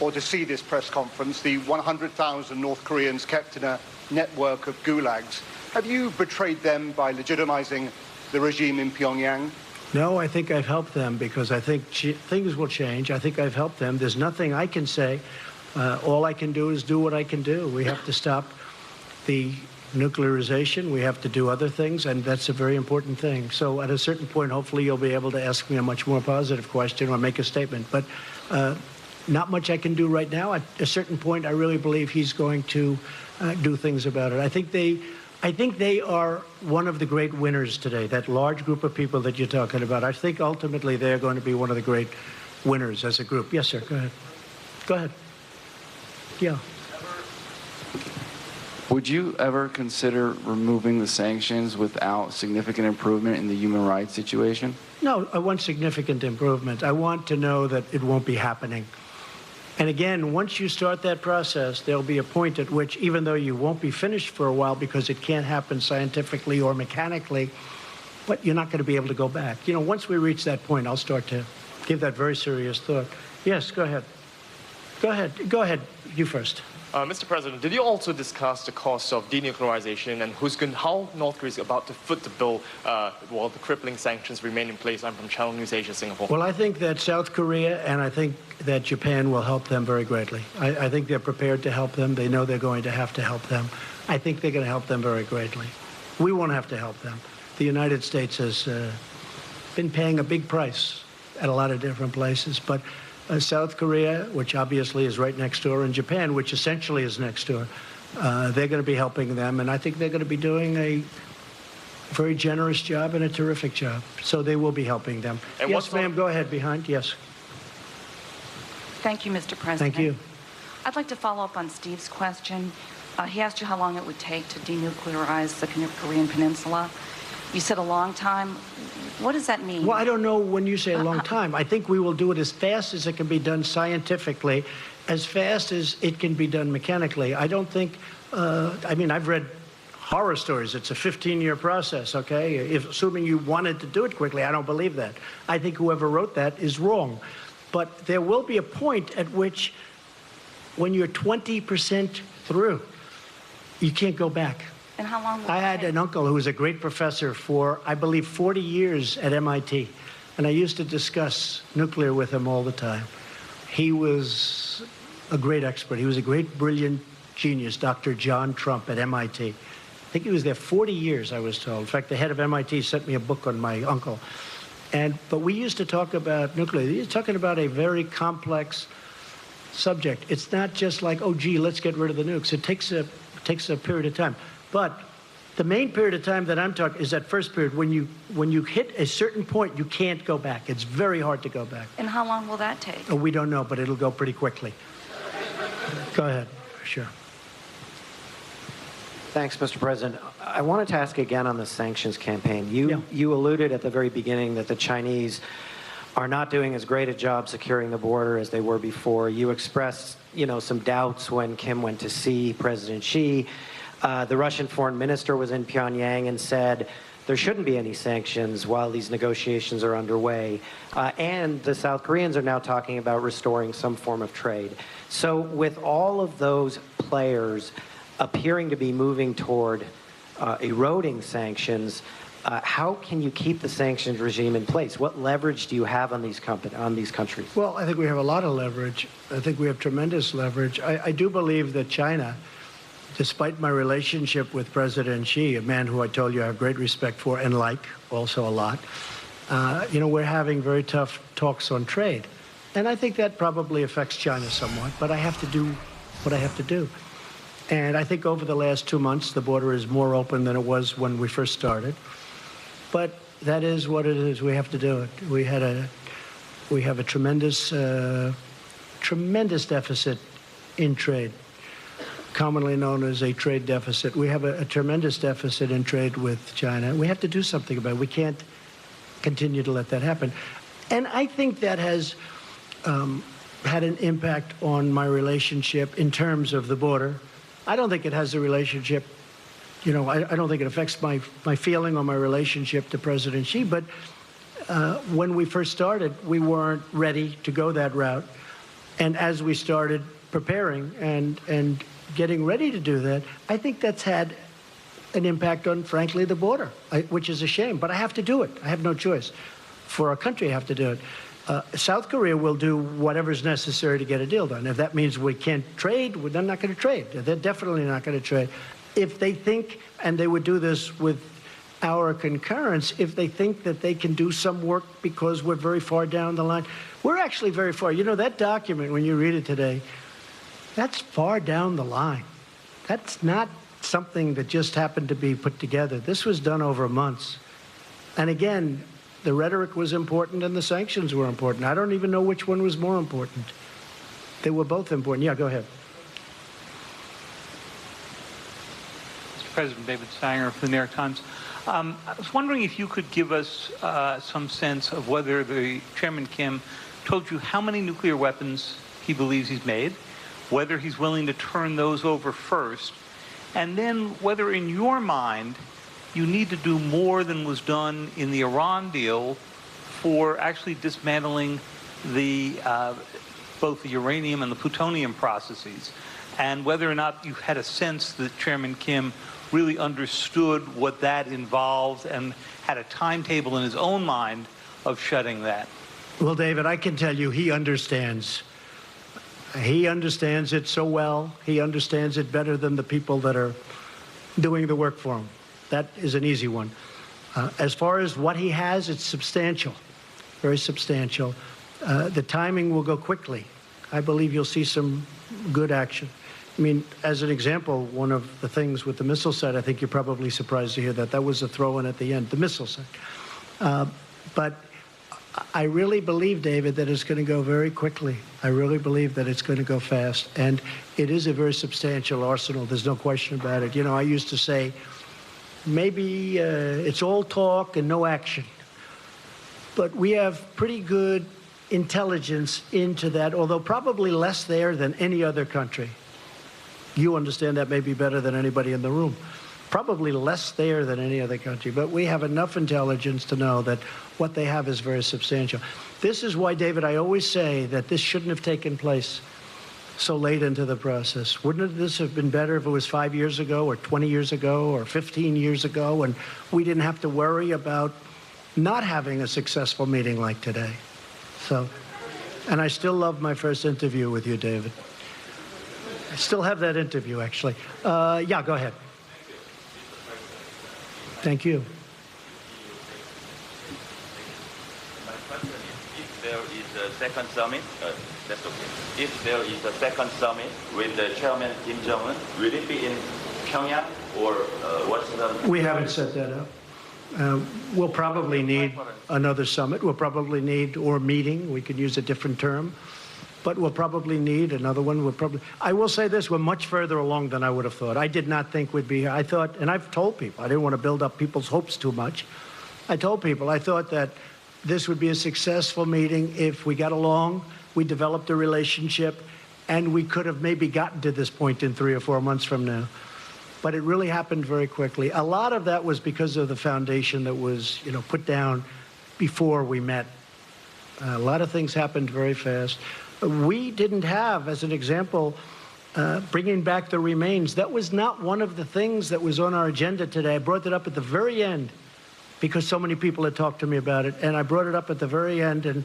or to see this press conference, the 100,000 North Koreans kept in a network of gulags. Have you betrayed them by legitimizing the regime in Pyongyang? No, I think I've helped them because I think things will change. I think I've helped them. There's nothing I can say. All I can do is do what I can do. We have to stop the nuclearization. We have to do other things, and that's a very important thing. So at a certain point, hopefully you'll be able to ask me a much more positive question or make a statement. But not much I can do right now. At a certain point, I really believe he's going to do things about it. I think they are one of the great winners today, that large group of people that you're talking about. I think ultimately they're going to be one of the great winners as a group. Yes, sir. Go ahead. Go ahead. Yeah. Would you ever consider removing the sanctions without significant improvement in the human rights situation? No, I want significant improvement. I want to know that it won't be happening. And again, once you start that process, there'll be a point at which, even though you won't be finished for a while because it can't happen scientifically or mechanically, but you're not going to be able to go back. You know, once we reach that point, I'll start to give that very serious thought. Yes, go ahead. Go ahead. Go ahead. You first. Mr. President, did you also discuss the cost of denuclearization and how North Korea is about to foot the bill while the crippling sanctions remain in place? I'm from Channel News Asia, Singapore. Well, I think that South Korea and I think that Japan will help them very greatly. I think they're prepared to help them. They know they're going to have to help them. I think they're going to help them very greatly. We won't have to help them. The United States has been paying a big price at a lot of different places, but South Korea, which obviously is right next door, and Japan, which essentially is next door, they're going to be helping them, and I think they're going to be doing a very generous job and a terrific job. So they will be helping them. And yes, ma'am, go ahead behind. Yes. Thank you, Mr. President. Thank you. I'd like to follow up on Steve's question. He asked you how long it would take to denuclearize the Korean Peninsula. You said a long time. What does that mean? Well, I don't know when you say a long time. I think we will do it as fast as it can be done scientifically, as fast as it can be done mechanically. I don't think, I mean, I've read horror stories. It's a 15-year process, okay? Assuming you wanted to do it quickly, I don't believe that. I think whoever wrote that is wrong. But there will be a point at which, when you're 20% through, you can't go back. And how long will I had an uncle who was a great professor for, I believe, 40 years at MIT. And I used to discuss nuclear with him all the time. He was a great expert. He was a great, brilliant genius, Dr. John Trump at MIT. I think he was there 40 years, I was told. In fact, the head of MIT sent me a book on my uncle. But we used to talk about nuclear. You're talking about a very complex subject. It's not just like, oh, gee, let's get rid of the nukes. It takes a period of time. But the main period of time that I'm talking is that first period. When you hit a certain point, you can't go back. It's very hard to go back. And how long will that take? Oh, we don't know, but it'll go pretty quickly. Go ahead. Sure. Thanks, Mr. President. I wanted to ask again on the sanctions campaign. You alluded at the very beginning that the Chinese are not doing as great a job securing the border as they were before. You expressed, some doubts when Kim went to see President Xi. The Russian foreign minister was in Pyongyang and said there shouldn't be any sanctions while these negotiations are underway. And the South Koreans are now talking about restoring some form of trade. So with all of those players appearing to be moving toward eroding sanctions, how can you keep the sanctions regime in place? What leverage do you have on these countries? Well, I think we have a lot of leverage. I think we have tremendous leverage. I do believe that China, despite my relationship with President Xi, a man who I told you I have great respect for and like also a lot, we're having very tough talks on trade. And I think that probably affects China somewhat, but I have to do what I have to do. And I think over the last 2 months, the border is more open than it was when we first started. But that is what it is. We have to do it. We have a tremendous deficit in trade, commonly known as a trade deficit. We have a tremendous deficit in trade with China. We have to do something about it. We can't continue to let that happen. And I think that has had an impact on my relationship in terms of the border. I don't think it has a relationship I don't think it affects my feeling or my relationship to President Xi, but when we first started, we weren't ready to go that route. And as we started preparing and getting ready to do that, I think that's had an impact on, frankly, the border, which is a shame. But I have to do it. I have no choice. For our country, I have to do it. South Korea will do whatever's necessary to get a deal done. If that means we can't trade, they're not going to trade. They're definitely not going to trade. If they think, and they would do this with our concurrence, if they think that they can do some work because we're very far down the line. We're actually very far. You know, that document, when you read it today, that's far down the line. That's not something that just happened to be put together. This was done over months. And again, the rhetoric was important and the sanctions were important. I don't even know which one was more important. They were both important. Yeah, go ahead. Mr. President, David Sanger for the New York Times. I was wondering if you could give us some sense of whether the Chairman Kim told you how many nuclear weapons he believes he's made, whether he's willing to turn those over first, and then whether in your mind you need to do more than was done in the Iran deal for actually dismantling the both the uranium and the plutonium processes, and whether or not you had a sense that Chairman Kim really understood what that involved and had a timetable in his own mind of shutting that. Well, David, I can tell you he understands. He understands it so well. He understands it better than the people that are doing the work for him. That is an easy one. As far as what he has, it's substantial, very substantial. The timing will go quickly. I believe you'll see some good action. I mean, as an example, one of the things with the missile site, I think you're probably surprised to hear that. That was a throw-in at the end, the missile site. But I really believe, David, that it's going to go very quickly. I really believe that it's going to go fast. And it is a very substantial arsenal. There's no question about it. You know, I used to say, maybe it's all talk and no action. But we have pretty good intelligence into that, although probably less there than any other country. You understand that maybe better than anybody in the room. Probably less there than any other country, but we have enough intelligence to know that what they have is very substantial. This is why, David, I always say that this shouldn't have taken place so late into the process. Wouldn't this have been better if it was 5 years ago or 20 years ago or 15 years ago and we didn't have to worry about not having a successful meeting like today? So, and I still love my first interview with you, David. I still have that interview, actually. Yeah, go ahead. Thank you. My question is, if there is a second summit, that's okay. If there is a second summit with the Chairman Kim Jong-un, will it be in Pyongyang or what's the... We haven't set that up. We'll probably need another summit. We'll probably need, or meeting, we could use a different term. But we'll probably need another one. I will say this, we're much further along than I would have thought. I did not think we'd be here. I thought, and I've told people, I didn't want to build up people's hopes too much. I told people, I thought that this would be a successful meeting if we got along, we developed a relationship, and we could have maybe gotten to this point in 3 or 4 months from now. But it really happened very quickly. A lot of that was because of the foundation that was, put down before we met. A lot of things happened very fast. We didn't have, as an example, bringing back the remains. That was not one of the things that was on our agenda today. I brought it up at the very end because so many people had talked to me about it. And I brought it up at the very end, and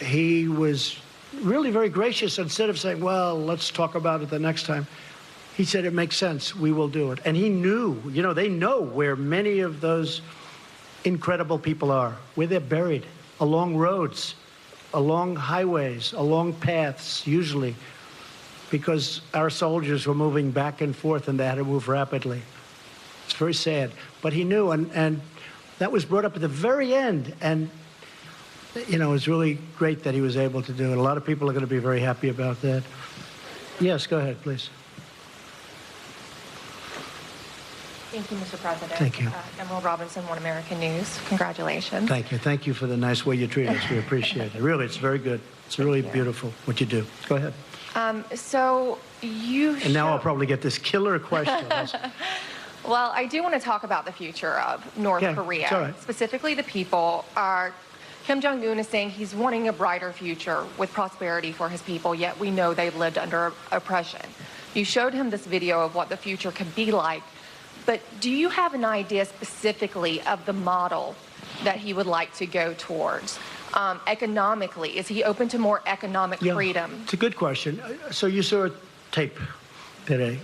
he was really very gracious. Instead of saying, well, let's talk about it the next time, he said, it makes sense. We will do it. And he knew, they know where many of those incredible people are, where they're buried, along roads, along highways, along paths, usually, because our soldiers were moving back and forth and they had to move rapidly. It's very sad. But he knew, and that was brought up at the very end. And, it was really great that he was able to do it. A lot of people are going to be very happy about that. Yes, go ahead, please. Thank you, Mr. President. Thank you. Emerald Robinson, One American News. Congratulations. Thank you. Thank you for the nice way you treat us. We appreciate it. Really, it's very good. It's really beautiful what you do. Go ahead. So you And now I'll probably get this killer question. Well, I do want to talk about the future of North Okay, Korea, it's all right. specifically the people. Kim Jong-un is saying he's wanting a brighter future with prosperity for his people, yet we know they've lived under oppression. You showed him this video of what the future could be like, but do you have an idea specifically of the model that he would like to go towards? Economically, is he open to more economic freedom? It's a good question. So you saw a tape today,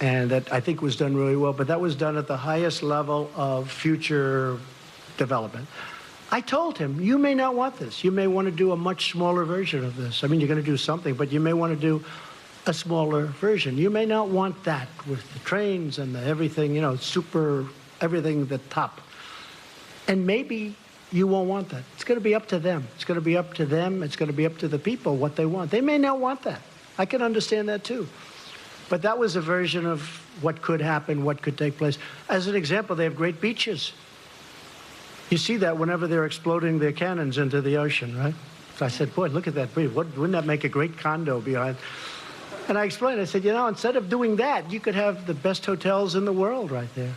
and that I think was done really well, but that was done at the highest level of future development. I told him, you may not want this. You may want to do a much smaller version of this. I mean, you're going to do something, but you may want to do a smaller version. You may not want that with the trains and the everything, you know, super, everything the top. And maybe you won't want that. It's going to be up to them. It's going to be up to them. It's going to be up to the people what they want. They may not want that. I can understand that too. But that was a version of what could happen, what could take place. As an example, they have great beaches. You see that whenever they're exploding their cannons into the ocean, right? So I said, boy, look at that beach. Wouldn't that make a great condo behind? And I explained, I said, you know, instead of doing that, you could have the best hotels in the world right there.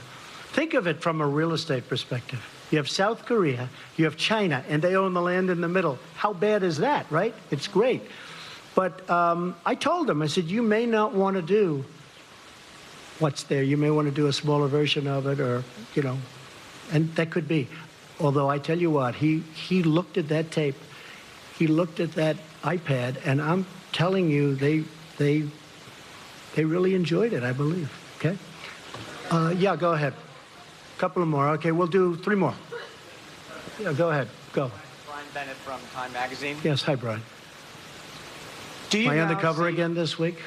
Think of it from a real estate perspective. You have South Korea, you have China, and they own the land in the middle. How bad is that, right? It's great. But I told them, I said, you may not want to do what's there. You may want to do a smaller version of it, or, you know, and that could be. Although I tell you what, he looked at that tape, he looked at that iPad, and I'm telling you, they really enjoyed it, I believe. Okay? Yeah, go ahead. A couple of more. Okay, we'll do 3 more. Yeah, go ahead. Go. Brian Bennett from Time Magazine. Yes, hi, Brian. Do you Am I on the now cover see- again this week?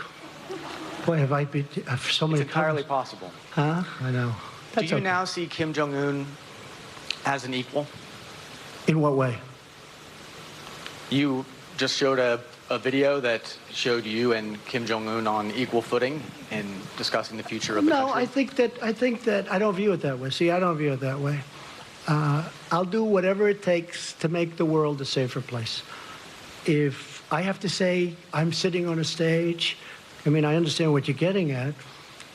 Boy, have I been so many It's entirely covers. possible. Huh? I know. Do That's you okay. now see Kim Jong-un as an equal? In what way? You just showed a video that showed you and Kim Jong-un on equal footing in discussing the future of the No, country. I think that I don't view it that way. See, I don't view it that way. I'll do whatever it takes to make the world a safer place. If I have to say I'm sitting on a stage, I mean, I understand what you're getting at.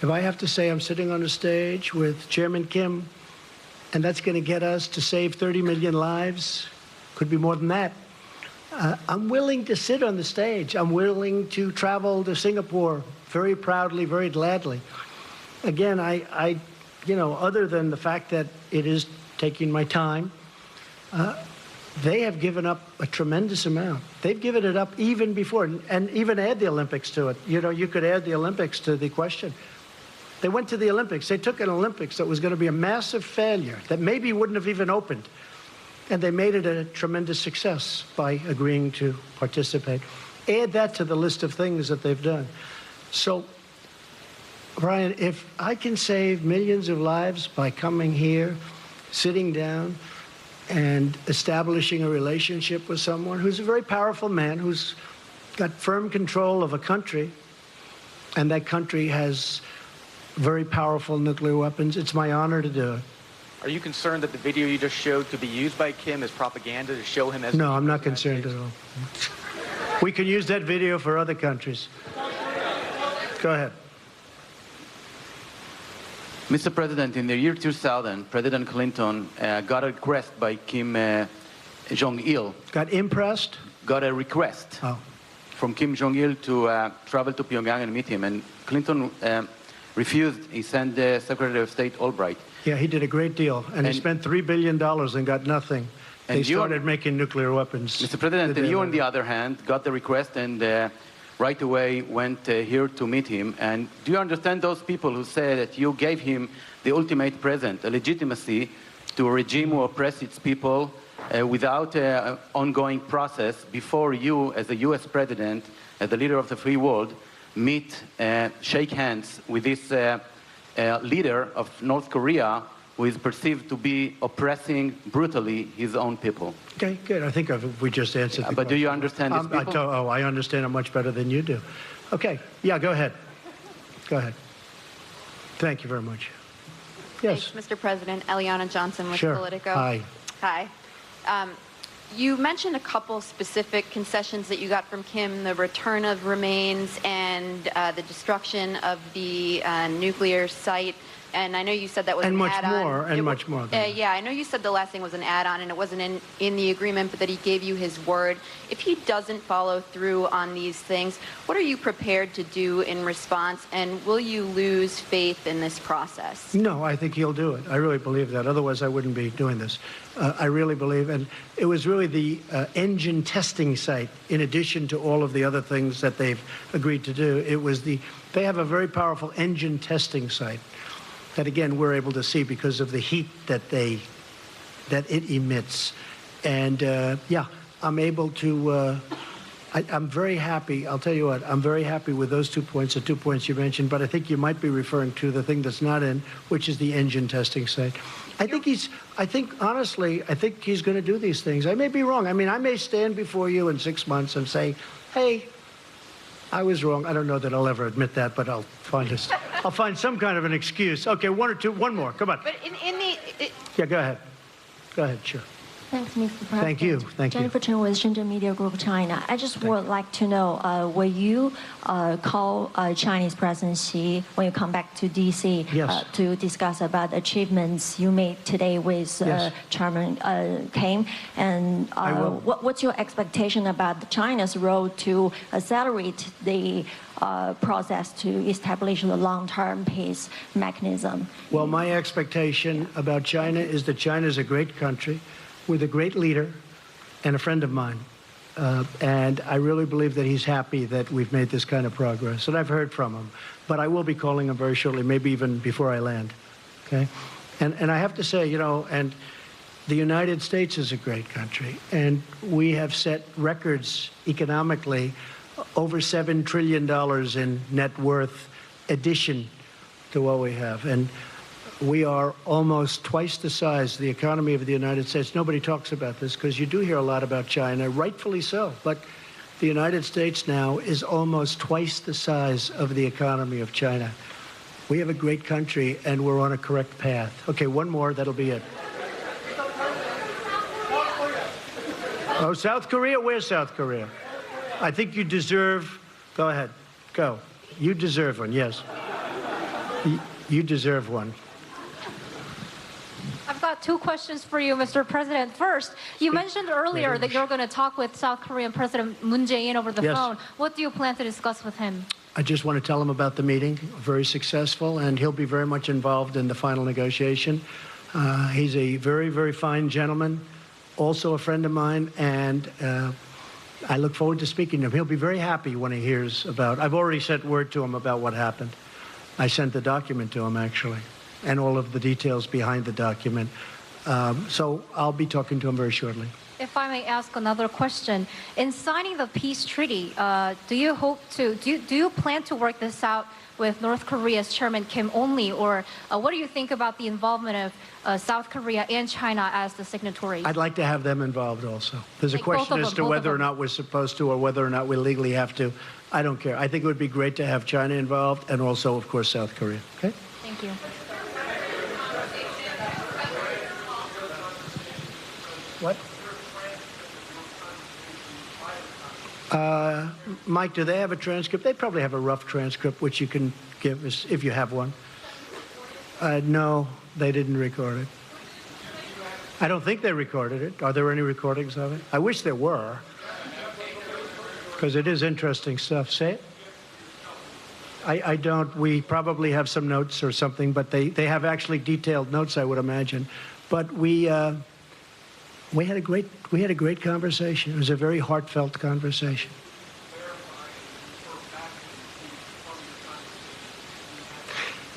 If I have to say I'm sitting on a stage with Chairman Kim, and that's going to get us to save 30 million lives, could be more than that, I'm willing to sit on the stage. I'm willing to travel to Singapore very proudly, very gladly. Again, I you know, other than the fact that it is taking my time, they have given up a tremendous amount. They've given it up even before, and even add the Olympics to it. You know, you could add the Olympics to the question. They went to the Olympics. They took an Olympics that was going to be a massive failure, that maybe wouldn't have even opened. And they made it a tremendous success by agreeing to participate. Add that to the list of things that they've done. So, Brian, if I can save millions of lives by coming here, sitting down, and establishing a relationship with someone who's a very powerful man, who's got firm control of a country, and that country has very powerful nuclear weapons, it's my honor to do it. Are you concerned that the video you just showed could be used by Kim as propaganda to show him as... No, I'm not concerned at all. We can use that video for other countries. Go ahead. Mr. President, in the year 2000, President Clinton got a request by Kim Jong-il. Got impressed? Got a request from Kim Jong-il to travel to Pyongyang and meet him. And Clinton refused. He sent Secretary of State Albright. Yeah, he did a great deal. And he spent $3 billion and got nothing. They And you- started making nuclear weapons. Mr. President, and you, on the other hand, got the request and right away went here to meet him. And do you understand those people who say that you gave him the ultimate present, a legitimacy to a regime who oppress its people without an ongoing process before you, as a U.S. president, as the leader of the free world, meet, shake hands with this leader of North Korea, who is perceived to be oppressing brutally his own people? Okay, good. I think we just answered the But do you question. understand these people? I understand it much better than you do. Okay, yeah, go ahead. Go ahead. Thank you very much. Yes. Thanks, Mr. President. Eliana Johnson with Sure. Politico. Hi. Hi. You mentioned a couple specific concessions that you got from Kim, the return of remains and the destruction of the nuclear site. and I know you said that was And an much add-on. more, and It much more than yeah, I know you said the last thing was an add-on, and it wasn't in the agreement, but that he gave you his word. If he doesn't follow through on these things, what are you prepared to do in response, and will you lose faith in this process? No, I think he'll do it. I really believe that. Otherwise, I wouldn't be doing this. I really believe, and it was really the engine testing site, in addition to all of the other things that they've agreed to do. It was they have a very powerful engine testing site that, again, we're able to see because of the heat that it emits. And yeah, I'm able to. I'm very happy. I'll tell you what, I'm very happy with those 2 points, the 2 points you mentioned, but I think you might be referring to the thing that's not in, which is the engine testing site. Honestly, I think he's going to do these things. I may be wrong. I mean, I may stand before you in 6 months and say, hey, I was wrong. I don't know that I'll ever admit that, but I'll find some kind of an excuse. Okay, one more. Come on. But Yeah, go ahead. Go ahead, sure. Thanks, Mr. President. Thank you. Thank you. Jennifer Chen with Shenzhen Media Group China. I just would like to know, will you call Chinese President Xi when you come back to D.C. Yes. To discuss about achievements you made today with Yes. Chairman Kim? And I will. what's your expectation about China's role to accelerate the process to establish the long-term peace mechanism? Well, my expectation about China is that China is a great country with a great leader and a friend of mine. And I really believe that he's happy that we've made this kind of progress. And I've heard from him. But I will be calling him very shortly, maybe even before I land. Okay? And I have to say, and the United States is a great country. And we have set records economically, over $7 trillion in net worth addition to what we have. And we are almost twice the size, the economy of the United States. Nobody talks about this because you do hear a lot about China, rightfully so. But the United States now is almost twice the size of the economy of China. We have a great country, and we're on a correct path. Okay, one more, that'll be it. Oh, South Korea? Where's South Korea? I think you deserve, go ahead, go. You deserve one, yes. You deserve one. I've got two questions for you, Mr. President. First, you mentioned earlier that you're going to talk with South Korean President Moon Jae-in over the Yes. phone. What do you plan to discuss with him? I just want to tell him about the meeting, very successful, and he'll be very much involved in the final negotiation. He's a very, very fine gentleman, also a friend of mine, and I look forward to speaking to him. He'll be very happy when he hears about, I've already sent word to him about what happened. I sent the document to him, actually, and all of the details behind the document. So I'll be talking to him very shortly. If I may ask another question, in signing the peace treaty, do you plan to work this out with North Korea's Chairman Kim only, or what do you think about the involvement of South Korea and China as the signatories? I'd like to have them involved also. There's a Like both question of as them, to both of whether or them. not we're supposed to or whether or not we legally have to. I don't care. I think it would be great to have China involved and also, of course, South Korea. Okay? Thank you. What? Mike, do they have a transcript? They probably have a rough transcript, which you can give us if you have one. No, they didn't record it. I don't think they recorded it. Are there any recordings of it? I wish there were, because it is interesting stuff. Say it. I don't. We probably have some notes or something, but they have actually detailed notes, I would imagine. But we had a great conversation. It was a very heartfelt conversation.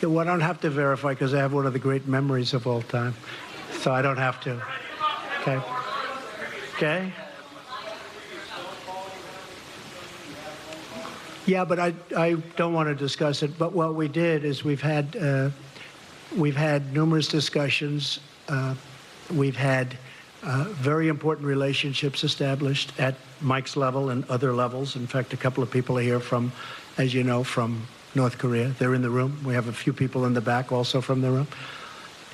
Yeah, well, I don't have to verify because I have one of the great memories of all time, so I don't have to. Okay. Okay. Yeah, but I don't want to discuss it. But what we did is we've had numerous discussions. We've had very important relationships established at Mike's level and other levels. In fact, a couple of people are here from, as you know, from North Korea. They're in the room. We have a few people in the back also from the room.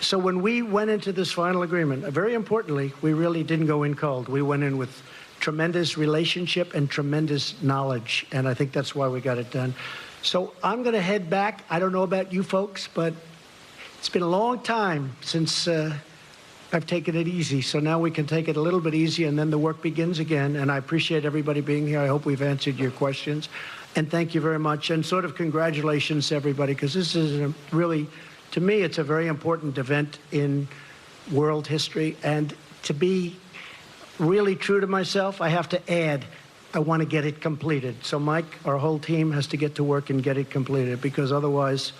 So when we went into this final agreement, very importantly, we really didn't go in cold. We went in with tremendous relationship and tremendous knowledge, and I think that's why we got it done. So I'm going to head back. I don't know about you folks, but It's been a long time since I've taken it easy, so now we can take it a little bit easy, and then the work begins again. And I appreciate everybody being here. I hope we've answered your questions. And thank you very much. And sort of congratulations to everybody, because this is really, to me, it's a very important event in world history. And to be really true to myself, I have to add, I want to get it completed. So Mike, our whole team has to get to work and get it completed, because otherwise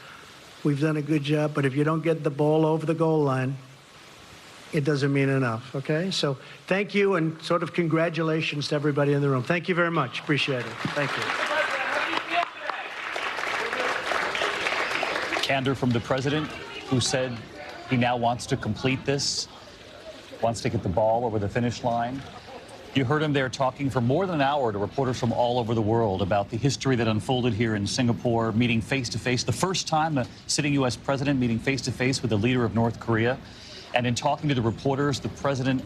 we've done a good job. But if you don't get the ball over the goal line, it doesn't mean enough, okay? So thank you, and sort of congratulations to everybody in the room. Thank you very much. Appreciate it. Thank you. Candor from the president, who said he now wants to complete this, wants to get the ball over the finish line. You heard him there talking for more than an hour to reporters from all over the world about the history that unfolded here in Singapore, meeting face-to-face, the first time a sitting U.S. president meeting face-to-face with the leader of North Korea. And in talking to the reporters, the president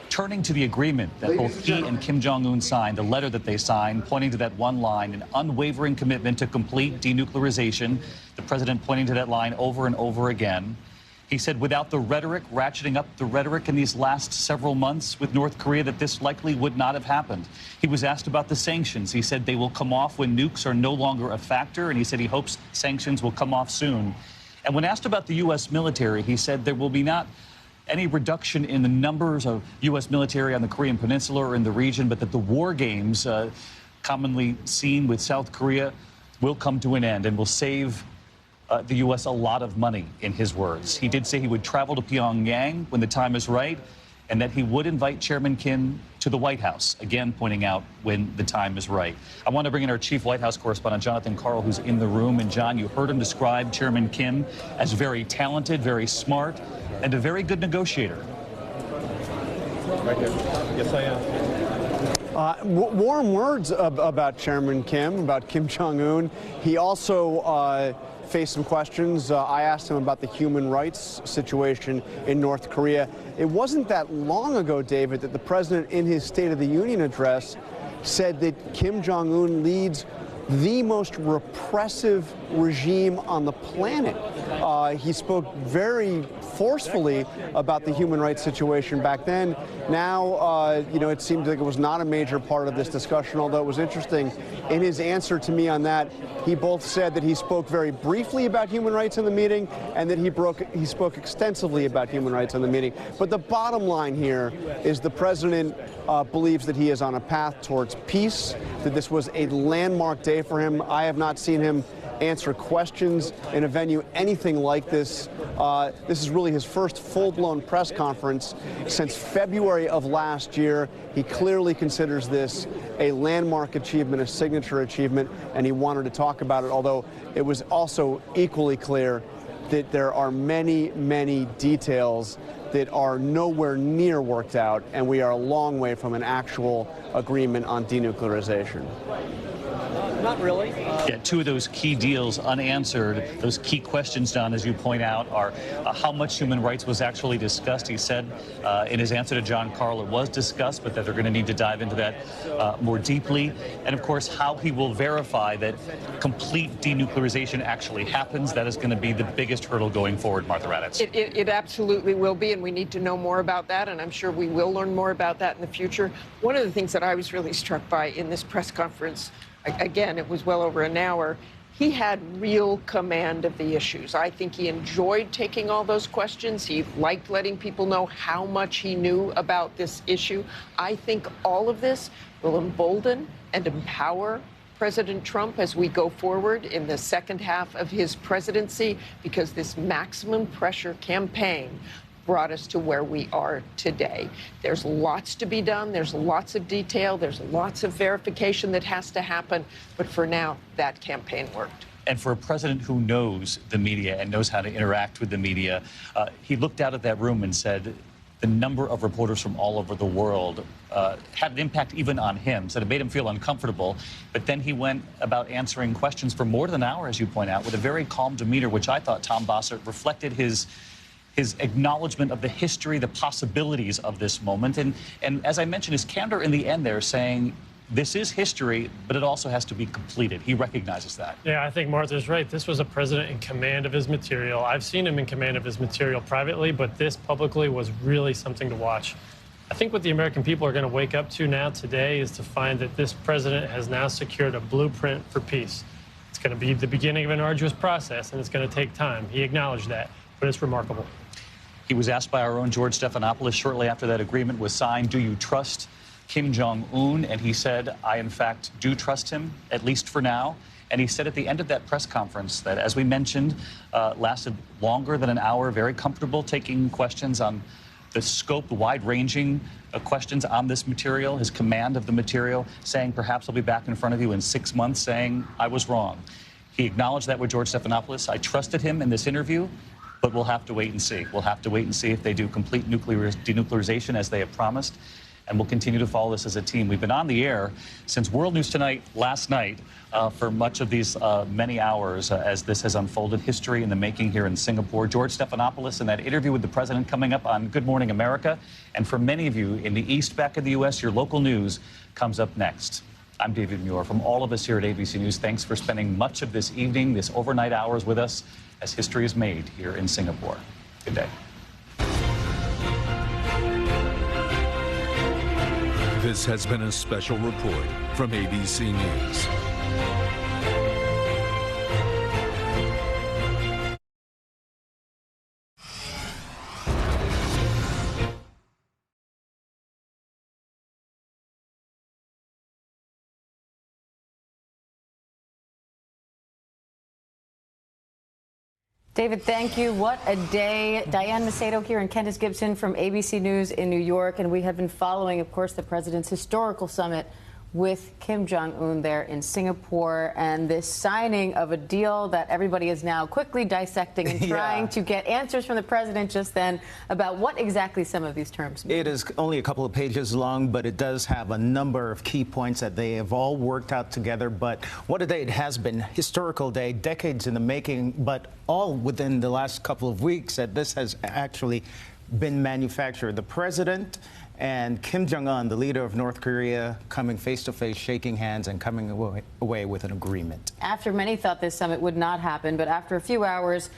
turning to the agreement that both he and Kim Jong-un signed, the letter that they signed, pointing to that one line, an unwavering commitment to complete denuclearization. The president pointing to that line over and over again. He said without the rhetoric, ratcheting up the rhetoric in these last several months with North Korea, that this likely would not have happened. He was asked about the sanctions. He said they will come off when nukes are no longer a factor, and he said he hopes sanctions will come off soon. And when asked about the U.S. military, he said there will be not any reduction in the numbers of U.S. military on the Korean Peninsula or in the region, but that the war games commonly seen with South Korea will come to an end and will save the U.S. a lot of money, in his words. He did say he would travel to Pyongyang when the time is right, and that he would invite Chairman Kim to the White House, again pointing out when the time is right. I want to bring in our chief White House correspondent, Jonathan Karl, who's in the room. And John, you heard him describe Chairman Kim as very talented, very smart, and a very good negotiator. Right here. Yes, I am. Warm words about Chairman Kim, about Kim Jong-un. He also faced some questions. I asked him about the human rights situation in North Korea. It wasn't that long ago, David, that the president in his State of the Union address said that Kim Jong-un leads the most repressive regime on the planet. He spoke very forcefully about the human rights situation back then. Now, it seemed like it was not a major part of this discussion, although it was interesting. In his answer to me on that, he both said that he spoke very briefly about human rights in the meeting and that he spoke extensively about human rights in the meeting. But the bottom line here is the president believes that he is on a path towards peace, that this was a landmark day for him. I have not seen him answer questions in a venue anything like this. This is really his first full-blown press conference since February of last year. He clearly considers this a landmark achievement, a signature achievement, and he wanted to talk about it, although it was also equally clear that there are many, many details that are nowhere near worked out, and we are a long way from an actual agreement on denuclearization. Not really. Yeah, two of those key deals unanswered. Those key questions, Don, as you point out, are how much human rights was actually discussed. He said in his answer to John Karl it was discussed, but that they're going to need to dive into that more deeply. And, of course, how he will verify that complete denuclearization actually happens. That is going to be the biggest hurdle going forward, Martha Raddatz. It absolutely will be, and we need to know more about that, and I'm sure we will learn more about that in the future. One of the things that I was really struck by in this press conference, again, it was well over an hour, he had real command of the issues. I think he enjoyed taking all those questions. He liked letting people know how much he knew about this issue. I think all of this will embolden and empower President Trump as we go forward in the second half of his presidency, because this maximum pressure campaign brought us to where we are today. There's lots to be done. There's lots of detail. There's lots of verification that has to happen. But for now, that campaign worked. And for a president who knows the media and knows how to interact with the media, he looked out at that room and said the number of reporters from all over the world had an impact even on him, said it made him feel uncomfortable. But then he went about answering questions for more than an hour, as you point out, with a very calm demeanor, which I thought, Tom Bossert, reflected his acknowledgement of the history, the possibilities of this moment. And as I mentioned, his candor in the end there, saying this is history, but it also has to be completed. He recognizes that. Yeah, I think Martha's right. This was a president in command of his material. I've seen him in command of his material privately, but this publicly was really something to watch. I think what the American people are going to wake up to now today is to find that this president has now secured a blueprint for peace. It's going to be the beginning of an arduous process, and it's going to take time. He acknowledged that, but it's remarkable. He was asked by our own George Stephanopoulos shortly after that agreement was signed, do you trust Kim Jong-un? And he said, I, in fact, do trust him, at least for now. And he said at the end of that press conference that, as we mentioned, lasted longer than an hour, very comfortable taking questions on the scope, the wide-ranging questions on this material, his command of the material, saying, perhaps I'll be back in front of you in 6 months, saying, I was wrong. He acknowledged that with George Stephanopoulos. I trusted him in this interview, but we'll have to wait and see. We'll have to wait and see if they do complete denuclearization as they have promised, and we'll continue to follow this as a team. We've been on the air since World News Tonight last night for much of these many hours as this has unfolded. History in the making here in Singapore. George Stephanopoulos in that interview with the president coming up on Good Morning America. And for many of you in the East back of the U.S., your local news comes up next. I'm David Muir. From all of us here at ABC News, thanks for spending much of this evening, this overnight hours with us as history is made here in Singapore. Good day. This has been a special report from ABC News. David, thank you. What a day. Diane Macedo here and Candace Gibson from ABC News in New York. And we have been following, of course, the president's historical summit with Kim Jong-un there in Singapore, and this signing of a deal that everybody is now quickly dissecting and trying to get answers from the president just then about what exactly some of these terms mean. It is only a couple of pages long, but it does have a number of key points that they have all worked out together. But what a day it has been. Historical day, decades in the making, but all within the last couple of weeks that this has actually been manufactured. The president and Kim Jong-un, the leader of North Korea, coming face-to-face, shaking hands, and coming away with an agreement. After many thought this summit would not happen, but after a few hours,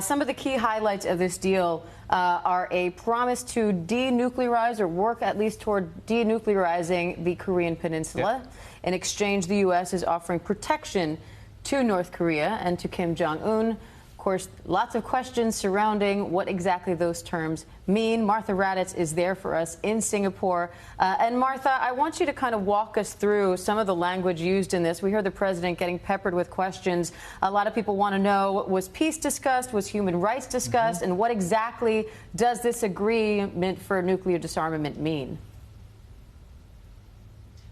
some of the key highlights of this deal are a promise to denuclearize or work at least toward denuclearizing the Korean Peninsula. In exchange, the U.S. is offering protection to North Korea and to Kim Jong-un. Of course, lots of questions surrounding what exactly those terms mean. Martha Raddatz is there for us in Singapore. And Martha, I want you to kind of walk us through some of the language used in this. We heard the president getting peppered with questions. A lot of people want to know, was peace discussed? Was human rights discussed? And what exactly does this agreement for nuclear disarmament mean?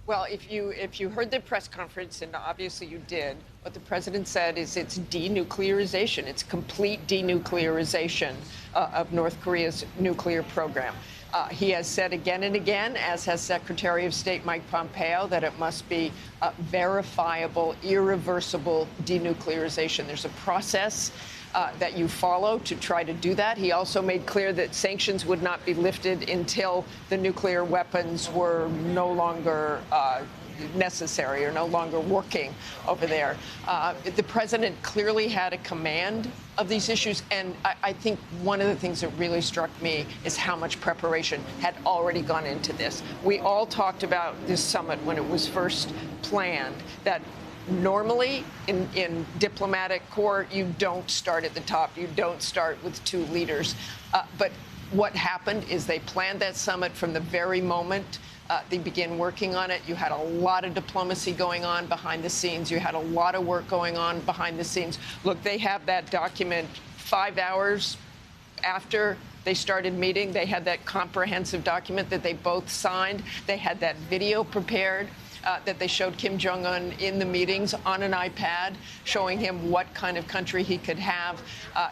Well, if you heard the press conference, and obviously you did, what the president said is it's denuclearization. It's complete denuclearization of North Korea's nuclear program. He has said again and again, as has Secretary of State Mike Pompeo, that it must be verifiable, irreversible denuclearization. There's a process that you follow to try to do that. He also made clear that sanctions would not be lifted until the nuclear weapons were no longer necessary or no longer working over there. The president clearly had a command of these issues, and I think one of the things that really struck me is how much preparation had already gone into this. We all talked about this summit when it was first planned, that normally in diplomatic corps, you don't start at the top. You don't start with two leaders. But what happened is they planned that summit from the very moment they began working on it. You had a lot of diplomacy going on behind the scenes. You had a lot of work going on behind the scenes. Look, they have that document 5 hours after they started meeting. They had that comprehensive document that they both signed. They had that video prepared that they showed Kim Jong-un in the meetings on an iPad, showing him what kind of country he could have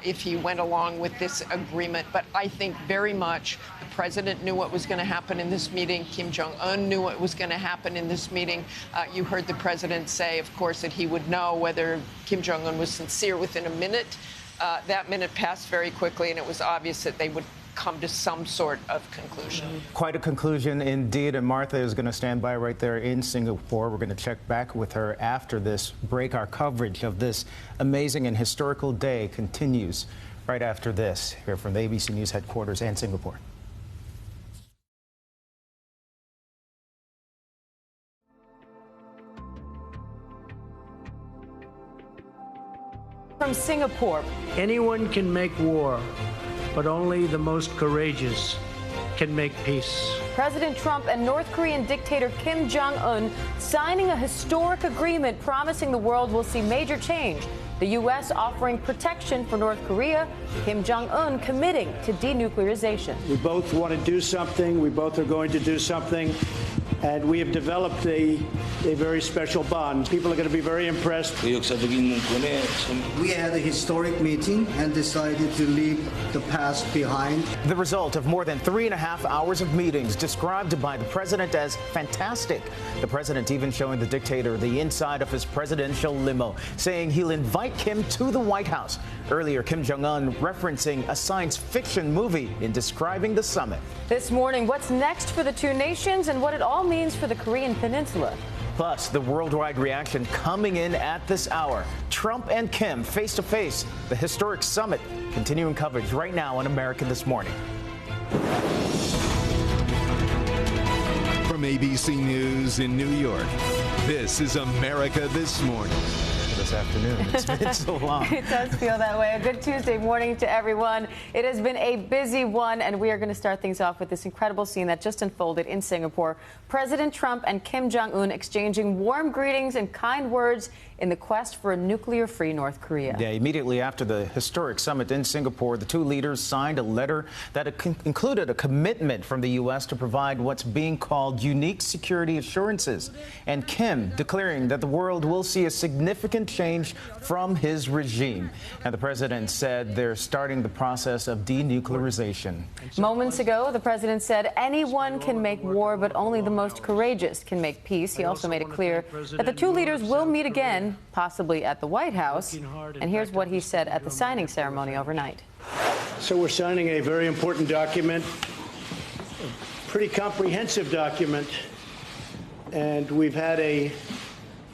if he went along with this agreement. But I think very much the president knew what was going to happen in this meeting. Kim Jong-un knew what was going to happen in this meeting. You heard the president say, of course, that he would know whether Kim Jong-un was sincere within a minute. That minute passed very quickly, and it was obvious that they would come to some sort of conclusion. Quite a conclusion indeed, and Martha is going to stand by right there in Singapore. We're going to check back with her after this break. Our coverage of this amazing and historical day continues right after this, here from the ABC News headquarters in Singapore. From Singapore. Anyone can make war, but only the most courageous can make peace. President Trump and North Korean dictator Kim Jong-un signing a historic agreement promising the world will see major change. The U.S. offering protection for North Korea, Kim Jong-un committing to denuclearization. We both want to do something. We both are going to do something. And we have developed a very special bond. People are going to be very impressed. We had a historic meeting and decided to leave the past behind. The result of more than 3.5 hours of meetings described by the president as fantastic. The president even showing the dictator the inside of his presidential limo, saying he'll invite Kim to the White House. Earlier, Kim Jong-un referencing a science fiction movie in describing the summit. This morning, what's next for the two nations and what it all means for the Korean Peninsula. Plus, the worldwide reaction coming in at this hour. Trump and Kim face to face, the historic summit. Continuing coverage right now on America This Morning. From ABC News in New York, this is America This Morning. This afternoon. It's been so long. It does feel that way. A good Tuesday morning to everyone. It has been a busy one, and we are going to start things off with this incredible scene that just unfolded in Singapore. President Trump and Kim Jong-un exchanging warm greetings and kind words in the quest for a nuclear-free North Korea. Yeah, immediately after the historic summit in Singapore, the two leaders signed a letter that included a commitment from the U.S. to provide what's being called unique security assurances, and Kim declaring that the world will see a significant change from his regime. And the president said they're starting the process of denuclearization. Moments ago, the president said anyone can make war, but only the most courageous can make peace. He also made it clear that the two leaders will meet again, possibly at the White House. And here's what he said at the signing ceremony overnight. So we're signing a very important document, a pretty comprehensive document, and we've had a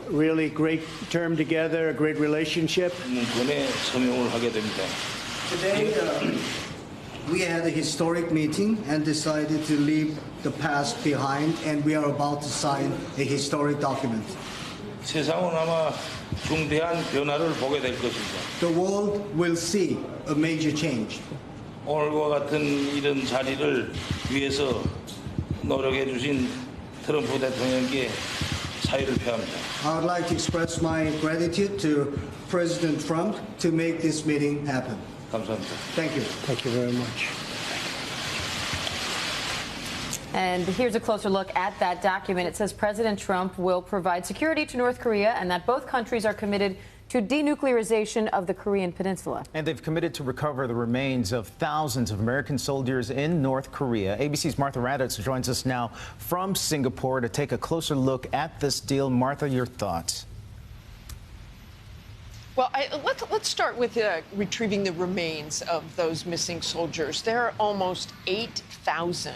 really great term together, a great relationship. Today, we had a historic meeting and decided to leave the past behind, and we are about to sign a historic document. The world will see a major change. 오늘과 같은 이런 자리를 위해서 노력해 주신 트럼프 대통령께 사의를 표합니다. I would like to express my gratitude to President Trump to make this meeting happen. 감사합니다. Thank you. Thank you very much. And here's a closer look at that document. It says President Trump will provide security to North Korea and that both countries are committed to denuclearization of the Korean Peninsula. And they've committed to recover the remains of thousands of American soldiers in North Korea. ABC's Martha Raddatz joins us now from Singapore to take a closer look at this deal. Martha, your thoughts? Well, let's start with retrieving the remains of those missing soldiers. There are almost 8,000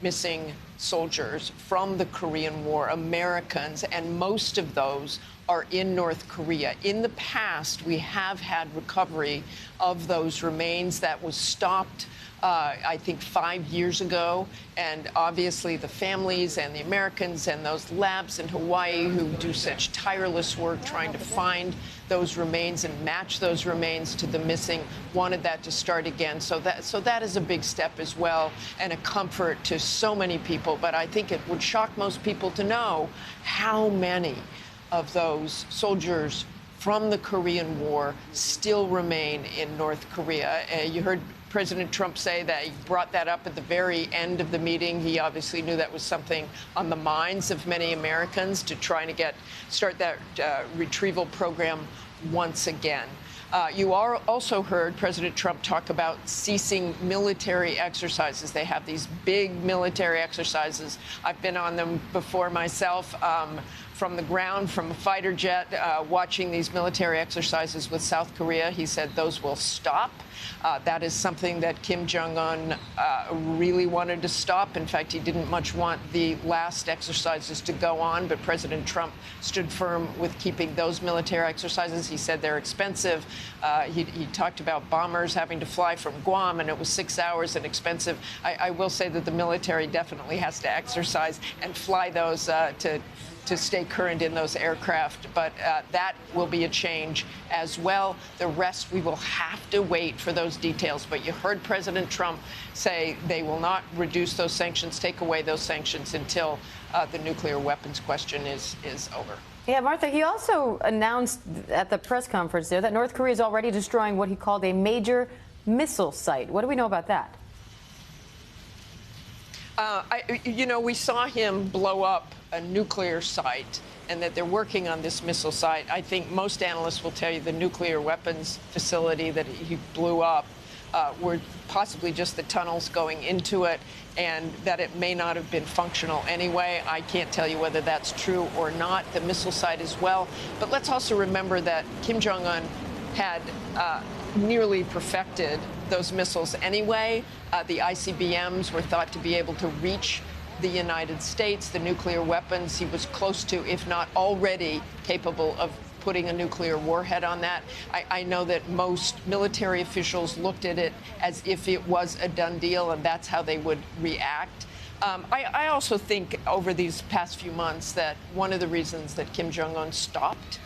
missing soldiers from the Korean War, Americans, and most of those are in North Korea. In the past, we have had recovery of those remains. That was stopped, I think, 5 years ago. And obviously, the families and the Americans and those labs in Hawaii who do such tireless work trying to find those remains and match those remains to the missing wanted that to start again. So that is a big step as well and a comfort to so many people. But I think it would shock most people to know how many of those soldiers from the Korean War still remain in North Korea. You heard President Trump say that he brought that up at the very end of the meeting. He obviously knew that was something on the minds of many Americans to try to start that retrieval program once again. You also heard President Trump talk about ceasing military exercises. They have these big military exercises. I've been on them before myself. from the ground, from a fighter jet, watching these military exercises with South Korea. He said those will stop. That is something that Kim Jong-un really wanted to stop. In fact, he didn't much want the last exercises to go on, but President Trump stood firm with keeping those military exercises. He said they're expensive. He talked about bombers having to fly from Guam, and it was 6 hours and expensive. I will say that the military definitely has to exercise and fly those to stay current in those aircraft, but that will be a change as well. The rest, we will have to wait for those details. But you heard President Trump say they will not reduce those sanctions, take away those sanctions until the nuclear weapons question is over. Yeah, Martha, he also announced at the press conference there that North Korea is already destroying what he called a major missile site. What do we know about that? We saw him blow up a nuclear site and that they're working on this missile site. I think most analysts will tell you the nuclear weapons facility that he blew up were possibly just the tunnels going into it, and that it may not have been functional anyway. I can't tell you whether that's true or not, the missile site as well. But let's also remember that Kim Jong-un had nearly perfected those missiles anyway. The ICBMs were thought to be able to reach the United States. The nuclear weapons, he was close to, if not already capable of putting a nuclear warhead on that. I know that most military officials looked at it as if it was a done deal, and that's how they would react. I also think over these past few months that one of the reasons that Kim Jong-un stopped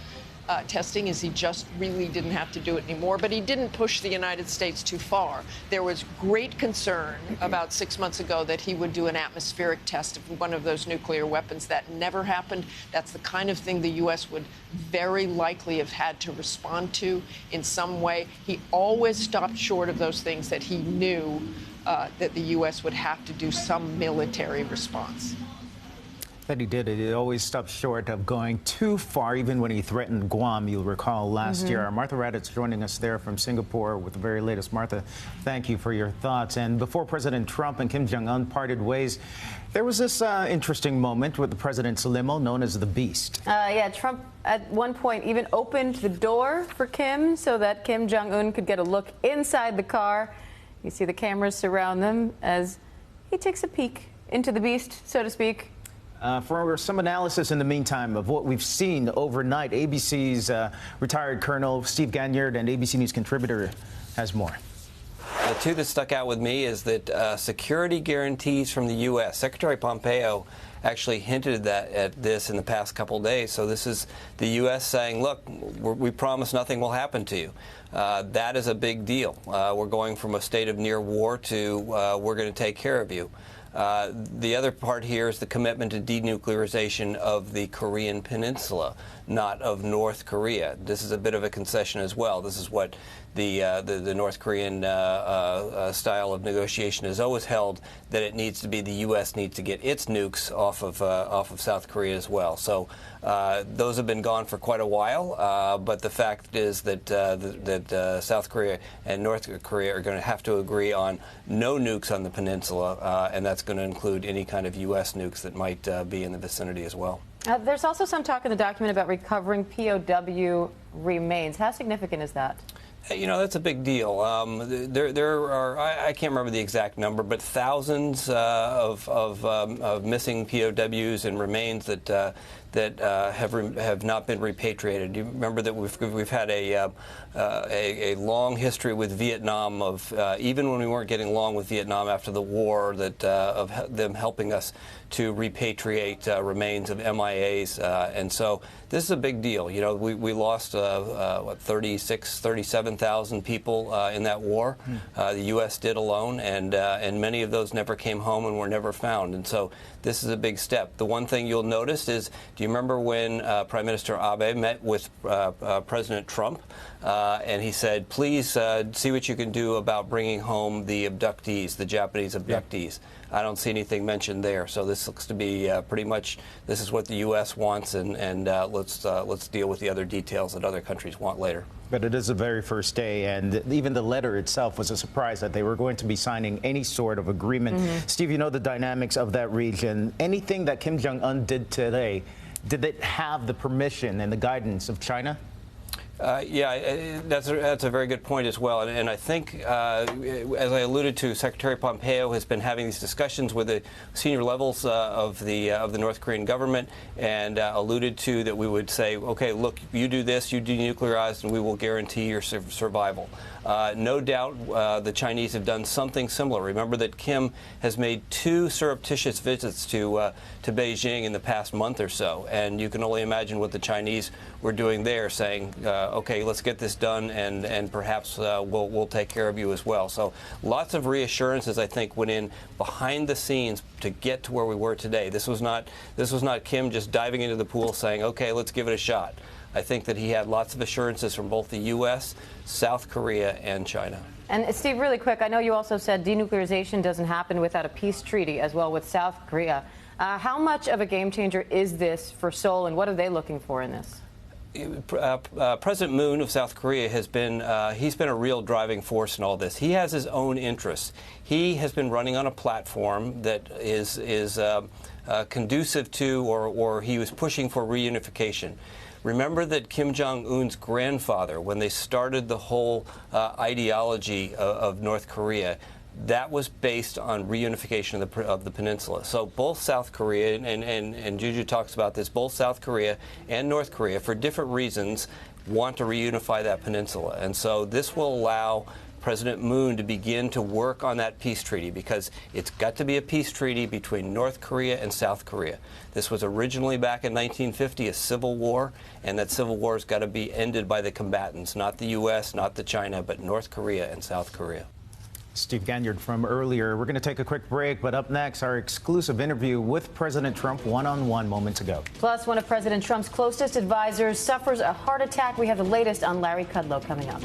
testing is he just really didn't have to do it anymore. But he didn't push the United States too far. There was great concern about 6 months ago that he would do an atmospheric test of one of those nuclear weapons. That never happened. That's the kind of thing the U.S. would very likely have had to respond to in some way. He always stopped short of those things that he knew that the U.S. would have to do some military response. That he did it. It always stopped short of going too far, even when he threatened Guam, you'll recall, last year. Martha Raddatz joining us there from Singapore with the very latest. Martha, thank you for your thoughts. And before President Trump and Kim Jong-un parted ways, there was this interesting moment with the president's limo known as the Beast. Yeah, Trump at one point even opened the door for Kim so that Kim Jong-un could get a look inside the car. You see the cameras surround them as he takes a peek into the Beast, so to speak. For some analysis in the meantime of what we've seen overnight, ABC's retired Colonel Steve Ganyard and ABC News contributor has more. The two that stuck out with me is that security guarantees from the U.S. Secretary Pompeo actually hinted at this in the past couple of days. So this is the U.S. saying, look, we promise nothing will happen to you. That is a big deal. We're going from a state of near war to we're going to take care of you. The other part here is the commitment to denuclearization of the Korean Peninsula, not of North Korea. This is a bit of a concession as well. This is what the North Korean style of negotiation has always held, that it needs to be the U.S. needs to get its nukes off of South Korea as well. So those have been gone for quite a while, but the fact is that South Korea and North Korea are going to have to agree on no nukes on the peninsula, and that's going to include any kind of U.S. nukes that might be in the vicinity as well. There's also some talk in the document about recovering POW remains. How significant is that? You know, that's a big deal. There are, I can't remember the exact number, but thousands of missing POWs and remains that have not been repatriated. You remember that we've had a long history with Vietnam of even when we weren't getting along with Vietnam after the war, that of them helping us to repatriate remains of MIAs, and so this is a big deal. You know, we lost 37,000 people in that war. The U.S. did alone, and many of those never came home and were never found. And so this is a big step. The one thing you'll notice is, do you remember when Prime Minister Abe met with President Trump, and he said, please see what you can do about bringing home the abductees, the Japanese abductees. Yeah. I don't see anything mentioned there. So this looks to be pretty much, this is what the U.S. wants, and let's deal with the other details that other countries want later. But it is the very first day, and even the letter itself was a surprise that they were going to be signing any sort of agreement. Steve, you know the dynamics of that region. Anything that Kim Jong-un did today Did it have the permission and the guidance of China? Yeah, that's a very good point as well. And I think, as I alluded to, Secretary Pompeo has been having these discussions with the senior levels of the North Korean government, and alluded to that we would say, okay, look, you do this, you denuclearize, and we will guarantee your survival. No doubt the Chinese have done something similar. Remember that Kim has made 2 surreptitious visits to Beijing in the past month or so, and you can only imagine what the Chinese were doing there, saying, okay, let's get this done, and perhaps we'll take care of you as well. So lots of reassurances, I think, went in behind the scenes to get to where we were today. This was not Kim just diving into the pool saying, okay, let's give it a shot. I think that he had lots of assurances from both the U.S., South Korea, and China. And Steve, really quick, I know you also said denuclearization doesn't happen without a peace treaty as well with South Korea. How much of a game changer is this for Seoul, and what are they looking for in this? President Moon of South Korea has been he's been a real driving force in all this. He has his own interests. He has been running on a platform that is conducive to, or he was pushing for reunification. Remember that Kim Jong-un's grandfather, when they started the whole ideology of North Korea, that was based on reunification of the peninsula. So both South Korea, and Juju talks about this, both South Korea and North Korea, for different reasons, want to reunify that peninsula. And so this will allow President Moon to begin to work on that peace treaty, because it's got to be a peace treaty between North Korea and South Korea. This was originally back in 1950 a civil war, and that civil war has got to be ended by the combatants, not the U.S., not the China, but North Korea and South Korea. Steve Ganyard from earlier. We're going to take a quick break, but up next, our exclusive interview with President Trump one-on-one moments ago. Plus, one of President Trump's closest advisors suffers a heart attack. We have the latest on Larry Kudlow coming up.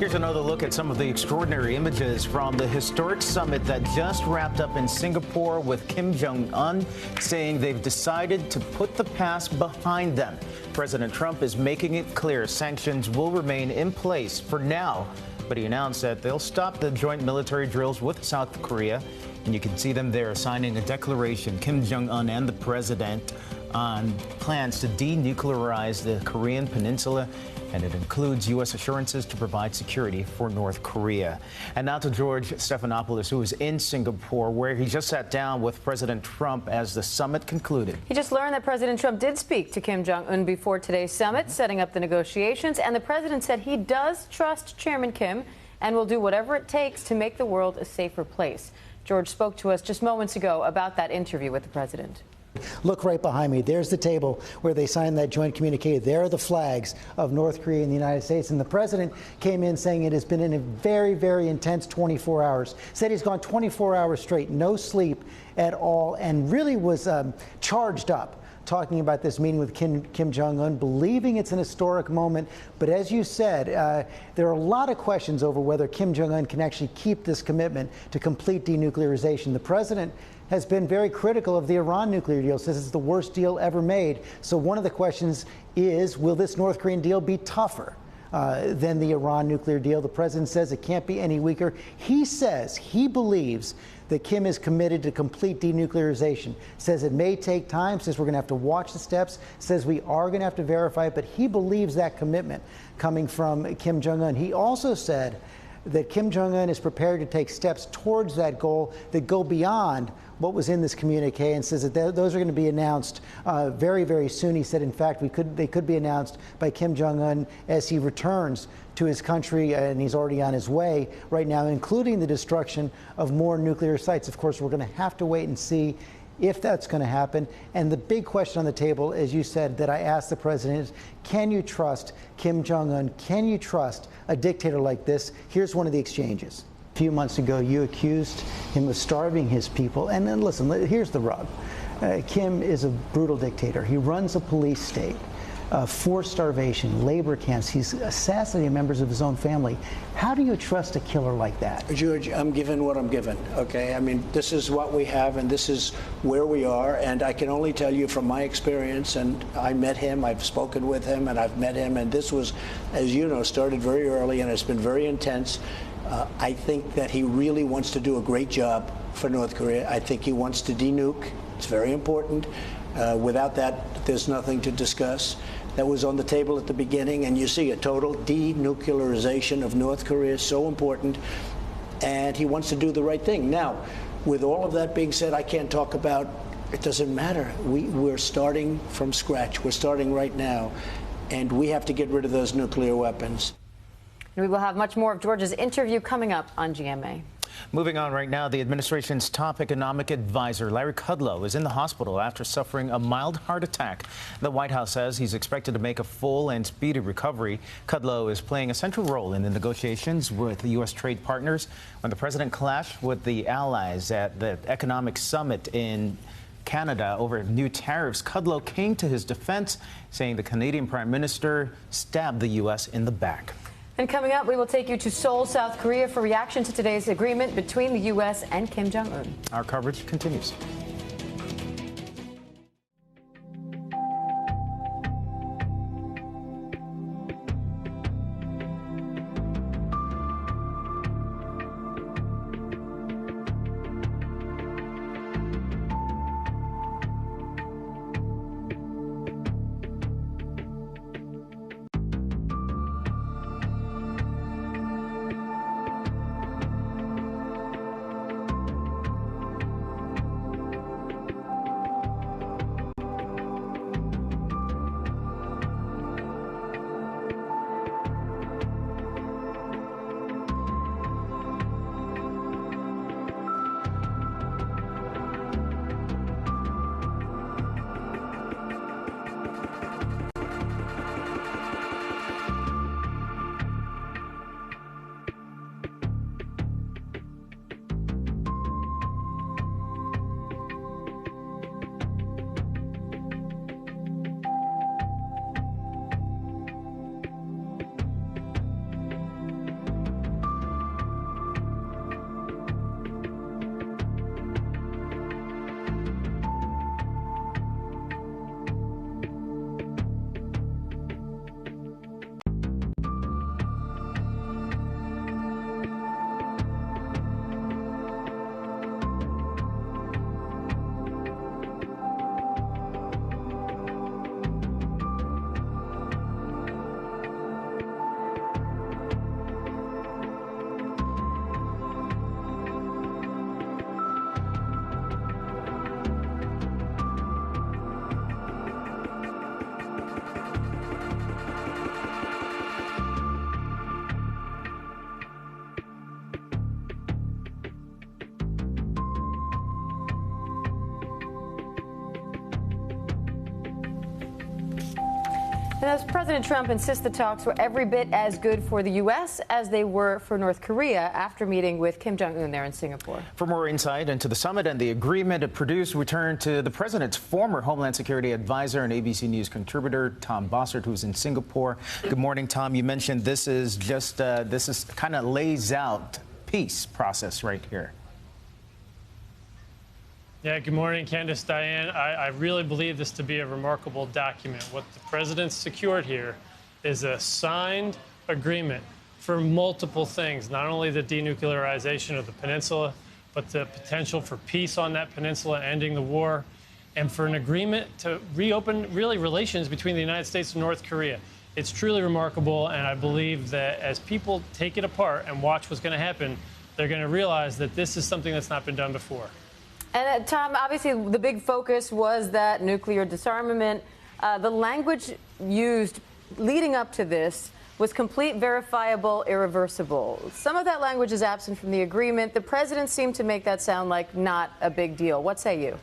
Here's another look at some of the extraordinary images from the historic summit that just wrapped up in Singapore, with Kim Jong-un saying they've decided to put the past behind them. President Trump is making it clear sanctions will remain in place for now, but he announced that they'll stop the joint military drills with South Korea. And you can see them there signing a declaration, Kim Jong-un and the president, on plans to denuclearize the Korean peninsula. and it includes U.S. assurances to provide security for North Korea. And now to George Stephanopoulos, who is in Singapore, where he just sat down with President Trump as the summit concluded. He just learned that President Trump did speak to Kim Jong-un before today's summit, setting up the negotiations, and the president said he does trust Chairman Kim and will do whatever it takes to make the world a safer place. George spoke to us just moments ago about that interview with the president. Look right behind me. There's the table where they signed that joint communique. There are the flags of North Korea and the United States. And the president came in saying it has been in a very, very intense 24 hours. Said he's gone 24 hours straight, no sleep at all, and really was charged up, talking about this meeting with Kim Jong-un, believing it's an historic moment. But as you said, there are a lot of questions over whether Kim Jong-un can actually keep this commitment to complete denuclearization. The president has been very critical of the Iran nuclear deal, says it's the worst deal ever made. So one of the questions is, will this North Korean deal be tougher than the Iran nuclear deal? The president says it can't be any weaker. He says he believes that Kim is committed to complete denuclearization, says it may take time, says we're going to have to watch the steps, says we are going to have to verify it, but he believes that commitment coming from Kim Jong-un. He also said that Kim Jong-un is prepared to take steps towards that goal that go beyond what was in this communique, and says that those are going to be announced very, very soon. He said, in fact, they could be announced by Kim Jong-un as he returns to his country, and he's already on his way right now, including the destruction of more nuclear sites. Of course, we're going to have to wait and see if that's going to happen. And the big question on the table, as you said, that I asked the president is, can you trust Kim Jong-un? Can you trust a dictator like this? Here's one of the exchanges. A few months ago, you accused him of starving his people. And then listen, here's the rub. Kim is a brutal dictator. He runs a police state, forced starvation, labor camps. He's assassinating members of his own family. How do you trust a killer like that? George, I'm given what I'm given, okay? I mean, this is what we have, and this is where we are, and I can only tell you from my experience, and I met him, I've spoken with him, and I've met him, and this was, as you know, started very early, and it's been very intense. I think that he really wants to do a great job for North Korea. I think he wants to denuke. It's very important. Without that, there's nothing to discuss. That was on the table at the beginning, and you see a total denuclearization of North Korea is so important, and he wants to do the right thing. Now, with all of that being said, I can't talk about, it doesn't matter. We're starting from scratch. We're starting right now, and we have to get rid of those nuclear weapons. We will have much more of George's interview coming up on GMA. Moving on right now, the administration's top economic advisor, Larry Kudlow, is in the hospital after suffering a mild heart attack. The White House says he's expected to make a full and speedy recovery. Kudlow is playing a central role in the negotiations with the U.S. trade partners. When the president clashed with the allies at the economic summit in Canada over new tariffs, Kudlow came to his defense, saying the Canadian Prime Minister stabbed the U.S. in the back. And coming up, we will take you to Seoul, South Korea for reaction to today's agreement between the U.S. and Kim Jong-un. Our coverage continues. And as President Trump insists the talks were every bit as good for the U.S. as they were for North Korea after meeting with Kim Jong-un there in Singapore. For more insight into the summit and the agreement it produced, we turn to the president's former Homeland Security advisor and ABC News contributor, Tom Bossert, who's in Singapore. Good morning, Tom. You mentioned this is kind of lays out peace process right here. Yeah, good morning, Candace, Diane. I really believe this to be a remarkable document. What the president secured here is a signed agreement for multiple things, not only the denuclearization of the peninsula, but the potential for peace on that peninsula, ending the war, and for an agreement to reopen, really, relations between the United States and North Korea. It's truly remarkable, and I believe that as people take it apart and watch what's going to happen, they're going to realize that this is something that's not been done before. And Tom, obviously the big focus was that nuclear disarmament. The language used leading up to this was complete, verifiable, irreversible. Some of that language is absent from the agreement. The president seemed to make that sound like not a big deal. What say you?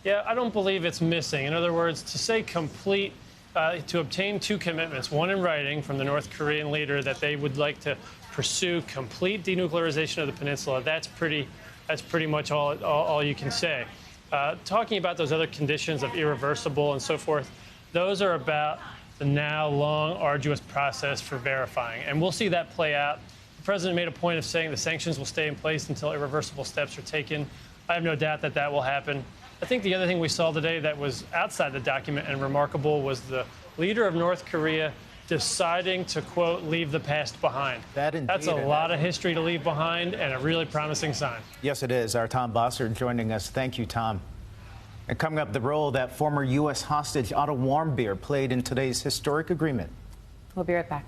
Yeah, I don't believe it's missing. In other words, to say complete, to obtain two commitments, one in writing from the North Korean leader that they would like to pursue complete denuclearization of the peninsula, that's pretty much all you can say. Talking about those other conditions of irreversible and so forth, those are about the now long, arduous process for verifying. And we'll see that play out. The president made a point of saying the sanctions will stay in place until irreversible steps are taken. I have no doubt that that will happen. I think the other thing we saw today that was outside the document and remarkable was the leader of North Korea deciding to, quote, leave the past behind. That's a lot of history to leave behind and a really promising sign. Yes, it is. Our Tom Bossert joining us. Thank you, Tom. And coming up, the role that former U.S. hostage Otto Warmbier played in today's historic agreement. We'll be right back.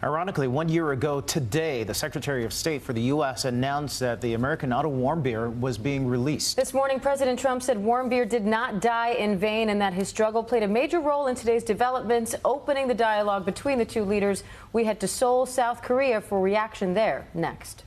Ironically, 1 year ago today, the Secretary of State for the U.S. announced that the American Otto Warmbier was being released. This morning, President Trump said Warmbier did not die in vain and that his struggle played a major role in today's developments, opening the dialogue between the two leaders. We head to Seoul, South Korea for reaction there next.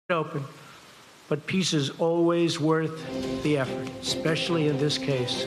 open, but peace is always worth the effort, especially in this case.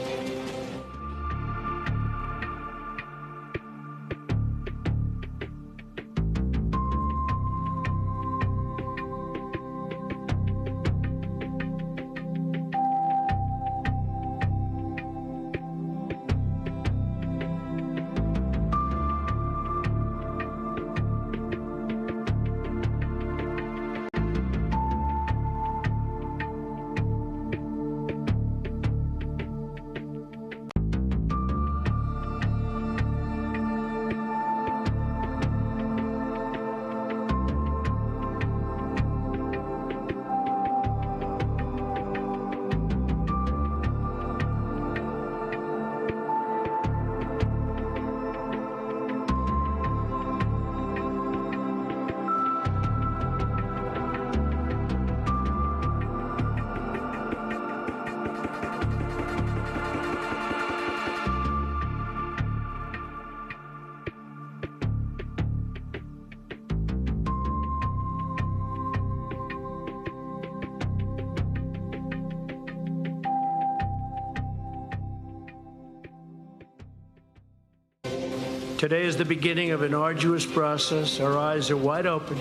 Today is the beginning of an arduous process. Our eyes are wide open,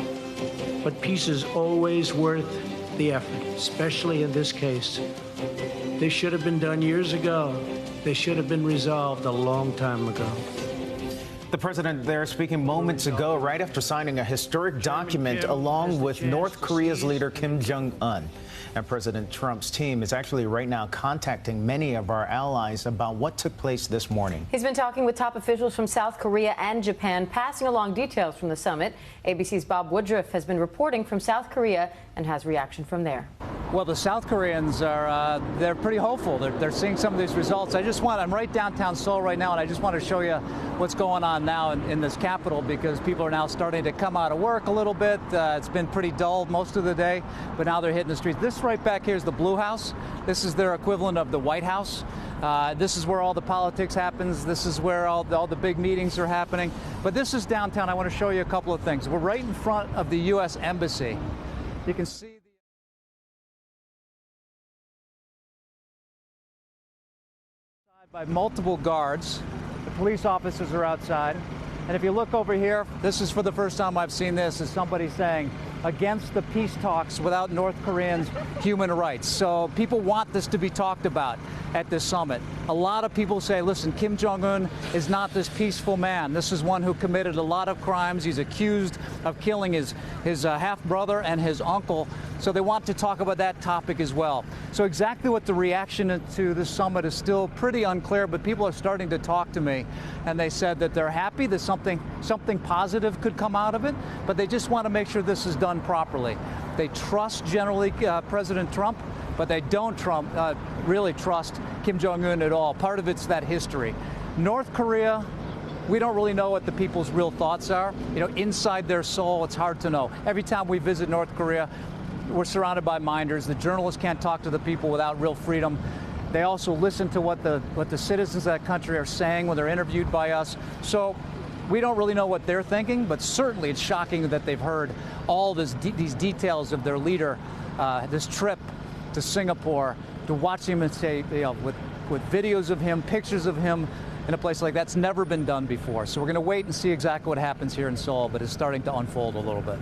but peace is always worth the effort, especially in this case. This should have been done years ago. They should have been resolved a long time ago. The president there speaking moments ago, right after signing a historic document along with North Korea's leader Kim Jong-un. And President Trump's team is actually right now contacting many of our allies about what took place this morning. He's been talking with top officials from South Korea and Japan, passing along details from the summit. ABC's Bob Woodruff has been reporting from South Korea and has reaction from there. Well, the South Koreans are they're pretty hopeful. They're seeing some of these results. I'm right downtown Seoul right now, and I just want to show you what's going on now in this capital, because people are now starting to come out of work a little bit. It's been pretty dull most of the day, but now they're hitting the streets. This right back here is the Blue House. This is their equivalent of the White House. This is where all the politics happens. This is where all the big meetings are happening. But this is downtown. I want to show you a couple of things. We're right in front of the U.S. Embassy. You can see by multiple guards. The police officers are outside. And if you look over here, this is for the first time I've seen this, is somebody saying against the peace talks without North Koreans' human rights. So people want this to be talked about at this summit. A lot of people say, listen, Kim Jong-un is not this peaceful man. This is one who committed a lot of crimes. He's accused of killing his half-brother and his uncle. So they want to talk about that topic as well. So exactly what the reaction to this summit is still pretty unclear, but people are starting to talk to me, and they said that they're happy that something positive could come out of it, but they just want to make sure this is done properly. They trust generally President Trump, but they don't really trust Kim Jong-un at all. Part of it's that history. North Korea, we don't really know what the people's real thoughts are. You know, inside their soul, it's hard to know. Every time we visit North Korea, we're surrounded by minders. The journalists can't talk to the people without real freedom. They also listen to what the citizens of that country are saying when they're interviewed by us. So we don't really know what they're thinking, but certainly it's shocking that they've heard all these details of their leader, this trip to Singapore, to watch him and say, you know, with videos of him, pictures of him in a place like that's never been done before. So we're going to wait and see exactly what happens here in Seoul, but it's starting to unfold a little bit.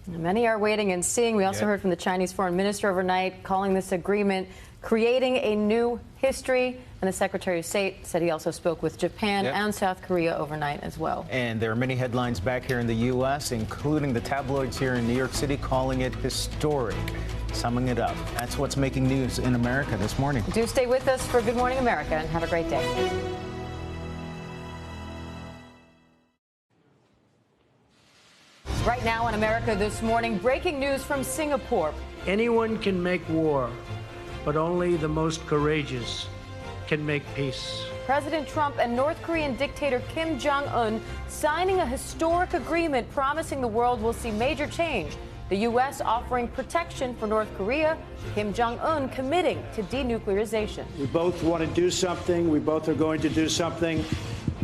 Many are waiting and seeing. We also heard from the Chinese foreign minister overnight calling this agreement creating a new history. And the Secretary of State said he also spoke with Japan and South Korea overnight as well. And there are many headlines back here in the U.S., including the tabloids here in New York City calling it historic. Summing it up, that's what's making news in America this morning. Do stay with us for Good Morning America and have a great day. Right now in America this morning, breaking news from Singapore. Anyone can make war, but only the most courageous can make peace. President Trump and North Korean dictator Kim Jong-un signing a historic agreement promising the world will see major change. The U.S. offering protection for North Korea, Kim Jong-un committing to denuclearization. We both want to do something. We both are going to do something.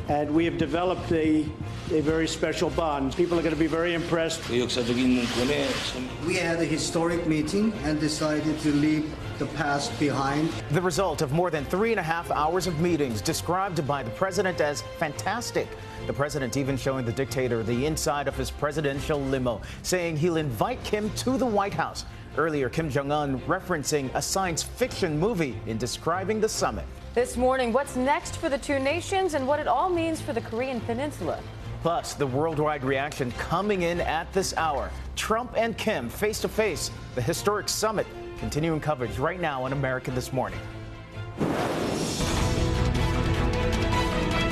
And we have developed a very special bond. People are going to be very impressed. 그 역사적인 권에 We had a historic meeting and decided to leave the past behind. The result of more than 3.5 hours of meetings described by the president as fantastic. The president even showing the dictator the inside of his presidential limo, saying he'll invite Kim to the White House. Earlier, Kim Jong-un referencing a science fiction movie in describing the summit. This morning, what's next for the two nations and what it all means for the Korean Peninsula. Plus, the worldwide reaction coming in at this hour. Trump and Kim face to face, the historic summit. Continuing coverage right now on America This Morning.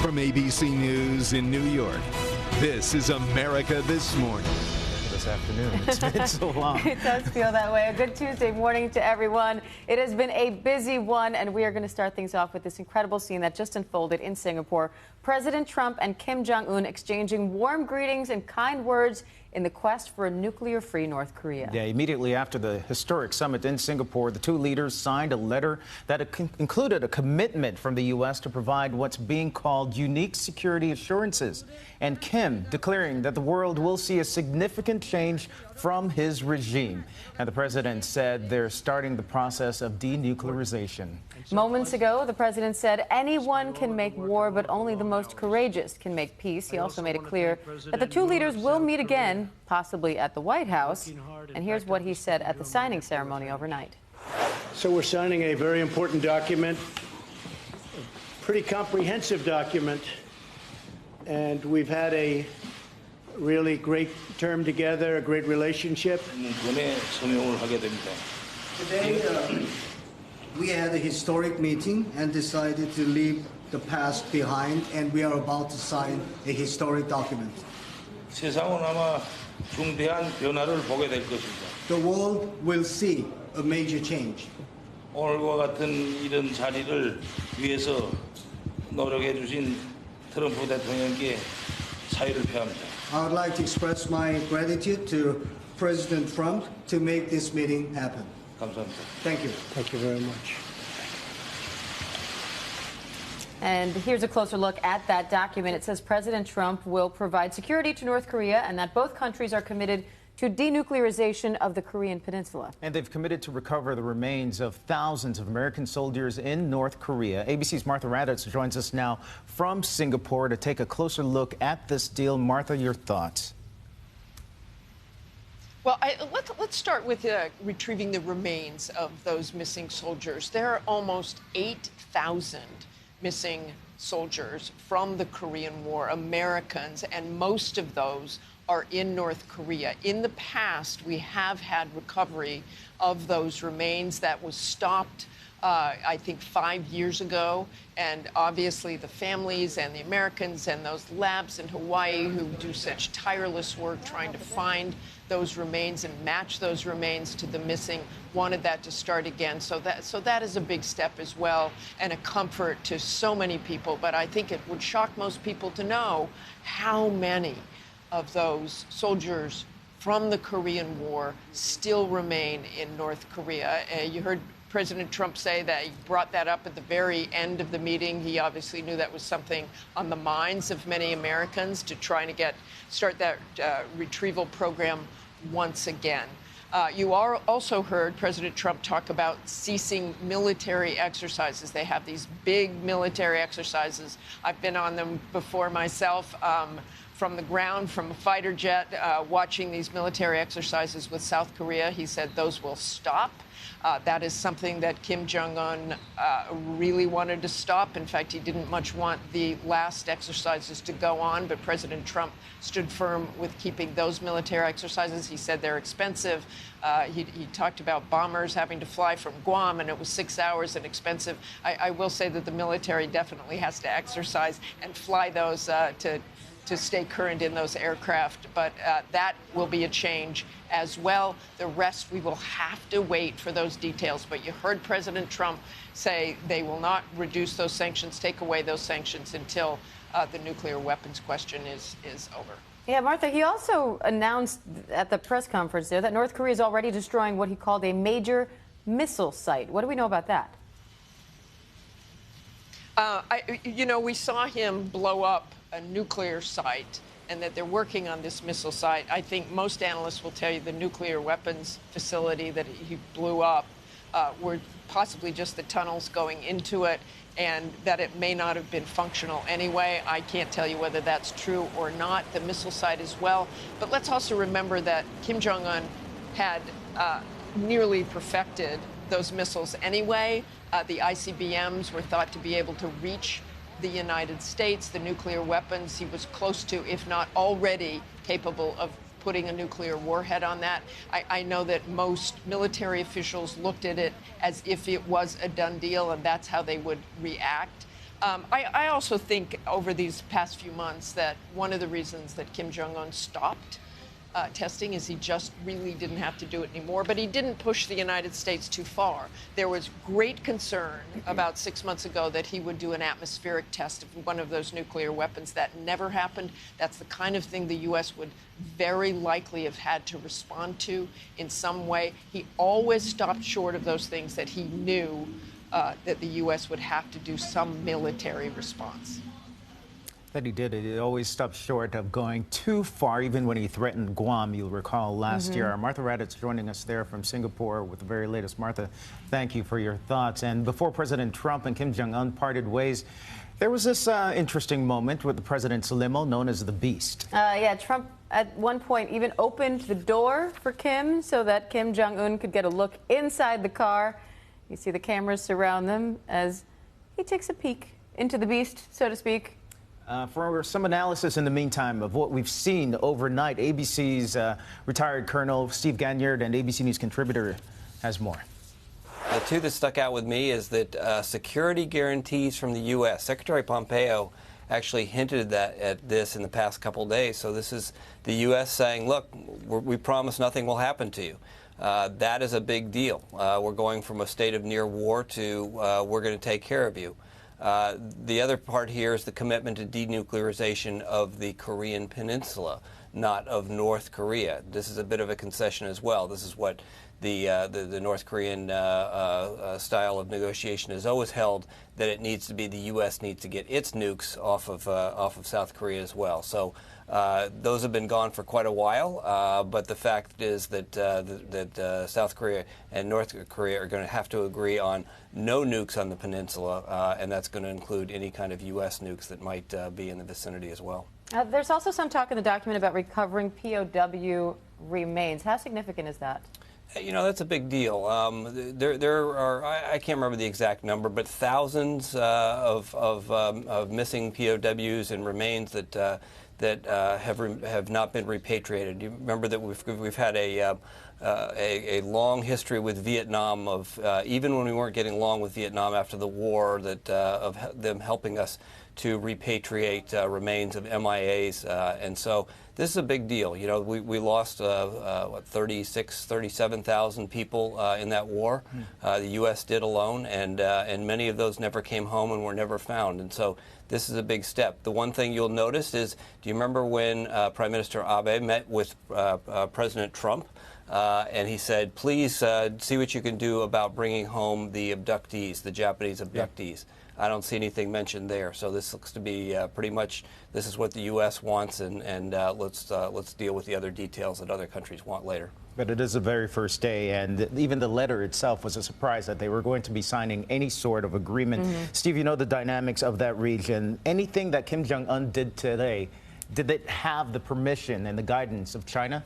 From ABC News in New York, this is America This Morning. This afternoon. It's been so long. It does feel that way. A good Tuesday morning to everyone. It has been a busy one, and we are going to start things off with this incredible scene that just unfolded in Singapore. President Trump and Kim Jong-un exchanging warm greetings and kind words in the quest for a nuclear-free North Korea. Yeah, immediately after the historic summit in Singapore, the two leaders signed a letter that included a commitment from the U.S. to provide what's being called unique security assurances, and Kim declaring that the world will see a significant change from his regime. And the president said they're starting the process of denuclearization. Moments ago, the president said anyone can make war, but only the most courageous can make peace. He also made it clear that the two leaders will meet again, possibly at the White House. And here's what he said at the signing ceremony overnight. So we're signing a very important document, a pretty comprehensive document, and we've had a really great term together, a great relationship. 권에 서명을 하게 됩니다. Today, we had a historic meeting and decided to leave the past behind, and we are about to sign a historic document. 세상은 아마 중대한 변화를 보게 될 것입니다. The world will see a major change. 오늘과 같은 이런 자리를 위해서 노력해 주신 트럼프 대통령께 사의를 표합니다. I would like to express my gratitude to President Trump to make this meeting happen. 감사합니다. Thank you. Thank you very much. And here's a closer look at that document. It says President Trump will provide security to North Korea and that both countries are committed to denuclearization of the Korean Peninsula. And they've committed to recover the remains of thousands of American soldiers in North Korea. ABC's Martha Raddatz joins us now from Singapore to take a closer look at this deal. Martha, your thoughts? Well, let's start with retrieving the remains of those missing soldiers. There are almost 8,000 missing soldiers from the Korean War, Americans, and most of those are in North Korea. In the past, we have had recovery of those remains. That was stopped, I think, 5 years ago. And obviously, the families and the Americans and those labs in Hawaii who do such tireless work trying to find those remains and match those remains to the missing wanted that to start again. So that is a big step as well and a comfort to so many people. But I think it would shock most people to know how many of those soldiers from the Korean War still remain in North Korea. You heard President Trump say that he brought that up at the very end of the meeting. He obviously knew that was something on the minds of many Americans to try to start that retrieval program once again. You also heard President Trump talk about ceasing military exercises. They have these big military exercises. I've been on them before myself. From the ground, from a fighter jet, watching these military exercises with South Korea. He said those will stop. That is something that Kim Jong-un really wanted to stop. In fact, he didn't much want the last exercises to go on, but President Trump stood firm with keeping those military exercises. He said they're expensive. He talked about bombers having to fly from Guam, and it was 6 hours and expensive. I will say that the military definitely has to exercise and fly those to stay current in those aircraft. But that will be a change as well. The rest, we will have to wait for those details. But you heard President Trump say they will not reduce those sanctions, take away those sanctions until the nuclear weapons question is over. Yeah, Martha, he also announced at the press conference there that North Korea is already destroying what he called a major missile site. What do we know about that? We saw him blow up a nuclear site and that they're working on this missile site. I think most analysts will tell you the nuclear weapons facility that he blew up were possibly just the tunnels going into it, and that it may not have been functional anyway. I can't tell you whether that's true or not, the missile site as well. But let's also remember that Kim Jong-un had nearly perfected those missiles anyway. The ICBMs were thought to be able to reach the United States. The nuclear weapons, he was close to, if not already capable of putting a nuclear warhead on that. I know that most military officials looked at it as if it was a done deal, and that's how they would react. I also think over these past few months that one of the reasons that Kim Jong-un stopped testing is he just really didn't have to do it anymore, but he didn't push the United States too far. There was great concern about 6 months ago that he would do an atmospheric test of one of those nuclear weapons. That never happened. That's the kind of thing the U.S. would very likely have had to respond to in some way. He always stopped short of those things that he knew that the U.S. would have to do some military response. That he did it. He always stopped short of going too far, even when he threatened Guam, you'll recall, last year. Martha Raddatz joining us there from Singapore with the very latest. Martha, thank you for your thoughts. And before President Trump and Kim Jong-un parted ways, there was this interesting moment with the president's limo known as the Beast. Yeah, Trump at one point even opened the door for Kim so that Kim Jong-un could get a look inside the car. You see the cameras surround them as he takes a peek into the Beast, so to speak. For some analysis in the meantime of what we've seen overnight, ABC's retired Colonel Steve Ganyard and ABC News contributor has more. The two that stuck out with me is that security guarantees from the U.S. Secretary Pompeo actually hinted at this in the past couple of days. So this is the U.S. saying, look, we promise nothing will happen to you. That is a big deal. We're going from a state of near war to we're going to take care of you. The other part here is the commitment to denuclearization of the Korean Peninsula, not of North Korea. This is a bit of a concession as well. This is what the North Korean style of negotiation has always held, that it needs to be the U.S. needs to get its nukes off of South Korea as well. So those have been gone for quite a while, but the fact is that South Korea and North Korea are going to have to agree on no nukes on the peninsula, and that's going to include any kind of U.S. nukes that might be in the vicinity as well. There's also some talk in the document about recovering POW remains. How significant is that? You know, that's a big deal. There are, I can't remember the exact number, but thousands of missing POWs and remains that have not been repatriated. You remember that we've had a long history with Vietnam of even when we weren't getting along with Vietnam after the war, that of them helping us to repatriate remains of MIAs, and so this is a big deal. You know, we lost 37,000 people in that war. The U.S. did alone, and many of those never came home and were never found. And so this is a big step. The one thing you'll notice is, do you remember when Prime Minister Abe met with President Trump? And he said, please see what you can do about bringing home the abductees, the Japanese abductees. Yeah. I don't see anything mentioned there. So this looks to be pretty much, this is what the U.S. wants, and let's deal with the other details that other countries want later. But it is the very first day, and even the letter itself was a surprise that they were going to be signing any sort of agreement. Steve, you know the dynamics of that region. Anything that Kim Jong-un did today, did it have the permission and the guidance of China?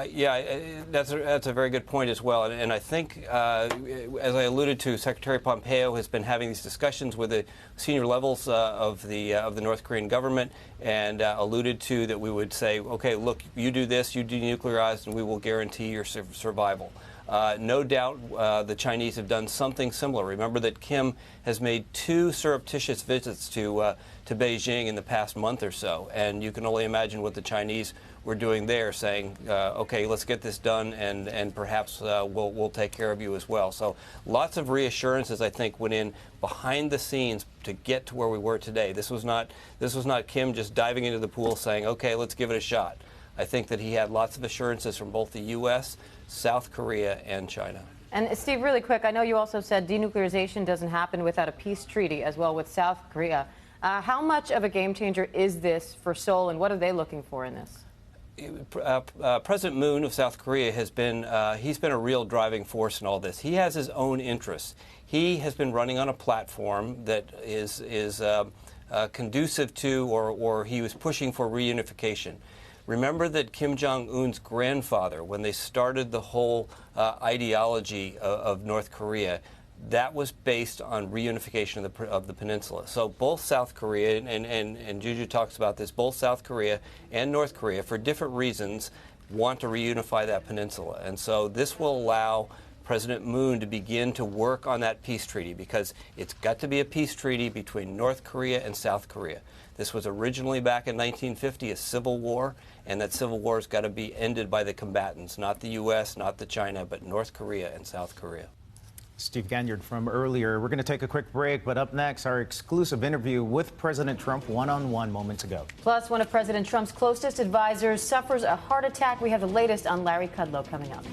Yeah, that's a very good point as well. And I think, as I alluded to, Secretary Pompeo has been having these discussions with the senior levels of the North Korean government, and alluded to that we would say, okay, look, you do this, you denuclearize, and we will guarantee your survival. No doubt the Chinese have done something similar. Remember that Kim has made 2 surreptitious visits to Beijing in the past month or so, and you can only imagine what the Chinese were doing there, saying, okay, let's get this done, and perhaps we'll take care of you as well. So lots of reassurances, I think, went in behind the scenes to get to where we were today. This was not Kim just diving into the pool saying, okay, let's give it a shot. I think that he had lots of assurances from both the U.S., South Korea, and China. And Steve, really quick, I know you also said denuclearization doesn't happen without a peace treaty as well with South Korea. How much of a game changer is this for Seoul, and what are they looking for in this? President Moon of South Korea has been he's been a real driving force in all this. He has his own interests. He has been running on a platform that is conducive to, or he was pushing for reunification. Remember that Kim Jong-un's grandfather, when they started the whole ideology of North Korea, that was based on reunification of the peninsula. So both South Korea, and Juju talks about this, both South Korea and North Korea, for different reasons, want to reunify that peninsula. And so this will allow President Moon to begin to work on that peace treaty, because it's got to be a peace treaty between North Korea and South Korea. This was originally back in 1950 a civil war, and that civil war has got to be ended by the combatants, not the U.S., not the China, but North Korea and South Korea. Steve Ganyard from earlier. We're going to take a quick break, but up next, our exclusive interview with President Trump one-on-one moments ago. Plus, one of President Trump's closest advisors suffers a heart attack. We have the latest on Larry Kudlow coming up.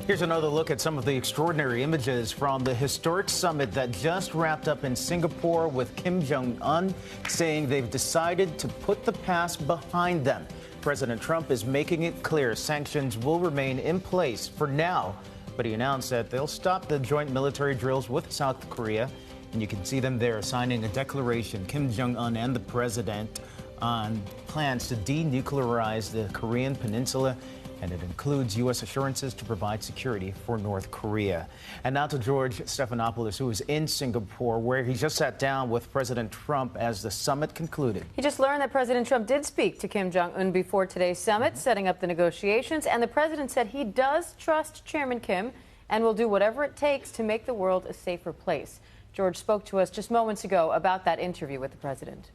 Here's another look at some of the extraordinary images from the historic summit that just wrapped up in Singapore, with Kim Jong-un saying they've decided to put the past behind them. President Trump is making it clear sanctions will remain in place for now, but he announced that they'll stop the joint military drills with South Korea. And you can see them there signing a declaration, Kim Jong-un and the president, on plans to denuclearize the Korean peninsula. And it includes U.S. assurances to provide security for North Korea. And now to George Stephanopoulos, who is in Singapore, where he just sat down with President Trump as the summit concluded. He just learned that President Trump did speak to Kim Jong-un before today's summit, setting up the negotiations. And the president said he does trust Chairman Kim and will do whatever it takes to make the world a safer place. George spoke to us just moments ago about that interview with the president.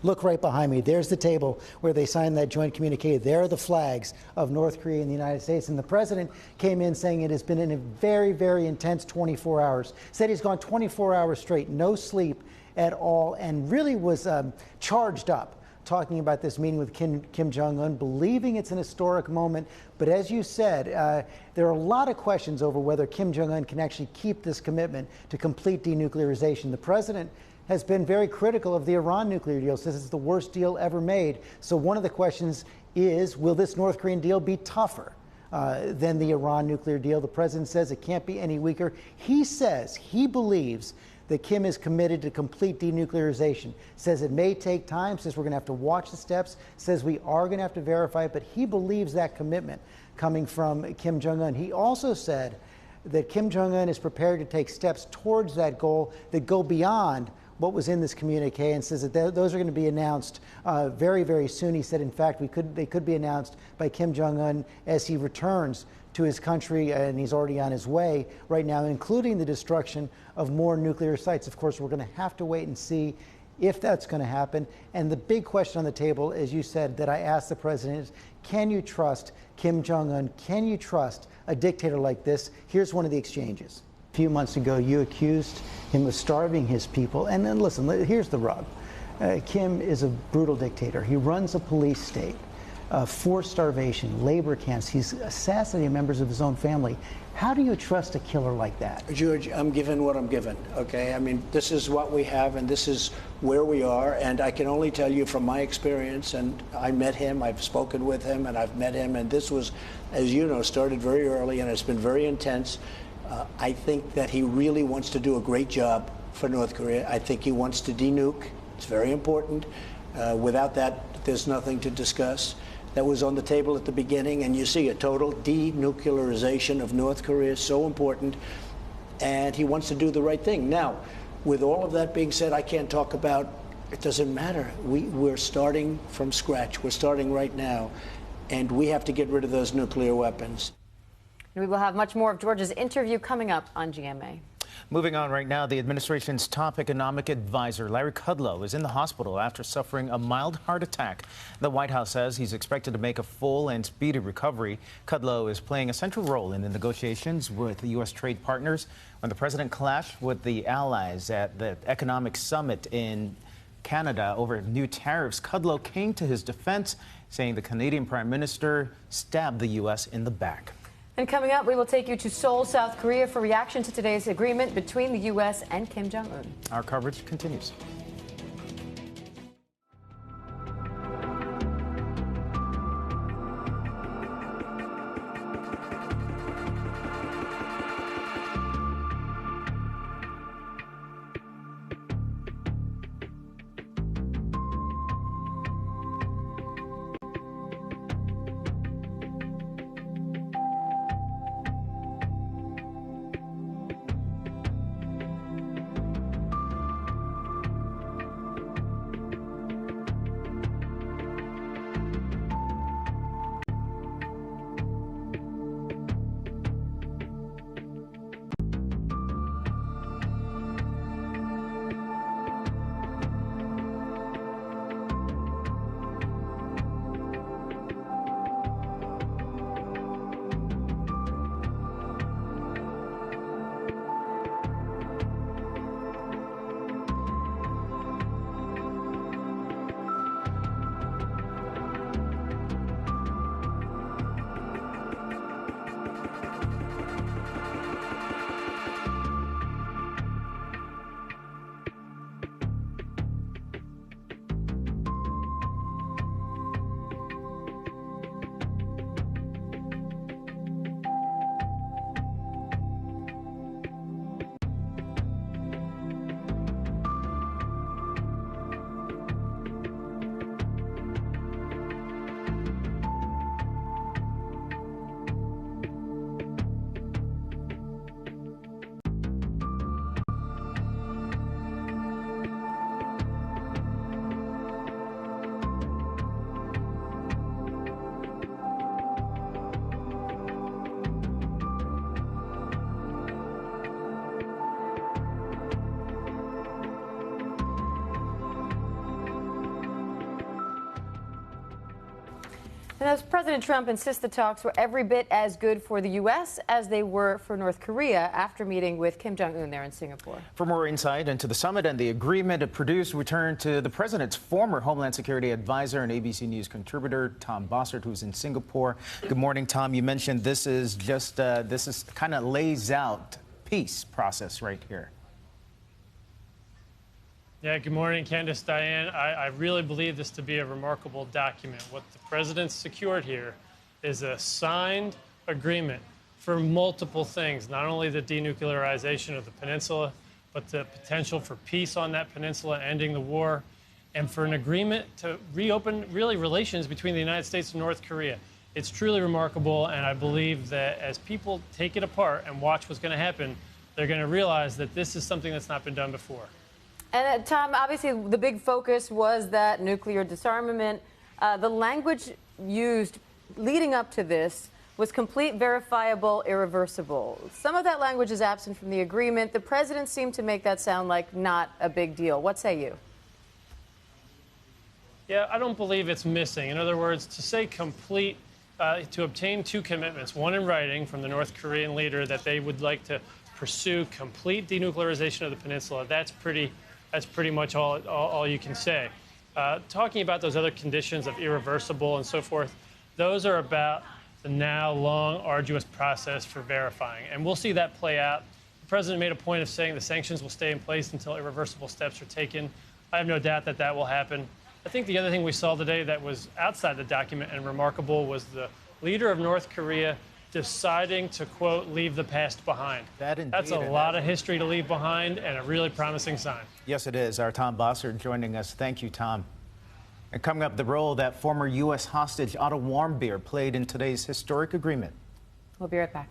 Look right behind me. There's the table where they signed that joint communique. There are the flags of North Korea and the United States. And the president came in saying it has been in a very, very intense 24 hours. Said he's gone 24 hours straight, no sleep at all, and really was charged up, talking about this meeting with Kim Jong-un, believing it's an historic moment. But as you said, there are a lot of questions over whether Kim Jong-un can actually keep this commitment to complete denuclearization. The president has been very critical of the Iran nuclear deal, says it's the worst deal ever made. So one of the questions is, will this North Korean deal be tougher than the Iran nuclear deal. The president says it can't be any weaker. He says he believes that Kim is committed to complete denuclearization. Says it may take time, says we're going to have to watch the steps, says we are going to have to verify it, but he believes that commitment coming from Kim Jong-un. He also said that Kim Jong-un is prepared to take steps towards that goal that go beyond what was in this communique, and says that those are going to be announced very, very soon. He said, in fact, they could be announced by Kim Jong-un as he returns to his country, and he's already on his way right now, including the destruction of more nuclear sites. Of course, we're going to have to wait and see if that's going to happen. And the big question on the table, as you said, that I asked the president is, can you trust Kim Jong-un? Can you trust a dictator like this? Here's one of the exchanges. A few months ago, you accused him of starving his people. And then listen, here's the rub. Kim is a brutal dictator. He runs a police state. Forced starvation, labor camps. He's assassinating members of his own family. How do you trust a killer like that? George, I'm given what I'm given, okay? I mean, this is what we have, and this is where we are, and I can only tell you from my experience, and I met him, I've spoken with him, and I've met him, and this was, as you know, started very early, and it's been very intense. I think that he really wants to do a great job for North Korea. I think he wants to denuke. It's very important. Without that, there's nothing to discuss. That was on the table at the beginning, and you see a total denuclearization of North Korea is so important, and he wants to do the right thing. Now, with all of that being said, I can't talk about, it doesn't matter. We're starting from scratch. We're starting right now, and we have to get rid of those nuclear weapons. We will have much more of George's interview coming up on GMA. Moving on right now, the administration's top economic advisor, Larry Kudlow, is in the hospital after suffering a mild heart attack. The White House says he's expected to make a full and speedy recovery. Kudlow is playing a central role in the negotiations with the U.S. trade partners. When the president clashed with the allies at the economic summit in Canada over new tariffs, Kudlow came to his defense, saying the Canadian prime minister stabbed the U.S. in the back. And coming up, we will take you to Seoul, South Korea for reaction to today's agreement between the U.S. and Kim Jong-un. Our coverage continues. And as President Trump insists the talks were every bit as good for the U.S. as they were for North Korea after meeting with Kim Jong-un there in Singapore. For more insight into the summit and the agreement it produced, we turn to the president's former Homeland Security advisor and ABC News contributor, Tom Bossert, who's in Singapore. Good morning, Tom. You mentioned this is just, this is kind of lays out peace process right here. Yeah, good morning, Candace, Diane. I really believe this to be a remarkable document. What the president secured here is a signed agreement for multiple things, not only the denuclearization of the peninsula, but the potential for peace on that peninsula, ending the war, and for an agreement to reopen, really, relations between the United States and North Korea. It's truly remarkable, and I believe that as people take it apart and watch what's going to happen, they're going to realize that this is something that's not been done before. And Tom, obviously the big focus was that nuclear disarmament. The language used leading up to this was complete, verifiable, irreversible. Some of that language is absent from the agreement. The president seemed to make that sound like not a big deal. What say you? Yeah, I don't believe it's missing. In other words, to say complete, to obtain two commitments, one in writing from the North Korean leader that they would like to pursue complete denuclearization of the peninsula, that's pretty much all you can say. Talking about those other conditions of irreversible and so forth, those are about the now long, arduous process for verifying. And we'll see that play out. The president made a point of saying the sanctions will stay in place until irreversible steps are taken. I have no doubt that that will happen. I think the other thing we saw today that was outside the document and remarkable was the leader of North Korea deciding to, quote, leave the past behind. That's a lot of history to leave behind and a really promising sign. Yes, it is. Our Tom Bossert joining us. Thank you, Tom. And coming up, the role that former U.S. hostage Otto Warmbier played in today's historic agreement. We'll be right back.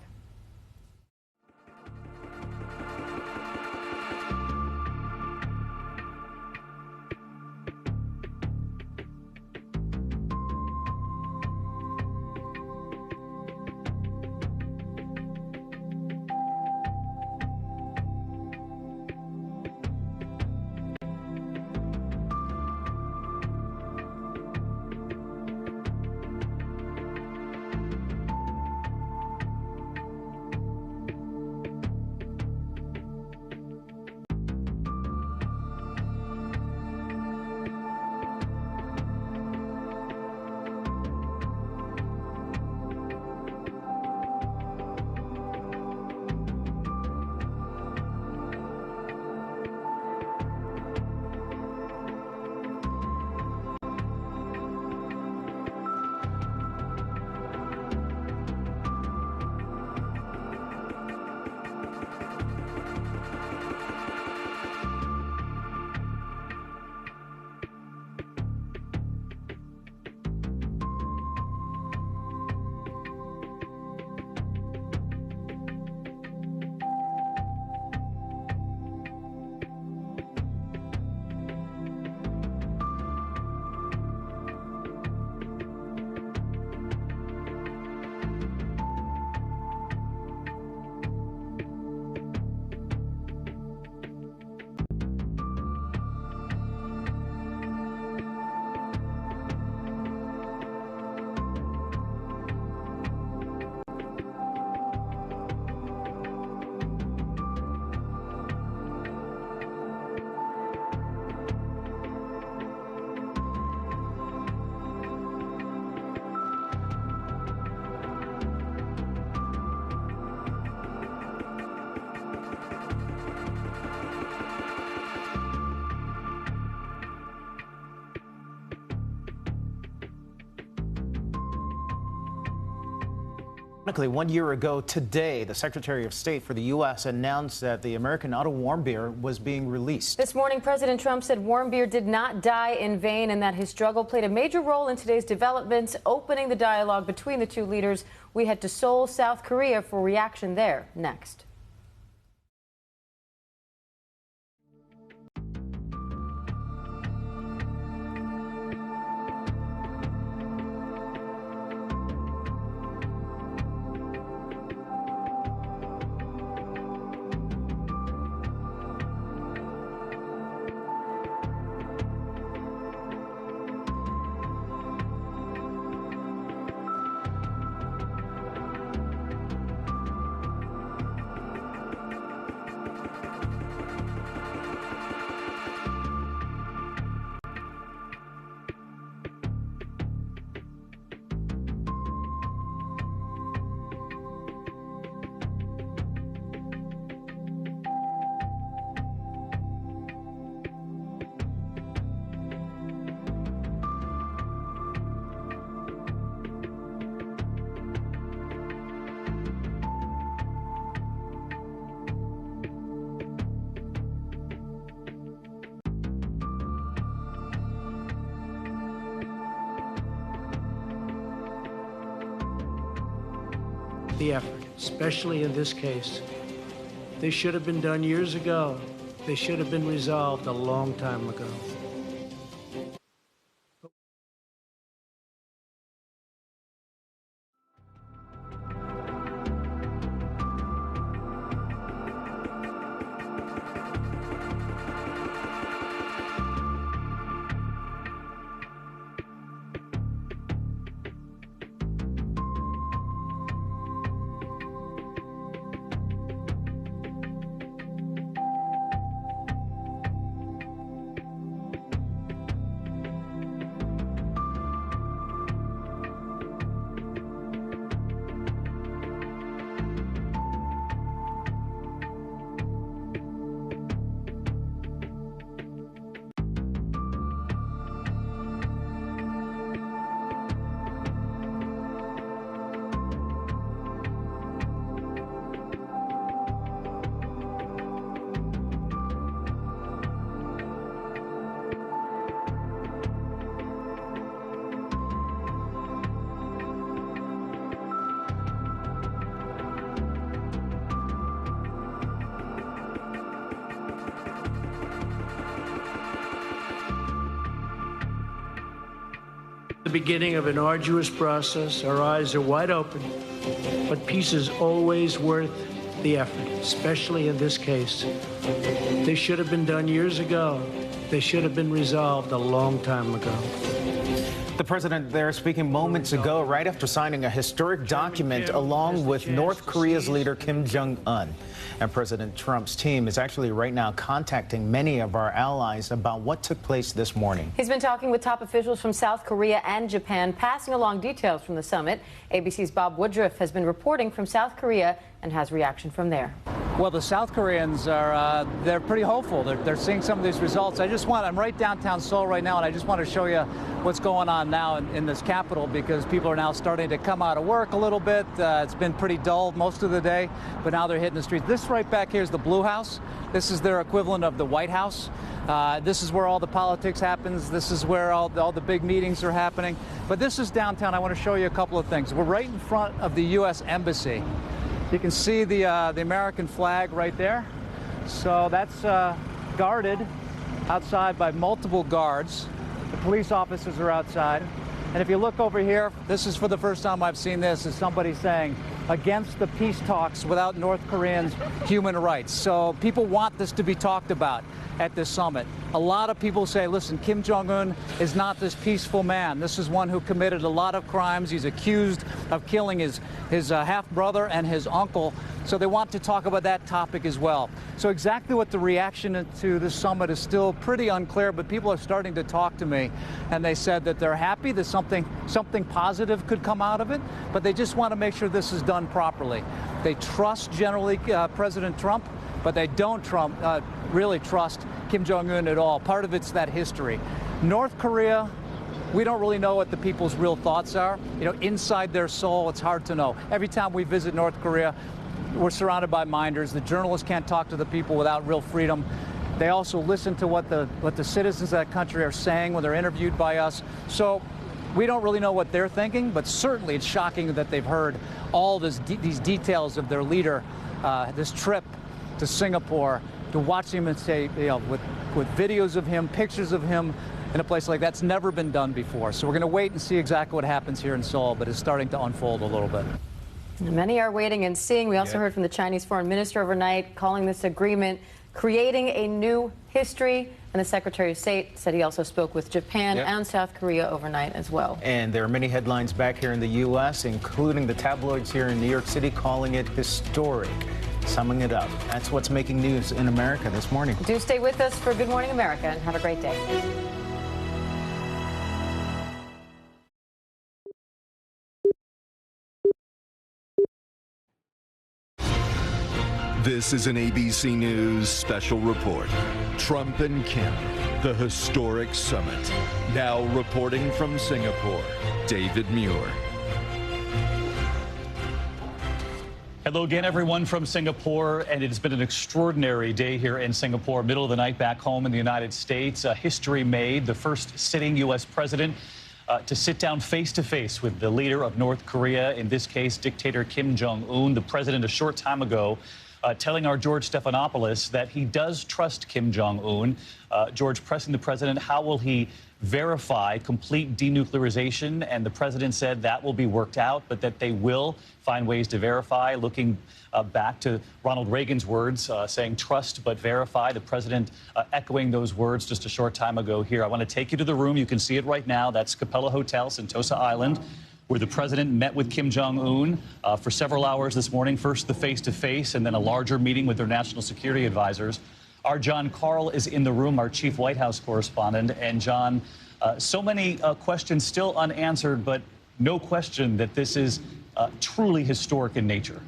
Ironically, 1 year ago today, the Secretary of State for the U.S. announced that the American Otto Warmbier was being released. This morning, President Trump said Warmbier did not die in vain and that his struggle played a major role in today's developments, opening the dialogue between the two leaders. We head to Seoul, South Korea for reaction there next. the effort, especially in this case. They should have been done years ago. They should have been resolved a long time ago. The beginning of an arduous process. Our eyes are wide open, but peace is always worth the effort, especially in this case. They should have been done years ago. They should have been resolved a long time ago. The president there speaking moments ago, right after signing a historic document along with North Korea's leader Kim Jong-un. And President Trump's team is actually right now contacting many of our allies about what took place this morning. He's been talking with top officials from South Korea and Japan, passing along details from the summit. ABC's Bob Woodruff has been reporting from South Korea and has reaction from there. Well, the South Koreans are they're pretty hopeful. They're seeing some of these results. I'm right downtown Seoul right now, and I just want to show you what's going on now in this capital, because people are now starting to come out of work a little bit. It's been pretty dull most of the day, but now they're hitting the streets. This right back here is the Blue House. This is their equivalent of the White House. This is where all the politics happens. This is where all the big meetings are happening. But this is downtown. I want to show you a couple of things. We're right in front of the U.S. Embassy. You can see the American flag right there. So that's guarded outside by multiple guards. The police officers are outside. And if you look over here, this is for the first time I've seen this, is somebody saying, against the peace talks without North Koreans' human rights. So people want this to be talked about at this summit. A lot of people say, listen, Kim Jong-un is not this peaceful man. This is one who committed a lot of crimes. He's accused of killing his half-brother and his uncle. So they want to talk about that topic as well. So exactly what the reaction to this summit is still pretty unclear, but people are starting to talk to me, and they said that they're happy that something positive could come out of it, but they just want to make sure this is done properly. They trust generally President Trump, but they don't really trust Kim Jong-un at all. Part of it's that history. North Korea, we don't really know what the people's real thoughts are. You know, inside their soul, it's hard to know. Every time we visit North Korea, we're surrounded by minders. The journalists can't talk to the people without real freedom. They also listen to what the citizens of that country are saying when they're interviewed by us. So we don't really know what they're thinking, but certainly it's shocking that they've heard all these details of their leader, this trip to Singapore, to watch him and say, you know, with videos of him, pictures of him in a place like that's never been done before. So we're going to wait and see exactly what happens here in Seoul, but it's starting to unfold a little bit. Many are waiting and seeing. We also heard from the Chinese foreign minister overnight calling this agreement creating a new history. And the Secretary of State said he also spoke with Japan and South Korea overnight as well. And there are many headlines back here in the U.S., including the tabloids here in New York City calling it historic. Summing it up, that's what's making news in America this morning. Do stay with us for Good Morning America, and have a great day. This is an ABC News special report. Trump and Kim, the historic summit. Now reporting from Singapore, David Muir. Hello again, everyone from Singapore, and it has been an extraordinary day here in Singapore. Middle of the night back home in the United States. History made. The first sitting U.S. president to sit down face-to-face with the leader of North Korea, in this case, dictator Kim Jong-un. The president a short time ago telling our George Stephanopoulos that he does trust Kim Jong-un. George, pressing the president, how will he verify complete denuclearization? And the president said that will be worked out, but that they will find ways to verify, looking back to Ronald Reagan's words, saying trust but verify. The president echoing those words just a short time ago here. I want to take you to the room. You can see it right now. That's Capella Hotel, Sentosa Island, where the president met with Kim Jong-un for several hours this morning. First the face-to-face and then a larger meeting with their national security advisors. Our John Karl is in the room, our chief White House correspondent. And John, so many questions still unanswered, but no question that this is truly historic in nature.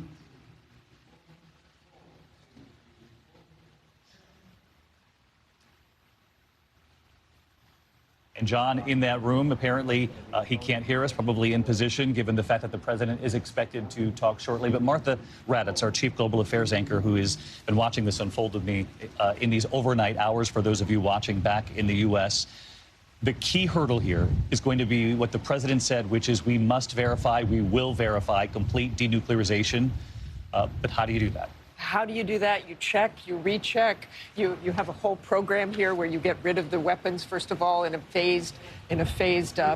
And John, in that room, apparently he can't hear us, probably in position, given the fact that the president is expected to talk shortly. But Martha Raddatz, our chief global affairs anchor, who has been watching this unfold with me in these overnight hours, for those of you watching back in the U.S., the key hurdle here is going to be what the president said, which is we must verify, we will verify complete denuclearization. But how do you do that? How do you do that? You check, you recheck. You have a whole program here where you get rid of the weapons, first of all, in a phased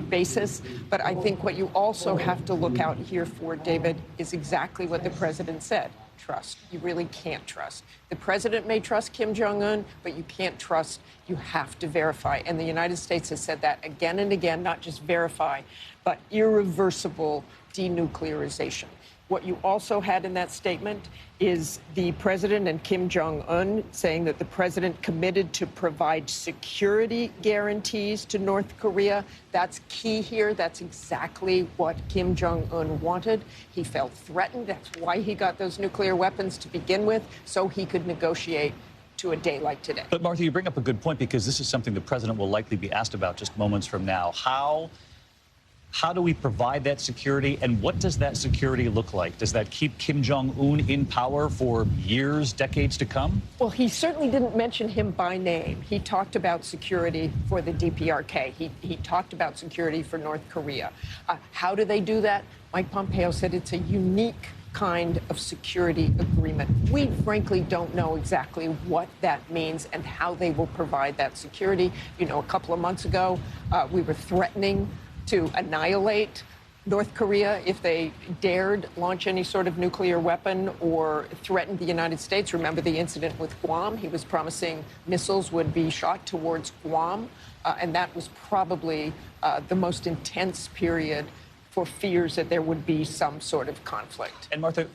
basis. But I think what you also have to look out here for, David, is exactly what the president said. Trust. You really can't trust. The president may trust Kim Jong-un, but you can't trust. You have to verify. And the United States has said that again and again, not just verify, but irreversible denuclearization. What you also had in that statement is the president and Kim Jong-un saying that the president committed to provide security guarantees to North Korea. That's key here. That's exactly what Kim Jong-un wanted. He felt threatened. That's why he got those nuclear weapons to begin with, so he could negotiate to a day like today. But, Martha, you bring up a good point, because this is something the president will likely be asked about just moments from now. How do we provide that security, and what does that security look like? Does that keep Kim Jong-un in power for years, decades to come? Well, he certainly didn't mention him by name. He talked about security for the DPRK. He talked about security for North Korea. How do they do that? Mike Pompeo said it's a unique kind of security agreement. We frankly don't know exactly what that means and how they will provide that security. You know, a couple of months ago, we were threatening to annihilate North Korea if they dared launch any sort of nuclear weapon or threatened the United States. Remember the incident with Guam? He was promising missiles would be shot towards Guam, and that was probably the most intense period for fears that there would be some sort of conflict. And Martha,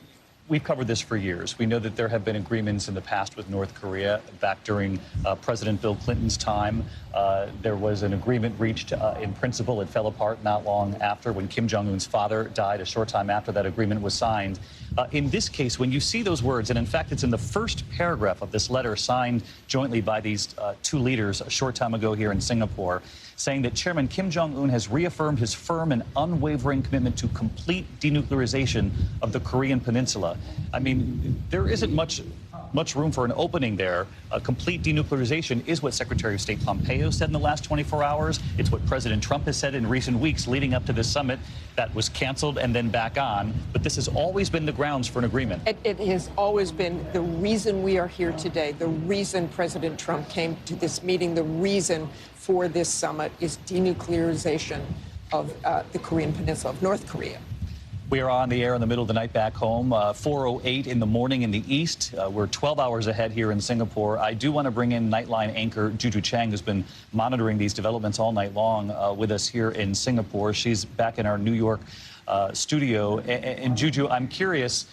we've covered this for years. We know that there have been agreements in the past with North Korea. Back during President Bill Clinton's time, there was an agreement reached in principle. It fell apart not long after, when Kim Jong-un's father died, a short time after that agreement was signed. In this case, when you see those words, and in fact, it's in the first paragraph of this letter signed jointly by these two leaders a short time ago here in Singapore, saying that Chairman Kim Jong-un has reaffirmed his firm and unwavering commitment to complete denuclearization of the Korean Peninsula. I mean, there isn't much room for an opening there. Complete denuclearization is what Secretary of State Pompeo said in the last 24 hours. It's what President Trump has said in recent weeks leading up to this summit that was canceled and then back on. But this has always been the grounds for an agreement. It has always been the reason we are here today, the reason President Trump came to this meeting, the reason for this summit is denuclearization of the Korean Peninsula, of North Korea. We are on the air in the middle of the night back home, 4:08 in the morning in the east. We're 12 hours ahead here in Singapore. I do want to bring in Nightline anchor Juju Chang, who's been monitoring these developments all night long with us here in Singapore. She's back in our New York studio. And Juju, I'm curious,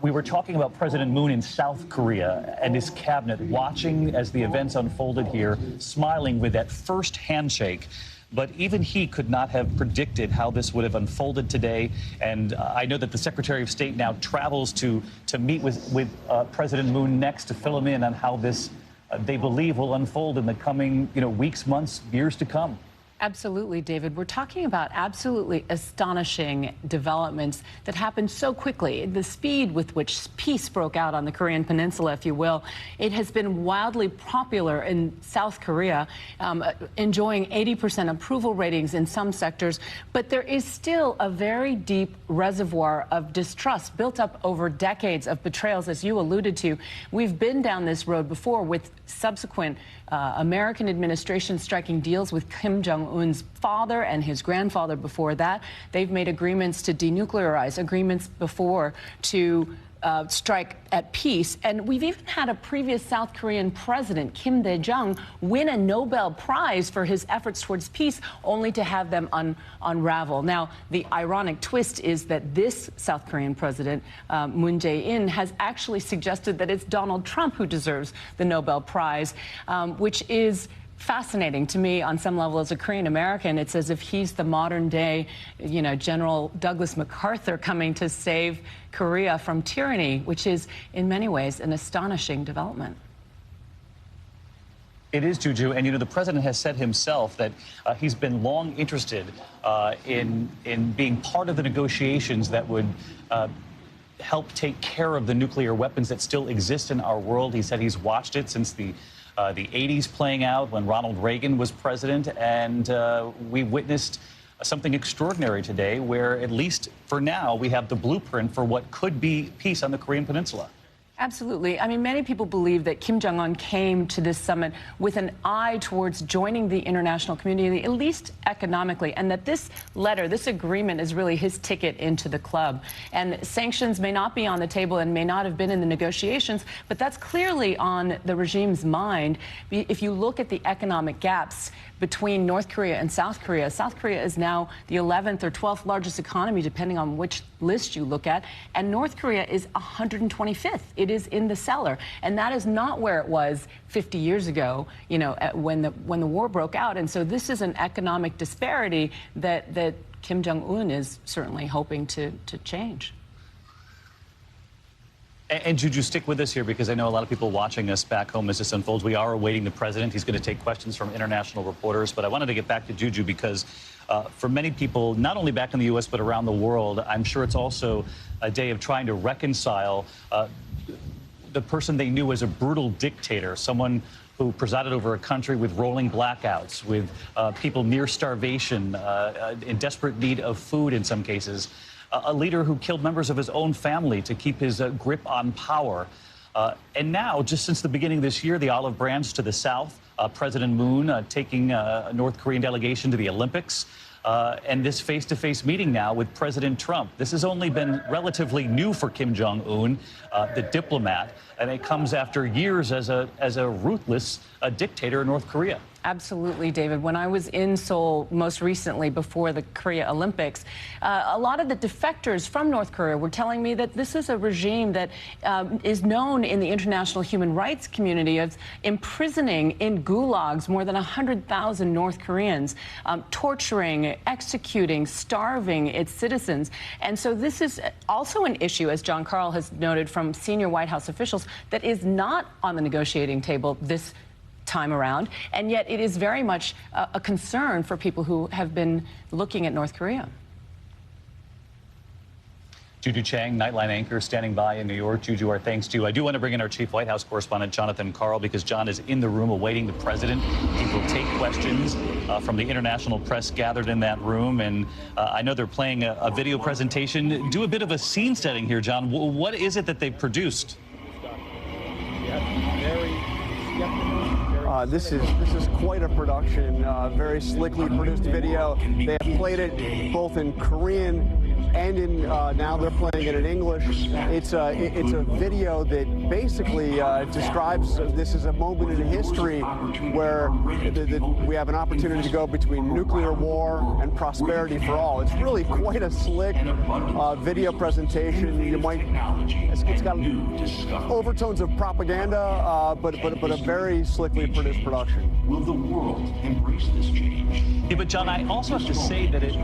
we were talking about President Moon in South Korea and his cabinet watching as the events unfolded here, smiling with that first handshake. But even he could not have predicted how this would have unfolded today. And I know that the Secretary of State now travels to meet with President Moon next to fill him in on how this, they believe, will unfold in the coming weeks, months, years to come. Absolutely, David. We're talking about absolutely astonishing developments that happened so quickly. The speed with which peace broke out on the Korean Peninsula, if you will, it has been wildly popular in South Korea, enjoying 80% approval ratings in some sectors. But there is still a very deep reservoir of distrust built up over decades of betrayals, as you alluded to. We've been down this road before with subsequent American administration striking deals with Kim Jong-un's father and his grandfather before that. They've made agreements to denuclearize, agreements before to strike at peace. And we've even had a previous South Korean president, Kim Dae-jung, win a Nobel Prize for his efforts towards peace, only to have them unravel. Now, the ironic twist is that this South Korean president, Moon Jae-in, has actually suggested that it's Donald Trump who deserves the Nobel Prize, which is fascinating to me on some level as a Korean American. It's as if he's the modern day, General Douglas MacArthur coming to save Korea from tyranny, which is in many ways an astonishing development. It is, Juju, and the president has said himself that he's been long interested in being part of the negotiations that would help take care of the nuclear weapons that still exist in our world. He said he's watched it since the 80s playing out when Ronald Reagan was president, and we witnessed something extraordinary today where, at least for now, we have the blueprint for what could be peace on the Korean Peninsula. Absolutely. I mean, many people believe that Kim Jong-un came to this summit with an eye towards joining the international community, at least economically, and that this letter, this agreement, is really his ticket into the club. And sanctions may not be on the table and may not have been in the negotiations, but that's clearly on the regime's mind. If you look at the economic gaps between North Korea and South Korea is now the 11th or 12th largest economy, depending on which list you look at, and North Korea is 125th. It is in the cellar, and that is not where it was 50 years ago, when the war broke out. And so this is an economic disparity that Kim Jong-un is certainly hoping to change. And Juju, stick with us here, because I know a lot of people watching us back home as this unfolds. We are awaiting the president. He's going to take questions from international reporters. But I wanted to get back to Juju because for many people, not only back in the U.S., but around the world, I'm sure it's also a day of trying to reconcile the person they knew as a brutal dictator, someone who presided over a country with rolling blackouts, with people near starvation, in desperate need of food in some cases. A leader who killed members of his own family to keep his grip on power. And now, just since the beginning of this year, the olive branch to the south, President Moon taking a North Korean delegation to the Olympics, and this face-to-face meeting now with President Trump. This has only been relatively new for Kim Jong-un, the diplomat, and it comes after years as a ruthless dictator in North Korea. Absolutely, David. When I was in Seoul most recently before the Korea Olympics, a lot of the defectors from North Korea were telling me that this is a regime that is known in the international human rights community as imprisoning in gulags more than 100,000 North Koreans, torturing, executing, starving its citizens. And so this is also an issue, as John Karl has noted from senior White House officials, that is not on the negotiating table this time around, and yet it is very much a concern for people who have been looking at North Korea. Juju Chang, Nightline anchor, standing by in New York. Juju, our thanks to you. I do want to bring in our chief White House correspondent, Jonathan Karl, because John is in the room awaiting the president. He will take questions from the international press gathered in that room, and I know they're playing a video presentation. Do a bit of a scene setting here, John. What is it that they've produced? This is quite a production, very slickly produced video. They have played it both in Korean and in now they're playing it in English. It's a video that basically describes this as a moment in history where we have an opportunity to go between nuclear war and prosperity for all. It's really quite a slick video presentation. It's got overtones of propaganda, but a very slickly produced production. Will the world embrace this change? Yeah, but John, I also have to say that it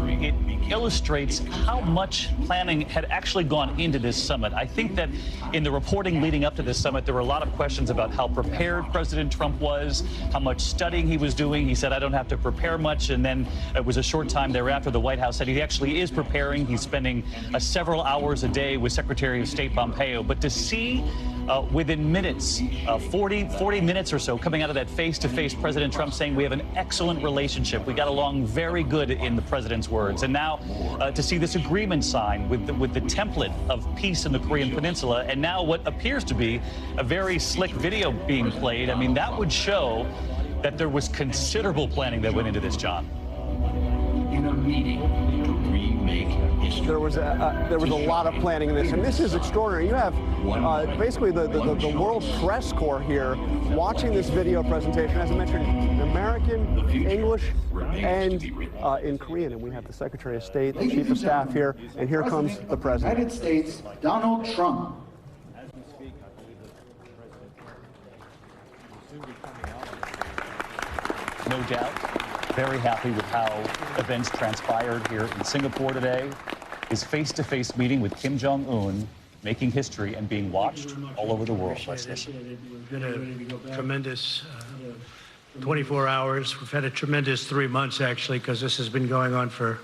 illustrates how much much planning had actually gone into this summit. I think that in the reporting leading up to this summit, there were a lot of questions about how prepared President Trump was, how much studying he was doing. He said, I don't have to prepare much. And then it was a short time thereafter, the White House said he actually is preparing. He's spending several hours a day with Secretary of State Pompeo. But to see within minutes, 40 minutes or so, coming out of that face-to-face, President Trump saying we have an excellent relationship. We got along very good, in the president's words. And now to see this agreement signed with the template of peace in the Korean Peninsula, and now what appears to be a very slick video being played, I mean, that would show that there was considerable planning that went into this, John. In a meeting to remake history. There was a lot of planning in this, and this is extraordinary. You have basically the world press corps here watching this video presentation. As I mentioned, American, English, and in Korean. And we have the Secretary of State, the Chief of Staff here, and here comes the President. United States, Donald Trump. No doubt. Very happy with how events transpired here in Singapore today. His face-to-face meeting with Kim Jong-un, making history and being watched all over the world. Let's listen. It's been a tremendous 24 hours. We've had a tremendous 3 months, actually, because this has been going on for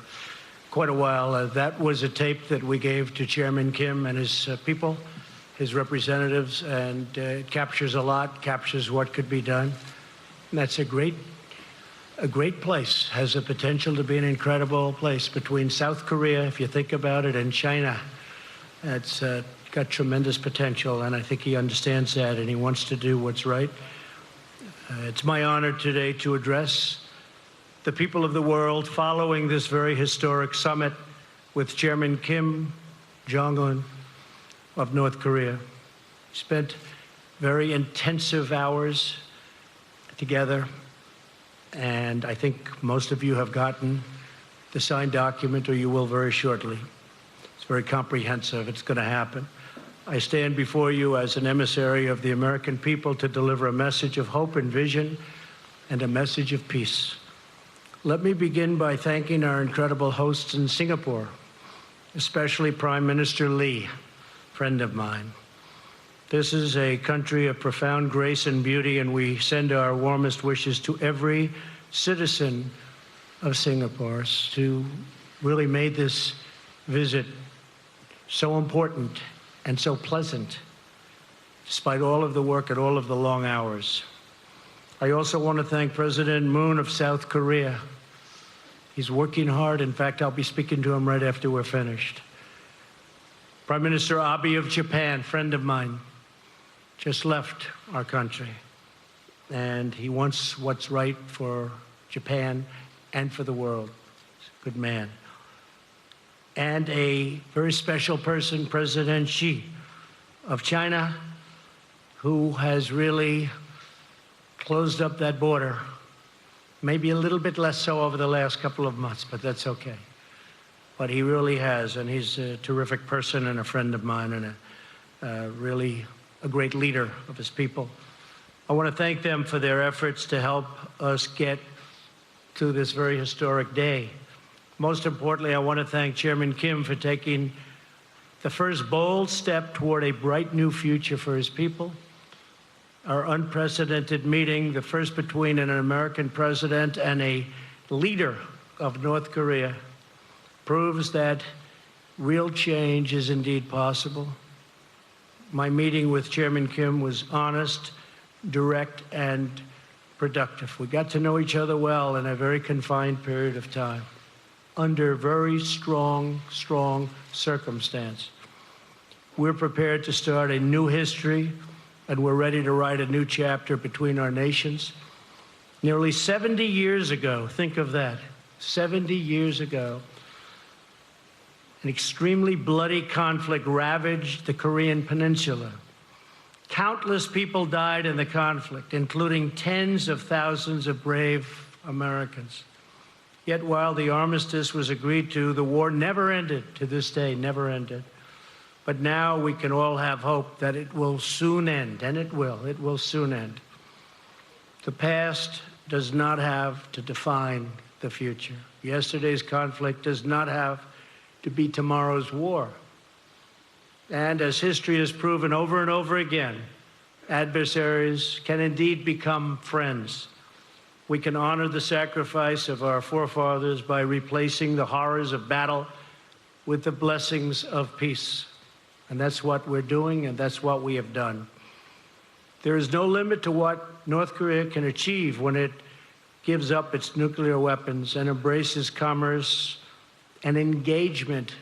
quite a while. That was a tape that we gave to Chairman Kim and his people, his representatives, and it captures a lot, captures what could be done. And that's a great place, has the potential to be an incredible place between South Korea, if you think about it, and China. It's got tremendous potential, and I think he understands that, and he wants to do what's right. It's my honor today to address the people of the world following this very historic summit with Chairman Kim Jong-un of North Korea. Spent very intensive hours together. And I think most of you have gotten the signed document, or you will very shortly. It's very comprehensive. It's going to happen. I stand before you as an emissary of the American people to deliver a message of hope and vision and a message of peace. Let me begin by thanking our incredible hosts in Singapore, especially Prime Minister Lee, friend of mine. This is a country of profound grace and beauty, and we send our warmest wishes to every citizen of Singapore who really made this visit so important and so pleasant, despite all of the work and all of the long hours. I also want to thank President Moon of South Korea. He's working hard. In fact, I'll be speaking to him right after we're finished. Prime Minister Abe of Japan, friend of mine, just left our country, and he wants what's right for Japan and for the world. He's a good man. And a very special person, President Xi of China, who has really closed up that border. Maybe a little bit less so over the last couple of months, but that's okay. But he really has, and he's a terrific person and a friend of mine, and really a great leader of his people. I want to thank them for their efforts to help us get to this very historic day. Most importantly, I want to thank Chairman Kim for taking the first bold step toward a bright new future for his people. Our unprecedented meeting, the first between an American president and a leader of North Korea, proves that real change is indeed possible. My meeting with Chairman Kim was honest, direct, and productive. We got to know each other well in a very confined period of time, under very strong circumstance. We're prepared to start a new history, and we're ready to write a new chapter between our nations. Nearly 70 years ago, think of that, 70 years ago, an extremely bloody conflict ravaged the Korean Peninsula. Countless people died in the conflict, including tens of thousands of brave Americans. Yet while the armistice was agreed to, the war never ended, to this day, never ended. But now we can all have hope that it will soon end, and it will soon end. The past does not have to define the future. Yesterday's conflict does not have to be tomorrow's war. And as history has proven over and over again, adversaries can indeed become friends. We can honor the sacrifice of our forefathers by replacing the horrors of battle with the blessings of peace. And that's what we're doing, and that's what we have done. There is no limit to what North Korea can achieve when it gives up its nuclear weapons and embraces commerce and engagement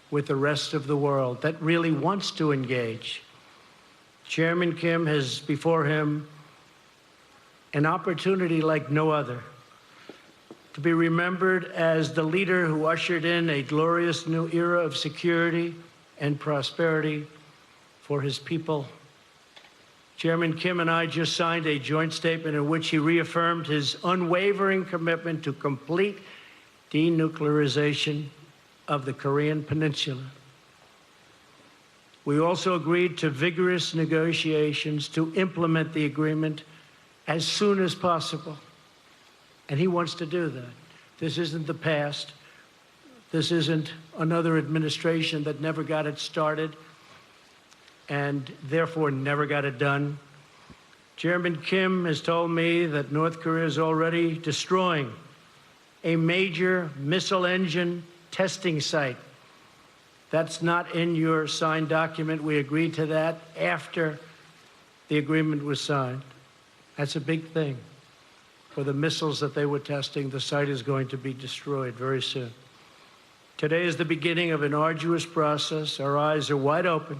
with the rest of the world that really wants to engage. Chairman Kim has before him an opportunity like no other to be remembered as the leader who ushered in a glorious new era of security and prosperity for his people. Chairman Kim and I just signed a joint statement in which he reaffirmed his unwavering commitment to complete denuclearization of the Korean Peninsula. We also agreed to vigorous negotiations to implement the agreement as soon as possible. And he wants to do that. This isn't the past. This isn't another administration that never got it started and therefore never got it done. Chairman Kim has told me that North Korea is already destroying a major missile engine testing site. That's not in your signed document. We agreed to that after the agreement was signed. That's a big thing. For the missiles that they were testing, the site is going to be destroyed very soon. Today is the beginning of an arduous process. Our eyes are wide open,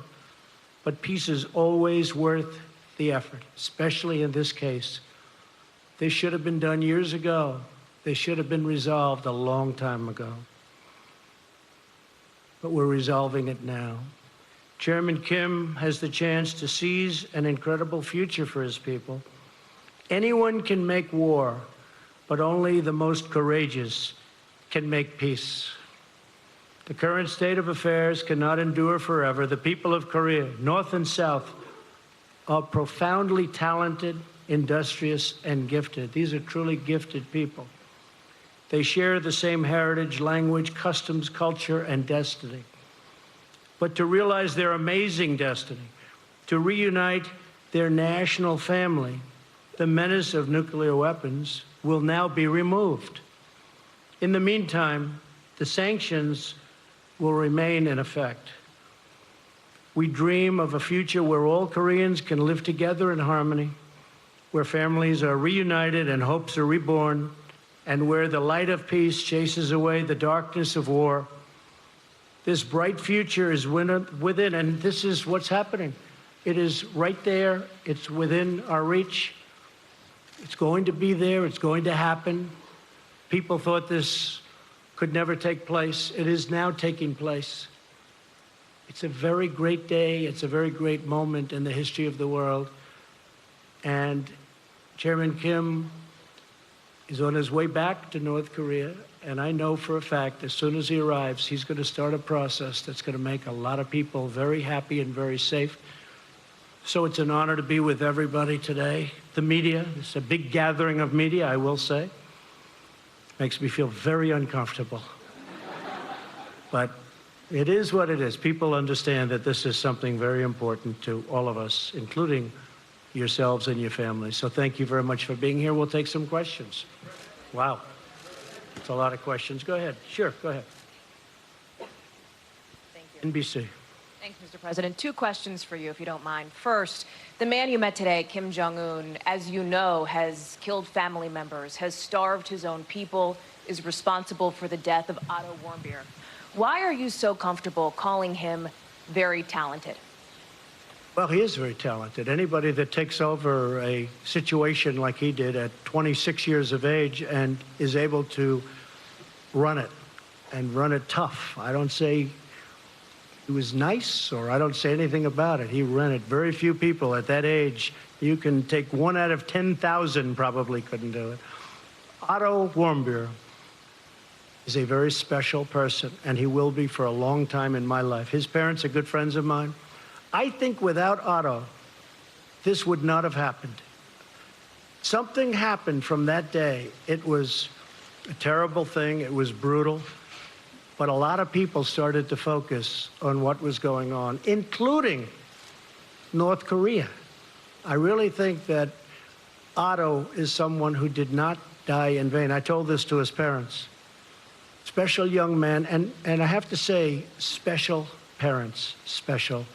but peace is always worth the effort, especially in this case. This should have been done years ago. They should have been resolved a long time ago. But we're resolving it now. Chairman Kim has the chance to seize an incredible future for his people. Anyone can make war, but only the most courageous can make peace. The current state of affairs cannot endure forever. The people of Korea, North and South, are profoundly talented, industrious, and gifted. These are truly gifted people. They share the same heritage, language, customs, culture, and destiny. But to realize their amazing destiny, to reunite their national family, the menace of nuclear weapons will now be removed. In the meantime, the sanctions will remain in effect. We dream of a future where all Koreans can live together in harmony, where families are reunited and hopes are reborn, and where the light of peace chases away the darkness of war. This bright future is within, and this is what's happening. It is right there. It's within our reach. It's going to be there. It's going to happen. People thought this could never take place. It is now taking place. It's a very great day. It's a very great moment in the history of the world. And Chairman Kim is on his way back to North Korea. And I know for a fact, as soon as he arrives, he's going to start a process that's going to make a lot of people very happy and very safe. So it's an honor to be with everybody today. The media, it's a big gathering of media, I will say. Makes me feel very uncomfortable. But it is what it is. People understand that this is something very important to all of us, including yourselves and your families. So thank you very much for being here. We'll take some questions. Wow. It's a lot of questions. Go ahead. Sure, go ahead. Thank you. NBC. Thanks, Mr. President. Two questions for you, if you don't mind. First, the man you met today, Kim Jong-un, as you know, has killed family members, has starved his own people, is responsible for the death of Otto Warmbier. Why are you so comfortable calling him very talented? Well, he is very talented. Anybody that takes over a situation like he did at 26 years of age and is able to run it and run it tough. I don't say he was nice or I don't say anything about it. He ran it. Very few people at that age, you can take 1 out of 10,000 probably couldn't do it. Otto Warmbier is a very special person, and he will be for a long time in my life. His parents are good friends of mine. I think without Otto, this would not have happened. Something happened from that day. It was a terrible thing. It was brutal. But a lot of people started to focus on what was going on, including North Korea. I really think that Otto is someone who did not die in vain. I told this to his parents. Special young man, and I have to say, special parents, special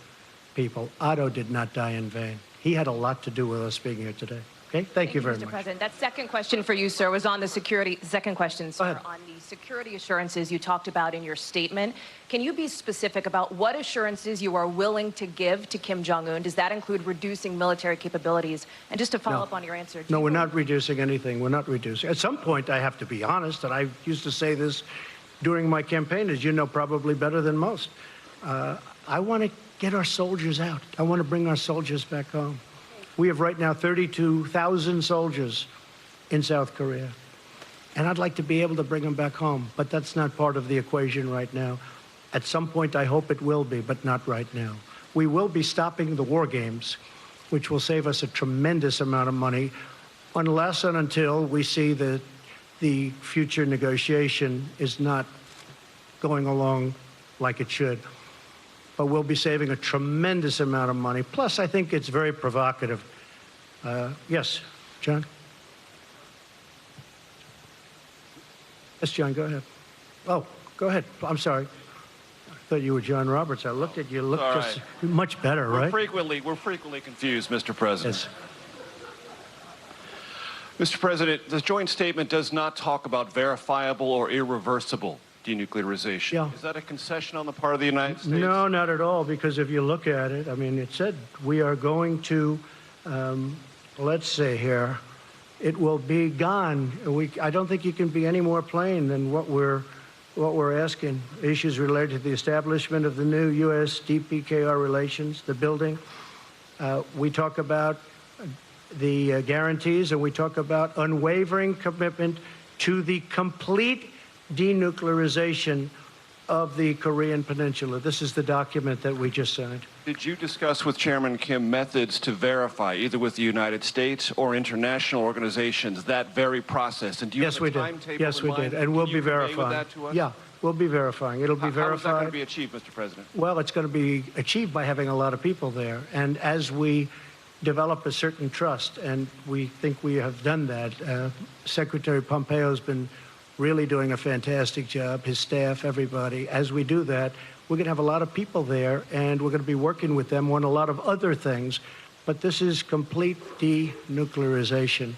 people. Otto did not die in vain. He had a lot to do with us being here today. Okay, thank you very Mr. much. President, that second question for you, sir, was on the security. Second question, sir, on the security assurances you talked about in your statement. Can you be specific about what assurances you are willing to give to Kim Jong-un? Does that include reducing military capabilities? And just to follow up on your answer. No, we're not reducing anything. We're not reducing. At some point, I have to be honest, and I used to say this during my campaign, as you know, probably better than most. I want to get our soldiers out. I want to bring our soldiers back home. We have right now 32,000 soldiers in South Korea. And I'd like to be able to bring them back home. But that's not part of the equation right now. At some point, I hope it will be, but not right now. We will be stopping the war games, which will save us a tremendous amount of money, unless and until we see that the future negotiation is not going along like it should. But we'll be saving a tremendous amount of money. Plus, I think it's very provocative. Yes, John? Yes, John, go ahead. Oh, go ahead. I'm sorry. I thought you were John Roberts. I looked at you. Looked just much better, right? We're frequently confused, Mr. President. Yes. Mr. President, the joint statement does not talk about verifiable or irreversible denuclearization. Yeah. Is that a concession on the part of the United States? No, not at all, because if you look at it, I mean, it said we are going to, let's say here, it will be gone. I don't think you can be any more plain than what we're asking. Issues related to the establishment of the new U.S. DPKR relations, the building. We talk about the guarantees, and we talk about unwavering commitment to the complete denuclearization of the Korean Peninsula. This is the document that we just signed. Did you discuss with Chairman Kim methods to verify, either with the United States or international organizations, that very process? And do you have a timetable Yes, we did. And we'll be verifying. That to us? Yeah, we'll be verifying. It'll be verified. How is that going to be achieved, Mr. President? Well, it's going to be achieved by having a lot of people there. And as we develop a certain trust, and we think we have done that, Secretary Pompeo has been really doing a fantastic job, his staff, everybody. As we do that, we're going to have a lot of people there, and we're going to be working with them on a lot of other things. But this is complete denuclearization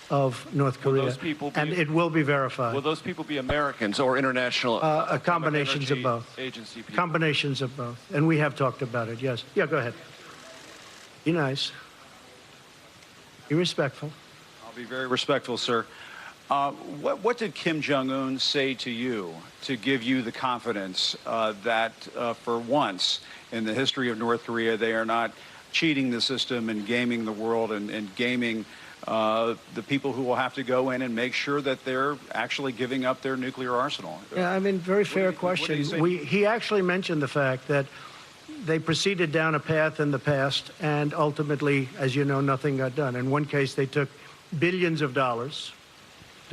of North Korea, and it will be verified. Will those people be Americans or international? Combinations of both. Agency people? Combinations of both. And we have talked about it, yes. Yeah, go ahead. Be nice. Be respectful. I'll be very respectful, sir. What did Kim Jong-un say to you to give you the confidence that for once in the history of North Korea, they are not cheating the system and gaming the world and gaming the people who will have to go in and make sure that they're actually giving up their nuclear arsenal? Yeah, I mean, very fair question. He actually mentioned the fact that they proceeded down a path in the past, and ultimately, as you know, nothing got done. In one case, they took billions of dollars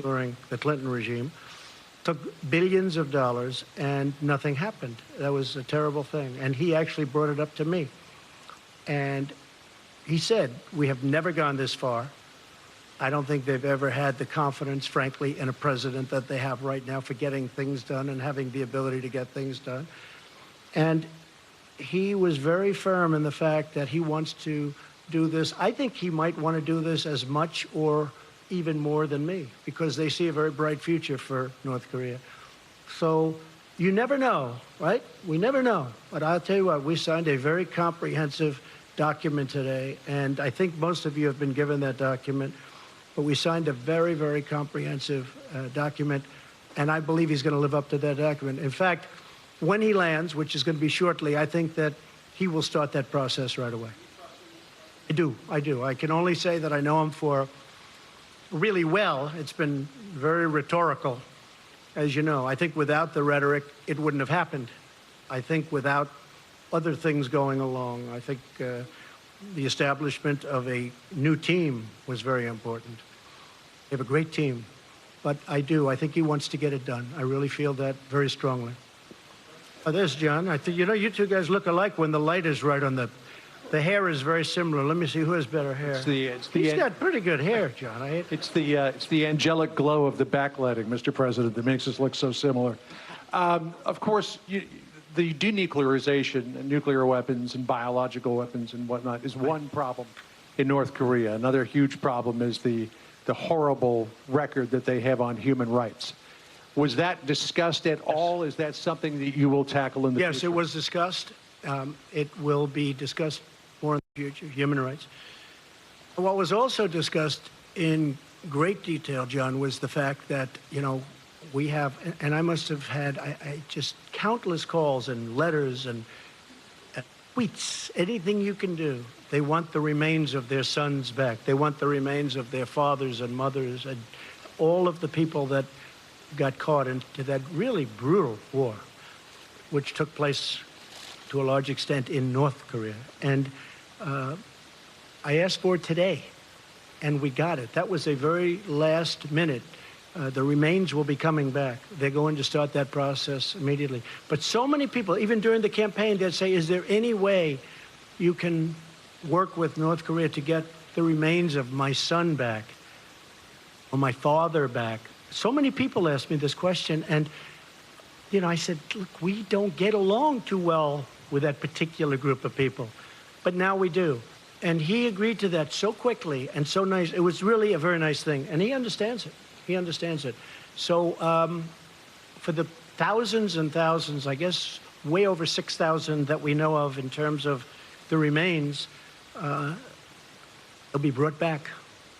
during the Clinton regime, took billions of dollars, and nothing happened. That was a terrible thing. And he actually brought it up to me. And he said, we have never gone this far. I don't think they've ever had the confidence, frankly, in a president that they have right now for getting things done and having the ability to get things done. And he was very firm in the fact that he wants to do this. I think he might want to do this as much or even more than me, because they see a very bright future for North Korea. So you never know, right? We never know. But I'll tell you what, we signed a very comprehensive document today, and I think most of you have been given that document, but we signed a very, very comprehensive document, and I believe he's going to live up to that document. In fact, when he lands, which is going to be shortly, I think that he will start that process right away. I do. I can only say that I know him for really well. It's been very rhetorical, as you know. I think without the rhetoric, it wouldn't have happened. I think without other things going along, I think the establishment of a new team was very important. They have a great team, but I think he wants to get it done. I really feel that very strongly. Oh, there's John. I think, you know, you two guys look alike when the light is right on the hair is very similar. Let me see who has better hair. He's got pretty good hair, John. It's the angelic glow of the backlighting, Mr. President, that makes us look so similar. Of course, the denuclearization and nuclear weapons and biological weapons and whatnot is one problem in North Korea. Another huge problem is the horrible record that they have on human rights. Was that discussed at all? Is that something that you will tackle in the future? Yes, it was discussed. It will be discussed more in the future, human rights. What was also discussed in great detail, John, was the fact that, you know, we have, and I must have had just countless calls and letters and tweets, anything you can do. They want the remains of their sons back. They want the remains of their fathers and mothers and all of the people that got caught into that really brutal war, which took place to a large extent in North Korea. And I asked for it today, and we got it. That was a very last minute. The remains will be coming back. They're going to start that process immediately. But so many people, even during the campaign, they'd say, is there any way you can work with North Korea to get the remains of my son back or my father back? So many people asked me this question, and, you know, I said, look, we don't get along too well with that particular group of people, but now we do. And he agreed to that so quickly and so nice. It was really a very nice thing, and he understands it. He understands it. So for the thousands and thousands, I guess way over 6,000 that we know of in terms of the remains, they'll be brought back.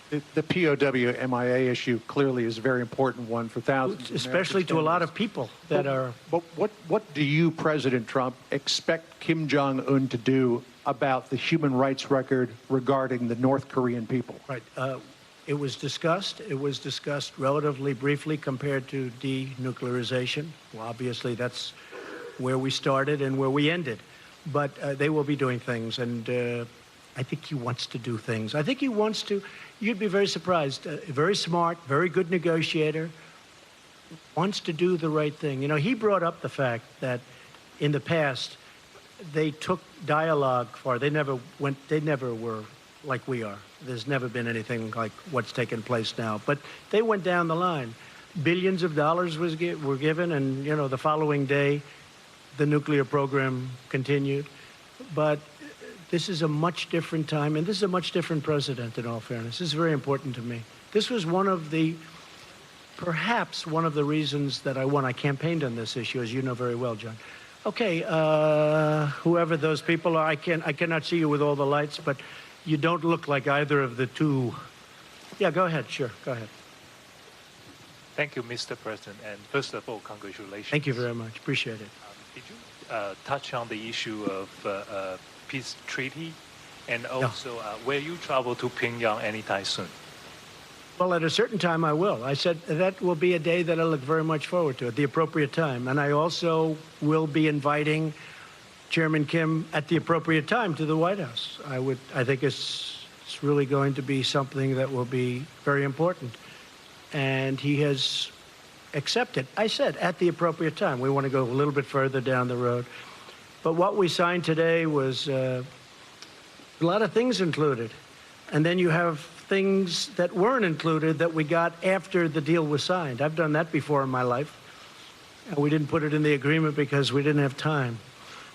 The POW MIA issue clearly is a very important one for thousands, especially to a lot of people that are. But what do you, President Trump, expect Kim Jong-un to do about the human rights record regarding the North Korean people? Right. It was discussed. It was discussed relatively briefly compared to denuclearization. Well, obviously, that's where we started and where we ended. But they will be doing things, and I think he wants to do things. I think he wants to. You'd be very surprised. Very smart, very good negotiator, wants to do the right thing. You know, he brought up the fact that in the past, they took dialogue far. They never were like we are. There's never been anything like what's taken place now. But they went down the line. Billions of dollars were given, and, you know, the following day, the nuclear program continued. But this is a much different time, and this is a much different president, in all fairness. This is very important to me. This was perhaps one of the reasons that I won. I campaigned on this issue, as you know very well, John. Okay, whoever those people are, I cannot see you with all the lights, but you don't look like either of the two. Yeah, go ahead. Sure, go ahead. Thank you, Mr. President. And first of all, congratulations. Thank you very much. Appreciate it. Did you touch on the issue of peace treaty, and also will you travel to Pyongyang anytime soon? Well, at a certain time, I will. I said that will be a day that I look very much forward to at the appropriate time. And I also will be inviting Chairman Kim at the appropriate time to the White House. I think it's really going to be something that will be very important. And he has accepted. I said at the appropriate time. We want to go a little bit further down the road. But what we signed today was a lot of things included. And then you have things that weren't included that we got after the deal was signed. I've done that before in my life. And we didn't put it in the agreement because we didn't have time.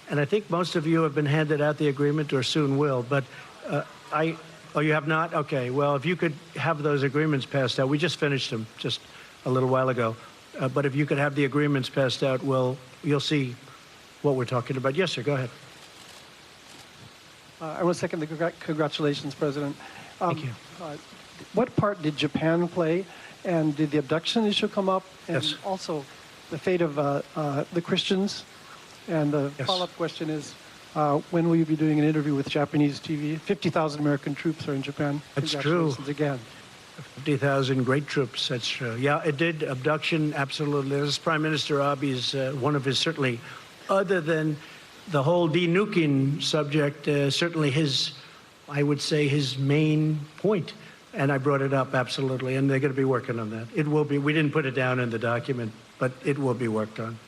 And I think most of you have been handed out the agreement or soon will. But oh, you have not? Okay. Well, if you could have those agreements passed out. We just finished them just a little while ago. But if you could have the agreements passed out, you'll see what we're talking about. Yes, sir. Go ahead. I want to second the congratulations, President. Thank you. What part did Japan play, and did the abduction issue come up? And yes. Also, the fate of the Christians. And the follow-up question is, when will you be doing an interview with Japanese TV? 50,000 American troops are in Japan. That's true. Congratulations again. 50,000 great troops, that's true. Yeah, it did. Abduction, absolutely. This is Prime Minister Abe's, one of his, certainly, other than the whole denuking subject, certainly his, I would say, his main point. And I brought it up, absolutely, and they're going to be working on that. It will be. We didn't put it down in the document, but it will be worked on.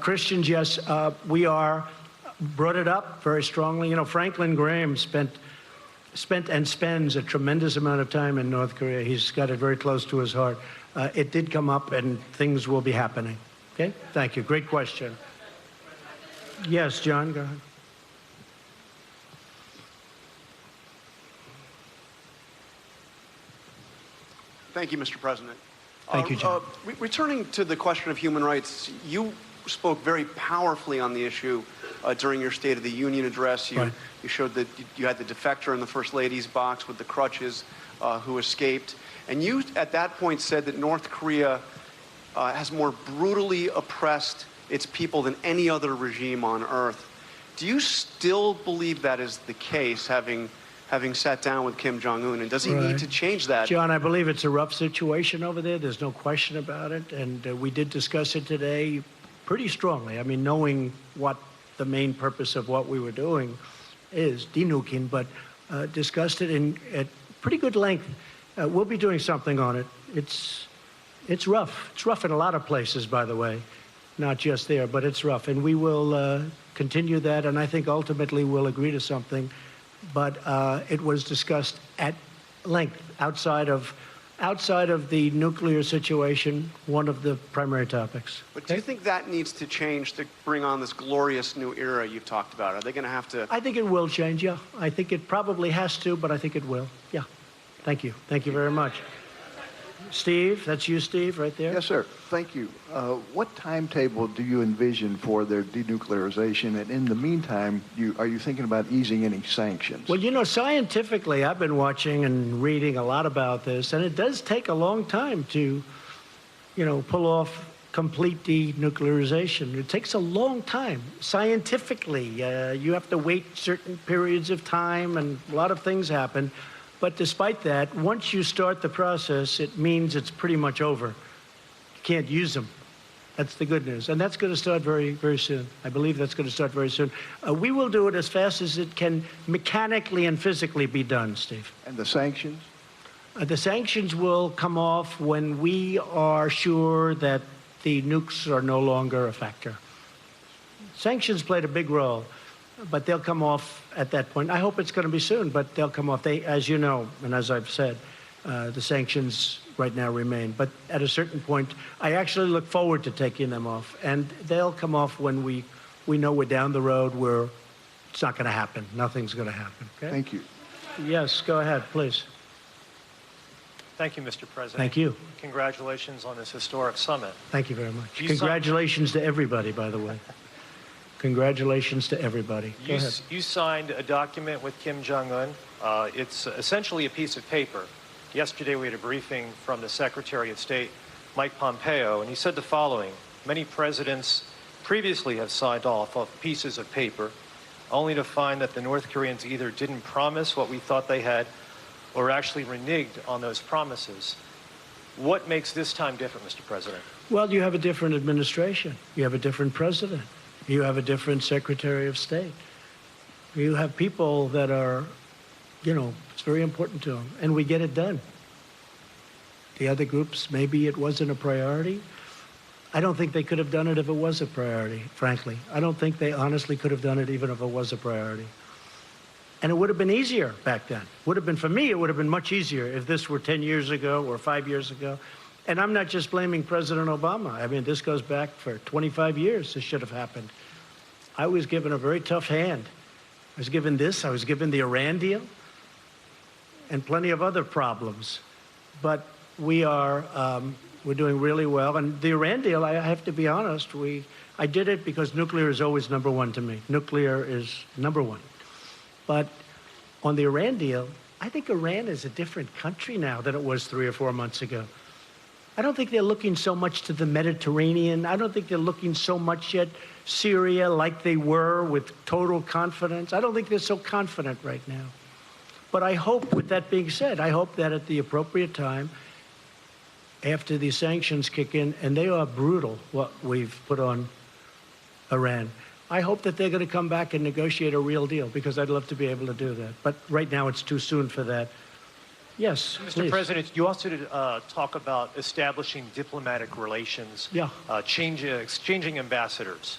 Christians, yes, we are brought it up very strongly. You know, Franklin Graham spent and spends a tremendous amount of time in North Korea. He's got it very close to his heart. It did come up, and things will be happening. Okay? Thank you. Great question. Yes, John, go ahead. Thank you, Mr. President. Thank you, John. Returning to the question of human rights, you spoke very powerfully on the issue during your State of the Union address. You showed that you had the defector in the First Lady's box with the crutches who escaped. And you, at that point, said that North Korea has more brutally oppressed its people than any other regime on earth. Do you still believe that is the case, having sat down with Kim Jong-un? And does he need to change that? John, I believe it's a rough situation over there. There's no question about it. And we did discuss it today pretty strongly. I mean, knowing what the main purpose of what we were doing is, denuking, but discussed it at pretty good length. We'll be doing something on it. It's rough. It's rough in a lot of places, by the way, not just there, but it's rough. And we will continue that, and I think ultimately we'll agree to something. But it was discussed at length outside of the nuclear situation, one of the primary topics. But do you think that needs to change to bring on this glorious new era you've talked about? Are they going to have to? I think it will change, yeah. I think it probably has to, but I think it will. Yeah. Thank you. Thank you very much. Steve, that's you, Steve, right there. Yes, sir. Thank you. What timetable do you envision for their denuclearization? And in the meantime, are you thinking about easing any sanctions? Well, you know, scientifically, I've been watching and reading a lot about this, and it does take a long time to, you know, pull off complete denuclearization. It takes a long time. Scientifically, you have to wait certain periods of time, and a lot of things happen. But despite that, once you start the process, it means it's pretty much over. You can't use them. That's the good news. And that's going to start very, very soon. I believe that's going to start very soon. We will do it as fast as it can mechanically and physically be done, Steve. And the sanctions? The sanctions will come off when we are sure that the nukes are no longer a factor. Sanctions played a big role, but they'll come off at that point. I hope it's going to be soon, but they'll come off. They, as you know, and as I've said, the sanctions right now remain. But at a certain point, I actually look forward to taking them off. And they'll come off when we know we're down the road where it's not going to happen. Nothing's going to happen. Okay? Thank you. Yes, go ahead, please. Thank you, Mr. President. Thank you. Congratulations on this historic summit. Thank you very much. Congratulations to everybody, by the way. Congratulations to everybody. Go ahead. You signed a document with Kim Jong-un. It's essentially a piece of paper. Yesterday we had a briefing from the Secretary of State, Mike Pompeo, and he said the following: many presidents previously have signed off on pieces of paper, only to find that the North Koreans either didn't promise what we thought they had or actually reneged on those promises. What makes this time different, Mr. President? Well, you have a different administration. You have a different president. You have a different Secretary of State. You have people that are, you know, it's very important to them, and we get it done. The other groups, maybe it wasn't a priority. I don't think they could have done it if it was a priority, frankly. I don't think they honestly could have done it even if it was a priority. And it would have been easier back then. Would have been, for me, it would have been much easier if this were 10 years ago or 5 years ago. And I'm not just blaming President Obama. I mean, this goes back for 25 years. This should have happened. I was given a very tough hand. I was given this. I was given the Iran deal and plenty of other problems. But we're doing really well. And the Iran deal, I have to be honest, I did it because nuclear is always number one to me. Nuclear is number one. But on the Iran deal, I think Iran is a different country now than it was 3 or 4 months ago. I don't think they're looking so much to the Mediterranean. I don't think they're looking so much at Syria like they were with total confidence. I don't think they're so confident right now. But I hope, with that being said, I hope that at the appropriate time, after these sanctions kick in, and they are brutal, what we've put on Iran, I hope that they're going to come back and negotiate a real deal, because I'd love to be able to do that. But right now it's too soon for that. Yes, Mr. please. President, you also talk about establishing diplomatic relations, exchanging ambassadors.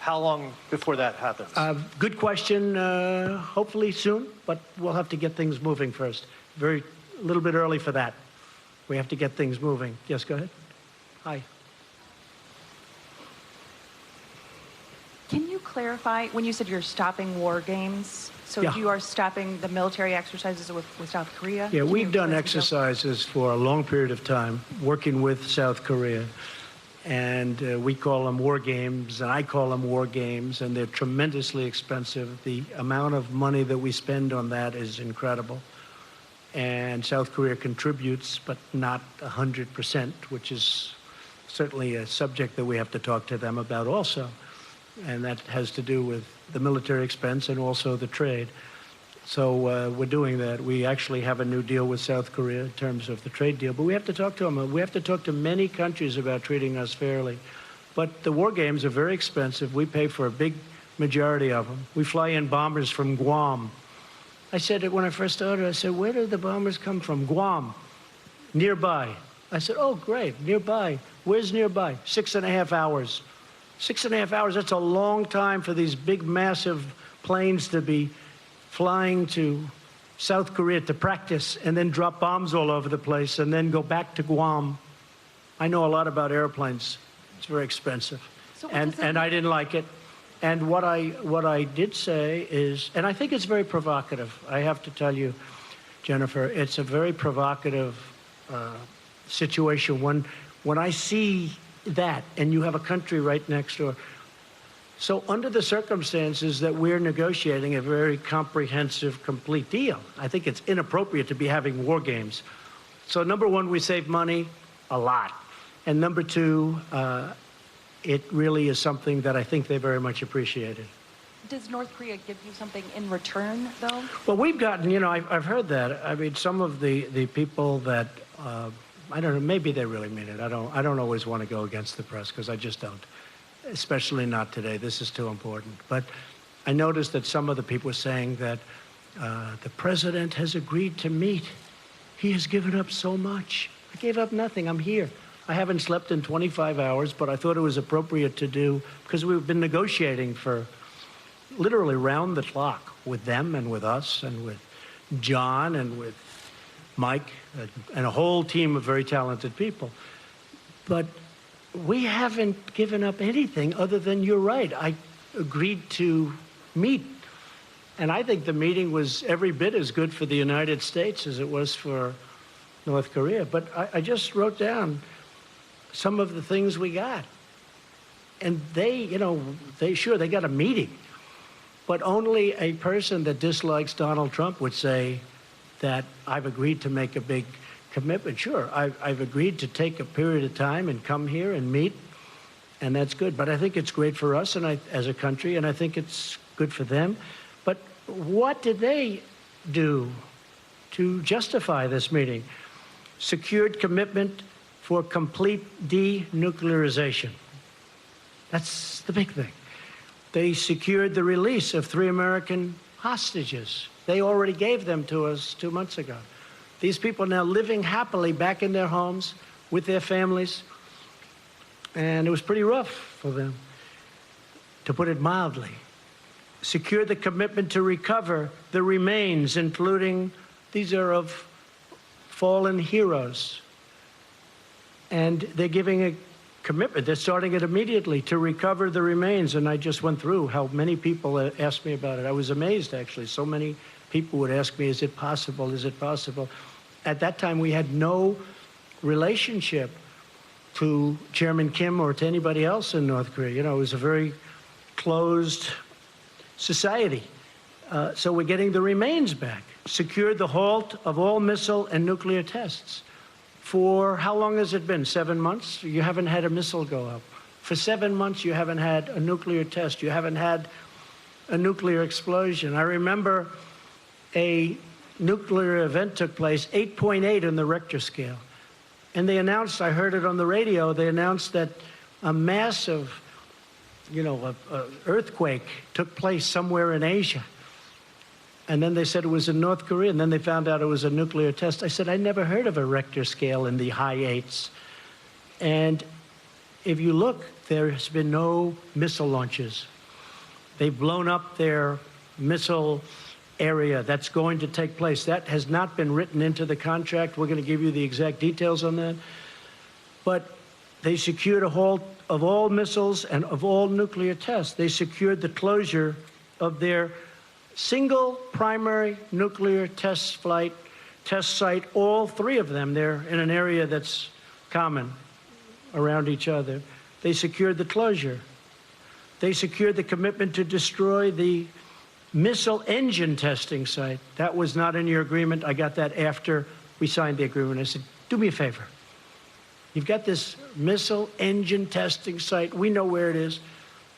How long before that happens? Good question. Hopefully soon, but we'll have to get things moving first. A little bit early for that. We have to get things moving. Yes, go ahead. Hi. Can you clarify when you said you're stopping war games? So Yeah. you are stopping the military exercises with South Korea? Yeah, Can we've you done let me know? exercises for a long period of time working with South Korea. And we call them war games, and I call them war games, and they're tremendously expensive. The amount of money that we spend on that is incredible. And South Korea contributes, but not 100%, which is certainly a subject that we have to talk to them about also. And that has to do with the military expense and also the trade. So we're doing that. We actually have a new deal with South Korea in terms of the trade deal, but we have to talk to them. We have to talk to many countries about treating us fairly. But the war games are very expensive. We pay for a big majority of them. We fly in bombers from Guam. I said it when I first started. I said, where did the bombers come from? Guam, nearby. I said, oh, great, nearby. Where's nearby? 6.5 hours. 6.5 hours, that's a long time for these big, massive planes to be flying to South Korea to practice and then drop bombs all over the place and then go back to Guam. I know a lot about airplanes. It's very expensive. And I didn't like it. And what I did say is, and I think it's very provocative. I have to tell you, Jennifer, it's a very provocative situation when I see that, and you have a country right next door. So under the circumstances that we're negotiating a very comprehensive, complete deal, I think it's inappropriate to be having war games. So number one, we save money a lot. And number two, it really is something that I think they very much appreciated. Does North Korea give you something in return, though? Well, we've gotten, I've heard that. I mean, some of the people that, I don't know, maybe they really mean it. I don't always want to go against the press because I just don't, especially not today. This is too important. But I noticed that some of the people were saying that the president has agreed to meet. He has given up so much. I gave up nothing. I'm here. I haven't slept in 25 hours, but I thought it was appropriate to do because we've been negotiating for literally round the clock with them and with us and with John and with Mike and a whole team of very talented people. But we haven't given up anything other than, you're right, I agreed to meet. And I think the meeting was every bit as good for the United States as it was for North Korea. But I just wrote down some of the things we got. And they got a meeting. But only a person that dislikes Donald Trump would say that I've agreed to make a big commitment. Sure, I've agreed to take a period of time and come here and meet, and that's good. But I think it's great for us and as a country, and I think it's good for them. But what did they do to justify this meeting? Secured commitment for complete denuclearization. That's the big thing. They secured the release of 3 American hostages. They already gave them to us 2 months ago. These people are now living happily back in their homes with their families. And it was pretty rough for them, to put it mildly. Secure the commitment to recover the remains, including, these are of fallen heroes. And they're giving a commitment. They're starting it immediately to recover the remains. And I just went through how many people asked me about it. I was amazed, actually. So many people would ask me, is it possible? Is it possible? At that time, we had no relationship to Chairman Kim or to anybody else in North Korea. It was a very closed society. So we're getting the remains back. Secured the halt of all missile and nuclear tests. For how long has it been? 7 months? You haven't had a missile go up. For 7 months, you haven't had a nuclear test. You haven't had a nuclear explosion. I remember a nuclear event took place, 8.8 on the Richter scale. And they announced, I heard it on the radio, they announced that a massive, earthquake took place somewhere in Asia. And then they said it was in North Korea, and then they found out it was a nuclear test. I said, I never heard of a Richter scale in the high 8s. And if you look, there has been no missile launches. They've blown up their missile area. That's going to take place. That has not been written into the contract. We're going to give you the exact details on that. But they secured a halt of all missiles and of all nuclear tests. They secured the closure of their single primary nuclear test site, all three of them. They're in an area that's common around each other. They secured the closure. They secured the commitment to destroy the missile engine testing site. That was not in your agreement. I got that after we signed the agreement. I said, do me a favor. You've got this missile engine testing site. We know where it is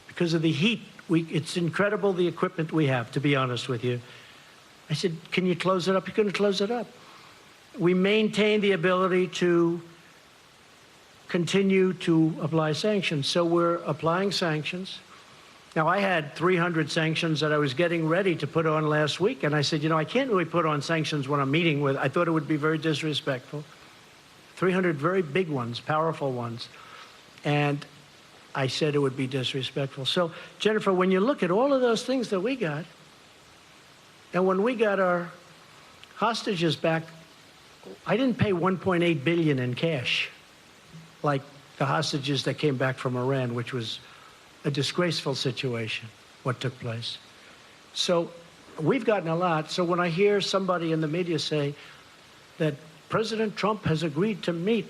because of the heat. It's incredible the equipment we have, to be honest with you. I said, can you close it up? You're going to close it up. We maintain the ability to continue to apply sanctions. So we're applying sanctions. Now, I had 300 sanctions that I was getting ready to put on last week, and I said, you know, I can't really put on sanctions when I'm meeting with, I thought it would be very disrespectful. 300 very big ones, powerful ones. And I said it would be disrespectful. So, Jennifer, when you look at all of those things that we got, and when we got our hostages back, I didn't pay $1.8 billion in cash, like the hostages that came back from Iran, which was a disgraceful situation, what took place. So we've gotten a lot. So when I hear somebody in the media say that President Trump has agreed to meet,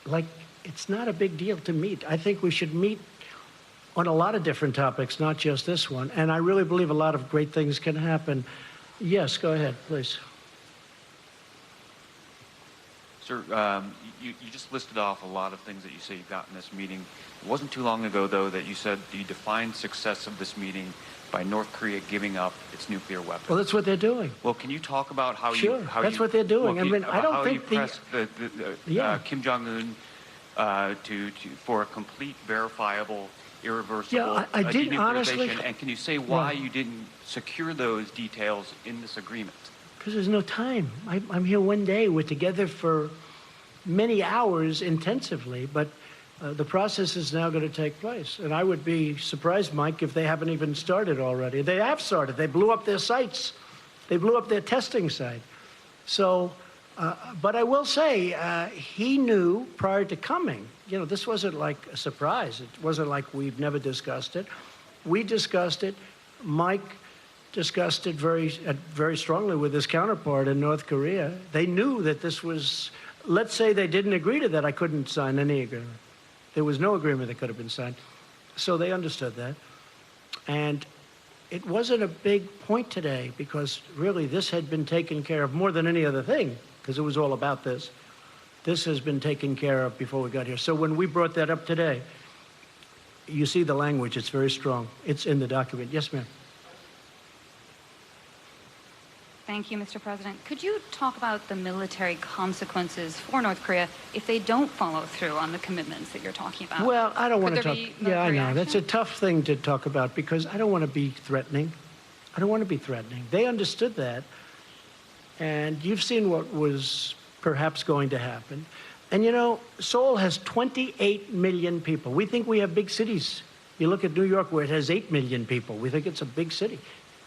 like, it's not a big deal to meet. I think we should meet on a lot of different topics, not just this one. And I really believe a lot of great things can happen. Yes, go ahead, please. Sir, you just listed off a lot of things that you say you got in this meeting. It wasn't too long ago, though, that you said you defined success of this meeting by North Korea giving up its nuclear weapons. Well, that's what they're doing. Well, can you talk about how sure, you... Sure, that's what they're doing. Well, I mean, I don't think Kim Jong-un for a complete, verifiable, irreversible I did honestly. And can you say why you didn't secure those details in this agreement? Because there's no time. I'm here one day. We're together for many hours intensively, but the process is now going to take place. And I would be surprised, Mike, if they haven't even started already. They have started. They blew up their sites. They blew up their testing site. So, but I will say, he knew prior to coming. You know, this wasn't like a surprise. It wasn't like we've never discussed it. We discussed it. Mike discussed it very strongly with his counterpart in North Korea. They knew that this was, let's say they didn't agree to that, I couldn't sign any agreement. There was no agreement that could have been signed. So they understood that. And it wasn't a big point today because really this had been taken care of more than any other thing because it was all about this. This has been taken care of before we got here. So when we brought that up today, you see the language, it's very strong. It's in the document. Yes, ma'am. Thank you, Mr. President. Could you talk about the military consequences for North Korea if they don't follow through on the commitments that you're talking about? Well, I don't want to Could talk. there be Yeah, I know. action? That's a tough thing to talk about because I don't want to be threatening. I don't want to be threatening. They understood that. And you've seen what was perhaps going to happen. And you know, Seoul has 28 million people. We think we have big cities. You look at New York where it has 8 million people. We think it's a big city.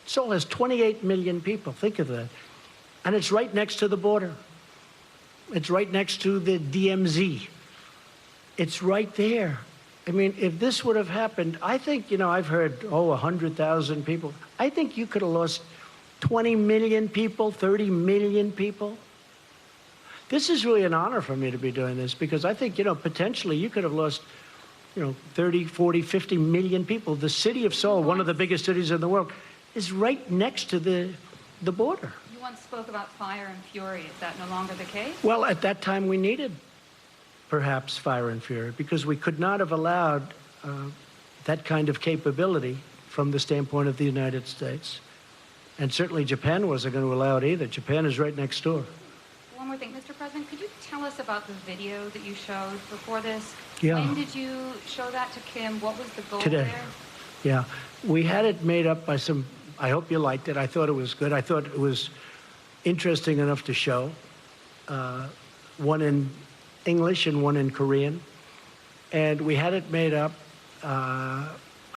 Seoul has 28 million people. Think of that. And it's right next to the border. It's right next to the DMZ. It's right there. I mean, if this would have happened, I think, you know, I've heard, 100,000 people. I think you could have lost 20 million people, 30 million people. This is really an honor for me to be doing this because I think, you know, potentially you could have lost, 30, 40, 50 million people. The city of Seoul, one of the biggest cities in the world, is right next to the border. You once spoke about fire and fury. Is that no longer the case? Well, at that time we needed perhaps fire and fury because we could not have allowed that kind of capability from the standpoint of the United States. And certainly Japan wasn't going to allow it either. Japan is right next door. One more thing, Mr. President, could you tell us about the video that you showed before this? Yeah. When did you show that to Kim? What was the goal Today. there? Yeah, we had it made up by some I hope you liked it. I thought it was good. I thought it was interesting enough to show. One in English and one in Korean. And we had it made up